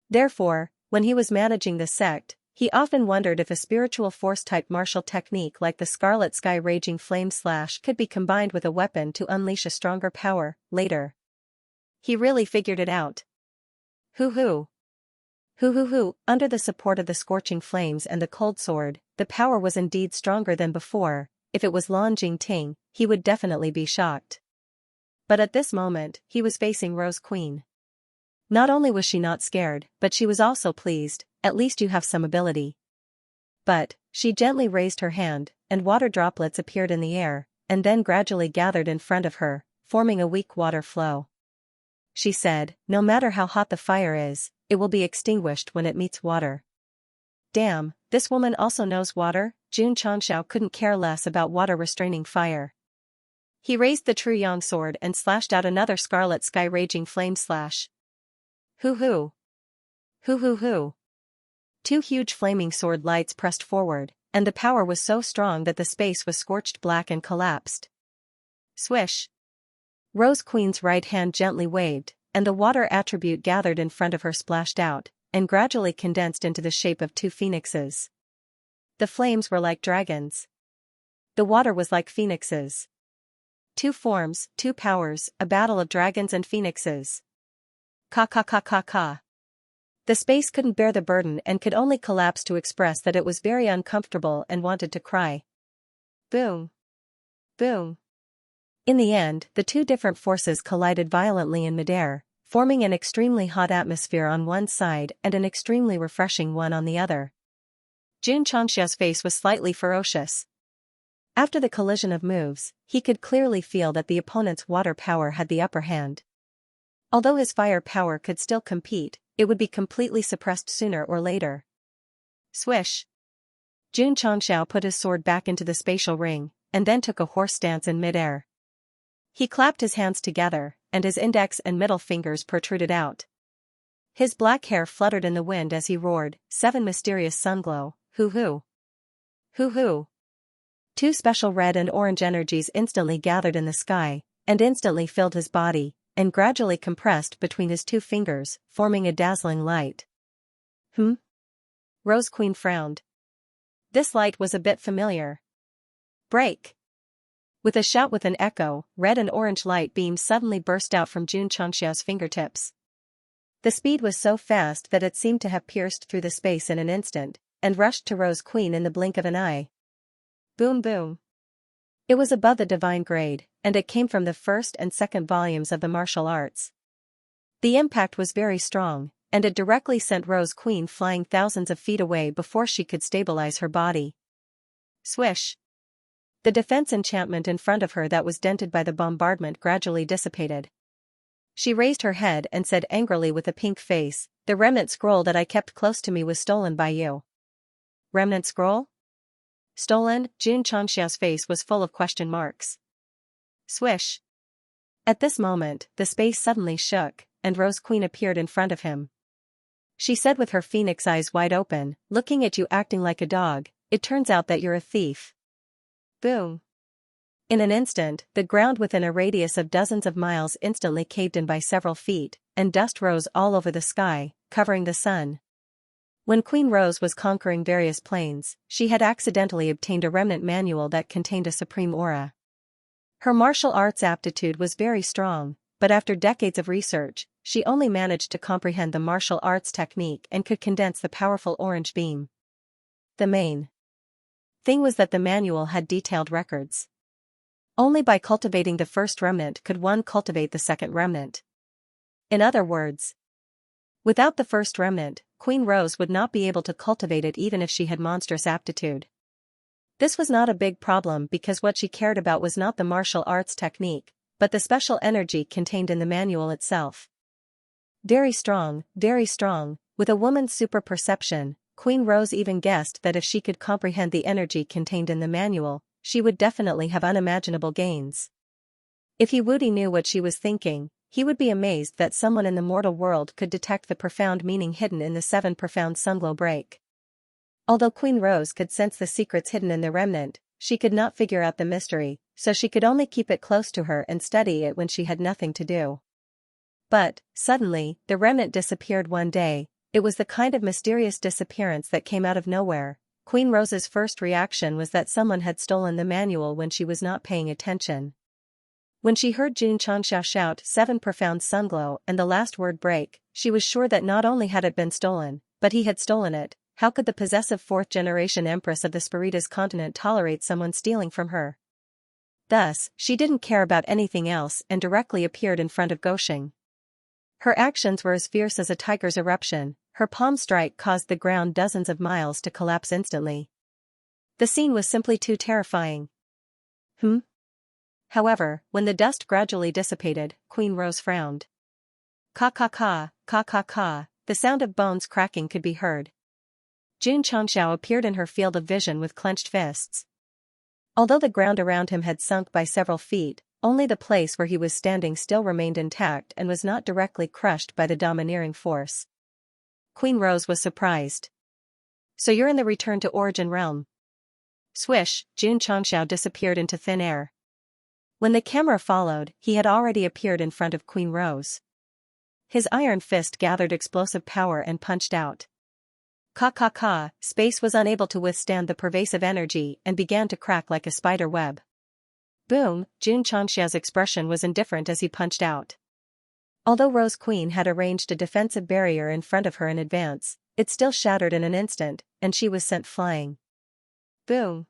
[SPEAKER 1] Therefore, when he was managing the sect, he often wondered if a spiritual force-type martial technique like the Scarlet Sky Raging Flame Slash could be combined with a weapon to unleash a stronger power, later. He really figured it out. Hoo-hoo. Hoo-hoo-hoo, under the support of the scorching flames and the cold sword, the power was indeed stronger than before. If it was Lan Jingting, he would definitely be shocked. But at this moment, he was facing Rose Queen. Not only was she not scared, but she was also pleased. At least you have some ability. But, she gently raised her hand, and water droplets appeared in the air, and then gradually gathered in front of her, forming a weak water flow. She said, "No matter how hot the fire is, it will be extinguished when it meets water." Damn, this woman also knows water. Xianxia couldn't care less about water restraining fire. He raised the true yang sword and slashed out another Scarlet Sky Raging Flame Slash. Hoo-hoo. Hoo-hoo-hoo. Two huge flaming sword lights pressed forward, and the power was so strong that the space was scorched black and collapsed. Swish. Rose Queen's right hand gently waved, and the water attribute gathered in front of her splashed out, and gradually condensed into the shape of two phoenixes. The flames were like dragons. The water was like phoenixes. Two forms, two powers, a battle of dragons and phoenixes. Ka-ka-ka-ka-ka. The space couldn't bear the burden and could only collapse to express that it was very uncomfortable and wanted to cry. Boom. Boom. In the end, the two different forces collided violently in midair, forming an extremely hot atmosphere on one side and an extremely refreshing one on the other. Xianxia's face was slightly ferocious. After the collision of moves, he could clearly feel that the opponent's water power had the upper hand. Although his fire power could still compete, it would be completely suppressed sooner or later. Swish. Xianxia put his sword back into the spatial ring, and then took a horse stance in midair. He clapped his hands together, and his index and middle fingers protruded out. His black hair fluttered in the wind as he roared, "Seven mysterious sunglow, hoo-hoo. Hoo-hoo." Two special red and orange energies instantly gathered in the sky, and instantly filled his body, and gradually compressed between his two fingers, forming a dazzling light. Rose Queen frowned. This light was a bit familiar. Break! With a shout with an echo, red and orange light beams suddenly burst out from Xianxia's fingertips. The speed was so fast that it seemed to have pierced through the space in an instant, and rushed to Rose Queen in the blink of an eye. Boom boom. It was above the divine grade, and it came from the first and second volumes of the martial arts. The impact was very strong, and it directly sent Rose Queen flying thousands of feet away before she could stabilize her body. Swish. The defense enchantment in front of her that was dented by the bombardment gradually dissipated. She raised her head and said angrily with a pink face, "The remnant scroll that I kept close to me was stolen by you." Remnant scroll? Stolen? Xianxia's face was full of question marks. Swish. At this moment, the space suddenly shook, and Rose Queen appeared in front of him. She said with her phoenix eyes wide open, "Looking at you acting like a dog, it turns out that you're a thief." Boom. In an instant, the ground within a radius of dozens of miles instantly caved in by several feet, and dust rose all over the sky, covering the sun. When Queen Rose was conquering various planes, she had accidentally obtained a remnant manual that contained a supreme aura. Her martial arts aptitude was very strong, but after decades of research, she only managed to comprehend the martial arts technique and could condense the powerful orange beam. The main thing was that the manual had detailed records. Only by cultivating the first remnant could one cultivate the second remnant. In other words, without the first remnant, Queen Rose would not be able to cultivate it even if she had monstrous aptitude. This was not a big problem because what she cared about was not the martial arts technique, but the special energy contained in the manual itself. Very strong, with a woman's super perception, Queen Rose even guessed that if she could comprehend the energy contained in the manual, she would definitely have unimaginable gains. If He Wudi knew what she was thinking, he would be amazed that someone in the mortal world could detect the profound meaning hidden in the 7 profound sunglow break. Although Queen Rose could sense the secrets hidden in the remnant, she could not figure out the mystery, so she could only keep it close to her and study it when she had nothing to do. But, suddenly, the remnant disappeared one day. It was the kind of mysterious disappearance that came out of nowhere. Queen Rose's first reaction was that someone had stolen the manual when she was not paying attention. When she heard Xianxia shout 7 profound sunglow and the last word break, she was sure that not only had it been stolen, but he had stolen it. How could the possessive 4th-generation Empress of the Spiritas continent tolerate someone stealing from her? Thus, she didn't care about anything else and directly appeared in front of Gosheng. Her actions were as fierce as a tiger's eruption. Her palm strike caused the ground dozens of miles to collapse instantly. The scene was simply too terrifying. However, when the dust gradually dissipated, Queen Rose frowned. Ka, the sound of bones cracking could be heard. Xianxia appeared in her field of vision with clenched fists. Although the ground around him had sunk by several feet, only the place where he was standing still remained intact and was not directly crushed by the domineering force. Queen Rose was surprised. So you're in the Return to Origin realm. Swish, Xianxia disappeared into thin air. When the camera followed, he had already appeared in front of Queen Rose. His iron fist gathered explosive power and punched out. Space was unable to withstand the pervasive energy and began to crack like a spider web. Boom, Xianxia's expression was indifferent as he punched out. Although Rose Queen had arranged a defensive barrier in front of her in advance, it still shattered in an instant, and she was sent flying. Boom.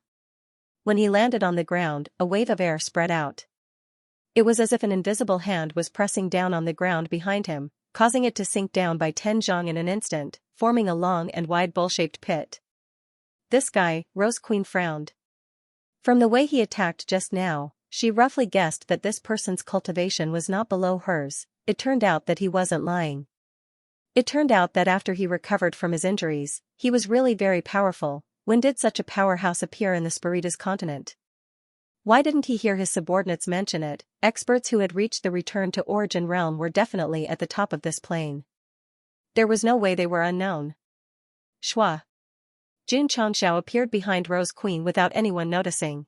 [SPEAKER 1] When he landed on the ground, a wave of air spread out. It was as if an invisible hand was pressing down on the ground behind him, causing it to sink down by 10 zhang in an instant, forming a long and wide bowl-shaped pit. This guy, Rose Queen frowned. From the way he attacked just now, she roughly guessed that this person's cultivation was not below hers. It turned out that he wasn't lying. It turned out that after he recovered from his injuries, he was really very powerful. When did such a powerhouse appear in the Spiritas continent? Why didn't he hear his subordinates mention it? Experts who had reached the Return to Origin realm were definitely at the top of this plane. There was no way they were unknown. Shua. Xianxia appeared behind Rose Queen without anyone noticing.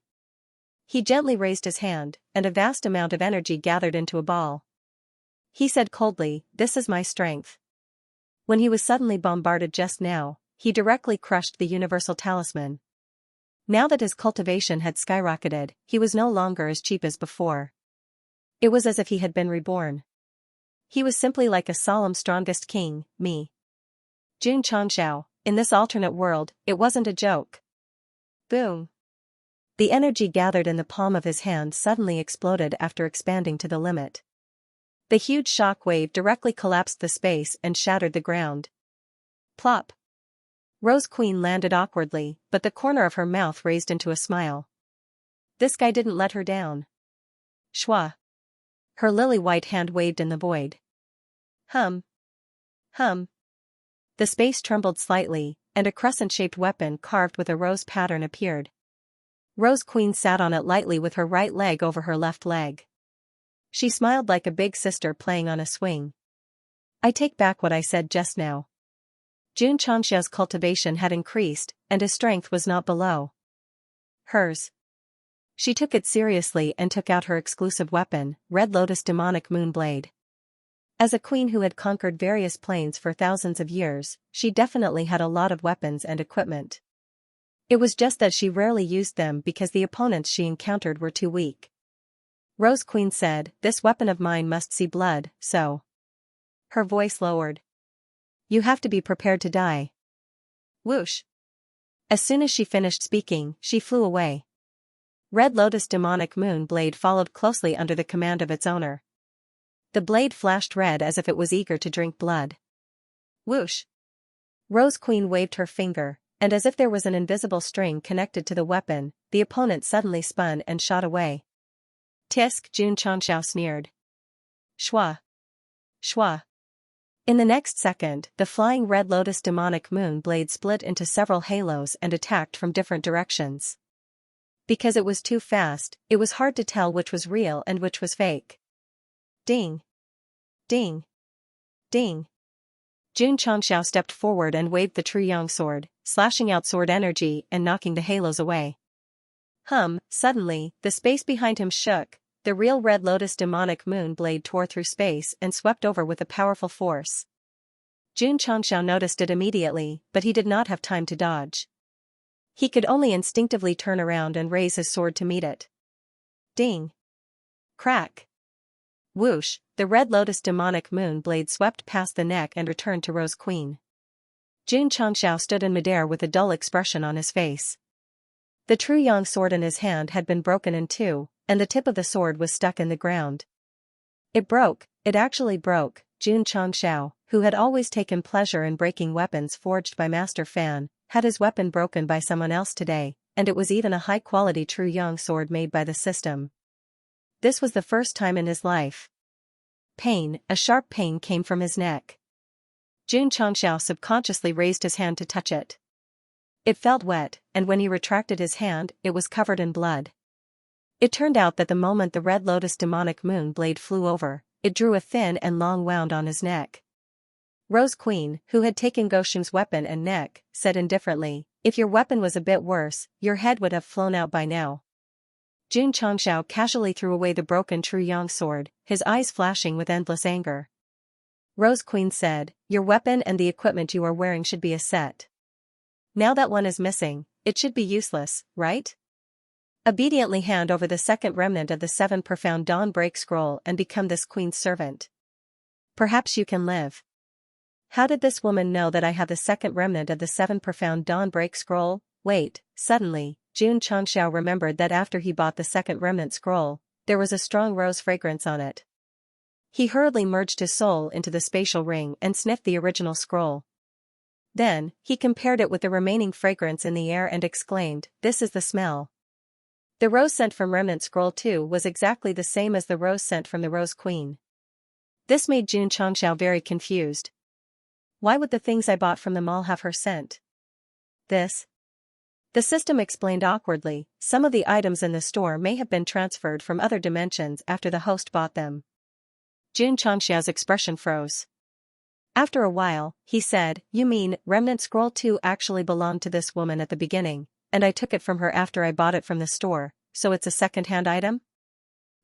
[SPEAKER 1] He gently raised his hand, and a vast amount of energy gathered into a ball. He said coldly, "This is my strength." When he was suddenly bombarded just now, he directly crushed the universal talisman. Now that his cultivation had skyrocketed, he was no longer as cheap as before. It was as if he had been reborn. He was simply like a solemn strongest king, me. Xianxia, in this alternate world, it wasn't a joke. Boom. The energy gathered in the palm of his hand suddenly exploded after expanding to the limit. The huge shock wave directly collapsed the space and shattered the ground. Plop. Rose Queen landed awkwardly, but the corner of her mouth raised into a smile. This guy didn't let her down. Shua. Her lily-white hand waved in the void. Hum. The space trembled slightly, and a crescent-shaped weapon carved with a rose pattern appeared. Rose Queen sat on it lightly with her right leg over her left leg. She smiled like a big sister playing on a swing. I take back what I said just now. Xianxia's cultivation had increased, and his strength was not below hers. She took it seriously and took out her exclusive weapon, Red Lotus Demonic Moon Blade. As a queen who had conquered various planes for thousands of years, she definitely had a lot of weapons and equipment. It was just that she rarely used them because the opponents she encountered were too weak. Rose Queen said, "This weapon of mine must see blood, so." Her voice lowered. You have to be prepared to die. Whoosh. As soon as she finished speaking, she flew away. Red Lotus Demonic Moon Blade followed closely under the command of its owner. The blade flashed red as if it was eager to drink blood. Whoosh! Rose Queen waved her finger, and as if there was an invisible string connected to the weapon, the opponent suddenly spun and shot away. Tisk, Jun Changxiao sneered. Shua! Shua! In the next second, the flying red lotus demonic moon blade split into several halos and attacked from different directions. Because it was too fast, it was hard to tell which was real and which was fake. Ding! Ding! Ding! Jun Changxiao stepped forward and waved the True Yang sword, slashing out sword energy and knocking the halos away. Suddenly, the space behind him shook. The real red lotus demonic moon blade tore through space and swept over with a powerful force. Jun Changxiao noticed it immediately, but he did not have time to dodge. He could only instinctively turn around and raise his sword to meet it. Ding! Crack! Whoosh! The red lotus demonic moon blade swept past the neck and returned to Rose Queen. Jun Changxiao stood in midair with a dull expression on his face. The True Yang sword in his hand had been broken in two, and the tip of the sword was stuck in the ground. It broke, it actually broke. Jun Changxiao, who had always taken pleasure in breaking weapons forged by Master Fan, had his weapon broken by someone else today, and it was even a high-quality True Yang sword made by the system. This was the first time in his life. Pain, a sharp pain came from his neck. Jun Changxiao subconsciously raised his hand to touch it. It felt wet, and when he retracted his hand, it was covered in blood. It turned out that the moment the red lotus demonic moon blade flew over, it drew a thin and long wound on his neck. Rose Queen, who had taken Goshun's weapon and neck, said indifferently, "If your weapon was a bit worse, your head would have flown out by now." Jun Changxiao casually threw away the broken True Yang sword, his eyes flashing with endless anger. Rose Queen said, "Your weapon and the equipment you are wearing should be a set. Now that one is missing, it should be useless, right? Obediently hand over the second remnant of the 7 profound dawn break scroll and become this queen's servant. Perhaps you can live." How did this woman know that I have the second remnant of the 7 profound dawn break scroll? Wait, suddenly, Jun Changxiao remembered that after he bought the second remnant scroll, there was a strong rose fragrance on it. He hurriedly merged his soul into the spatial ring and sniffed the original scroll. Then, he compared it with the remaining fragrance in the air and exclaimed, "This is the smell." The rose scent from remnant scroll 2 was exactly the same as the rose scent from the Rose Queen. This made Jun Changxiao very confused. Why would the things I bought from the mall have her scent? The system explained awkwardly, some of the items in the store may have been transferred from other dimensions after the host bought them. Jun Changxiao's expression froze. After a while, he said, "You mean, Remnant Scroll 2 actually belonged to this woman at the beginning, and I took it from her after I bought it from the store, so it's a second-hand item?"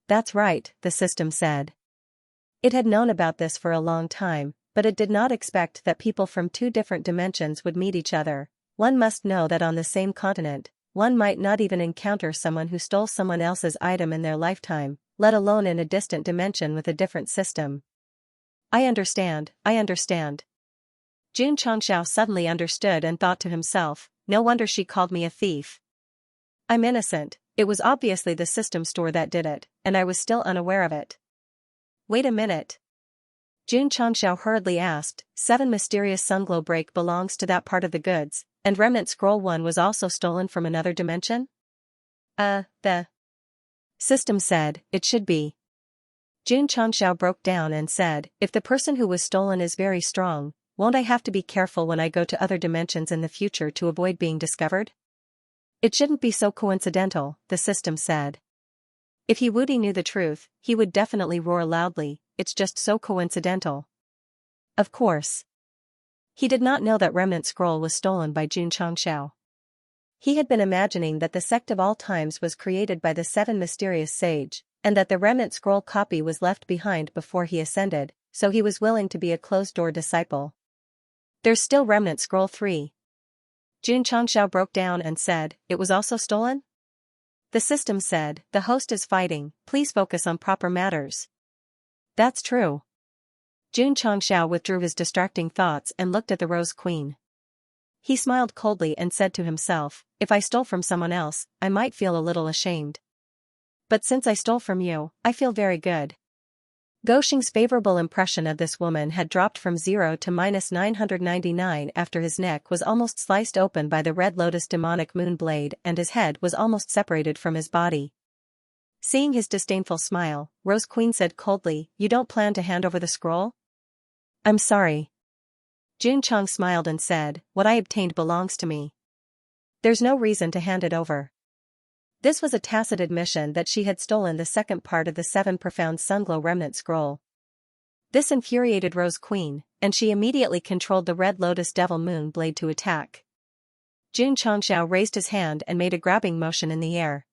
[SPEAKER 1] "That's right," the system said. It had known about this for a long time, but it did not expect that people from 2 different dimensions would meet each other. One must know that on the same continent, one might not even encounter someone who stole someone else's item in their lifetime, let alone in a distant dimension with a different system. I understand. Jun Changxiao suddenly understood and thought to himself, no wonder she called me a thief. I'm innocent, it was obviously the system store that did it, and I was still unaware of it. Wait a minute. Jun Changxiao hurriedly asked, 7 mysterious sunglow break belongs to that part of the goods, and remnant scroll 1 was also stolen from another dimension? The system said, it should be. Jun Changxiao broke down and said, if the person who was stolen is very strong, won't I have to be careful when I go to other dimensions in the future to avoid being discovered? It shouldn't be so coincidental, the system said. If he Wudi knew the truth, he would definitely roar loudly, it's just so coincidental. Of course. He did not know that remnant scroll was stolen by Jun Changxiao. He had been imagining that the Sect of all times was created by the 7 mysterious sage, and that the remnant scroll copy was left behind before he ascended, so he was willing to be a closed-door disciple. There's still remnant scroll 3. Jun Changxiao broke down and said, it was also stolen? The system said, the host is fighting, please focus on proper matters. That's true. Jun Changxiao withdrew his distracting thoughts and looked at the Rose Queen. He smiled coldly and said to himself, if I stole from someone else, I might feel a little ashamed. But since I stole from you, I feel very good. Goshing's favorable impression of this woman had dropped from 0 to -999 after his neck was almost sliced open by the Red Lotus demonic moon blade and his head was almost separated from his body. Seeing his disdainful smile, Rose Queen said coldly, "You don't plan to hand over the scroll?" "I'm sorry." Jun Chang smiled and said, "What I obtained belongs to me. There's no reason to hand it over." This was a tacit admission that she had stolen the second part of the 7 profound Sunglow remnant scroll. This infuriated Rose Queen, and she immediately controlled the Red Lotus Devil Moon blade to attack. Jun Changxiao raised his hand and made a grabbing motion in the air.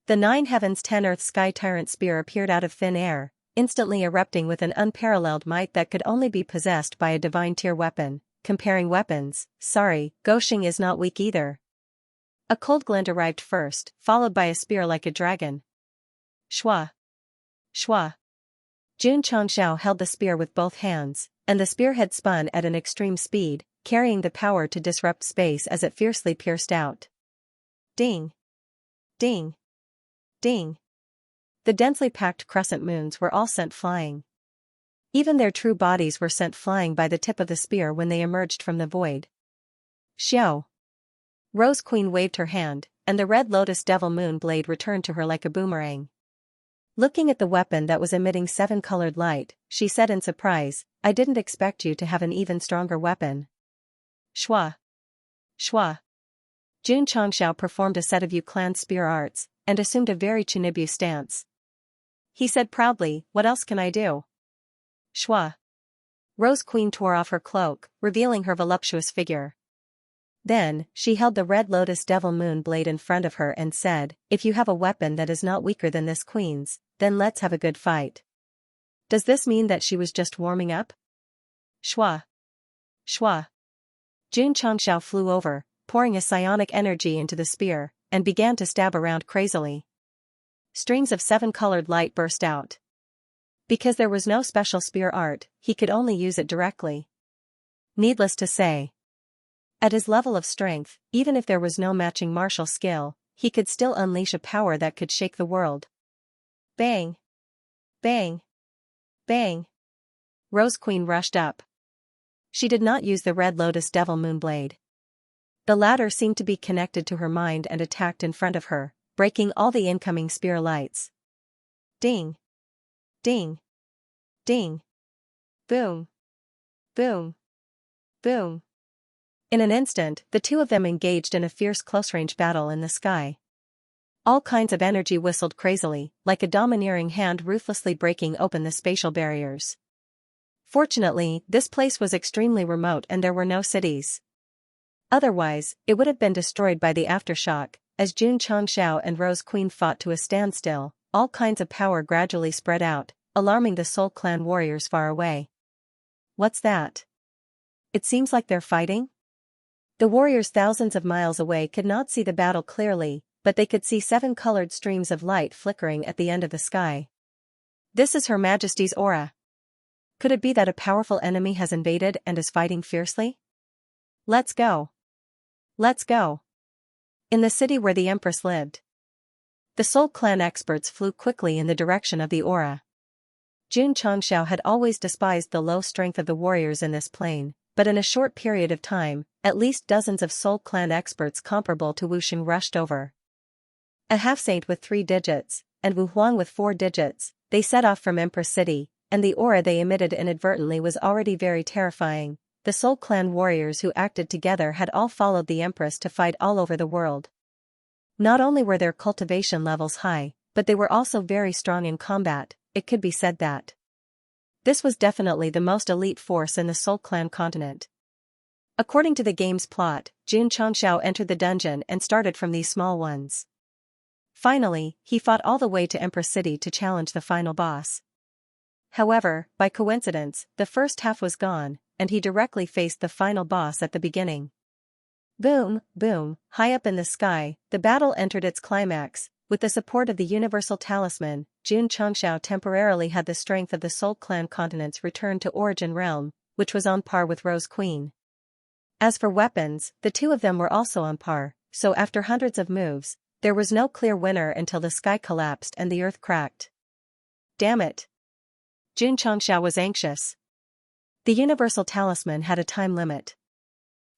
[SPEAKER 1] The 9 heavens 10 earth sky tyrant spear appeared out of thin air, instantly erupting with an unparalleled might that could only be possessed by a divine tier weapon. Comparing weapons, sorry, Goshing is not weak either. A cold glint arrived first, followed by a spear like a dragon. Shua! Shua! Jun Changxiao held the spear with both hands, and the spearhead spun at an extreme speed, carrying the power to disrupt space as it fiercely pierced out. Ding! Ding! Ding! The densely packed crescent moons were all sent flying. Even their true bodies were sent flying by the tip of the spear when they emerged from the void. Xiao! Rose Queen waved her hand, and the Red Lotus Devil Moon blade returned to her like a boomerang. Looking at the weapon that was emitting 7-colored light, she said in surprise, "I didn't expect you to have an even stronger weapon." Shua! Shua! Jun Changxiao performed a set of Yu Clan spear arts, and assumed a very Chunibu stance. He said proudly, "What else can I do?" Shua! Rose Queen tore off her cloak, revealing her voluptuous figure. Then, she held the Red Lotus Devil Moon blade in front of her and said, "If you have a weapon that is not weaker than this queen's, then let's have a good fight." Does this mean that she was just warming up? Shua! Shua! Jun Changxiao flew over, pouring a psionic energy into the spear, and began to stab around crazily. Strings of 7-colored light burst out. Because there was no special spear art, he could only use it directly. Needless to say, at his level of strength, even if there was no matching martial skill, he could still unleash a power that could shake the world. Bang! Bang! Bang! Rose Queen rushed up. She did not use the Red Lotus Devil Moon blade. The latter seemed to be connected to her mind and attacked in front of her, breaking all the incoming spear lights. Ding! Ding! Ding! Boom! Boom! Boom! In an instant, the two of them engaged in a fierce close-range battle in the sky. All kinds of energy whistled crazily, like a domineering hand ruthlessly breaking open the spatial barriers. Fortunately, this place was extremely remote and there were no cities. Otherwise, it would have been destroyed by the aftershock. As Jun Changxiao and Rose Queen fought to a standstill, all kinds of power gradually spread out, alarming the Soul Clan warriors far away. What's that? It seems like they're fighting? The warriors thousands of miles away could not see the battle clearly, but they could see 7-colored streams of light flickering at the end of the sky. This is Her Majesty's aura. Could it be that a powerful enemy has invaded and is fighting fiercely? Let's go. Let's go. In the city where the Empress lived. The Soul Clan experts flew quickly in the direction of the aura. Jun Changxiao had always despised the low strength of the warriors in this plane, but in a short period of time, at least dozens of Soul Clan experts comparable to Wu Xing rushed over. A half-saint with 3 digits, and Wu Huang with 4 digits, they set off from Empress City, and the aura they emitted inadvertently was already very terrifying. The Soul Clan warriors who acted together had all followed the Empress to fight all over the world. Not only were their cultivation levels high, but they were also very strong in combat. It could be said that this was definitely the most elite force in the Soul Clan continent. According to the game's plot, Jun Changxiao entered the dungeon and started from these small ones. Finally, he fought all the way to Empress City to challenge the final boss. However, by coincidence, the first half was gone, and he directly faced the final boss at the beginning. Boom, boom, high up in the sky, the battle entered its climax. With the support of the Universal Talisman, Jun Changxiao temporarily had the strength of the Soul Clan continents return to Origin Realm, which was on par with Rose Queen. As for weapons, the two of them were also on par, so after hundreds of moves, there was no clear winner until the sky collapsed and the earth cracked. Damn it! Jun Changxiao was anxious. The universal talisman had a time limit.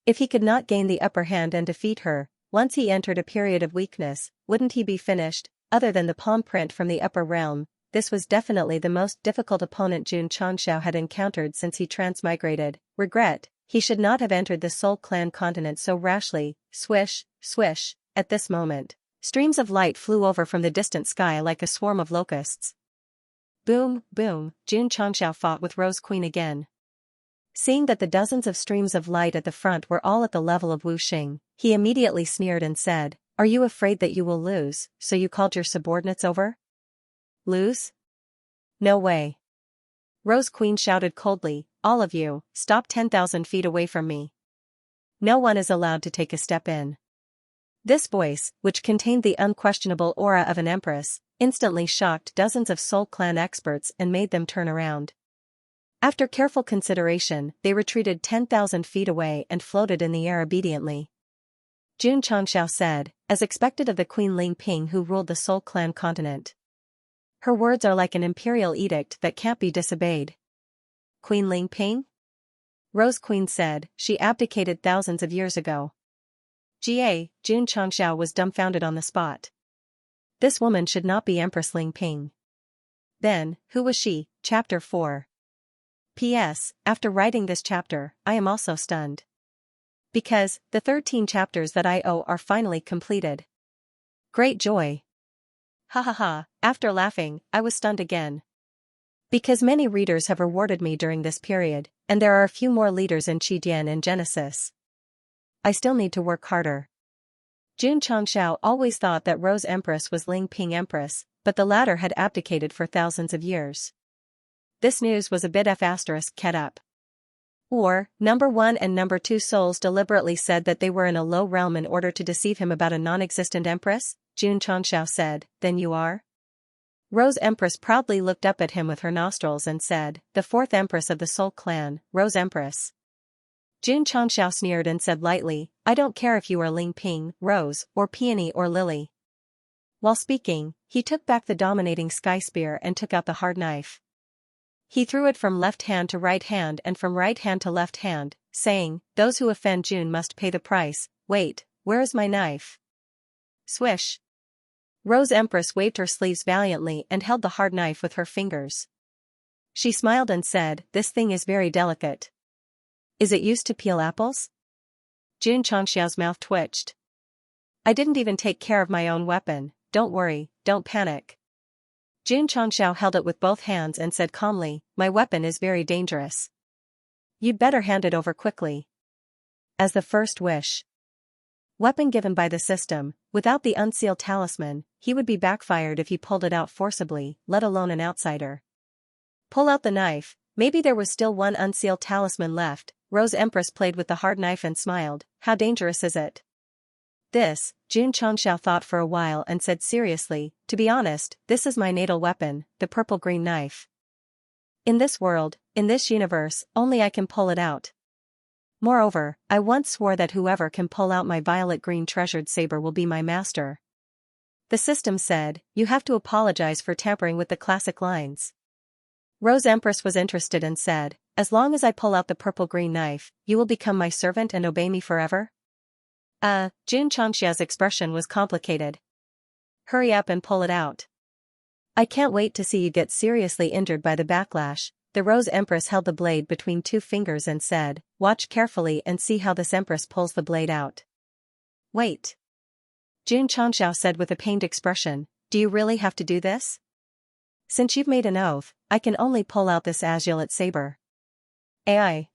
[SPEAKER 1] If he could not gain the upper hand and defeat her, once he entered a period of weakness, wouldn't he be finished? Other than the palm print from the upper realm, this was definitely the most difficult opponent Jun Changxiao had encountered since he transmigrated. Regret, he should not have entered the Soul Clan continent so rashly. Swish, swish, at this moment, streams of light flew over from the distant sky like a swarm of locusts. Boom, boom, Jun Changxiao fought with Rose Queen again. Seeing that the dozens of streams of light at the front were all at the level of Wu Xing, he immediately sneered and said, "Are you afraid that you will lose, so you called your subordinates over?" Lose? No way. Rose Queen shouted coldly, "All of you, stop 10,000 feet away from me. No one is allowed to take a step in." This voice, which contained the unquestionable aura of an empress, instantly shocked dozens of Soul Clan experts and made them turn around. After careful consideration, they retreated 10,000 feet away and floated in the air obediently. Jun Changxiao said, as expected of the Queen Ling Ping who ruled the Soul Clan continent. Her words are like an imperial edict that can't be disobeyed. Queen Ling Ping? Rose Queen said, she abdicated thousands of years ago. Jun Changxiao was dumbfounded on the spot. This woman should not be Empress Ling Ping. Then, who was she? Chapter 4. P.S. After writing this chapter, I am also stunned. Because, the 13 chapters that I owe are finally completed. Great joy. Ha ha ha, after laughing, I was stunned again. Because many readers have rewarded me during this period, and there are a few more leaders in Qidian and Genesis. I still need to work harder. Jun Changxiao always thought that Rose Empress was Ling Ping Empress, but the latter had abdicated for thousands of years. This news was a bit ket up. Or, number 1 and number 2 souls deliberately said that they were in a low realm in order to deceive him about a non-existent empress? Jun Changxiao said, then you are? Rose Empress proudly looked up at him with her nostrils and said, the 4th Empress of the Soul Clan, Rose Empress. Jun Changxiao sneered and said lightly, I don't care if you are Ling Ping, Rose, or Peony or Lily. While speaking, he took back the dominating sky spear and took out the hard knife. He threw it from left hand to right hand and from right hand to left hand, saying, those who offend Jun must pay the price. Wait, where is my knife? Swish. Rose Empress waved her sleeves valiantly and held the hard knife with her fingers. She smiled and said, this thing is very delicate. Is it used to peel apples? Jun Changxiao's mouth twitched. I didn't even take care of my own weapon, don't worry, don't panic. Jun Changxiao held it with both hands and said calmly, my weapon is very dangerous. You'd better hand it over quickly. As the first wish. Weapon given by the system, without the unsealed talisman, he would be backfired if he pulled it out forcibly, let alone an outsider. Pull out the knife, maybe there was still one unsealed talisman left. Rose Empress played with the hard knife and smiled, how dangerous is it? This, Jun Changxiao thought for a while and said seriously, to be honest, this is my natal weapon, the purple-green knife. In this world, in this universe, only I can pull it out. Moreover, I once swore that whoever can pull out my violet-green treasured saber will be my master. The system said, you have to apologize for tampering with the classic lines. Rose Empress was interested and said, as long as I pull out the purple-green knife, you will become my servant and obey me forever? Jun Changxia's expression was complicated. Hurry up and pull it out. I can't wait to see you get seriously injured by the backlash. The Rose Empress held the blade between 2 fingers and said, watch carefully and see how this Empress pulls the blade out. Wait. Jun Changxiao said with a pained expression, do you really have to do this? Since you've made an oath, I can only pull out this azure saber. Ai.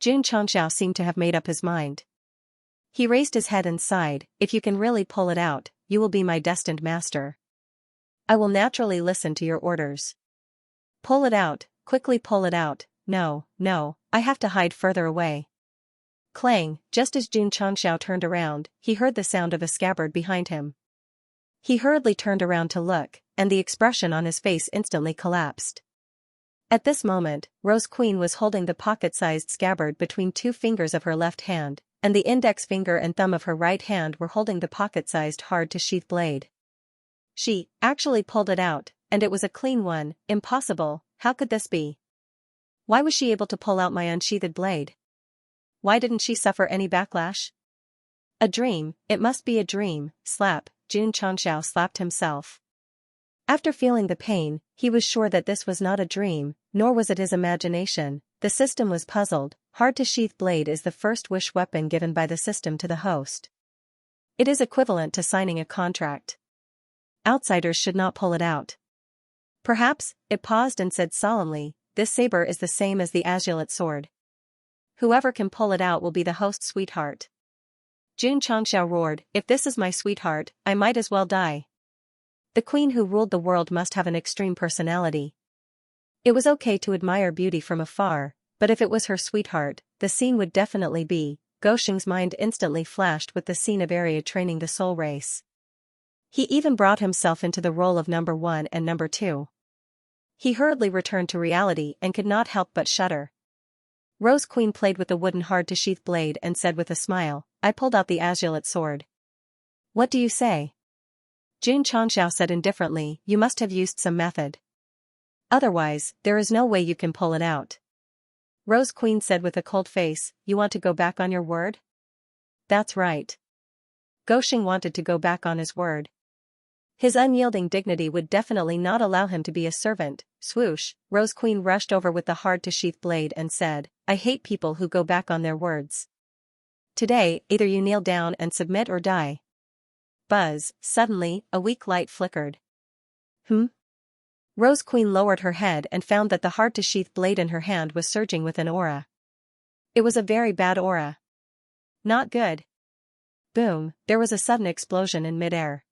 [SPEAKER 1] Jun Changxiao seemed to have made up his mind. He raised his head and sighed, if you can really pull it out, you will be my destined master. I will naturally listen to your orders. Pull it out, quickly pull it out, no, I have to hide further away. Clang, just as Jun Changxiao turned around, he heard the sound of a scabbard behind him. He hurriedly turned around to look, and the expression on his face instantly collapsed. At this moment, Rose Queen was holding the pocket-sized scabbard between 2 fingers of her left hand, and the index finger and thumb of her right hand were holding the pocket-sized hard-to-sheath blade. She actually pulled it out, and it was a clean one. Impossible, How could this be? Why was she able to pull out my unsheathed blade? Why didn't she suffer any backlash? A dream, it must be a dream. Slap, Xianxia slapped himself. After feeling the pain, he was sure that this was not a dream, nor was it his imagination. The system was puzzled. Hard-to-sheath blade is the first wish weapon given by the system to the host. It is equivalent to signing a contract. Outsiders should not pull it out. Perhaps, it paused and said solemnly, this saber is the same as the azulate sword. Whoever can pull it out will be the host's sweetheart. Xianxia roared, if this is my sweetheart, I might as well die. The queen who ruled the world must have an extreme personality. It was okay to admire beauty from afar, but if it was her sweetheart, the scene would definitely be. Gosheng's mind instantly flashed with the scene of Arya training the soul race. He even brought himself into the role of number 1 and number 2. He hurriedly returned to reality and could not help but shudder. Rose Queen played with the wooden hard-to-sheath blade and said with a smile, I pulled out the azulate sword. What do you say? Xianxia said indifferently, you must have used some method. Otherwise, there is no way you can pull it out. Rose Queen said with a cold face, you want to go back on your word? That's right. Gosheng wanted to go back on his word. His unyielding dignity would definitely not allow him to be a servant. Swoosh, Rose Queen rushed over with the hard-to-sheath blade and said, I hate people who go back on their words. Today, either you kneel down and submit or die. Buzz, suddenly, a weak light flickered. Rose Queen lowered her head and found that the hard-to-sheath blade in her hand was surging with an aura. It was a very bad aura. Not good. Boom, there was a sudden explosion in midair.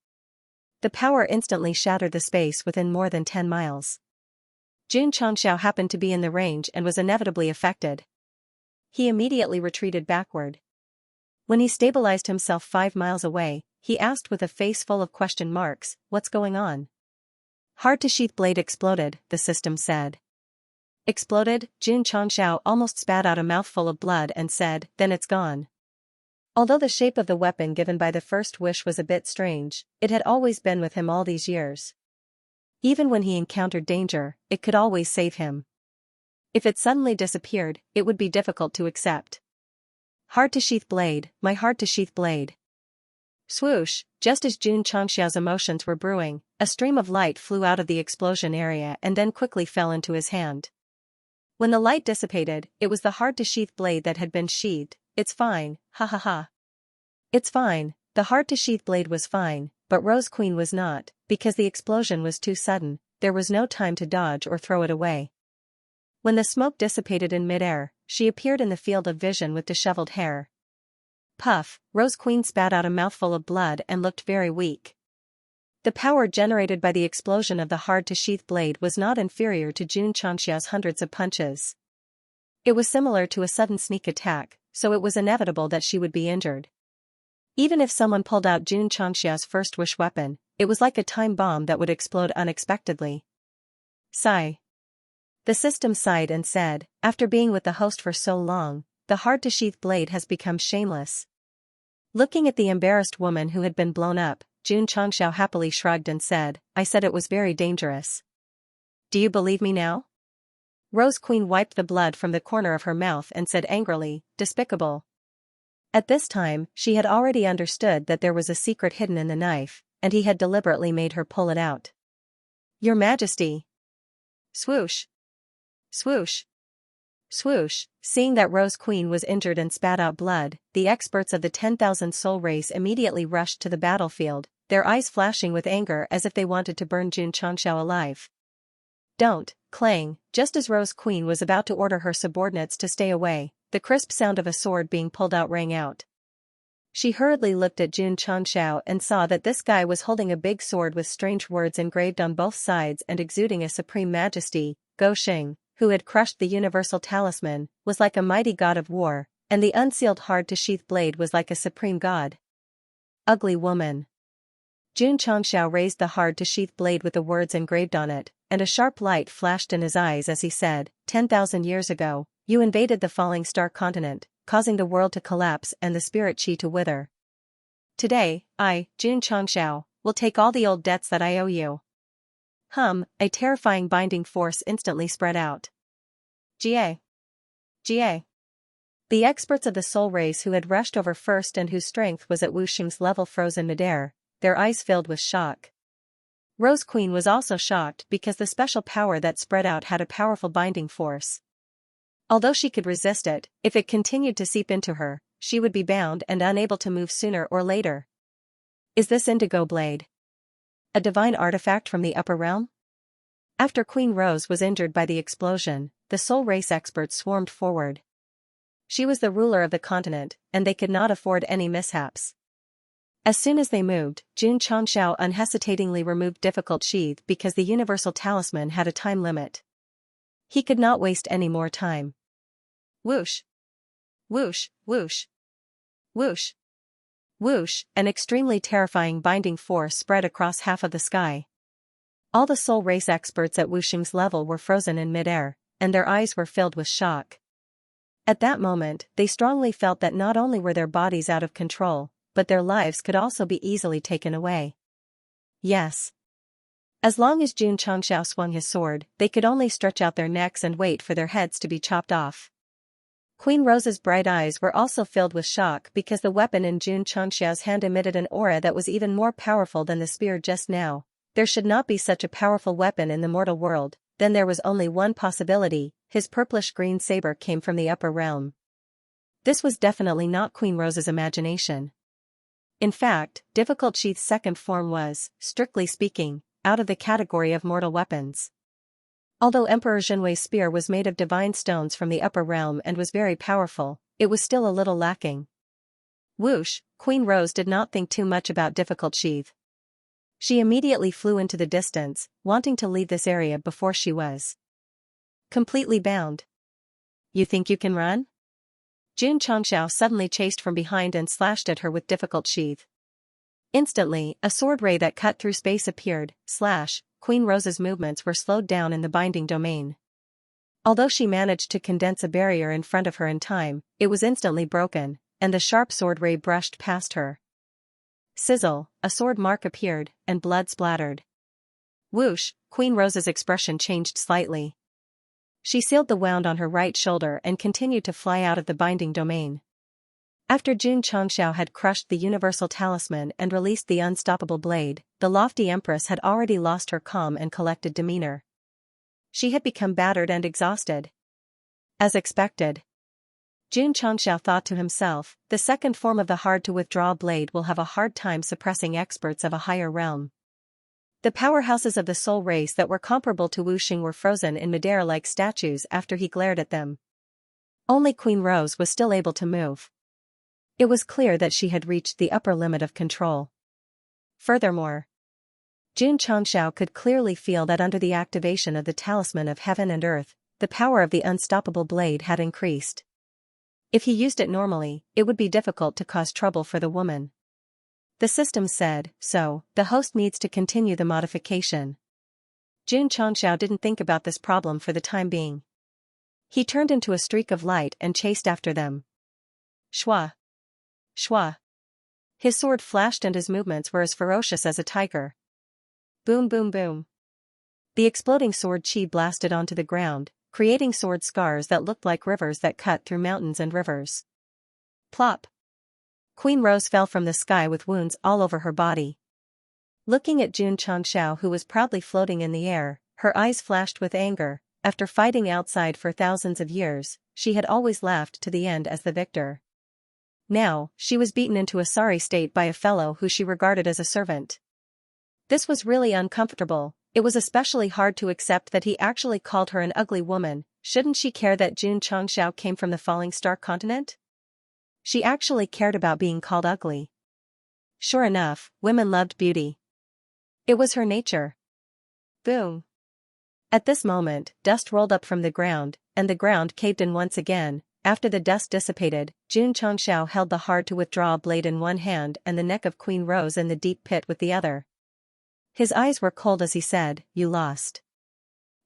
[SPEAKER 1] The power instantly shattered the space within more than 10 miles. Xianxia happened to be in the range and was inevitably affected. He immediately retreated backward. When he stabilized himself 5 miles away, he asked with a face full of question marks, what's going on? Hard-to-sheath blade exploded, the system said. Exploded? Xianxia almost spat out a mouthful of blood and said, then it's gone. Although the shape of the weapon given by the first wish was a bit strange, it had always been with him all these years. Even when he encountered danger, it could always save him. If it suddenly disappeared, it would be difficult to accept. Hard-to-sheath blade, my hard-to-sheath blade. Swoosh, just as Xianxia's emotions were brewing, a stream of light flew out of the explosion area and then quickly fell into his hand. When the light dissipated, it was the hard-to-sheath blade that had been sheathed. It's fine, ha ha ha. It's fine, the hard-to-sheath blade was fine, but Rose Queen was not, because the explosion was too sudden, there was no time to dodge or throw it away. When the smoke dissipated in midair, she appeared in the field of vision with disheveled hair. Puff, Rose Queen spat out a mouthful of blood and looked very weak. The power generated by the explosion of the hard-to-sheath blade was not inferior to Xianxia's hundreds of punches. It was similar to a sudden sneak attack, so it was inevitable that she would be injured. Even if someone pulled out Xianxia's first wish weapon, it was like a time bomb that would explode unexpectedly. Sigh. The system sighed and said, after being with the host for so long, the hard-to-sheath blade has become shameless. Looking at the embarrassed woman who had been blown up, Xianxia happily shrugged and said, I said it was very dangerous. Do you believe me now? Rose Queen wiped the blood from the corner of her mouth and said angrily, despicable. At this time, she had already understood that there was a secret hidden in the knife, and he had deliberately made her pull it out. Your Majesty. Swoosh. Swoosh. Swoosh, seeing that Rose Queen was injured and spat out blood, the experts of the 10,000 soul race immediately rushed to the battlefield, their eyes flashing with anger as if they wanted to burn Xianxia alive. Don't, clang, just as Rose Queen was about to order her subordinates to stay away, the crisp sound of a sword being pulled out rang out. She hurriedly looked at Xianxia and saw that this guy was holding a big sword with strange words engraved on both sides and exuding a supreme majesty. Gosheng, who had crushed the universal talisman, was like a mighty god of war, and the unsealed hard-to-sheath blade was like a supreme god. Ugly woman. Xianxia raised the hard-to-sheath blade with the words engraved on it, and a sharp light flashed in his eyes as he said, 10,000 years ago, you invaded the falling star continent, causing the world to collapse and the spirit chi to wither. Today, I, Xianxia, will take all the old debts that I owe you. A terrifying binding force instantly spread out. Ga. Ga. The experts of the soul race who had rushed over first and whose strength was at Wu Xing's level froze in midair, their eyes filled with shock. Rose Queen was also shocked because the special power that spread out had a powerful binding force. Although she could resist it, if it continued to seep into her, she would be bound and unable to move sooner or later. Is this indigo blade a divine artifact from the upper realm? After Queen Rose was injured by the explosion, the soul race experts swarmed forward. She was the ruler of the continent, and they could not afford any mishaps. As soon as they moved, Jun Changxiao unhesitatingly removed Difficult Sheath because the universal talisman had a time limit. He could not waste any more time. Whoosh! Whoosh! Whoosh! Whoosh! Whoosh! An extremely terrifying binding force spread across half of the sky. All the soul race experts at Wu Xing's level were frozen in midair, and their eyes were filled with shock. At that moment, they strongly felt that not only were their bodies out of control, but their lives could also be easily taken away. Yes. As long as Jun Changxiao swung his sword, they could only stretch out their necks and wait for their heads to be chopped off. Queen Rose's bright eyes were also filled with shock because the weapon in Jun Changxiao's hand emitted an aura that was even more powerful than the spear just now. There should not be such a powerful weapon in the mortal world. Then there was only one possibility: his purplish-green saber came from the upper realm. This was definitely not Queen Rose's imagination. In fact, Difficult Sheath's second form was, strictly speaking, out of the category of mortal weapons. Although Emperor Zhenwei's spear was made of divine stones from the upper realm and was very powerful, it was still a little lacking. Whoosh! Queen Rose did not think too much about Difficult Sheath. She immediately flew into the distance, wanting to leave this area before she was completely bound. You think you can run? Jun Changxiao suddenly chased from behind and slashed at her with Difficult Sheath. Instantly, a sword ray that cut through space appeared. Queen Rose's movements were slowed down in the binding domain. Although she managed to condense a barrier in front of her in time, it was instantly broken, and the sharp sword ray brushed past her. Sizzle, a sword mark appeared, and blood splattered. Whoosh! Queen Rose's expression changed slightly. She sealed the wound on her right shoulder and continued to fly out of the binding domain. After Jun Changxiao had crushed the universal talisman and released the unstoppable blade, the lofty empress had already lost her calm and collected demeanor. She had become battered and exhausted. As expected. Jun Changxiao thought to himself, the second form of the hard-to-withdraw blade will have a hard time suppressing experts of a higher realm. The powerhouses of the soul race that were comparable to Wu Xing were frozen in midair like statues after he glared at them. Only Queen Rose was still able to move. It was clear that she had reached the upper limit of control. Furthermore, Jun Changxiao could clearly feel that under the activation of the talisman of heaven and earth, the power of the unstoppable blade had increased. If he used it normally, it would be difficult to cause trouble for the woman. The system said, so, the host needs to continue the modification. Jun Changxiao didn't think about this problem for the time being. He turned into a streak of light and chased after them. Shwa! Shwa! His sword flashed and his movements were as ferocious as a tiger. Boom boom boom. The exploding sword chi blasted onto the ground, creating sword scars that looked like rivers that cut through mountains and rivers. Plop! Queen Rose fell from the sky with wounds all over her body. Looking at Jun Changxiao, who was proudly floating in the air, her eyes flashed with anger. After fighting outside for thousands of years, she had always laughed to the end as the victor. Now, she was beaten into a sorry state by a fellow who she regarded as a servant. This was really uncomfortable. It was especially hard to accept that he actually called her an ugly woman. Shouldn't she care that Jun Changxiao came from the falling star continent? She actually cared about being called ugly. Sure enough, women loved beauty. It was her nature. Boom. At this moment, dust rolled up from the ground, and the ground caved in once again. After the dust dissipated, Jun Changxiao held the hard-to-withdraw blade in one hand and the neck of Queen Rose in the deep pit with the other. His eyes were cold as he said, "You lost."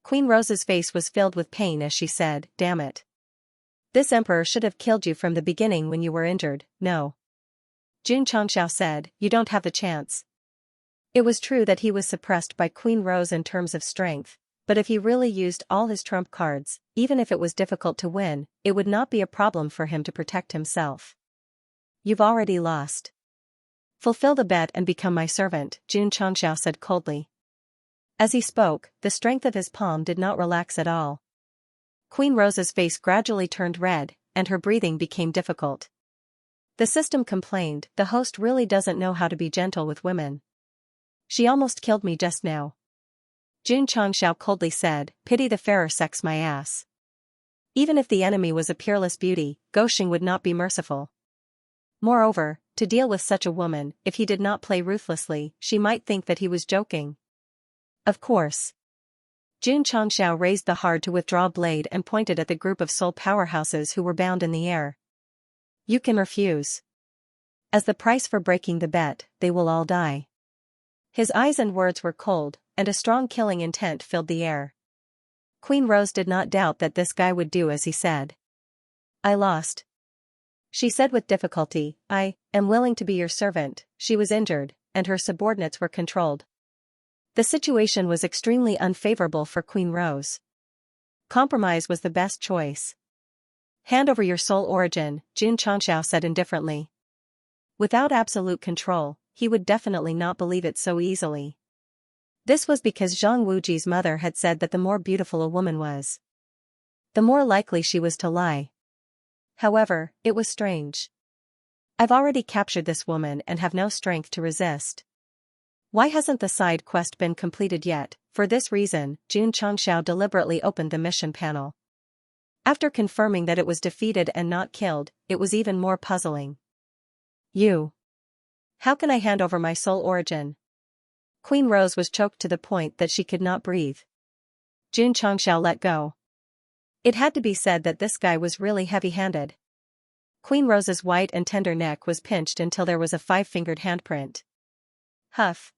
[SPEAKER 1] Queen Rose's face was filled with pain as she said, "Damn it. This emperor should have killed you from the beginning when you were injured." "No." Jun Changxiao said, "You don't have the chance." It was true that he was suppressed by Queen Rose in terms of strength, but if he really used all his trump cards, even if it was difficult to win, it would not be a problem for him to protect himself. You've already lost. Fulfill the bet and become my servant, Xianxia said coldly. As he spoke, the strength of his palm did not relax at all. Queen Rose's face gradually turned red, and her breathing became difficult. The system complained, the host really doesn't know how to be gentle with women. She almost killed me just now. Xianxia coldly said, pity the fairer sex my ass. Even if the enemy was a peerless beauty, Goxing would not be merciful. Moreover, to deal with such a woman, if he did not play ruthlessly, she might think that he was joking. Of course. Xianxia raised the hard-to-withdraw blade and pointed at the group of soul powerhouses who were bound in the air. You can refuse. As the price for breaking the bet, they will all die. His eyes and words were cold, and a strong killing intent filled the air. Queen Rose did not doubt that this guy would do as he said. I lost. She said with difficulty, I am willing to be your servant. She was injured, and her subordinates were controlled. The situation was extremely unfavorable for Queen Rose. Compromise was the best choice. Hand over your soul origin, Xianxia said indifferently. Without absolute control, he would definitely not believe it so easily. This was because Zhang Wuji's mother had said that the more beautiful a woman was, the more likely she was to lie. However, it was strange. I've already captured this woman and have no strength to resist. Why hasn't the side quest been completed yet? For this reason, Xianxia deliberately opened the mission panel. After confirming that it was defeated and not killed, it was even more puzzling. You. How can I hand over my soul origin? Queen Rose was choked to the point that she could not breathe. Xianxia let go. It had to be said that this guy was really heavy-handed. Queen Rose's white and tender neck was pinched until there was a 5-fingered handprint. Huff.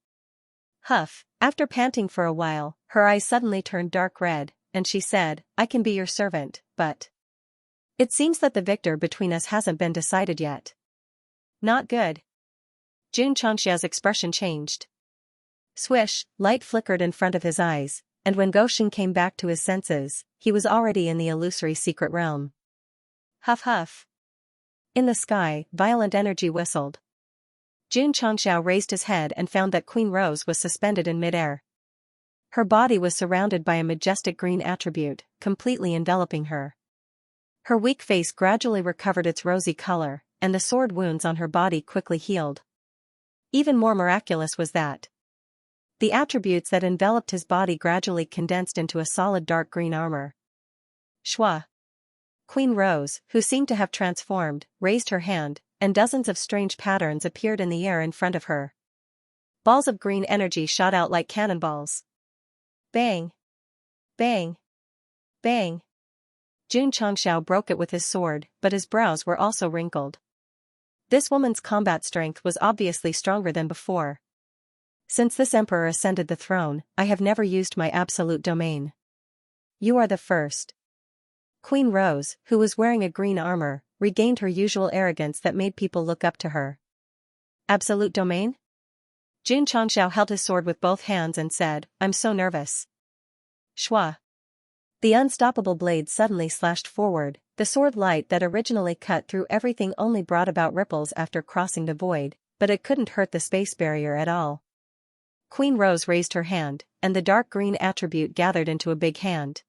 [SPEAKER 1] Huff. After panting for a while, her eyes suddenly turned dark red, and she said, I can be your servant, but it seems that the victor between us hasn't been decided yet. Not good. Xianxia's expression changed. Swish, light flickered in front of his eyes, and when Goxing came back to his senses, he was already in the illusory secret realm. Huff huff. In the sky, violent energy whistled. Xianxia raised his head and found that Queen Rose was suspended in midair. Her body was surrounded by a majestic green attribute, completely enveloping her. Her weak face gradually recovered its rosy color, and the sword wounds on her body quickly healed. Even more miraculous was that the attributes that enveloped his body gradually condensed into a solid dark green armor. Shwa. Queen Rose, who seemed to have transformed, raised her hand, and dozens of strange patterns appeared in the air in front of her. Balls of green energy shot out like cannonballs. Bang! Bang! Bang! Xianxia broke it with his sword, but his brows were also wrinkled. This woman's combat strength was obviously stronger than before. Since this emperor ascended the throne, I have never used my absolute domain. You are the first. Queen Rose, who was wearing a green armor, regained her usual arrogance that made people look up to her. Absolute domain? Xianxia held his sword with both hands and said, I'm so nervous. Shwa. The unstoppable blade suddenly slashed forward. The sword light that originally cut through everything only brought about ripples after crossing the void, but it couldn't hurt the space barrier at all. Queen Rose raised her hand, and the dark green attribute gathered into a big hand.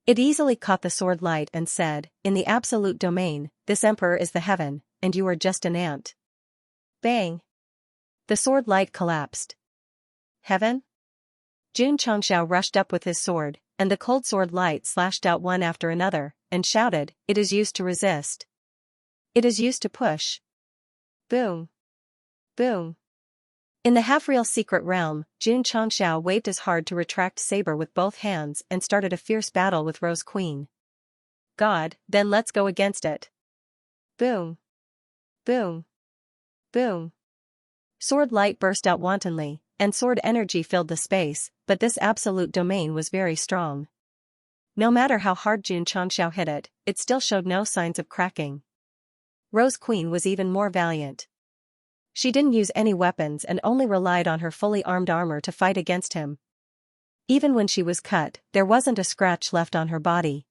[SPEAKER 1] It easily caught the sword light and said, in the absolute domain, this emperor is the heaven, and you are just an ant. Bang! The sword light collapsed. Heaven? Xianxia rushed up with his sword, and the cold sword light slashed out one after another, and shouted, it is used to resist. It is used to push. Boom. Boom. In the half-real secret realm, Xianxia waved his hard to retract saber with both hands and started a fierce battle with Rose Queen. God, then let's go against it. Boom. Boom. Boom. Sword light burst out wantonly, and sword energy filled the space, but this absolute domain was very strong. No matter how hard Xianxia hit it, it still showed no signs of cracking. Rose Queen was even more valiant. She didn't use any weapons and only relied on her fully armed armor to fight against him. Even when she was cut, there wasn't a scratch left on her body.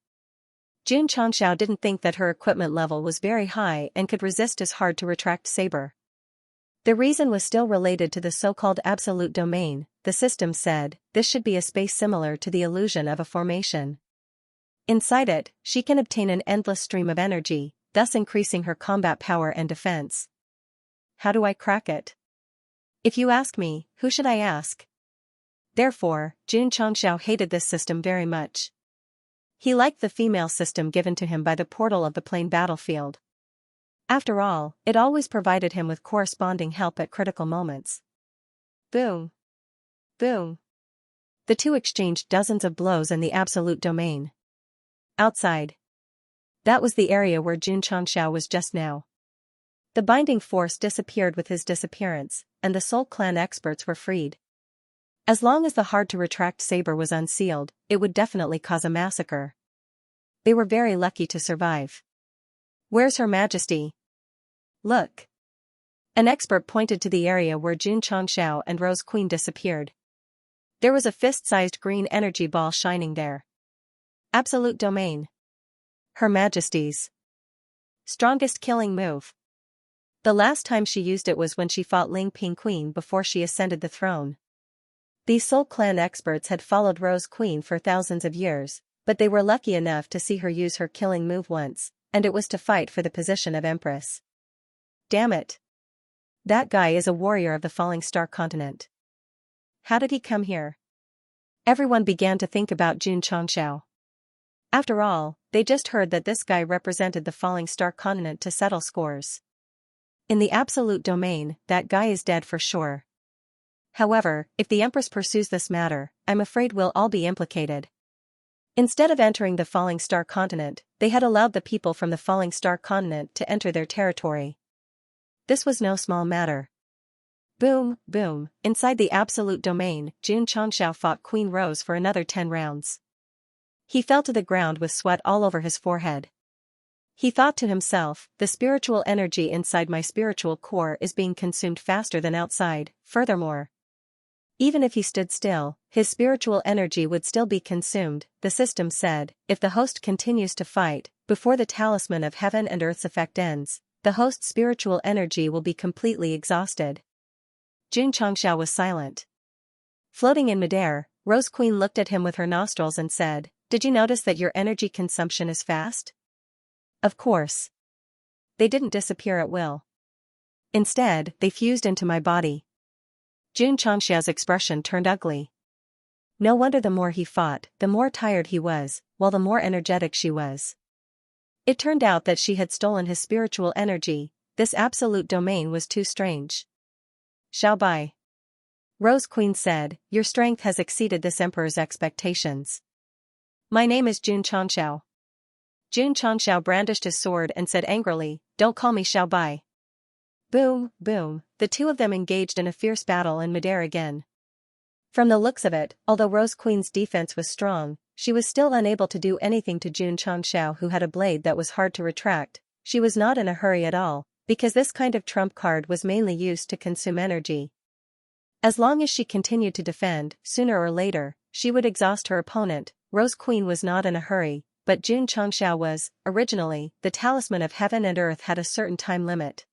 [SPEAKER 1] Xianxia didn't think that her equipment level was very high and could resist his hard-to-retract saber. The reason was still related to the so-called absolute domain. The system said, this should be a space similar to the illusion of a formation. Inside it, she can obtain an endless stream of energy, thus increasing her combat power and defense. How do I crack it? If you ask me, who should I ask? Therefore, Xianxia hated this system very much. He liked the female system given to him by the portal of the plain battlefield. After all, it always provided him with corresponding help at critical moments. Boom. Boom. The two exchanged dozens of blows in the absolute domain. Outside. That was the area where Xianxia was just now. The binding force disappeared with his disappearance, and the Soul Clan experts were freed. As long as the hard-to-retract saber was unsealed, it would definitely cause a massacre. They were very lucky to survive. Where's Her Majesty? Look. An expert pointed to the area where Xianxia and Rose Queen disappeared. There was a fist-sized green energy ball shining there. Absolute domain. Her Majesty's strongest killing move. The last time she used it was when she fought Ling Ping Queen before she ascended the throne. These Soul Clan experts had followed Rose Queen for thousands of years, but they were lucky enough to see her use her killing move once, and it was to fight for the position of Empress. Damn it. That guy is a warrior of the Falling Star continent. How did he come here? Everyone began to think about Xianxia. After all, they just heard that this guy represented the Falling Star continent to settle scores. In the absolute domain, that guy is dead for sure. However, if the Empress pursues this matter, I'm afraid we'll all be implicated. Instead of entering the Falling Star continent, they had allowed the people from the Falling Star continent to enter their territory. This was no small matter. Boom, boom, inside the absolute domain, Xianxia fought Queen Rose for another 10 rounds. He fell to the ground with sweat all over his forehead. He thought to himself, the spiritual energy inside my spiritual core is being consumed faster than outside. Furthermore, even if he stood still, his spiritual energy would still be consumed. The system said, if the host continues to fight, before the talisman of heaven and earth's effect ends, the host's spiritual energy will be completely exhausted. Xianxia was silent. Floating in midair, Rose Queen looked at him with her nostrils and said, did you notice that your energy consumption is fast? Of course. They didn't disappear at will. Instead, they fused into my body. Xianxia's expression turned ugly. No wonder the more he fought, the more tired he was, while the more energetic she was. It turned out that she had stolen his spiritual energy. This absolute domain was too strange. Xiao Bai. Rose Queen said, your strength has exceeded this emperor's expectations. My name is Xianxia. Xianxia brandished his sword and said angrily, don't call me Xiao Bai. Boom, boom, the two of them engaged in a fierce battle in midair again. From the looks of it, although Rose Queen's defense was strong, she was still unable to do anything to Xianxia, who had a blade that was hard to retract. She was not in a hurry at all, because this kind of trump card was mainly used to consume energy. As long as she continued to defend, sooner or later, she would exhaust her opponent. Rose Queen was not in a hurry, but Xianxia was. Originally, the talisman of heaven and earth had a certain time limit.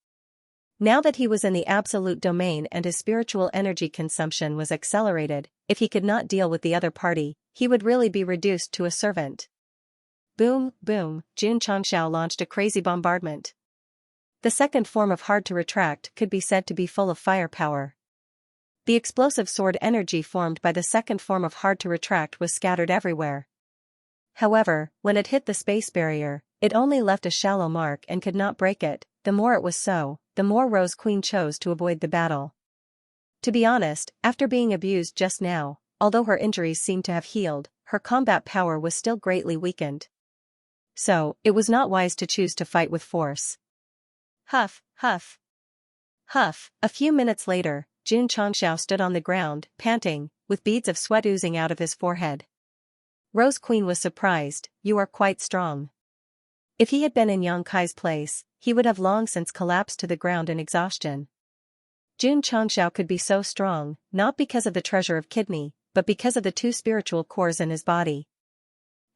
[SPEAKER 1] Now that he was in the absolute domain and his spiritual energy consumption was accelerated, if he could not deal with the other party, he would really be reduced to a servant. Boom, boom, Xianxia launched a crazy bombardment. The second form of hard to retract could be said to be full of firepower. The explosive sword energy formed by the second form of hard to retract was scattered everywhere. However, when it hit the space barrier, it only left a shallow mark and could not break it. The more it was so, the more Rose Queen chose to avoid the battle. To be honest, after being abused just now, although her injuries seemed to have healed, her combat power was still greatly weakened. So, it was not wise to choose to fight with force. Huff, huff. Huff. A few minutes later, Xianxia stood on the ground, panting, with beads of sweat oozing out of his forehead. Rose Queen was surprised, you are quite strong. If he had been in Yang Kai's place, he would have long since collapsed to the ground in exhaustion. Jun Changxiao could be so strong, not because of the treasure of kidney, but because of the two spiritual cores in his body.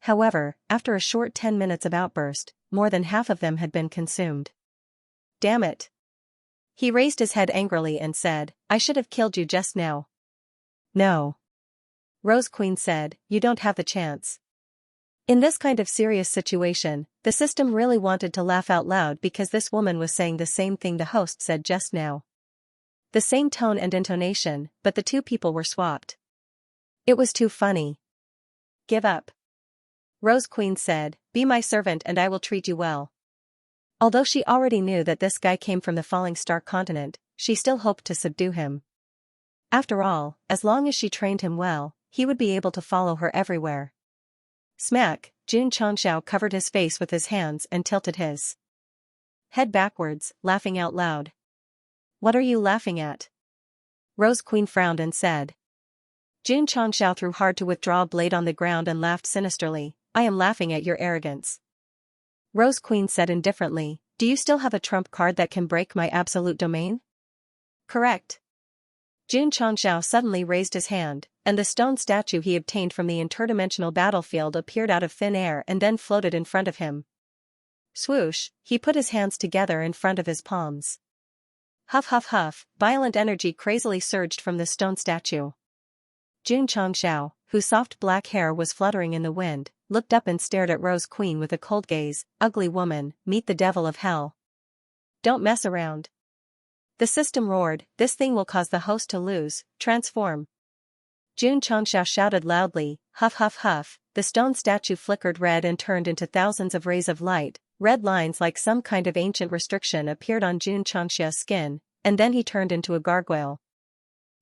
[SPEAKER 1] However, after a short 10 minutes of outburst, more than half of them had been consumed. Damn it! He raised his head angrily and said, I should have killed you just now. No. Rose Queen said, you don't have the chance. In this kind of serious situation, the system really wanted to laugh out loud because this woman was saying the same thing the host said just now. The same tone and intonation, but the two people were swapped. It was too funny. Give up. Rose Queen said, be my servant and I will treat you well. Although she already knew that this guy came from the Falling Star continent, she still hoped to subdue him. After all, as long as she trained him well, he would be able to follow her everywhere. Smack, Jun Changxiao covered his face with his hands and tilted his head backwards, laughing out loud. What are you laughing at? Rose Queen frowned and said. Jun Changxiao threw hard to withdraw a blade on the ground and laughed sinisterly, I am laughing at your arrogance. Rose Queen said indifferently, do you still have a trump card that can break my absolute domain? Correct. Jun Changxiao suddenly raised his hand, and the stone statue he obtained from the interdimensional battlefield appeared out of thin air and then floated in front of him. Swoosh, he put his hands together in front of his palms. Huff huff huff, violent energy crazily surged from the stone statue. Jun Changxiao, whose soft black hair was fluttering in the wind, looked up and stared at Rose Queen with a cold gaze. Ugly woman, meet the devil of hell. Don't mess around. The system roared, this thing will cause the host to lose, transform. Jun Changxiao shouted loudly, huff huff huff, the stone statue flickered red and turned into thousands of rays of light. Red lines like some kind of ancient restriction appeared on Jun Changxia's skin, and then he turned into a gargoyle.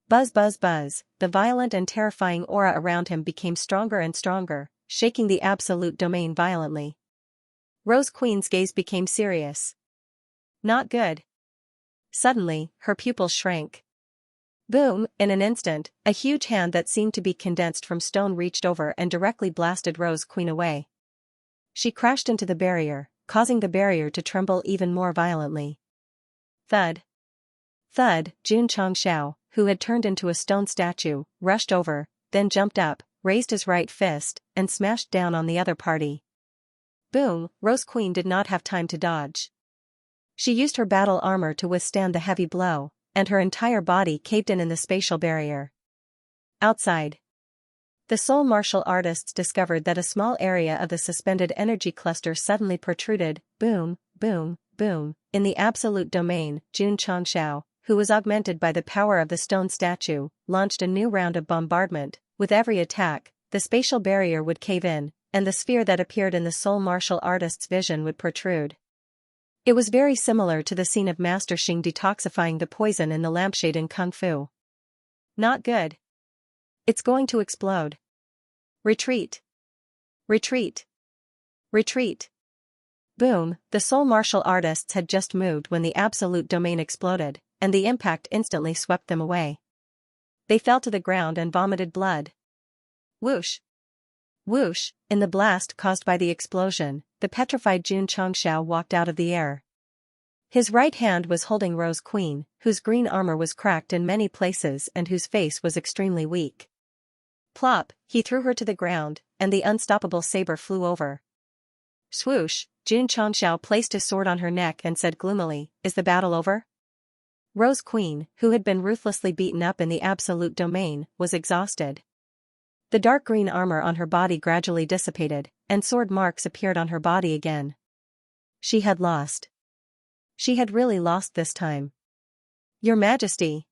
[SPEAKER 1] Buzz buzz buzz, the violent and terrifying aura around him became stronger and stronger, shaking the absolute domain violently. Rose Queen's gaze became serious. Not good. Suddenly, her pupils shrank. Boom, in an instant, a huge hand that seemed to be condensed from stone reached over and directly blasted Rose Queen away. She crashed into the barrier, causing the barrier to tremble even more violently. Thud. Thud, Jun Changxiao, who had turned into a stone statue, rushed over, then jumped up, raised his right fist, and smashed down on the other party. Boom, Rose Queen did not have time to dodge. She used her battle armor to withstand the heavy blow, and her entire body caved in the spatial barrier. Outside. The soul martial artists discovered that a small area of the suspended energy cluster suddenly protruded, boom, boom, boom, in the absolute domain. Jun Changxiao, who was augmented by the power of the stone statue, launched a new round of bombardment. With every attack, the spatial barrier would cave in, and the sphere that appeared in the soul martial artist's vision would protrude. It was very similar to the scene of Master Xing detoxifying the poison in the lampshade in Kung Fu. Not good. It's going to explode. Retreat. Retreat. Retreat. Boom, the soul martial artists had just moved when the absolute domain exploded, and the impact instantly swept them away. They fell to the ground and vomited blood. Whoosh. Whoosh, in the blast caused by the explosion, the petrified Jun Changxiao walked out of the air. His right hand was holding Rose Queen, whose green armor was cracked in many places and whose face was extremely weak. Plop, he threw her to the ground, and the unstoppable saber flew over. Swoosh, Jun Changxiao placed his sword on her neck and said gloomily, is the battle over? Rose Queen, who had been ruthlessly beaten up in the absolute domain, was exhausted. The dark green armor on her body gradually dissipated, and sword marks appeared on her body again. She had lost. She had really lost this time. Your Majesty.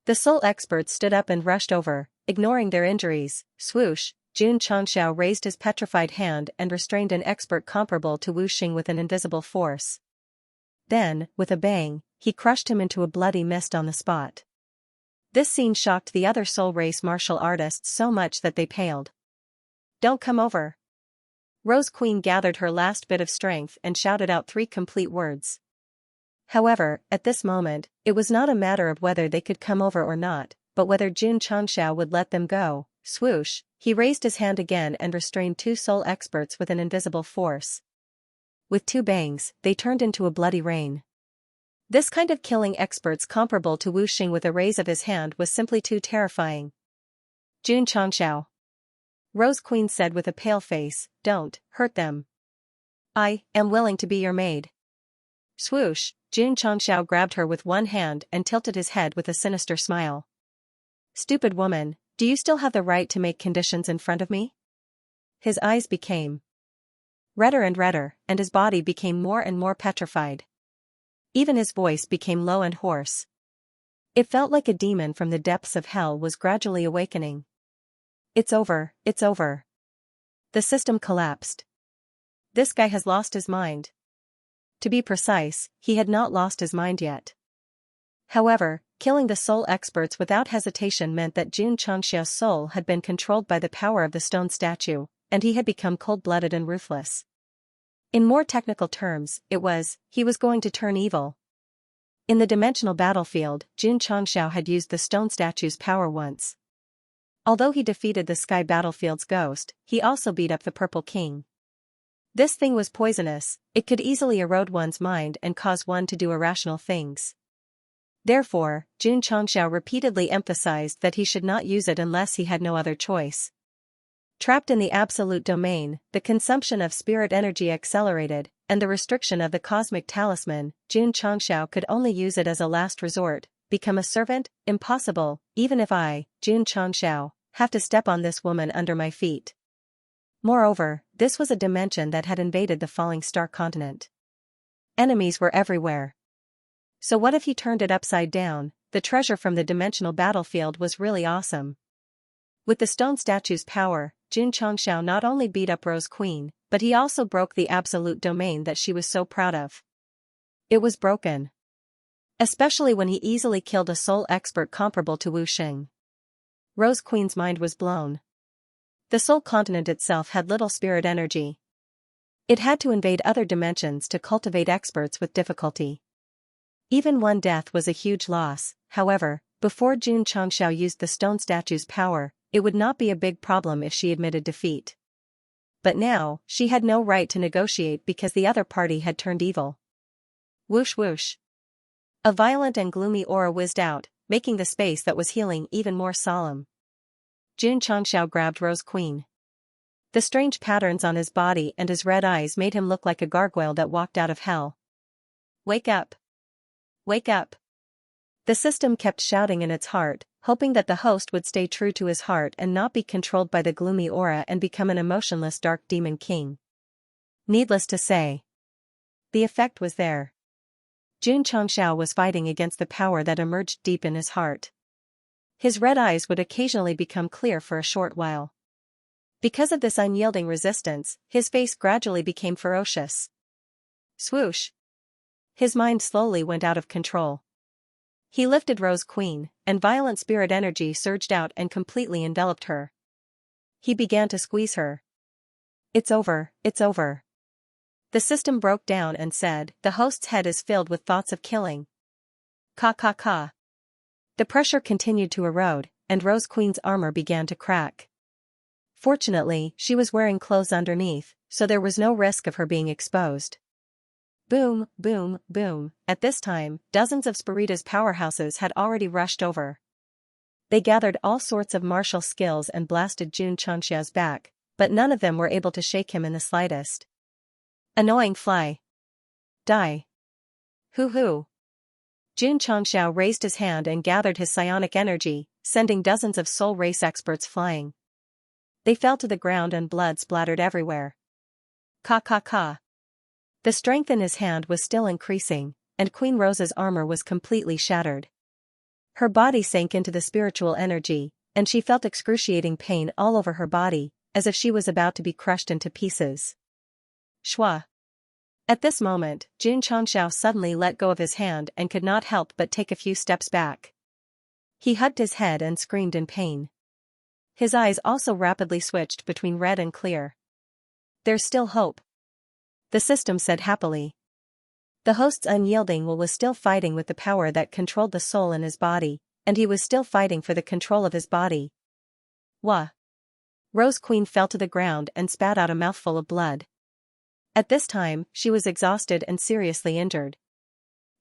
[SPEAKER 1] The soul experts stood up and rushed over, ignoring their injuries. Swoosh, Jun Changxiao raised his petrified hand and restrained an expert comparable to Wu Xing with an invisible force. Then, with a bang, he crushed him into a bloody mist on the spot. This scene shocked the other soul race martial artists so much that they paled. Don't come over. Rose Queen gathered her last bit of strength and shouted out 3 complete words. However, at this moment, it was not a matter of whether they could come over or not, but whether Jun Changxiao would let them go. Swoosh, he raised his hand again and restrained 2 soul experts with an invisible force. With 2 bangs, they turned into a bloody rain. This kind of killing experts comparable to Wu Xing with a raise of his hand was simply too terrifying. Jun Changxiao. Rose Queen said with a pale face, "Don't hurt them. I am willing to be your maid." Swoosh, Jun Changxiao grabbed her with one hand and tilted his head with a sinister smile. "Stupid woman, do you still have the right to make conditions in front of me?" His eyes became redder and redder, and his body became more and more petrified. Even his voice became low and hoarse. It felt like a demon from the depths of hell was gradually awakening. "It's over, it's over." The system collapsed. This guy has lost his mind. To be precise, he had not lost his mind yet. However, killing the soul experts without hesitation meant that Jun Changxiao's soul had been controlled by the power of the stone statue, and he had become cold-blooded and ruthless. In more technical terms, he was going to turn evil. In the dimensional battlefield, Jun Changxiao had used the stone statue's power once. Although he defeated the sky battlefield's ghost, he also beat up the Purple King. This thing was poisonous, it could easily erode one's mind and cause one to do irrational things. Therefore, Jun Changxiao repeatedly emphasized that he should not use it unless he had no other choice. Trapped in the absolute domain, the consumption of spirit energy accelerated, and the restriction of the cosmic talisman, Jun Changxiao could only use it as a last resort. Become a servant? Impossible, even if I, Jun Changxiao, have to step on this woman under my feet. Moreover, this was a dimension that had invaded the falling star continent. Enemies were everywhere. So what if he turned it upside down? The treasure from the dimensional battlefield was really awesome. With the stone statue's power, Jun Changxiao not only beat up Rose Queen, but he also broke the absolute domain that she was so proud of. It was broken. Especially when he easily killed a soul expert comparable to Wu Xing. Rose Queen's mind was blown. The soul continent itself had little spirit energy. It had to invade other dimensions to cultivate experts with difficulty. Even one death was a huge loss. However, before Jun Changxiao used the stone statue's power, it would not be a big problem if she admitted defeat. But now, she had no right to negotiate because the other party had turned evil. Whoosh whoosh. A violent and gloomy aura whizzed out, making the space that was healing even more solemn. Jun Changxiao grabbed Rose Queen. The strange patterns on his body and his red eyes made him look like a gargoyle that walked out of hell. "Wake up! Wake up!" The system kept shouting in its heart, hoping that the host would stay true to his heart and not be controlled by the gloomy aura and become an emotionless dark demon king. Needless to say, the effect was there. Jun Changxiao was fighting against the power that emerged deep in his heart. His red eyes would occasionally become clear for a short while. Because of this unyielding resistance, his face gradually became ferocious. Swoosh! His mind slowly went out of control. He lifted Rose Queen, and violent spirit energy surged out and completely enveloped her. He began to squeeze her. "It's over, it's over." The system broke down and said, "The host's head is filled with thoughts of killing." Ka ka ka. The pressure continued to erode, and Rose Queen's armor began to crack. Fortunately, she was wearing clothes underneath, so there was no risk of her being exposed. Boom, boom, boom. At this time, dozens of Spirita's powerhouses had already rushed over. They gathered all sorts of martial skills and blasted Jun Changxiao's back, but none of them were able to shake him in the slightest. Annoying fly. Die. Hoo-hoo. Jun Changxiao raised his hand and gathered his psionic energy, sending dozens of soul race experts flying. They fell to the ground and blood splattered everywhere. Ka ka ka. The strength in his hand was still increasing, and Queen Rose's armor was completely shattered. Her body sank into the spiritual energy, and she felt excruciating pain all over her body, as if she was about to be crushed into pieces. Shwa. At this moment, Jun Changxiao suddenly let go of his hand and could not help but take a few steps back. He hugged his head and screamed in pain. His eyes also rapidly switched between red and clear. "There's still hope," the system said happily. The host's unyielding will was still fighting with the power that controlled the soul in his body, and he was still fighting for the control of his body. Wah! Rose Queen fell to the ground and spat out a mouthful of blood. At this time, she was exhausted and seriously injured.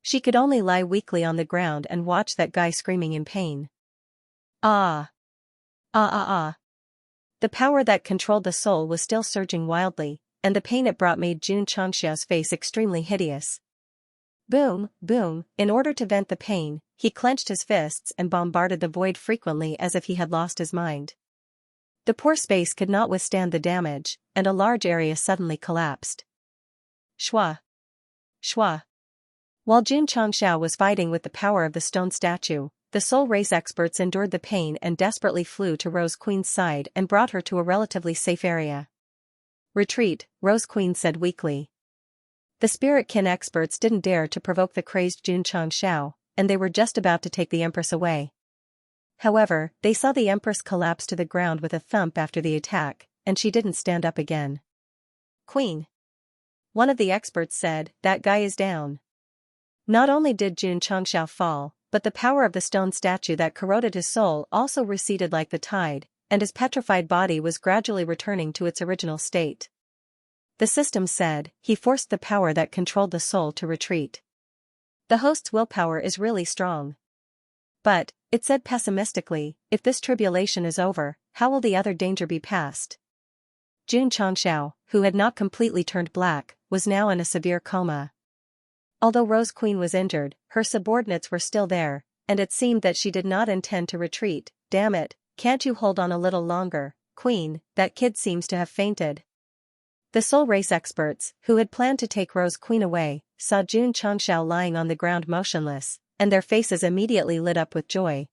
[SPEAKER 1] She could only lie weakly on the ground and watch that guy screaming in pain. Ah! Ah ah ah! The power that controlled the soul was still surging wildly, and the pain it brought made Xianxia's face extremely hideous. Boom, boom, in order to vent the pain, he clenched his fists and bombarded the void frequently as if he had lost his mind. The poor space could not withstand the damage, and a large area suddenly collapsed. Shwa! Shwa! While Xianxia was fighting with the power of the stone statue, the soul race experts endured the pain and desperately flew to Rose Queen's side and brought her to a relatively safe area. Retreat, Rose Queen said weakly. The spirit kin experts didn't dare to provoke the crazed Xianxia, and they were just about to take the Empress away. However, they saw the Empress collapse to the ground with a thump after the attack, and she didn't stand up again. Queen! One of the experts said, that guy is down. Not only did Xianxia fall, but the power of the stone statue that corroded his soul also receded like the tide, and his petrified body was gradually returning to its original state. The system said, he forced the power that controlled the soul to retreat. The host's willpower is really strong. But, it said pessimistically, if this tribulation is over, how will the other danger be passed? Xianxia, who had not completely turned black, was now in a severe coma. Although Rose Queen was injured, her subordinates were still there, and it seemed that she did not intend to retreat. Damn it, can't you hold on a little longer, Queen, that kid seems to have fainted. The soul race experts, who had planned to take Rose Queen away, saw Xianxia lying on the ground motionless, and their faces immediately lit up with joy.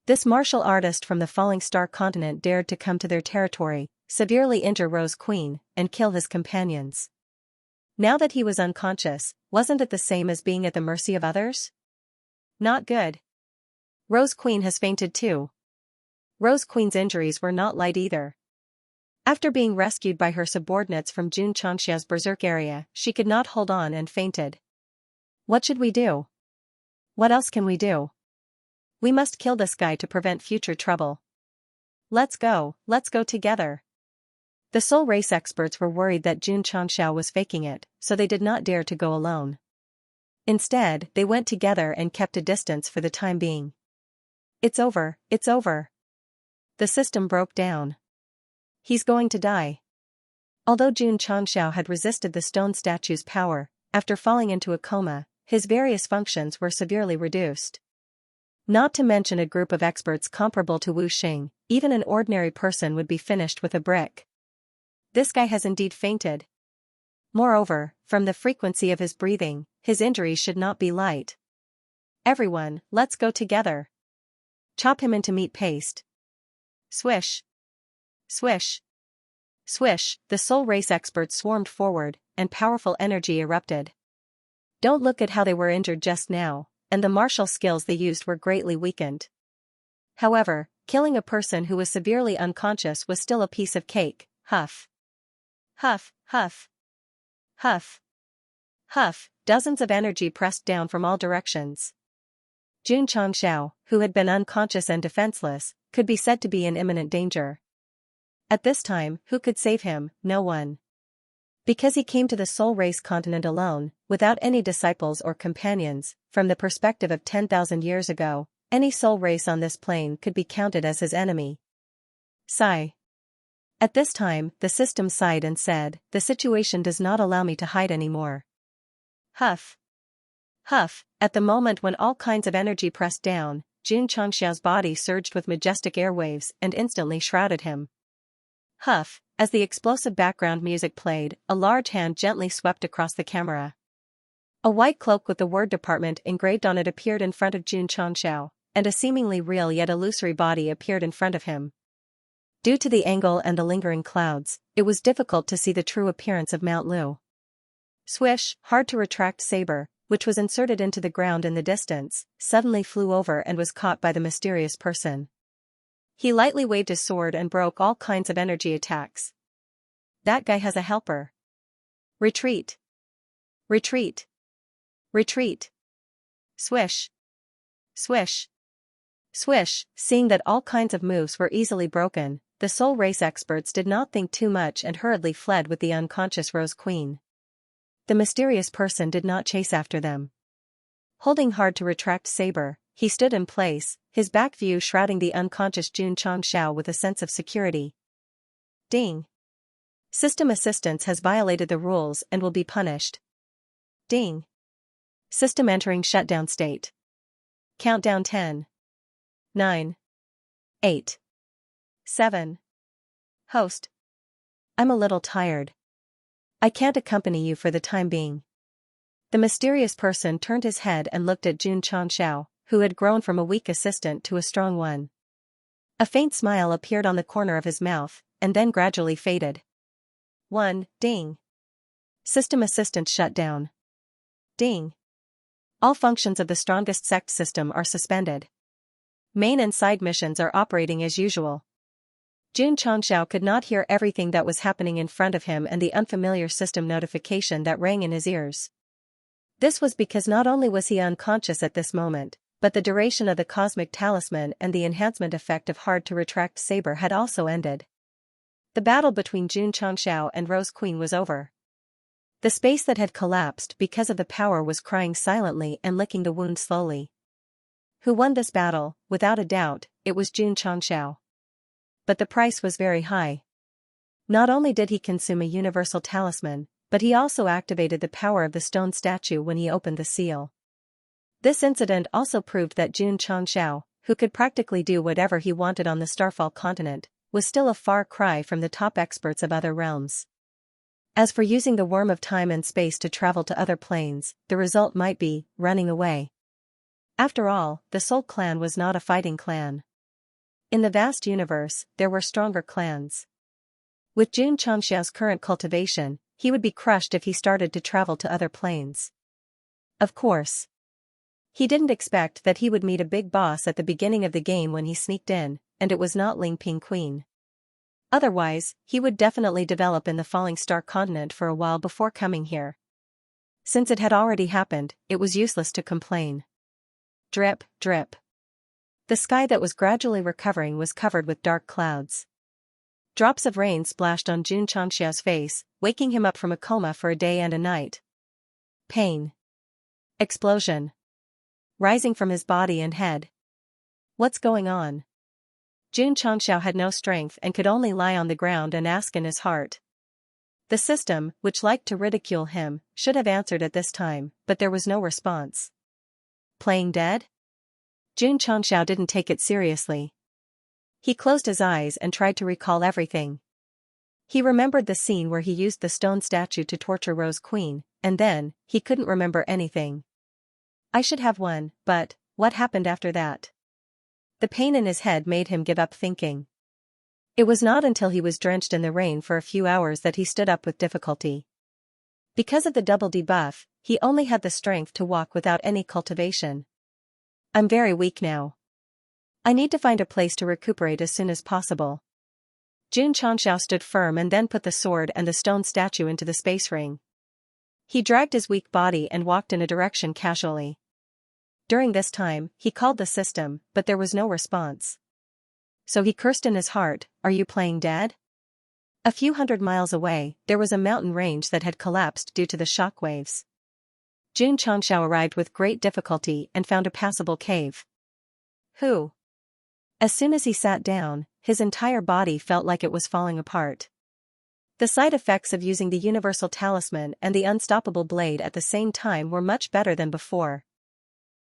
[SPEAKER 1] This martial artist from the Falling Star continent dared to come to their territory, severely injure Rose Queen, and kill his companions. Now that he was unconscious, wasn't it the same as being at the mercy of others? Not good. Rose Queen has fainted too. Rose Queen's injuries were not light either. After being rescued by her subordinates from Xianxia's berserk area, she could not hold on and fainted. What should we do? What else can we do? We must kill this guy to prevent future trouble. Let's go together. The soul race experts were worried that Xianxia was faking it, so they did not dare to go alone. Instead, they went together and kept a distance for the time being. It's over, it's over. The system broke down. He's going to die. Although Xianxia had resisted the stone statue's power, after falling into a coma, his various functions were severely reduced. Not to mention a group of experts comparable to Wu Xing, even an ordinary person would be finished with a brick. This guy has indeed fainted. Moreover, from the frequency of his breathing, his injuries should not be light. Everyone, let's go together. Chop him into meat paste. Swish. Swish. Swish, the soul race experts swarmed forward, and powerful energy erupted. Don't look at how they were injured just now, and the martial skills they used were greatly weakened. However, killing a person who was severely unconscious was still a piece of cake. Huff. Huff, huff. Huff. Huff, dozens of energy pressed down from all directions. Xianxia, who had been unconscious and defenseless, could be said to be in imminent danger. At this time, who could save him? No one. Because he came to the soul race continent alone, without any disciples or companions, from the perspective of 10,000 years ago, any soul race on this plane could be counted as his enemy. Sigh. At this time, the system sighed and said, the situation does not allow me to hide anymore. Huff. Huff, at the moment when all kinds of energy pressed down, Xianxia's body surged with majestic airwaves and instantly shrouded him. Huff, as the explosive background music played, a large hand gently swept across the camera. A white cloak with the word department engraved on it appeared in front of Xianxia, and a seemingly real yet illusory body appeared in front of him. Due to the angle and the lingering clouds, it was difficult to see the true appearance of Mount Lu. Swish, hard to retract saber, which was inserted into the ground in the distance, suddenly flew over and was caught by the mysterious person. He lightly waved his sword and broke all kinds of energy attacks. That guy has a helper. Retreat. Retreat. Retreat. Swish. Swish. Swish, seeing that all kinds of moves were easily broken, the soul race experts did not think too much and hurriedly fled with the unconscious Rose Queen. The mysterious person did not chase after them. Holding hard to retract saber, he stood in place, his back view shrouding the unconscious Xianxia with a sense of security. Ding. System assistance has violated the rules and will be punished. Ding. System entering shutdown state. Countdown 10. 9. 8. 7. Host. I'm a little tired. I can't accompany you for the time being. The mysterious person turned his head and looked at Xianxia, who had grown from a weak assistant to a strong one. A faint smile appeared on the corner of his mouth, and then gradually faded. 1. Ding. System assistance shut down. Ding. All functions of the strongest sect system are suspended. Main and side missions are operating as usual. Xianxia could not hear everything that was happening in front of him and the unfamiliar system notification that rang in his ears. This was because not only was he unconscious at this moment, but the duration of the cosmic talisman and the enhancement effect of hard to retract saber had also ended. The battle between Xianxia and Rose Queen was over. The space that had collapsed because of the power was crying silently and licking the wound slowly. Who won this battle? Without a doubt, it was Xianxia. But the price was very high. Not only did he consume a universal talisman, but he also activated the power of the stone statue when he opened the seal. This incident also proved that Xianxia, who could practically do whatever he wanted on the Starfall continent, was still a far cry from the top experts of other realms. As for using the worm of time and space to travel to other planes, the result might be running away. After all, the Soul Clan was not a fighting clan. In the vast universe, there were stronger clans. With Xianxia's current cultivation, he would be crushed if he started to travel to other planes. Of course. He didn't expect that he would meet a big boss at the beginning of the game when he sneaked in, and it was not Ling Ping Queen. Otherwise, he would definitely develop in the Falling Star continent for a while before coming here. Since it had already happened, it was useless to complain. Drip, drip. The sky that was gradually recovering was covered with dark clouds. Drops of rain splashed on Xianxia's face, waking him up from a coma for a day and a night. Pain. Explosion. Rising from his body and head. What's going on? Xianxia had no strength and could only lie on the ground and ask in his heart. The system, which liked to ridicule him, should have answered at this time, but there was no response. Playing dead? Xianxia didn't take it seriously. He closed his eyes and tried to recall everything. He remembered the scene where he used the stone statue to torture Rose Queen, and then, he couldn't remember anything. I should have won, but what happened after that? The pain in his head made him give up thinking. It was not until he was drenched in the rain for a few hours that he stood up with difficulty. Because of the double debuff, he only had the strength to walk without any cultivation. I'm very weak now. I need to find a place to recuperate as soon as possible. Xianxia stood firm and then put the sword and the stone statue into the space ring. He dragged his weak body and walked in a direction casually. During this time, he called the system, but there was no response. So he cursed in his heart, "Are you playing dead?" A few hundred miles away, there was a mountain range that had collapsed due to the shock waves. Xianxia arrived with great difficulty and found a passable cave. Who? As soon as he sat down, his entire body felt like it was falling apart. The side effects of using the universal talisman and the unstoppable blade at the same time were much better than before.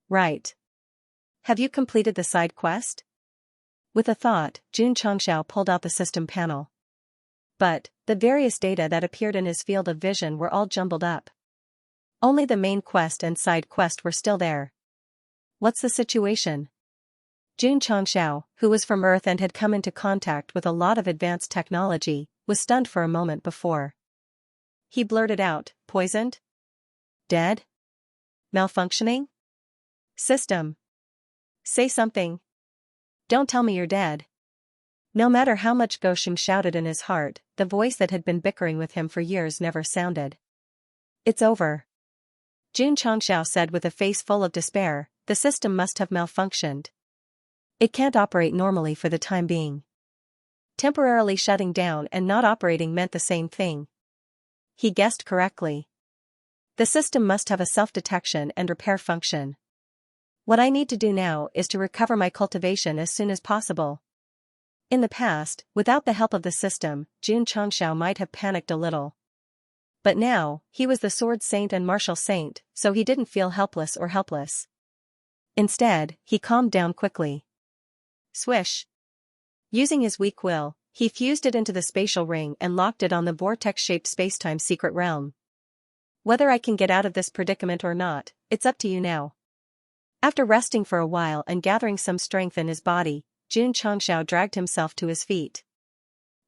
[SPEAKER 1] Right. Have you completed the side quest? With a thought, Xianxia pulled out the system panel. But, the various data that appeared in his field of vision were all jumbled up. Only the main quest and side quest were still there. What's the situation? Xianxia, who was from Earth and had come into contact with a lot of advanced technology, was stunned for a moment before. He blurted out, poisoned? Dead? Malfunctioning? System. Say something. Don't tell me you're dead. No matter how much Goshim shouted in his heart, the voice that had been bickering with him for years never sounded. It's over. Xianxia said with a face full of despair, the system must have malfunctioned. It can't operate normally for the time being. Temporarily shutting down and not operating meant the same thing. He guessed correctly. The system must have a self-detection and repair function. What I need to do now is to recover my cultivation as soon as possible. In the past, without the help of the system, Xianxia might have panicked a little. But now, he was the sword saint and martial saint, so he didn't feel helpless or helpless. Instead, he calmed down quickly. Swish. Using his weak will, he fused it into the spatial ring and locked it on the vortex-shaped spacetime secret realm. Whether I can get out of this predicament or not, it's up to you now. After resting for a while and gathering some strength in his body, Xianxia dragged himself to his feet.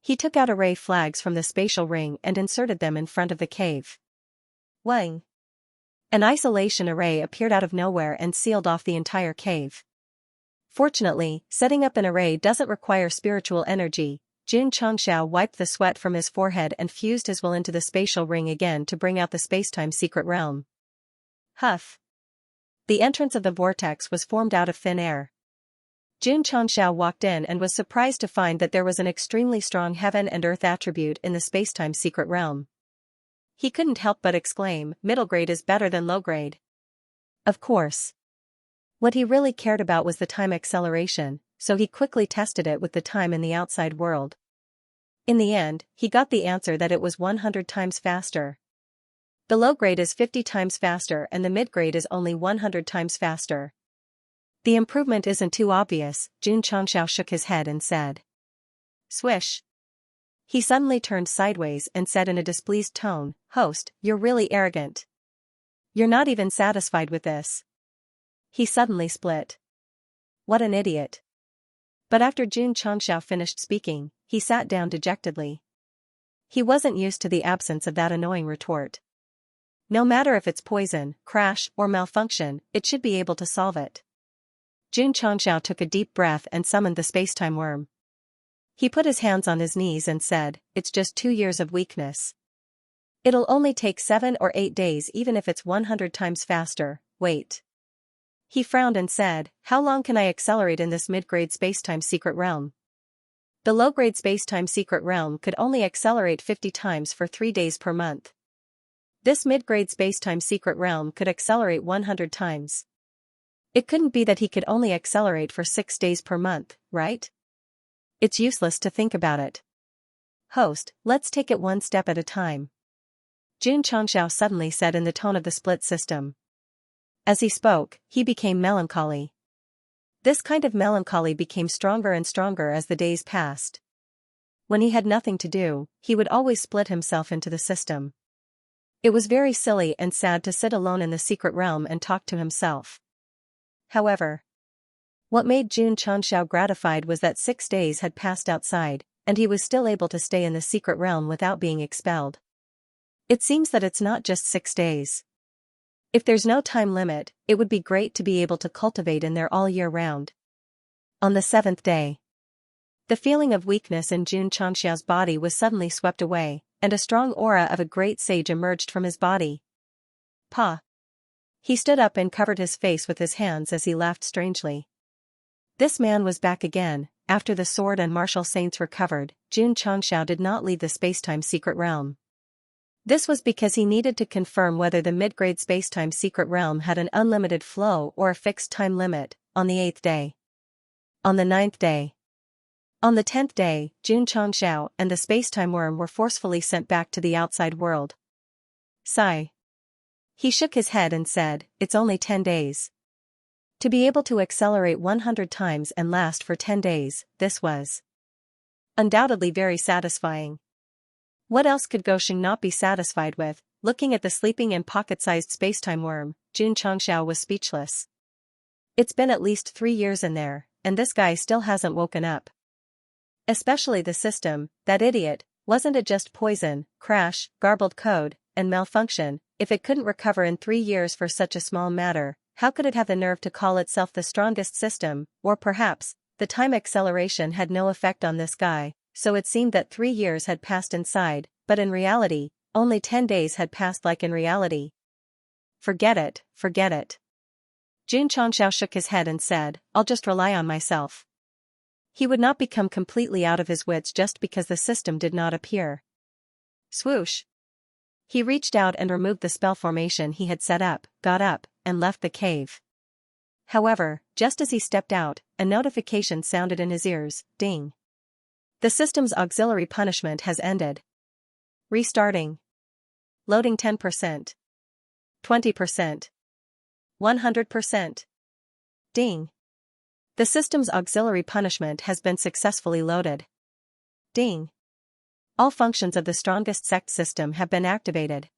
[SPEAKER 1] He took out array flags from the spatial ring and inserted them in front of the cave. Wang! An isolation array appeared out of nowhere and sealed off the entire cave. Fortunately, setting up an array doesn't require spiritual energy. Xianxia wiped the sweat from his forehead and fused his will into the spatial ring again to bring out the spacetime secret realm. Huff! The entrance of the vortex was formed out of thin air. Xianxia walked in and was surprised to find that there was an extremely strong heaven and earth attribute in the spacetime secret realm. He couldn't help but exclaim, middle grade is better than low grade. Of course. What he really cared about was the time acceleration, so he quickly tested it with the time in the outside world. In the end, he got the answer that it was 100 times faster. The low grade is 50 times faster and the mid grade is only 100 times faster. The improvement isn't too obvious, Xianxia shook his head and said. Swish. He suddenly turned sideways and said in a displeased tone, Host, you're really arrogant. You're not even satisfied with this. He suddenly split. What an idiot. But after Xianxia finished speaking, he sat down dejectedly. He wasn't used to the absence of that annoying retort. No matter if it's poison, crash, or malfunction, it should be able to solve it. Xianxia took a deep breath and summoned the spacetime worm. He put his hands on his knees and said, it's just 2 years of weakness. It'll only take 7 or 8 days even if it's 100 times faster, wait. He frowned and said, how long can I accelerate in this mid-grade spacetime secret realm? The low-grade spacetime secret realm could only accelerate 50 times for 3 days per month. This mid-grade spacetime secret realm could accelerate 100 times. It couldn't be that he could only accelerate for 6 days per month, right? It's useless to think about it. Host, let's take it one step at a time. Xianxia suddenly said in the tone of the split system. As he spoke, he became melancholy. This kind of melancholy became stronger and stronger as the days passed. When he had nothing to do, he would always split himself into the system. It was very silly and sad to sit alone in the secret realm and talk to himself. However, what made Xianxia gratified was that 6 days had passed outside, and he was still able to stay in the secret realm without being expelled. It seems that it's not just 6 days. If there's no time limit, it would be great to be able to cultivate in there all year round. On the 7th day, the feeling of weakness in Xianxia's body was suddenly swept away, and a strong aura of a great sage emerged from his body. Pa! He stood up and covered his face with his hands as he laughed strangely. This man was back again. After the sword and martial saints recovered, Xianxia did not leave the spacetime secret realm. This was because he needed to confirm whether the mid-grade spacetime secret realm had an unlimited flow or a fixed time limit. On the 8th day. On the 9th day. On the 10th day, Xianxia and the spacetime worm were forcefully sent back to the outside world. Sigh. He shook his head and said, it's only 10 days. To be able to accelerate 100 times and last for 10 days, this was undoubtedly very satisfying. What else could Gosheng not be satisfied with? Looking at the sleeping and pocket-sized spacetime worm, Xianxia was speechless. It's been at least 3 years in there, and this guy still hasn't woken up. Especially the system, that idiot, wasn't it just poison, crash, garbled code, and malfunction? If it couldn't recover in 3 years for such a small matter, how could it have the nerve to call itself the strongest system? Or perhaps, the time acceleration had no effect on this guy, so it seemed that 3 years had passed inside, but in reality, only 10 days had passed like in reality. Forget it, forget it. Xianxia shook his head and said, I'll just rely on myself. He would not become completely out of his wits just because the system did not appear. Swoosh. He reached out and removed the spell formation he had set up, got up, and left the cave. However, just as he stepped out, a notification sounded in his ears, ding. The system's auxiliary punishment has ended. Restarting. Loading 10%. 20%. 100%. Ding. The system's auxiliary punishment has been successfully loaded. Ding. All functions of the strongest sect system have been activated.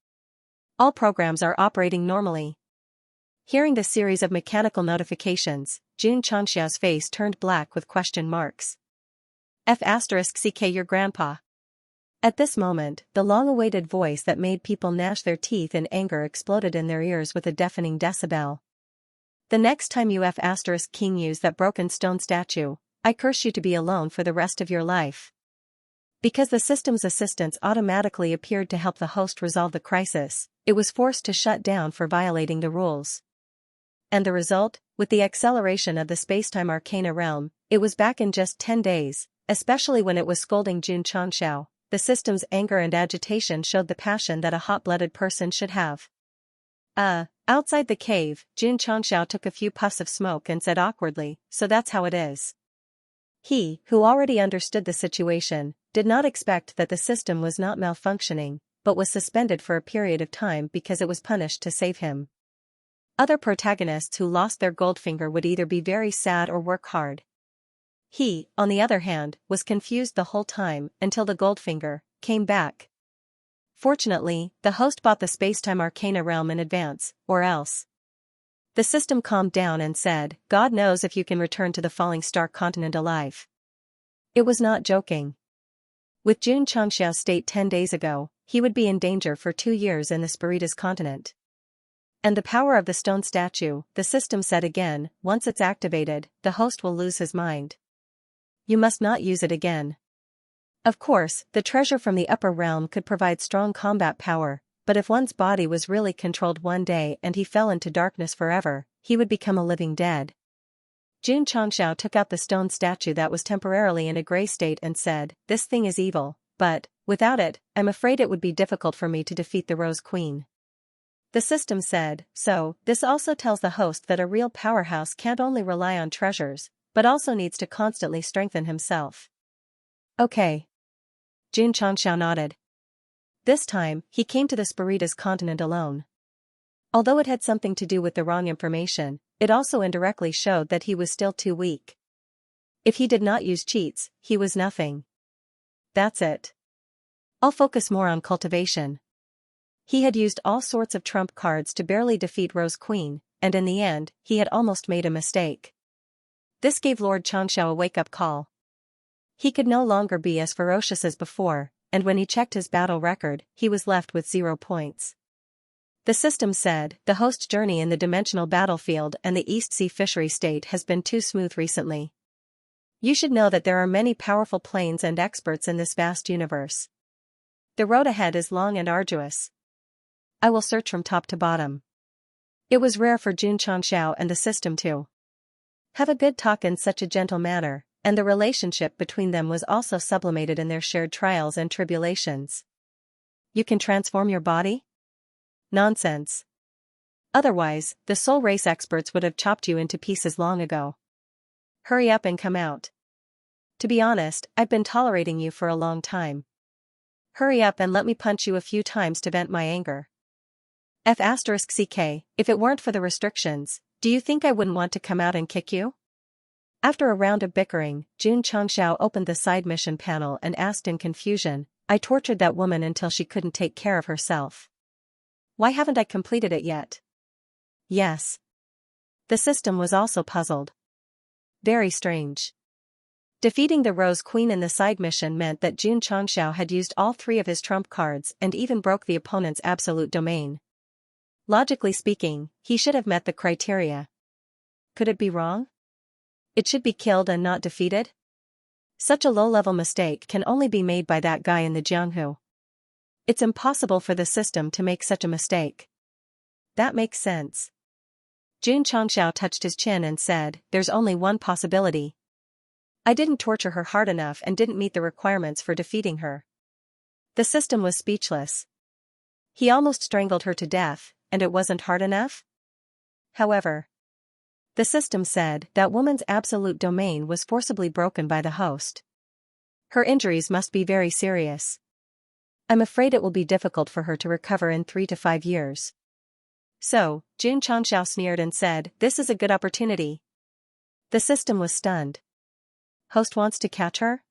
[SPEAKER 1] All programs are operating normally. Hearing the series of mechanical notifications, Xianxia's face turned black with question marks. F***ck your grandpa. At this moment, the long-awaited voice that made people gnash their teeth in anger exploded in their ears with a deafening decibel. The next time you F***king use that broken stone statue, I curse you to be alone for the rest of your life. Because the system's assistants automatically appeared to help the host resolve the crisis, it was forced to shut down for violating the rules. And the result, with the acceleration of the spacetime arcana realm, it was back in just 10 days, especially when it was scolding Xianxia. The system's anger and agitation showed the passion that a hot-blooded person should have. Outside the cave, Xianxia took a few puffs of smoke and said awkwardly, so that's how it is. He, who already understood the situation, did not expect that the system was not malfunctioning, but was suspended for a period of time because it was punished to save him. Other protagonists who lost their Goldfinger would either be very sad or work hard. He, on the other hand, was confused the whole time until the Goldfinger came back. Fortunately, the host bought the spacetime arcana realm in advance, or else. The system calmed down and said, God knows if you can return to the falling star continent alive. It was not joking. With Xianxia's state 10 days ago, he would be in danger for 2 years in the Spiritus continent. And the power of the stone statue, the system said again, once it's activated, the host will lose his mind. You must not use it again. Of course, the treasure from the upper realm could provide strong combat power, but if one's body was really controlled one day and he fell into darkness forever, he would become a living dead. Xianxia took out the stone statue that was temporarily in a gray state and said, this thing is evil, but, without it, I'm afraid it would be difficult for me to defeat the Rose Queen. The system said, so, this also tells the host that a real powerhouse can't only rely on treasures, but also needs to constantly strengthen himself. Okay. Xianxia nodded. This time, he came to the Spiritus continent alone. Although it had something to do with the wrong information, it also indirectly showed that he was still too weak. If he did not use cheats, he was nothing. That's it. I'll focus more on cultivation. He had used all sorts of trump cards to barely defeat Rose Queen, and in the end, he had almost made a mistake. This gave Lord Xianxia a wake-up call. He could no longer be as ferocious as before, and when he checked his battle record, he was left with 0 points. The system said, the host's journey in the dimensional battlefield and the East Sea fishery state has been too smooth recently. You should know that there are many powerful planes and experts in this vast universe. The road ahead is long and arduous. I will search from top to bottom. It was rare for Xianxia and the system to have a good talk in such a gentle manner, and the relationship between them was also sublimated in their shared trials and tribulations. You can transform your body? Nonsense. Otherwise, the soul race experts would have chopped you into pieces long ago. Hurry up and come out. To be honest, I've been tolerating you for a long time. Hurry up and let me punch you a few times to vent my anger. F***ck, if it weren't for the restrictions, do you think I wouldn't want to come out and kick you? After a round of bickering, Xianxia opened the side mission panel and asked in confusion, I tortured that woman until she couldn't take care of herself. Why haven't I completed it yet? Yes. The system was also puzzled. Very strange. Defeating the Rose Queen in the side mission meant that Xianxia had used all 3 of his trump cards and even broke the opponent's absolute domain. Logically speaking, he should have met the criteria. Could it be wrong? It should be killed and not defeated? Such a low-level mistake can only be made by that guy in the Jianghu. It's impossible for the system to make such a mistake. That makes sense. Xianxia touched his chin and said, there's only one possibility. I didn't torture her hard enough and didn't meet the requirements for defeating her. The system was speechless. He almost strangled her to death, and it wasn't hard enough? However, The system said that woman's absolute domain was forcibly broken by the host. Her injuries must be very serious. I'm afraid it will be difficult for her to recover in 3 to 5 years. So, Xianxia sneered and said, "This is a good opportunity." The system was stunned. Host wants to catch her?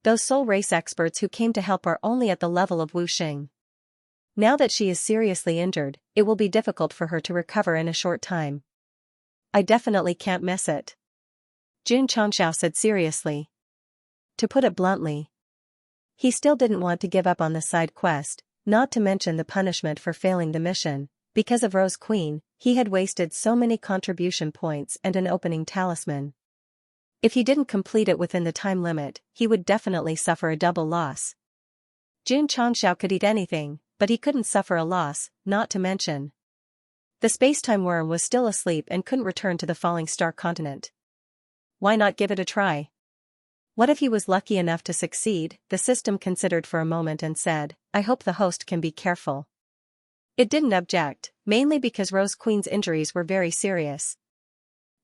[SPEAKER 1] Those soul race experts who came to help are only at the level of Wu Xing. Now that she is seriously injured, it will be difficult for her to recover in a short time. I definitely can't miss it. Xianxia said seriously. To put it bluntly, he still didn't want to give up on the side quest, not to mention the punishment for failing the mission. Because of Rose Queen, he had wasted so many contribution points and an opening talisman. If he didn't complete it within the time limit, he would definitely suffer a double loss. Xianxia could eat anything, but he couldn't suffer a loss, not to mention. The space-time worm was still asleep and couldn't return to the falling star continent. Why not give it a try? What if he was lucky enough to succeed? The system considered for a moment and said, I hope the host can be careful. It didn't object, mainly because Rose Queen's injuries were very serious.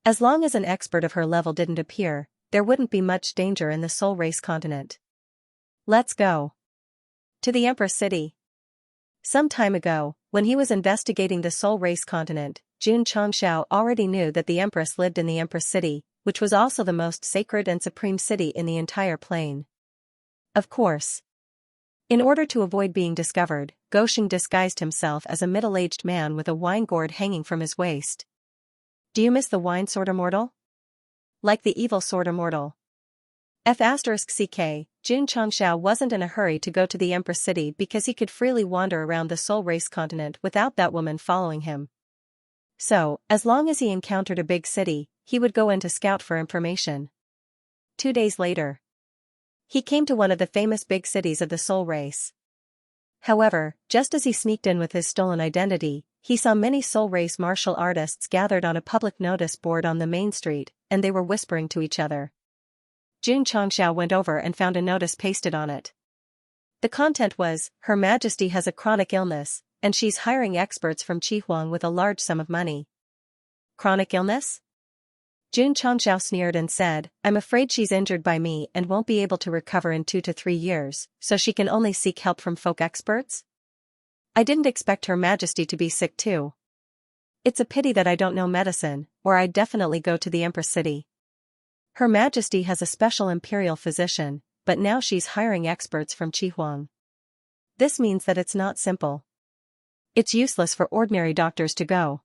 [SPEAKER 1] As long as an expert of her level didn't appear, there wouldn't be much danger in the Soul Race continent. Let's go to the Empress City. Some time ago, when he was investigating the Soul Race continent, Xianxia already knew that the Empress lived in the Empress City, which was also the most sacred and supreme city in the entire plane. Of course. In order to avoid being discovered, Gosheng disguised himself as a middle-aged man with a wine gourd hanging from his waist. Do you miss the wine sword immortal? Like the evil sword immortal. *CK, Xianxia wasn't in a hurry to go to the Empress City because he could freely wander around the Soul Race continent without that woman following him. So, as long as he encountered a big city, he would go in to scout for information. 2 days later, he came to one of the famous big cities of the Soul Race. However, just as he sneaked in with his stolen identity, he saw many Soul Race martial artists gathered on a public notice board on the main street, and they were whispering to each other. Xianxia went over and found a notice pasted on it. The content was, Her Majesty has a chronic illness, and she's hiring experts from Qihuang with a large sum of money. Chronic illness? Xianxia sneered and said, I'm afraid she's injured by me and won't be able to recover in 2 to 3 years, so she can only seek help from folk experts? I didn't expect Her Majesty to be sick too. It's a pity that I don't know medicine, or I'd definitely go to the Empress City. Her Majesty has a special imperial physician, but now she's hiring experts from Qihuang. This means that it's not simple. It's useless for ordinary doctors to go.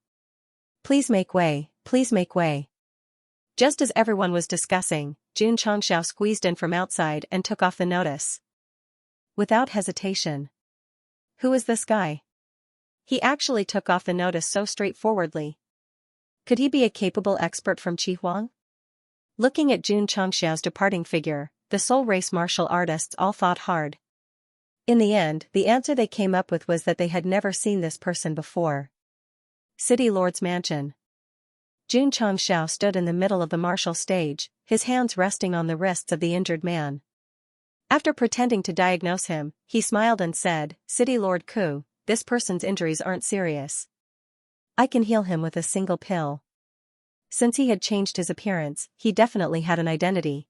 [SPEAKER 1] Please make way, please make way. Just as everyone was discussing, Xianxia squeezed in from outside and took off the notice. Without hesitation. Who is this guy? He actually took off the notice so straightforwardly. Could he be a capable expert from Qihuang? Looking at Xianxia's departing figure, the Soul Race martial artists all thought hard. In the end, the answer they came up with was that they had never seen this person before. City Lord's Mansion. Xianxia stood in the middle of the martial stage, his hands resting on the wrists of the injured man. After pretending to diagnose him, he smiled and said, City Lord Ku, this person's injuries aren't serious. I can heal him with a single pill. Since he had changed his appearance, he definitely had an identity.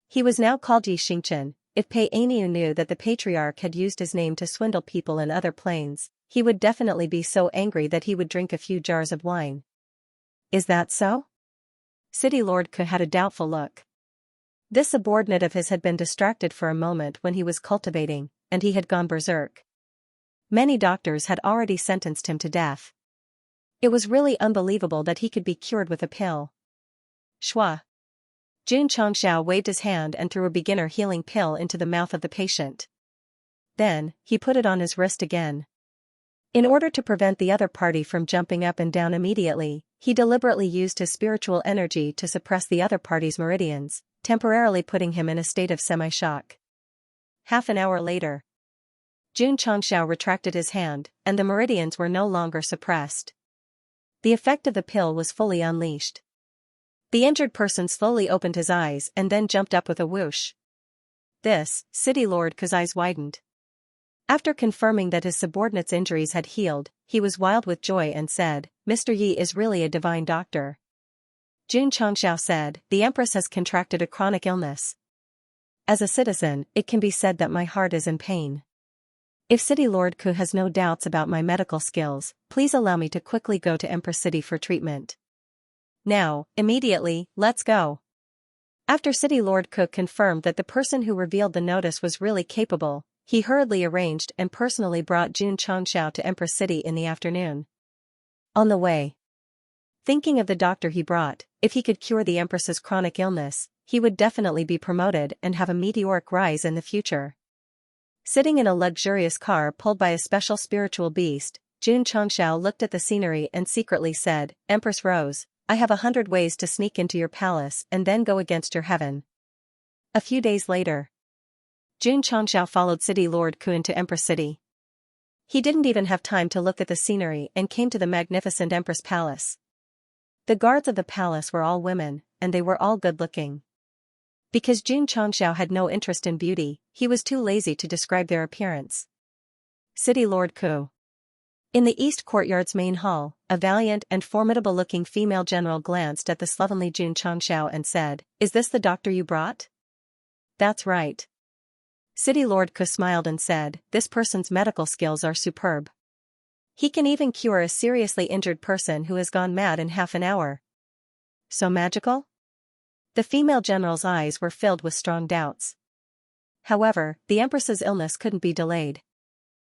[SPEAKER 1] He was now called Yi Xingchen. If Pei Aniu knew that the patriarch had used his name to swindle people in other planes, he would definitely be so angry that he would drink a few jars of wine. Is that so? City Lord Ke had a doubtful look. This subordinate of his had been distracted for a moment when he was cultivating, and he had gone berserk. Many doctors had already sentenced him to death. It was really unbelievable that he could be cured with a pill. Shua. Xianxia waved his hand and threw a beginner healing pill into the mouth of the patient. Then, he put it on his wrist again. In order to prevent the other party from jumping up and down immediately, he deliberately used his spiritual energy to suppress the other party's meridians, temporarily putting him in a state of semi-shock. Half an hour later, Xianxia retracted his hand, and the meridians were no longer suppressed. The effect of the pill was fully unleashed. The injured person slowly opened his eyes and then jumped up with a whoosh. This, City Lord Ke's eyes widened. After confirming that his subordinate's injuries had healed, he was wild with joy and said, Mr. Yi is really a divine doctor. Jun Changxiao said, the Empress has contracted a chronic illness. As a citizen, it can be said that my heart is in pain. If City Lord Ku has no doubts about my medical skills, please allow me to quickly go to Empress City for treatment. Now, immediately, let's go. After City Lord Ku confirmed that the person who revealed the notice was really capable, he hurriedly arranged and personally brought Jun Changxiao to Empress City in the afternoon. On the way, thinking of the doctor he brought, if he could cure the Empress's chronic illness, he would definitely be promoted and have a meteoric rise in the future. Sitting in a luxurious car pulled by a special spiritual beast, Jun Changxiao looked at the scenery and secretly said, Empress Rose, I have 100 ways to sneak into your palace and then go against your heaven. A few days later, Jun Changxiao followed City Lord Ku into Empress City. He didn't even have time to look at the scenery and came to the magnificent Empress Palace. The guards of the palace were all women, and they were all good-looking. Because Jun Changxiao had no interest in beauty, he was too lazy to describe their appearance. City Lord Ku. In the East Courtyard's main hall, a valiant and formidable-looking female general glanced at the slovenly Jun Changxiao and said, Is this the doctor you brought? That's right. City Lord Ku smiled and said, This person's medical skills are superb. He can even cure a seriously injured person who has gone mad in half an hour. So magical? The female general's eyes were filled with strong doubts. However, the Empress's illness couldn't be delayed.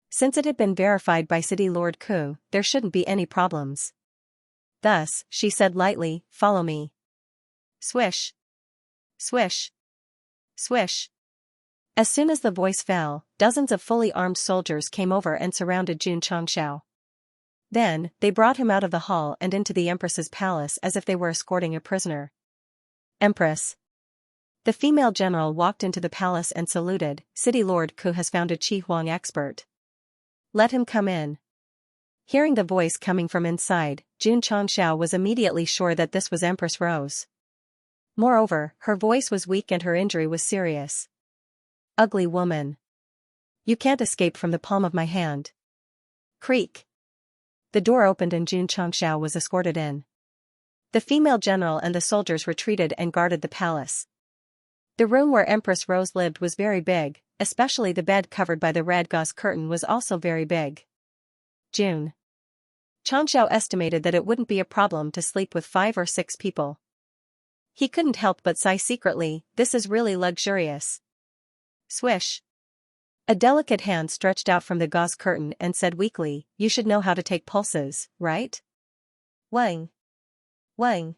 [SPEAKER 1] Since it had been verified by City Lord Ku, there shouldn't be any problems. Thus, she said lightly, Follow me. Swish. Swish. Swish. As soon as the voice fell, dozens of fully armed soldiers came over and surrounded Jun Changxiao. Then, they brought him out of the hall and into the Empress's palace as if they were escorting a prisoner. Empress. The female general walked into the palace and saluted, City Lord Ku has found a Qi Huang expert. Let him come in. Hearing the voice coming from inside, Jun Changxiao was immediately sure that this was Empress Rose. Moreover, her voice was weak and her injury was serious. Ugly woman. You can't escape from the palm of my hand. Creak. The door opened and Jun Changxiao was escorted in. The female general and the soldiers retreated and guarded the palace. The room where Empress Rose lived was very big, especially the bed covered by the red gauze curtain was also very big. Jun Changxiao estimated that it wouldn't be a problem to sleep with 5 or 6 people. He couldn't help but sigh secretly, this is really luxurious. Swish. A delicate hand stretched out from the gauze curtain and said weakly, You should know how to take pulses, right? Wang. Wang.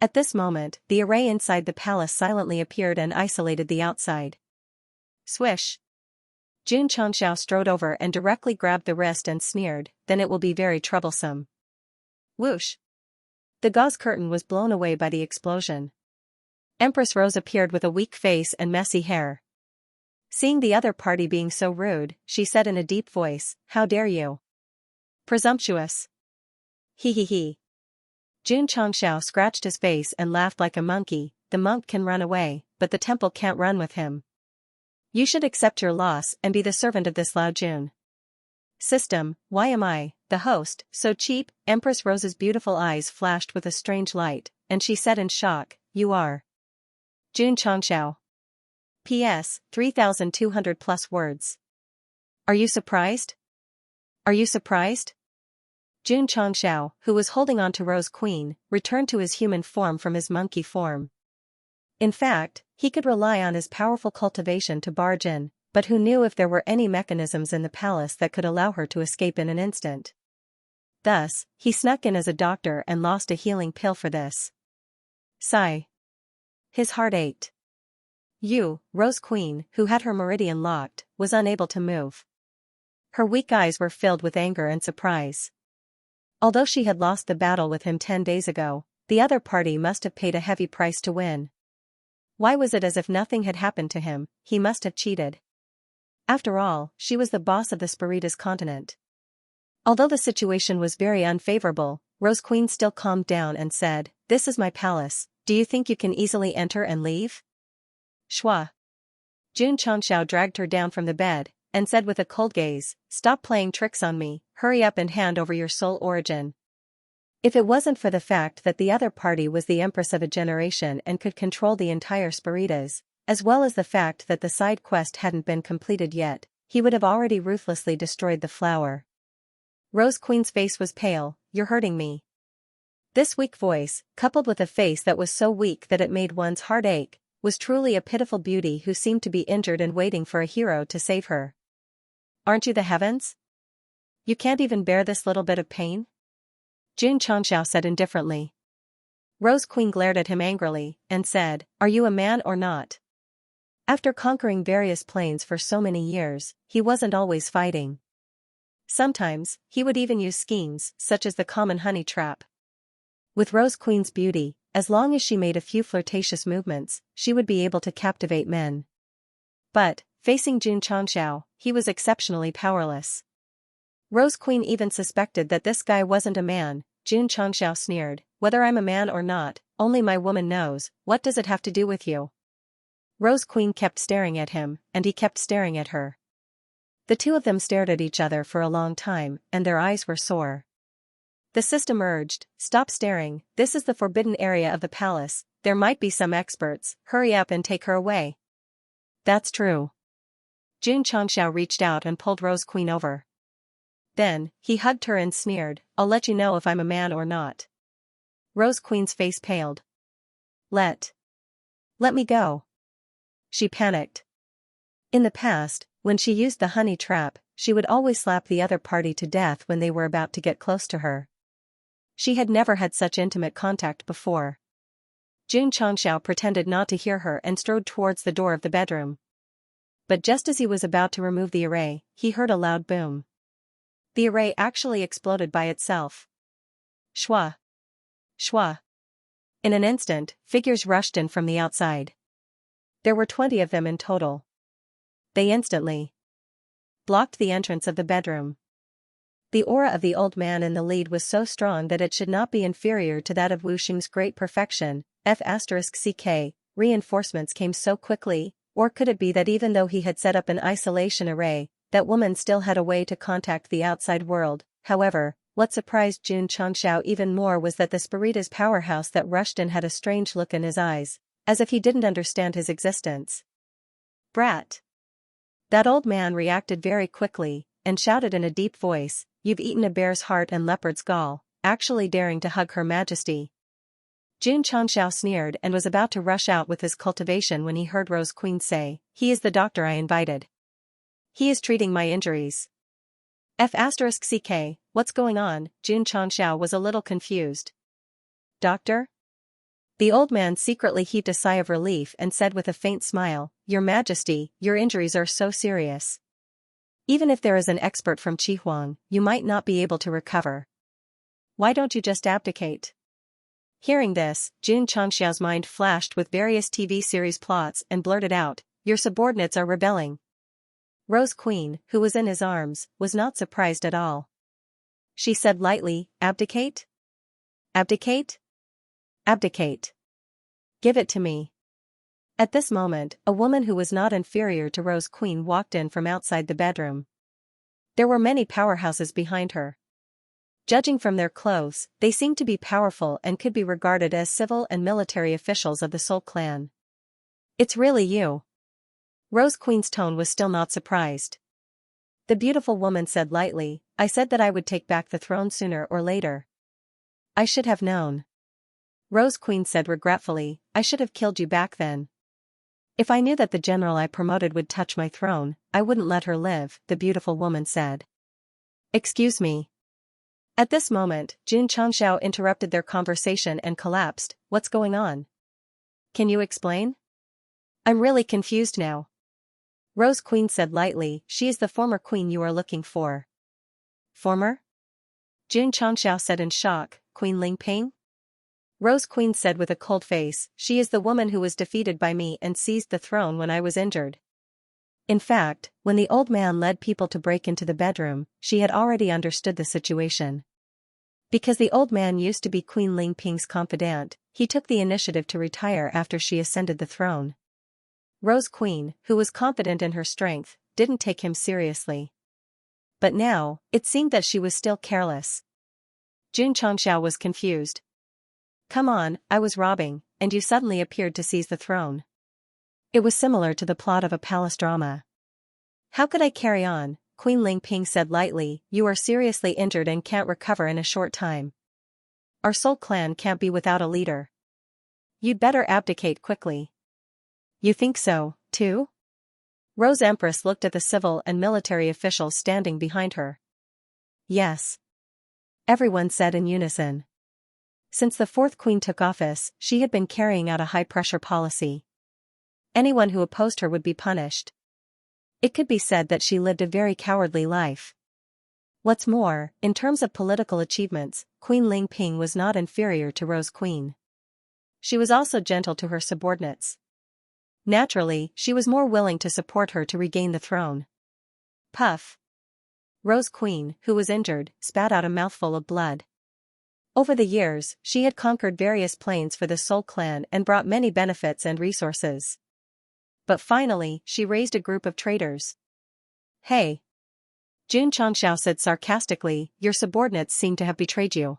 [SPEAKER 1] At this moment, the array inside the palace silently appeared and isolated the outside. Swish. Jun Changxiao strode over and directly grabbed the wrist and sneered, Then it will be very troublesome. Whoosh. The gauze curtain was blown away by the explosion. Empress Rose appeared with a weak face and messy hair. Seeing the other party being so rude, she said in a deep voice, How dare you? Presumptuous. He he he. Jun Changxiao scratched his face and laughed like a monkey, The monk can run away, but the temple can't run with him. You should accept your loss and be the servant of this Lao Jun. System, why am I, the host, so cheap? Empress Rose's beautiful eyes flashed with a strange light, and she said in shock, You are Jun Changxiao. P.S. 3,200 plus words. Are you surprised? Are you surprised? Jun Changxiao, who was holding on to Rose Queen, returned to his human form from his monkey form. In fact, he could rely on his powerful cultivation to barge in, but who knew if there were any mechanisms in the palace that could allow her to escape in an instant. Thus, he snuck in as a doctor and lost a healing pill for this. Sigh. His heart ached. Rose Queen, who had her meridian locked, was unable to move. Her weak eyes were filled with anger and surprise. Although she had lost the battle with him 10 days ago, the other party must have paid a heavy price to win. Why was it as if nothing had happened to him? He must have cheated. After all, she was the boss of the Spiritus continent. Although the situation was very unfavorable, Rose Queen still calmed down and said, This is my palace, do you think you can easily enter and leave? Shua. Jun Changxiao dragged her down from the bed, and said with a cold gaze, Stop playing tricks on me, hurry up and hand over your soul origin. If it wasn't for the fact that the other party was the empress of a generation and could control the entire Spiritas, as well as the fact that the side quest hadn't been completed yet, he would have already ruthlessly destroyed the flower. Rose Queen's face was pale. "You're hurting me." This weak voice, coupled with a face that was so weak that it made one's heart ache, was truly a pitiful beauty who seemed to be injured and waiting for a hero to save her. "Aren't you the heavens? You can't even bear this little bit of pain?" Xianxia said indifferently. Rose Queen glared at him angrily, and said, "Are you a man or not?" After conquering various planes for so many years, he wasn't always fighting. Sometimes, he would even use schemes, such as the common honey trap. With Rose Queen's beauty, as long as she made a few flirtatious movements, she would be able to captivate men. But, facing Xianxia, he was exceptionally powerless. Rose Queen even suspected that this guy wasn't a man. Xianxia sneered, "Whether I'm a man or not, only my woman knows. What does it have to do with you?" Rose Queen kept staring at him, and he kept staring at her. The two of them stared at each other for a long time, and their eyes were sore. The system urged, "Stop staring, this is the forbidden area of the palace, there might be some experts, hurry up and take her away." "That's true." Xianxia reached out and pulled Rose Queen over. Then, he hugged her and sneered, "I'll let you know if I'm a man or not." Rose Queen's face paled. Let me go." She panicked. In the past, when she used the honey trap, she would always slap the other party to death when they were about to get close to her. She had never had such intimate contact before. Xianxia pretended not to hear her and strode towards the door of the bedroom. But just as he was about to remove the array, he heard a loud boom. The array actually exploded by itself. Shwa! Shwa! In an instant, figures rushed in from the outside. There were 20 of them in total. They instantly blocked the entrance of the bedroom. The aura of the old man in the lead was so strong that it should not be inferior to that of Wu Xing's great perfection. F***ck, reinforcements came so quickly, or could it be that even though he had set up an isolation array, that woman still had a way to contact the outside world? However, what surprised Xianxia even more was that the Spiritas powerhouse that rushed in had a strange look in his eyes, as if he didn't understand his existence. "Brat!" That old man reacted very quickly, and shouted in a deep voice, "You've eaten a bear's heart and leopard's gall," actually daring to hug Her Majesty. Xianxia sneered and was about to rush out with his cultivation when he heard Rose Queen say, "He is the doctor I invited. He is treating my injuries." F***ck, what's going on? Xianxia was a little confused. "Doctor?" The old man secretly heaved a sigh of relief and said with a faint smile, "Your Majesty, your injuries are so serious. Even if there is an expert from Qihuang, you might not be able to recover. Why don't you just abdicate?" Hearing this, Xianxia's mind flashed with various TV series plots and blurted out, "Your subordinates are rebelling." Rose Queen, who was in his arms, was not surprised at all. She said lightly, "Abdicate? Abdicate? Abdicate. Give it to me." At this moment, a woman who was not inferior to Rose Queen walked in from outside the bedroom. There were many powerhouses behind her. Judging from their clothes, they seemed to be powerful and could be regarded as civil and military officials of the Soul clan. "It's really you." Rose Queen's tone was still not surprised. The beautiful woman said lightly, "I said that I would take back the throne sooner or later. I should have known." Rose Queen said regretfully, "I should have killed you back then. If I knew that the general I promoted would touch my throne, I wouldn't let her live," the beautiful woman said. "Excuse me." At this moment, Xianxia interrupted their conversation and collapsed. "What's going on? Can you explain? I'm really confused now." Rose Queen said lightly, "She is the former queen you are looking for." "Former?" Xianxia said in shock, "Queen Lingping?" Rose Queen said with a cold face, "She is the woman who was defeated by me and seized the throne when I was injured." In fact, when the old man led people to break into the bedroom, she had already understood the situation. Because the old man used to be Queen Lingping's confidant, he took the initiative to retire after she ascended the throne. Rose Queen, who was confident in her strength, didn't take him seriously. But now, it seemed that she was still careless. Jun Changxiao was confused. Come on, I was robbing, and you suddenly appeared to seize the throne. It was similar to the plot of a palace drama. How could I carry on? Queen Ling Ping said lightly, you are seriously injured and can't recover in a short time. Our Soul clan can't be without a leader. You'd better abdicate quickly. You think so, too? Rose Empress looked at the civil and military officials standing behind her. Yes. Everyone said in unison. Since the fourth queen took office, she had been carrying out a high-pressure policy. Anyone who opposed her would be punished. It could be said that she lived a very cowardly life. What's more, in terms of political achievements, Queen Ling Ping was not inferior to Rose Queen. She was also gentle to her subordinates. Naturally, she was more willing to support her to regain the throne. Puff. Rose Queen, who was injured, spat out a mouthful of blood. Over the years, she had conquered various planes for the Soul clan and brought many benefits and resources. But finally, she raised a group of traitors. Hey! Jun Changxiao said sarcastically, your subordinates seem to have betrayed you.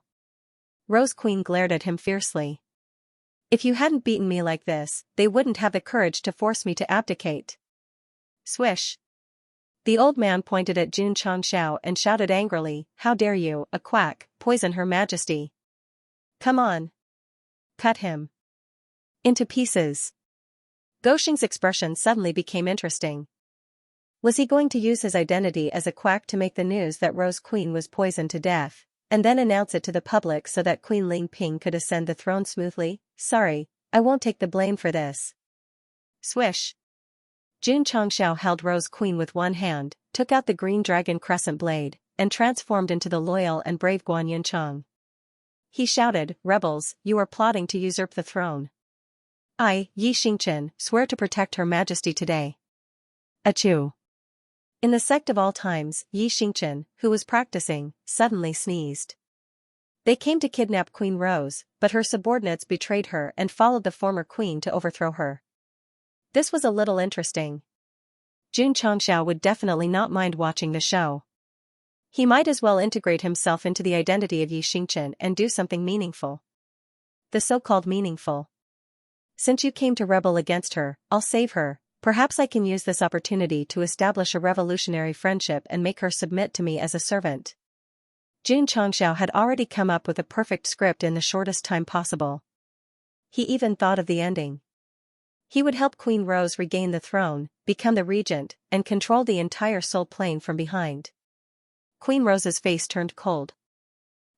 [SPEAKER 1] Rose Queen glared at him fiercely. If you hadn't beaten me like this, they wouldn't have the courage to force me to abdicate. Swish! The old man pointed at Jun Changxiao and shouted angrily, how dare you, a quack, poison Her Majesty. Come on. Cut him into pieces. Goshing's expression suddenly became interesting. Was he going to use his identity as a quack to make the news that Rose Queen was poisoned to death, and then announce it to the public so that Queen Ling Ping could ascend the throne smoothly? Sorry, I won't take the blame for this. Swish! Jun Changxiao held Rose Queen with one hand, took out the green dragon crescent blade, and transformed into the loyal and brave Guan Yuncheng. He shouted, rebels, you are plotting to usurp the throne. I, Yi Xingchen, swear to protect Her Majesty today. Achoo! In the sect of all times, Yi Xingchen, who was practicing, suddenly sneezed. They came to kidnap Queen Rose, but her subordinates betrayed her and followed the former queen to overthrow her. This was a little interesting. Jun Changxiao would definitely not mind watching the show. He might as well integrate himself into the identity of Yi Xingchen and do something meaningful. The so-called meaningful. Since you came to rebel against her, I'll save her. Perhaps I can use this opportunity to establish a revolutionary friendship and make her submit to me as a servant. Jun Changxiao had already come up with a perfect script in the shortest time possible. He even thought of the ending. He would help Queen Rose regain the throne, become the regent, and control the entire Soul plane from behind. Queen Rose's face turned cold.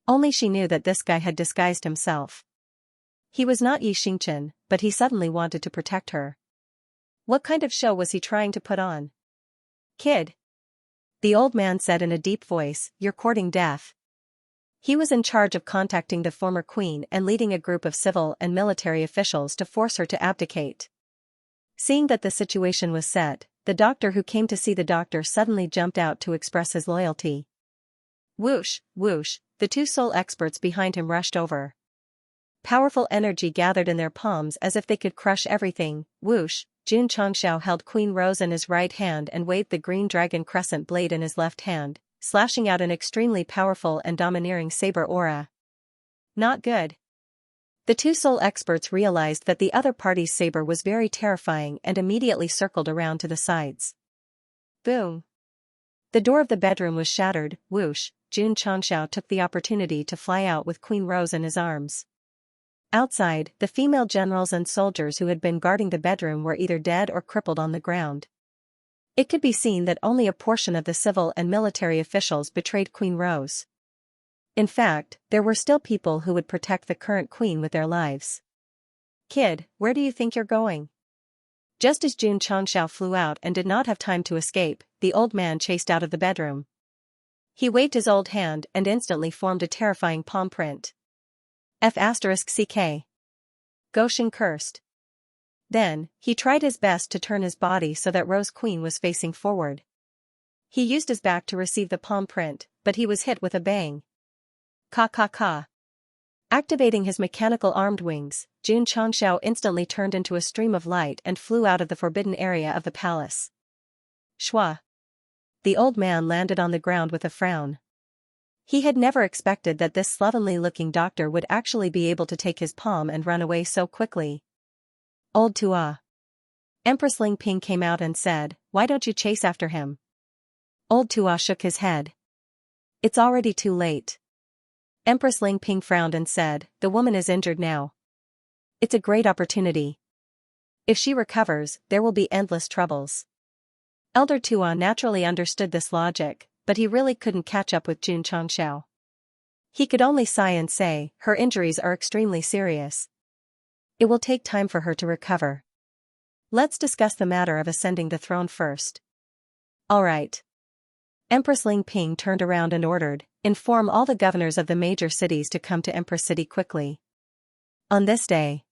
[SPEAKER 1] Only she knew that this guy had disguised himself. He was not Yi Xingchen, but he suddenly wanted to protect her. What kind of show was he trying to put on? Kid. The old man said in a deep voice, you're courting death. He was in charge of contacting the former queen and leading a group of civil and military officials to force her to abdicate. Seeing that the situation was set, the doctor who came to see the doctor suddenly jumped out to express his loyalty. Whoosh, whoosh, the two soul experts behind him rushed over. Powerful energy gathered in their palms as if they could crush everything. Whoosh, Jun Changxiao held Queen Rose in his right hand and waved the green dragon crescent blade in his left hand, slashing out an extremely powerful and domineering saber aura. Not good. The two soul experts realized that the other party's saber was very terrifying and immediately circled around to the sides. Boom. The door of the bedroom was shattered. Whoosh, Jun Changxiao took the opportunity to fly out with Queen Rose in his arms. Outside, the female generals and soldiers who had been guarding the bedroom were either dead or crippled on the ground. It could be seen that only a portion of the civil and military officials betrayed Queen Rose. In fact, there were still people who would protect the current queen with their lives. Kid, where do you think you're going? Just as Jun Changxiao flew out and did not have time to escape, the old man chased out of the bedroom. He waved his old hand and instantly formed a terrifying palm print. F***CK. Goshing cursed. Then, he tried his best to turn his body so that Rose Queen was facing forward. He used his back to receive the palm print, but he was hit with a bang. Ka. Activating his mechanical armed wings, Jun Changxiao instantly turned into a stream of light and flew out of the forbidden area of the palace. Shwa. The old man landed on the ground with a frown. He had never expected that this slovenly-looking doctor would actually be able to take his palm and run away so quickly. Old Tua. Empress Ling Ping came out and said, "Why don't you chase after him?" Old Tua shook his head. "It's already too late." Empress Ling Ping frowned and said, "The woman is injured now. It's a great opportunity. If she recovers, there will be endless troubles." Elder Tua naturally understood this logic, but he really couldn't catch up with Jun Changxiao. He could only sigh and say, "Her injuries are extremely serious. It will take time for her to recover. Let's discuss the matter of ascending the throne first." "All right." Empress Ling Ping turned around and ordered, "Inform all the governors of the major cities to come to Empress City quickly. On this day,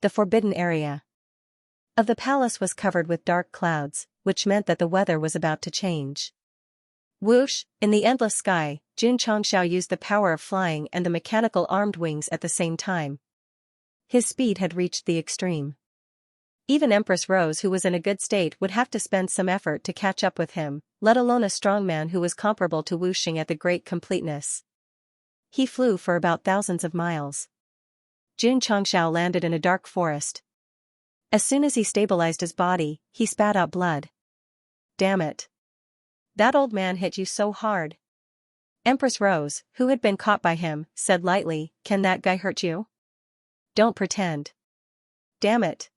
[SPEAKER 1] the forbidden area of the palace was covered with dark clouds, which meant that the weather was about to change. Whoosh, in the endless sky, Jun Changxiao used the power of flying and the mechanical armed wings at the same time. His speed had reached the extreme. Even Empress Rose, who was in a good state, would have to spend some effort to catch up with him, let alone a strong man who was comparable to Wuxing at the great completeness. He flew for about thousands of miles. Jun Changxiao landed in a dark forest. As soon as he stabilized his body, he spat out blood. "Damn it. That old man hit you so hard." Empress Rose, who had been caught by him, said lightly, "Can that guy hurt you? Don't pretend." "Damn it."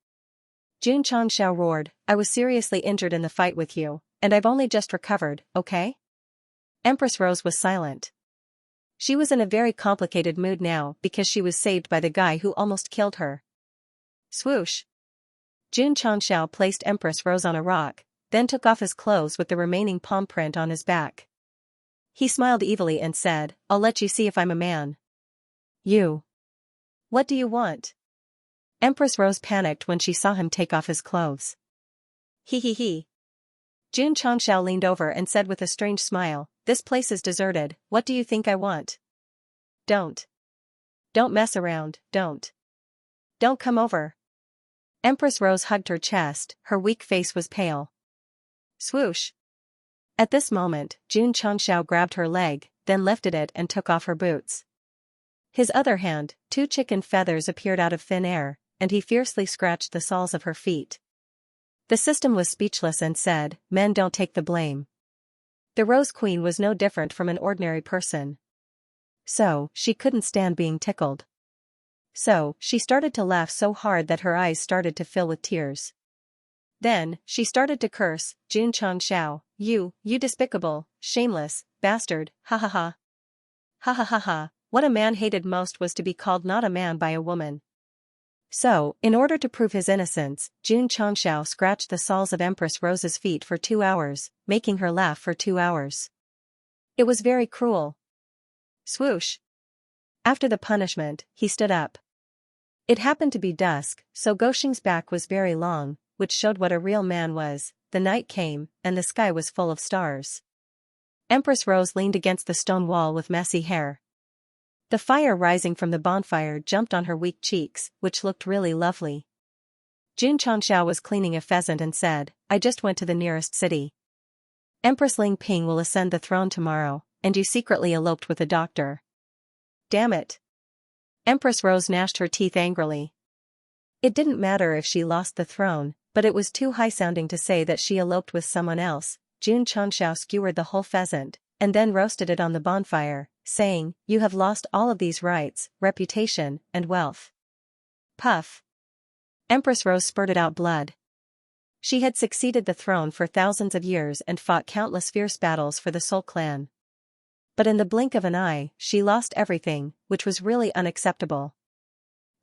[SPEAKER 1] Jun Changxiao roared, "I was seriously injured in the fight with you, and I've only just recovered, okay?" Empress Rose was silent. She was in a very complicated mood now because she was saved by the guy who almost killed her. Swoosh. Jun Changxiao placed Empress Rose on a rock, then took off his clothes with the remaining palm print on his back. He smiled evilly and said, "I'll let you see if I'm a man." "You. What do you want?" Empress Rose panicked when she saw him take off his clothes. He. Jun Changxiao leaned over and said with a strange smile, "This place is deserted, what do you think I want? Don't mess around, don't come over." Empress Rose hugged her chest, her weak face was pale. Swoosh. At this moment, Jun Changxiao grabbed her leg, then lifted it and took off her boots. His other hand, 2 chicken feathers appeared out of thin air, and he fiercely scratched the soles of her feet. The system was speechless and said, "Men don't take the blame." The Rose Queen was no different from an ordinary person. So, she couldn't stand being tickled. So, she started to laugh so hard that her eyes started to fill with tears. Then, she started to curse, "Jun Changxiao, you despicable, shameless, bastard, ha ha ha. Ha ha ha ha, what a man hated most was to be called not a man by a woman." So, in order to prove his innocence, Jun Changxiao scratched the soles of Empress Rose's feet for 2 hours, making her laugh for 2 hours. It was very cruel. Swoosh. After the punishment, he stood up. It happened to be dusk, so Goxing's back was very long, which showed what a real man was. The night came, and the sky was full of stars. Empress Rose leaned against the stone wall with messy hair. The fire rising from the bonfire jumped on her weak cheeks, which looked really lovely. Jun Changxiao was cleaning a pheasant and said, "I just went to the nearest city. Empress Ling Ping will ascend the throne tomorrow, and you secretly eloped with a doctor." "Damn it." Empress Rose gnashed her teeth angrily. It didn't matter if she lost the throne, but it was too high-sounding to say that she eloped with someone else. Jun Changxiao skewered the whole pheasant, and then roasted it on the bonfire, saying, "You have lost all of these rights, reputation, and wealth." Puff. Empress Rose spurted out blood. She had succeeded the throne for thousands of years and fought countless fierce battles for the Soul clan. But in the blink of an eye, she lost everything, which was really unacceptable.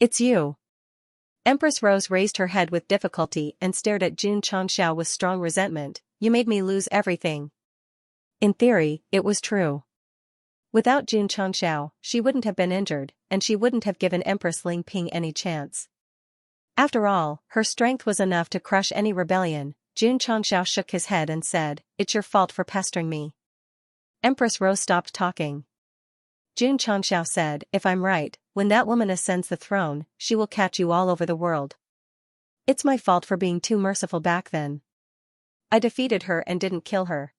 [SPEAKER 1] "It's you." Empress Rose raised her head with difficulty and stared at Jun Changxiao with strong resentment. "You made me lose everything." In theory, it was true. Without Jun Changxiao, she wouldn't have been injured, and she wouldn't have given Empress Ling Ping any chance. After all, her strength was enough to crush any rebellion. Jun Changxiao shook his head and said, "It's your fault for pestering me." Empress Rose stopped talking. Jun Changxiao said, "If I'm right, when that woman ascends the throne, she will catch you all over the world. It's my fault for being too merciful back then. I defeated her and didn't kill her.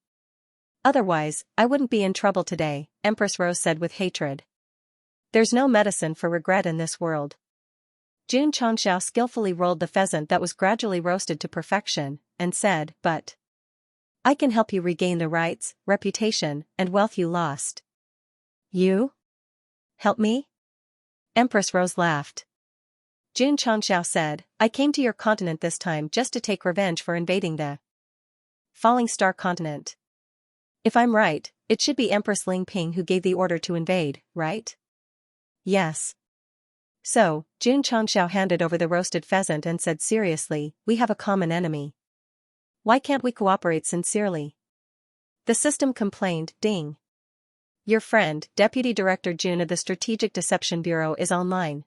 [SPEAKER 1] Otherwise, I wouldn't be in trouble today, Empress Rose said with hatred. There's no medicine for regret in this world. Xianxia skillfully rolled the pheasant that was gradually roasted to perfection, and said, but I can help you regain the rights, reputation, and wealth you lost. You? Help me? Empress Rose laughed. Xianxia said, I came to your continent this time just to take revenge for invading the Falling Star continent. If I'm right, it should be Empress Ling Ping who gave the order to invade, right? Yes. So, Xianxia handed over the roasted pheasant and said seriously, we have a common enemy. Why can't we cooperate sincerely? The system complained, ding. Your friend, Deputy Director Jun of the Strategic Deception Bureau is online.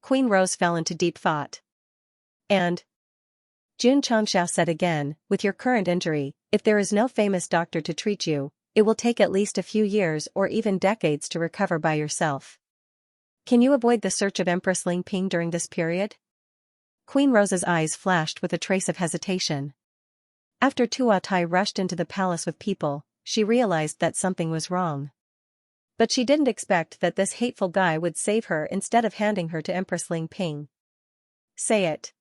[SPEAKER 1] Queen Rose fell into deep thought. And Xianxia said again, with your current injury, if there is no famous doctor to treat you, it will take at least a few years or even decades to recover by yourself. Can you avoid the search of Empress Ling Ping during this period? Queen Rose's eyes flashed with a trace of hesitation. After Tuatai rushed into the palace with people, she realized that something was wrong. But she didn't expect that this hateful guy would save her instead of handing her to Empress Ling Ping. Say it.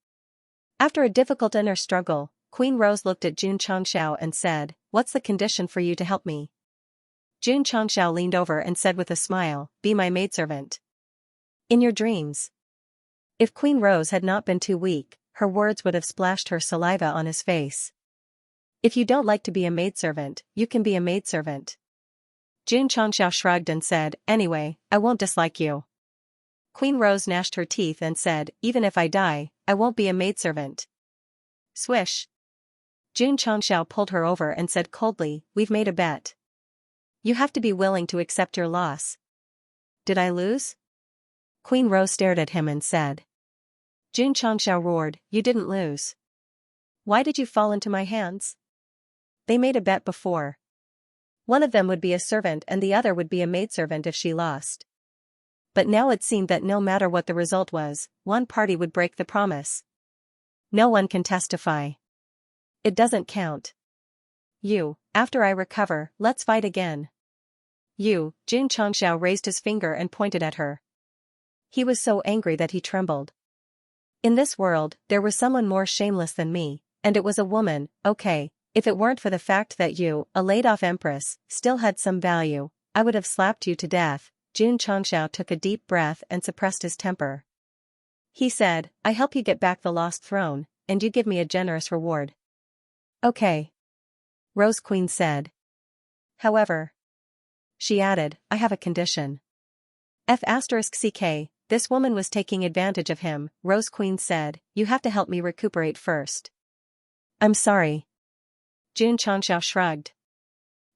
[SPEAKER 1] After a difficult inner struggle, Queen Rose looked at Xianxia and said, what's the condition for you to help me? Xianxia leaned over and said with a smile, be my maidservant. In your dreams. If Queen Rose had not been too weak, her words would have splashed her saliva on his face. If you don't like to be a maidservant, you can be a maidservant. Xianxia shrugged and said, anyway, I won't dislike you. Queen Rose gnashed her teeth and said, even if I die, I won't be a maidservant. Swish. Xianxia pulled her over and said coldly, we've made a bet. You have to be willing to accept your loss. Did I lose? Queen Rose stared at him and said. Xianxia roared, you didn't lose. Why did you fall into my hands? They made a bet before. One of them would be a servant and the other would be a maidservant if she lost. But now it seemed that no matter what the result was, one party would break the promise. No one can testify. It doesn't count. You, after I recover, let's fight again. You, Xianxia raised his finger and pointed at her. He was so angry that he trembled. In this world, there was someone more shameless than me, and it was a woman, okay, if it weren't for the fact that you, a laid-off empress, still had some value, I would have slapped you to death. Xianxia took a deep breath and suppressed his temper. He said, I help you get back the lost throne, and you give me a generous reward. Okay. Rose Queen said. However. She added, I have a condition. F***ck, this woman was taking advantage of him, Rose Queen said, you have to help me recuperate first. I'm sorry. Xianxia shrugged.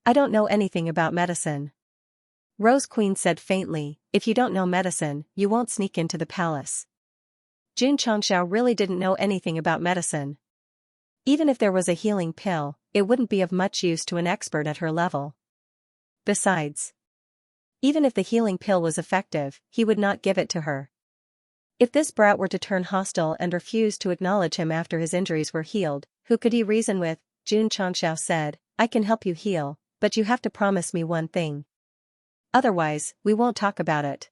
[SPEAKER 1] I don't know anything about medicine. Rose Queen said faintly, if you don't know medicine, you won't sneak into the palace. Xianxia really didn't know anything about medicine. Even if there was a healing pill, it wouldn't be of much use to an expert at her level. Besides, even if the healing pill was effective, he would not give it to her. If this brat were to turn hostile and refuse to acknowledge him after his injuries were healed, who could he reason with? Xianxia said, I can help you heal, but you have to promise me one thing. Otherwise, we won't talk about it.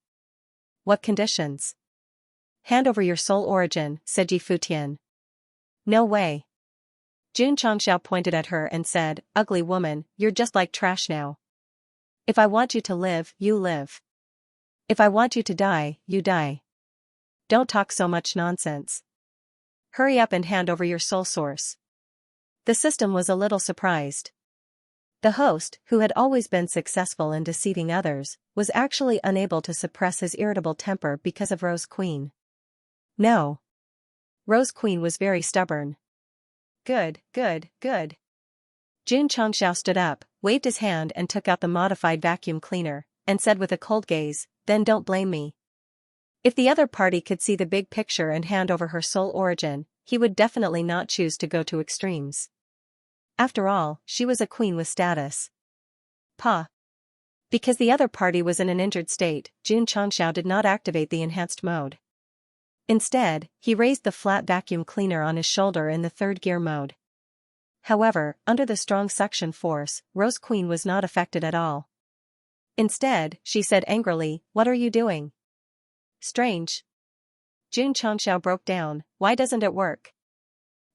[SPEAKER 1] What conditions? Hand over your soul origin, said Yi Futian. No way. Xianxia pointed at her and said, ugly woman, you're just like trash now. If I want you to live, you live. If I want you to die, you die. Don't talk so much nonsense. Hurry up and hand over your soul source. The system was a little surprised. The host, who had always been successful in deceiving others, was actually unable to suppress his irritable temper because of Rose Queen. No. Rose Queen was very stubborn. Good, good, good. Xianxia stood up, waved his hand and took out the modified vacuum cleaner, and said with a cold gaze, then don't blame me. If the other party could see the big picture and hand over her soul origin, he would definitely not choose to go to extremes. After all, she was a queen with status. Because the other party was in an injured state, Xianxia did not activate the enhanced mode. Instead, he raised the flat vacuum cleaner on his shoulder in the third gear mode. However, under the strong suction force, Rose Queen was not affected at all. Instead, she said angrily, "What are you doing?" "Strange." June Xianxia broke down, "Why doesn't it work?"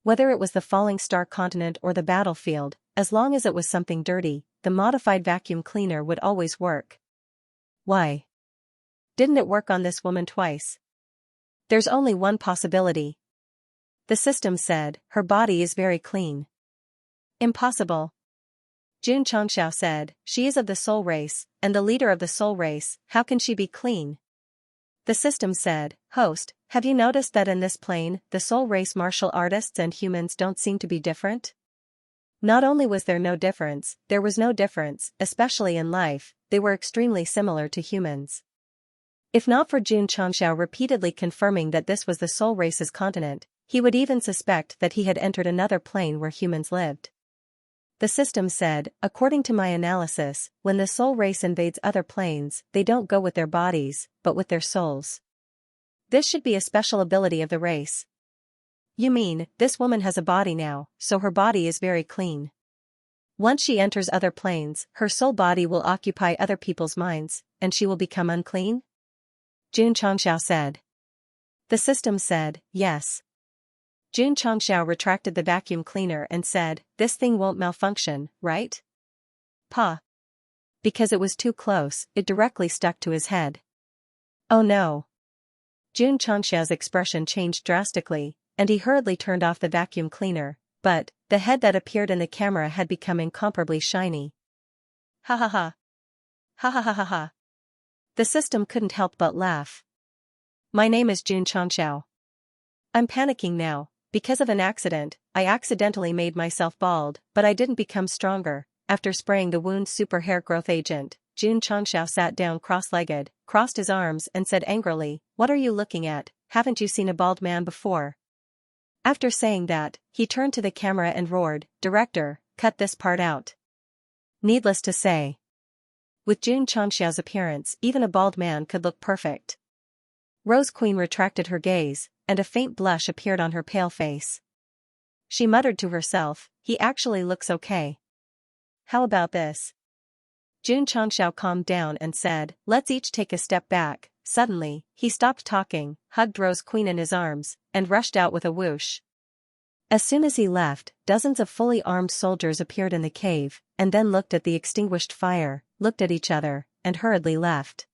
[SPEAKER 1] Whether it was the falling star continent or the battlefield, as long as it was something dirty, the modified vacuum cleaner would always work. Why didn't it work on this woman twice? There's only one possibility. The system said, her body is very clean. Impossible. June Xianxia said, she is of the soul race, and the leader of the soul race, how can she be clean? The system said, host, have you noticed that in this plane, the soul race martial artists and humans don't seem to be different? Not only was there no difference, especially in life, they were extremely similar to humans. If not for June Xianxia repeatedly confirming that this was the soul race's continent, he would even suspect that he had entered another plane where humans lived. The system said, according to my analysis, when the soul race invades other planes, they don't go with their bodies, but with their souls. This should be a special ability of the race. You mean, this woman has a body now, so her body is very clean. Once she enters other planes, her soul body will occupy other people's minds, and she will become unclean? June Xianxia said. The system said, yes. June Xianxia retracted the vacuum cleaner and said, this thing won't malfunction, right? Pa. Because it was too close, it directly stuck to his head. Oh no. June Xianxia's expression changed drastically, and he hurriedly turned off the vacuum cleaner, but the head that appeared in the camera had become incomparably shiny. Ha ha ha. Ha ha ha ha ha. The system couldn't help but laugh. My name is June Xianxia. I'm panicking now. Because of an accident, I accidentally made myself bald, but I didn't become stronger. After spraying the wound super hair growth agent, June Xianxia sat down cross-legged, crossed his arms and said angrily, what are you looking at? Haven't you seen a bald man before? After saying that, he turned to the camera and roared, Director, cut this part out. Needless to say, with June Xianxia's appearance, even a bald man could look perfect. Rose Queen retracted her gaze, and a faint blush appeared on her pale face. She muttered to herself, he actually looks okay. How about this? June Xianxia calmed down and said, let's each take a step back. Suddenly, he stopped talking, hugged Rose Queen in his arms, and rushed out with a whoosh. As soon as he left, dozens of fully armed soldiers appeared in the cave, and then looked at the extinguished fire, looked at each other, and hurriedly left.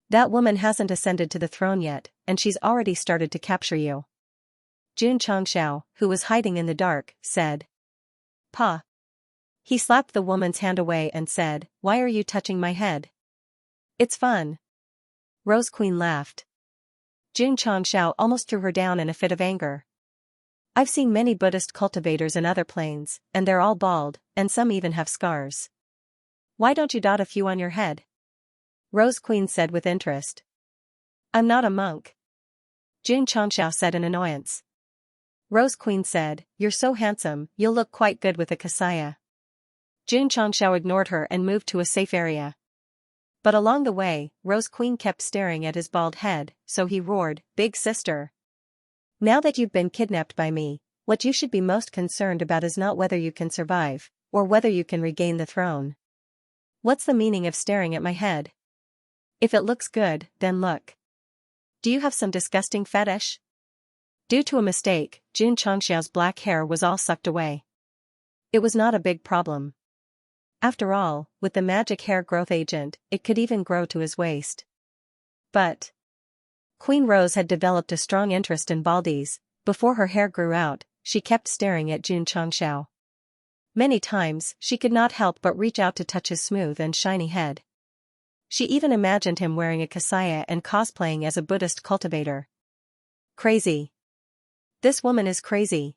[SPEAKER 1] That woman hasn't ascended to the throne yet, and she's already started to capture you. June Xianxia, who was hiding in the dark, said. Pa. He slapped the woman's hand away and said, why are you touching my head? It's fun. Rose Queen laughed. June Xianxia almost threw her down in a fit of anger. I've seen many Buddhist cultivators in other planes, and they're all bald, and some even have scars. Why don't you dot a few on your head? Rose Queen said with interest. I'm not a monk. June Xianxia said in annoyance. Rose Queen said, you're so handsome, you'll look quite good with a kasaya. June Xianxia ignored her and moved to a safe area. But along the way, Rose Queen kept staring at his bald head, so he roared, big sister. Now that you've been kidnapped by me, what you should be most concerned about is not whether you can survive, or whether you can regain the throne. What's the meaning of staring at my head? If it looks good, then look. Do you have some disgusting fetish? Due to a mistake, June Xianxia's black hair was all sucked away. It was not a big problem. After all, with the magic hair growth agent, it could even grow to his waist. But Queen Rose had developed a strong interest in baldies. Before her hair grew out, she kept staring at June Xianxia. Many times, she could not help but reach out to touch his smooth and shiny head. She even imagined him wearing a kasaya and cosplaying as a Buddhist cultivator. Crazy. This woman is crazy.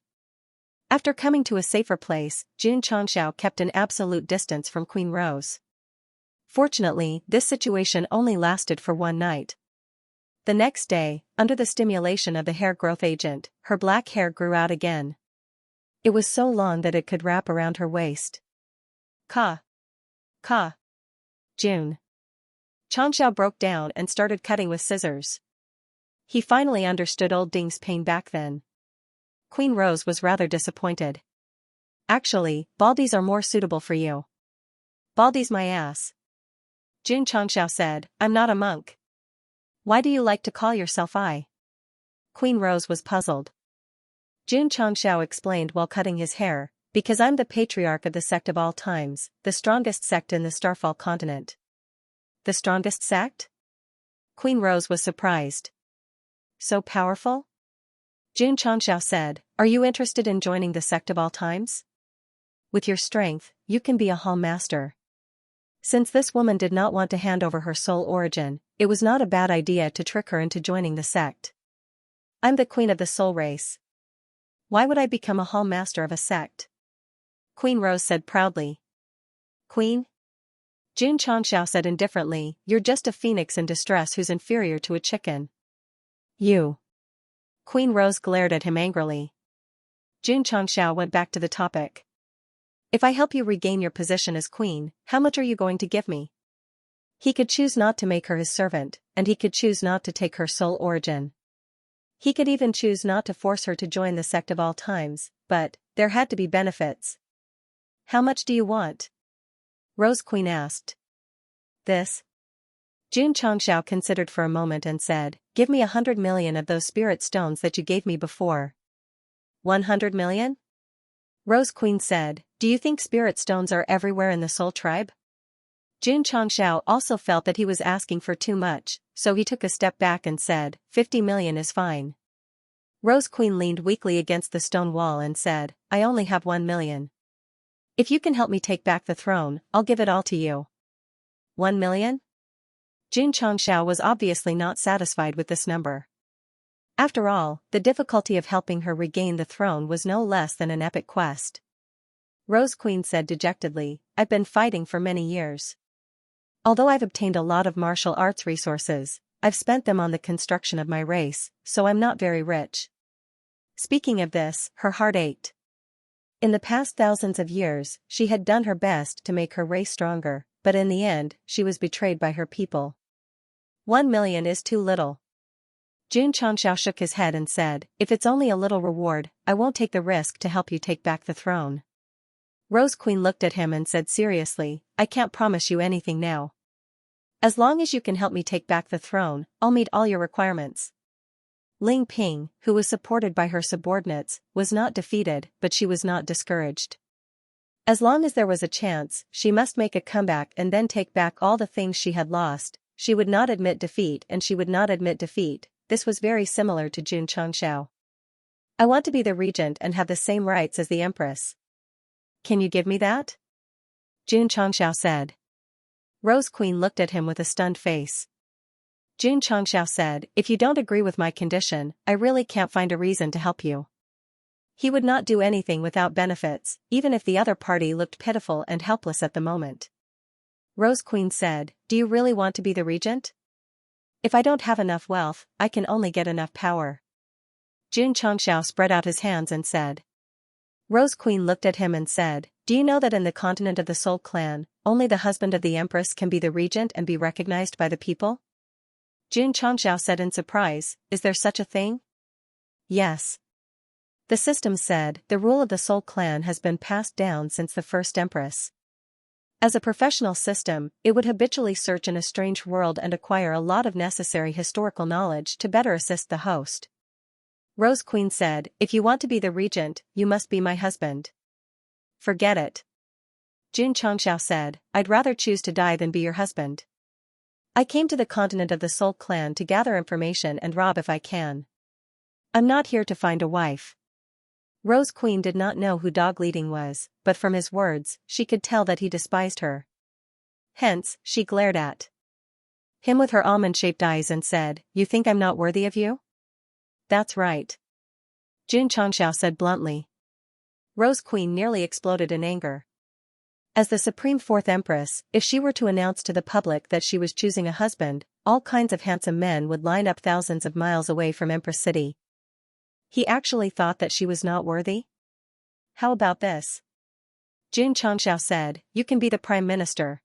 [SPEAKER 1] After coming to a safer place, June Xianxia kept an absolute distance from Queen Rose. Fortunately, this situation only lasted for one night. The next day, under the stimulation of the hair growth agent, her black hair grew out again. It was so long that it could wrap around her waist. Ka. June Xianxia broke down and started cutting with scissors. He finally understood old Ding's pain back then. Queen Rose was rather disappointed. Actually, Baldies are more suitable for you. Baldies my ass. Xianxia said, I'm not a monk. Why do you like to call yourself I? Queen Rose was puzzled. Xianxia explained while cutting his hair, because I'm the patriarch of the sect of all times, the strongest sect in the Starfall continent. The strongest sect? Queen Rose was surprised. So powerful? Xianxia said, are you interested in joining the sect of all times? With your strength, you can be a hall master. Since this woman did not want to hand over her soul origin, it was not a bad idea to trick her into joining the sect. I'm the queen of the soul race. Why would I become a hall master of a sect? Queen Rose said proudly. Queen? Xianxia said indifferently, you're just a phoenix in distress who's inferior to a chicken. You. Queen Rose glared at him angrily. Xianxia went back to the topic. If I help you regain your position as queen, how much are you going to give me? He could choose not to make her his servant, and he could choose not to take her soul origin. He could even choose not to force her to join the sect of all times, but there had to be benefits. How much do you want? Rose Queen asked. This? Xianxia considered for a moment and said, give me 100 million of those spirit stones that you gave me before. 100 million? Rose Queen said, do you think spirit stones are everywhere in the Soul Tribe? Xianxia also felt that he was asking for too much, so he took a step back and said, 50 million is fine. Rose Queen leaned weakly against the stone wall and said, I only have 1 million. If you can help me take back the throne, I'll give it all to you. 1 million? Xianxia was obviously not satisfied with this number. After all, the difficulty of helping her regain the throne was no less than an epic quest. Rose Queen said dejectedly, I've been fighting for many years. Although I've obtained a lot of martial arts resources, I've spent them on the construction of my race, so I'm not very rich. Speaking of this, her heart ached. In the past thousands of years, she had done her best to make her race stronger, but in the end, she was betrayed by her people. 1 million is too little. Xianxia shook his head and said, if it's only a little reward, I won't take the risk to help you take back the throne. Rose Queen looked at him and said seriously, I can't promise you anything now. As long as you can help me take back the throne, I'll meet all your requirements. Ling Ping, who was supported by her subordinates, was not defeated, but she was not discouraged. As long as there was a chance, she must make a comeback and then take back all the things she had lost. She would not admit defeat and she would not admit defeat. This was very similar to Xianxia. I want to be the regent and have the same rights as the empress. Can you give me that? Xianxia said. Rose Queen looked at him with a stunned face. Xianxia said, if you don't agree with my condition, I really can't find a reason to help you. He would not do anything without benefits, even if the other party looked pitiful and helpless at the moment. Rose Queen said, do you really want to be the regent? If I don't have enough wealth, I can only get enough power. Xianxia spread out his hands and said. Rose Queen looked at him and said, do you know that in the continent of the Soul Clan, only the husband of the empress can be the regent and be recognized by the people? Xianxia said in surprise, is there such a thing? Yes. The system said, the rule of the Soul Clan has been passed down since the first empress. As a professional system, it would habitually search in a strange world and acquire a lot of necessary historical knowledge to better assist the host. Rose Queen said, if you want to be the regent, you must be my husband. Forget it. Xianxia said, I'd rather choose to die than be your husband. I came to the continent of the Soul Clan to gather information and rob if I can. I'm not here to find a wife. Rose Queen did not know who Dog Leading was, but from his words, she could tell that he despised her. Hence, she glared at him with her almond-shaped eyes and said, you think I'm not worthy of you? That's right. Xianxia said bluntly. Rose Queen nearly exploded in anger. As the Supreme Fourth Empress, if she were to announce to the public that she was choosing a husband, all kinds of handsome men would line up thousands of miles away from Empress City. He actually thought that she was not worthy? How about this? Xianxia said, you can be the Prime Minister.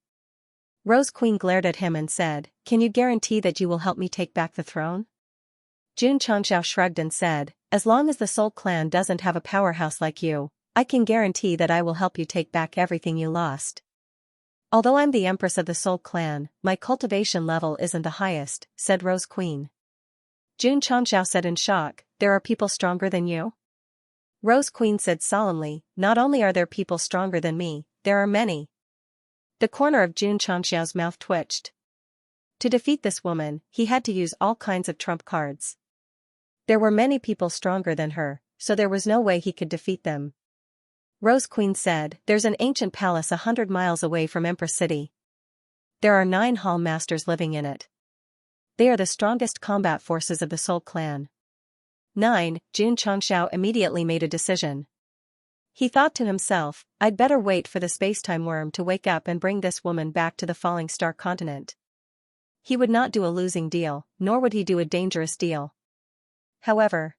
[SPEAKER 1] Rose Queen glared at him and said, can you guarantee that you will help me take back the throne? Xianxia shrugged and said, as long as the Soul Clan doesn't have a powerhouse like you, I can guarantee that I will help you take back everything you lost. Although I'm the Empress of the Soul Clan, my cultivation level isn't the highest, said Rose Queen. Xianxia said in shock, there are people stronger than you? Rose Queen said solemnly, not only are there people stronger than me, there are many. The corner of Xianxia's mouth twitched. To defeat this woman, he had to use all kinds of trump cards. There were many people stronger than her, so there was no way he could defeat them. Rose Queen said, there's an ancient palace 100 miles away from Empress City. There are 9 hall masters living in it. They are the strongest combat forces of the Soul Clan. 9. Xianxia immediately made a decision. He thought to himself, I'd better wait for the space-time worm to wake up and bring this woman back to the falling star continent. He would not do a losing deal, nor would he do a dangerous deal. However,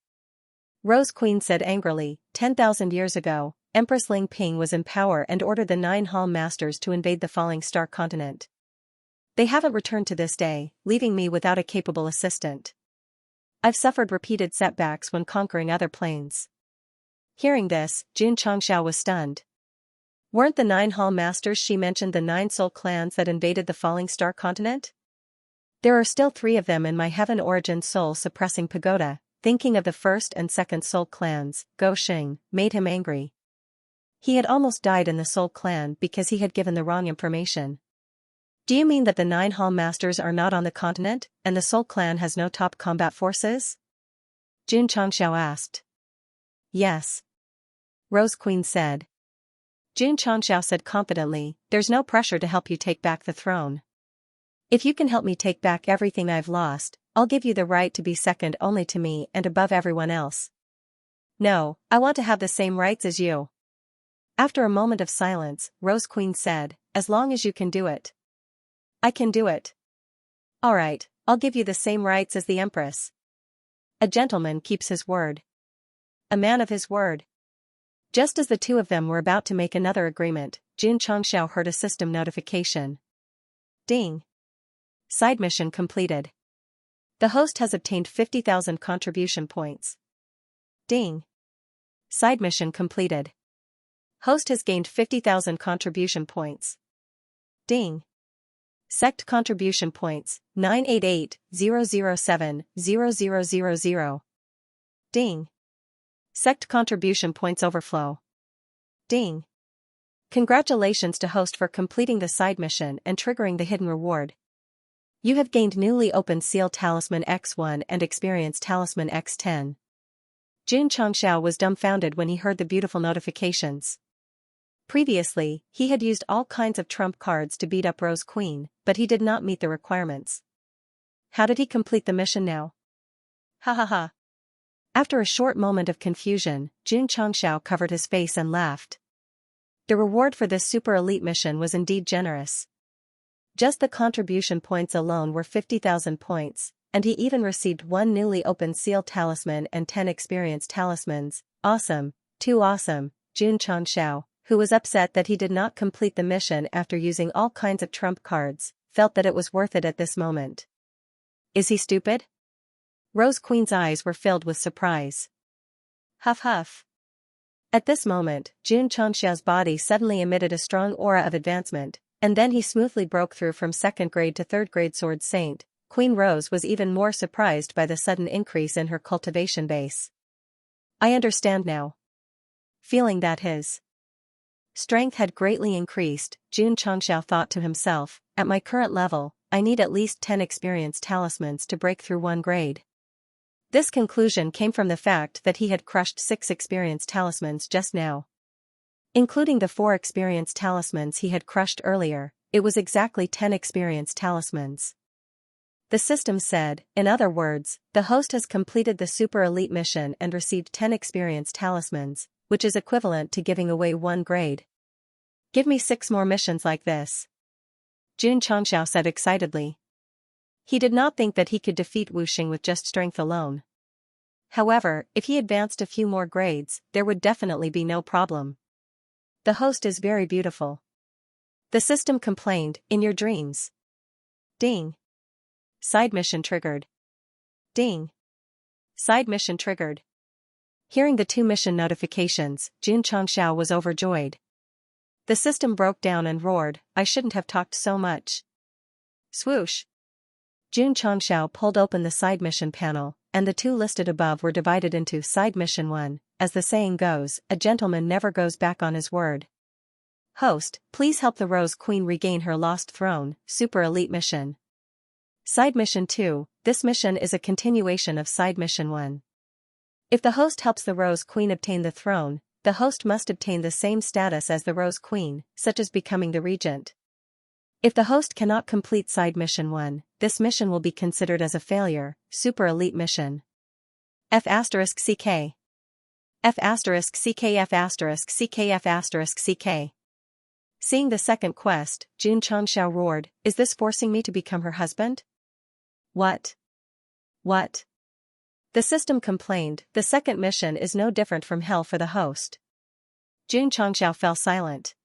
[SPEAKER 1] Rose Queen said angrily, 10,000 years ago, Empress Ling Ping was in power and ordered the 9 hall masters to invade the falling star continent. They haven't returned to this day, leaving me without a capable assistant. I've suffered repeated setbacks when conquering other planes. Hearing this, Xianxia was stunned. Weren't the 9 hall masters she mentioned the 9 soul clans that invaded the falling star continent? There are still 3 of them in my heaven origin soul suppressing pagoda. Thinking of the 1st and 2nd soul clans, Go Xing, made him angry. He had almost died in the soul clan because he had given the wrong information. Do you mean that the 9 hall masters are not on the continent, and the Soul Clan has no top combat forces? Xianxia asked. Yes. Rose Queen said. Xianxia said confidently, there's no pressure to help you take back the throne. If you can help me take back everything I've lost, I'll give you the right to be second only to me and above everyone else. No, I want to have the same rights as you. After a moment of silence, Rose Queen said, as long as you can do it. I can do it. All right, I'll give you the same rights as the Empress. A gentleman keeps his word. A man of his word. Just as the 2 of them were about to make another agreement, Xianxia heard a system notification. Ding. Side mission completed. The host has obtained 50,000 contribution points. Ding. Side mission completed. Host has gained 50,000 contribution points. Ding. Sect contribution points, 988,007,0000. Ding. Sect contribution points overflow. Ding. Congratulations to host for completing the side mission and triggering the hidden reward. You have gained newly opened Seal Talisman X1 and Experience Talisman X10. Xianxia was dumbfounded when he heard the beautiful notifications. Previously, he had used all kinds of trump cards to beat up Rose Queen, but he did not meet the requirements. How did he complete the mission now? Ha ha ha. After a short moment of confusion, Xianxia covered his face and laughed. The reward for this super elite mission was indeed generous. Just the contribution points alone were 50,000 points, and he even received 1 newly opened Seal Talisman and 10 Experience Talismans. Awesome, too awesome. Xianxia, who was upset that he did not complete the mission after using all kinds of trump cards, felt that it was worth it at this moment. Is he stupid? Rose Queen's eyes were filled with surprise. Huff huff. At this moment, Xianxia's body suddenly emitted a strong aura of advancement, and then he smoothly broke through from 2nd grade to 3rd grade Sword Saint. Queen Rose was even more surprised by the sudden increase in her cultivation base. I understand now. Feeling that his strength had greatly increased, Xianxia thought to himself, at my current level, I need at least 10 experience talismans to break through 1 grade. This conclusion came from the fact that he had crushed 6 experience talismans just now. Including the 4 experience talismans he had crushed earlier, it was exactly 10 experience talismans. The system said, in other words, the host has completed the super elite mission and received 10 experience talismans, which is equivalent to giving away 1 grade. Give me 6 more missions like this. Xianxia said excitedly. He did not think that he could defeat Wu Xing with just strength alone. However, if he advanced a few more grades, there would definitely be no problem. The host is very beautiful. The system complained, in your dreams. Ding. Side mission triggered. Ding. Side mission triggered. Hearing the 2 mission notifications, Xianxia was overjoyed. The system broke down and roared, "I shouldn't have talked so much." Swoosh! Xianxia pulled open the side mission panel, and the 2 listed above were divided into Side Mission 1, as the saying goes, a gentleman never goes back on his word. Host, please help the Rose Queen regain her lost throne, Super Elite Mission. Side Mission 2, this mission is a continuation of Side Mission 1. If the host helps the Rose Queen obtain the throne, the host must obtain the same status as the Rose Queen, such as becoming the regent. If the host cannot complete Side Mission 1, this mission will be considered as a failure, Super Elite Mission. F***CK. F***CK. Seeing the second quest, Xianxia roared, "Is this forcing me to become her husband?" What? What? The system complained, "The second mission is no different from hell for the host." Xianxia fell silent.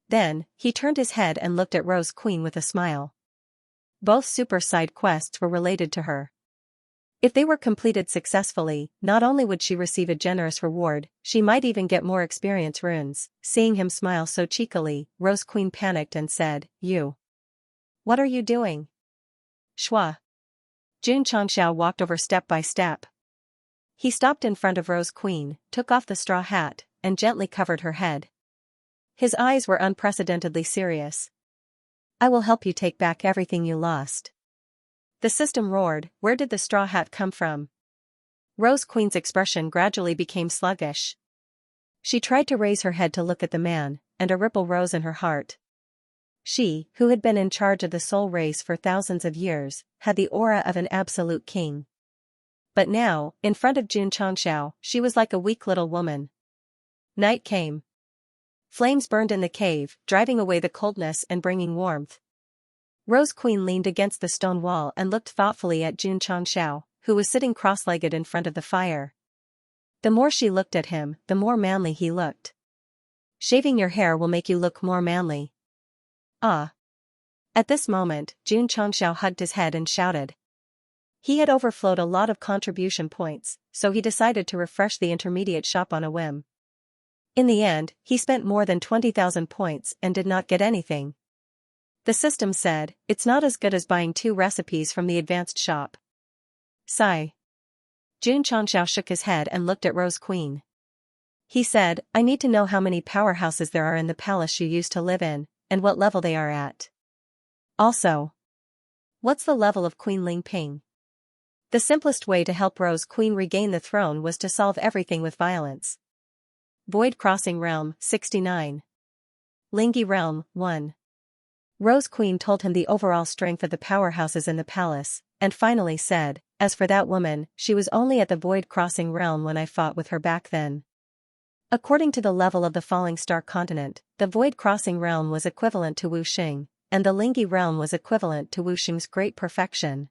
[SPEAKER 1] Then, he turned his head and looked at Rose Queen with a smile. Both super side quests were related to her. If they were completed successfully, not only would she receive a generous reward, she might even get more experience runes. Seeing him smile so cheekily, Rose Queen panicked and said, "You. What are you doing?" Shwa. Xianxia walked over step by step. He stopped in front of Rose Queen, took off the straw hat, and gently covered her head. His eyes were unprecedentedly serious. "I will help you take back everything you lost." The system roared, "Where did the straw hat come from?" Rose Queen's expression gradually became sluggish. She tried to raise her head to look at the man, and a ripple rose in her heart. She, who had been in charge of the soul race for thousands of years, had the aura of an absolute king. But now, in front of Xianxia, she was like a weak little woman. Night came. Flames burned in the cave, driving away the coldness and bringing warmth. Rose Queen leaned against the stone wall and looked thoughtfully at Xianxia, who was sitting cross-legged in front of the fire. The more she looked at him, the more manly he looked. "Shaving your hair will make you look more manly." Ah. At this moment, Xianxia hugged his head and shouted. He had overflowed a lot of contribution points, so he decided to refresh the intermediate shop on a whim. In the end, he spent more than 20,000 points and did not get anything. The system said, "It's not as good as buying 2 recipes from the advanced shop." Sigh. Xianxia shook his head and looked at Rose Queen. He said, "I need to know how many powerhouses there are in the palace you used to live in, and what level they are at. Also, what's the level of Queen Ling Ping?" The simplest way to help Rose Queen regain the throne was to solve everything with violence. Void Crossing Realm, 69. Lingi Realm, 1. Rose Queen told him the overall strength of the powerhouses in the palace, and finally said, "As for that woman, she was only at the Void Crossing Realm when I fought with her back then." According to the level of the Falling Star Continent, the Void Crossing Realm was equivalent to Wu Xing, and the Lingi Realm was equivalent to Wu Xing's Great Perfection.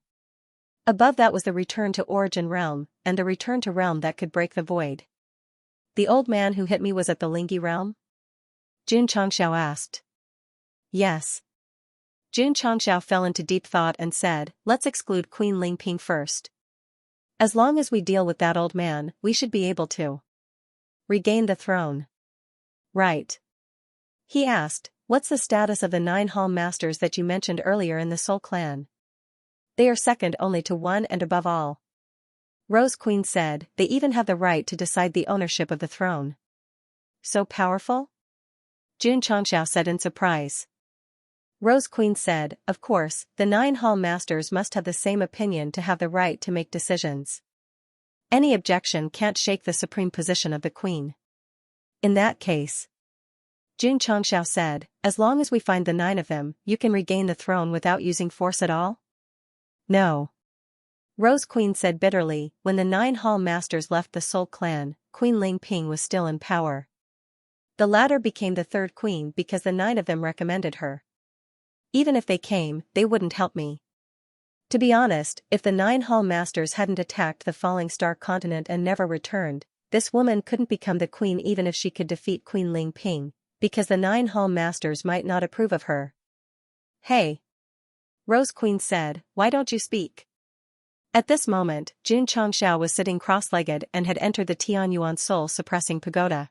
[SPEAKER 1] Above that was the Return to Origin Realm, and the Return to Realm that could break the void. "The old man who hit me was at the Lingi Realm?" Xianxia asked. "Yes." Xianxia fell into deep thought and said, "Let's exclude Queen Ling Ping first. As long as we deal with that old man, we should be able to regain the throne." "Right." He asked, "What's the status of the 9 hall masters that you mentioned earlier in the Soul Clan?" "They are second only to 1 and above all." Rose Queen said, "They even have the right to decide the ownership of the throne." "So powerful?" Xianxia said in surprise. Rose Queen said, "Of course, the 9 hall masters must have the same opinion to have the right to make decisions. Any objection can't shake the supreme position of the queen." "In that case," Xianxia said, "as long as we find the 9 of them, you can regain the throne without using force at all?" "No." Rose Queen said bitterly, "When the 9 hall masters left the Soul Clan, Queen Ling Ping was still in power. The latter became the 3rd queen because the 9 of them recommended her. Even if they came, they wouldn't help me. To be honest, if the 9 hall masters hadn't attacked the Falling Star Continent and never returned, this woman couldn't become the queen even if she could defeat Queen Ling Ping, because the 9 hall masters might not approve of her." "Hey," Rose Queen said, "why don't you speak?" At this moment, Jun Changxiao was sitting cross-legged and had entered the Tianyuan soul-suppressing pagoda.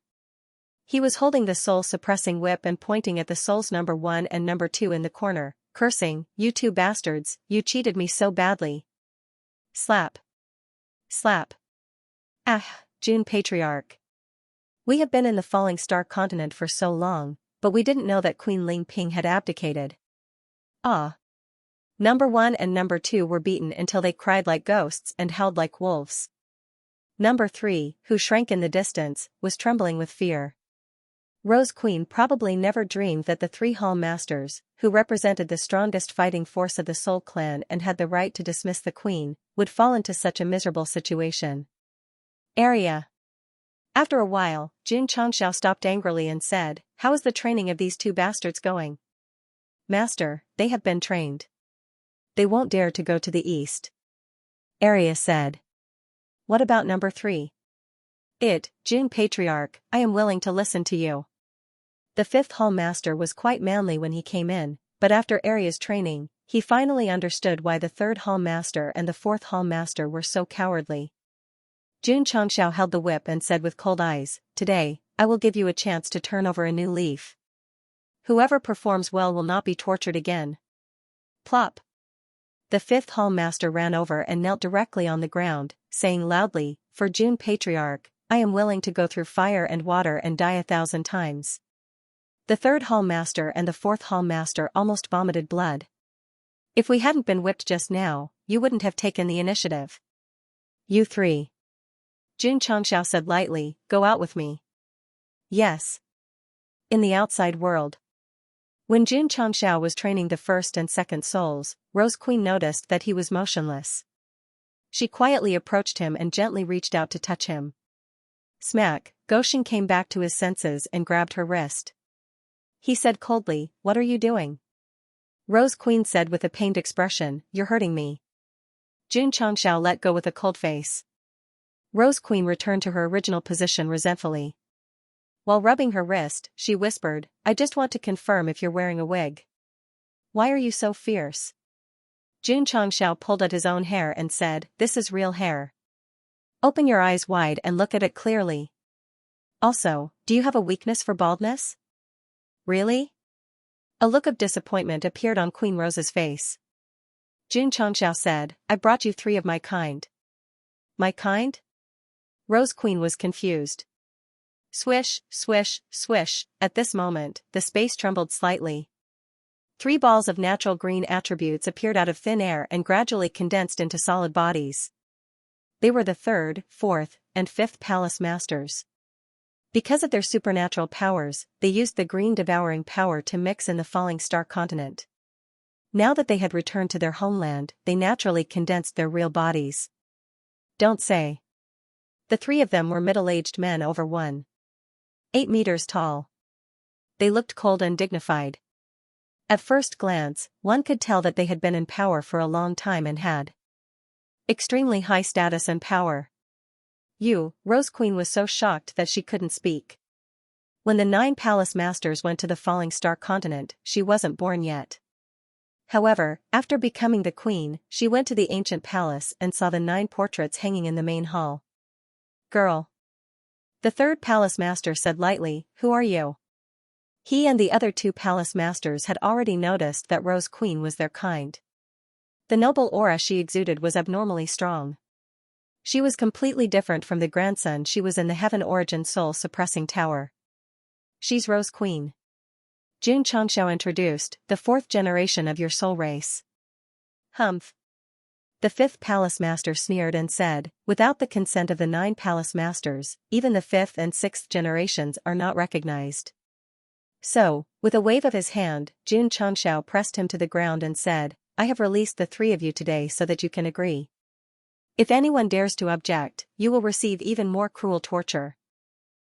[SPEAKER 1] He was holding the soul-suppressing whip and pointing at the souls number 1 and number 2 in the corner, cursing, "You two bastards, you cheated me so badly." Slap. Slap. Ah, Jun Patriarch. We have been in the falling star continent for so long, but we didn't know that Queen Ling Ping had abdicated. Ah. Number 1 and number 2 were beaten until they cried like ghosts and howled like wolves. Number 3, who shrank in the distance, was trembling with fear. Rose Queen probably never dreamed that the 3 Hall Masters, who represented the strongest fighting force of the Soul Clan and had the right to dismiss the Queen, would fall into such a miserable situation. Area. After a while, Jun Changxiao stopped angrily and said, "How is the training of these 2 bastards going?" "Master, they have been trained. They won't dare to go to the east." Arya said. "What about number 3? Jun Patriarch, I am willing to listen to you." The 5th Hall Master was quite manly when he came in, but after Arya's training, he finally understood why the 3rd Hall Master and the 4th Hall Master were so cowardly. Jun Changxiao held the whip and said with cold eyes, "Today, I will give you a chance to turn over a new leaf. Whoever performs well will not be tortured again." Plop. The 5th Hall Master ran over and knelt directly on the ground, saying loudly, "For Jun Patriarch, I am willing to go through fire and water and die 1,000 times." The 3rd Hall Master and the 4th Hall Master almost vomited blood. "If we hadn't been whipped just now, you wouldn't have taken the initiative." "You 3. Jun Changxiao said lightly, "Go out with me." "Yes." In the outside world. When Jun Changxiao was training the 1st and 2nd souls, Rose Queen noticed that he was motionless. She quietly approached him and gently reached out to touch him. Smack, Goshen came back to his senses and grabbed her wrist. He said coldly, "What are you doing?" Rose Queen said with a pained expression, "You're hurting me." Jun Changxiao let go with a cold face. Rose Queen returned to her original position resentfully. While rubbing her wrist, she whispered, "I just want to confirm if you're wearing a wig." "Why are you so fierce?" Jun Changxiao pulled at his own hair and said, "This is real hair. Open your eyes wide and look at it clearly. Also, do you have a weakness for baldness?" "Really?" A look of disappointment appeared on Queen Rose's face. Jun Changxiao said, "I brought you 3 of my kind." "My kind?" Rose Queen was confused. Swish, swish, swish. At this moment, the space trembled slightly. 3 balls of natural green attributes appeared out of thin air and gradually condensed into solid bodies. They were the 3rd, 4th, and 5th Palace Masters. Because of their supernatural powers, they used the green devouring power to mix in the falling star continent. Now that they had returned to their homeland, they naturally condensed their real bodies. Don't say. The 3 of them were middle-aged men over 1.8 meters tall. They looked cold and dignified. At first glance, one could tell that they had been in power for a long time and had extremely high status and power. Rose Queen was so shocked that she couldn't speak. When the 9 Palace Masters went to the falling star continent, she wasn't born yet. However, after becoming the queen, she went to the ancient palace and saw the 9 portraits hanging in the main hall. "Girl." The 3rd Palace Master said lightly, "Who are you?" He and the other 2 Palace Masters had already noticed that Rose Queen was their kind. The noble aura she exuded was abnormally strong. She was completely different from the grandson she was in the Heaven Origin Soul Suppressing Tower. "She's Rose Queen. Jun Changxiao introduced, the 4th generation of your soul race." "Humph." The 5th Palace Master sneered and said, "Without the consent of the 9 Palace Masters, even the 5th and 6th generations are not recognized." So, with a wave of his hand, Jun Changxiao pressed him to the ground and said, "I have released the 3 of you today so that you can agree. If anyone dares to object, you will receive even more cruel torture."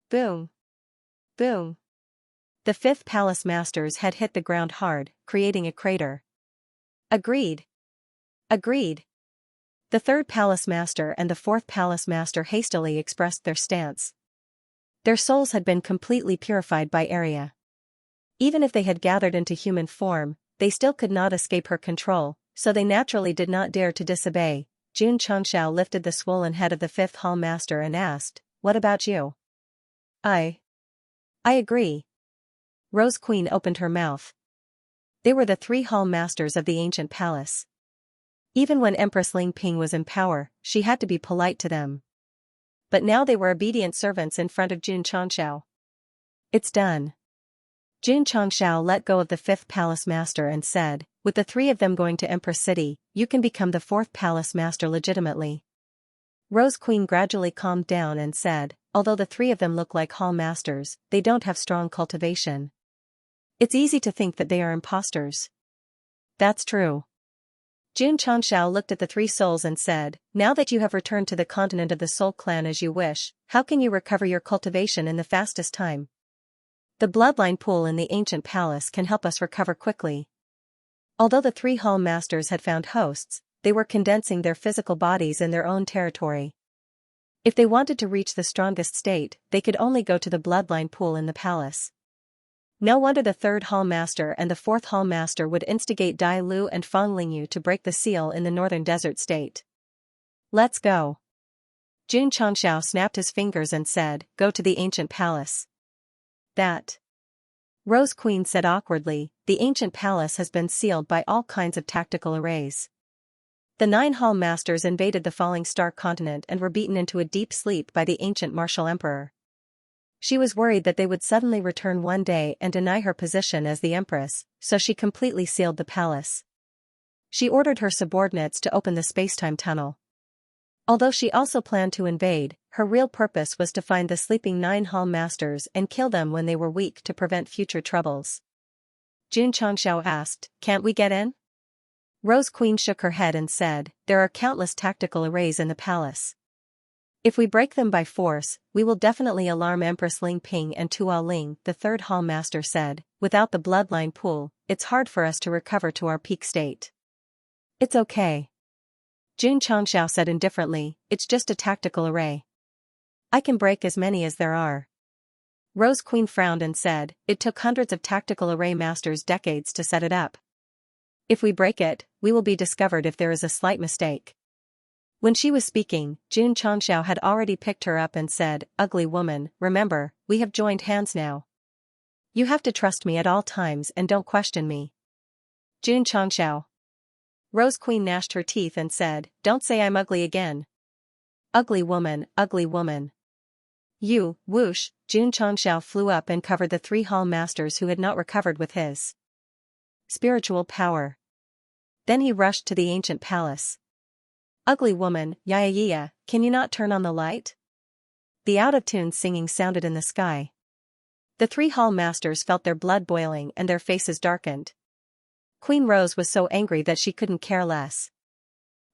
[SPEAKER 1] Boom. Boom. The 5th Palace Masters had hit the ground hard, creating a crater. Agreed. Agreed. The 3rd Palace Master and the 4th Palace Master hastily expressed their stance. Their souls had been completely purified by Arya. Even if they had gathered into human form, they still could not escape her control, so they naturally did not dare to disobey. Jun Changxiao lifted the swollen head of the fifth hall master and asked, "What about you?" I agree. Rose Queen opened her mouth. They were the three hall masters of the ancient palace. Even when Empress Ling Ping was in power, she had to be polite to them. But now they were obedient servants in front of Jun Changxiao. It's done. Jun Changxiao let go of the fifth palace master and said, "With the three of them going to Empress City, you can become the fourth palace master legitimately." Rose Queen gradually calmed down and said, "Although the three of them look like hall masters, they don't have strong cultivation. It's easy to think that they are imposters." That's true. Jun Changxiao looked at the three souls and said, "Now that you have returned to the continent of the Soul Clan as you wish, how can you recover your cultivation in the fastest time? The bloodline pool in the ancient palace can help us recover quickly." Although the three hall masters had found hosts, they were condensing their physical bodies in their own territory. If they wanted to reach the strongest state, they could only go to the bloodline pool in the palace. No wonder the third hall master and the fourth hall master would instigate Dai Lu and Fang Lingyu to break the seal in the northern desert state. "Let's go." Jun Changxiao snapped his fingers and said, "Go to the ancient palace." That. Rose Queen said awkwardly, "The ancient palace has been sealed by all kinds of tactical arrays. The 9 hall masters invaded the falling star continent and were beaten into a deep sleep by the ancient martial emperor. She was worried that they would suddenly return one day and deny her position as the empress, so she completely sealed the palace. She ordered her subordinates to open the spacetime tunnel. Although she also planned to invade, her real purpose was to find the sleeping 9 hall masters and kill them when they were weak to prevent future troubles. Jun Changxiao asked, "Can't we get in?" Rose Queen shook her head and said, "There are countless tactical arrays in the palace. If we break them by force, we will definitely alarm Empress Ling Ping and Tuo Ling," the third hall master said. "Without the bloodline pool, it's hard for us to recover to our peak state." "It's okay." Jun Changxiao said indifferently, "It's just a tactical array. I can break as many as there are." Rose Queen frowned and said, "It took hundreds of tactical array masters decades to set it up. If we break it, we will be discovered if there is a slight mistake." When she was speaking, Jun Changxiao had already picked her up and said, "Ugly woman, remember, we have joined hands now. You have to trust me at all times and don't question me." Jun Changxiao. Rose Queen gnashed her teeth and said, "Don't say I'm ugly again." Ugly woman, ugly woman. You, whoosh, Jun Changxiao flew up and covered the 3 hall masters who had not recovered with his spiritual power. Then he rushed to the ancient palace. "Ugly woman, Xianxia, can you not turn on the light?" The out-of-tune singing sounded in the sky. The 3 hall masters felt their blood boiling and their faces darkened. Queen Rose was so angry that she couldn't care less.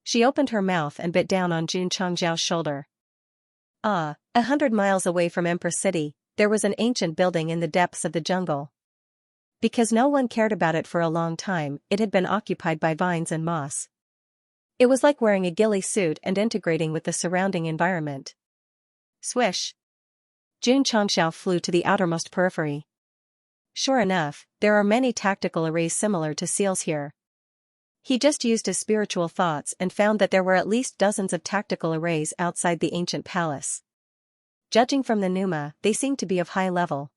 [SPEAKER 1] She opened her mouth and bit down on Jun Changxiao's shoulder. 100 miles away from Empress City, there was an ancient building in the depths of the jungle. Because no one cared about it for a long time, it had been occupied by vines and moss. It was like wearing a ghillie suit and integrating with the surrounding environment. Swish! Jun Changxiao flew to the outermost periphery. Sure enough, there are many tactical arrays similar to seals here. He just used his spiritual thoughts and found that there were at least dozens of tactical arrays outside the ancient palace. Judging from the pneuma, they seemed to be of high level.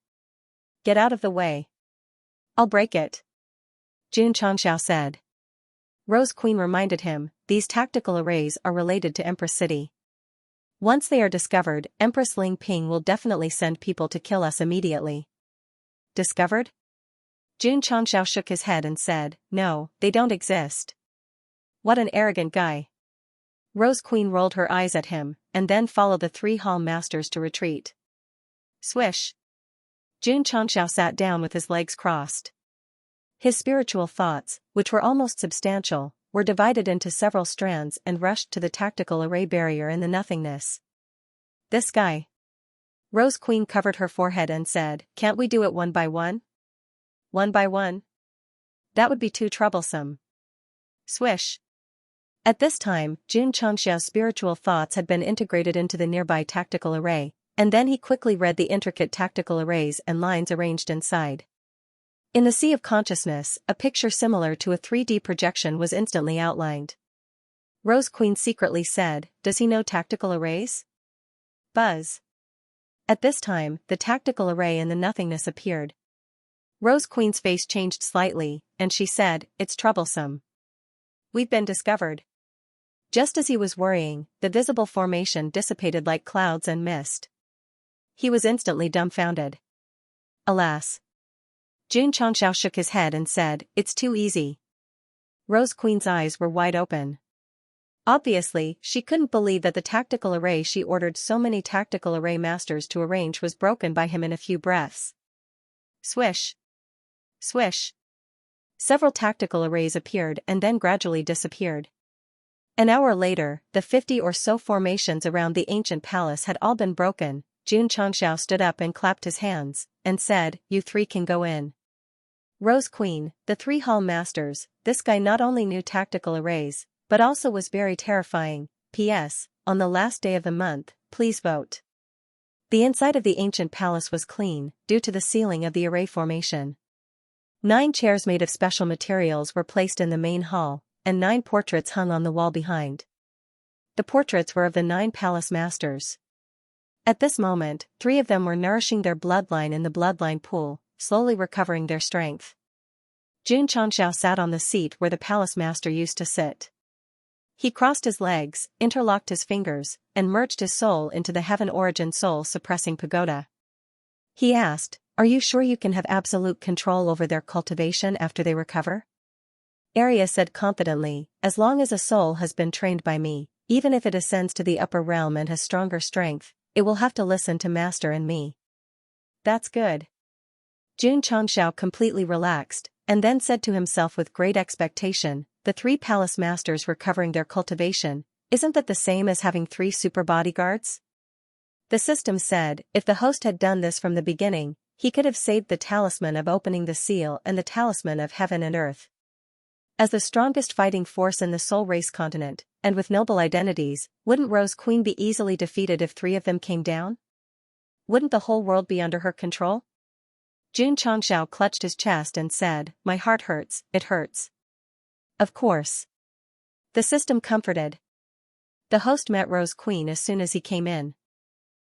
[SPEAKER 1] "Get out of the way. I'll break it," Jun Changxiao said. Rose Queen reminded him, "These tactical arrays are related to Empress City. Once they are discovered, Empress Ling Ping will definitely send people to kill us immediately." Discovered? Jun Changxiao shook his head and said, "No, they don't exist." What an arrogant guy. Rose Queen rolled her eyes at him, and then followed the 3 hall masters to retreat. Swish! Jun Changxiao sat down with his legs crossed. His spiritual thoughts, which were almost substantial, were divided into several strands and rushed to the tactical array barrier in the nothingness. "This guy." Rose Queen covered her forehead and said, "Can't we do it one by one?" "One by one? That would be too troublesome." Swish! At this time, Jun Changxiao's spiritual thoughts had been integrated into the nearby tactical array, and then he quickly read the intricate tactical arrays and lines arranged inside. In the sea of consciousness, a picture similar to a 3D projection was instantly outlined. Rose Queen secretly said, does he know tactical arrays? Buzz. At this time, the tactical array in the nothingness appeared. Rose Queen's face changed slightly, and she said, it's troublesome. We've been discovered. Just as he was worrying, the visible formation dissipated like clouds and mist. He was instantly dumbfounded. Alas. Xianxia shook his head and said, it's too easy. Rose Queen's eyes were wide open. Obviously, she couldn't believe that the tactical array she ordered so many tactical array masters to arrange was broken by him in a few breaths. Swish. Swish. Several tactical arrays appeared and then gradually disappeared. An hour later, the 50 or so formations around the ancient palace had all been broken. Xianxia stood up and clapped his hands, and said, you three can go in. Rose Queen, the 3 hall masters, this guy not only knew tactical arrays, but also was very terrifying. P.S. On the last day of the month, please vote. The inside of the ancient palace was clean, due to the sealing of the array formation. 9 chairs made of special materials were placed in the main hall, and 9 portraits hung on the wall behind. The portraits were of the 9 palace masters. At this moment, 3 of them were nourishing their bloodline in the bloodline pool, slowly recovering their strength. Xianxia sat on the seat where the palace master used to sit. He crossed his legs, interlocked his fingers, and merged his soul into the heaven origin soul-suppressing pagoda. He asked, are you sure you can have absolute control over their cultivation after they recover? Arya said confidently, as long as a soul has been trained by me, even if it ascends to the upper realm and has stronger strength, it will have to listen to Master and me. That's good. Xianxia completely relaxed, and then said to himself with great expectation, the 3 palace masters recovering their cultivation, isn't that the same as having 3 super bodyguards? The system said, if the host had done this from the beginning, he could have saved the talisman of opening the seal and the talisman of heaven and earth. As the strongest fighting force in the soul race continent, and with noble identities, wouldn't Rose Queen be easily defeated if 3 of them came down? Wouldn't the whole world be under her control? Xianxia clutched his chest and said, my heart hurts, it hurts. Of course. The system comforted. The host met Rose Queen as soon as he came in.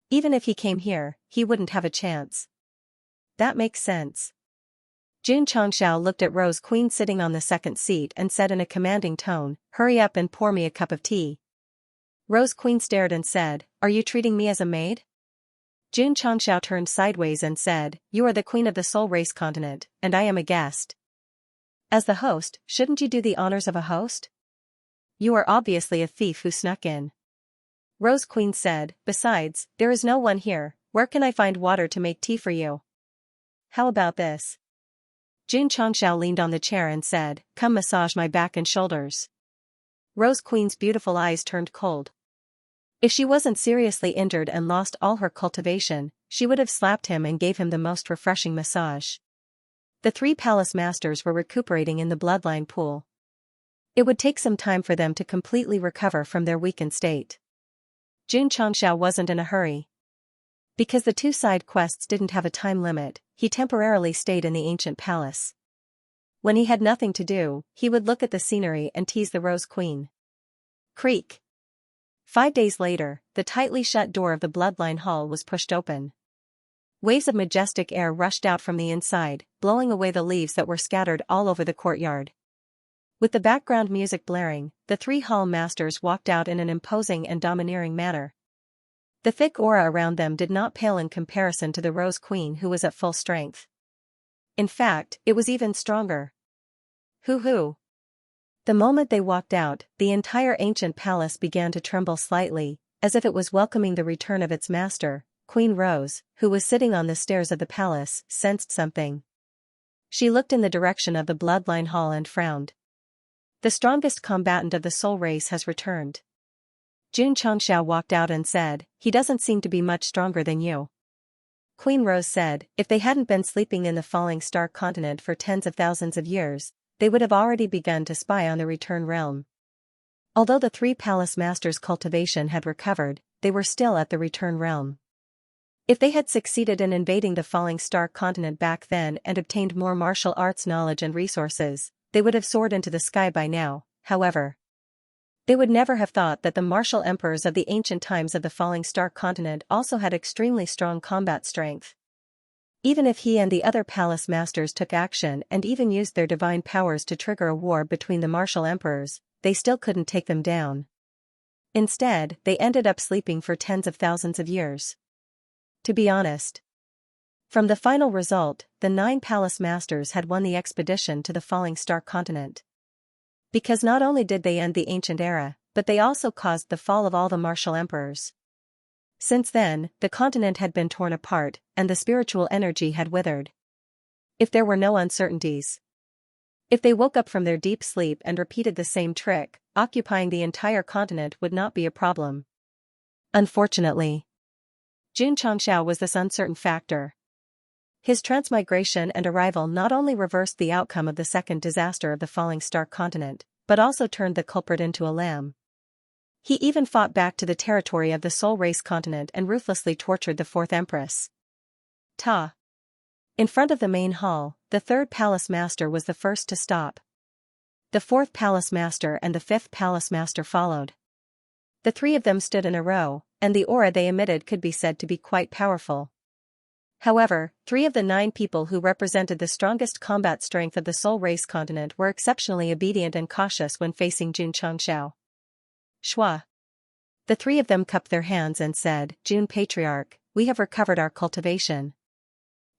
[SPEAKER 1] Even if he came here, he wouldn't have a chance. That makes sense. Xianxia looked at Rose Queen sitting on the second seat and said in a commanding tone, hurry up and pour me a cup of tea. Rose Queen stared and said, are you treating me as a maid? Xianxia turned sideways and said, you are the queen of the soul race continent, and I am a guest. As the host, shouldn't you do the honors of a host? You are obviously a thief who snuck in. Rose Queen said, besides, there is no one here, where can I find water to make tea for you? How about this? Xianxia leaned on the chair and said, come massage my back and shoulders. Rose Queen's beautiful eyes turned cold. If she wasn't seriously injured and lost all her cultivation, she would have slapped him and gave him the most refreshing massage. The 3 palace masters were recuperating in the bloodline pool. It would take some time for them to completely recover from their weakened state. Xianxia wasn't in a hurry. Because the 2 side quests didn't have a time limit, he temporarily stayed in the ancient palace. When he had nothing to do, he would look at the scenery and tease the Rose Queen. Creak. 5 days later, the tightly shut door of the bloodline hall was pushed open. Waves of majestic air rushed out from the inside, blowing away the leaves that were scattered all over the courtyard. With the background music blaring, the 3 hall masters walked out in an imposing and domineering manner. The thick aura around them did not pale in comparison to the Rose Queen who was at full strength. In fact, it was even stronger. Hoo-hoo. The moment they walked out, the entire ancient palace began to tremble slightly, as if it was welcoming the return of its master. Queen Rose, who was sitting on the stairs of the palace, sensed something. She looked in the direction of the bloodline hall and frowned. The strongest combatant of the soul race has returned. Xianxia walked out and said, he doesn't seem to be much stronger than you. Queen Rose said, if they hadn't been sleeping in the falling star continent for tens of thousands of years, they would have already begun to spy on the return realm. Although the 3 palace masters' cultivation had recovered, they were still at the return realm. If they had succeeded in invading the falling star continent back then and obtained more martial arts knowledge and resources, they would have soared into the sky by now, however. They would never have thought that the martial emperors of the ancient times of the falling star continent also had extremely strong combat strength. Even if he and the other palace masters took action and even used their divine powers to trigger a war between the martial emperors, they still couldn't take them down. Instead, they ended up sleeping for tens of thousands of years. To be honest, from the final result, the 9 palace masters had won the expedition to the falling star continent. Because not only did they end the ancient era, but they also caused the fall of all the martial emperors. Since then, the continent had been torn apart, and the spiritual energy had withered. If there were no uncertainties. If they woke up from their deep sleep and repeated the same trick, occupying the entire continent would not be a problem. Unfortunately, Xianxia was this uncertain factor. His transmigration and arrival not only reversed the outcome of the second disaster of the falling star continent, but also turned the culprit into a lamb. He even fought back to the territory of the Soul Race continent and ruthlessly tortured the 4th Empress. In front of the main hall, the 3rd Palace Master was the first to stop. The 4th Palace Master and the 5th Palace Master followed. The 3 of them stood in a row, and the aura they emitted could be said to be quite powerful. However, 3 of the 9 people who represented the strongest combat strength of the Soul Race continent were exceptionally obedient and cautious when facing Xianxia. Shua. The 3 of them cupped their hands and said, "Jun Patriarch, we have recovered our cultivation."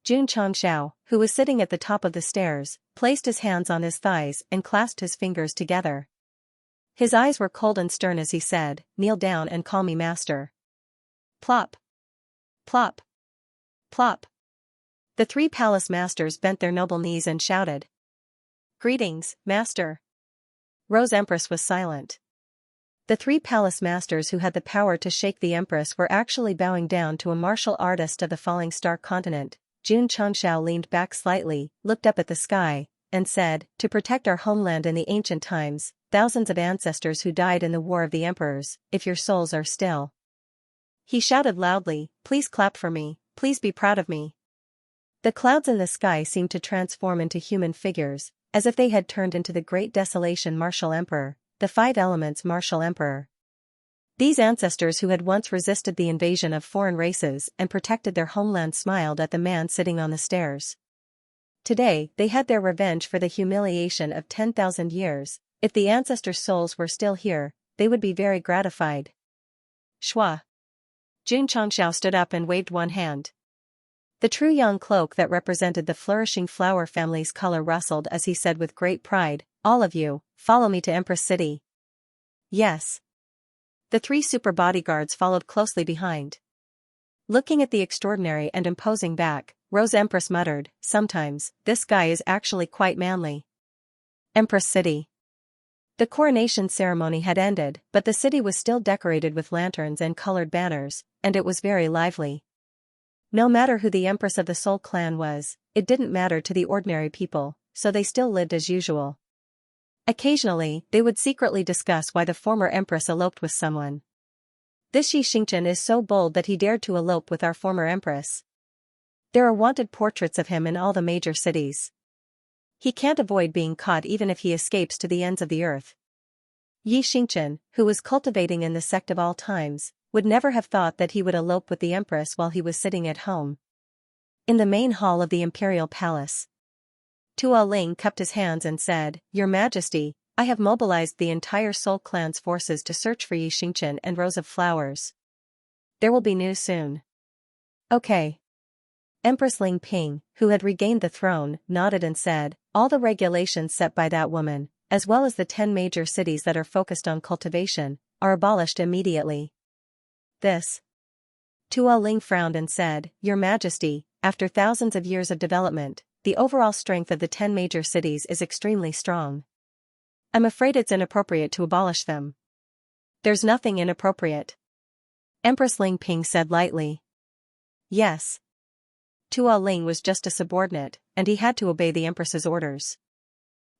[SPEAKER 1] Xianxia, who was sitting at the top of the stairs, placed his hands on his thighs and clasped his fingers together. His eyes were cold and stern as he said, "Kneel down and call me master." Plop. Plop. Plop. The 3 palace masters bent their noble knees and shouted, "Greetings, master." Rose Empress was silent. The 3 palace masters who had the power to shake the Empress were actually bowing down to a martial artist of the falling star continent. Xianxia leaned back slightly, looked up at the sky, and said, "To protect our homeland in the ancient times, thousands of ancestors who died in the War of the Emperors, if your souls are still." He shouted loudly, "Please clap for me, please be proud of me." The clouds in the sky seemed to transform into human figures, as if they had turned into the Great Desolation Martial Emperor, the 5 Elements Martial Emperor. These ancestors who had once resisted the invasion of foreign races and protected their homeland smiled at the man sitting on the stairs. Today, they had their revenge for the humiliation of 10,000 years. If the ancestors' souls were still here, they would be very gratified. Shua. Xianxia stood up and waved one hand. The true young cloak that represented the flourishing flower family's color rustled as he said with great pride, "All of you, follow me to Empress City." Yes. The 3 super bodyguards followed closely behind. Looking at the extraordinary and imposing back, Rose Empress muttered, "Sometimes, this guy is actually quite manly." Empress City. The coronation ceremony had ended, but the city was still decorated with lanterns and colored banners, and it was very lively. No matter who the Empress of the Soul clan was, it didn't matter to the ordinary people, so they still lived as usual. Occasionally, they would secretly discuss why the former Empress eloped with someone. "This Xianxia is so bold that he dared to elope with our former Empress. There are wanted portraits of him in all the major cities. He can't avoid being caught even if he escapes to the ends of the earth." Xianxia, who was cultivating in the Sect of all times, would never have thought that he would elope with the Empress while he was sitting at home. In the main hall of the Imperial Palace, Tua Ling cupped his hands and said, "Your Majesty, I have mobilized the entire Soul Clan's forces to search for Xianxia and Rose of Flowers. There will be news soon." "Okay." Empress Ling Ping, who had regained the throne, nodded and said, "All the regulations set by that woman, as well as the 10 major cities that are focused on cultivation, are abolished immediately." This. Tua Ling frowned and said, "Your Majesty, after thousands of years of development, the overall strength of the 10 major cities is extremely strong. I'm afraid it's inappropriate to abolish them." "There's nothing inappropriate," Empress Ling Ping said lightly. "Yes." Tua Ling was just a subordinate, and he had to obey the Empress's orders.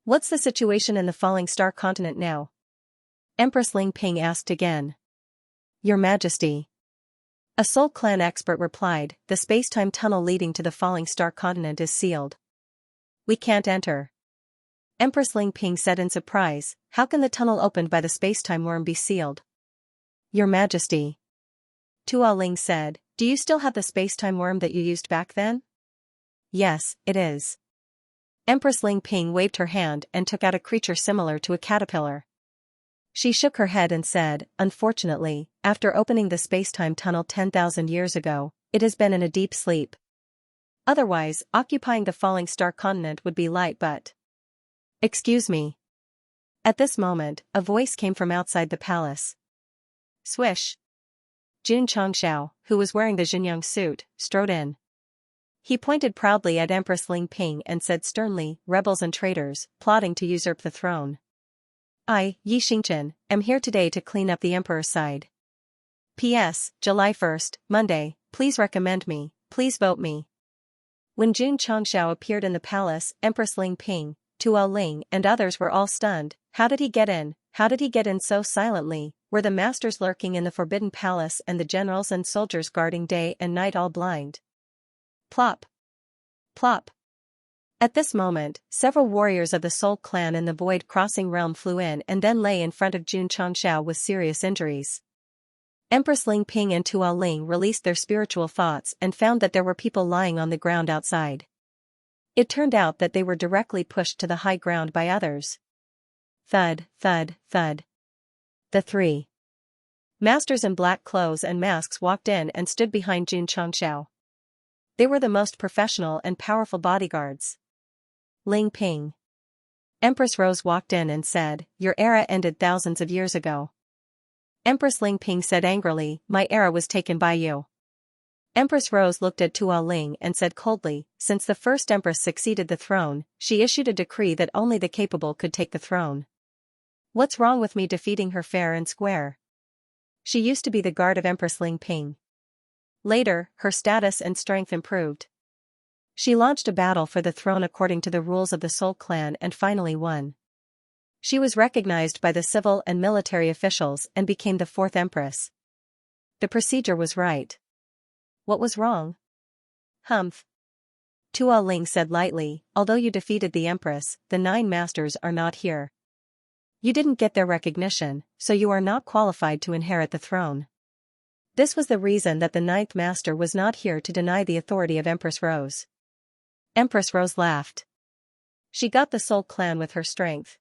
[SPEAKER 1] "What's the situation in the falling star continent now?" Empress Ling Ping asked again. "Your Majesty." A Soul Clan expert replied, "The space-time tunnel leading to the falling star continent is sealed. We can't enter." Empress Ling Ping said in surprise, how can the tunnel opened by the space-time worm be sealed? Your Majesty. Tuo Ling said, do you still have the space-time worm that you used back then? Yes, it is. Empress Ling Ping waved her hand and took out a creature similar to a caterpillar. She shook her head and said, unfortunately, after opening the space-time tunnel 10,000 years ago, it has been in a deep sleep. Otherwise, occupying the falling star continent would be light but... Excuse me. At this moment, a voice came from outside the palace. Swish. Jun Changxiao, who was wearing the Xianxia suit, strode in. He pointed proudly at Empress Ling Ping and said sternly, rebels and traitors, plotting to usurp the throne. I, Yi Xingchen, am here today to clean up the emperor's side. P.S. July 1st, Monday, please recommend me, please vote me. When Jun Changxiao appeared in the palace, Empress Ling Ping, Tuo Ling and others were all stunned. How did he get in? How did he get in so silently? Were the masters lurking in the forbidden palace and the generals and soldiers guarding day and night all blind? Plop. Plop. At this moment, several warriors of the Soul clan in the Void Crossing realm flew in and then lay in front of Jun Changxiao with serious injuries. Empress Ling Ping and Tuo Ling released their spiritual thoughts and found that there were people lying on the ground outside. It turned out that they were directly pushed to the high ground by others. Thud, thud, thud. The three masters in black clothes and masks walked in and stood behind Jun Changxiao. They were the most professional and powerful bodyguards. Ling Ping. Empress Rose walked in and said, your era ended thousands of years ago. Empress Ling Ping said angrily, my era was taken by you. Empress Rose looked at Tuo Ling and said coldly, since the first empress succeeded the throne, she issued a decree that only the capable could take the throne. What's wrong with me defeating her fair and square? She used to be the guard of Empress Ling Ping. Later, her status and strength improved. She launched a battle for the throne according to the rules of the Soul clan and finally won. She was recognized by the civil and military officials and became the fourth empress. The procedure was right. What was wrong? Humph. Tuo Ling said lightly, although you defeated the empress, the 9 masters are not here. You didn't get their recognition, so you are not qualified to inherit the throne. This was the reason that the 9th master was not here to deny the authority of Empress Rose. Empress Rose laughed. She got the Soul clan with her strength.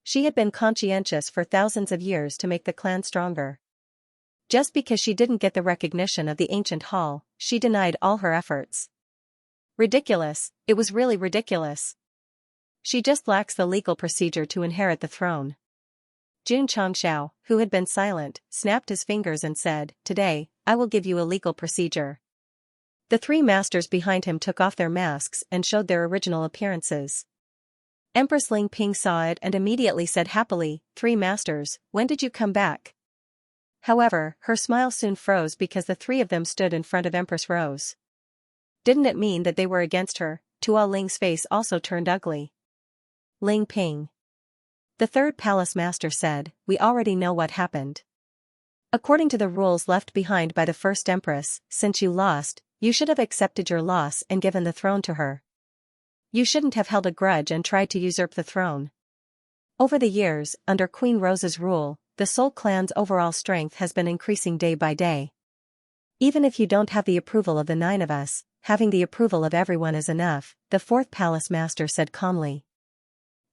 [SPEAKER 1] She had been conscientious for thousands of years to make the clan stronger. Just because she didn't get the recognition of the ancient hall, she denied all her efforts. Ridiculous, it was really ridiculous. She just lacks the legal procedure to inherit the throne. Jun Changxiao, who had been silent, snapped his fingers and said, today, I will give you a legal procedure. The 3 masters behind him took off their masks and showed their original appearances. Empress Ling Ping saw it and immediately said happily, 3 masters, when did you come back? However, her smile soon froze because the 3 of them stood in front of Empress Rose. Didn't it mean that they were against her? Tuo Ling's face also turned ugly. Ling Ping. The 3rd palace master said, we already know what happened. According to the rules left behind by the 1st empress, since you lost, you should have accepted your loss and given the throne to her. You shouldn't have held a grudge and tried to usurp the throne. Over the years, under Queen Rose's rule, the Soul clan's overall strength has been increasing day by day. Even if you don't have the approval of the 9 of us, having the approval of everyone is enough, the 4th palace master said calmly.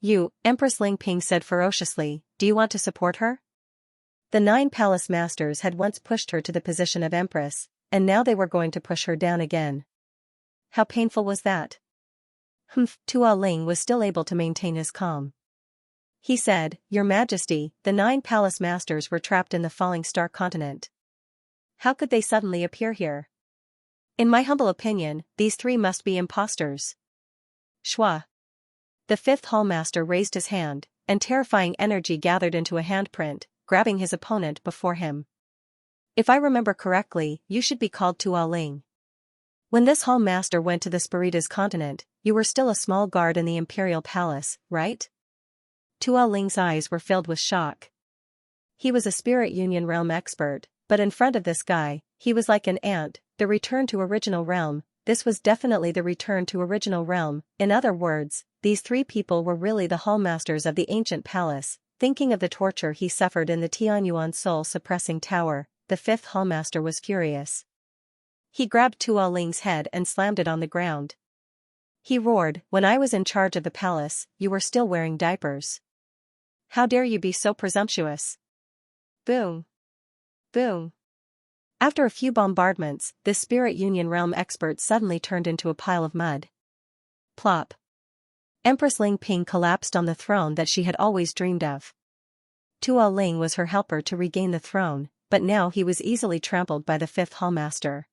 [SPEAKER 1] You, Empress Ling Ping said ferociously, do you want to support her? The 9 palace masters had once pushed her to the position of empress, and now they were going to push her down again. How painful was that? Tuo Ling was still able to maintain his calm. He said, Your Majesty, the 9 palace masters were trapped in the falling star continent. How could they suddenly appear here? In my humble opinion, these 3 must be imposters. Shwa. The 5th hallmaster raised his hand, and terrifying energy gathered into a handprint, grabbing his opponent before him. If I remember correctly, you should be called Tuo Ling. When this hallmaster went to the Spiritas continent, you were still a small guard in the imperial palace, right? Tuo Ling's eyes were filled with shock. He was a spirit union realm expert, but in front of this guy, he was like an ant, the return to original realm, this was definitely the return to original realm. In other words, these three people were really the hallmasters of the ancient palace. Thinking of the torture he suffered in the Tianyuan soul-suppressing tower, the fifth hallmaster was furious. He grabbed Tuo Ling's head and slammed it on the ground. He roared, "When I was in charge of the palace, you were still wearing diapers. How dare you be so presumptuous?" Boom. Boom. After a few bombardments, this Spirit Union realm expert suddenly turned into a pile of mud. Plop. Empress Ling Ping collapsed on the throne that she had always dreamed of. Tuo Ling was her helper to regain the throne, but now he was easily trampled by the fifth hallmaster.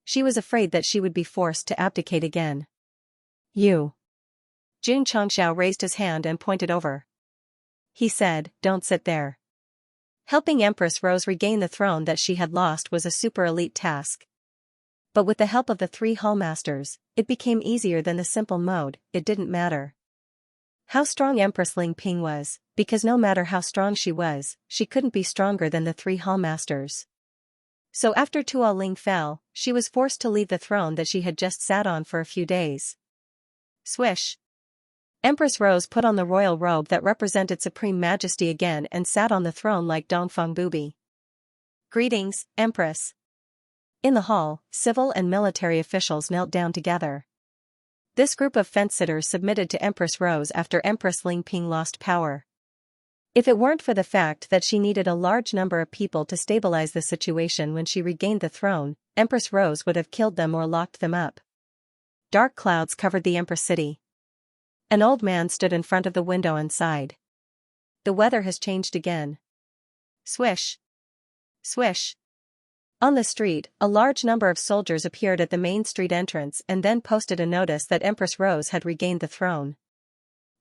[SPEAKER 1] She was afraid that she would be forced to abdicate again. "You." Jun Changxiao raised his hand and pointed over. He said, "Don't sit there." Helping Empress Rose regain the throne that she had lost was a super elite task. But with the help of the three hallmasters, it became easier than the simple mode. It didn't matter how strong Empress Ling Ping was, because no matter how strong she was, she couldn't be stronger than the three hallmasters. So after Tuo Ling fell, she was forced to leave the throne that she had just sat on for a few days. Swish. Empress Rose put on the royal robe that represented supreme majesty again and sat on the throne like Dongfeng Bubi. "Greetings, Empress." In the hall, civil and military officials knelt down together. This group of fence-sitters submitted to Empress Rose after Empress Ling Ping lost power. If it weren't for the fact that she needed a large number of people to stabilize the situation when she regained the throne, Empress Rose would have killed them or locked them up. Dark clouds covered the Empress city. An old man stood in front of the window and sighed. The weather has changed again. Swish. Swish. On the street, a large number of soldiers appeared at the main street entrance and then posted a notice that Empress Rose had regained the throne.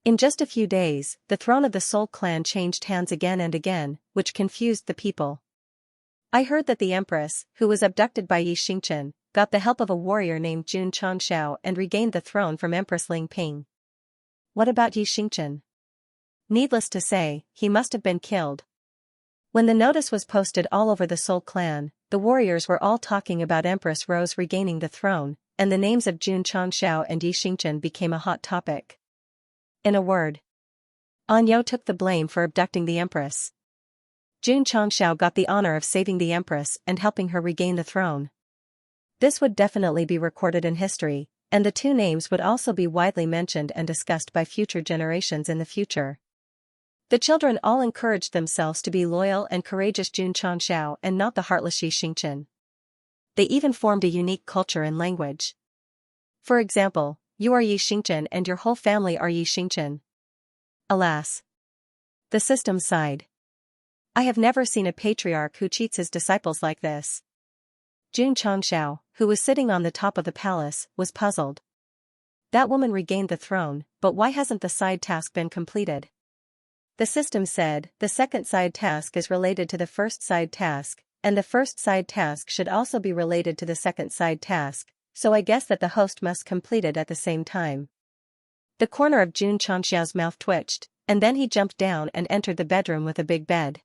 [SPEAKER 1] In just a few days, the throne of the Soul clan changed hands again and again, which confused the people. I heard that the Empress, who was abducted by Xianxia, got the help of a warrior named Jun Changxiao and regained the throne from Empress Ling Ping. What about Xianxia? Needless to say, he must have been killed. When the notice was posted all over the Soul clan, the warriors were all talking about Empress Rose regaining the throne, and the names of Jun Changxiao and Xianxia became a hot topic. In a word, Anyo took the blame for abducting the Empress. Jun Changxiao got the honor of saving the Empress and helping her regain the throne. This would definitely be recorded in history, and the two names would also be widely mentioned and discussed by future generations in the future. The children all encouraged themselves to be loyal and courageous Jun Changxiao and not the heartless Xianxia. They even formed a unique culture and language. For example, you are Xianxia and your whole family are Xianxia. Alas. The system sighed. I have never seen a patriarch who cheats his disciples like this. Jun Changxiao, who was sitting on the top of the palace, was puzzled. That woman regained the throne, but why hasn't the side task been completed? The system said, the second side task is related to the first side task, and the first side task should also be related to the second side task, so I guess that the host must complete it at the same time. The corner of Jun Changxiao's mouth twitched, and then he jumped down and entered the bedroom with a big bed.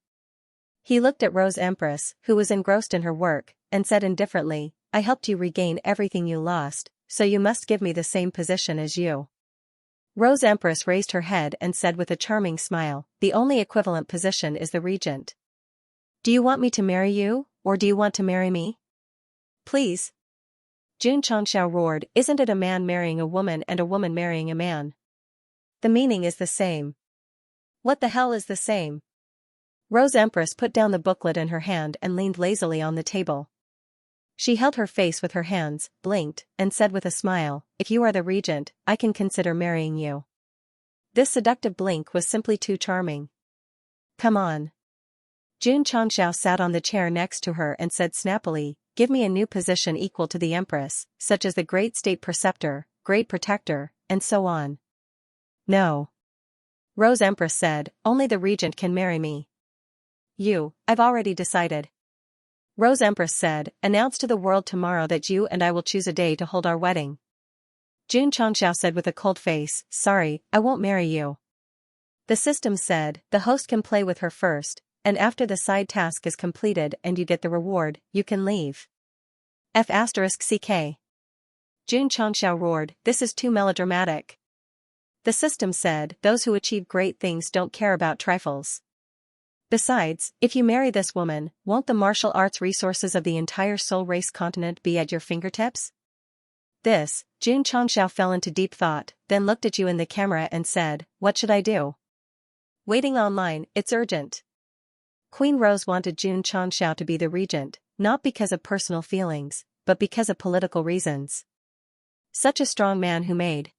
[SPEAKER 1] He looked at Rose Empress, who was engrossed in her work, and said indifferently, I helped you regain everything you lost, so you must give me the same position as you. Rose Empress raised her head and said with a charming smile, the only equivalent position is the regent. Do you want me to marry you, or do you want to marry me? Please. Jun Changxiao roared, isn't it a man marrying a woman and a woman marrying a man? The meaning is the same. What the hell is the same? Rose Empress put down the booklet in her hand and leaned lazily on the table. She held her face with her hands, blinked, and said with a smile, if you are the regent, I can consider marrying you. This seductive blink was simply too charming. Come on. Jun Changxiao sat on the chair next to her and said snappily, give me a new position equal to the Empress, such as the Great State Preceptor, Great Protector, and so on. No. Rose Empress said, only the regent can marry me. I've already decided. Rose Empress said, announce to the world tomorrow that you and I will choose a day to hold our wedding. Jun Changxiao said with a cold face, sorry, I won't marry you. The system said, the host can play with her first, and after the side task is completed and you get the reward, you can leave. F***ck. Jun Changxiao roared, this is too melodramatic. The system said, those who achieve great things don't care about trifles. Besides, if you marry this woman, won't the martial arts resources of the entire soul race continent be at your fingertips? This, Jun Changxiao fell into deep thought, then looked at you in the camera and said, what should I do? Waiting online, it's urgent. Queen Rose wanted Jun Changxiao to be the regent, not because of personal feelings, but because of political reasons. Such a strong man who made.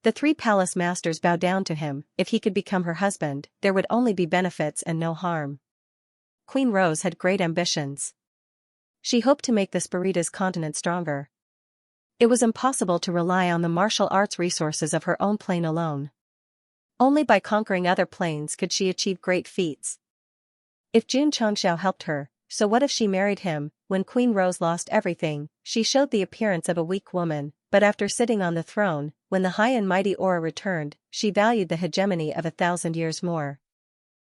[SPEAKER 1] The three palace masters bowed down to him. If he could become her husband, there would only be benefits and no harm. Queen Rose had great ambitions. She hoped to make the Spiritas continent stronger. It was impossible to rely on the martial arts resources of her own plane alone. Only by conquering other planes could she achieve great feats. If Jun Changxiao helped her, so what if she married him? When Queen Rose lost everything, she showed the appearance of a weak woman, but after sitting on the throne, when the high and mighty aura returned, she valued the hegemony of 1,000 years more.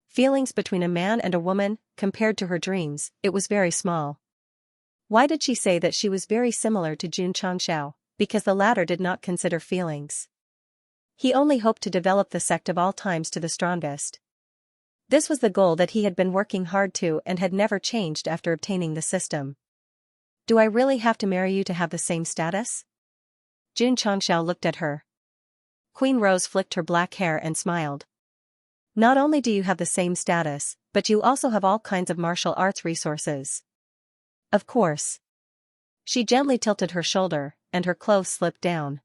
[SPEAKER 1] Feelings between a man and a woman, compared to her dreams, it was very small. Why did she say that she was very similar to Jun Changxiao? Because the latter did not consider feelings. He only hoped to develop the sect of all times to the strongest. This was the goal that he had been working hard to and had never changed after obtaining the system. Do I really have to marry you to have the same status? Jun Changxiao looked at her. Queen Rose flicked her black hair and smiled. Not only do you have the same status, but you also have all kinds of martial arts resources. Of course. She gently tilted her shoulder, and her clothes slipped down.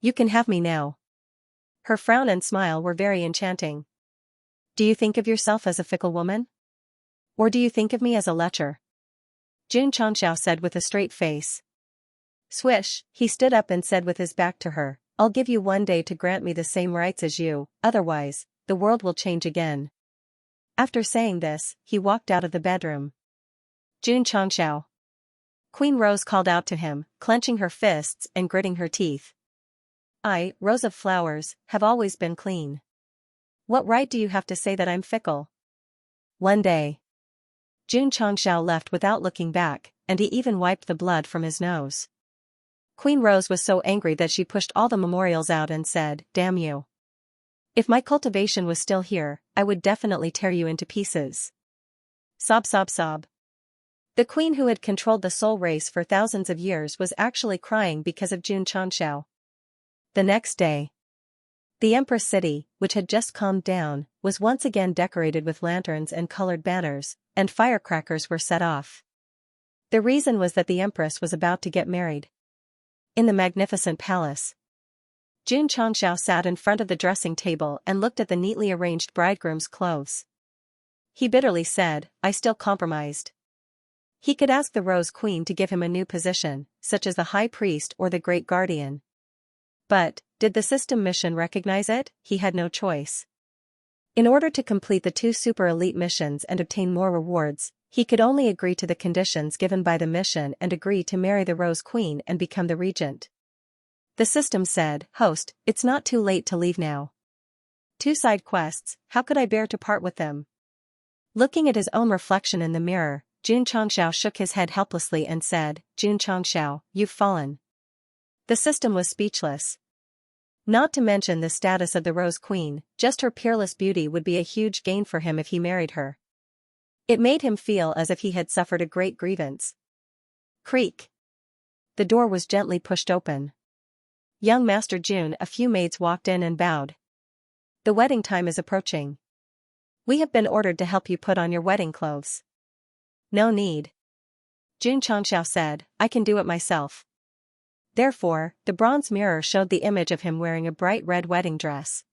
[SPEAKER 1] You can have me now. Her frown and smile were very enchanting. Do you think of yourself as a fickle woman? Or do you think of me as a lecher? Jun Changxiao said with a straight face. Swish, he stood up and said with his back to her, I'll give you 1 day to grant me the same rights as you, otherwise, the world will change again. After saying this, he walked out of the bedroom. Jun Changxiao. Queen Rose called out to him, clenching her fists and gritting her teeth. I, Rose of Flowers, have always been clean. What right do you have to say that I'm fickle? 1 day. Jun Changxiao left without looking back, and he even wiped the blood from his nose. Queen Rose was so angry that she pushed all the memorials out and said, damn you. If my cultivation was still here, I would definitely tear you into pieces. Sob sob sob. The queen who had controlled the soul race for thousands of years was actually crying because of Jun Changxiao. The next day. The Empress City, which had just calmed down, was once again decorated with lanterns and colored banners, and firecrackers were set off. The reason was that the Empress was about to get married. In the magnificent palace. Jun Changxiao sat in front of the dressing table and looked at the neatly arranged bridegroom's clothes. He bitterly said, I still compromised. He could ask the Rose Queen to give him a new position, such as the High Priest or the Great Guardian. But, did the system mission recognize it? He had no choice. In order to complete the 2 super elite missions and obtain more rewards, he could only agree to the conditions given by the mission and agree to marry the Rose Queen and become the regent. The system said, Host, it's not too late to leave now. 2 side quests, how could I bear to part with them? Looking at his own reflection in the mirror, Jun Changxiao shook his head helplessly and said, Jun Changxiao, you've fallen. The system was speechless. Not to mention the status of the Rose Queen, just her peerless beauty would be a huge gain for him if he married her. It made him feel as if he had suffered a great grievance. Creak. The door was gently pushed open. Young Master Jun, a few maids walked in and bowed. The wedding time is approaching. We have been ordered to help you put on your wedding clothes. No need. Jun Changxiao said, I can do it myself. Therefore, the bronze mirror showed the image of him wearing a bright red wedding dress.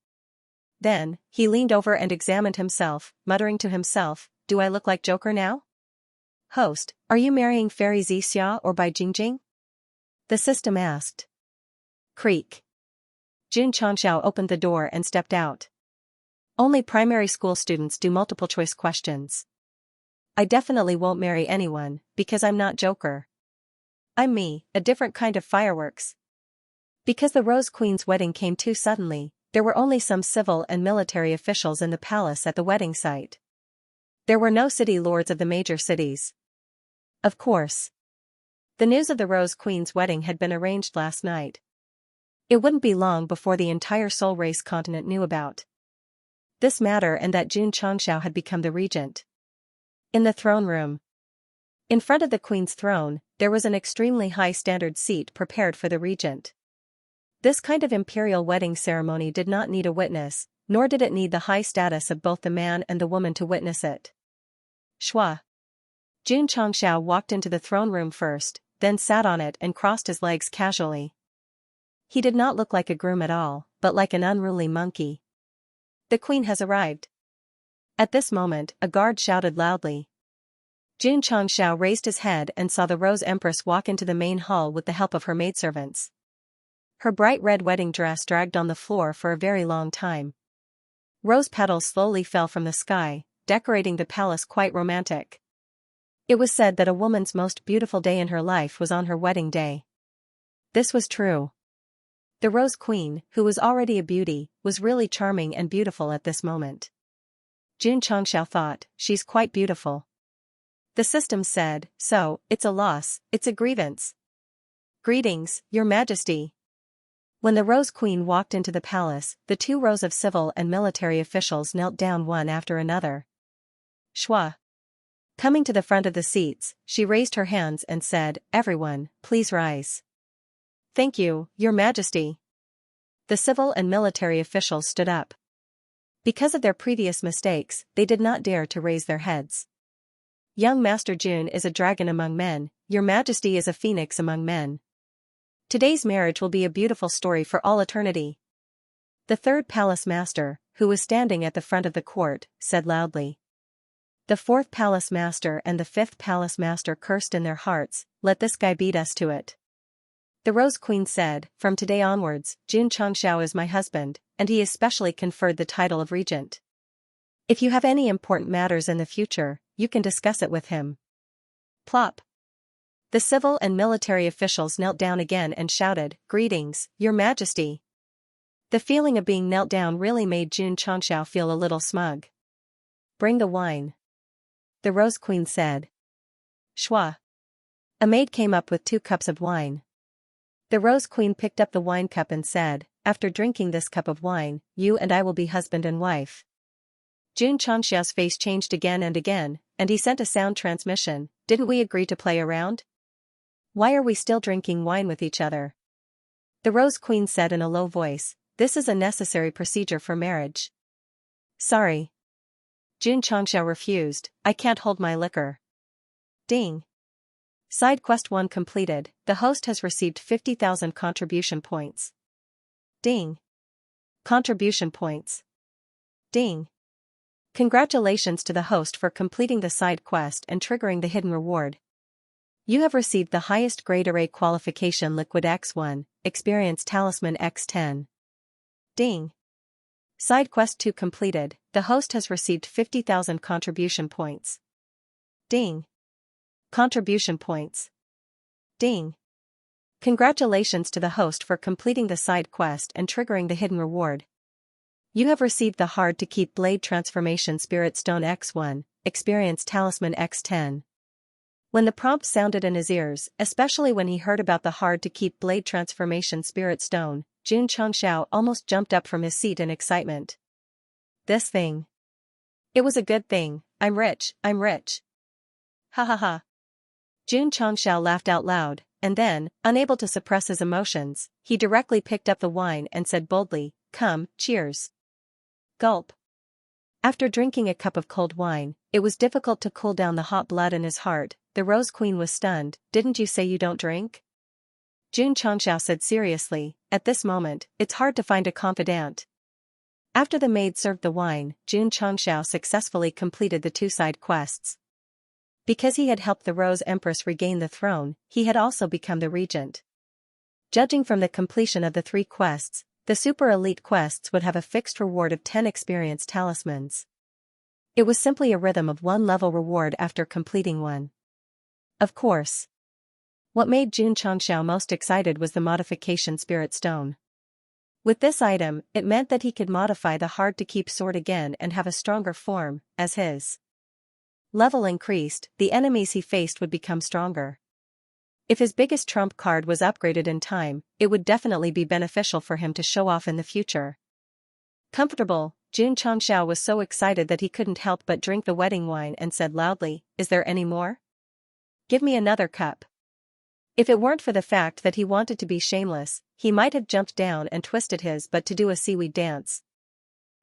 [SPEAKER 1] Then, he leaned over and examined himself, muttering to himself, do I look like Joker now? Host, are you marrying Fairy Xianxia or Bai Jingjing? The system asked. Creak. Jun Changxiao opened the door and stepped out. Only primary school students do multiple choice questions. I definitely won't marry anyone, because I'm not Joker. I'm me, a different kind of fireworks. Because the Rose Queen's wedding came too suddenly, there were only some civil and military officials in the palace at the wedding site. There were no city lords of the major cities. Of course. The news of the Rose Queen's wedding had been arranged last night. It wouldn't be long before the entire Soul Race continent knew about this matter and that Xianxia had become the regent. In the throne room. In front of the queen's throne, there was an extremely high-standard seat prepared for the regent. This kind of imperial wedding ceremony did not need a witness, nor did it need the high status of both the man and the woman to witness it. Shua. Xianxia walked into the throne room first, then sat on it and crossed his legs casually. He did not look like a groom at all, but like an unruly monkey. The queen has arrived. At this moment, a guard shouted loudly. Xianxia raised his head and saw the Rose Empress walk into the main hall with the help of her maidservants. Her bright red wedding dress dragged on the floor for a very long time. Rose petals slowly fell from the sky, decorating the palace quite romantic. It was said that a woman's most beautiful day in her life was on her wedding day. This was true. The Rose Queen, who was already a beauty, was really charming and beautiful at this moment. Xianxia thought, she's quite beautiful. The system said, so, it's a loss, it's a grievance. Greetings, Your Majesty. When the Rose Queen walked into the palace, the 2 rows of civil and military officials knelt down one after another. Shua. Coming to the front of the seats, she raised her hands and said, everyone, please rise. Thank you, Your Majesty. The civil and military officials stood up. Because of their previous mistakes, they did not dare to raise their heads. Young Master Jun is a dragon among men, Your Majesty is a phoenix among men. Today's marriage will be a beautiful story for all eternity. The 3rd palace master, who was standing at the front of the court, said loudly. The 4th palace master and the 5th palace master cursed in their hearts, let this guy beat us to it. The Rose Queen said, from today onwards, Xianxia is my husband, and he is specially conferred the title of regent. If you have any important matters in the future, you can discuss it with him. Plop. The civil and military officials knelt down again and shouted, greetings, Your Majesty. The feeling of being knelt down really made Xianxia feel a little smug. Bring the wine. The Rose Queen said. Shua. A maid came up with 2 cups of wine. The Rose Queen picked up the wine cup and said, after drinking this cup of wine, you and I will be husband and wife. Xianxia's face changed again, and he sent a sound transmission, didn't we agree to play around? Why are we still drinking wine with each other? The Rose Queen said in a low voice, this is a necessary procedure for marriage. Sorry. Xianxia refused, I can't hold my liquor. Ding. Side quest 1 completed, the host has received 50,000 contribution points. Ding. Contribution points. Ding. Congratulations to the host for completing the side quest and triggering the hidden reward. You have received the highest grade array qualification Liquid X1, Experience Talisman X10. Ding. Side quest 2 completed, the host has received 50,000 contribution points. Ding. Contribution points. Ding. Congratulations to the host for completing the side quest and triggering the hidden reward. You have received the Hard to Keep Blade Transformation Spirit Stone X1, Experience Talisman X10. When the prompt sounded in his ears, especially when he heard about the Hard to Keep Blade Transformation Spirit Stone, Xianxia almost jumped up from his seat in excitement. This thing. It was a good thing, I'm rich, I'm rich. Ha ha ha. Xianxia laughed out loud, and then, unable to suppress his emotions, he directly picked up the wine and said boldly, come, cheers. Gulp. After drinking a cup of cold wine, it was difficult to cool down the hot blood in his heart. The Rose Queen was stunned. Didn't you say you don't drink? Xianxia said seriously, at this moment, it's hard to find a confidant. After the maid served the wine, Xianxia successfully completed the 2 side quests. Because he had helped the Rose Empress regain the throne, he had also become the regent. Judging from the completion of the 3 quests, the super elite quests would have a fixed reward of 10 experience talismans. It was simply a rhythm of 1 level reward after completing one. Of course. What made Xianxia most excited was the modification Spirit Stone. With this item, it meant that he could modify the Hard to Keep sword again and have a stronger form. As his level increased, the enemies he faced would become stronger. If his biggest trump card was upgraded in time, it would definitely be beneficial for him to show off in the future. Comfortable, Xianxia was so excited that he couldn't help but drink the wedding wine and said loudly, "Is there any more? Give me another cup." If it weren't for the fact that he wanted to be shameless, he might have jumped down and twisted his butt to do a seaweed dance.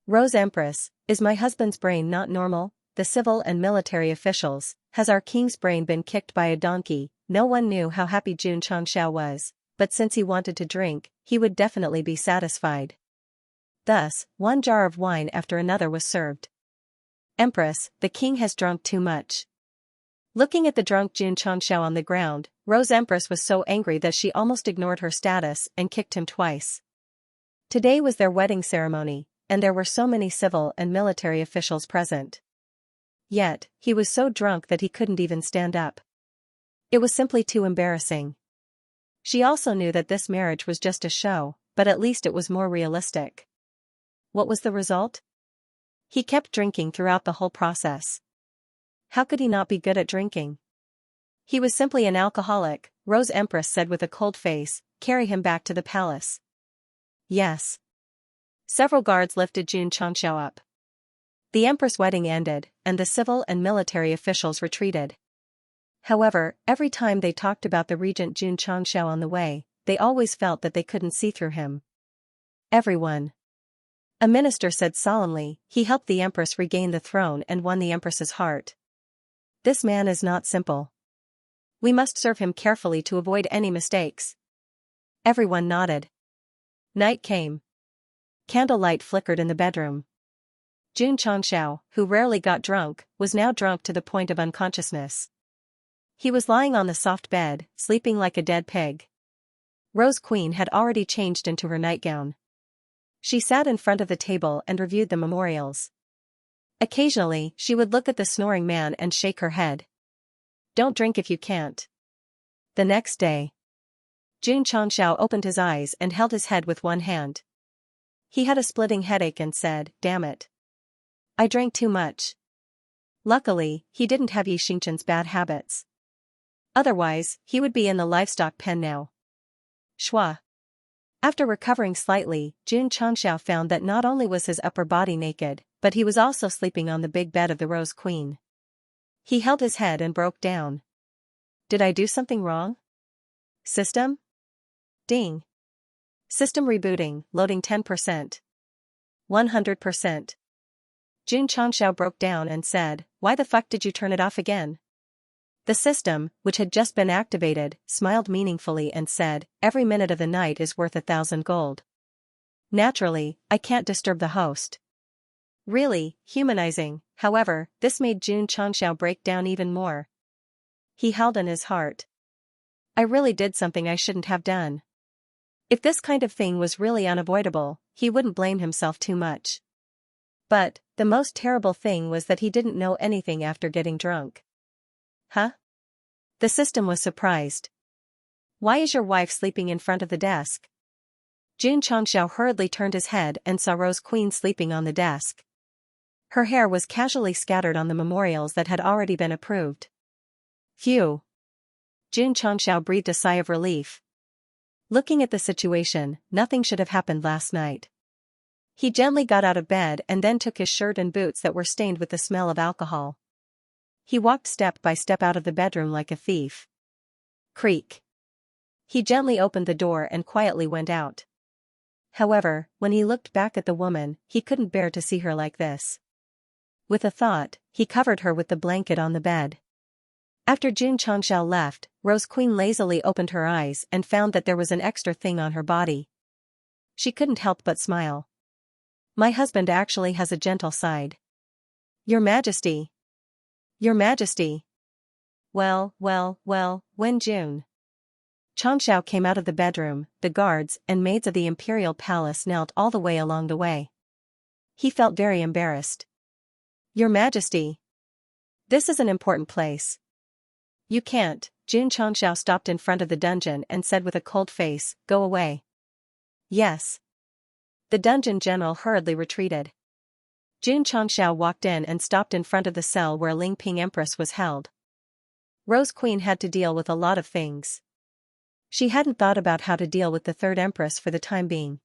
[SPEAKER 1] Rose Empress, is my husband's brain not normal? The civil and military officials, has our king's brain been kicked by a donkey? No one knew how happy Xianxia was, but since he wanted to drink, he would definitely be satisfied. Thus, one jar of wine after another was served. Empress, the king has drunk too much. Looking at the drunk Xianxia on the ground, Rose Empress was so angry that she almost ignored her status and kicked him twice. Today was their wedding ceremony, and there were so many civil and military officials present. Yet, he was so drunk that he couldn't even stand up. It was simply too embarrassing. She also knew that this marriage was just a show, but at least it was more realistic. What was the result? He kept drinking throughout the whole process. How could he not be good at drinking? He was simply an alcoholic, Rose Empress said with a cold face. Carry him back to the palace. Yes. Several guards lifted Xianxia up. The Empress' wedding ended, and the civil and military officials retreated. However, every time they talked about the regent Xianxia on the way, they always felt that they couldn't see through him. Everyone. A minister said solemnly, he helped the Empress regain the throne and won the Empress's heart. This man is not simple. We must serve him carefully to avoid any mistakes. Everyone nodded. Night came. Candlelight flickered in the bedroom. Xianxia, who rarely got drunk, was now drunk to the point of unconsciousness. He was lying on the soft bed, sleeping like a dead pig. Rose Queen had already changed into her nightgown. She sat in front of the table and reviewed the memorials. Occasionally, she would look at the snoring man and shake her head. Don't drink if you can't. The next day, Xianxia opened his eyes and held his head with one hand. He had a splitting headache and said, "Damn it. I drank too much." Luckily, he didn't have Xianxia's bad habits. Otherwise, he would be in the livestock pen now. Schwa. After recovering slightly, Xianxia found that not only was his upper body naked, but he was also sleeping on the big bed of the Rose Queen. He held his head and broke down. Did I do something wrong? System? Ding. System rebooting, loading 10%. 100%. Xianxia broke down and said, "Why the fuck did you turn it off again?" The system, which had just been activated, smiled meaningfully and said, "Every minute of the night is worth 1,000 gold. Naturally, I can't disturb the host." Really, humanizing. However, this made Xianxia break down even more. He held in his heart. I really did something I shouldn't have done. If this kind of thing was really unavoidable, he wouldn't blame himself too much. But, the most terrible thing was that he didn't know anything after getting drunk. Huh? The system was surprised. Why is your wife sleeping in front of the desk? Xianxia hurriedly turned his head and saw Rose Queen sleeping on the desk. Her hair was casually scattered on the memorials that had already been approved. Phew. Xianxia breathed a sigh of relief. Looking at the situation, nothing should have happened last night. He gently got out of bed and then took his shirt and boots that were stained with the smell of alcohol. He walked step by step out of the bedroom like a thief. Creak. He gently opened the door and quietly went out. However, when he looked back at the woman, he couldn't bear to see her like this. With a thought, he covered her with the blanket on the bed. After Xianxia left, Rose Queen lazily opened her eyes and found that there was an extra thing on her body. She couldn't help but smile. My husband actually has a gentle side. Your Majesty. Your Majesty. Well, when Xianxia came out of the bedroom, the guards and maids of the imperial palace knelt all the way along the way. He felt very embarrassed. Your Majesty. This is an important place. You can't. Xianxia stopped in front of the dungeon and said with a cold face, "Go away." Yes. The dungeon general hurriedly retreated. Xianxia walked in and stopped in front of the cell where Ling Ping Empress was held. Rose Queen had to deal with a lot of things. She hadn't thought about how to deal with the third empress for the time being.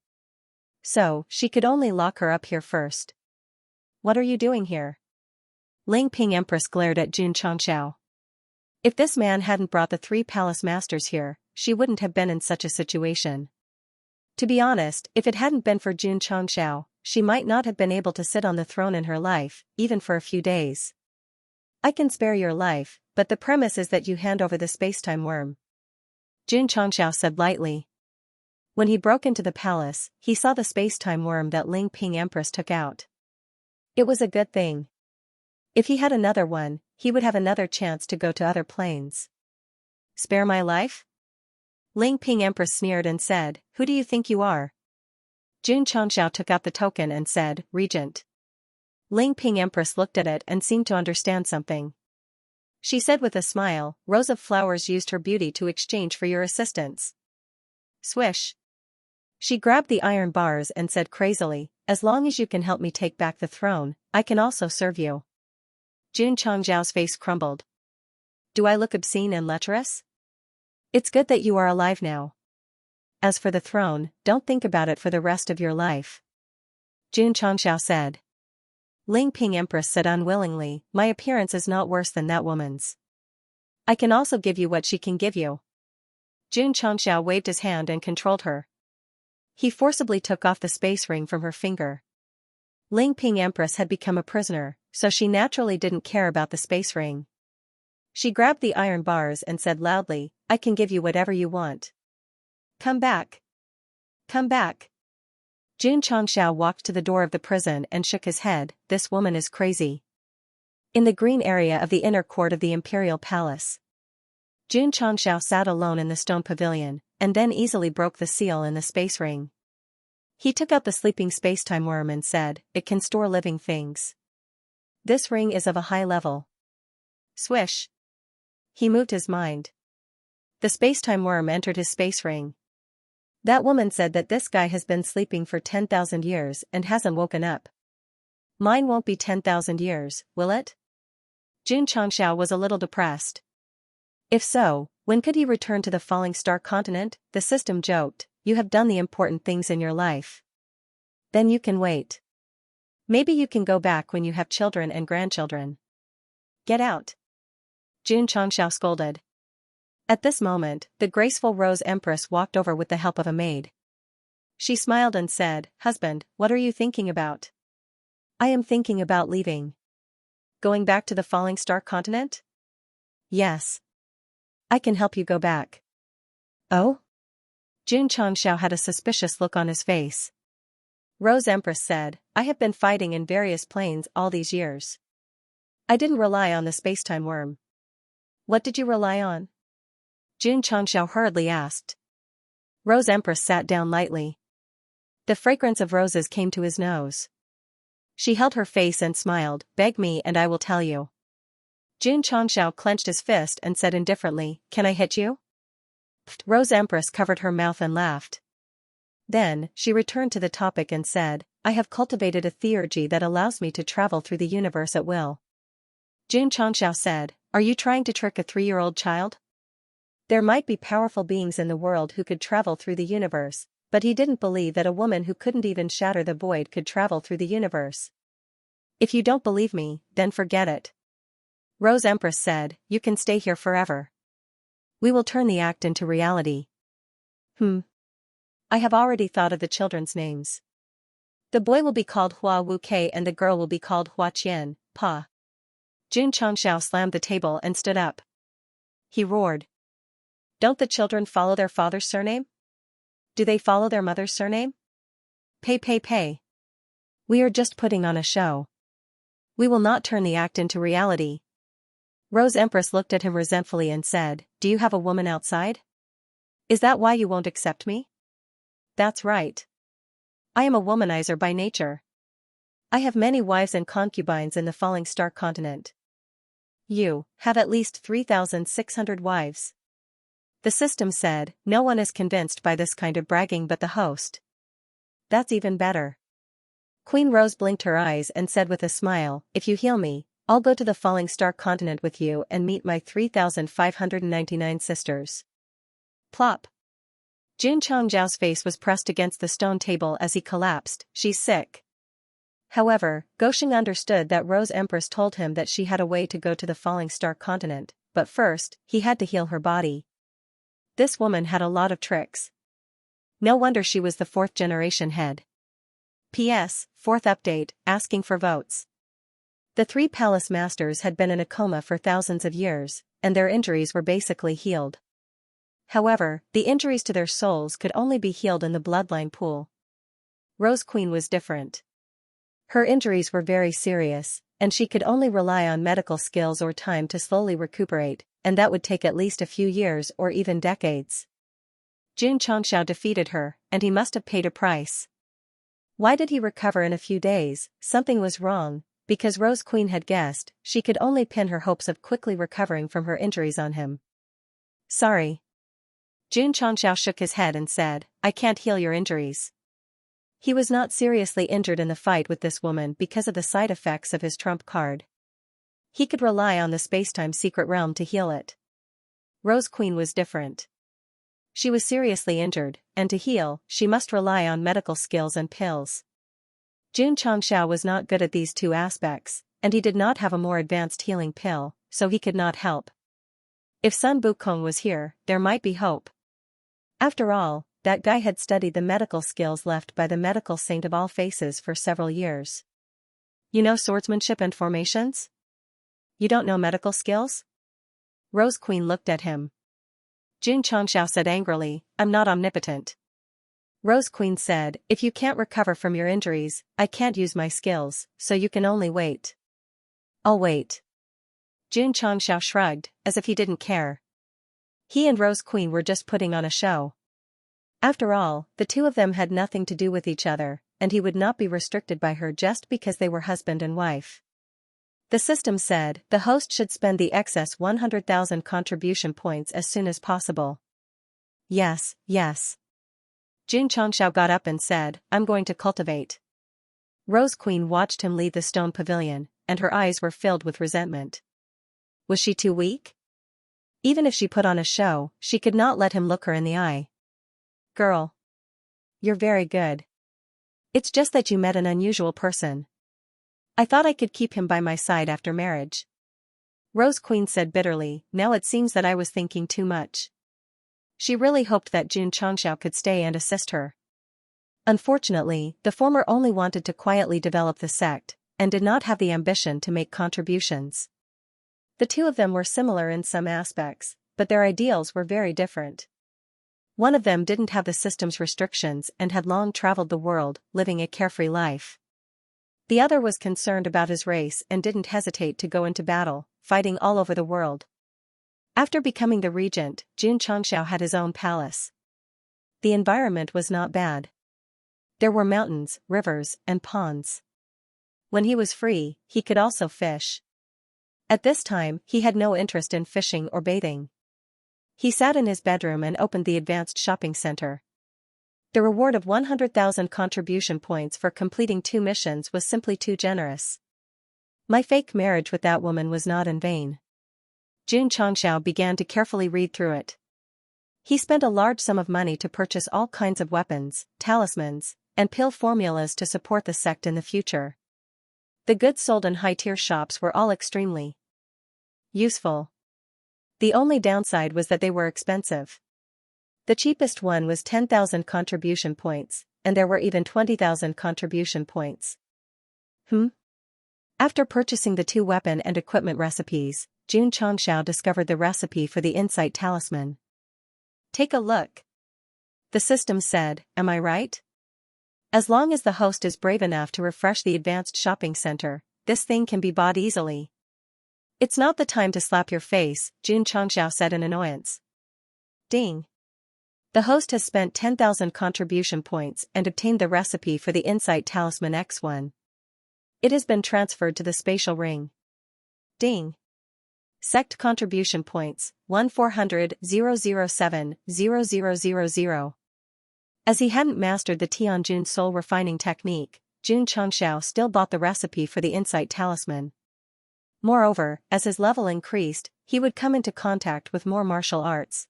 [SPEAKER 1] So, she could only lock her up here first. What are you doing here? Ling Ping Empress glared at Jun Changxiao. If this man hadn't brought the 3 palace masters here, she wouldn't have been in such a situation. To be honest, if it hadn't been for Jun Changxiao, she might not have been able to sit on the throne in her life, even for a few days. I can spare your life, but the premise is that you hand over the spacetime worm. Jun Changxiao said lightly. When he broke into the palace, he saw the spacetime worm that Ling Ping Empress took out. It was a good thing. If he had another one, he would have another chance to go to other planes. Spare my life? Ling Ping Empress sneered and said, who do you think you are? Jun Changxiao took out the token and said, Regent. Ling Ping Empress looked at it and seemed to understand something. She said with a smile, Rose of Flowers used her beauty to exchange for your assistance. Swish. She grabbed the iron bars and said crazily, as long as you can help me take back the throne, I can also serve you. Jun Changxiao's face crumbled. Do I look obscene and lecherous? It's good that you are alive now. As for the throne, don't think about it for the rest of your life. Jun Changxiao said. Ling Ping Empress said unwillingly, my appearance is not worse than that woman's. I can also give you what she can give you. Jun Changxiao waved his hand and controlled her. He forcibly took off the space ring from her finger. Ling Ping Empress had become a prisoner, so she naturally didn't care about the space ring. She grabbed the iron bars and said loudly, I can give you whatever you want. Come back. Come back. Jun Changxiao walked to the door of the prison and shook his head, this woman is crazy. In the green area of the inner court of the Imperial Palace, Jun Changxiao sat alone in the stone pavilion, and then easily broke the seal in the space ring. He took out the sleeping spacetime worm and said, it can store living things. This ring is of a high level. Swish. He moved his mind. The spacetime worm entered his space ring. That woman said that this guy has been sleeping for 10,000 years and hasn't woken up. Mine won't be 10,000 years, will it? Jun Changxiao was a little depressed. If so, when could he return to the falling star continent? The system joked, you have done the important things in your life. Then you can wait. Maybe you can go back when you have children and grandchildren. Get out. Jun Changxiao scolded. At this moment, the graceful Rose Empress walked over with the help of a maid. She smiled and said, husband, what are you thinking about? I am thinking about leaving. Going back to the falling star continent? Yes. I can help you go back. Oh? Jun Changxiao had a suspicious look on his face. Rose Empress said, I have been fighting in various planes all these years. I didn't rely on the spacetime worm. What did you rely on? Jun Changxiao hurriedly asked. Rose Empress sat down lightly. The fragrance of roses came to his nose. She held her face and smiled, beg me and I will tell you. Jun Changxiao clenched his fist and said indifferently, can I hit you? Rose Empress covered her mouth and laughed. Then, she returned to the topic and said, I have cultivated a theurgy that allows me to travel through the universe at will. Jun Changxiao said, are you trying to trick a 3-year-old child? There might be powerful beings in the world who could travel through the universe, but he didn't believe that a woman who couldn't even shatter the void could travel through the universe. If you don't believe me, then forget it. Rose Empress said, you can stay here forever. We will turn the act into reality. I have already thought of the children's names. The boy will be called Hua Wu Kei and the girl will be called Hua Qian, Pa. Jun Changxiao slammed the table and stood up. He roared. Don't the children follow their father's surname? Do they follow their mother's surname? Pay. We are just putting on a show. We will not turn the act into reality. Rose Empress looked at him resentfully and said, do you have a woman outside? Is that why you won't accept me? That's right. I am a womanizer by nature. I have many wives and concubines in the falling star continent. You have at least 3,600 wives. The system said, no one is convinced by this kind of bragging but the host. That's even better. Queen Rose blinked her eyes and said with a smile, if you heal me, I'll go to the falling star continent with you and meet my 3,599 sisters. Plop. Jun Changzhao's face was pressed against the stone table as he collapsed. She's sick. However, Gosheng understood that Rose Empress told him that she had a way to go to the Falling Star continent, but first, he had to heal her body. This woman had a lot of tricks. No wonder she was the 4th generation head. P.S. 4th update, asking for votes. The 3 palace masters had been in a coma for thousands of years, and their injuries were basically healed. However, the injuries to their souls could only be healed in the bloodline pool. Rose Queen was different. Her injuries were very serious, and she could only rely on medical skills or time to slowly recuperate, and that would take at least a few years or even decades. Jun Changzhao defeated her, and he must have paid a price. Why did he recover in a few days? Something was wrong, because Rose Queen had guessed, she could only pin her hopes of quickly recovering from her injuries on him. Sorry. Jun Changzhao shook his head and said, I can't heal your injuries. He was not seriously injured in the fight with this woman because of the side effects of his trump card. He could rely on the spacetime secret realm to heal it. Rose Queen was different. She was seriously injured, and to heal, she must rely on medical skills and pills. Jun Changzhao was not good at these 2 aspects, and he did not have a more advanced healing pill, so he could not help. If Sun Bukong was here, there might be hope. After all, that guy had studied the medical skills left by the medical saint of all faces for several years. You know swordsmanship and formations? You don't know medical skills? Rose Queen looked at him. Jun Changzhao said angrily, I'm not omnipotent. Rose Queen said, if you can't recover from your injuries, I can't use my skills, so you can only wait. I'll wait. Jun Changzhao shrugged, as if he didn't care. He and Rose Queen were just putting on a show. After all, the 2 of them had nothing to do with each other, and he would not be restricted by her just because they were husband and wife. The system said, the host should spend the excess 100,000 contribution points as soon as possible. Yes, yes. Jun Changzhao got up and said, I'm going to cultivate. Rose Queen watched him leave the stone pavilion, and her eyes were filled with resentment. Was she too weak? Even if she put on a show, she could not let him look her in the eye. Girl. You're very good. It's just that you met an unusual person. I thought I could keep him by my side after marriage. Rose Queen said bitterly, now it seems that I was thinking too much. She really hoped that Jun Changzhao could stay and assist her. Unfortunately, the former only wanted to quietly develop the sect, and did not have the ambition to make contributions. The 2 of them were similar in some aspects, but their ideals were very different. One of them didn't have the system's restrictions and had long traveled the world, living a carefree life. The other was concerned about his race and didn't hesitate to go into battle, fighting all over the world. After becoming the regent, Jun Changzhao had his own palace. The environment was not bad. There were mountains, rivers, and ponds. When he was free, he could also fish. At this time, he had no interest in fishing or bathing. He sat in his bedroom and opened the advanced shopping center. The reward of 100,000 contribution points for completing 2 missions was simply too generous. My fake marriage with that woman was not in vain. Jun Changzhao began to carefully read through it. He spent a large sum of money to purchase all kinds of weapons, talismans, and pill formulas to support the sect in the future. The goods sold in high-tier shops were all extremely useful. The only downside was that they were expensive. The cheapest one was 10,000 contribution points, and there were even 20,000 contribution points. After purchasing the 2 weapon and equipment recipes, Jun Changzhao discovered the recipe for the Insight Talisman. Take a look. The system said, am I right? As long as the host is brave enough to refresh the advanced shopping center, this thing can be bought easily. It's not the time to slap your face, Jun Changzhao said in annoyance. Ding. The host has spent 10,000 contribution points and obtained the recipe for the Insight Talisman X1. It has been transferred to the spatial ring. Ding. Sect contribution points, 1,400,007,0000. As he hadn't mastered the Tianjun soul refining technique, Jun Changzhao still bought the recipe for the Insight Talisman. Moreover, as his level increased, he would come into contact with more martial arts.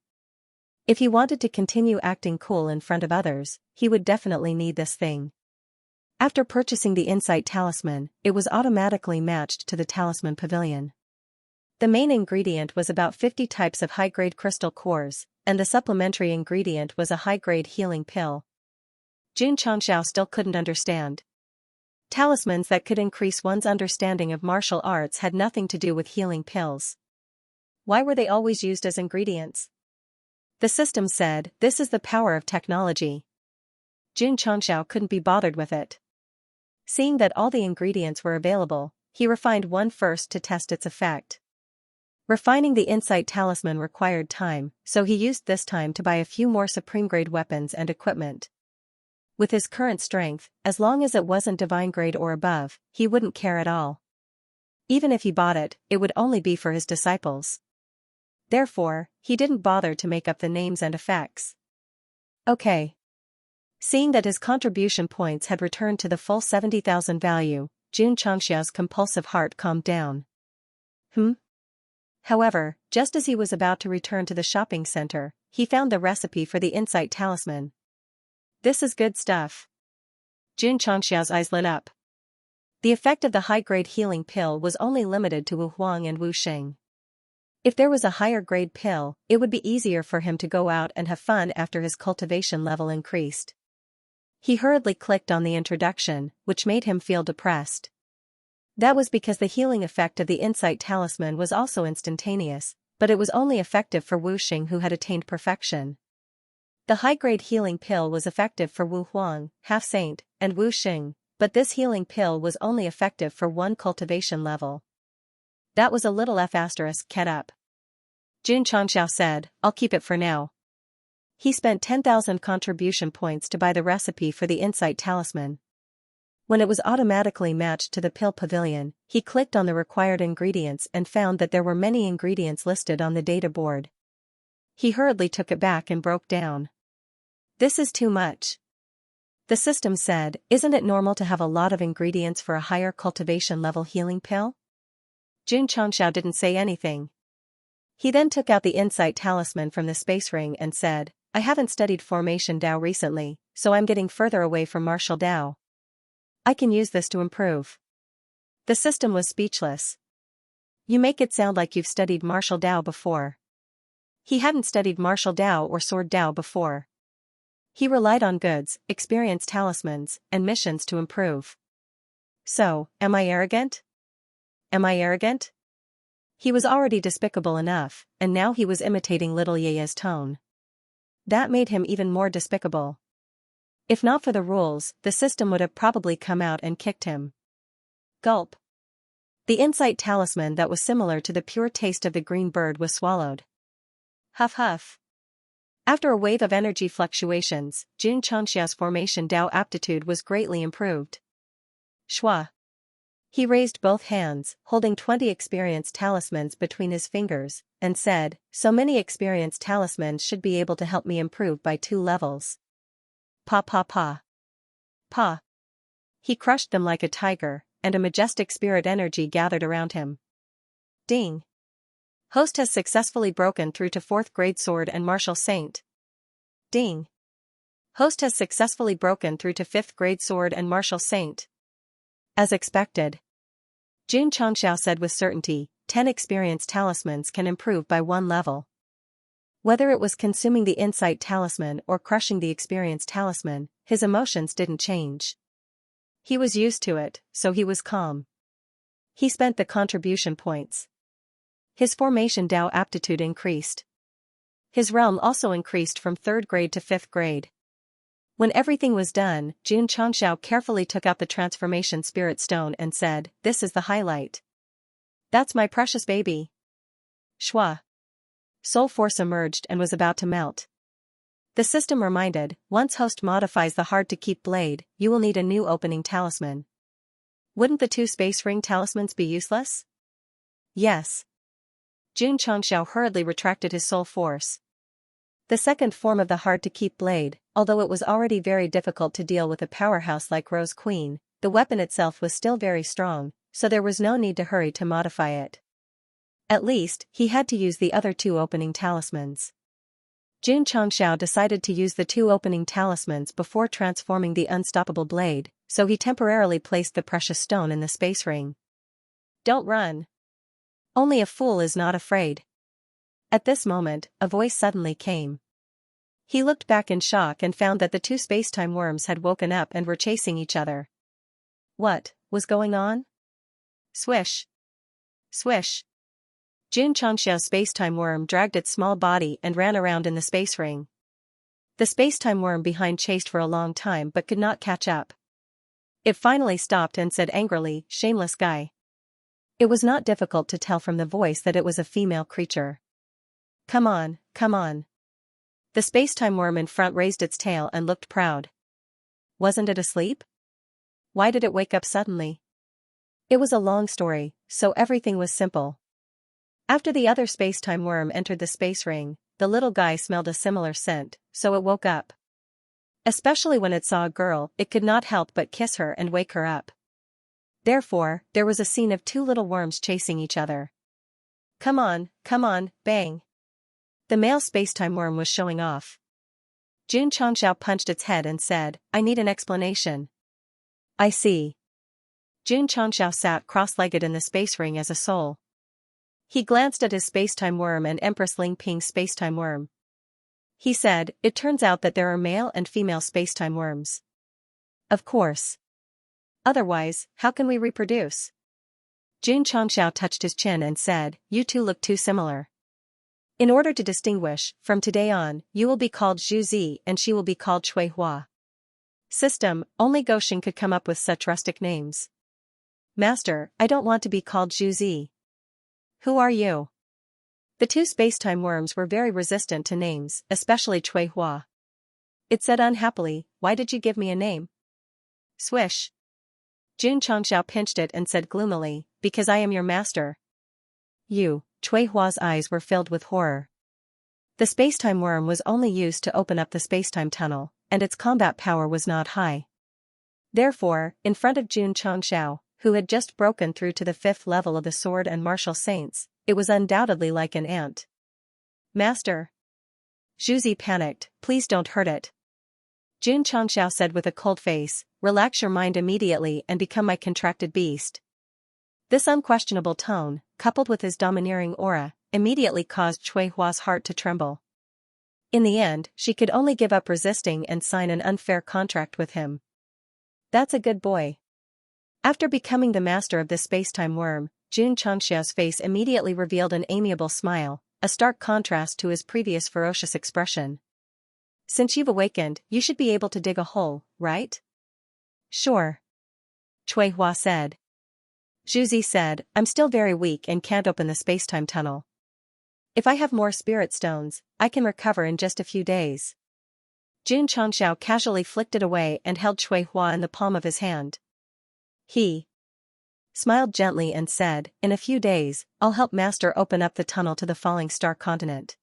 [SPEAKER 1] If he wanted to continue acting cool in front of others, he would definitely need this thing. After purchasing the Insight Talisman, it was automatically matched to the Talisman Pavilion. The main ingredient was about 50 types of high-grade crystal cores, and the supplementary ingredient was a high-grade healing pill. Xianxia still couldn't understand. Talismans that could increase one's understanding of martial arts had nothing to do with healing pills. Why were they always used as ingredients? The system said, "This is the power of technology." Xianxia couldn't be bothered with it. Seeing that all the ingredients were available, he refined one first to test its effect. Refining the Insight Talisman required time, so he used this time to buy a few more supreme-grade weapons and equipment. With his current strength, as long as it wasn't divine grade or above, he wouldn't care at all. Even if he bought it, it would only be for his disciples. Therefore, he didn't bother to make up the names and effects. Okay. Seeing that his contribution points had returned to the full 70,000 value, Xianxia's compulsive heart calmed down. However, just as he was about to return to the shopping center, he found the recipe for the Insight Talisman. This is good stuff. Xianxia's eyes lit up. The effect of the high-grade healing pill was only limited to Wu Huang and Wu Xing. If there was a higher-grade pill, it would be easier for him to go out and have fun after his cultivation level increased. He hurriedly clicked on the introduction, which made him feel depressed. That was because the healing effect of the Insight Talisman was also instantaneous, but it was only effective for Wu Xing who had attained perfection. The high-grade healing pill was effective for Wu Huang, half-saint, and Wu Xing, but this healing pill was only effective for one cultivation level. That was a little F***ket up. Xianxia said, "I'll keep it for now." He spent 10,000 contribution points to buy the recipe for the Insight Talisman. When it was automatically matched to the pill pavilion, he clicked on the required ingredients and found that there were many ingredients listed on the data board. He hurriedly took it back and broke down. "This is too much." The system said, "Isn't it normal to have a lot of ingredients for a higher cultivation level healing pill?" Xianxia didn't say anything. He then took out the Insight Talisman from the space ring and said, "I haven't studied Formation Dao recently, so I'm getting further away from Martial Dao. I can use this to improve." The system was speechless. "You make it sound like you've studied Martial Dao before." He hadn't studied Martial Dao or Sword Dao before. He relied on goods, experience talismans, and missions to improve. So, am I arrogant? Am I arrogant? He was already despicable enough, and now he was imitating little Yaya's tone. That made him even more despicable. If not for the rules, the system would have probably come out and kicked him. Gulp. The Insight Talisman that was similar to the pure taste of the green bird was swallowed. Huff huff. After a wave of energy fluctuations, Xianxia's Formation Dao aptitude was greatly improved. Shwa. He raised both hands, holding 20 experience talismans between his fingers, and said, "So many experience talismans should be able to help me improve by 2 levels. Pa pa pa. Pa." He crushed them like a tiger, and a majestic spirit energy gathered around him. Ding. Host has successfully broken through to 4th grade sword and martial saint. Ding. Host has successfully broken through to 5th grade sword and martial saint. As expected. Xianxia said with certainty, 10 experience talismans can improve by 1 level. Whether it was consuming the Insight Talisman or crushing the experience talisman, his emotions didn't change. He was used to it, so he was calm. He spent the contribution points. His Formation Dao aptitude increased. His realm also increased from 3rd grade to 5th grade. When everything was done, Xianxia carefully took out the transformation spirit stone and said, "This is the highlight. That's my precious baby." Shwa. Soul force emerged and was about to melt. The system reminded, "Once host modifies the hard-to-keep blade, you will need a new opening talisman." Wouldn't the 2 space ring talismans be useless? Yes. Xianxia hurriedly retracted his soul force. The second form of the hard-to-keep blade, although it was already very difficult to deal with a powerhouse like Rose Queen, the weapon itself was still very strong, so there was no need to hurry to modify it. At least, he had to use the other 2 opening talismans. Jun Changxiao decided to use the two opening talismans before transforming the unstoppable blade, so he temporarily placed the precious stone in the space ring. Don't run. Only a fool is not afraid. At this moment, a voice suddenly came. He looked back in shock and found that the two spacetime worms had woken up and were chasing each other. What was going on? Swish. Swish. Jun Changxiao's spacetime worm dragged its small body and ran around in the space ring. The spacetime worm behind chased for a long time but could not catch up. It finally stopped and said angrily, "Shameless guy." It was not difficult to tell from the voice that it was a female creature. Come on, come on. The spacetime worm in front raised its tail and looked proud. Wasn't it asleep? Why did it wake up suddenly? It was a long story, so everything was simple. After the other spacetime worm entered the space ring, the little guy smelled a similar scent, so it woke up. Especially when it saw a girl, it could not help but kiss her and wake her up. Therefore, there was a scene of two little worms chasing each other. Come on, bang. The male spacetime worm was showing off. Jun Changxiao punched its head and said, "I need an explanation." I see. Jun Changxiao sat cross-legged in the space ring as a soul. He glanced at his spacetime worm and Empress Ling Ping's spacetime worm. He said, "It turns out that there are male and female spacetime worms." Of course. Otherwise, how can we reproduce? Jun Changxiao touched his chin and said, "You two look too similar. In order to distinguish, from today on, you will be called Zhu Zi and she will be called Chui Hua." System, only Goshen could come up with such rustic names. Master, I don't want to be called Zhu Zi. Who are you? The two spacetime worms were very resistant to names, especially Chui Hua. It said unhappily, "Why did you give me a name?" Swish. Jun Changxiao pinched it and said gloomily, "Because I am your master." You, Chui Hua's eyes were filled with horror. The spacetime worm was only used to open up the spacetime tunnel, and its combat power was not high. Therefore, in front of Jun Changxiao, who had just broken through to the 5th level of the Sword and Martial Saints, it was undoubtedly like an ant. Master. Zhu Zi panicked, "Please don't hurt it." Jun Changxiao said with a cold face, "Relax your mind immediately and become my contracted beast." This unquestionable tone, coupled with his domineering aura, immediately caused Chui Hua's heart to tremble. In the end, she could only give up resisting and sign an unfair contract with him. That's a good boy. After becoming the master of this spacetime worm, Jun Changxiao's face immediately revealed an amiable smile, a stark contrast to his previous ferocious expression. Since you've awakened, you should be able to dig a hole, right? Sure. Chui Hua said. Zhu Zi said, "I'm still very weak and can't open the spacetime tunnel. If I have more spirit stones, I can recover in just a few days." Jun Changxiao casually flicked it away and held Chui Hua in the palm of his hand. He smiled gently and said, "In a few days, I'll help Master open up the tunnel to the falling star continent."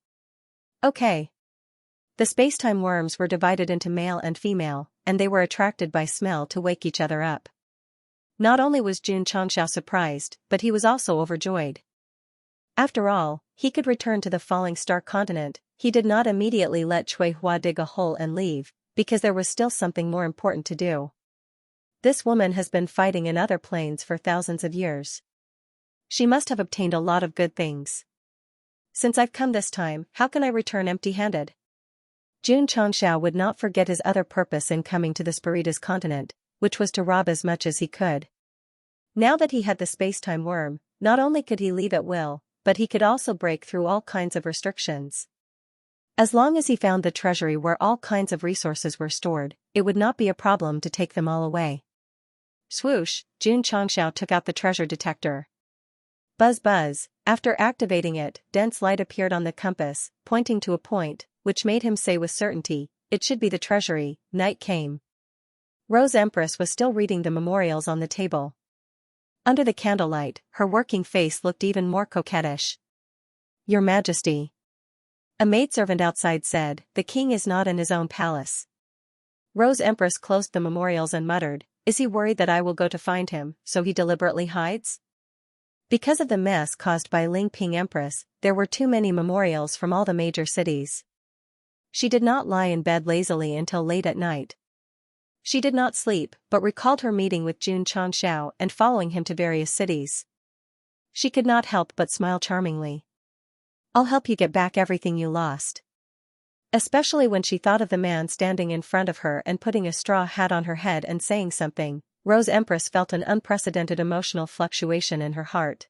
[SPEAKER 1] Okay. The spacetime worms were divided into male and female, and they were attracted by smell to wake each other up. Not only was Jun Changxiao surprised, but he was also overjoyed. After all, he could return to the falling star continent. He did not immediately let Chui Hua dig a hole and leave, because there was still something more important to do. This woman has been fighting in other planes for thousands of years. She must have obtained a lot of good things. Since I've come this time, how can I return empty-handed? Jun Changxiao would not forget his other purpose in coming to the Spiritus continent, which was to rob as much as he could. Now that he had the spacetime worm, not only could he leave at will, but he could also break through all kinds of restrictions. As long as he found the treasury where all kinds of resources were stored, it would not be a problem to take them all away. Swoosh, Jun Changxiao took out the treasure detector. Buzz buzz, after activating it, dense light appeared on the compass, pointing to a point, which made him say with certainty, "It should be the treasury." Night came. Rose Empress was still reading the memorials on the table. Under the candlelight, her working face looked even more coquettish. "Your Majesty." A maidservant outside said, "The king is not in his own palace." Rose Empress closed the memorials and muttered, "Is he worried that I will go to find him, so he deliberately hides?" Because of the mess caused by Ling Ping Empress, there were too many memorials from all the major cities. She did not lie in bed lazily until late at night. She did not sleep, but recalled her meeting with Xianxia and following him to various cities. She could not help but smile charmingly. "I'll help you get back everything you lost." Especially when she thought of the man standing in front of her and putting a straw hat on her head and saying something, Rose Empress felt an unprecedented emotional fluctuation in her heart.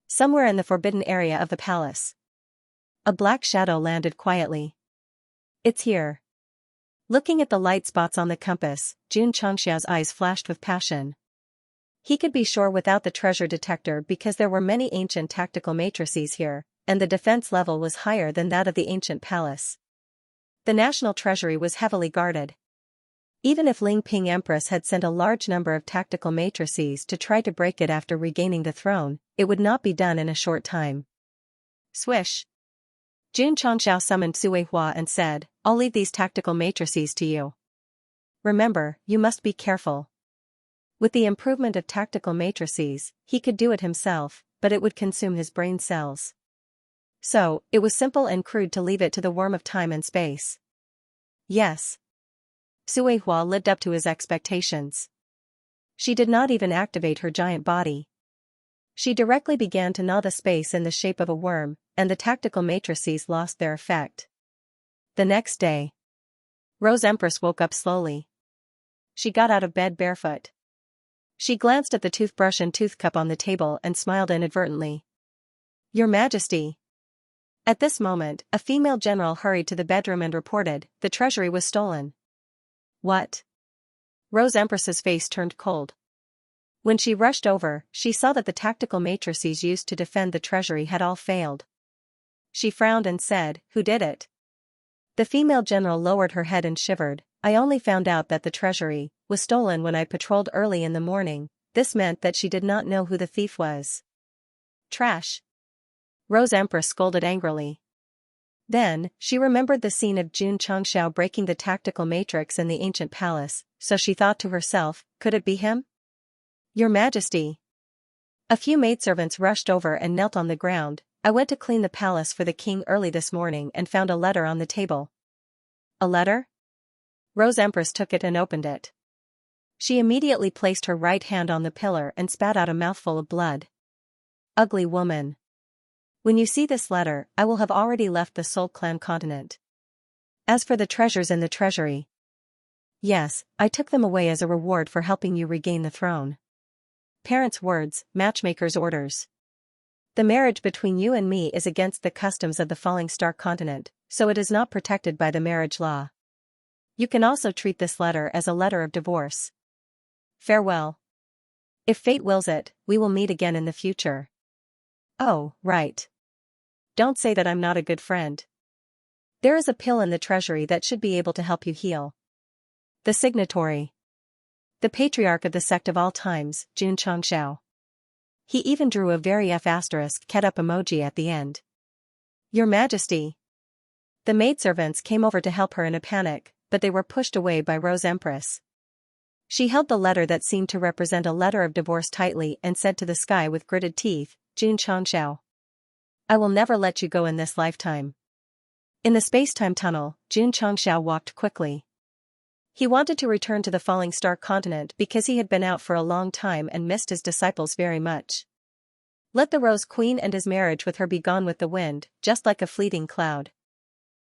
[SPEAKER 1] Somewhere in the forbidden area of the palace, a black shadow landed quietly. "It's here." Looking at the light spots on the compass, Xianxia's eyes flashed with passion. He could be sure without the treasure detector because there were many ancient tactical matrices here, and the defense level was higher than that of the ancient palace. The national treasury was heavily guarded. Even if Ling Ping Empress had sent a large number of tactical matrices to try to break it after regaining the throne, it would not be done in a short time. Swish. Jun Changxiao summoned Sui Hua and said, "I'll leave these tactical matrices to you. Remember, you must be careful." With the improvement of tactical matrices, he could do it himself, but it would consume his brain cells. So, it was simple and crude to leave it to the worm of time and space. Yes. Sui Hua lived up to his expectations. She did not even activate her giant body. She directly began to gnaw the space in the shape of a worm, and the tactical matrices lost their effect. The next day, Rose Empress woke up slowly. She got out of bed barefoot. She glanced at the toothbrush and toothcup on the table and smiled inadvertently. "Your Majesty." At this moment, a female general hurried to the bedroom and reported, "The treasury was stolen." "What?" Rose Empress's face turned cold. When she rushed over, she saw that the tactical matrices used to defend the treasury had all failed. She frowned and said, "Who did it?" The female general lowered her head and shivered. "I only found out that the treasury was stolen when I patrolled early in the morning." This meant that she did not know who the thief was. "Trash!" Rose Empress scolded angrily. Then, she remembered the scene of Jun Changxiao breaking the tactical matrix in the ancient palace, so she thought to herself, could it be him? "Your Majesty." A few maidservants rushed over and knelt on the ground. "I went to clean the palace for the king early this morning and found a letter on the table." "A letter?" Rose Empress took it and opened it. She immediately placed her right hand on the pillar and spat out a mouthful of blood. "Ugly woman. When you see this letter, I will have already left the Soul Clan continent. As for the treasures in the treasury, yes, I took them away as a reward for helping you regain the throne. Parents' words, matchmaker's orders. The marriage between you and me is against the customs of the Falling Star continent, so it is not protected by the marriage law. You can also treat this letter as a letter of divorce. Farewell. If fate wills it, we will meet again in the future." "Oh, right. Don't say that I'm not a good friend. There is a pill in the treasury that should be able to help you heal." The signatory. The patriarch of the sect of all times, Jun Changxiao. He even drew a very F***ket up emoji at the end. "Your Majesty." The maidservants came over to help her in a panic, but they were pushed away by Rose Empress. She held the letter that seemed to represent a letter of divorce tightly and said to the sky with gritted teeth, "Jun Changxiao. I will never let you go in this lifetime." In the space-time tunnel, Jun Changxiao walked quickly. He wanted to return to the Falling Star continent because he had been out for a long time and missed his disciples very much. Let the Rose Queen and his marriage with her be gone with the wind, just like a fleeting cloud.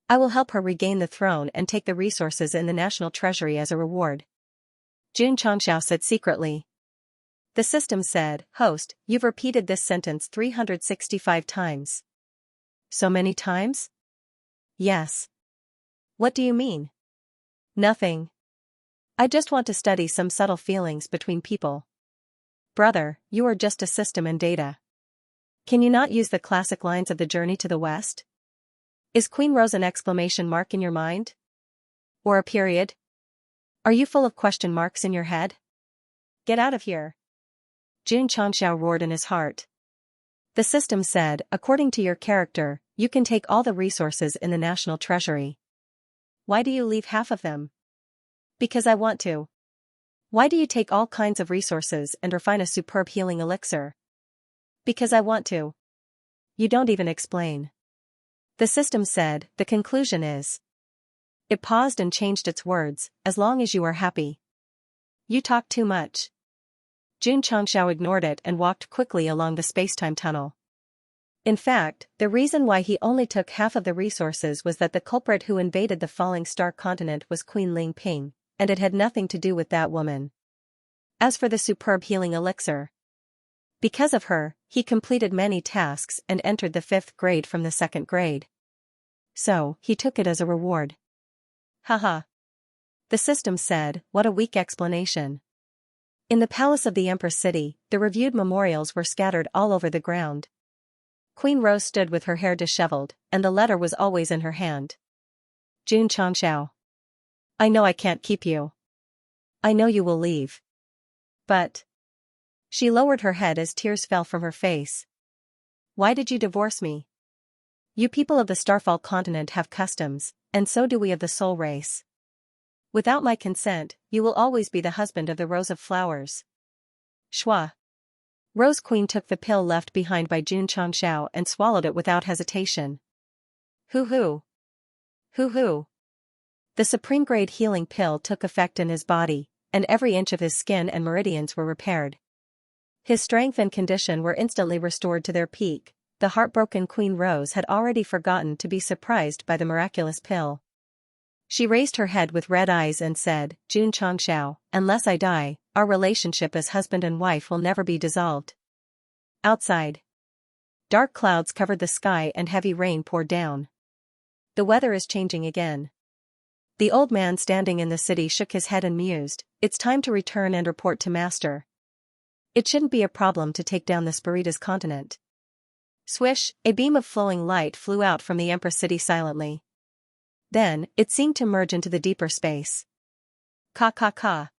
[SPEAKER 1] I will help her regain the throne and take the resources in the national treasury as a reward. Jun Changxiao said secretly. The system said, "Host, you've repeated this sentence 365 times. So many times?" "Yes." "What do you mean?" "Nothing. I just want to study some subtle feelings between people." "Brother, you are just a system and data. Can you not use the classic lines of the Journey to the West? Is Queen Rose an exclamation mark in your mind? Or a period? Are you full of question marks in your head? Get out of here." Jun Changxiao roared in his heart. The system said, "According to your character, you can take all the resources in the national treasury. Why do you leave half of them?" "Because I want to." "Why do you take all kinds of resources and refine a superb healing elixir?" "Because I want to." "You don't even explain." The system said, "The conclusion is, It paused and changed its words, as long as you are happy. You talk too much. Jun Changxiao ignored it and walked quickly along the spacetime tunnel. In fact, the reason why he only took half of the resources was that the culprit who invaded the falling star continent was Queen Ling Ping, and it had nothing to do with that woman. As for the superb healing elixir, because of her, he completed many tasks and entered the 5th grade from the 2nd grade. So, he took it as a reward. Haha. The system said, what a weak explanation. In the palace of the Empress City, the reviewed memorials were scattered all over the ground. Queen Rose stood with her hair disheveled, and the letter was always in her hand. Jun Changxiao. I know I can't keep you. I know you will leave. But. She lowered her head as tears fell from her face. Why did you divorce me? You people of the Starfall continent have customs, and so do we of the Soul race. Without my consent, you will always be the husband of the Rose of Flowers. Shua. Rose Queen took the pill left behind by Jun Changxiao and swallowed it without hesitation. Hoo-hoo. Hoo-hoo. The supreme grade healing pill took effect in his body, and every inch of his skin and meridians were repaired. His strength and condition were instantly restored to their peak. The heartbroken Queen Rose had already forgotten to be surprised by the miraculous pill. She raised her head with red eyes and said, Jun Changxiao, unless I die, our relationship as husband and wife will never be dissolved. Outside. Dark clouds covered the sky and heavy rain poured down. The weather is changing again. The old man standing in the city shook his head and mused, it's time to return and report to Master. It shouldn't be a problem to take down the Spiritas continent. Swish, a beam of flowing light flew out from the Empress City silently. Then, it seemed to merge into the deeper space. Ka.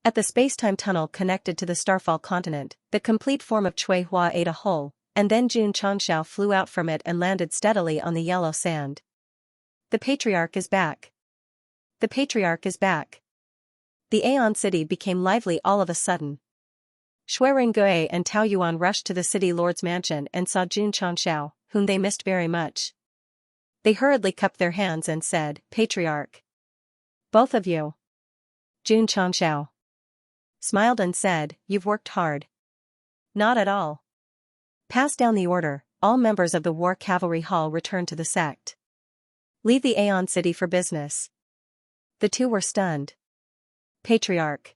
[SPEAKER 1] At the space-time tunnel connected to the Starfall continent, the complete form of Cui Hua ate a hole, and then Jun Changxiao flew out from it and landed steadily on the yellow sand. The Patriarch is back. The Patriarch is back. The Aeon City became lively all of a sudden. Shuirengue and Tao Yuan rushed to the city lord's mansion and saw Jun Changxiao, whom they missed very much. They hurriedly cupped their hands and said, Patriarch. Both of you. Jun Changxiao smiled and said, you've worked hard. Not at all. Pass down the order, all members of the War Cavalry Hall return to the Sect. Leave the Aeon City for business. The two were stunned. Patriarch.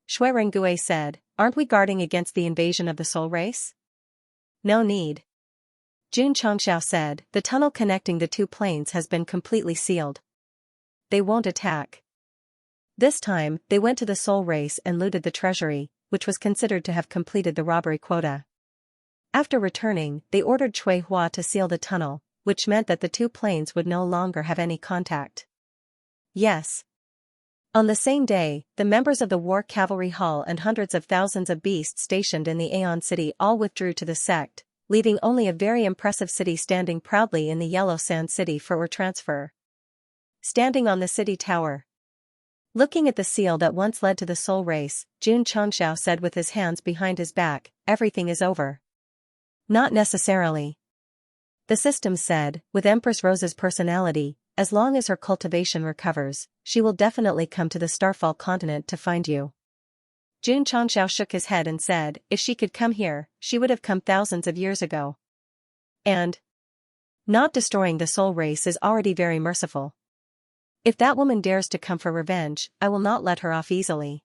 [SPEAKER 1] Shuirengue said, aren't we guarding against the invasion of the Soul race? No need. Jun Changxiao said, the tunnel connecting the two planes has been completely sealed. They won't attack. This time, they went to the Soul race and looted the treasury, which was considered to have completed the robbery quota. After returning, they ordered Cui Hua to seal the tunnel, which meant that the two planes would no longer have any contact. Yes. On the same day, the members of the War Cavalry Hall and hundreds of thousands of beasts stationed in the Aeon City all withdrew to the Sect, leaving only a very impressive city standing proudly in the Yellow Sand City for transfer. Standing on the city tower. Looking at the seal that once led to the Soul race, Jun Changxiao said with his hands behind his back, everything is over. Not necessarily. The system said, with Empress Rose's personality, as long as her cultivation recovers, she will definitely come to the Starfall continent to find you. Jun Changxiao shook his head and said, if she could come here, she would have come thousands of years ago. And not destroying the Soul race is already very merciful. If that woman dares to come for revenge, I will not let her off easily.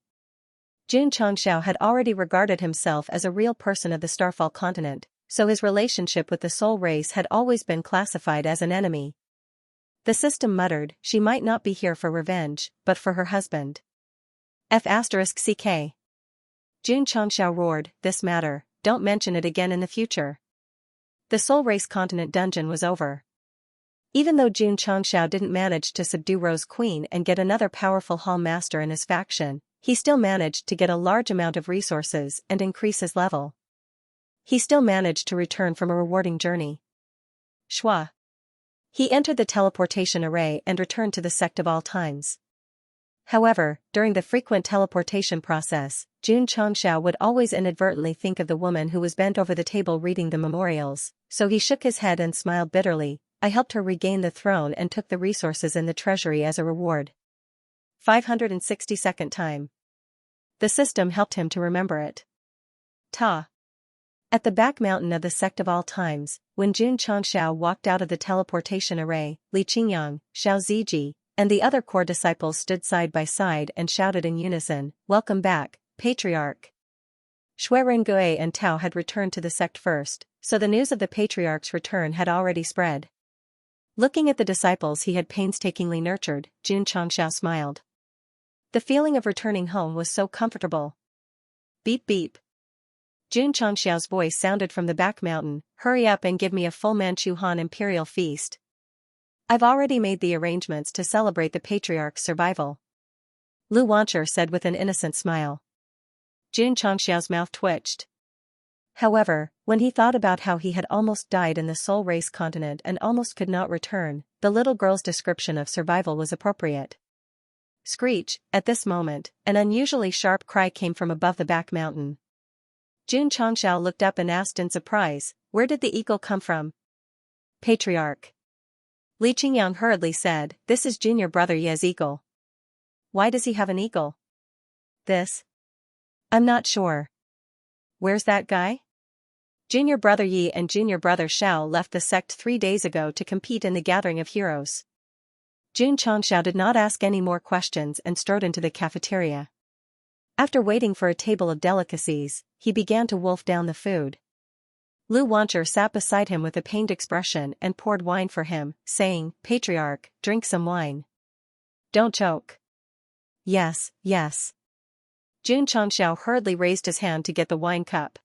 [SPEAKER 1] Jun Changxiao had already regarded himself as a real person of the Starfall continent, so his relationship with the Soul race had always been classified as an enemy. The system muttered, she might not be here for revenge, but for her husband. F***ck. Jun Changxiao roared, this matter, don't mention it again in the future. The Soul race continent dungeon was over. Even though Jun Changxiao didn't manage to subdue Rose Queen and get another powerful hall master in his faction, he still managed to get a large amount of resources and increase his level. He still managed to return from a rewarding journey. Shua. He entered the teleportation array and returned to the Sect of all times. However, during the frequent teleportation process, Jun Changxiao would always inadvertently think of the woman who was bent over the table reading the memorials, so he shook his head and smiled bitterly, I helped her regain the throne and took the resources in the treasury as a reward. 562nd time. The system helped him to remember it. Ta. At the back mountain of the Sect of all times, when Jun Changxiao walked out of the teleportation array, Li Qingyang, Xiao Ziji, and the other core disciples stood side by side and shouted in unison, "Welcome back, Patriarch." Shui Rengui and Tao had returned to the sect first, so the news of the Patriarch's return had already spread. Looking at the disciples he had painstakingly nurtured, Jun Changxiao smiled. The feeling of returning home was so comfortable. Beep beep. Jun Changxiao's voice sounded from the back mountain, "Hurry up and give me a full Manchu Han imperial feast. I've already made the arrangements to celebrate the Patriarch's survival." Lu Wancher said with an innocent smile. Jun Changxiao's mouth twitched. However, when he thought about how he had almost died in the Soul Race continent and almost could not return, the little girl's description of survival was appropriate. Screech, at this moment, an unusually sharp cry came from above the back mountain. Jun Changxiao looked up and asked in surprise, "Where did the eagle come from?" "Patriarch." Li Qingyang hurriedly said, "This is junior brother Ye's eagle." "Why does he have an eagle?" "This? I'm not sure." "Where's that guy?" "Junior brother Yi and junior brother Xiao left the sect 3 days ago to compete in the Gathering of Heroes." Jun Changxiao did not ask any more questions and strode into the cafeteria. After waiting for a table of delicacies, he began to wolf down the food. Lu Wancher sat beside him with a pained expression and poured wine for him, saying, "Patriarch, drink some wine. Don't choke." "Yes, yes." Jun Changxiao hurriedly raised his hand to get the wine cup.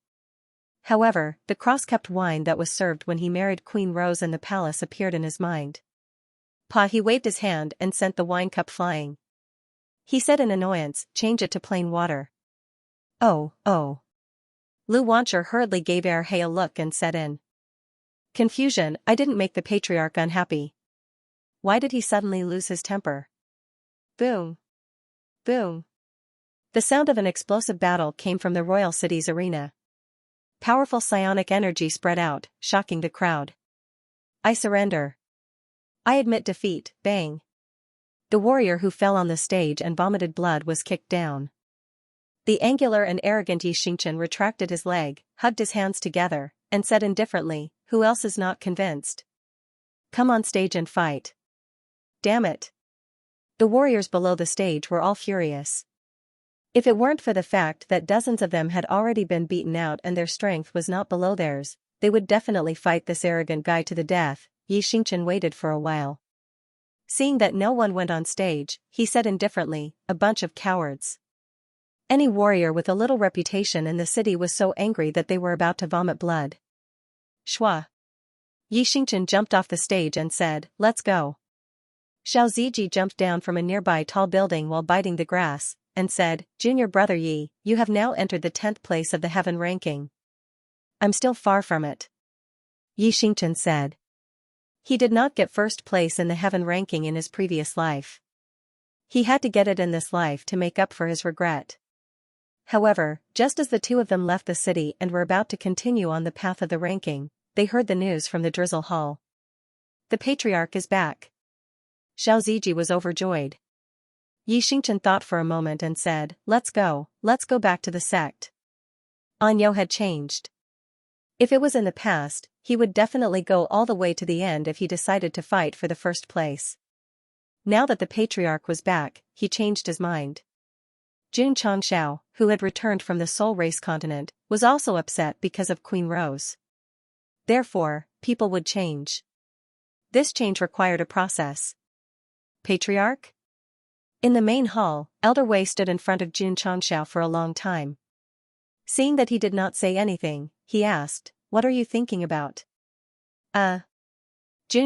[SPEAKER 1] However, the cross-cupped wine that was served when he married Queen Rose in the palace appeared in his mind. He waved his hand and sent the wine cup flying. He said in annoyance, "Change it to plain water." "Oh, oh." Lu Wancher hurriedly gave Erhe a look and said in confusion, "I didn't make the Patriarch unhappy. Why did he suddenly lose his temper?" Boom. Boom. The sound of an explosive battle came from the royal city's arena. Powerful psionic energy spread out, shocking the crowd. "I surrender. I admit defeat." Bang. The warrior who fell on the stage and vomited blood was kicked down. The angular and arrogant Xianxia retracted his leg, hugged his hands together, and said indifferently, "Who else is not convinced? Come on stage and fight." Damn it. The warriors below the stage were all furious. If it weren't for the fact that dozens of them had already been beaten out and their strength was not below theirs, they would definitely fight this arrogant guy to the death. Xianxia waited for a while. Seeing that no one went on stage, he said indifferently, "A bunch of cowards." Any warrior with a little reputation in the city was so angry that they were about to vomit blood. Shua. Xianxia jumped off the stage and said, "Let's go." Xiao Ziji jumped down from a nearby tall building while biting the grass, and said, "Junior brother Yi, you have now entered the 10th place of the heaven ranking." "I'm still far from it," Xianxia said. He did not get first place in the heaven ranking in his previous life. He had to get it in this life to make up for his regret. However, just as the two of them left the city and were about to continue on the path of the ranking, they heard the news from the Drizzle Hall. "The Patriarch is back." Xiao Ziji was overjoyed. Xianxia thought for a moment and said, let's go back to the sect." Anyo had changed. If it was in the past, he would definitely go all the way to the end if he decided to fight for the first place. Now that the Patriarch was back, he changed his mind. Jun Changxiao, who had returned from the Soul Race continent, was also upset because of Queen Rose. Therefore, people would change. This change required a process. Patriarch? In the main hall, Elder Wei stood in front of Jun Changxiao for a long time. Seeing that he did not say anything, he asked, "What are you thinking about?" Jun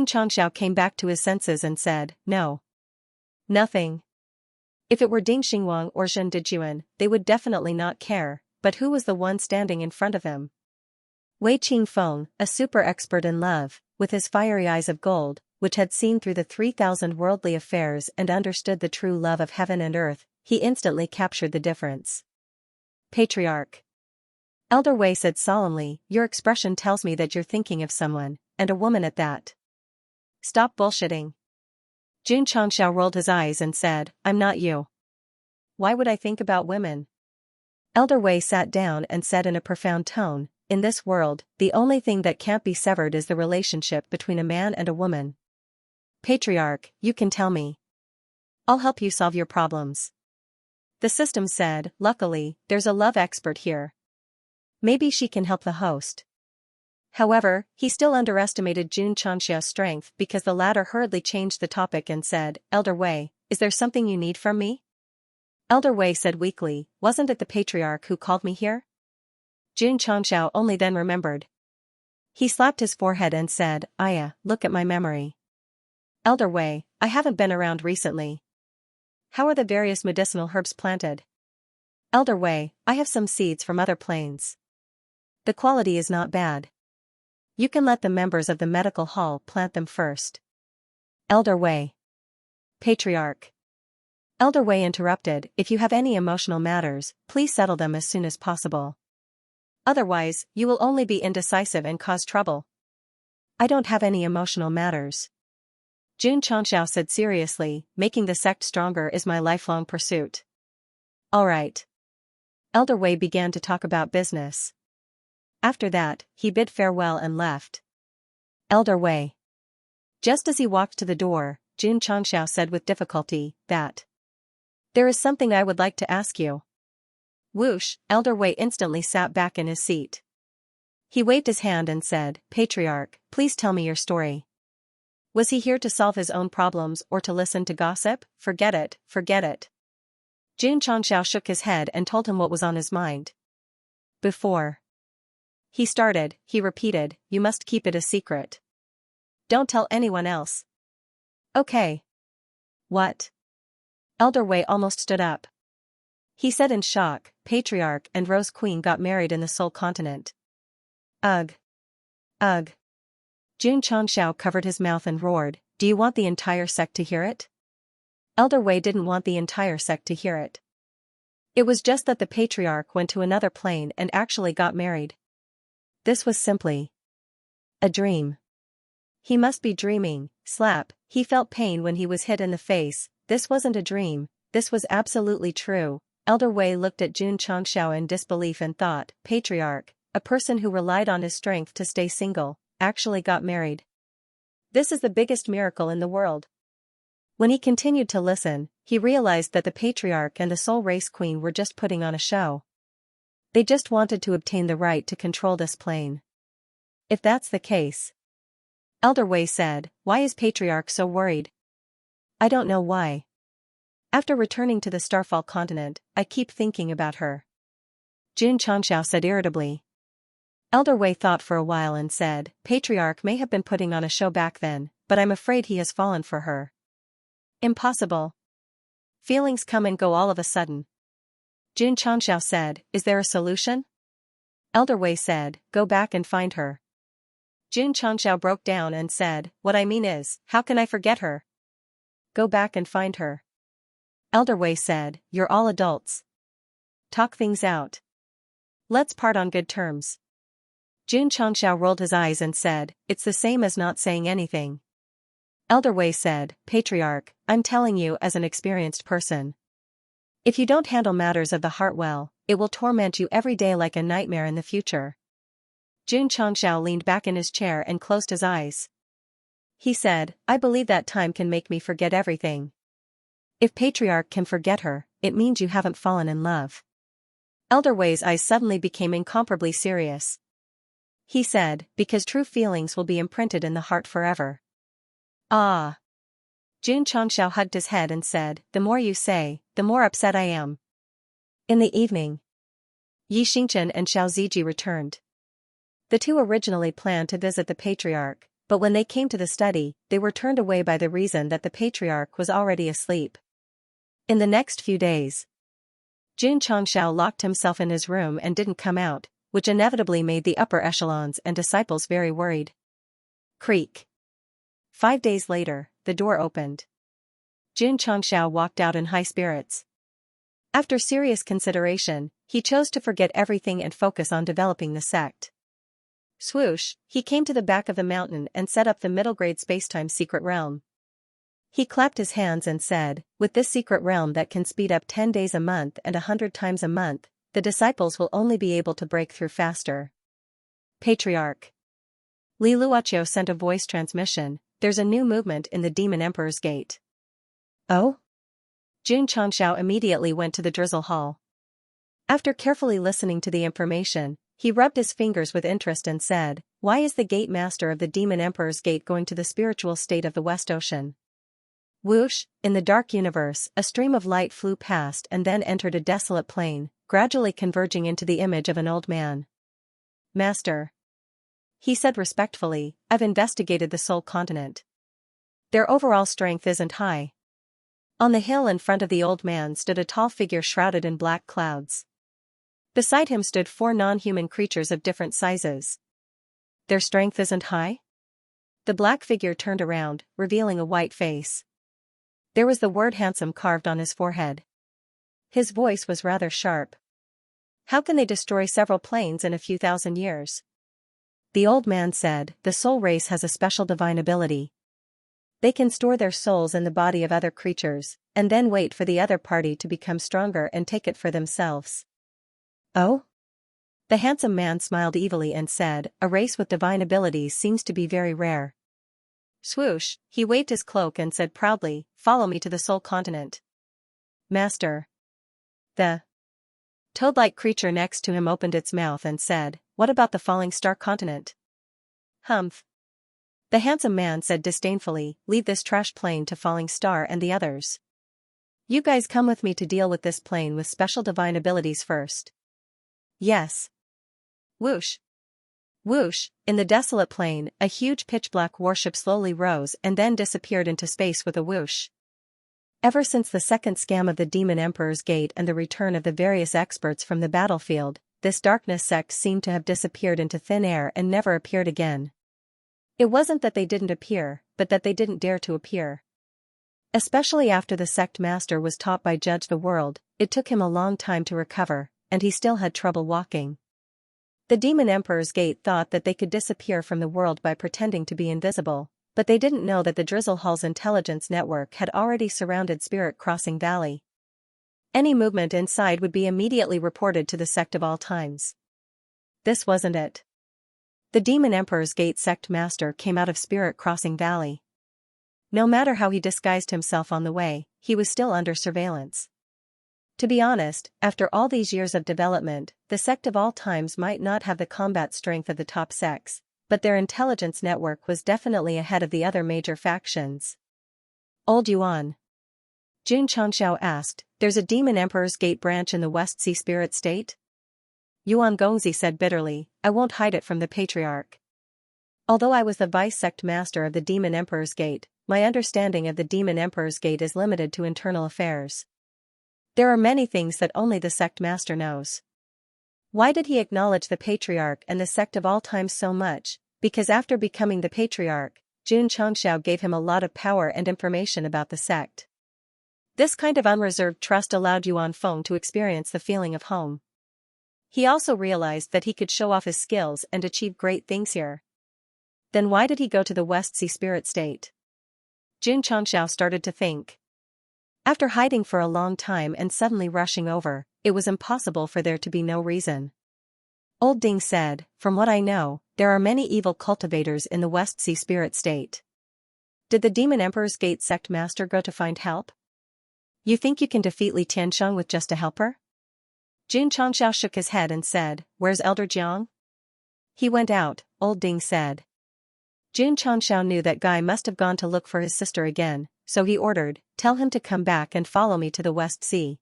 [SPEAKER 1] Changxiao came back to his senses and said, "No. Nothing." If it were Ding Xingwang or Zhen Dijuan, they would definitely not care, but who was the one standing in front of him? Wei Qingfeng, a super expert in love, with his fiery eyes of gold, which had seen through the 3,000 worldly affairs and understood the true love of heaven and earth, he instantly captured the difference. Patriarch. Elder Wei said solemnly, "Your expression tells me that you're thinking of someone, and a woman at that." Stop bullshitting. Jun Changxiao rolled his eyes and said, I'm not you. Why would I think about women? Elder Wei sat down and said in a profound tone, in this world, the only thing that can't be severed is the relationship between a man and a woman. Patriarch, you can tell me. I'll help you solve your problems. The system said, luckily, there's a love expert here. Maybe she can help the host. However, he still underestimated Jun Changxia's strength because the latter hurriedly changed the topic and said, Elder Wei, is there something you need from me? Elder Wei said weakly, wasn't it the patriarch who called me here? Jun Changxiao only then remembered. He slapped his forehead and said, Aya, look at my memory. Elder Wei, I haven't been around recently. How are the various medicinal herbs planted? Elder Wei, I have some seeds from other planes. The quality is not bad. You can let the members of the medical hall plant them first. Elder Wei. Patriarch. Elder Wei interrupted, if you have any emotional matters, please settle them as soon as possible. Otherwise, you will only be indecisive and cause trouble. I don't have any emotional matters. Jun Changxiao said seriously, making the sect stronger is my lifelong pursuit. All right. Elder Wei began to talk about business. After that, he bid farewell and left. Elder Wei. Just as he walked to the door, Jun Changxiao said with difficulty, that. There is something I would like to ask you. Whoosh, Elder Wei instantly sat back in his seat. He waved his hand and said, Patriarch, please tell me your story. Was he here to solve his own problems or to listen to gossip? Forget it, forget it. Jun Changxiao shook his head and told him what was on his mind. Before he started, he repeated, you must keep it a secret. Don't tell anyone else. Okay. What? Elder Wei almost stood up. He said in shock, Patriarch and Rose Queen got married in the Soul Continent. Ugh. Ugh. Jun Changxiao covered his mouth and roared, do you want the entire sect to hear it? Elder Wei didn't want the entire sect to hear it. It was just that the patriarch went to another plane and actually got married. This was simply a dream. He must be dreaming. Slap, he felt pain when he was hit in the face. This wasn't a dream, this was absolutely true. Elder Wei looked at Jun Changxiao in disbelief and thought, Patriarch, a person who relied on his strength to stay single, actually got married. This is the biggest miracle in the world. When he continued to listen, he realized that the patriarch and the Soul Race Queen were just putting on a show. They just wanted to obtain the right to control this plane. If that's the case. Elder Wei said, why is Patriarch so worried? I don't know why. After returning to the Starfall continent, I keep thinking about her. Jun Changxiao said irritably. Elder Wei thought for a while and said, Patriarch may have been putting on a show back then, but I'm afraid he has fallen for her. Impossible. Feelings come and go all of a sudden. Jun Changxiao said, is there a solution? Elder Wei said, go back and find her. Jun Changxiao broke down and said, what I mean is, how can I forget her? Go back and find her. Elder Wei said, you're all adults. Talk things out. Let's part on good terms. Jun Changxiao rolled his eyes and said, it's the same as not saying anything. Elder Wei said, Patriarch, I'm telling you as an experienced person. If you don't handle matters of the heart well, it will torment you every day like a nightmare in the future. Jun Changxiao leaned back in his chair and closed his eyes. He said, I believe that time can make me forget everything. If Patriarch can forget her, it means you haven't fallen in love. Elder Wei's eyes suddenly became incomparably serious. He said, because true feelings will be imprinted in the heart forever. Ah. Jun Changxiao hugged his head and said, the more you say, the more upset I am. In the evening, Yi Xingchen and Xiao Ziji returned. The two originally planned to visit the patriarch, but when they came to the study, they were turned away by the reason that the patriarch was already asleep. In the next few days, Jun Changxiao locked himself in his room and didn't come out, which inevitably made the upper echelons and disciples very worried. Creak. 5 days later, the door opened. Jun Changxiao walked out in high spirits. After serious consideration, he chose to forget everything and focus on developing the sect. Swoosh, he came to the back of the mountain and set up the middle-grade spacetime secret realm. He clapped his hands and said, with this secret realm that can speed up 10 days a month and 100 times a month, the disciples will only be able to break through faster. Patriarch. Li Luoqiu sent a voice transmission, there's a new movement in the Demon Emperor's Gate. Oh? Jun Changxiao immediately went to the drizzle hall. After carefully listening to the information, he rubbed his fingers with interest and said, why is the Gate Master of the Demon Emperor's Gate going to the spiritual state of the West Ocean? Whoosh, in the dark universe, a stream of light flew past and then entered a desolate plain, gradually converging into the image of an old man. Master. He said respectfully, I've investigated the Soul Continent. Their overall strength isn't high. On the hill in front of the old man stood a tall figure shrouded in black clouds. Beside him stood 4 non-human creatures of different sizes. Their strength isn't high? The black figure turned around, revealing a white face. There was the word handsome carved on his forehead. His voice was rather sharp. How can they destroy several planes in a few thousand years? The old man said, the soul race has a special divine ability. They can store their souls in the body of other creatures, and then wait for the other party to become stronger and take it for themselves. Oh? The handsome man smiled evilly and said, a race with divine abilities seems to be very rare. Swoosh, he waved his cloak and said proudly, follow me to the Soul Continent. Master. The toad-like creature next to him opened its mouth and said, what about the Falling Star Continent? Humph. The handsome man said disdainfully, leave this trash plane to Falling Star and the others. You guys come with me to deal with this plane with special divine abilities first. Yes. Whoosh. Whoosh, in the desolate plain, a huge pitch-black warship slowly rose and then disappeared into space with a whoosh. Ever since the second scam of the Demon Emperor's Gate and the return of the various experts from the battlefield, this darkness sect seemed to have disappeared into thin air and never appeared again. It wasn't that they didn't appear, but that they didn't dare to appear. Especially after the sect master was taught by Judge the World, it took him a long time to recover, and he still had trouble walking. The Demon Emperor's Gate thought that they could disappear from the world by pretending to be invisible, but they didn't know that the Drizzle Hall's intelligence network had already surrounded Spirit Crossing Valley. Any movement inside would be immediately reported to the sect of all times. This wasn't it. The Demon Emperor's Gate sect master came out of Spirit Crossing Valley. No matter how he disguised himself on the way, he was still under surveillance. To be honest, after all these years of development, the sect of all times might not have the combat strength of the top sects, but their intelligence network was definitely ahead of the other major factions. Old Yuan. Jun Changxiao asked, there's a Demon Emperor's Gate branch in the West Sea Spirit State? Yuan Gongzi said bitterly, I won't hide it from the Patriarch. Although I was the vice sect master of the Demon Emperor's Gate, my understanding of the Demon Emperor's Gate is limited to internal affairs. There are many things that only the sect master knows. Why did he acknowledge the Patriarch and the sect of all times so much? Because after becoming the Patriarch, Jun Changxiao gave him a lot of power and information about the sect. This kind of unreserved trust allowed Yuan Feng to experience the feeling of home. He also realized that he could show off his skills and achieve great things here. Then why did he go to the West Sea Spirit State? Jun Changxiao started to think. After hiding for a long time and suddenly rushing over, it was impossible for there to be no reason. Old Ding said, from what I know, there are many evil cultivators in the West Sea Spirit State. Did the Demon Emperor's Gate sect master go to find help? You think you can defeat Li Tiansheng with just a helper? Jun Changxiao shook his head and said, where's Elder Jiang? He went out, Old Ding said. Jun Changxiao knew that guy must have gone to look for his sister again, so he ordered, tell him to come back and follow me to the West Sea.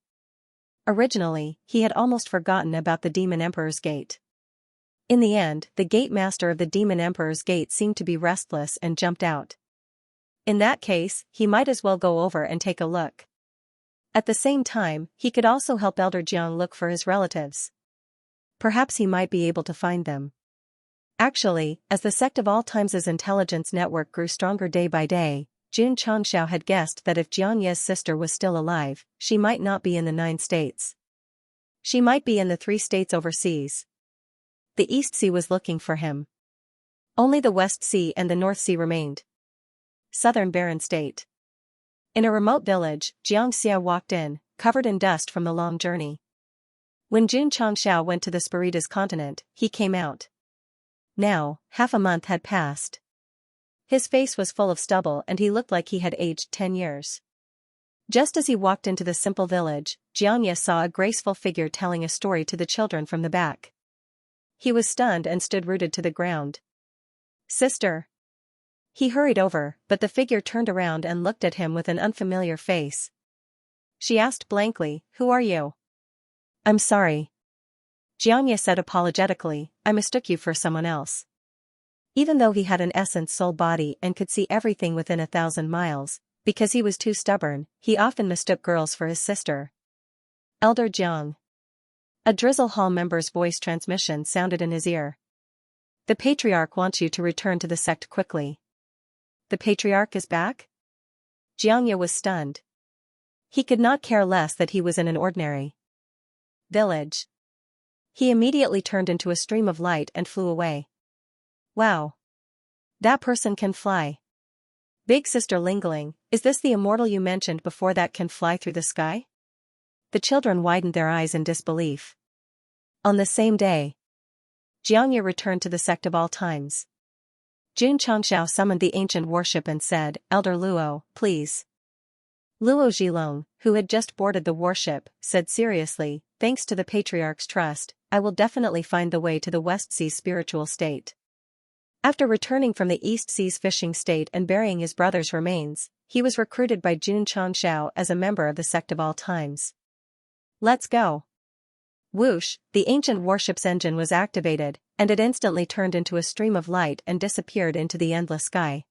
[SPEAKER 1] Originally, he had almost forgotten about the Demon Emperor's Gate. In the end, the gate master of the Demon Emperor's Gate seemed to be restless and jumped out. In that case, he might as well go over and take a look. At the same time, he could also help Elder Jiang look for his relatives. Perhaps he might be able to find them. Actually, as the sect of all times' intelligence network grew stronger day by day, Jun Changxiao had guessed that if Xianxia's sister was still alive, she might not be in the 9 states. She might be in the 3 states overseas. The East Sea was looking for him. Only the West Sea and the North Sea remained. Southern barren state. In a remote village, Xianxia walked in, covered in dust from the long journey. When Xianxia went to the Spiritas continent, he came out. Now, half a month had passed. His face was full of stubble and he looked like he had aged 10 years. Just as he walked into the simple village, Xianxia saw a graceful figure telling a story to the children from the back. He was stunned and stood rooted to the ground. Sister. He hurried over, but the figure turned around and looked at him with an unfamiliar face. She asked blankly, "Who are you?" "I'm sorry." Xianxia said apologetically, "I mistook you for someone else." Even though he had an essence soul body and could see everything within 1,000 miles, because he was too stubborn, he often mistook girls for his sister. Elder Jiang. A Drizzle Hall member's voice transmission sounded in his ear. The Patriarch wants you to return to the sect quickly. The Patriarch is back? Xianxia was stunned. He could not care less that he was in an ordinary village. He immediately turned into a stream of light and flew away. Wow. That person can fly. Big Sister Lingling, is this the immortal you mentioned before that can fly through the sky? The children widened their eyes in disbelief. On the same day, Xianxia returned to the sect of all times. Xianxia summoned the ancient worship and said, "Elder Luo, please." Luo Zhilong, who had just boarded the warship, said seriously, "Thanks to the Patriarch's trust, I will definitely find the way to the West Sea's spiritual state." After returning from the East Sea's fishing state and burying his brother's remains, he was recruited by Xianxia as a member of the sect of all times. Let's go. Whoosh, the ancient warship's engine was activated, and it instantly turned into a stream of light and disappeared into the endless sky.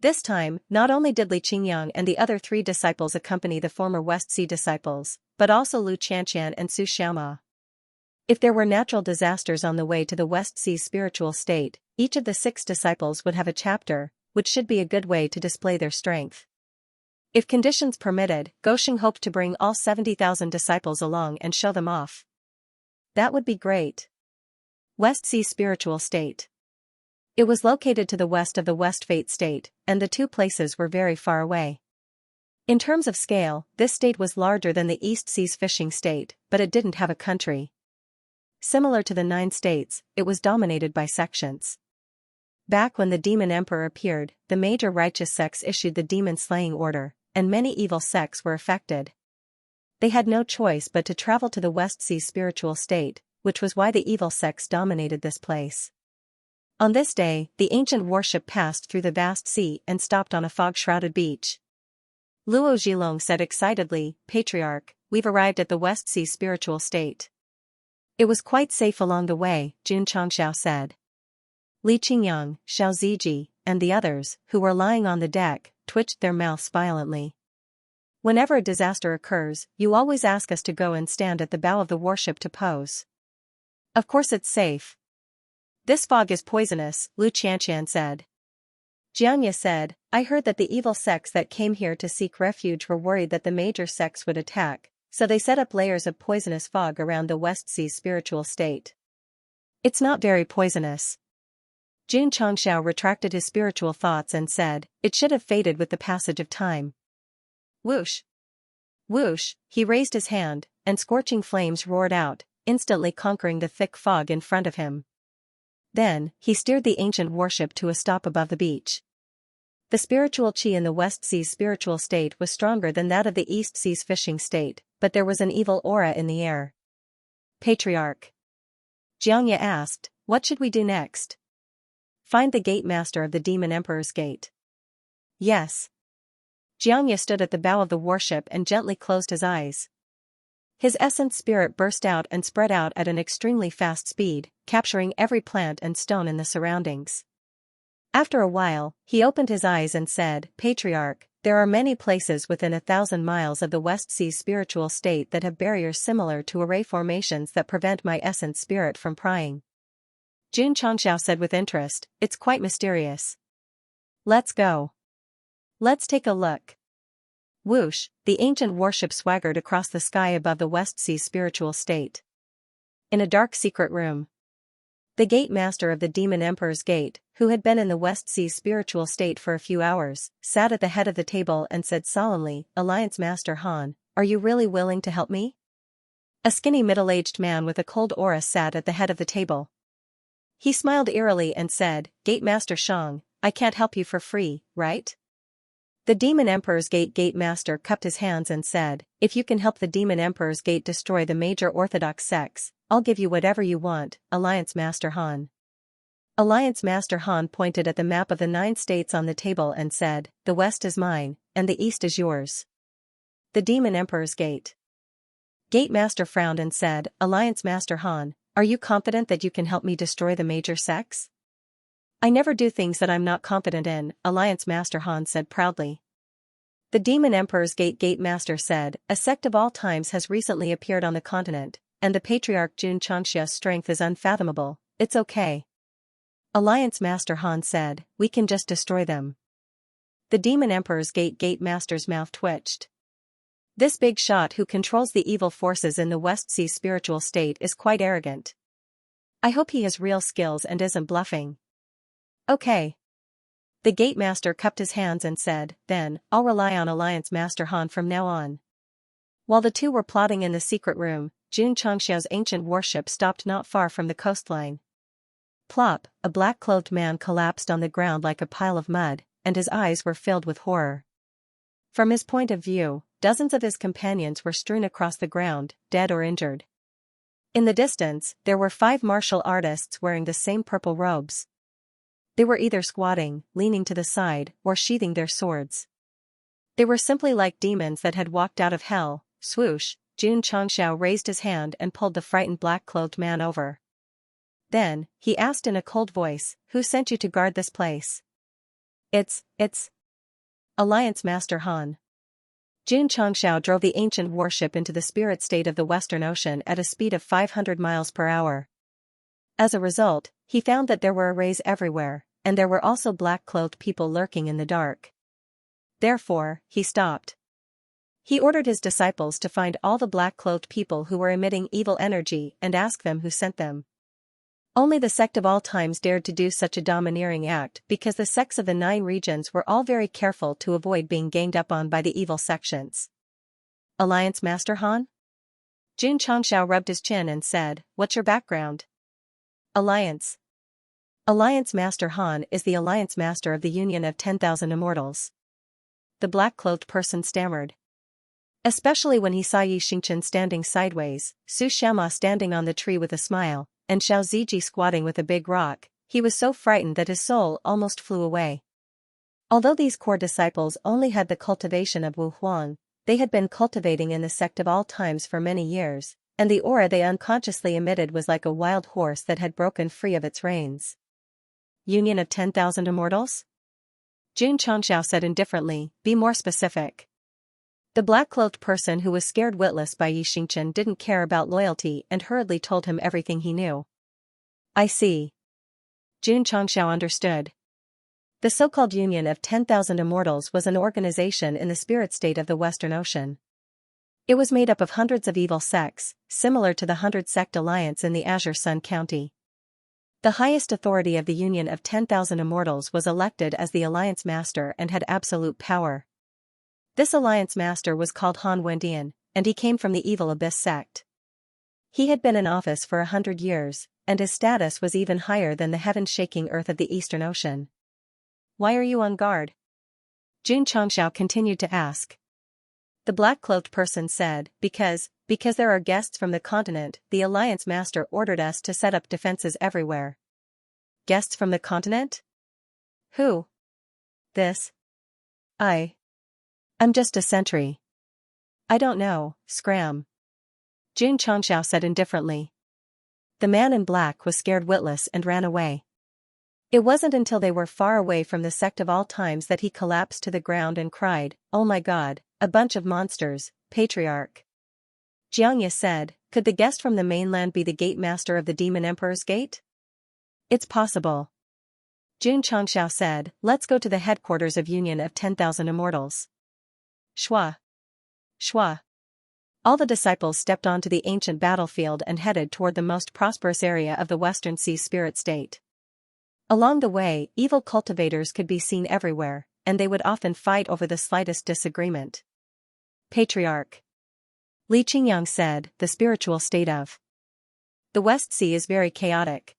[SPEAKER 1] This time, not only did Li Qingyang and the other 3 disciples accompany the former West Sea disciples, but also Lu Qianqian and Su Xiaoma. If there were natural disasters on the way to the West Sea's spiritual state, each of the 6 disciples would have a chapter, which should be a good way to display their strength. If conditions permitted, Gosheng hoped to bring all 70,000 disciples along and show them off. That would be great. West Sea spiritual state. It was located to the west of the West Fate state, and the 2 places were very far away. In terms of scale, this state was larger than the East Sea's fishing state, but it didn't have a country. Similar to the 9 states, it was dominated by sections. Back when the Demon Emperor appeared, the major righteous sects issued the demon-slaying order, and many evil sects were affected. They had no choice but to travel to the West Sea spiritual state, which was why the evil sects dominated this place. On this day, the ancient warship passed through the vast sea and stopped on a fog-shrouded beach. Luo Zhilong said excitedly, "Patriarch, we've arrived at the West Sea spiritual state." "It was quite safe along the way," Xianxia said. Li Qingyang, Xiao Ziji, and the others, who were lying on the deck, twitched their mouths violently. "Whenever a disaster occurs, you always ask us to go and stand at the bow of the warship to pose." "Of course it's safe." "This fog is poisonous," Lu Qianqian said. Xianxia said, "I heard that the evil sects that came here to seek refuge were worried that the major sects would attack, so they set up layers of poisonous fog around the West Sea's spiritual state." "It's not very poisonous." Xianxia retracted his spiritual thoughts and said, "It should have faded with the passage of time." Whoosh! Whoosh! He raised his hand, and scorching flames roared out, instantly conquering the thick fog in front of him. Then, he steered the ancient warship to a stop above the beach. The spiritual chi in the West Sea's spiritual state was stronger than that of the East Sea's fishing state, but there was an evil aura in the air. "Patriarch," Xianxia asked, "what should we do next?" "Find the gate master of the Demon Emperor's gate." "Yes." Xianxia stood at the bow of the warship and gently closed his eyes. His essence spirit burst out and spread out at an extremely fast speed, capturing every plant and stone in the surroundings. After a while, he opened his eyes and said, "Patriarch, there are many places within 1,000 miles of the West Sea's spiritual state that have barriers similar to array formations that prevent my essence spirit from prying." Xianxia said with interest, "It's quite mysterious." "Let's go. Let's take a look." Whoosh, the ancient warship swaggered across the sky above the West Sea's spiritual state. In a dark secret room. The gate master of the Demon Emperor's Gate, who had been in the West Sea's spiritual state for a few hours, sat at the head of the table and said solemnly, "Alliance Master Han, are you really willing to help me?" A skinny middle-aged man with a cold aura sat at the head of the table. He smiled eerily and said, "Gate Master Shang, I can't help you for free, right?" The Demon Emperor's Gate Master cupped his hands and said, "If you can help the Demon Emperor's Gate destroy the major orthodox sects, I'll give you whatever you want, Alliance Master Han." Alliance Master Han pointed at the map of the 9 states on the table and said, "The West is mine, and the East is yours." The Demon Emperor's Gate. Gate Master frowned and said, "Alliance Master Han, are you confident that you can help me destroy the major sects?" "I never do things that I'm not confident in," Alliance Master Han said proudly. The Demon Emperor's Gate Master said, "A sect of all times has recently appeared on the continent, and the Patriarch Xianxia's strength is unfathomable. It's okay." Alliance Master Han said, "We can just destroy them." The Demon Emperor's Gate Master's mouth twitched. This big shot who controls the evil forces in the West Sea's spiritual state is quite arrogant. I hope he has real skills and isn't bluffing. Okay. The Gate Master cupped his hands and said, "Then, I'll rely on Alliance Master Han from now on." While the two were plotting in the secret room, Xianxia's ancient warship stopped not far from the coastline. Plop, a black-clothed man collapsed on the ground like a pile of mud, and his eyes were filled with horror. From his point of view, dozens of his companions were strewn across the ground, dead or injured. In the distance, there were 5 martial artists wearing the same purple robes. They were either squatting, leaning to the side, or sheathing their swords. They were simply like demons that had walked out of hell. Swoosh, Xianxia raised his hand and pulled the frightened black-clothed man over. Then, he asked in a cold voice, "Who sent you to guard this place?" It's Alliance Master Han." Xianxia drove the ancient warship into the spirit state of the Western Ocean at a speed of 500 miles per hour. As a result, he found that there were arrays everywhere, and there were also black-clothed people lurking in the dark. Therefore, he stopped. He ordered his disciples to find all the black-clothed people who were emitting evil energy and ask them who sent them. Only the sect of all times dared to do such a domineering act because the sects of the 9 regions were all very careful to avoid being ganged up on by the evil sections. "Alliance Master Han?" Xianxia rubbed his chin and said, "What's your background?" "Alliance Master Han is the Alliance Master of the Union of 10,000 Immortals." The black-clothed person stammered. Especially when he saw Xianxia standing sideways, Su Xianma standing on the tree with a smile, and Xiao Ziji squatting with a big rock, he was so frightened that his soul almost flew away. Although these core disciples only had the cultivation of Wu Huang, they had been cultivating in the sect of all times for many years, and the aura they unconsciously emitted was like a wild horse that had broken free of its reins. "Union of 10,000 Immortals?" Xianxia said indifferently, "Be more specific." The black-clothed person who was scared witless by Xianxia didn't care about loyalty and hurriedly told him everything he knew. "I see." Xianxia understood. The so-called Union of 10,000 Immortals was an organization in the spirit state of the Western Ocean. It was made up of hundreds of evil sects, similar to the 100-sect alliance in the Azure Sun County. The highest authority of the Union of 10,000 Immortals was elected as the Alliance Master and had absolute power. This Alliance Master was called Han Wendian, and he came from the Evil Abyss sect. He had been in office for 100 years, and his status was even higher than the heaven-shaking earth of the Eastern Ocean. "Why are you on guard?" Xianxia continued to ask. The black-cloaked person said, Because there are guests from the continent, the Alliance Master ordered us to set up defenses everywhere." "Guests from the continent? Who?" "This. I'm just a sentry." "I don't know, scram." Xianxia said indifferently. The man in black was scared witless and ran away. It wasn't until they were far away from the sect of all times that he collapsed to the ground and cried, "Oh my God, a bunch of monsters, Patriarch." Xianxia said, "Could the guest from the mainland be the gate master of the Demon Emperor's Gate?" "It's possible." Xianxia said, "Let's go to the headquarters of Union of 10,000 Immortals." Shwa. All the disciples stepped onto the ancient battlefield and headed toward the most prosperous area of the Western Sea's spirit state. Along the way, evil cultivators could be seen everywhere, and they would often fight over the slightest disagreement. Patriarch Li Qingyang said, the spiritual state of the West Sea is very chaotic.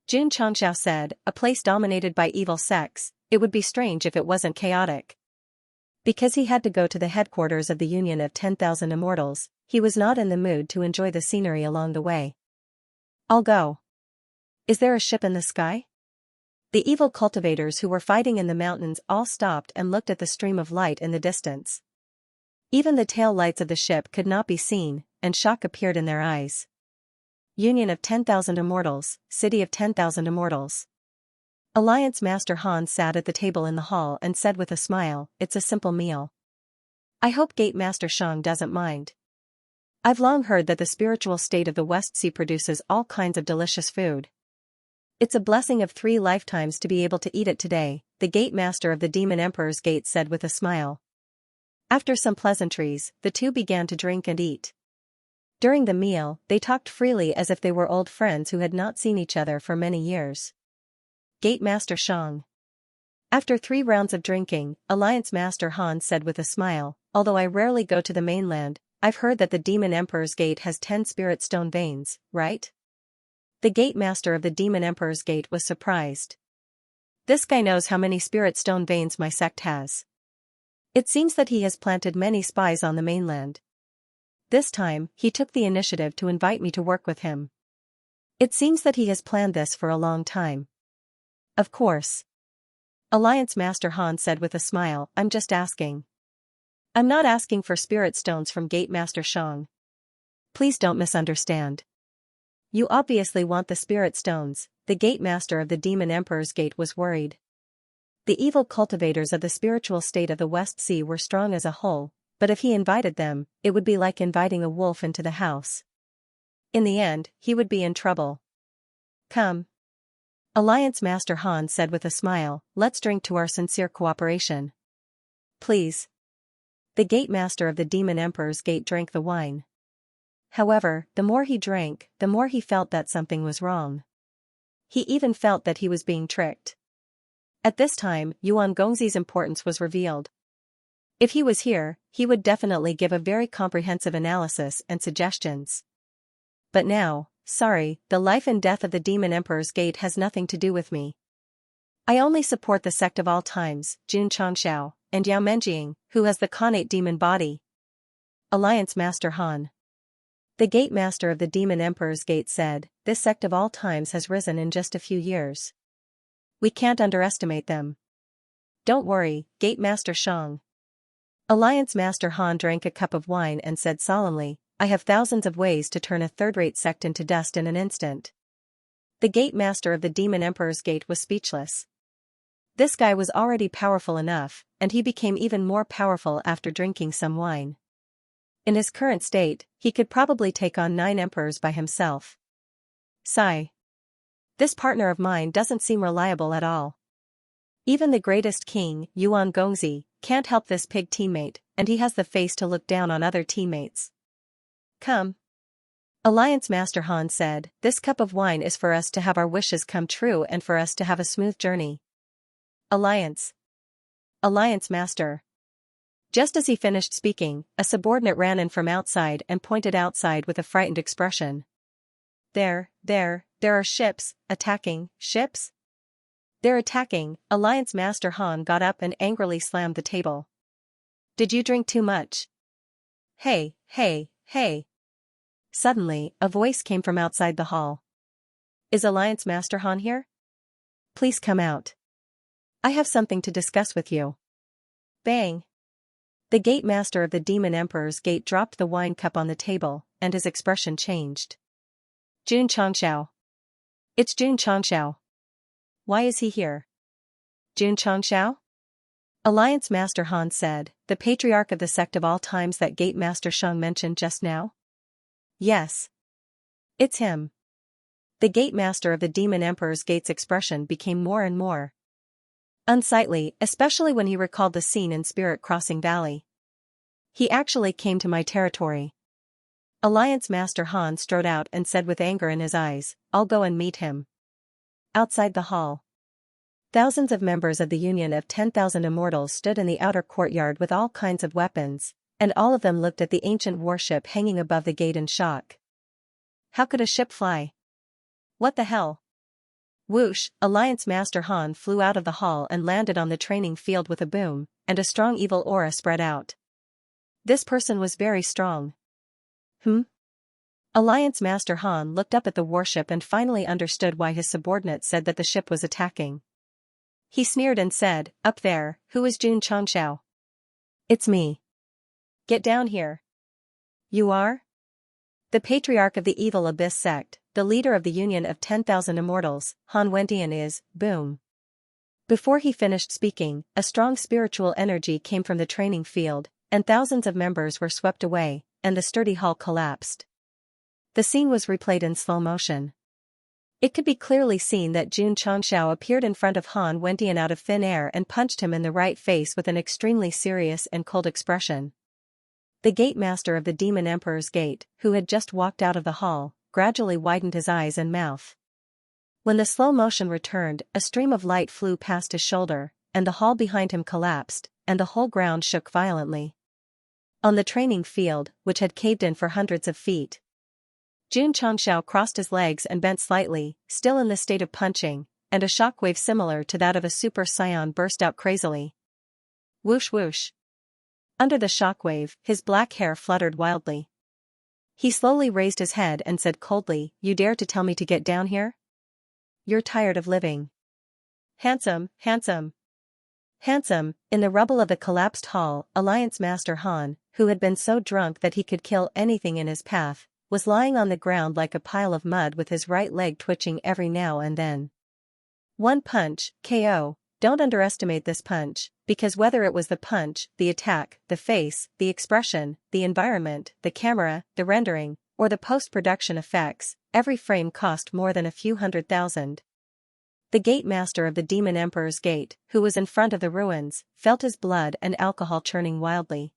[SPEAKER 1] Jun Changxiao said, a place dominated by evil sects, it would be strange if it wasn't chaotic. Because he had to go to the headquarters of the Union of 10,000 Immortals, he was not in the mood to enjoy the scenery along the way. I'll go. Is there a ship in the sky? The evil cultivators who were fighting in the mountains all stopped and looked at the stream of light in the distance. Even the tail lights of the ship could not be seen, and shock appeared in their eyes. Union of 10,000 Immortals, City of 10,000 Immortals. Alliance Master Han sat at the table in the hall and said with a smile, it's a simple meal. I hope Gate Master Shang doesn't mind. I've long heard that the spiritual state of the West Sea produces all kinds of delicious food. It's a blessing of 3 lifetimes to be able to eat it today, the Gate Master of the Demon Emperor's Gate said with a smile. After some pleasantries, the two began to drink and eat. During the meal, they talked freely as if they were old friends who had not seen each other for many years. Gate Master Shang. After 3 rounds of drinking, Alliance Master Han said with a smile, although I rarely go to the mainland, I've heard that the Demon Emperor's Gate has 10 spirit stone veins, right? The Gate Master of the Demon Emperor's Gate was surprised. This guy knows how many spirit stone veins my sect has. It seems that he has planted many spies on the mainland. This time, he took the initiative to invite me to work with him. It seems that he has planned this for a long time. Of course. Alliance Master Han said with a smile, I'm just asking. I'm not asking for spirit stones from Gate Master Shang. Please don't misunderstand. You obviously want the spirit stones, the Gate Master of the Demon Emperor's Gate was worried. The evil cultivators of the spiritual state of the West Sea were strong as a whole, but if he invited them, it would be like inviting a wolf into the house. In the end, he would be in trouble. Come. Alliance Master Han said with a smile, let's drink to our sincere cooperation. Please. The Gate Master of the Demon Emperor's Gate drank the wine. However, the more he drank, the more he felt that something was wrong. He even felt that he was being tricked. At this time, Yuan Gongzi's importance was revealed. If he was here, he would definitely give a very comprehensive analysis and suggestions. But now, sorry, the life and death of the Demon Emperor's Gate has nothing to do with me. I only support the Sect of all times, Jun Changxiao, and Yao Menjing, who has the Khanate demon body. Alliance Master Han. The Gate Master of the Demon Emperor's Gate said, this Sect of all times has risen in just a few years. We can't underestimate them. Don't worry, Gate Master Shang. Alliance Master Han drank a cup of wine and said solemnly, I have thousands of ways to turn a third-rate sect into dust in an instant. The Gate Master of the Demon Emperor's Gate was speechless. This guy was already powerful enough, and he became even more powerful after drinking some wine. In his current state, he could probably take on 9 emperors by himself. Sigh. This partner of mine doesn't seem reliable at all. Even the greatest king, Yuan Gongzi, can't help this pig teammate, and he has the face to look down on other teammates. Come. Alliance Master Han said, this cup of wine is for us to have our wishes come true and for us to have a smooth journey. Alliance. Alliance Master. Just as he finished speaking, a subordinate ran in from outside and pointed outside with a frightened expression. There are ships, attacking, ships? They're attacking, Alliance Master Han got up and angrily slammed the table. Did you drink too much? Hey. Suddenly, a voice came from outside the hall. Is Alliance Master Han here? Please come out. I have something to discuss with you. Bang. The Gate Master of the Demon Emperor's Gate dropped the wine cup on the table, and his expression changed. Jun Changxiao. It's Jun Changxiao. Why is he here? Jun Changxiao? Alliance Master Han said, the patriarch of the Sect of all times that Gate Master Shang mentioned just now? Yes. It's him. The Gate Master of the Demon Emperor's Gate's expression became more and more unsightly, especially when he recalled the scene in Spirit Crossing Valley. He actually came to my territory. Alliance Master Han strode out and said with anger in his eyes, "I'll go and meet him." Outside the hall, thousands of members of the Union of 10,000 Immortals stood in the outer courtyard with all kinds of weapons, and all of them looked at the ancient warship hanging above the gate in shock. How could a ship fly? What the hell? Whoosh, Alliance Master Han flew out of the hall and landed on the training field with a boom, and a strong evil aura spread out. This person was very strong. Alliance Master Han looked up at the warship and finally understood why his subordinate said that the ship was attacking. He sneered and said, "Up there, who is Xianxia?" "It's me." "Get down here." "You are?" "The Patriarch of the Evil Abyss Sect, the leader of the Union of 10,000 Immortals, Han Wentian is," boom. Before he finished speaking, a strong spiritual energy came from the training field, and thousands of members were swept away, and the sturdy hall collapsed. The scene was replayed in slow motion. It could be clearly seen that Xianxia appeared in front of Han Wentian out of thin air and punched him in the right face with an extremely serious and cold expression. The gate master of the Demon Emperor's Gate, who had just walked out of the hall, gradually widened his eyes and mouth. When the slow motion returned, a stream of light flew past his shoulder, and the hall behind him collapsed, and the whole ground shook violently. On the training field, which had caved in for hundreds of feet, Xianxia crossed his legs and bent slightly, still in the state of punching, and a shockwave similar to that of a super scion burst out crazily. Whoosh whoosh. Under the shockwave, his black hair fluttered wildly. He slowly raised his head and said coldly, "You dare to tell me to get down here? You're tired of living." Handsome, handsome. Handsome, in the rubble of the collapsed hall, Alliance Master Han, who had been so drunk that he could kill anything in his path, was lying on the ground like a pile of mud with his right leg twitching every now and then. One punch, KO. Don't underestimate this punch, because whether it was the punch, the attack, the face, the expression, the environment, the camera, the rendering, or the post-production effects, every frame cost more than a few $100,000. The gate master of the Demon Emperor's Gate, who was in front of the ruins, felt his blood and alcohol churning wildly.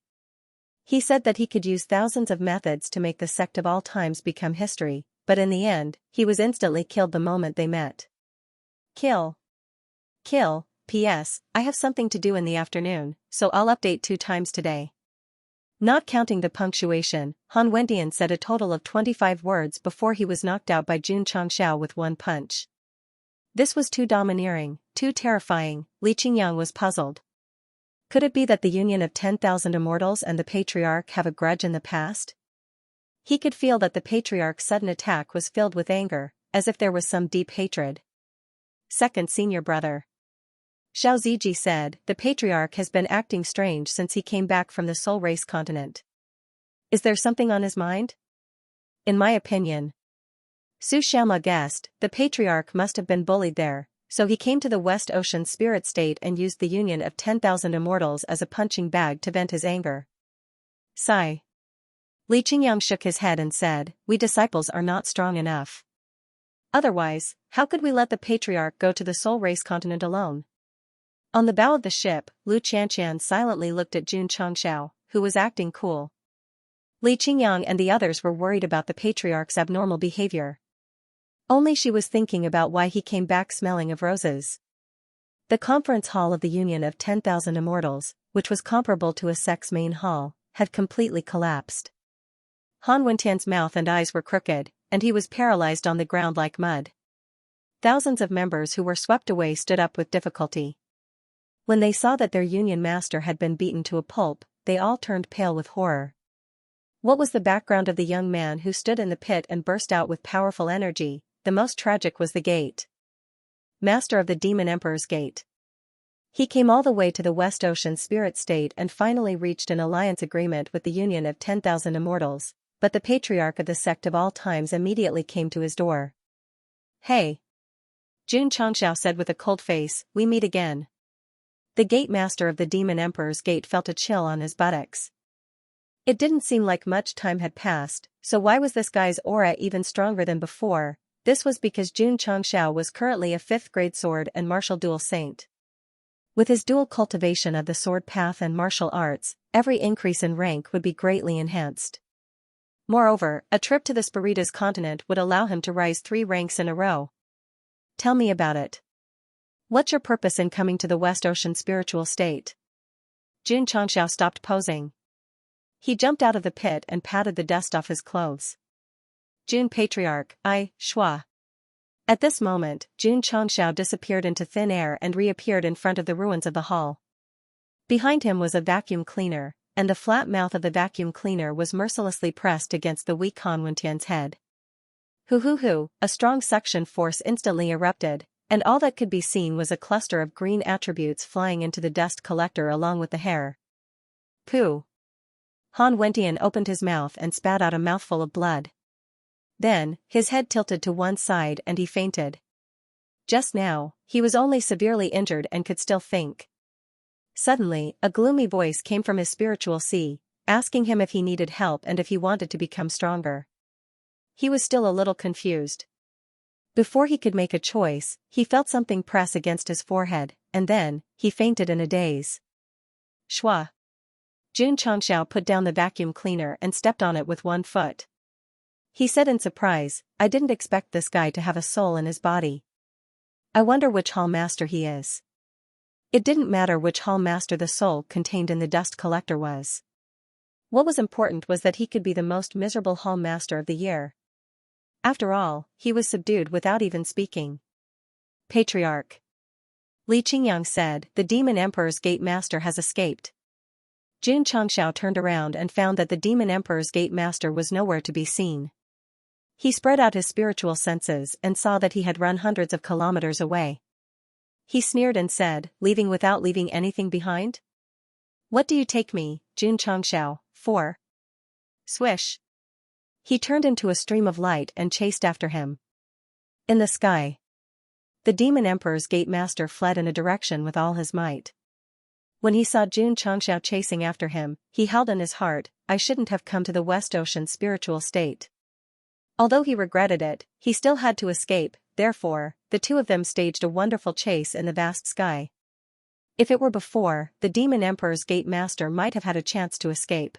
[SPEAKER 1] He said that he could use thousands of methods to make the sect of all times become history, but in the end, he was instantly killed the moment they met. Kill. Kill. P.S. I have something to do in the afternoon, so I'll update 2 times today. Not counting the punctuation, Han Wentian said a total of 25 words before he was knocked out by Xianxia with one punch. This was too domineering, too terrifying. Li Qingyang was puzzled. Could it be that the Union of 10,000 Immortals and the Patriarch have a grudge in the past? He could feel that the Patriarch's sudden attack was filled with anger, as if there was some deep hatred. Second senior brother. Xiao Ziji said, "The Patriarch has been acting strange since he came back from the Soul Race continent. Is there something on his mind?" "In my opinion," Su Xianxia guessed, "the Patriarch must have been bullied there, so he came to the West Ocean Spirit State and used the Union of 10,000 Immortals as a punching bag to vent his anger." Sigh. Li Qingyang shook his head and said, "We disciples are not strong enough. Otherwise, how could we let the Patriarch go to the Soul Race continent alone?" On the bow of the ship, Lu Qianqian silently looked at Xianxia, who was acting cool. Li Qingyang and the others were worried about the Patriarch's abnormal behavior. Only she was thinking about why he came back smelling of roses. The conference hall of the Union of 10,000 Immortals, which was comparable to a sect's main hall, had completely collapsed. Han Wentian's mouth and eyes were crooked, and he was paralyzed on the ground like mud. Thousands of members who were swept away stood up with difficulty. When they saw that their Union master had been beaten to a pulp, they all turned pale with horror. What was the background of the young man who stood in the pit and burst out with powerful energy? The most tragic was the gate master of the Demon Emperor's Gate. He came all the way to the West Ocean Spirit State and finally reached an alliance agreement with the Union of 10,000 Immortals, but the Patriarch of the Sect of all times immediately came to his door. "Hey!" Xianxia said with a cold face, "We meet again." The gate master of the Demon Emperor's Gate felt a chill on his buttocks. It didn't seem like much time had passed, so why was this guy's aura even stronger than before? This was because Xianxia was currently a 5th grade sword and martial dual saint. With his dual cultivation of the sword path and martial arts, every increase in rank would be greatly enhanced. Moreover, a trip to the Spiritus continent would allow him to rise 3 ranks in a row. Tell me about it. What's your purpose in coming to the West Ocean spiritual state? Jun Changxiao stopped posing. He jumped out of the pit and patted the dust off his clothes. Jun Patriarch, Shua. At this moment, Jun Changxiao disappeared into thin air and reappeared in front of the ruins of the hall. Behind him was a vacuum cleaner, and the flat mouth of the vacuum cleaner was mercilessly pressed against the weak Han Wentian's head. Hoo, a strong suction force instantly erupted, and all that could be seen was a cluster of green attributes flying into the dust collector along with the hair. Pooh! Han Wentian opened his mouth and spat out a mouthful of blood. Then, his head tilted to one side and he fainted. Just now, he was only severely injured and could still think. Suddenly, a gloomy voice came from his spiritual sea, asking him if he needed help and if he wanted to become stronger. He was still a little confused. Before he could make a choice, he felt something press against his forehead, and then, he fainted in a daze. Shua. Jun Changxiao put down the vacuum cleaner and stepped on it with one foot. He said in surprise, I didn't expect this guy to have a soul in his body. I wonder which hall master he is. It didn't matter which hall master the soul contained in the dust collector was. What was important was that he could be the most miserable hall master of the year. After all, he was subdued without even speaking. Patriarch. Li Qingyang said, the Demon Emperor's Gate Master has escaped. Jun Changxiao turned around and found that the Demon Emperor's Gate Master was nowhere to be seen. He spread out his spiritual senses and saw that he had run hundreds of kilometers away. He sneered and said, leaving without leaving anything behind? What do you take me, Jun Changxiao, for? Swish. He turned into a stream of light and chased after him. In the sky. The Demon Emperor's Gate Master fled in a direction with all his might. When he saw Jun Changxiao chasing after him, he held in his heart, I shouldn't have come to the West Ocean spiritual state. Although he regretted it, he still had to escape, therefore, the two of them staged a wonderful chase in the vast sky. If it were before, the Demon Emperor's Gate Master might have had a chance to escape.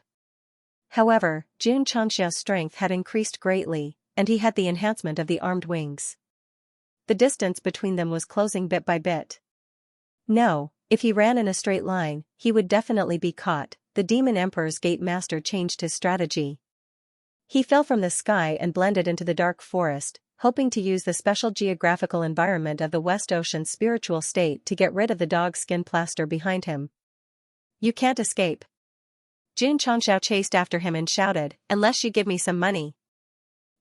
[SPEAKER 1] However, Jun Changxiao's strength had increased greatly, and he had the enhancement of the armed wings. The distance between them was closing bit by bit. No, if he ran in a straight line, he would definitely be caught. The Demon Emperor's Gate Master changed his strategy. He fell from the sky and blended into the dark forest, hoping to use the special geographical environment of the West Ocean spiritual state to get rid of the dog skin plaster behind him. You can't escape. Jun Changxiao chased after him and shouted, unless you give me some money.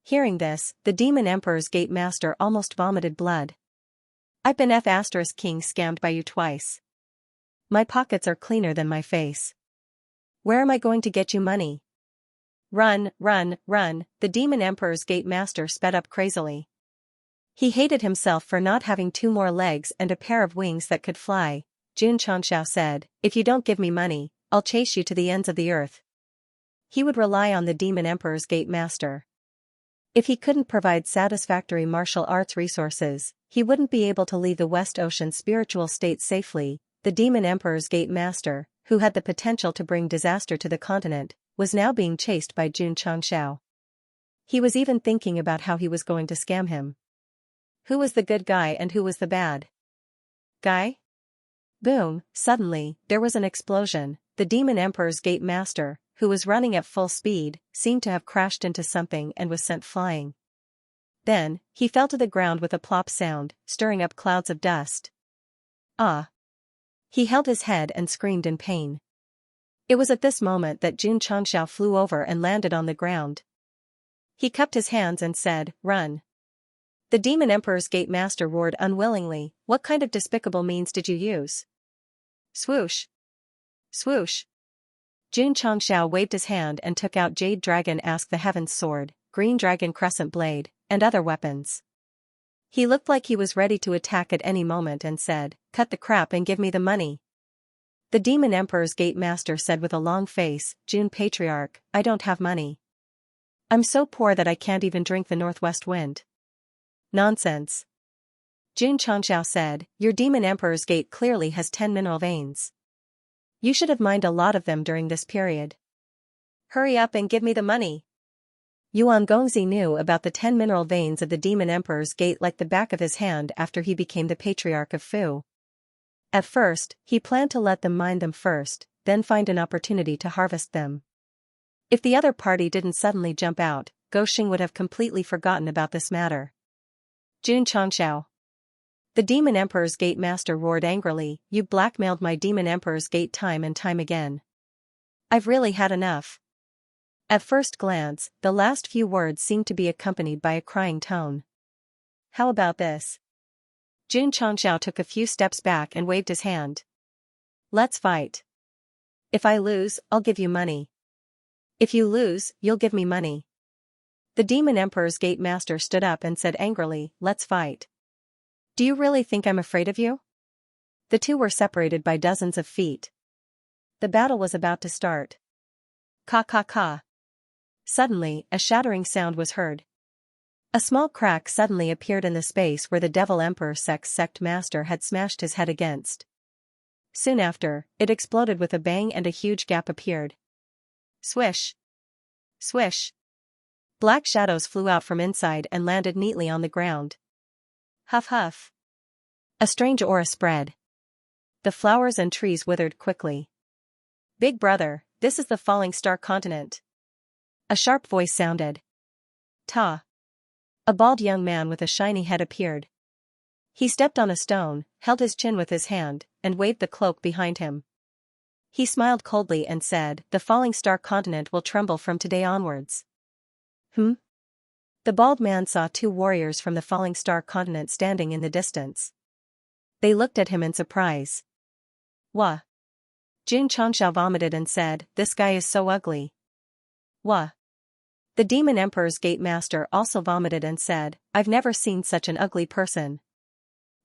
[SPEAKER 1] Hearing this, the Demon Emperor's Gate Master almost vomited blood. I've been King scammed by you twice. My pockets are cleaner than my face. Where am I going to get you money? Run, run, run, the Demon Emperor's Gate Master sped up crazily. He hated himself for not having 2 more legs and a pair of wings that could fly. Jun Changxiao said, if you don't give me money, I'll chase you to the ends of the earth. He would rely on the Demon Emperor's Gate Master. If he couldn't provide satisfactory martial arts resources, he wouldn't be able to leave the West Ocean spiritual state safely. The Demon Emperor's Gate Master, who had the potential to bring disaster to the continent, was now being chased by Jun Changxiao. He was even thinking about how he was going to scam him. Who was the good guy and who was the bad guy? Boom, suddenly, there was an explosion. The Demon Emperor's Gate Master, who was running at full speed, seemed to have crashed into something and was sent flying. Then, he fell to the ground with a plop sound, stirring up clouds of dust. Ah! He held his head and screamed in pain. It was at this moment that Jun Changxiao flew over and landed on the ground. He cupped his hands and said, run. The Demon Emperor's Gate Master roared unwillingly, what kind of despicable means did you use? Swoosh! Swoosh! Jun Changxiao waved his hand and took out Jade Dragon Ask the Heavens Sword, Green Dragon Crescent Blade, and other weapons. He looked like he was ready to attack at any moment and said, cut the crap and give me the money. The Demon Emperor's Gate Master said with a long face, Jun Patriarch, I don't have money. I'm so poor that I can't even drink the northwest wind. Nonsense. Jun Changxiao said, your Demon Emperor's Gate clearly has 10 mineral veins. You should have mined a lot of them during this period. Hurry up and give me the money. Yuan Gongzi knew about the 10 mineral veins of the Demon Emperor's gate like the back of his hand after he became the Patriarch of Fu. At first, he planned to let them mine them first, then find an opportunity to harvest them. If the other party didn't suddenly jump out, Goxing would have completely forgotten about this matter. Jun Changxiao. The Demon Emperor's Gate Master roared angrily, "You blackmailed my Demon Emperor's Gate time and time again. I've really had enough." At first glance, the last few words seemed to be accompanied by a crying tone. "How about this?" Jun Changxiao took a few steps back and waved his hand. "Let's fight. If I lose, I'll give you money. If you lose, you'll give me money." The Demon Emperor's Gate Master stood up and said angrily, "Let's fight. Do you really think I'm afraid of you?" The two were separated by dozens of feet. The battle was about to start. Ka ka ka. Suddenly, a shattering sound was heard. A small crack suddenly appeared in the space where the Devil Emperor Sect's Sect Master had smashed his head against. Soon after, it exploded with a bang and a huge gap appeared. Swish! Swish! Black shadows flew out from inside and landed neatly on the ground. Huff huff. A strange aura spread. The flowers and trees withered quickly. "Big brother, this is the falling star continent." A sharp voice sounded. Ta. A bald young man with a shiny head appeared. He stepped on a stone, held his chin with his hand, and waved the cloak behind him. He smiled coldly and said, "The falling star continent will tremble from today onwards." The bald man saw two warriors from the falling star continent standing in the distance. They looked at him in surprise. "Wah." Jun Changxiao vomited and said, "This guy is so ugly." "Wah." The Demon Emperor's Gate Master also vomited and said, "I've never seen such an ugly person."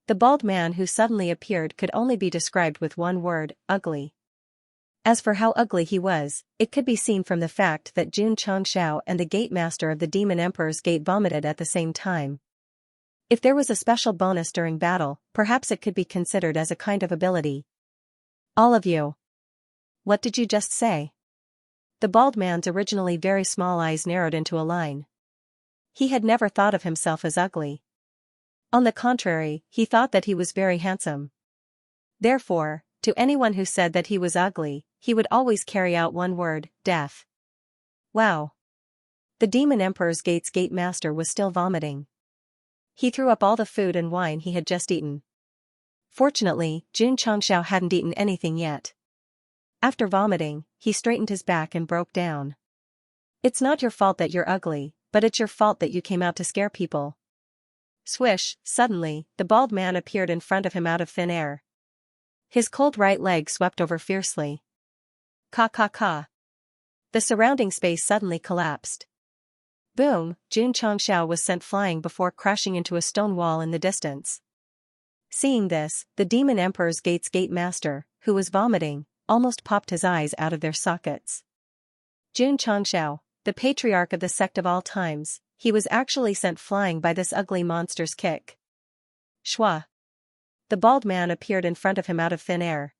[SPEAKER 1] The bald man who suddenly appeared could only be described with one word, ugly. As for how ugly he was, it could be seen from the fact that Jun Changxiao and the Gate Master of the Demon Emperor's Gate vomited at the same time. If there was a special bonus during battle, perhaps it could be considered as a kind of ability. "All of you. What did you just say?" The bald man's originally very small eyes narrowed into a line. He had never thought of himself as ugly. On the contrary, he thought that he was very handsome. Therefore, to anyone who said that he was ugly, he would always carry out one word, death. Wow. The Demon Emperor's Gate's Gate Master was still vomiting. He threw up all the food and wine he had just eaten. Fortunately, Jun Changxiao hadn't eaten anything yet. After vomiting, he straightened his back and broke down. "It's not your fault that you're ugly, but it's your fault that you came out to scare people." Swish, suddenly, the bald man appeared in front of him out of thin air. His cold right leg swept over fiercely. Ka ka ka. The surrounding space suddenly collapsed. Boom, Jun Changxiao was sent flying before crashing into a stone wall in the distance. Seeing this, the Demon Emperor's Gate's Gate Master, who was vomiting, almost popped his eyes out of their sockets. Jun Changxiao, the patriarch of the sect of all times, he was actually sent flying by this ugly monster's kick. Shwa. The bald man appeared in front of him out of thin air.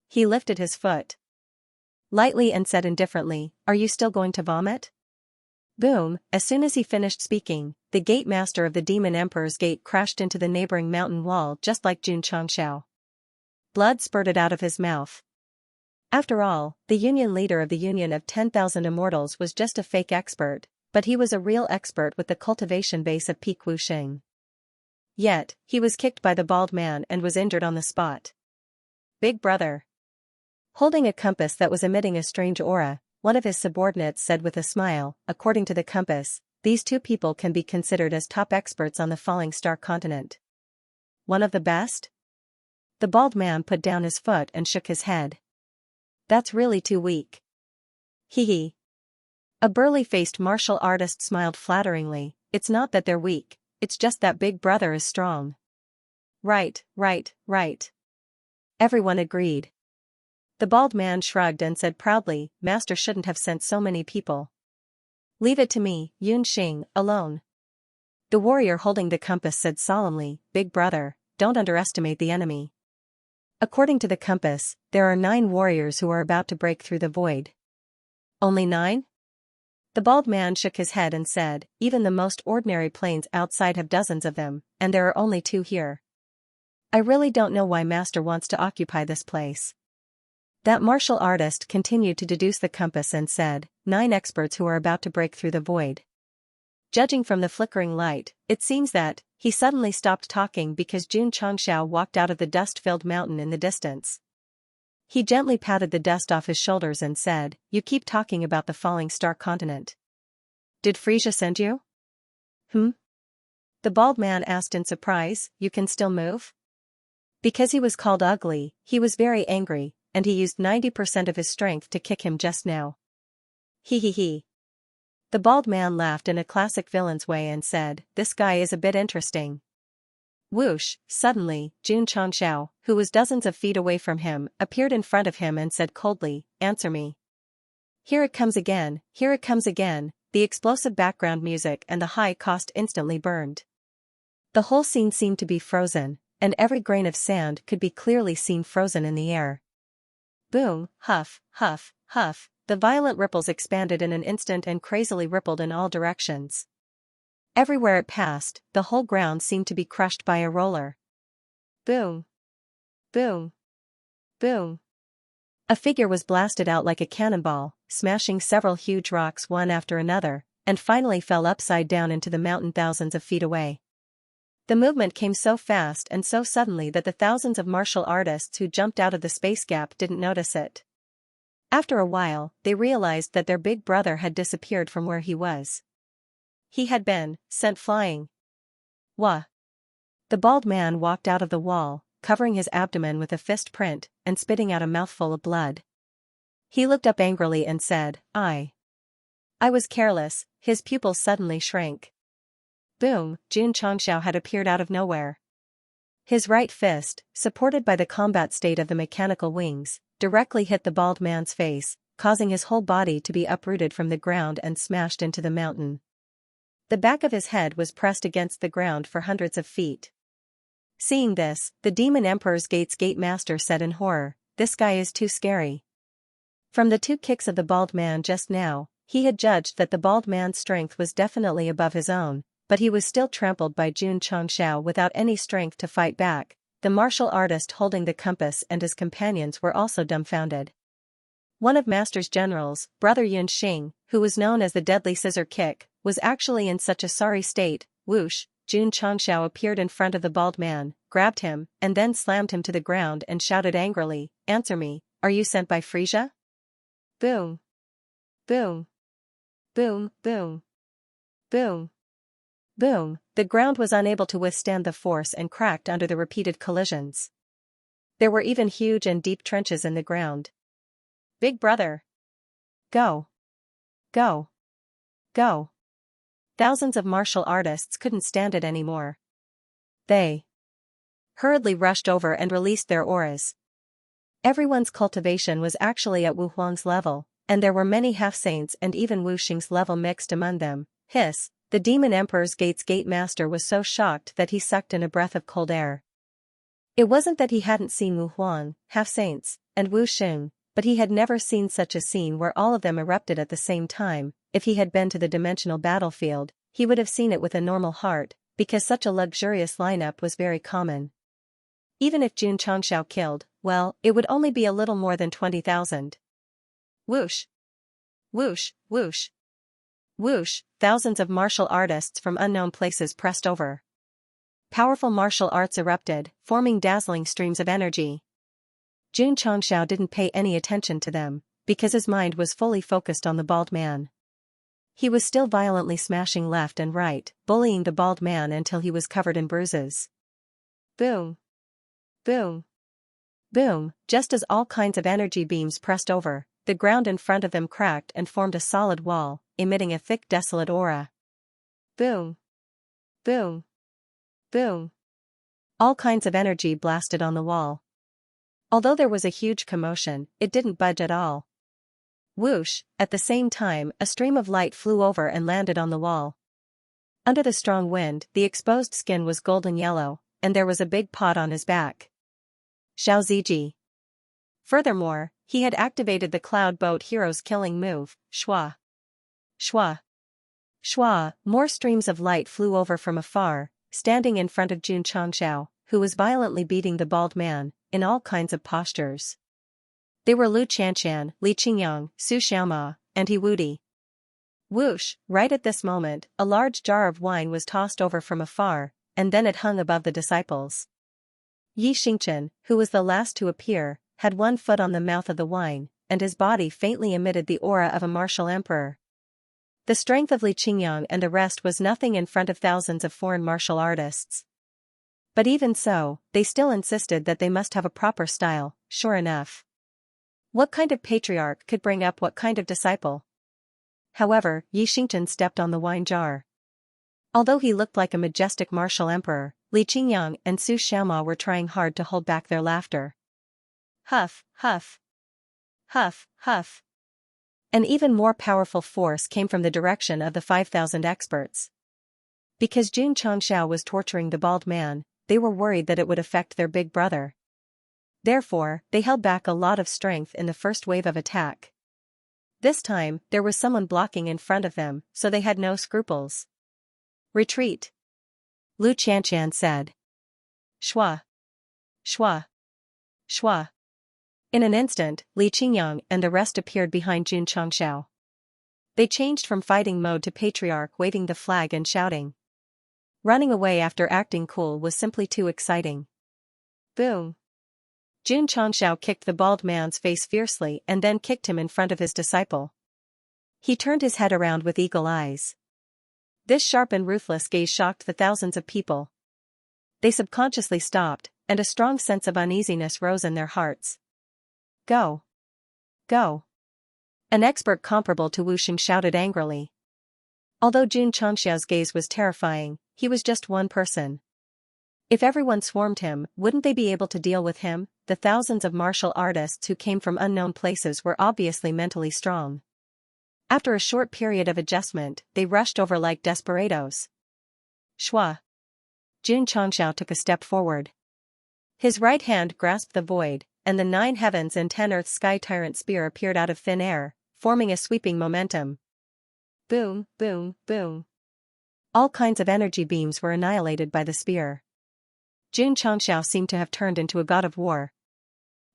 [SPEAKER 1] He lifted his foot lightly and said indifferently, "Are you still going to vomit?" Boom, as soon as he finished speaking, the Gate Master of the Demon Emperor's Gate crashed into the neighboring mountain wall just like Jun Changxiao. Blood spurted out of his mouth. After all, the Union leader of the Union of 10,000 Immortals was just a fake expert, but he was a real expert with the cultivation base of Peak Wuxing. Yet, he was kicked by the bald man and was injured on the spot. "Big brother." Holding a compass that was emitting a strange aura, one of his subordinates said with a smile, "According to the compass, these two people can be considered as top experts on the falling star continent." "One of the best?" The bald man put down his foot and shook his head. "That's really too weak." Hee hee. A burly-faced martial artist smiled flatteringly, "It's not that they're weak, it's just that Big Brother is strong." Right, right, right. Everyone agreed. The bald man shrugged and said proudly, "Master shouldn't have sent so many people. Leave it to me, Yun Xing, alone." The warrior holding the compass said solemnly, "Big brother, don't underestimate the enemy. According to the compass, there are 9 warriors who are about to break through the void." "Only 9? The bald man shook his head and said, even the most ordinary planes outside have dozens of them, and there are only 2 here. I really don't know why Master wants to occupy this place. That martial artist continued to deduce the compass and said, 9 experts who are about to break through the void. Judging from the flickering light, it seems that, he suddenly stopped talking because Xianxia walked out of the dust-filled mountain in the distance. He gently patted the dust off his shoulders and said, you keep talking about the falling star continent. Did Frisia send you? The bald man asked in surprise, you can still move? Because he was called ugly, he was very angry, and he used 90% of his strength to kick him just now. He. The bald man laughed in a classic villain's way and said, this guy is a bit interesting. Whoosh, suddenly, Xianxia, who was dozens of feet away from him, appeared in front of him and said coldly, answer me. Here it comes again, the explosive background music and the high cost instantly burned. The whole scene seemed to be frozen, and every grain of sand could be clearly seen frozen in the air. Boom, huff, huff, huff, the violent ripples expanded in an instant and crazily rippled in all directions. Everywhere it passed, the whole ground seemed to be crushed by a roller. Boom. Boom. Boom. A figure was blasted out like a cannonball, smashing several huge rocks one after another, and finally fell upside down into the mountain thousands of feet away. The movement came so fast and so suddenly that the thousands of martial artists who jumped out of the space gap didn't notice it. After a while, they realized that their big brother had disappeared from where he was. He had been sent flying. Wah! The bald man walked out of the wall, covering his abdomen with a fist print, and spitting out a mouthful of blood. He looked up angrily and said, I was careless. His pupils suddenly shrank. Boom, Xianxia had appeared out of nowhere. His right fist, supported by the combat state of the mechanical wings, directly hit the bald man's face, causing his whole body to be uprooted from the ground and smashed into the mountain. The back of his head was pressed against the ground for hundreds of feet. Seeing this, the Demon Emperor's Gate Master said in horror, this guy is too scary. From the 2 kicks of the bald man just now, he had judged that the bald man's strength was definitely above his own, but he was still trampled by Xianxia without any strength to fight back. The martial artist holding the compass and his companions were also dumbfounded. One of Master's generals, Brother Yunxing, who was known as the Deadly Scissor Kick, was actually in such a sorry state. Whoosh, Xianxia appeared in front of the bald man, grabbed him, and then slammed him to the ground and shouted angrily, answer me, are you sent by Frisia? Boom. Boom. Boom, boom. Boom. Boom, the ground was unable to withstand the force and cracked under the repeated collisions. There were even huge and deep trenches in the ground. Big brother. Go. Go. Go. Thousands of martial artists couldn't stand it anymore. They hurriedly rushed over and released their auras. Everyone's cultivation was actually at Wu Huang's level, and there were many half-saints and even Wu Xing's level mixed among them. Hiss. The Demon Emperor's Gate Master was so shocked that he sucked in a breath of cold air. It wasn't that he hadn't seen Wu Huang, half-saints, and Wu Xing, but he had never seen such a scene where all of them erupted at the same time. If he had been to the dimensional battlefield, he would have seen it with a normal heart, because such a luxurious lineup was very common. Even if Xianxia killed, well, it would only be a little more than 20,000. Whoosh! Whoosh, whoosh! Whoosh, thousands of martial artists from unknown places pressed over. Powerful martial arts erupted, forming dazzling streams of energy. Xianxia didn't pay any attention to them, because his mind was fully focused on the bald man. He was still violently smashing left and right, bullying the bald man until he was covered in bruises. Boom. Boom. Boom, just as all kinds of energy beams pressed over, the ground in front of them cracked and formed a solid wall, emitting a thick desolate aura. Boom. Boom. Boom. All kinds of energy blasted on the wall. Although there was a huge commotion, it didn't budge at all. Whoosh, at the same time, a stream of light flew over and landed on the wall. Under the strong wind, the exposed skin was golden yellow, and there was a big pot on his back. Xiao Ziji. Furthermore, he had activated the Cloud Boat Hero's killing move, Shua. Shua. Shua, more streams of light flew over from afar, standing in front of Jun Changxiao, who was violently beating the bald man, in all kinds of postures. They were Lu Qianxian, Li Qingyang, Su Xiaoma, and He Wudi. Whoosh, right at this moment, a large jar of wine was tossed over from afar, and then it hung above the disciples. Yi Xingchen, who was the last to appear, had one foot on the mouth of the wine, and his body faintly emitted the aura of a martial emperor. The strength of Li Qingyang and the rest was nothing in front of thousands of foreign martial artists. But even so, they still insisted that they must have a proper style, sure enough. What kind of patriarch could bring up what kind of disciple? However, Yi Xingchen stepped on the wine jar. Although he looked like a majestic martial emperor, Li Qingyang and Su Xiaoma were trying hard to hold back their laughter. Huff, huff. Huff, huff. An even more powerful force came from the direction of the 5,000 experts. Because Jun Changxiao was torturing the bald man, they were worried that it would affect their big brother. Therefore, they held back a lot of strength in the first wave of attack. This time, there was someone blocking in front of them, so they had no scruples. Retreat. Lu Qianxian said. Shua. Shua. Shua. In an instant, Li Qingyang and the rest appeared behind Jun Changxiao. They changed from fighting mode to patriarch waving the flag and shouting. Running away after acting cool was simply too exciting. Boom. Jun Changxiao kicked the bald man's face fiercely and then kicked him in front of his disciple. He turned his head around with eagle eyes. This sharp and ruthless gaze shocked the thousands of people. They subconsciously stopped, and a strong sense of uneasiness rose in their hearts. Go. Go. An expert comparable to Wu Xing shouted angrily. Although Jun Changxiao's gaze was terrifying, he was just one person. If everyone swarmed him, wouldn't they be able to deal with him? The thousands of martial artists who came from unknown places were obviously mentally strong. After a short period of adjustment, they rushed over like desperados. Shua. Jun Changxiao took a step forward. His right hand grasped the void, and the 9 heavens and 10 earth sky tyrant spear appeared out of thin air, forming a sweeping momentum. Boom, boom, boom. All kinds of energy beams were annihilated by the spear. Jun Changxiao seemed to have turned into a god of war.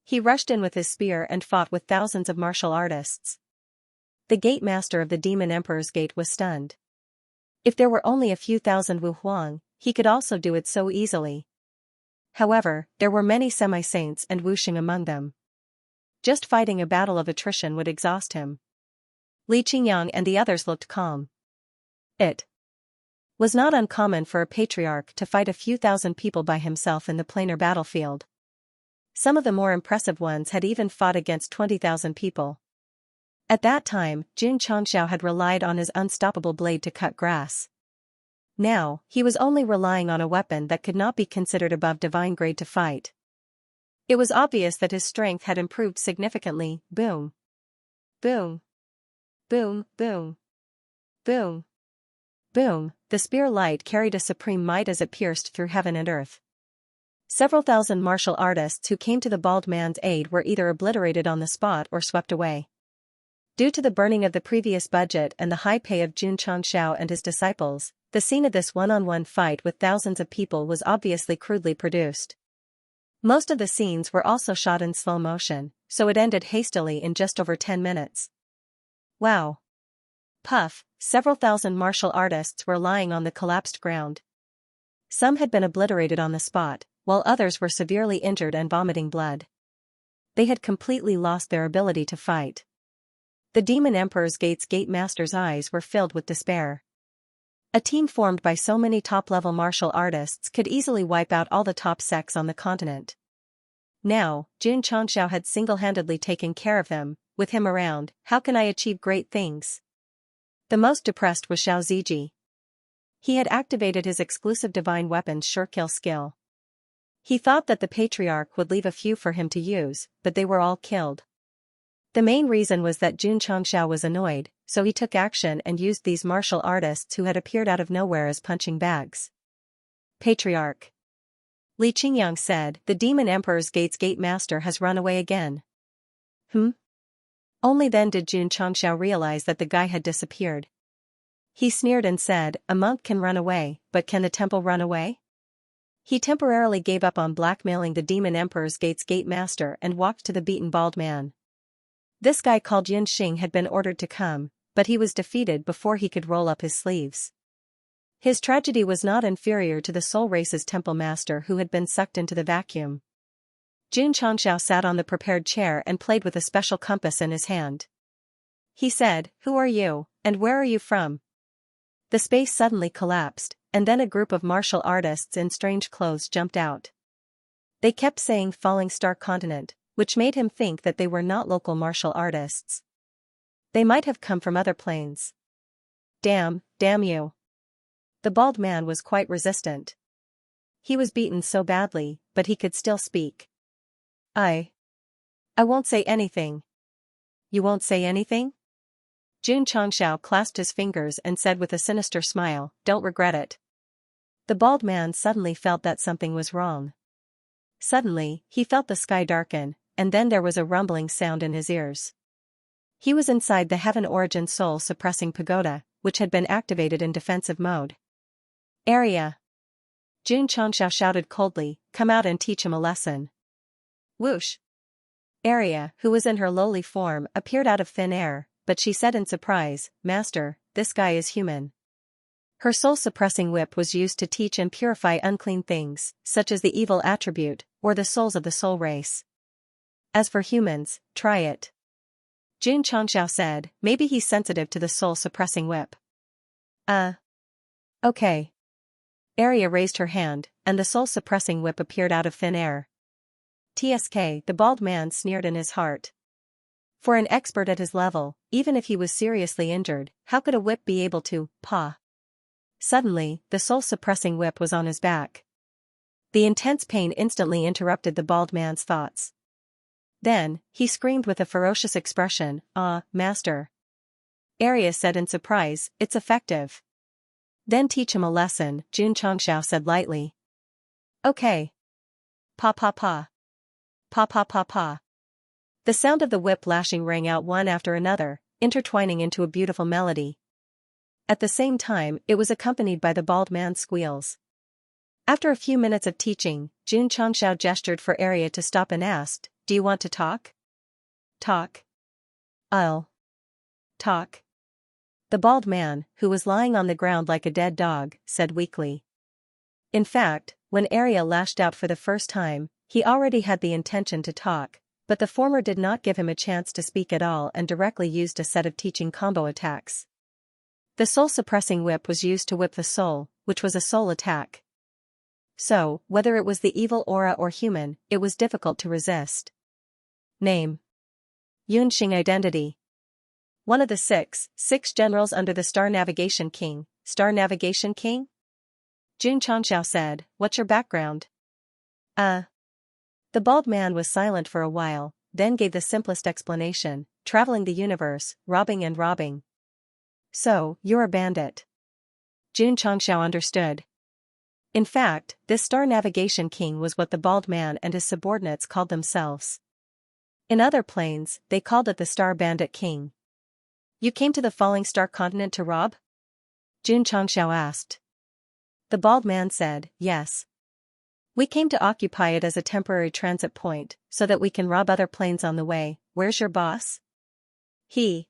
[SPEAKER 1] He rushed in with his spear and fought with thousands of martial artists. The gate master of the Demon Emperor's Gate was stunned. If there were only a few thousand Wu Huang, he could also do it so easily. However, there were many semi-saints and Wu Xing among them. Just fighting a battle of attrition would exhaust him. Li Qingyang and the others looked calm. It was not uncommon for a patriarch to fight a few thousand people by himself in the planar battlefield. Some of the more impressive ones had even fought against 20,000 people. At that time, Jun Changxiao had relied on his unstoppable blade to cut grass. Now, he was only relying on a weapon that could not be considered above divine grade to fight. It was obvious that his strength had improved significantly. Boom. Boom. Boom, boom. Boom. Boom, the spear light carried a supreme might as it pierced through heaven and earth. Several thousand martial artists who came to the bald man's aid were either obliterated on the spot or swept away. Due to the burning of the previous budget and the high pay of Jun Changxiao and his disciples, the scene of this one-on-one fight with thousands of people was obviously crudely produced. Most of the scenes were also shot in slow motion, so it ended hastily in just over 10 minutes. Wow. Puff, several thousand martial artists were lying on the collapsed ground. Some had been obliterated on the spot, while others were severely injured and vomiting blood. They had completely lost their ability to fight. The Demon Emperor's Gate's Gate Master's eyes were filled with despair. A team formed by so many top-level martial artists could easily wipe out all the top sects on the continent. Now, Jun Changxiao had single-handedly taken care of them. With him around, how can I achieve great things? The most depressed was Xiao Ziji. He had activated his exclusive divine weapon's sure-kill skill. He thought that the patriarch would leave a few for him to use, but they were all killed. The main reason was that Jun Changxiao was annoyed, so he took action and used these martial artists who had appeared out of nowhere as punching bags. Patriarch. Li Qingyang said, the Demon Emperor's Gate's Gate Master has run away again. Only then did Jun Changxiao realize that the guy had disappeared. He sneered and said, a monk can run away, but can the temple run away? He temporarily gave up on blackmailing the demon emperor's gate master and walked to the beaten bald man. This guy called Xianxia had been ordered to come, but he was defeated before he could roll up his sleeves. His tragedy was not inferior to the soul race's temple master who had been sucked into the vacuum. Xianxia sat on the prepared chair and played with a special compass in his hand. He said, "Who are you, and where are you from?" The space suddenly collapsed, and then a group of martial artists in strange clothes jumped out. They kept saying Falling Star Continent, which made him think that they were not local martial artists. They might have come from other planes. Damn you. The bald man was quite resistant. He was beaten so badly, but he could still speak. I won't say anything. You won't say anything? Xianxia clasped his fingers and said with a sinister smile, don't regret it. The bald man suddenly felt that something was wrong. Suddenly, he felt the sky darken, and then there was a rumbling sound in his ears. He was inside the Heaven Origin soul-suppressing pagoda, which had been activated in defensive mode. Area! Xianxia shouted coldly, come out and teach him a lesson. Whoosh! Area, who was in her lowly form, appeared out of thin air, but she said in surprise, Master, this guy is human. Her soul-suppressing whip was used to teach and purify unclean things, such as the evil attribute, or the souls of the soul race. As for humans, try it. Xianxia said, maybe he's sensitive to the soul-suppressing whip. Okay. Area raised her hand, and the soul-suppressing whip appeared out of thin air. TSK, the bald man sneered in his heart. For an expert at his level, even if he was seriously injured, how could a whip be able to paw? Suddenly, the soul-suppressing whip was on his back. The intense pain instantly interrupted the bald man's thoughts. Then, he screamed with a ferocious expression, Master. Area said in surprise, it's effective. Then teach him a lesson, Xianxia said lightly. Okay. Pa pa pa. Pa pa pa pa. The sound of the whip lashing rang out one after another, intertwining into a beautiful melody. At the same time, it was accompanied by the bald man's squeals. After a few minutes of teaching, Xianxia gestured for Area to stop and asked, do you want to talk? Talk. I'll talk. The bald man, who was lying on the ground like a dead dog, said weakly. In fact, when Area lashed out for the first time, he already had the intention to talk, but the former did not give him a chance to speak at all and directly used a set of teaching combo attacks. The soul-suppressing whip was used to whip the soul, which was a soul attack. So, whether it was the evil aura or human, it was difficult to resist. Name. Yunxing identity. One of the six generals under the Star Navigation King. Star Navigation King? Xianxia said, what's your background? The bald man was silent for a while, then gave the simplest explanation, traveling the universe, robbing and robbing. So, you're a bandit. Xianxia understood. In fact, this Star Navigation King was what the bald man and his subordinates called themselves. In other planes, they called it the Star Bandit King. You came to the Falling Star Continent to rob? Xianxia asked. The bald man said, yes. We came to occupy it as a temporary transit point, so that we can rob other planes on the way. Where's your boss? He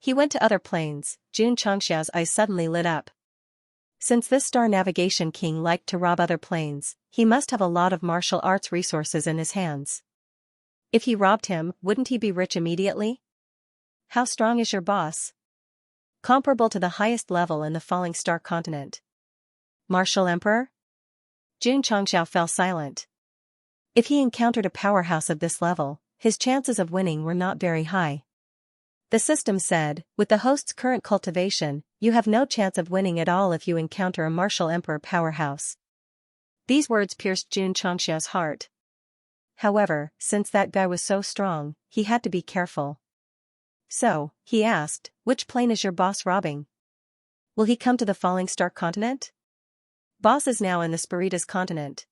[SPEAKER 1] went to other planes. Xianxia's eyes suddenly lit up. Since this Star Navigation King liked to rob other planes, he must have a lot of martial arts resources in his hands. If he robbed him, wouldn't he be rich immediately? How strong is your boss? Comparable to the highest level in the Falling Star Continent. Martial Emperor? Xianxia fell silent. If he encountered a powerhouse of this level, his chances of winning were not very high. The system said, with the host's current cultivation, you have no chance of winning at all if you encounter a Martial Emperor powerhouse. These words pierced Xianxia's heart. However, since that guy was so strong, he had to be careful. So, he asked, which plane is your boss robbing? Will he come to the Falling Star Continent? Boss is now in the Spiritus Continent.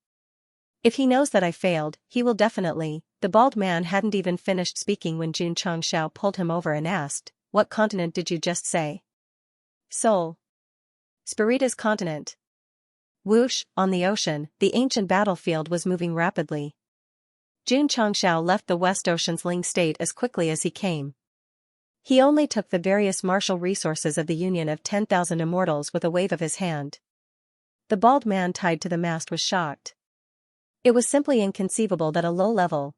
[SPEAKER 1] If he knows that I failed, he will definitely. The bald man hadn't even finished speaking when Xianxia pulled him over and asked, what continent did you just say? Sol. Spirita's continent. Whoosh, on the ocean, the ancient battlefield was moving rapidly. Jun Changxiao left the West Ocean's Ling state as quickly as he came. He only took the various martial resources of the Union of 10,000 Immortals with a wave of his hand. The bald man tied to the mast was shocked. It was simply inconceivable that a low-level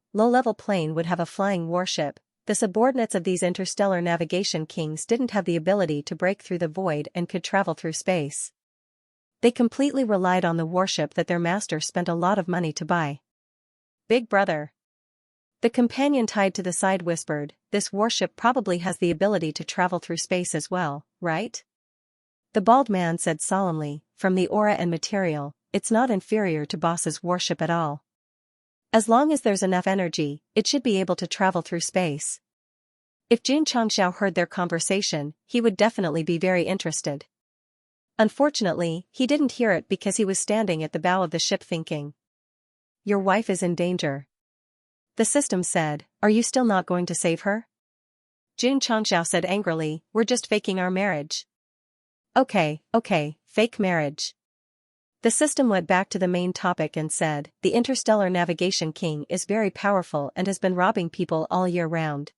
[SPEAKER 1] plane would have a flying warship. The subordinates of these interstellar navigation kings didn't have the ability to break through the void and could travel through space. They completely relied on the warship that their master spent a lot of money to buy. Big brother. The companion tied to the side whispered, this warship probably has the ability to travel through space as well, right? The bald man said solemnly, from the aura and material, it's not inferior to Boss's warship at all. As long as there's enough energy, it should be able to travel through space. If Jun Changxiao heard their conversation, he would definitely be very interested. Unfortunately, he didn't hear it because he was standing at the bow of the ship thinking. Your wife is in danger. The system said, are you still not going to save her? Jun Changxiao said angrily, we're just faking our marriage. Okay, fake marriage. The system went back to the main topic and said, the Interstellar Navigation King is very powerful and has been robbing people all year round.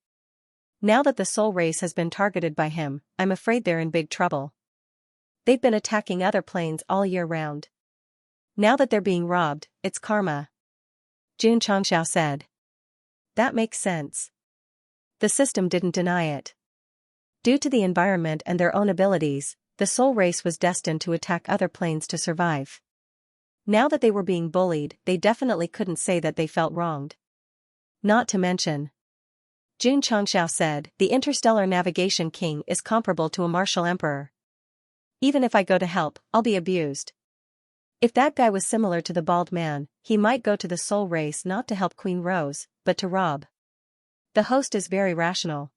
[SPEAKER 1] Now that the soul race has been targeted by him, I'm afraid they're in big trouble. They've been attacking other planes all year round. Now that they're being robbed, it's karma. Jun Changxiao said. That makes sense. The system didn't deny it. Due to the environment and their own abilities, the soul race was destined to attack other planes to survive. Now that they were being bullied, they definitely couldn't say that they felt wronged. Not to mention. Jun Changxiao said, the Interstellar Navigation King is comparable to a martial emperor. Even if I go to help, I'll be abused. If that guy was similar to the bald man, he might go to the soul race not to help Queen Rose, but to rob. The host is very rational.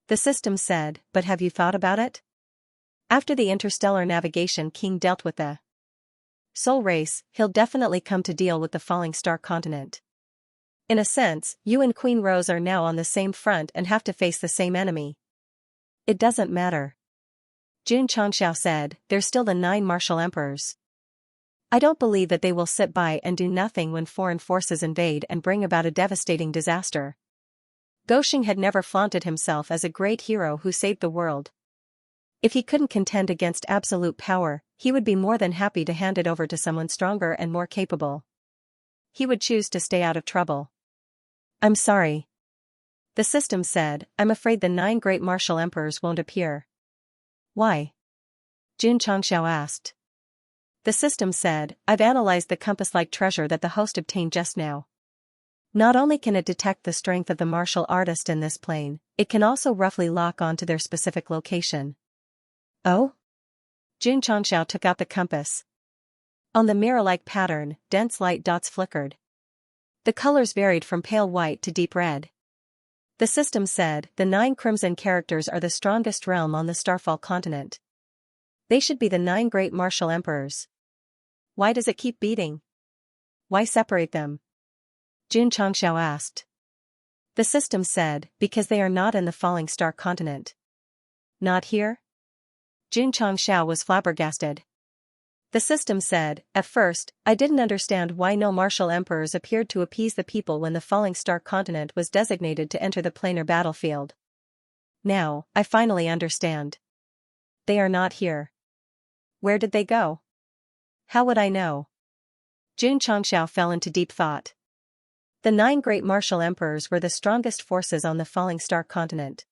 [SPEAKER 1] The system said, but have you thought about it? After the Interstellar Navigation King dealt with the soul race, he'll definitely come to deal with the falling star continent. In a sense, you and Queen Rose are now on the same front and have to face the same enemy. It doesn't matter. Jun Changxiao said, there's still the 9 martial emperors. I don't believe that they will sit by and do nothing when foreign forces invade and bring about a devastating disaster. Goxing had never flaunted himself as a great hero who saved the world. If he couldn't contend against absolute power, he would be more than happy to hand it over to someone stronger and more capable. He would choose to stay out of trouble. I'm sorry. The system said, I'm afraid the 9 great martial emperors won't appear. Why? Jun Changxiao asked. The system said, I've analyzed the compass-like treasure that the host obtained just now. Not only can it detect the strength of the martial artist in this plane, it can also roughly lock onto their specific location. Oh? Jun Changxiao took out the compass. On the mirror-like pattern, dense light dots flickered. The colors varied from pale white to deep red. The system said, the 9 crimson characters are the strongest realm on the Starfall continent. They should be the 9 great martial emperors. Why does it keep beating? Why separate them? Jun Changxiao asked. The system said, because they are not in the falling star continent. Not here? Jun Changxiao was flabbergasted. The system said, at first, I didn't understand why no martial emperors appeared to appease the people when the falling star continent was designated to enter the planar battlefield. Now, I finally understand. They are not here. Where did they go? How would I know? Jun Changxiao fell into deep thought. The 9 great martial emperors were the strongest forces on the falling star continent.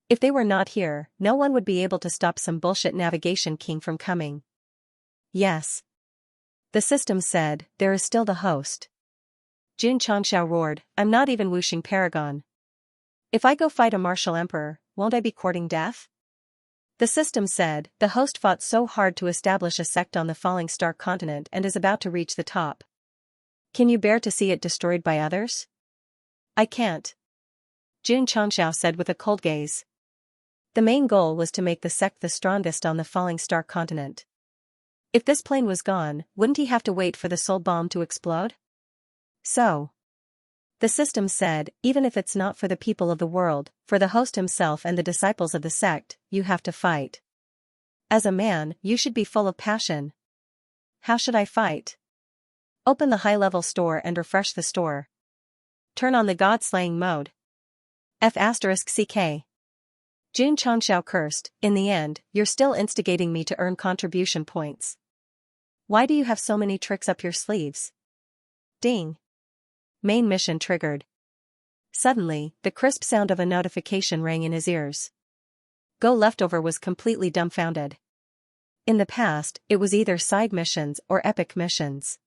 [SPEAKER 1] If they were not here, no one would be able to stop some bullshit navigation king from coming. Yes. The system said, there is still the host. Jun Changxiao roared, I'm not even Wuxing Paragon. If I go fight a martial emperor, won't I be courting death? The system said, the host fought so hard to establish a sect on the falling star continent and is about to reach the top. Can you bear to see it destroyed by others? I can't. Jun Changxiao said with a cold gaze. The main goal was to make the sect the strongest on the falling star continent. If this plane was gone, wouldn't he have to wait for the soul bomb to explode? So. The system said, even if it's not for the people of the world, for the host himself and the disciples of the sect, you have to fight. As a man, you should be full of passion. How should I fight? Open the high-level store and refresh the store. Turn on the god-slaying mode. F***ck. Jun Changxiao cursed, in the end, you're still instigating me to earn contribution points. Why do you have so many tricks up your sleeves? Ding. Main mission triggered. Suddenly, the crisp sound of a notification rang in his ears. Go Leftover was completely dumbfounded. In the past, it was either side missions or epic missions.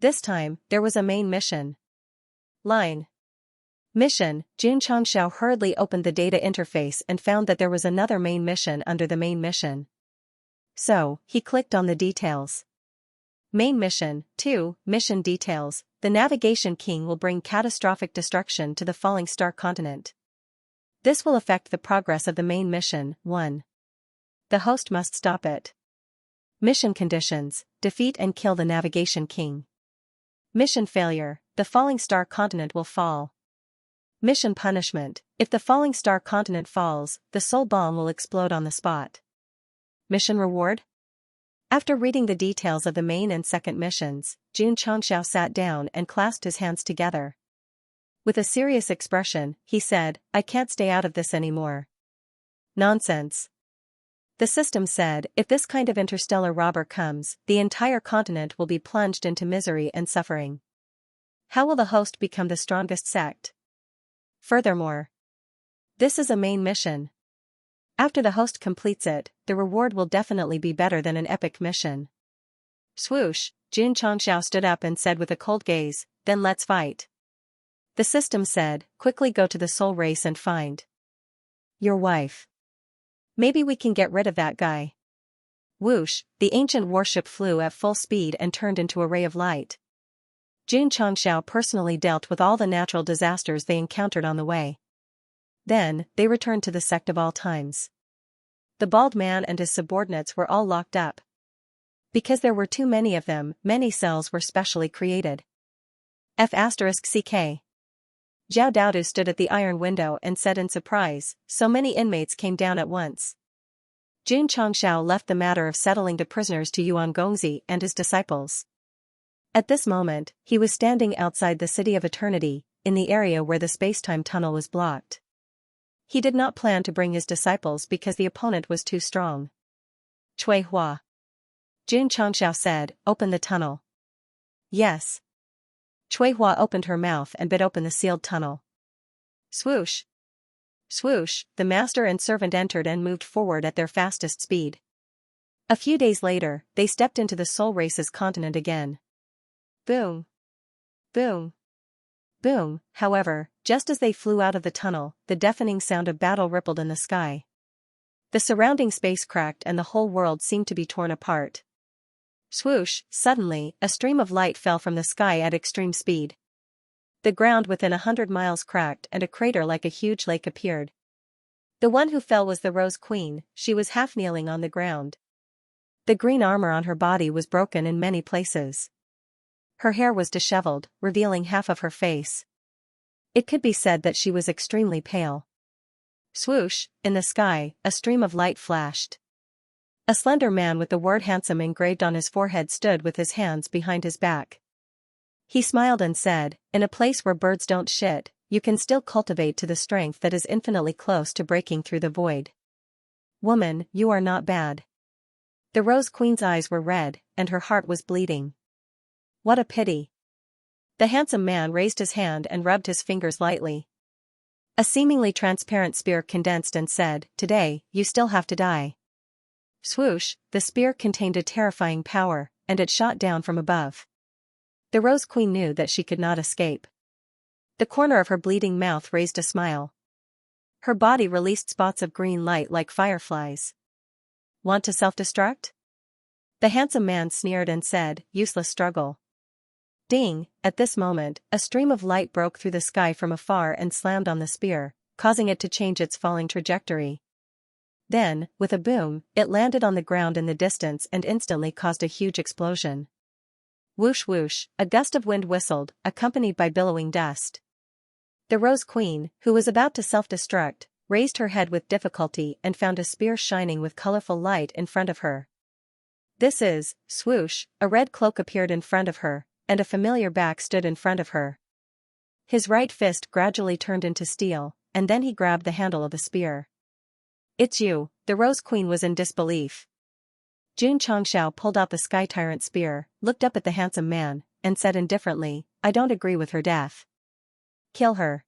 [SPEAKER 1] This time, there was a main mission. Line. Mission. Jun Changxiao hurriedly opened the data interface and found that there was another main mission under the main mission. So, he clicked on the details. Main mission, 2, mission details. The Navigation King will bring catastrophic destruction to the falling star continent. This will affect the progress of the main mission, 1. The host must stop it. Mission conditions, defeat and kill the Navigation King. Mission failure, the falling star continent will fall. Mission punishment, if the falling star continent falls, the soul bomb will explode on the spot. Mission reward? After reading the details of the main and second missions, Jun Changxiao sat down and clasped his hands together. With a serious expression, he said, I can't stay out of this anymore. Nonsense. The system said, if this kind of interstellar robber comes, the entire continent will be plunged into misery and suffering. How will the host become the strongest sect? Furthermore, this is a main mission. After the host completes it, the reward will definitely be better than an epic mission. Swoosh, Jun Changxiao stood up and said with a cold gaze, then let's fight. The system said, quickly go to the soul race and find your wife. Maybe we can get rid of that guy. Whoosh, the ancient warship flew at full speed and turned into a ray of light. Jun Changxiao personally dealt with all the natural disasters they encountered on the way. Then, they returned to the sect of all times. The bald man and his subordinates were all locked up. Because there were too many of them, many cells were specially created. F***ck. Zhao Daodu stood at the iron window and said in surprise, so many inmates came down at once. Jun Changxiao left the matter of settling the prisoners to Yuan Gongzi and his disciples. At this moment, he was standing outside the City of Eternity, in the area where the space-time tunnel was blocked. He did not plan to bring his disciples because the opponent was too strong. Cui Hua. Jun Changxiao said, open the tunnel. Yes. Cui Hua opened her mouth and bit open the sealed tunnel. Swoosh. Swoosh, the master and servant entered and moved forward at their fastest speed. A few days later, they stepped into the Soul Race's continent again. Boom. Boom. Boom. However, just as they flew out of the tunnel, the deafening sound of battle rippled in the sky. The surrounding space cracked and the whole world seemed to be torn apart. Swoosh, suddenly, a stream of light fell from the sky at extreme speed. The ground within 100 miles cracked and a crater like a huge lake appeared. The one who fell was the Rose Queen, she was half kneeling on the ground. The green armor on her body was broken in many places. Her hair was disheveled, revealing half of her face. It could be said that she was extremely pale. Swoosh, in the sky, a stream of light flashed. A slender man with the word handsome engraved on his forehead stood with his hands behind his back. He smiled and said, in a place where birds don't shit, you can still cultivate to the strength that is infinitely close to breaking through the void. Woman, you are not bad. The Rose Queen's eyes were red, and her heart was bleeding. What a pity. The handsome man raised his hand and rubbed his fingers lightly. A seemingly transparent spear condensed and said, today, you still have to die. Swoosh, the spear contained a terrifying power, and it shot down from above. The Rose Queen knew that she could not escape. The corner of her bleeding mouth raised a smile. Her body released spots of green light like fireflies. Want to self-destruct? The handsome man sneered and said, useless struggle. Ding, at this moment, a stream of light broke through the sky from afar and slammed on the spear, causing it to change its falling trajectory. Then, with a boom, it landed on the ground in the distance and instantly caused a huge explosion. Whoosh whoosh, a gust of wind whistled, accompanied by billowing dust. The Rose Queen, who was about to self-destruct, raised her head with difficulty and found a spear shining with colorful light in front of her. This is, swoosh, a red cloak appeared in front of her, and a familiar back stood in front of her. His right fist gradually turned into steel, and then he grabbed the handle of the spear. It's you, the Rose Queen was in disbelief. Xianxia pulled out the Sky Tyrant spear, looked up at the handsome man, and said indifferently, I don't agree with her death. Kill her.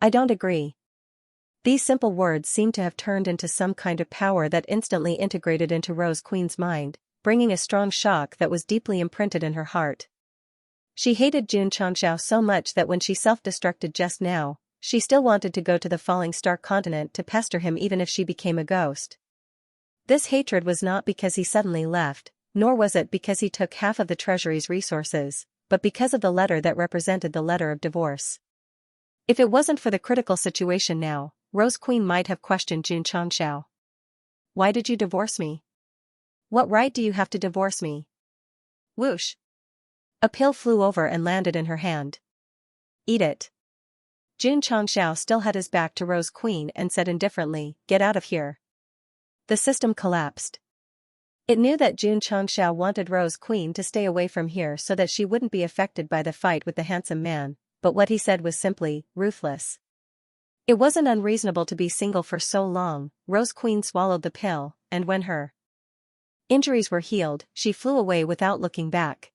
[SPEAKER 1] I don't agree. These simple words seemed to have turned into some kind of power that instantly integrated into Rose Queen's mind, bringing a strong shock that was deeply imprinted in her heart. She hated Xianxia so much that when she self-destructed just now, she still wanted to go to the Falling Star continent to pester him even if she became a ghost. This hatred was not because he suddenly left, nor was it because he took half of the treasury's resources, but because of the letter that represented the letter of divorce. If it wasn't for the critical situation now, Rose Queen might have questioned Xianxia. Why did you divorce me? What right do you have to divorce me? Whoosh. A pill flew over and landed in her hand. Eat it. Xianxia still had his back to Rose Queen and said indifferently, get out of here. The system collapsed. It knew that Xianxia wanted Rose Queen to stay away from here so that she wouldn't be affected by the fight with the handsome man, but what he said was simply, ruthless. It wasn't unreasonable to be single for so long. Rose Queen swallowed the pill, and when her injuries were healed, she flew away without looking back.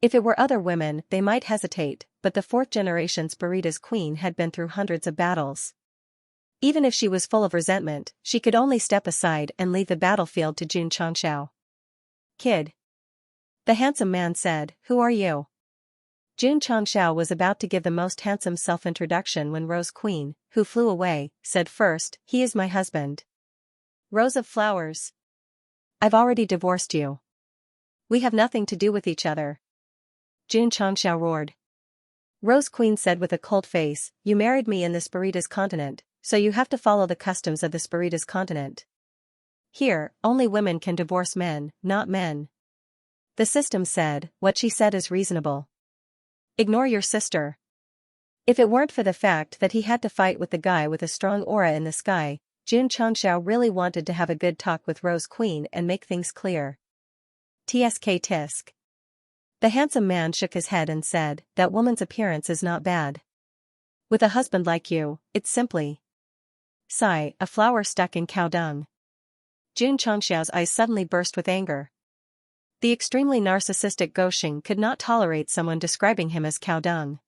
[SPEAKER 1] If it were other women, they might hesitate, but the fourth-generation Spirida's queen had been through hundreds of battles. Even if she was full of resentment, she could only step aside and leave the battlefield to Xianxia. Kid. The handsome man said, who are you? Xianxia was about to give the most handsome self-introduction when Rose Queen, who flew away, said first, he is my husband. Rose of Flowers. I've already divorced you. We have nothing to do with each other. Xianxia roared. Rose Queen said with a cold face, you married me in the Spirida's continent, so you have to follow the customs of the Spirida's continent. Here, only women can divorce men, not men. The system said, what she said is reasonable. Ignore your sister. If it weren't for the fact that he had to fight with the guy with a strong aura in the sky, Xianxia really wanted to have a good talk with Rose Queen and make things clear. Tsk tisk. The handsome man shook his head and said, that woman's appearance is not bad. With a husband like you, it's simply sigh, a flower stuck in cow dung. Xianxia's eyes suddenly burst with anger. The extremely narcissistic Gosheng could not tolerate someone describing him as cow dung.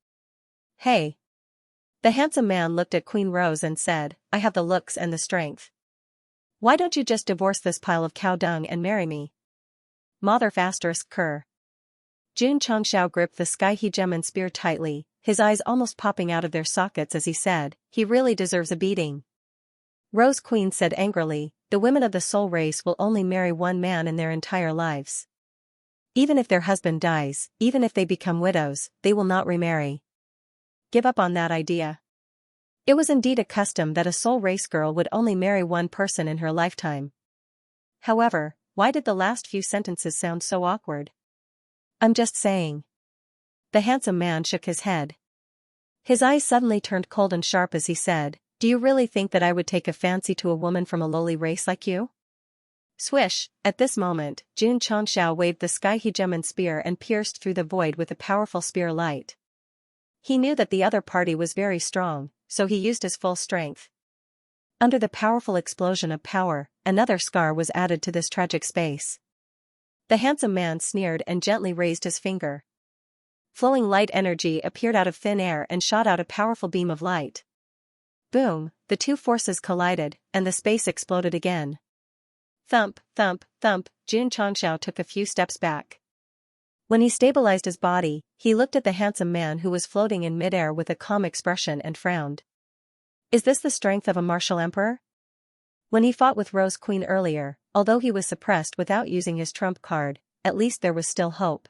[SPEAKER 1] Hey. The handsome man looked at Queen Rose and said, I have the looks and the strength. Why don't you just divorce this pile of cow dung and marry me? Mother asterisk cur. Xianxia gripped the sky hegemon spear tightly, his eyes almost popping out of their sockets as he said, he really deserves a beating. Rose Queen said angrily, the women of the soul race will only marry one man in their entire lives. Even if their husband dies, even if they become widows, they will not remarry. Give up on that idea. It was indeed a custom that a soul race girl would only marry one person in her lifetime. However, why did the last few sentences sound so awkward? I'm just saying. The handsome man shook his head. His eyes suddenly turned cold and sharp as he said, do you really think that I would take a fancy to a woman from a lowly race like you? Swish, at this moment, Xianxia waved the sky hegemon spear and pierced through the void with a powerful spear light. He knew that the other party was very strong, so he used his full strength. Under the powerful explosion of power, another scar was added to this tragic space. The handsome man sneered and gently raised his finger. Flowing light energy appeared out of thin air and shot out a powerful beam of light. Boom, the two forces collided, and the space exploded again. Thump, thump, thump, Xianxia took a few steps back. When he stabilized his body, he looked at the handsome man who was floating in midair with a calm expression and frowned. Is this the strength of a martial emperor? When he fought with Rose Queen earlier, although he was suppressed without using his trump card, at least there was still hope.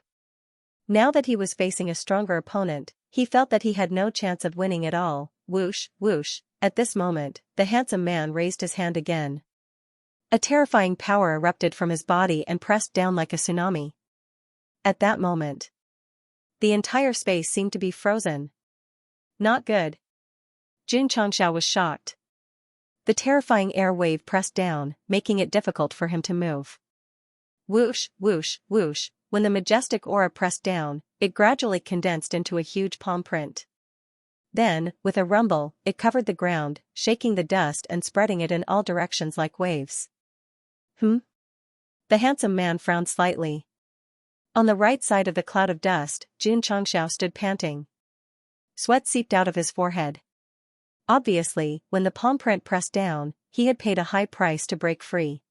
[SPEAKER 1] Now that he was facing a stronger opponent, he felt that he had no chance of winning at all. Whoosh, whoosh, at this moment, the handsome man raised his hand again. A terrifying power erupted from his body and pressed down like a tsunami. At that moment, the entire space seemed to be frozen. Not good. Xianxia was shocked. The terrifying air wave pressed down, making it difficult for him to move. Whoosh, whoosh, whoosh. When the majestic aura pressed down, it gradually condensed into a huge palm print. Then, with a rumble, it covered the ground, shaking the dust and spreading it in all directions like waves. The handsome man frowned slightly. On the right side of the cloud of dust, Xianxia stood panting. Sweat seeped out of his forehead. Obviously, when the palm print pressed down, he had paid a high price to break free.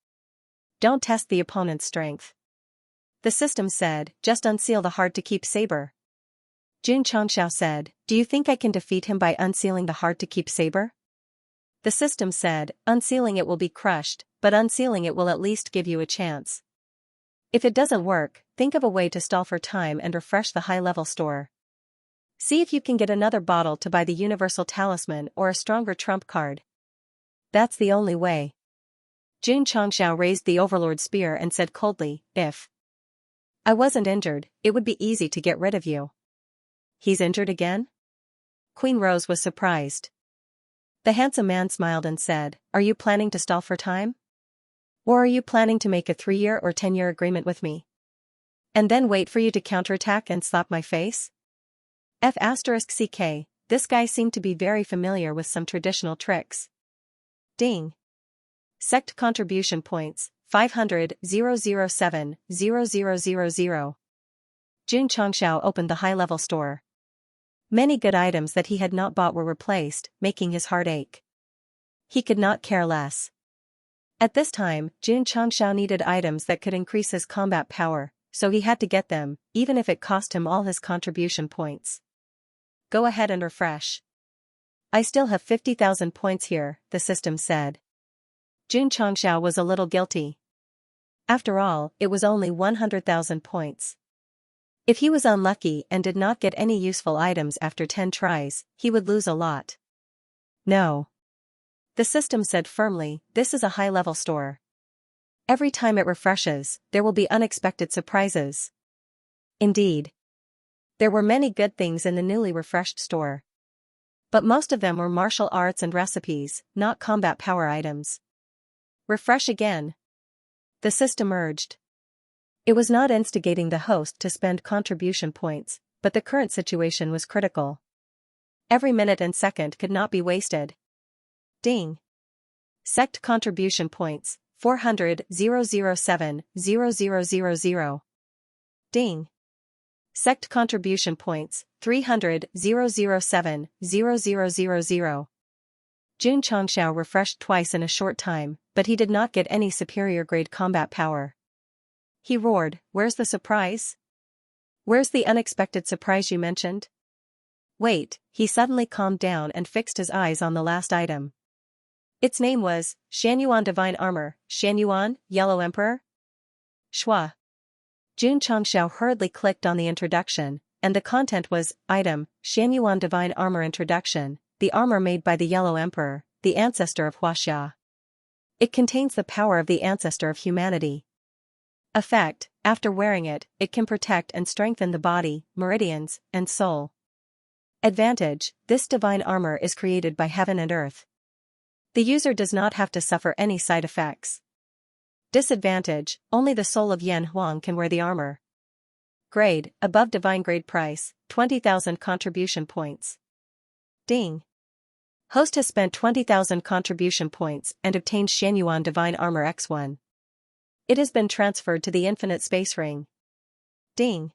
[SPEAKER 1] Don't test the opponent's strength. The system said, just unseal the hard-to-keep saber. Xianxia said, do you think I can defeat him by unsealing the hard-to-keep saber? The system said, unsealing it will be crushed, but unsealing it will at least give you a chance. If it doesn't work, think of a way to stall for time and refresh the high-level store. See if you can get another bottle to buy the universal talisman or a stronger trump card. That's the only way. Xianxia raised the overlord spear and said coldly, if I wasn't injured, it would be easy to get rid of you. He's injured again? Queen Rose was surprised. The handsome man smiled and said, are you planning to stall for time? Or are you planning to make a 3-year or 10-year agreement with me? And then wait for you to counterattack and slap my face? *CK, this guy seemed to be very familiar with some traditional tricks. Ding. Sect contribution points, 500 007 0000. Xianxia opened the high-level store. Many good items that he had not bought were replaced, making his heart ache. He could not care less. At this time, Xianxia needed items that could increase his combat power, so he had to get them, even if it cost him all his contribution points. Go ahead and refresh. I still have 50,000 points here, the system said. Xianxia was a little guilty. After all, it was only 100,000 points. If he was unlucky and did not get any useful items after 10 tries, he would lose a lot. No. The system said firmly, this is a high-level store. Every time it refreshes, there will be unexpected surprises. Indeed. There were many good things in the newly refreshed store. But most of them were martial arts and recipes, not combat power items. Refresh again. The system urged. It was not instigating the host to spend contribution points, but the current situation was critical. Every minute and second could not be wasted. Ding. Sect contribution points, 400 007 0000. Ding. Sect contribution points, 300 007 0000. Xianxia refreshed twice in a short time, but he did not get any superior grade combat power. He roared, where's the surprise? Where's the unexpected surprise you mentioned? Wait, he suddenly calmed down and fixed his eyes on the last item. Its name was, Xianyuan Divine Armor, Xianyuan, Yellow Emperor? Shua. Xianxia hurriedly clicked on the introduction, and the content was, item, Xianyuan Divine Armor Introduction, the armor made by the Yellow Emperor, the ancestor of Huaxia. It contains the power of the ancestor of humanity. Effect, after wearing it, it can protect and strengthen the body, meridians, and soul. Advantage, this divine armor is created by heaven and earth. The user does not have to suffer any side effects. Disadvantage, only the soul of Yan Huang can wear the armor. Grade, above divine grade price, 20,000 contribution points. Ding. Host has spent 20,000 contribution points and obtained Xianyuan Divine Armor X1. It has been transferred to the Infinite Space Ring. Ding.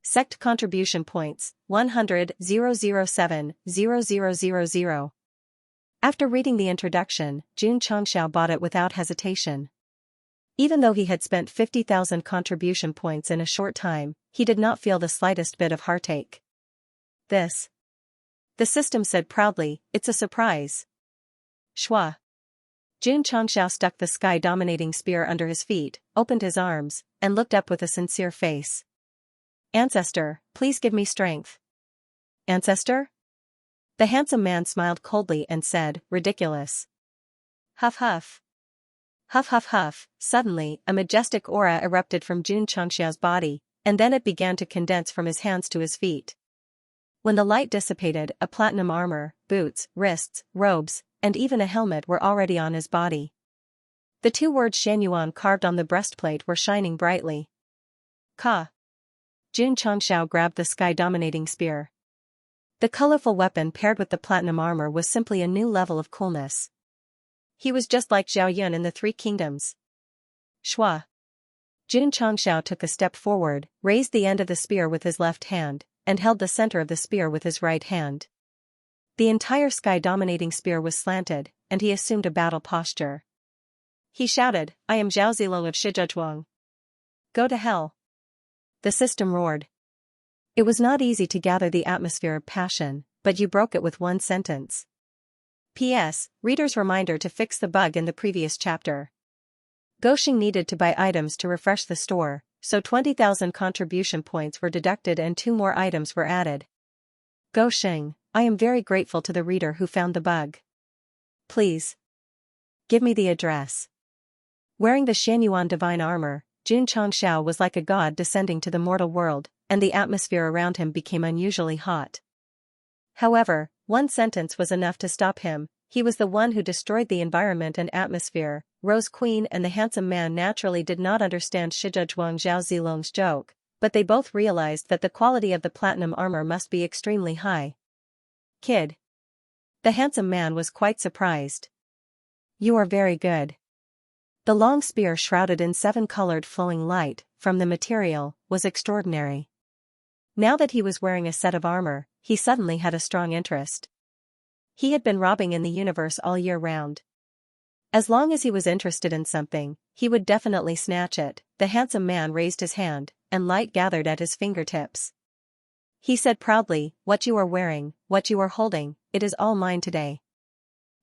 [SPEAKER 1] Sect contribution points, 100 007 0000. After reading the introduction, Xianxia bought it without hesitation. Even though he had spent 50,000 contribution points in a short time, he did not feel the slightest bit of heartache. This. The system said proudly, it's a surprise. Shua. Xianxia stuck the sky-dominating spear under his feet, opened his arms, and looked up with a sincere face. Ancestor, please give me strength. Ancestor? The handsome man smiled coldly and said, ridiculous. Huff huff. Huff huff huff. Suddenly, a majestic aura erupted from Xianxia's body, and then it began to condense from his hands to his feet. When the light dissipated, a platinum armor, boots, wrists, robes, and even a helmet were already on his body. The two words Xianyuan carved on the breastplate were shining brightly. Ka. Jun Changxiao grabbed the sky-dominating spear. The colorful weapon paired with the platinum armor was simply a new level of coolness. He was just like Zhao Yun in the Three Kingdoms. Shua. Jun Changxiao took a step forward, raised the end of the spear with his left hand, and held the center of the spear with his right hand. The entire sky-dominating spear was slanted, and he assumed a battle posture. He shouted, "I am Zhao Zilong of Shizhezhuang. Go to hell." The system roared. It was not easy to gather the atmosphere of passion, but you broke it with one sentence. P.S. Reader's reminder to fix the bug in the previous chapter. Goxing needed to buy items to refresh the store, so 20,000 contribution points were deducted and 2 more items were added. Goxing, I am very grateful to the reader who found the bug. Please give me the address. Wearing the Xianyuan divine armor, Jun Changxiao was like a god descending to the mortal world, and the atmosphere around him became unusually hot. However, one sentence was enough to stop him. He was the one who destroyed the environment and atmosphere. Rose Queen and the handsome man naturally did not understand Shizhezhuang Zhao Zilong's joke, but they both realized that the quality of the platinum armor must be extremely high. Kid. The handsome man was quite surprised. You are very good. The long spear shrouded in 7-colored flowing light, from the material, was extraordinary. Now that he was wearing a set of armor, he suddenly had a strong interest. He had been robbing in the universe all year round. As long as he was interested in something, he would definitely snatch it. The handsome man raised his hand, and light gathered at his fingertips. He said proudly, "What you are wearing, what you are holding, it is all mine today."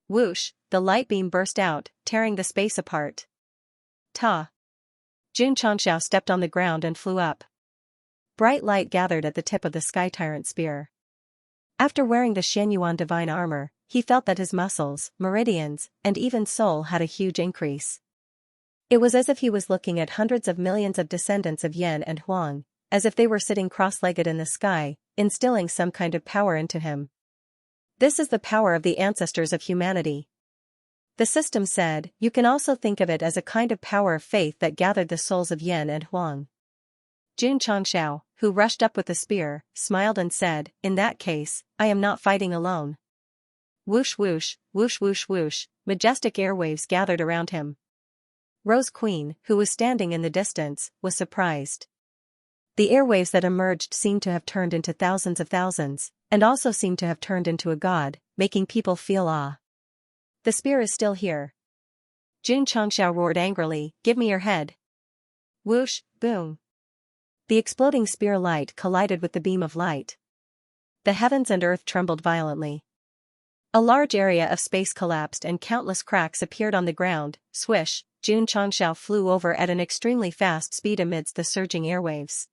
[SPEAKER 1] Whoosh, the light beam burst out, tearing the space apart. Ta! Jun Changxiao stepped on the ground and flew up. Bright light gathered at the tip of the Sky Tyrant spear. After wearing the Xianyuan divine armor, he felt that his muscles, meridians, and even soul had a huge increase. It was as if he was looking at hundreds of millions of descendants of Yan and Huang, as if they were sitting cross-legged in the sky, instilling some kind of power into him. This is the power of the ancestors of humanity. The system said, you can also think of it as a kind of power of faith that gathered the souls of Yan and Huang. Jun Changxiao, who rushed up with the spear, smiled and said, "In that case, I am not fighting alone." Whoosh whoosh, whoosh whoosh whoosh, majestic airwaves gathered around him. Rose Queen, who was standing in the distance, was surprised. The airwaves that emerged seemed to have turned into thousands of thousands, and also seemed to have turned into a god, making people feel awe. The spear is still here. Jun Changxiao roared angrily, "Give me your head." Whoosh, boom. The exploding spear light collided with the beam of light. The heavens and earth trembled violently. A large area of space collapsed and countless cracks appeared on the ground. Swish, Jun Changxiao flew over at an extremely fast speed amidst the surging airwaves.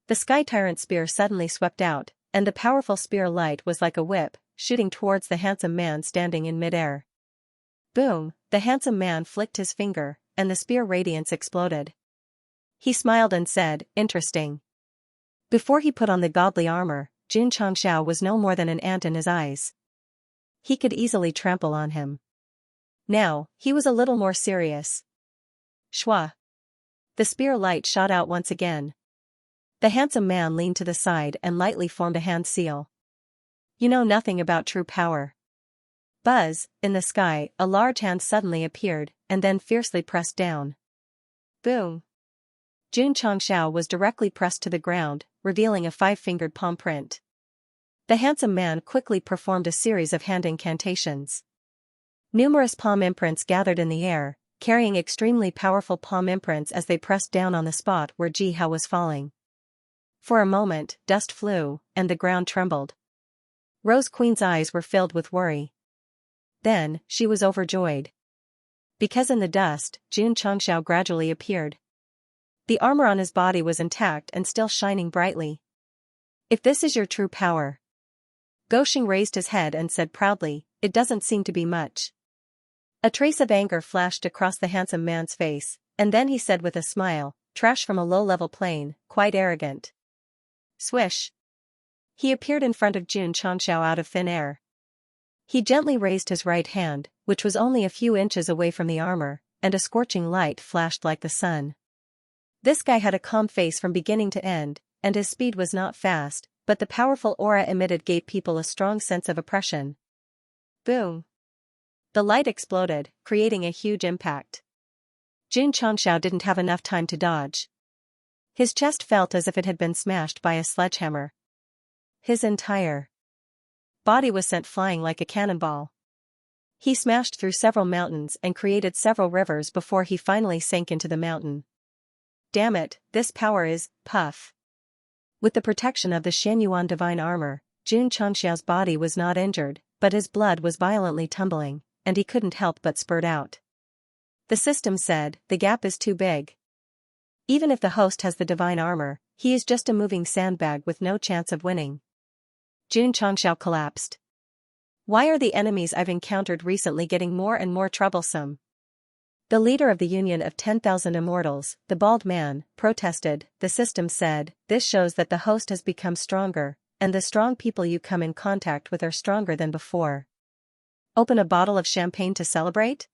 [SPEAKER 1] The Sky Tyrant spear suddenly swept out, and the powerful spear light was like a whip, shooting towards the handsome man standing in midair. Boom, the handsome man flicked his finger, and the spear radiance exploded. He smiled and said, "Interesting." Before he put on the godly armor, Jun Changxiao was no more than an ant in his eyes. He could easily trample on him. Now, he was a little more serious. Shwa. The spear light shot out once again. The handsome man leaned to the side and lightly formed a hand seal. You know nothing about true power. Buzz, in the sky, a large hand suddenly appeared, and then fiercely pressed down. Boom. Jun Changxiao was directly pressed to the ground, revealing a 5-fingered palm print. The handsome man quickly performed a series of hand incantations. Numerous palm imprints gathered in the air, carrying extremely powerful palm imprints as they pressed down on the spot where Ji Hao was falling. For a moment, dust flew, and the ground trembled. Rose Queen's eyes were filled with worry. Then, she was overjoyed. Because in the dust, Jun Changxiao gradually appeared. The armor on his body was intact and still shining brightly. If this is your true power. Goxing raised his head and said proudly, "It doesn't seem to be much." A trace of anger flashed across the handsome man's face, and then he said with a smile, "Trash from a low-level plane, quite arrogant." Swish. He appeared in front of Jun Changxiao out of thin air. He gently raised his right hand, which was only a few inches away from the armor, and a scorching light flashed like the sun. This guy had a calm face from beginning to end, and his speed was not fast, but the powerful aura emitted gave people a strong sense of oppression. Boom! The light exploded, creating a huge impact. Xianxia didn't have enough time to dodge. His chest felt as if it had been smashed by a sledgehammer. His entire body was sent flying like a cannonball. He smashed through several mountains and created several rivers before he finally sank into the mountain. Damn it, this power is, puff. With the protection of the Xianyuan divine armor, Xianxia's body was not injured, but his blood was violently tumbling, and he couldn't help but spurt out. The system said, the gap is too big. Even if the host has the divine armor, he is just a moving sandbag with no chance of winning. Xianxia collapsed. Why are the enemies I've encountered recently getting more and more troublesome? The leader of the Union of 10,000 Immortals, the bald man, protested. The system said, this shows that the host has become stronger, and the strong people you come in contact with are stronger than before. Open a bottle of champagne to celebrate?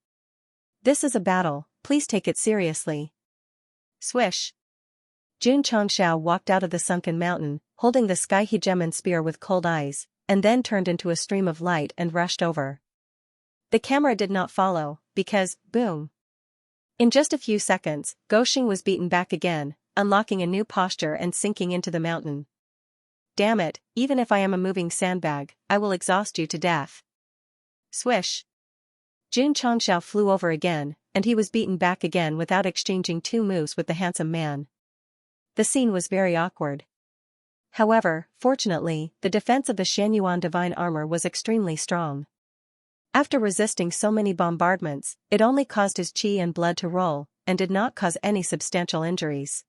[SPEAKER 1] This is a battle, please take it seriously. Swish. Xianxia walked out of the sunken mountain, holding the sky hegemon spear with cold eyes, and then turned into a stream of light and rushed over. The camera did not follow, because, boom. In just a few seconds, Goxing was beaten back again, unlocking a new posture and sinking into the mountain. Damn it, even if I am a moving sandbag, I will exhaust you to death. Swish. Xianxia flew over again, and he was beaten back again without exchanging two moves with the handsome man. The scene was very awkward. However, fortunately, the defense of the Xianyuan divine armor was extremely strong. After resisting so many bombardments, it only caused his qi and blood to roll, and did not cause any substantial injuries.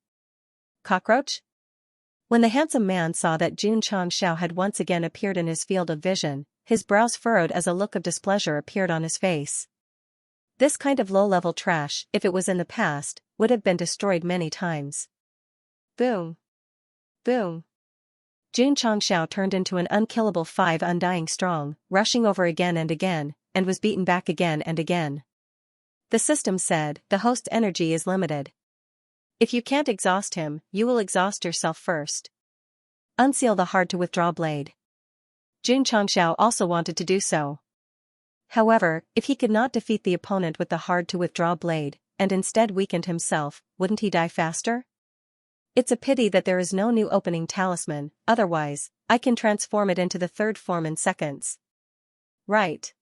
[SPEAKER 1] Cockroach? When the handsome man saw that Xianxia had once again appeared in his field of vision, his brows furrowed as a look of displeasure appeared on his face. This kind of low-level trash, if it was in the past, would have been destroyed many times. Boom. Boom. Xianxia turned into an unkillable 5 undying strong, rushing over again, and was beaten back again and again. The system said, the host's energy is limited. If you can't exhaust him, you will exhaust yourself first. Unseal the hard-to-withdraw blade. Xianxia also wanted to do so. However, if he could not defeat the opponent with the hard-to-withdraw blade, and instead weakened himself, wouldn't he die faster? It's a pity that there is no new opening talisman, otherwise, I can transform it into the third form in seconds. Right.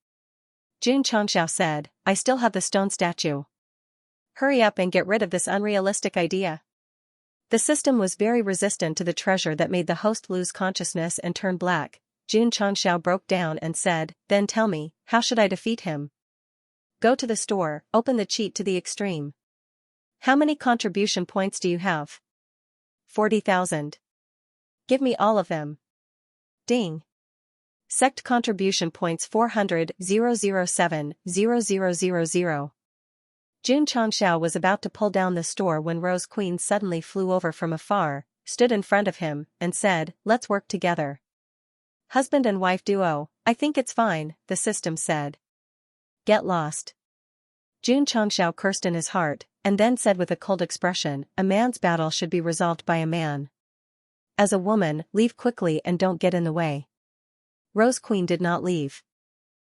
[SPEAKER 1] Xianxia said, I still have the stone statue. Hurry up and get rid of this unrealistic idea. The system was very resistant to the treasure that made the host lose consciousness and turn black. Xianxia broke down and said, then tell me, how should I defeat him? Go to the store, open the cheat to the extreme. How many contribution points do you have? 40,000. Give me all of them. Ding. Sect contribution points 400,007,0000. Xianxia was about to pull down the store when Rose Queen suddenly flew over from afar, stood in front of him, and said, let's work together. Husband and wife duo, I think it's fine, the system said. Get lost. Xianxia cursed in his heart, and then said with a cold expression, a man's battle should be resolved by a man. As a woman, leave quickly and don't get in the way. Rose Queen did not leave.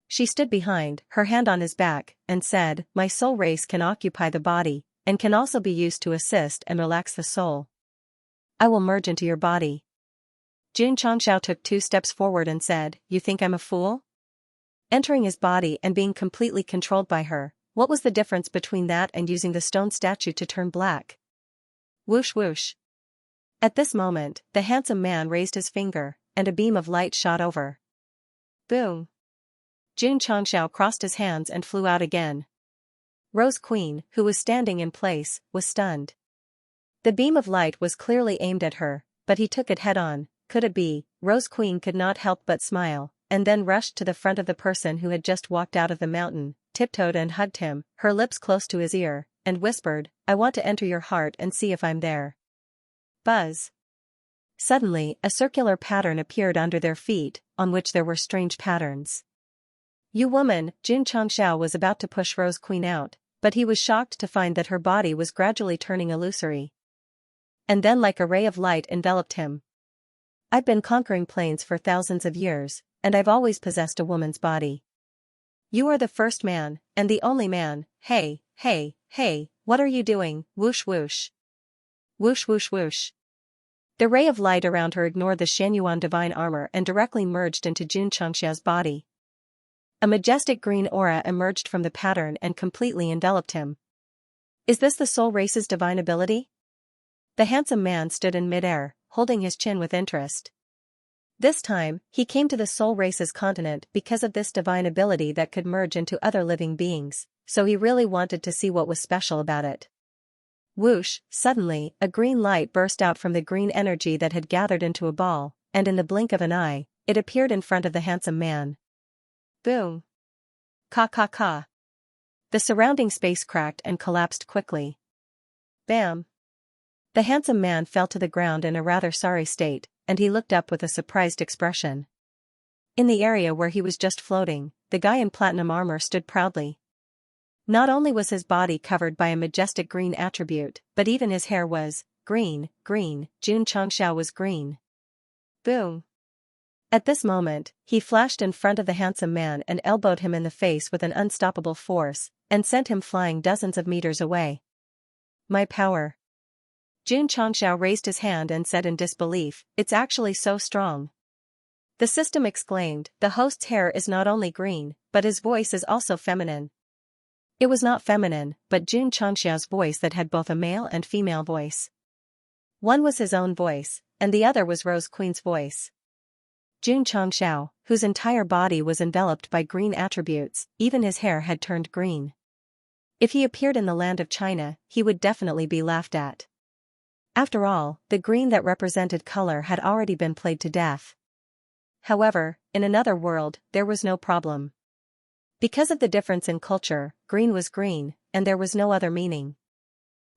[SPEAKER 1] She stood behind, her hand on his back, and said, my soul race can occupy the body, and can also be used to assist and relax the soul. I will merge into your body. Xianxia took 2 steps forward and said, you think I'm a fool? Entering his body and being completely controlled by her, what was the difference between that and using the stone statue to turn black? Whoosh whoosh. At this moment, the handsome man raised his finger, and a beam of light shot over. Boom. Xianxia crossed his hands and flew out again. Rose Queen, who was standing in place, was stunned. The beam of light was clearly aimed at her, but he took it head-on. Could it be? Rose Queen could not help but smile, and then rushed to the front of the person who had just walked out of the mountain, tiptoed and hugged him, her lips close to his ear, and whispered, I want to enter your heart and see if I'm there. Buzz. Suddenly, a circular pattern appeared under their feet, on which there were strange patterns. You woman, Jun Changxiao was about to push Rose Queen out, but he was shocked to find that her body was gradually turning illusory. And then like a ray of light enveloped him. I've been conquering planes for thousands of years, and I've always possessed a woman's body. You are the first man, and the only man. Hey, hey, hey, what are you doing? Whoosh whoosh. Whoosh whoosh whoosh. The ray of light around her ignored the Xianyuan divine armor and directly merged into Jun Changxia's body. A majestic green aura emerged from the pattern and completely enveloped him. Is this the soul race's divine ability? The handsome man stood in midair, holding his chin with interest. This time, he came to the soul race's continent because of this divine ability that could merge into other living beings, so he really wanted to see what was special about it. Whoosh, suddenly, a green light burst out from the green energy that had gathered into a ball, and in the blink of an eye, it appeared in front of the handsome man. Boom. Ka ka ka. The surrounding space cracked and collapsed quickly. Bam. The handsome man fell to the ground in a rather sorry state, and he looked up with a surprised expression. In the area where he was just floating, the guy in platinum armor stood proudly. Not only was his body covered by a majestic green attribute, but even his hair was green. Jun Changxiao was green. Boom. At this moment, he flashed in front of the handsome man and elbowed him in the face with an unstoppable force, and sent him flying dozens of meters away. My power. Jun Changxiao raised his hand and said in disbelief, it's actually so strong. The system exclaimed, the host's hair is not only green, but his voice is also feminine. It was not feminine, but Jun Changxiao's voice that had both a male and female voice. One was his own voice, and the other was Rose Queen's voice. Jun Changxiao, whose entire body was enveloped by green attributes, even his hair had turned green. If he appeared in the land of China, he would definitely be laughed at. After all, the green that represented color had already been played to death. However, in another world, there was no problem. Because of the difference in culture, green was green, and there was no other meaning.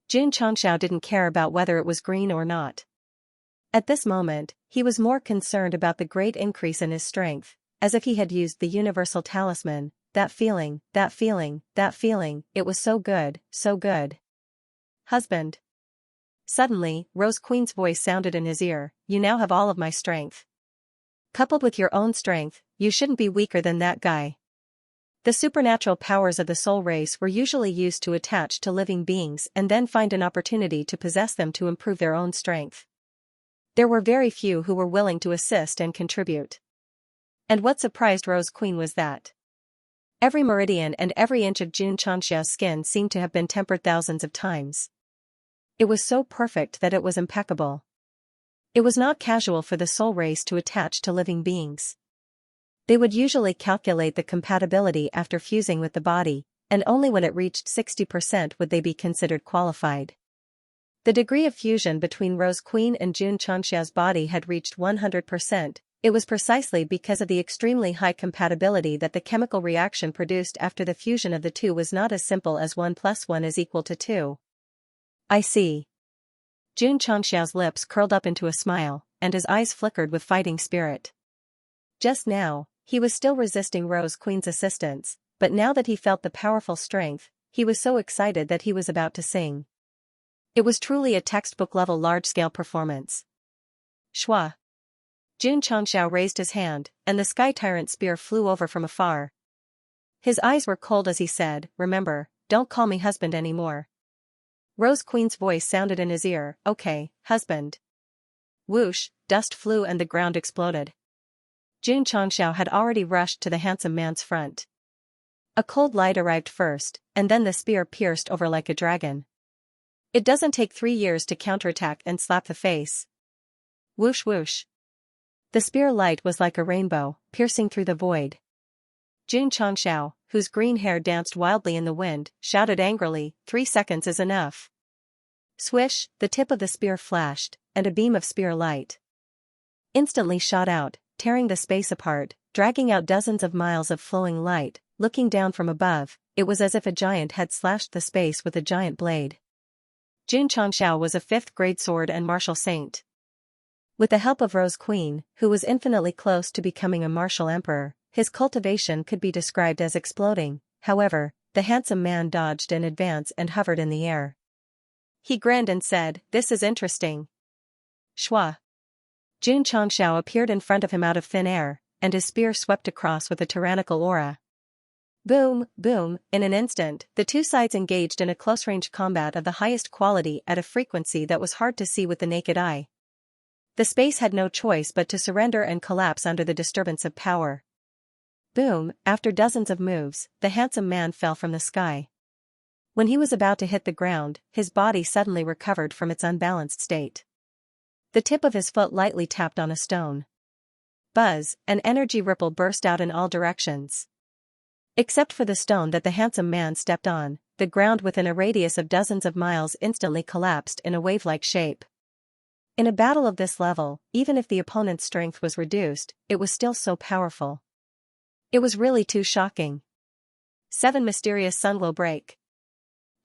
[SPEAKER 1] Jun Changxiao didn't care about whether it was green or not. At this moment, he was more concerned about the great increase in his strength, as if he had used the universal talisman, that feeling, it was so good, so good. Husband. Suddenly, Rose Queen's voice sounded in his ear, you now have all of my strength. Coupled with your own strength, you shouldn't be weaker than that guy. The supernatural powers of the soul race were usually used to attach to living beings and then find an opportunity to possess them to improve their own strength. There were very few who were willing to assist and contribute. And what surprised Rose Queen was that every meridian and every inch of Jun Changxiao's skin seemed to have been tempered thousands of times. It was so perfect that it was impeccable. It was not casual for the soul race to attach to living beings. They would usually calculate the compatibility after fusing with the body, and only when it reached 60% would they be considered qualified. The degree of fusion between Rose Queen and Jun Changxiao's body had reached 100%. It was precisely because of the extremely high compatibility that the chemical reaction produced after the fusion of the two was not as simple as 1 + 1 is equal to 2. I see. Jun Changxiao's lips curled up into a smile, and his eyes flickered with fighting spirit. Just now, he was still resisting Rose Queen's assistance, but now that he felt the powerful strength, he was so excited that he was about to sing. It was truly a textbook-level large-scale performance. Shua. Jun Changxiao raised his hand, and the Sky Tyrant spear flew over from afar. His eyes were cold as he said, remember, don't call me husband anymore. Rose Queen's voice sounded in his ear, okay, husband. Whoosh, dust flew and the ground exploded. Jun Changxiao had already rushed to the handsome man's front. A cold light arrived first, and then the spear pierced over like a dragon. It doesn't take 3 years to counterattack and slap the face. Whoosh whoosh. The spear light was like a rainbow, piercing through the void. Jun Changxiao, whose green hair danced wildly in the wind, shouted angrily, 3 seconds is enough. Swish, the tip of the spear flashed, and a beam of spear light instantly shot out, tearing the space apart, dragging out dozens of miles of flowing light. Looking down from above, it was as if a giant had slashed the space with a giant blade. Jun Changxiao was a 5th-grade sword and martial saint. With the help of Rose Queen, who was infinitely close to becoming a martial emperor, His cultivation could be described as exploding. However, the handsome man dodged in advance and hovered in the air. He grinned and said, "This is interesting." Shwa. Xianxia appeared in front of him out of thin air, and his spear swept across with a tyrannical aura. Boom, boom, in an instant, the two sides engaged in a close-range combat of the highest quality at a frequency that was hard to see with the naked eye. The space had no choice but to surrender and collapse under the disturbance of power. Boom, after dozens of moves, the handsome man fell from the sky. When he was about to hit the ground, his body suddenly recovered from its unbalanced state. The tip of his foot lightly tapped on a stone. Buzz, an energy ripple burst out in all directions. Except for the stone that the handsome man stepped on, the ground within a radius of dozens of miles instantly collapsed in a wave-like shape. In a battle of this level, even if the opponent's strength was reduced, it was still so powerful. It was really too shocking. 7 Mysterious Sunglow Break.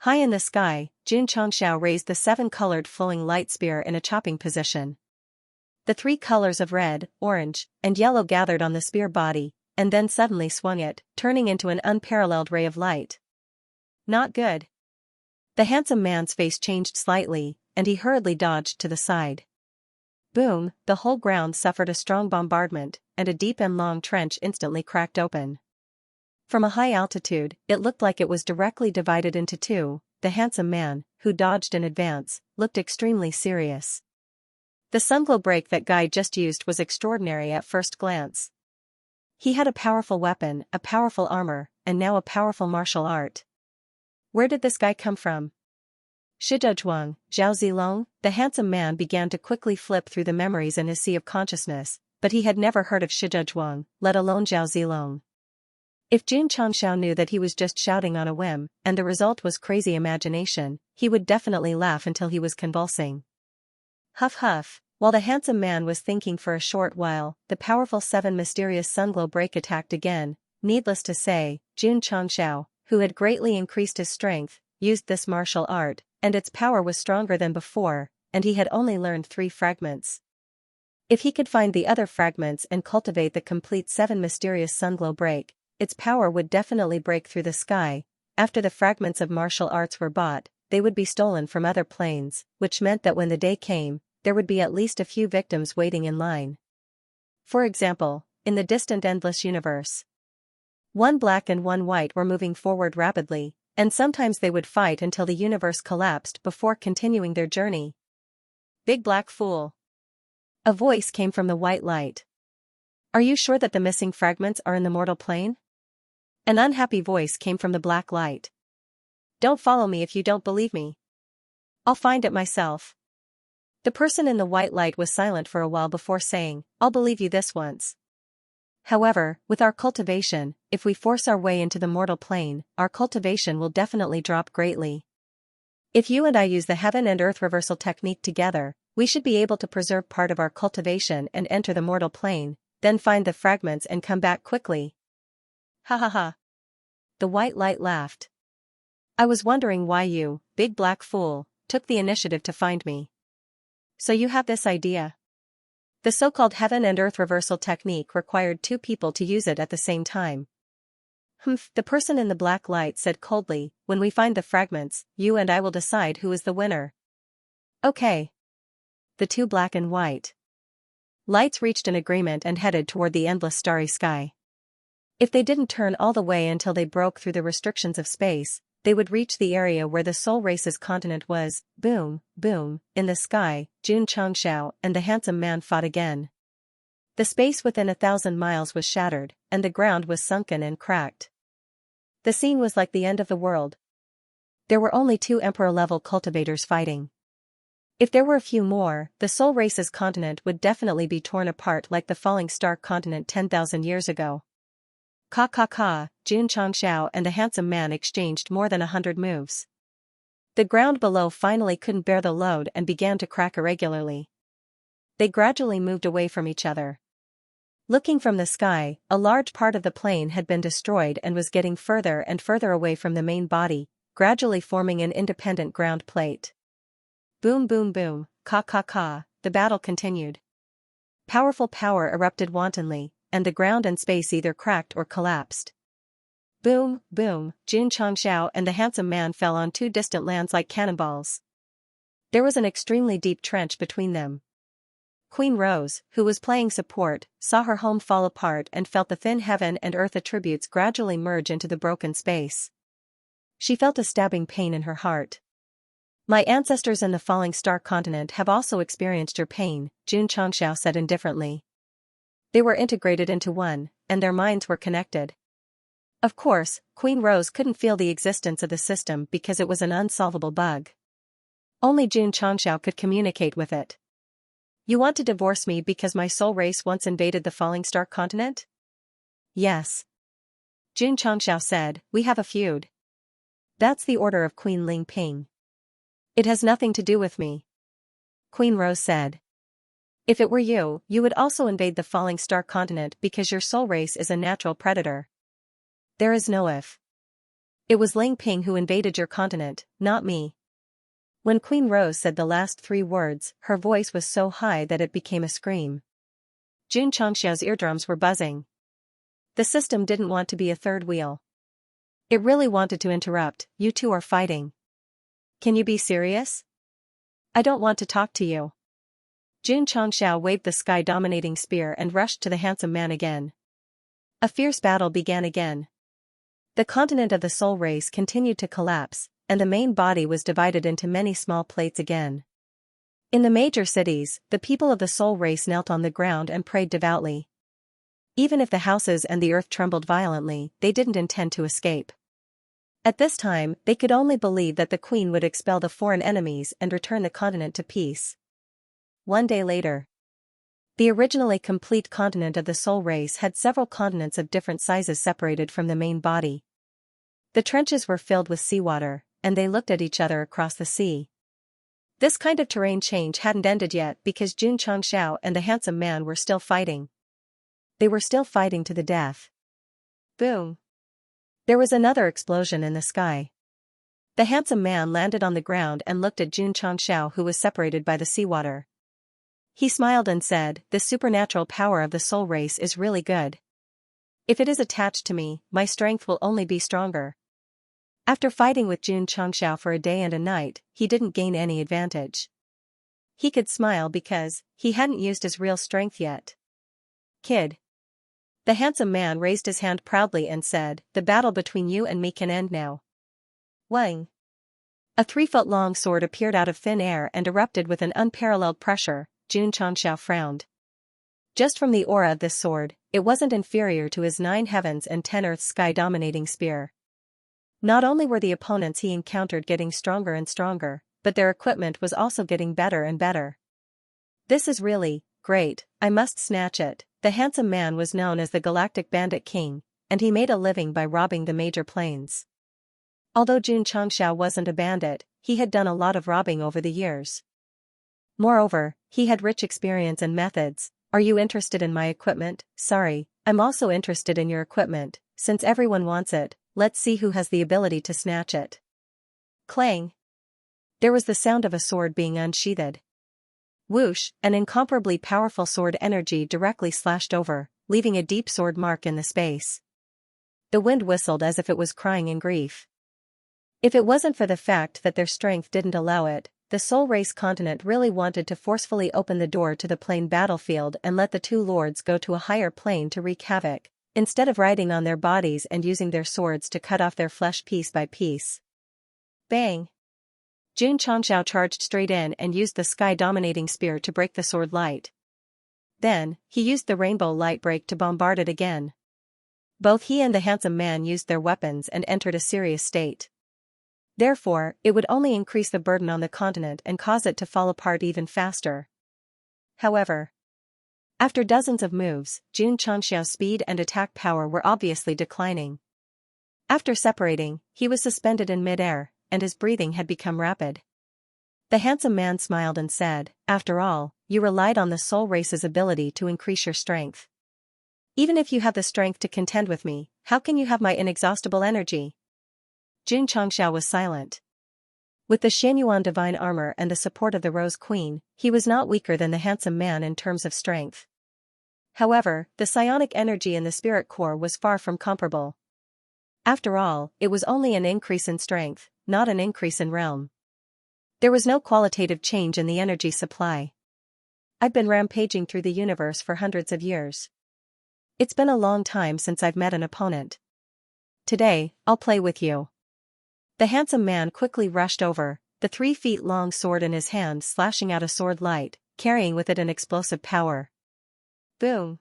[SPEAKER 1] High in the sky, Xianxia raised the 7-colored flowing light spear in a chopping position. The 3 colors of red, orange, and yellow gathered on the spear body, and then suddenly swung it, turning into an unparalleled ray of light. Not good. The handsome man's face changed slightly, and he hurriedly dodged to the side. Boom, the whole ground suffered a strong bombardment, and a deep and long trench instantly cracked open. From a high altitude, it looked like it was directly divided into two. The handsome man, who dodged in advance, looked extremely serious. The sunglow break that guy just used was extraordinary at first glance. He had a powerful weapon, a powerful armor, and now a powerful martial art. Where did this guy come from? Shizhezhuang, Zhao Zilong? The handsome man began to quickly flip through the memories in his sea of consciousness, but he had never heard of Shizhezhuang, let alone Zhao Zilong. If Xianxia knew that he was just shouting on a whim, and the result was crazy imagination, he would definitely laugh until he was convulsing. Huff huff. While the handsome man was thinking for a short while, the powerful 7 Mysterious Sunglow Break attacked again. Needless to say, Xianxia, who had greatly increased his strength, used this martial art, and its power was stronger than before, and he had only learned 3 fragments. If he could find the other fragments and cultivate the complete 7 Mysterious Sunglow Break, its power would definitely break through the sky. After the fragments of martial arts were bought, they would be stolen from other planes, which meant that when the day came, there would be at least a few victims waiting in line. For example, in the distant endless universe, 1 black and 1 white were moving forward rapidly, and sometimes they would fight until the universe collapsed before continuing their journey. Big black fool. A voice came from the white light. Are you sure that the missing fragments are in the mortal plane? An unhappy voice came from the black light. Don't follow me if you don't believe me. I'll find it myself. The person in the white light was silent for a while before saying, I'll believe you this once. However, with our cultivation, if we force our way into the mortal plane, our cultivation will definitely drop greatly. If you and I use the heaven and earth reversal technique together, we should be able to preserve part of our cultivation and enter the mortal plane, then find the fragments and come back quickly. Ha ha ha. The white light laughed. I was wondering why you, big black fool, took the initiative to find me. So you have this idea. The so-called heaven and earth reversal technique required 2 people to use it at the same time. Humph, the person in the black light said coldly, when we find the fragments, you and I will decide who is the winner. Okay. The 2 black and white lights reached an agreement and headed toward the endless starry sky. If they didn't turn all the way until they broke through the restrictions of space, they would reach the area where the soul race's continent was. Boom, boom, in the sky, Xianxia and the handsome man fought again. The space within 1,000 miles was shattered, and the ground was sunken and cracked. The scene was like the end of the world. There were only 2 emperor-level cultivators fighting. If there were a few more, the soul race's continent would definitely be torn apart like the falling star continent 10,000 years ago. Ka ka ka, Xianxia and the handsome man exchanged more than 100 moves. The ground below finally couldn't bear the load and began to crack irregularly. They gradually moved away from each other. Looking from the sky, a large part of the plane had been destroyed and was getting further and further away from the main body, gradually forming an independent ground plate. Boom boom boom, ka ka ka, the battle continued. Powerful power erupted wantonly, and the ground and space either cracked or collapsed. Boom, boom, Xianxia and the handsome man fell on two distant lands like cannonballs. There was an extremely deep trench between them. Queen Rose, who was playing support, saw her home fall apart and felt the thin heaven and earth attributes gradually merge into the broken space. She felt a stabbing pain in her heart. My ancestors in the falling star continent have also experienced your pain, Xianxia said indifferently. They were integrated into one, and their minds were connected. Of course, Queen Rose couldn't feel the existence of the system because it was an unsolvable bug. Only Xianxia could communicate with it. You want to divorce me because my soul race once invaded the falling star continent? Yes. Xianxia said, we have a feud. That's the order of Queen Ling Ping. It has nothing to do with me. Queen Rose said. If it were you, you would also invade the falling star continent because your soul race is a natural predator. There is no if. It was Ling Ping who invaded your continent, not me. When Queen Rose said the last three words, her voice was so high that it became a scream. Xianxia's eardrums were buzzing. The system didn't want to be a third wheel. It really wanted to interrupt. You two are fighting. Can you be serious? I don't want to talk to you. Xianxia waved the sky-dominating spear and rushed to the handsome man again. A fierce battle began again. The continent of the soul race continued to collapse, and the main body was divided into many small plates again. In the major cities, the people of the soul race knelt on the ground and prayed devoutly. Even if the houses and the earth trembled violently, they didn't intend to escape. At this time, they could only believe that the queen would expel the foreign enemies and return the continent to peace. One day later, the originally complete continent of the soul race had several continents of different sizes separated from the main body. The trenches were filled with seawater, and they looked at each other across the sea. This kind of terrain change hadn't ended yet because Xianxia and the handsome man were still fighting. They were still fighting to the death. Boom. There was another explosion in the sky. The handsome man landed on the ground and looked at Xianxia, who was separated by the seawater. He smiled and said, "The supernatural power of the soul race is really good. If it is attached to me, my strength will only be stronger." After fighting with Xianxia for a day and a night, he didn't gain any advantage. He could smile because he hadn't used his real strength yet. Kid. The handsome man raised his hand proudly and said, "The battle between you and me can end now." Wang. A 3-foot-long sword appeared out of thin air and erupted with an unparalleled pressure. Xianxia frowned. Just from the aura of this sword, it wasn't inferior to his 9 heavens and 10 earths sky-dominating spear. Not only were the opponents he encountered getting stronger and stronger, but their equipment was also getting better and better. This is really great, I must snatch it. The handsome man was known as the Galactic Bandit King, and he made a living by robbing the major planes. Although Xianxia wasn't a bandit, he had done a lot of robbing over the years. Moreover, he had rich experience and methods. Are you interested in my equipment? Sorry, I'm also interested in your equipment. Since everyone wants it, let's see who has the ability to snatch it. Clang. There was the sound of a sword being unsheathed. Whoosh, an incomparably powerful sword energy directly slashed over, leaving a deep sword mark in the space. The wind whistled as if it was crying in grief. If it wasn't for the fact that their strength didn't allow it, the soul race continent really wanted to forcefully open the door to the plane battlefield and let the two lords go to a higher plane to wreak havoc, instead of riding on their bodies and using their swords to cut off their flesh piece by piece. Bang! Xianxia charged straight in and used the sky-dominating spear to break the sword light. Then, he used the rainbow light break to bombard it again. Both he and the handsome man used their weapons and entered a serious state. Therefore, it would only increase the burden on the continent and cause it to fall apart even faster. However, after dozens of moves, Xianxia's speed and attack power were obviously declining. After separating, he was suspended in mid-air, and his breathing had become rapid. The handsome man smiled and said, "After all, you relied on the soul race's ability to increase your strength. Even if you have the strength to contend with me, how can you have my inexhaustible energy?" Xianxia was silent. With the Xianyuan divine armor and the support of the Rose Queen, he was not weaker than the handsome man in terms of strength. However, the psionic energy in the spirit core was far from comparable. After all, it was only an increase in strength, not an increase in realm. There was no qualitative change in the energy supply. I've been rampaging through the universe for hundreds of years. It's been a long time since I've met an opponent. Today, I'll play with you. The handsome man quickly rushed over, the 3-feet-long sword in his hand slashing out a sword light, carrying with it an explosive power. Boom!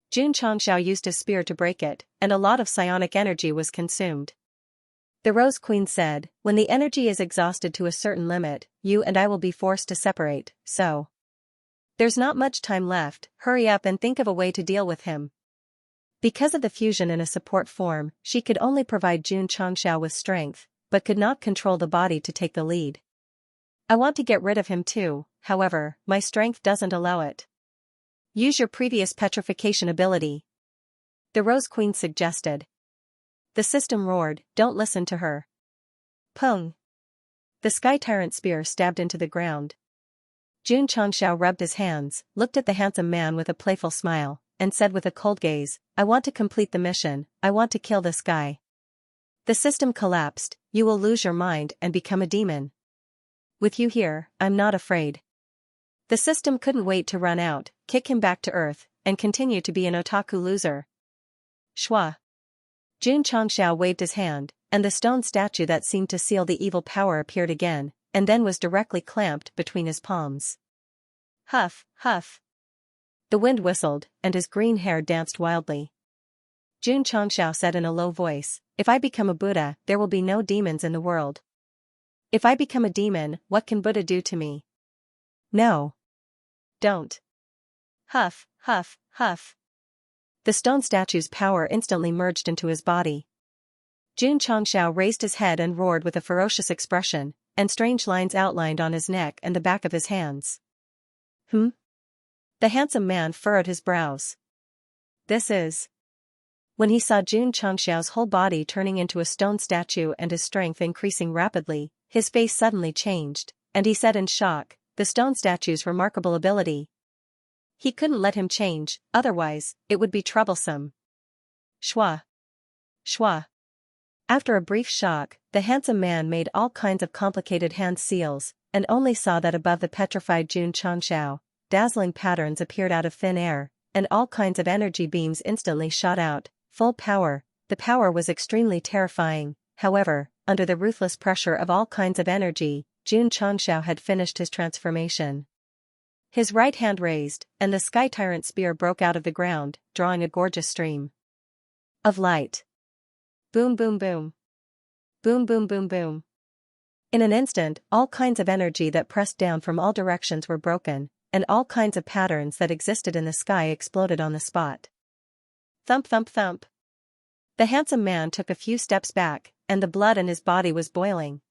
[SPEAKER 1] Xianxia used his spear to break it, and a lot of psionic energy was consumed. The Rose Queen said, "When the energy is exhausted to a certain limit, you and I will be forced to separate, so there's not much time left, hurry up and think of a way to deal with him." Because of the fusion in a support form, she could only provide Xianxia with strength, but could not control the body to take the lead. I want to get rid of him too, however, my strength doesn't allow it. Use your previous petrification ability, the Rose Queen suggested. The system roared, "Don't listen to her." Pung! The Sky Tyrant spear stabbed into the ground. Xianxia rubbed his hands, looked at the handsome man with a playful smile, and said with a cold gaze, "I want to complete the mission, I want to kill this guy." The system collapsed, "You will lose your mind and become a demon. With you here, I'm not afraid." The system couldn't wait to run out, kick him back to Earth, and continue to be an otaku loser. Shwa! Xianxia waved his hand, and the stone statue that seemed to seal the evil power appeared again, and then was directly clamped between his palms. Huff, huff. The wind whistled, and his green hair danced wildly. Xianxia said in a low voice, "If I become a Buddha, there will be no demons in the world. If I become a demon, what can Buddha do to me?" "No. Don't." Huff, huff, huff. The stone statue's power instantly merged into his body. Xianxia raised his head and roared with a ferocious expression, and strange lines outlined on his neck and the back of his hands. The handsome man furrowed his brows. This is... When he saw Xianxia's whole body turning into a stone statue and his strength increasing rapidly, his face suddenly changed, and he said in shock, "The stone statue's remarkable ability." He couldn't let him change, otherwise, it would be troublesome. Shwa! Shwa! After a brief shock, the handsome man made all kinds of complicated hand seals, and only saw that above the petrified Xianxia, dazzling patterns appeared out of thin air, and all kinds of energy beams instantly shot out, full power. The power was extremely terrifying, however, under the ruthless pressure of all kinds of energy, Xianxia had finished his transformation. His right hand raised, and the Sky Tyrant spear broke out of the ground, drawing a gorgeous stream of light. Boom boom boom. Boom boom boom boom. In an instant, all kinds of energy that pressed down from all directions were broken, and all kinds of patterns that existed in the sky exploded on the spot. Thump thump thump. The handsome man took a few steps back, and the blood in his body was boiling.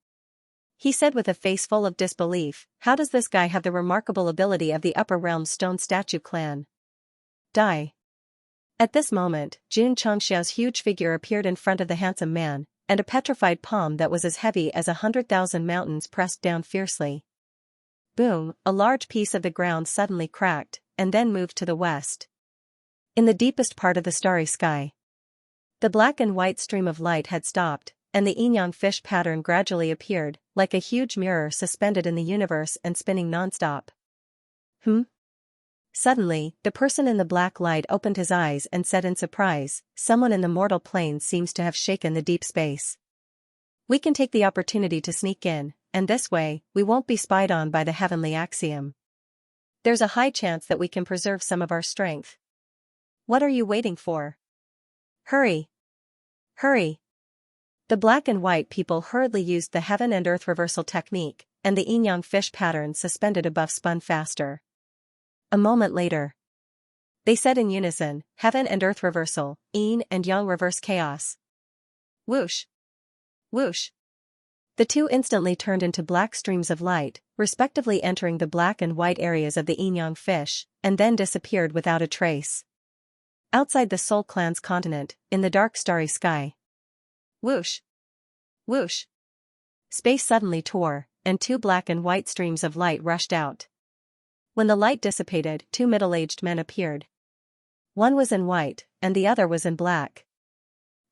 [SPEAKER 1] He said with a face full of disbelief, "How does this guy have the remarkable ability of the Upper Realm Stone Statue clan?" Die. At this moment, Xianxia's huge figure appeared in front of the handsome man, and a petrified palm that was as heavy as 100,000 mountains pressed down fiercely. Boom, a large piece of the ground suddenly cracked, and then moved to the west. In the deepest part of the starry sky, the black and white stream of light had stopped, and the yin-yang fish pattern gradually appeared, like a huge mirror suspended in the universe and spinning non-stop. Suddenly, the person in the black light opened his eyes and said in surprise, "Someone in the mortal plane seems to have shaken the deep space. We can take the opportunity to sneak in, and this way, we won't be spied on by the heavenly axiom. There's a high chance that we can preserve some of our strength. What are you waiting for? Hurry! Hurry!" The black and white people hurriedly used the heaven and earth reversal technique, and the yin-yang fish pattern suspended above spun faster. A moment later, they said in unison, "Heaven and earth reversal, yin and yang reverse chaos." Whoosh! Whoosh! The two instantly turned into black streams of light, respectively entering the black and white areas of the yin-yang fish, and then disappeared without a trace. Outside the Soul Clan's continent, in the dark starry sky. Whoosh! Whoosh! Space suddenly tore, and two black and white streams of light rushed out. When the light dissipated, two middle-aged men appeared. One was in white, and the other was in black.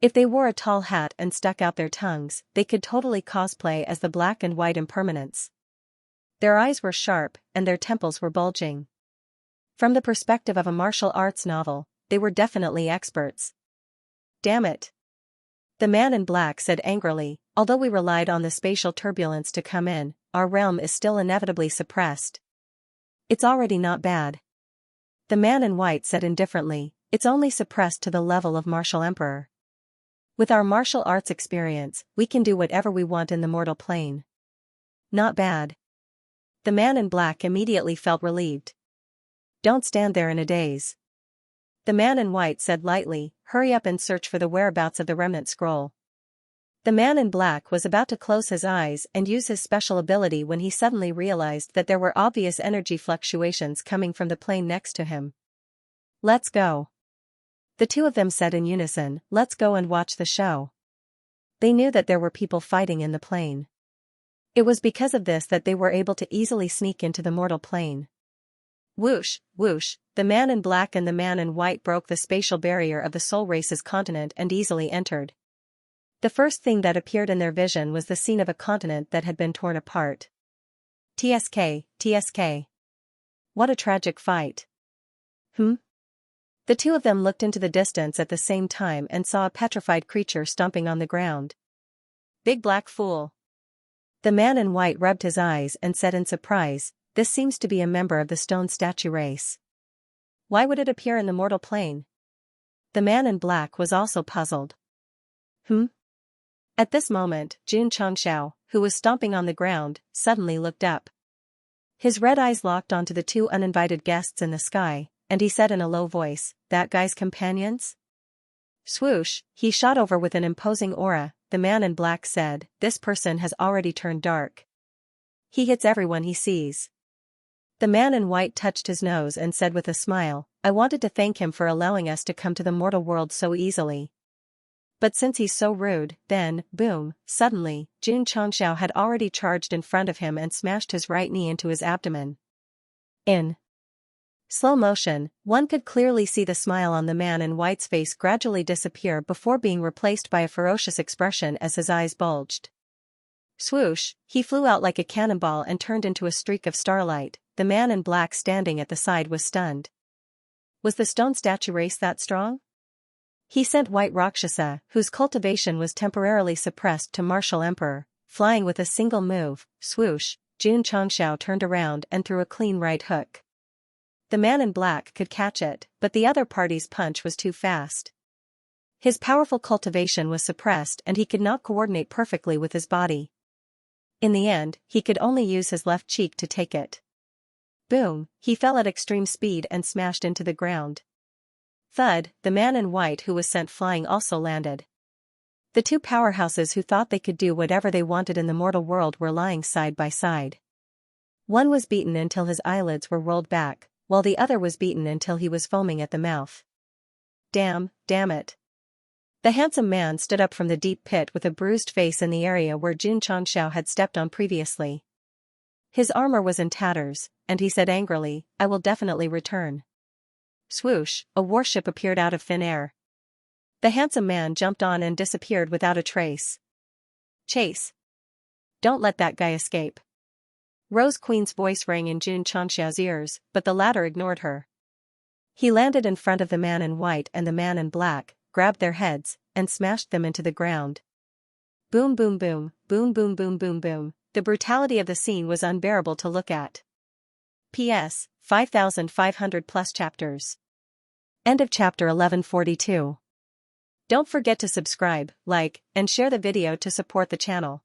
[SPEAKER 1] If they wore a tall hat and stuck out their tongues, they could totally cosplay as the black and white impermanents. Their eyes were sharp, and their temples were bulging. From the perspective of a martial arts novel, they were definitely experts. Damn it! The man in black said angrily, although we relied on the spatial turbulence to come in, our realm is still inevitably suppressed. It's already not bad. The man in white said indifferently, it's only suppressed to the level of martial emperor. With our martial arts experience, we can do whatever we want in the mortal plane. Not bad. The man in black immediately felt relieved. Don't stand there in a daze. The man in white said lightly, hurry up and search for the whereabouts of the remnant scroll. The man in black was about to close his eyes and use his special ability when he suddenly realized that there were obvious energy fluctuations coming from the plane next to him. Let's go. The two of them said in unison, let's go and watch the show. They knew that there were people fighting in the plane. It was because of this that they were able to easily sneak into the mortal plane. Whoosh, whoosh, the man in black and the man in white broke the spatial barrier of the soul race's continent and easily entered. The first thing that appeared in their vision was the scene of a continent that had been torn apart. TSK, TSK. What a tragic fight. The two of them looked into the distance at the same time and saw a petrified creature stomping on the ground. Big black fool. The man in white rubbed his eyes and said in surprise, this seems to be a member of the stone statue race. Why would it appear in the mortal plane? The man in black was also puzzled. At this moment, Xianxia, who was stomping on the ground, suddenly looked up. His red eyes locked onto the two uninvited guests in the sky, and he said in a low voice, that guy's companions? Swoosh, he shot over with an imposing aura, the man in black said, this person has already turned dark. He hits everyone he sees. The man in white touched his nose and said with a smile, I wanted to thank him for allowing us to come to the mortal world so easily. But since he's so rude, then, boom, suddenly, Xianxia had already charged in front of him and smashed his right knee into his abdomen. In slow motion, one could clearly see the smile on the man in white's face gradually disappear before being replaced by a ferocious expression as his eyes bulged. Swoosh, he flew out like a cannonball and turned into a streak of starlight. The man in black standing at the side was stunned. Was the stone statue race that strong? He sent White Rakshasa, whose cultivation was temporarily suppressed to martial emperor, flying with a single move. Swoosh, Xianxia turned around and threw a clean right hook. The man in black could catch it, but the other party's punch was too fast. His powerful cultivation was suppressed and he could not coordinate perfectly with his body. In the end, he could only use his left cheek to take it. Boom, he fell at extreme speed and smashed into the ground. Thud, the man in white who was sent flying also landed. The two powerhouses who thought they could do whatever they wanted in the mortal world were lying side by side. One was beaten until his eyelids were rolled back, while the other was beaten until he was foaming at the mouth. Damn it. The handsome man stood up from the deep pit with a bruised face in the area where Xianxia had stepped on previously. His armor was in tatters, and he said angrily, I will definitely return. Swoosh, a warship appeared out of thin air. The handsome man jumped on and disappeared without a trace. Chase. Don't let that guy escape. Rose Queen's voice rang in Xianxia's ears, but the latter ignored her. He landed in front of the man in white and the man in black, grabbed their heads, and smashed them into the ground. Boom boom boom, boom boom boom boom boom. The brutality of the scene was unbearable to look at. P.S. 5,500 plus chapters. End of chapter 1142. Don't forget to subscribe, like, and share the video to support the channel.